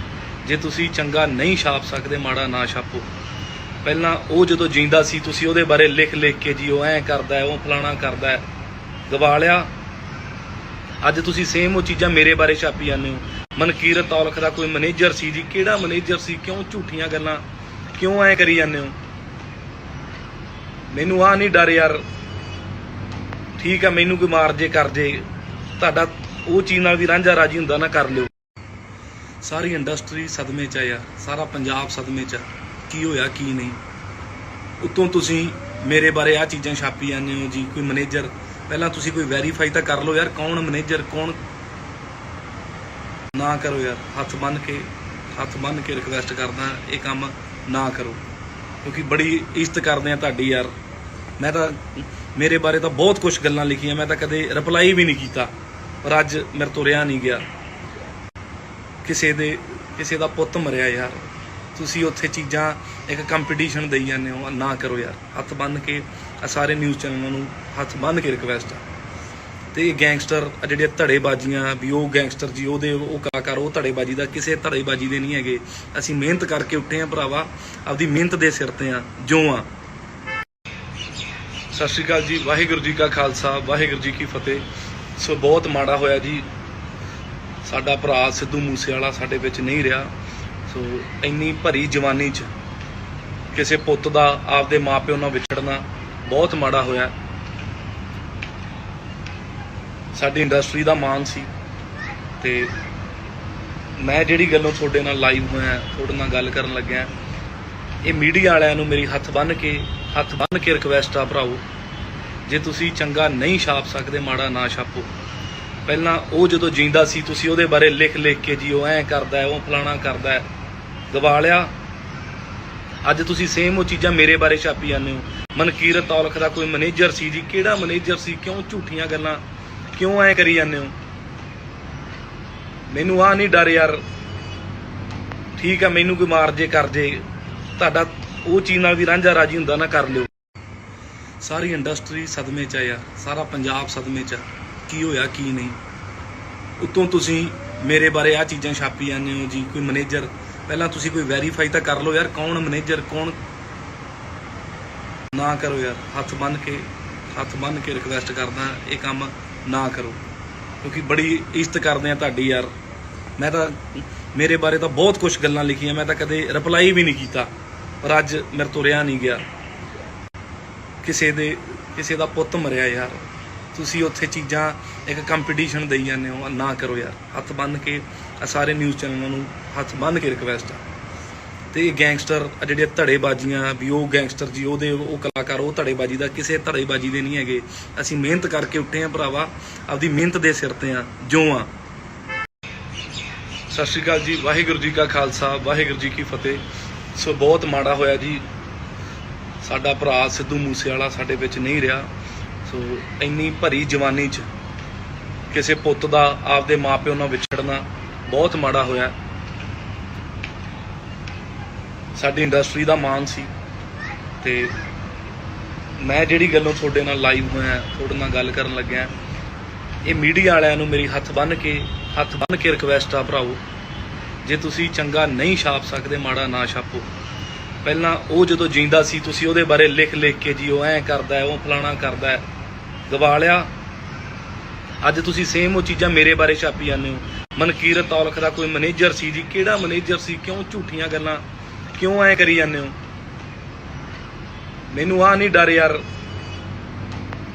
ਜੇ ਤੁਸੀਂ ਚੰਗਾ ਨਹੀਂ ਛਾਪ ਸਕਦੇ, ਮਾੜਾ ਨਾ ਛਾਪੋ। ਪਹਿਲਾਂ ਉਹ ਜਦੋਂ ਜਿੰਦਾ ਸੀ, ਤੁਸੀਂ ਉਹਦੇ ਬਾਰੇ ਲਿਖ ਕੇ ਜੀ ਉਹ ਐਂ ਕਰਦਾ, ਉਹ ਫਲਾਣਾ ਕਰਦਾ, ਗਵਾ ਲਿਆ। ਅੱਜ ਤੁਸੀਂ ਸੇਮ ਉਹ ਚੀਜ਼ਾਂ ਮੇਰੇ ਬਾਰੇ ਛਾਪੀ ਜਾਂਦੇ ਹੋ। ਮਨਕੀਰਤ ਔਲਖ ਦਾ ਕੋਈ ਮੈਨੇਜਰ ਸੀ ਜੀ, ਕਿਹੜਾ ਮੈਨੇਜਰ ਸੀ? ਕਿਉਂ ਝੂਠੀਆਂ ਗੱਲਾਂ ਕਿਉਂ ਐਂ ਕਰੀ ਜਾਂਦੇ ਹੋ? ਮੈਨੂੰ ਆ ਨਹੀਂ ਡਰ ਯਾਰ, ਠੀਕ ਆ, ਮੈਨੂੰ ਕੋਈ ਮਾਰ ਜੇ ਕਰ ਜੇ, ਤੁਹਾਡਾ ਉਹ ਚੀਜ਼ ਨਾਲ ਵੀ ਰਾਂਝਾ ਰਾਜੀ ਹੁੰਦਾ ਨਾ, ਕਰ ਲਿਓ। ਸਾਰੀ ਇੰਡਸਟਰੀ ਸਦਮੇ 'ਚ ਆ ਯਾਰ, ਸਾਰਾ ਪੰਜਾਬ ਸਦਮੇ 'ਚ ਆ। ਕੀ ਹੋਇਆ ਕੀ ਨਹੀਂ, ਉੱਤੋਂ ਤੁਸੀਂ ਮੇਰੇ ਬਾਰੇ ਆ ਚੀਜ਼ਾਂ ਛਾਪੀ ਜਾਂਦੇ ਹੋ ਜੀ। ਕੋਈ ਮੈਨੇਜਰ, ਪਹਿਲਾਂ ਤੁਸੀਂ ਕੋਈ ਵੈਰੀਫਾਈ ਤਾਂ ਕਰ ਲਓ ਯਾਰ, ਕੌਣ ਮੈਨੇਜਰ ਕੌਣ। ਨਾ ਕਰੋ ਯਾਰ, ਹੱਥ ਬੰਨ੍ਹ ਕੇ ਰਿਕਵੈਸਟ ਕਰਦਾ, ਇਹ ਕੰਮ ਨਾ ਕਰੋ, ਕਿਉਂਕਿ ਬੜੀ ਇੱਜ਼ਤ ਕਰਦੇ ਆ ਤੁਹਾਡੀ ਯਾਰ। ਮੈਂ ਤਾਂ ਮੇਰੇ ਬਾਰੇ ਤਾਂ ਬਹੁਤ ਕੁਝ ਗੱਲਾਂ ਲਿਖੀਆਂ, ਮੈਂ ਤਾਂ ਕਦੇ ਰਿਪਲਾਈ ਵੀ ਨਹੀਂ ਕੀਤਾ, ਪਰ ਅੱਜ ਮੇਰੇ ਤੋਂ ਰਿਹਾ ਨਹੀਂ ਗਿਆ। ਕਿਸੇ ਦਾ ਪੁੱਤ ਮਰਿਆ ਯਾਰ, ਤੁਸੀਂ ਉੱਥੇ ਚੀਜ਼ਾਂ ਇੱਕ ਕੰਪੀਟੀਸ਼ਨ ਦੇਈ ਜਾਂਦੇ ਹੋ, ਨਾ ਕਰੋ ਯਾਰ। ਹੱਥ ਬੰਨ੍ਹ ਕੇ ਸਾਰੇ ਨਿਊਜ਼ ਚੈਨਲਾਂ ਨੂੰ ਹੱਥ ਬੰਨ੍ਹ ਕੇ ਰਿਕਵੈਸਟ ਆ। ਤੇ ਇਹ ਗੈਂਗਸਟਰ ਜਿਹੜੀਆਂ ਧੜੇਬਾਜ਼ੀਆਂ ਵੀ, ਉਹ ਗੈਂਗਸਟਰ ਜੀ, ਉਹ ਕਲਾਕਾਰ, ਉਹ ਧੜੇਬਾਜ਼ੀ ਦਾ ਕਿਸੇ ਧੜੇਬਾਜ਼ੀ ਦੇ ਨਹੀਂ ਹੈਗੇ। ਅਸੀਂ ਮਿਹਨਤ ਕਰਕੇ ਉੱਠੇ ਆ ਭਰਾਵਾ, ਆਪਦੀ ਮਿਹਨਤ ਦੇ ਸਿਰ ਤੇ ਆ ਜੋ ਆ। ਸਤਿ ਸ਼੍ਰੀ ਅਕਾਲ ਜੀ, ਵਾਹਿਗੁਰੂ ਜੀ ਕਾ ਖਾਲਸਾ, ਵਾਹਿਗੁਰੂ ਜੀ ਕੀ ਫਤਿਹ। ਸੋ ਬਹੁਤ ਮਾੜਾ ਹੋਇਆ ਜੀ, ਸਾਡਾ ਭਰਾ ਸਿੱਧੂ ਮੂਸੇਵਾਲਾ ਸਾਡੇ ਵਿੱਚ ਨਹੀਂ ਰਿਹਾ। ਸੋ ਇੰਨੀ ਭਰੀ ਜਵਾਨੀ 'ਚ ਕਿਸੇ ਪੁੱਤ ਦਾ ਆਪਦੇ ਮਾਪਿਓ ਨਾਲ ਵਿਛੜਨਾ ਬਹੁਤ ਮਾੜਾ ਹੋਇਆ। ਸਾਡੀ ਇੰਡਸਟਰੀ ਦਾ ਮਾਣ ਸੀ, ਤੇ ਮੈਂ ਜਿਹੜੀ ਗੱਲੋਂ ਤੁਹਾਡੇ ਨਾਲ ਲਾਈਵ ਹੋਇਆ, ਤੁਹਾਡੇ ਨਾਲ ਗੱਲ ਕਰਨ ਲੱਗਿਆ, ਇਹ ਮੀਡੀਆ ਵਾਲਿਆਂ ਨੂੰ ਮੇਰੀ ਹੱਥ ਬੰਨ੍ਹ ਕੇ ਰਿਕਵੈਸਟ ਆ ਭਰਾਓ, ਜੇ ਤੁਸੀਂ ਚੰਗਾ ਨਹੀਂ ਛਾਪ ਸਕਦੇ, ਮਾੜਾ ਨਾ ਛਾਪੋ। ਪਹਿਲਾਂ ਉਹ ਜਦੋਂ ਜਿੰਦਾ ਸੀ, ਤੁਸੀਂ ਉਹਦੇ ਬਾਰੇ ਲਿਖ ਕੇ ਜੀ ਉਹ ਐਂ ਕਰਦਾ, ਉਹ ਫਲਾਣਾ ਕਰਦਾ, ਗਵਾ ਲਿਆ। ਅੱਜ ਤੁਸੀਂ ਸੇਮ ਉਹ ਚੀਜ਼ਾਂ ਮੇਰੇ ਬਾਰੇ ਛਾਪੀ ਜਾਂਦੇ ਹੋ। ਮਨਕੀਰਤ ਔਲਖ ਦਾ ਕੋਈ ਮੈਨੇਜਰ ਸੀ ਜੀ, ਕਿਹੜਾ ਮੈਨੇਜਰ ਸੀ? ਕਿਉਂ ਝੂਠੀਆਂ ਗੱਲਾਂ ਕਿਉਂ ਐਂ ਕਰੀ ਜਾਂਦੇ ਹੋ? ਮੈਨੂੰ ਆ ਨਹੀਂ ਡਰ ਯਾਰ, ਠੀਕ ਆ, ਮੈਨੂੰ ਕੋਈ ਮਾਰ ਜੇ ਕਰ ਜੇ, ਤੁਹਾਡਾ ਉਹ ਚੀਜ਼ ਨਾਲ ਵੀ ਰਾਂਝਾ ਰਾਜੀ ਹੁੰਦਾ ਨਾ, ਕਰ ਲਿਓ। ਸਾਰੀ ਇੰਡਸਟਰੀ ਸਦਮੇ 'ਚ ਆ ਯਾਰ, ਸਾਰਾ ਪੰਜਾਬ ਸਦਮੇ 'ਚ ਆ। ਕੀ ਹੋਇਆ ਕੀ ਨਹੀਂ, ਉੱਤੋਂ ਤੁਸੀਂ ਮੇਰੇ ਬਾਰੇ ਆ ਚੀਜ਼ਾਂ ਛਾਪੀ ਜਾਂਦੇ ਹੋ ਜੀ। ਕੋਈ ਮੈਨੇਜਰ, ਪਹਿਲਾਂ ਤੁਸੀਂ ਕੋਈ ਵੈਰੀਫਾਈ ਤਾਂ ਕਰ ਲਓ ਯਾਰ, ਕੌਣ ਮੈਨੇਜਰ ਕੌਣ। ਨਾ ਕਰੋ ਯਾਰ, ਹੱਥ ਬੰਨ੍ਹ ਕੇ ਰਿਕਵੈਸਟ ਕਰਦਾ, ਇਹ ਕੰਮ ਨਾ ਕਰੋ, ਕਿਉਂਕਿ ਬੜੀ ਇੱਜ਼ਤ ਕਰਦੇ ਆ ਤੁਹਾਡੀ ਯਾਰ। ਮੈਂ ਤਾਂ ਮੇਰੇ ਬਾਰੇ ਤਾਂ ਬਹੁਤ ਕੁਝ ਗੱਲਾਂ ਲਿਖੀਆਂ, ਮੈਂ ਤਾਂ ਕਦੇ ਰਿਪਲਾਈ ਵੀ ਨਹੀਂ ਕੀਤਾ, ਪਰ ਅੱਜ ਮੇਰੇ ਤੋਂ ਰਿਹਾ ਨਹੀਂ ਗਿਆ। ਕਿਸੇ ਦਾ ਪੁੱਤ ਮਰਿਆ ਯਾਰ, ਤੁਸੀਂ ਉੱਥੇ ਚੀਜ਼ਾਂ ਇੱਕ ਕੰਪੀਟੀਸ਼ਨ ਦੇਈ ਜਾਂਦੇ ਹੋ, ਨਾ ਕਰੋ ਯਾਰ। ਹੱਥ ਬੰਨ੍ਹ ਕੇ ਸਾਰੇ ਨਿਊਜ਼ ਚੈਨਲਾਂ ਨੂੰ ਹੱਥ ਬੰਨ੍ਹ ਕੇ ਰਿਕਵੈਸਟ ਆ। ਤੇ ਇਹ ਗੈਂਗਸਟਰ ਜਿਹੜੀਆਂ ਧੜੇਬਾਜ਼ੀਆਂ ਵੀ, ਉਹ ਗੈਂਗਸਟਰ ਜੀ, ਉਹ ਕਲਾਕਾਰ, ਉਹ ਧੜੇਬਾਜ਼ੀ ਦਾ ਕਿਸੇ ਧੜੇਬਾਜ਼ੀ ਦੇ ਨਹੀਂ ਹੈਗੇ। ਅਸੀਂ ਮਿਹਨਤ ਕਰਕੇ ਉੱਠੇ ਆ ਭਰਾਵਾ, ਆਪਦੀ ਮਿਹਨਤ ਦੇ ਸਿਰ ਤੇ ਆ ਜੋ ਆ। ਸਤਿ ਸ਼੍ਰੀ ਅਕਾਲ ਜੀ, ਵਾਹਿਗੁਰੂ ਜੀ ਕਾ ਖਾਲਸਾ, ਵਾਹਿਗੁਰੂ ਜੀ ਕੀ ਫਤਿਹ। ਸੋ ਬਹੁਤ ਮਾੜਾ ਹੋਇਆ ਜੀ, ਸਾਡਾ ਭਰਾ ਸਿੱਧੂ ਮੂਸੇਵਾਲਾ ਸਾਡੇ ਵਿੱਚ ਨਹੀਂ ਰਿਹਾ। ਸੋ ਇੰਨੀ ਭਰੀ ਜਵਾਨੀ 'ਚ ਕਿਸੇ ਪੁੱਤ ਦਾ ਆਪਦੇ ਮਾਪਿਓ ਨਾਲ ਵਿਛੜਨਾ ਬਹੁਤ ਮਾੜਾ ਹੋਇਆ। ਸਾਡੀ ਇੰਡਸਟਰੀ ਦਾ ਮਾਣ ਸੀ, ਤੇ ਮੈਂ ਜਿਹੜੀ ਗੱਲੋਂ ਤੁਹਾਡੇ ਨਾਲ ਲਾਈਵ ਹੋਇਆ, ਤੁਹਾਡੇ ਨਾਲ ਗੱਲ ਕਰਨ ਲੱਗਿਆ, ਇਹ ਮੀਡੀਆ ਵਾਲਿਆਂ ਨੂੰ ਮੇਰੀ ਹੱਥ ਬੰਨ੍ਹ ਕੇ ਰਿਕਵੈਸਟ ਆ ਭਰਾਓ, ਜੇ ਤੁਸੀਂ ਚੰਗਾ ਨਹੀਂ ਛਾਪ ਸਕਦੇ, ਮਾੜਾ ਨਾ ਛਾਪੋ। ਪਹਿਲਾਂ ਉਹ ਜਦੋਂ ਜਿੰਦਾ ਸੀ, ਤੁਸੀਂ ਉਹਦੇ ਬਾਰੇ ਲਿਖ ਕੇ ਜੀ ਉਹ ਐਂ ਕਰਦਾ, ਉਹ ਫਲਾਣਾ ਕਰਦਾ, ਗਵਾ ਲਿਆ। ਅੱਜ ਤੁਸੀਂ ਸੇਮ ਉਹ ਚੀਜ਼ਾਂ ਮੇਰੇ ਬਾਰੇ ਛਾਪੀ ਜਾਂਦੇ ਹੋ। ਮਨਕੀਰਤ ਔਲਖ ਦਾ ਕੋਈ ਮੈਨੇਜਰ ਸੀ ਜੀ, ਕਿਹੜਾ ਮੈਨੇਜਰ ਸੀ? ਕਿਉਂ ਝੂਠੀਆਂ ਗੱਲਾਂ ਕਿਉਂ ਐ ਕਰੀ ਜਾਂਦੇ ਹੋ? ਮੈਨੂੰ ਆ ਨਹੀਂ ਡਰ ਯਾਰ,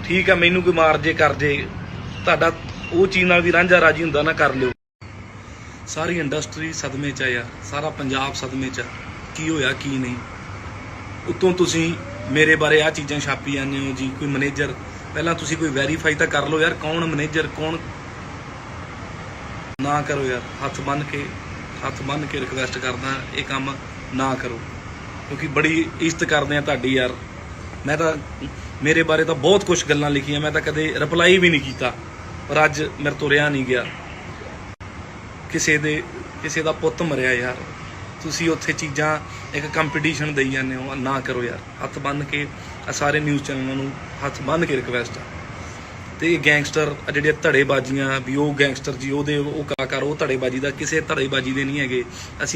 ਠੀਕ ਆ ਮੈਨੂੰ ਕੋਈ ਮਾਰ ਜੇ ਕਰ ਜੇ, ਤੁਹਾਡਾ ਉਹ ਚੀਜ਼ ਨਾਲ ਵੀ ਰਾਂਝਾ ਰਾਜੀ ਹੁੰਦਾ ਨਾ, ਕਰ ਲਿਓ। ਸਾਰੀ ਇੰਡਸਟਰੀ ਸਦਮੇ 'ਚ ਆ ਯਾਰ, ਸਾਰਾ ਪੰਜਾਬ ਸਦਮੇ 'ਚ ਆ। ਕੀ ਹੋਇਆ ਕੀ ਨਹੀਂ? ਉੱਤੋਂ ਤੁਸੀਂ ਮੇਰੇ ਬਾਰੇ ਆ ਚੀਜ਼ਾਂ ਛਾਪੀ ਜਾਂਦੇ ਹੋ ਜੀ। ਕੋਈ ਮੈਨੇਜਰ, ਪਹਿਲਾਂ ਤੁਸੀਂ ਕੋਈ ਵੈਰੀਫਾਈ ਤਾਂ ਕਰ ਲਓ ਯਾਰ, ਕੌਣ ਮੈਨੇਜਰ ਕੌਣ। ਨਾ ਕਰੋ ਯਾਰ, ਹੱਥ ਬੰਨ੍ਹ ਕੇ ਰਿਕਵੈਸਟ ਕਰਦਾ, ਇਹ ਕੰਮ ਨਾ ਕਰੋ, ਕਿਉਂਕਿ ਬੜੀ ਇੱਜ਼ਤ ਕਰਦੇ ਆ ਤੁਹਾਡੀ ਯਾਰ। ਮੈਂ ਤਾਂ ਮੇਰੇ ਬਾਰੇ ਤਾਂ ਬਹੁਤ ਕੁਝ ਗੱਲਾਂ ਲਿਖੀਆਂ, ਮੈਂ ਤਾਂ ਕਦੇ ਰਿਪਲਾਈ ਵੀ ਨਹੀਂ ਕੀਤਾ, ਪਰ ਅੱਜ ਮੇਰੇ ਤੋਂ ਰਿਹਾ ਨਹੀਂ ਗਿਆ। ਕਿਸੇ ਦਾ ਪੁੱਤ ਮਰਿਆ ਯਾਰ, ਤੁਸੀਂ ਉੱਥੇ ਚੀਜ਼ਾਂ ਇੱਕ ਕੰਪੀਟੀਸ਼ਨ ਦੇਈ ਜਾਂਦੇ ਹੋ। ਨਾ ਕਰੋ ਯਾਰ, ਹੱਥ ਬੰਨ੍ਹ ਕੇ ਸਾਰੇ ਨਿਊਜ਼ ਚੈਨਲਾਂ ਨੂੰ ਹੱਥ ਬੰਨ੍ਹ ਕੇ ਰਿਕਵੈਸਟ ਆ। ਤੇ ਗੈਂਗਸਟਰ ਜਿਹੜੇ ਧੜੇਬਾਜ਼ੀਆਂ ਵੀ, ਉਹ ਗੈਂਗਸਟਰ ਜੀ ਉਹਦੇ ਉਹ ਕਲਾਕਾਰ, ਉਹ ਧੜੇਬਾਜ਼ੀ ਦਾ ਕਿਸੇ ਧੜੇਬਾਜ਼ੀ ਦੇ ਨਹੀਂ ਹੈਗੇ ਅਸੀਂ।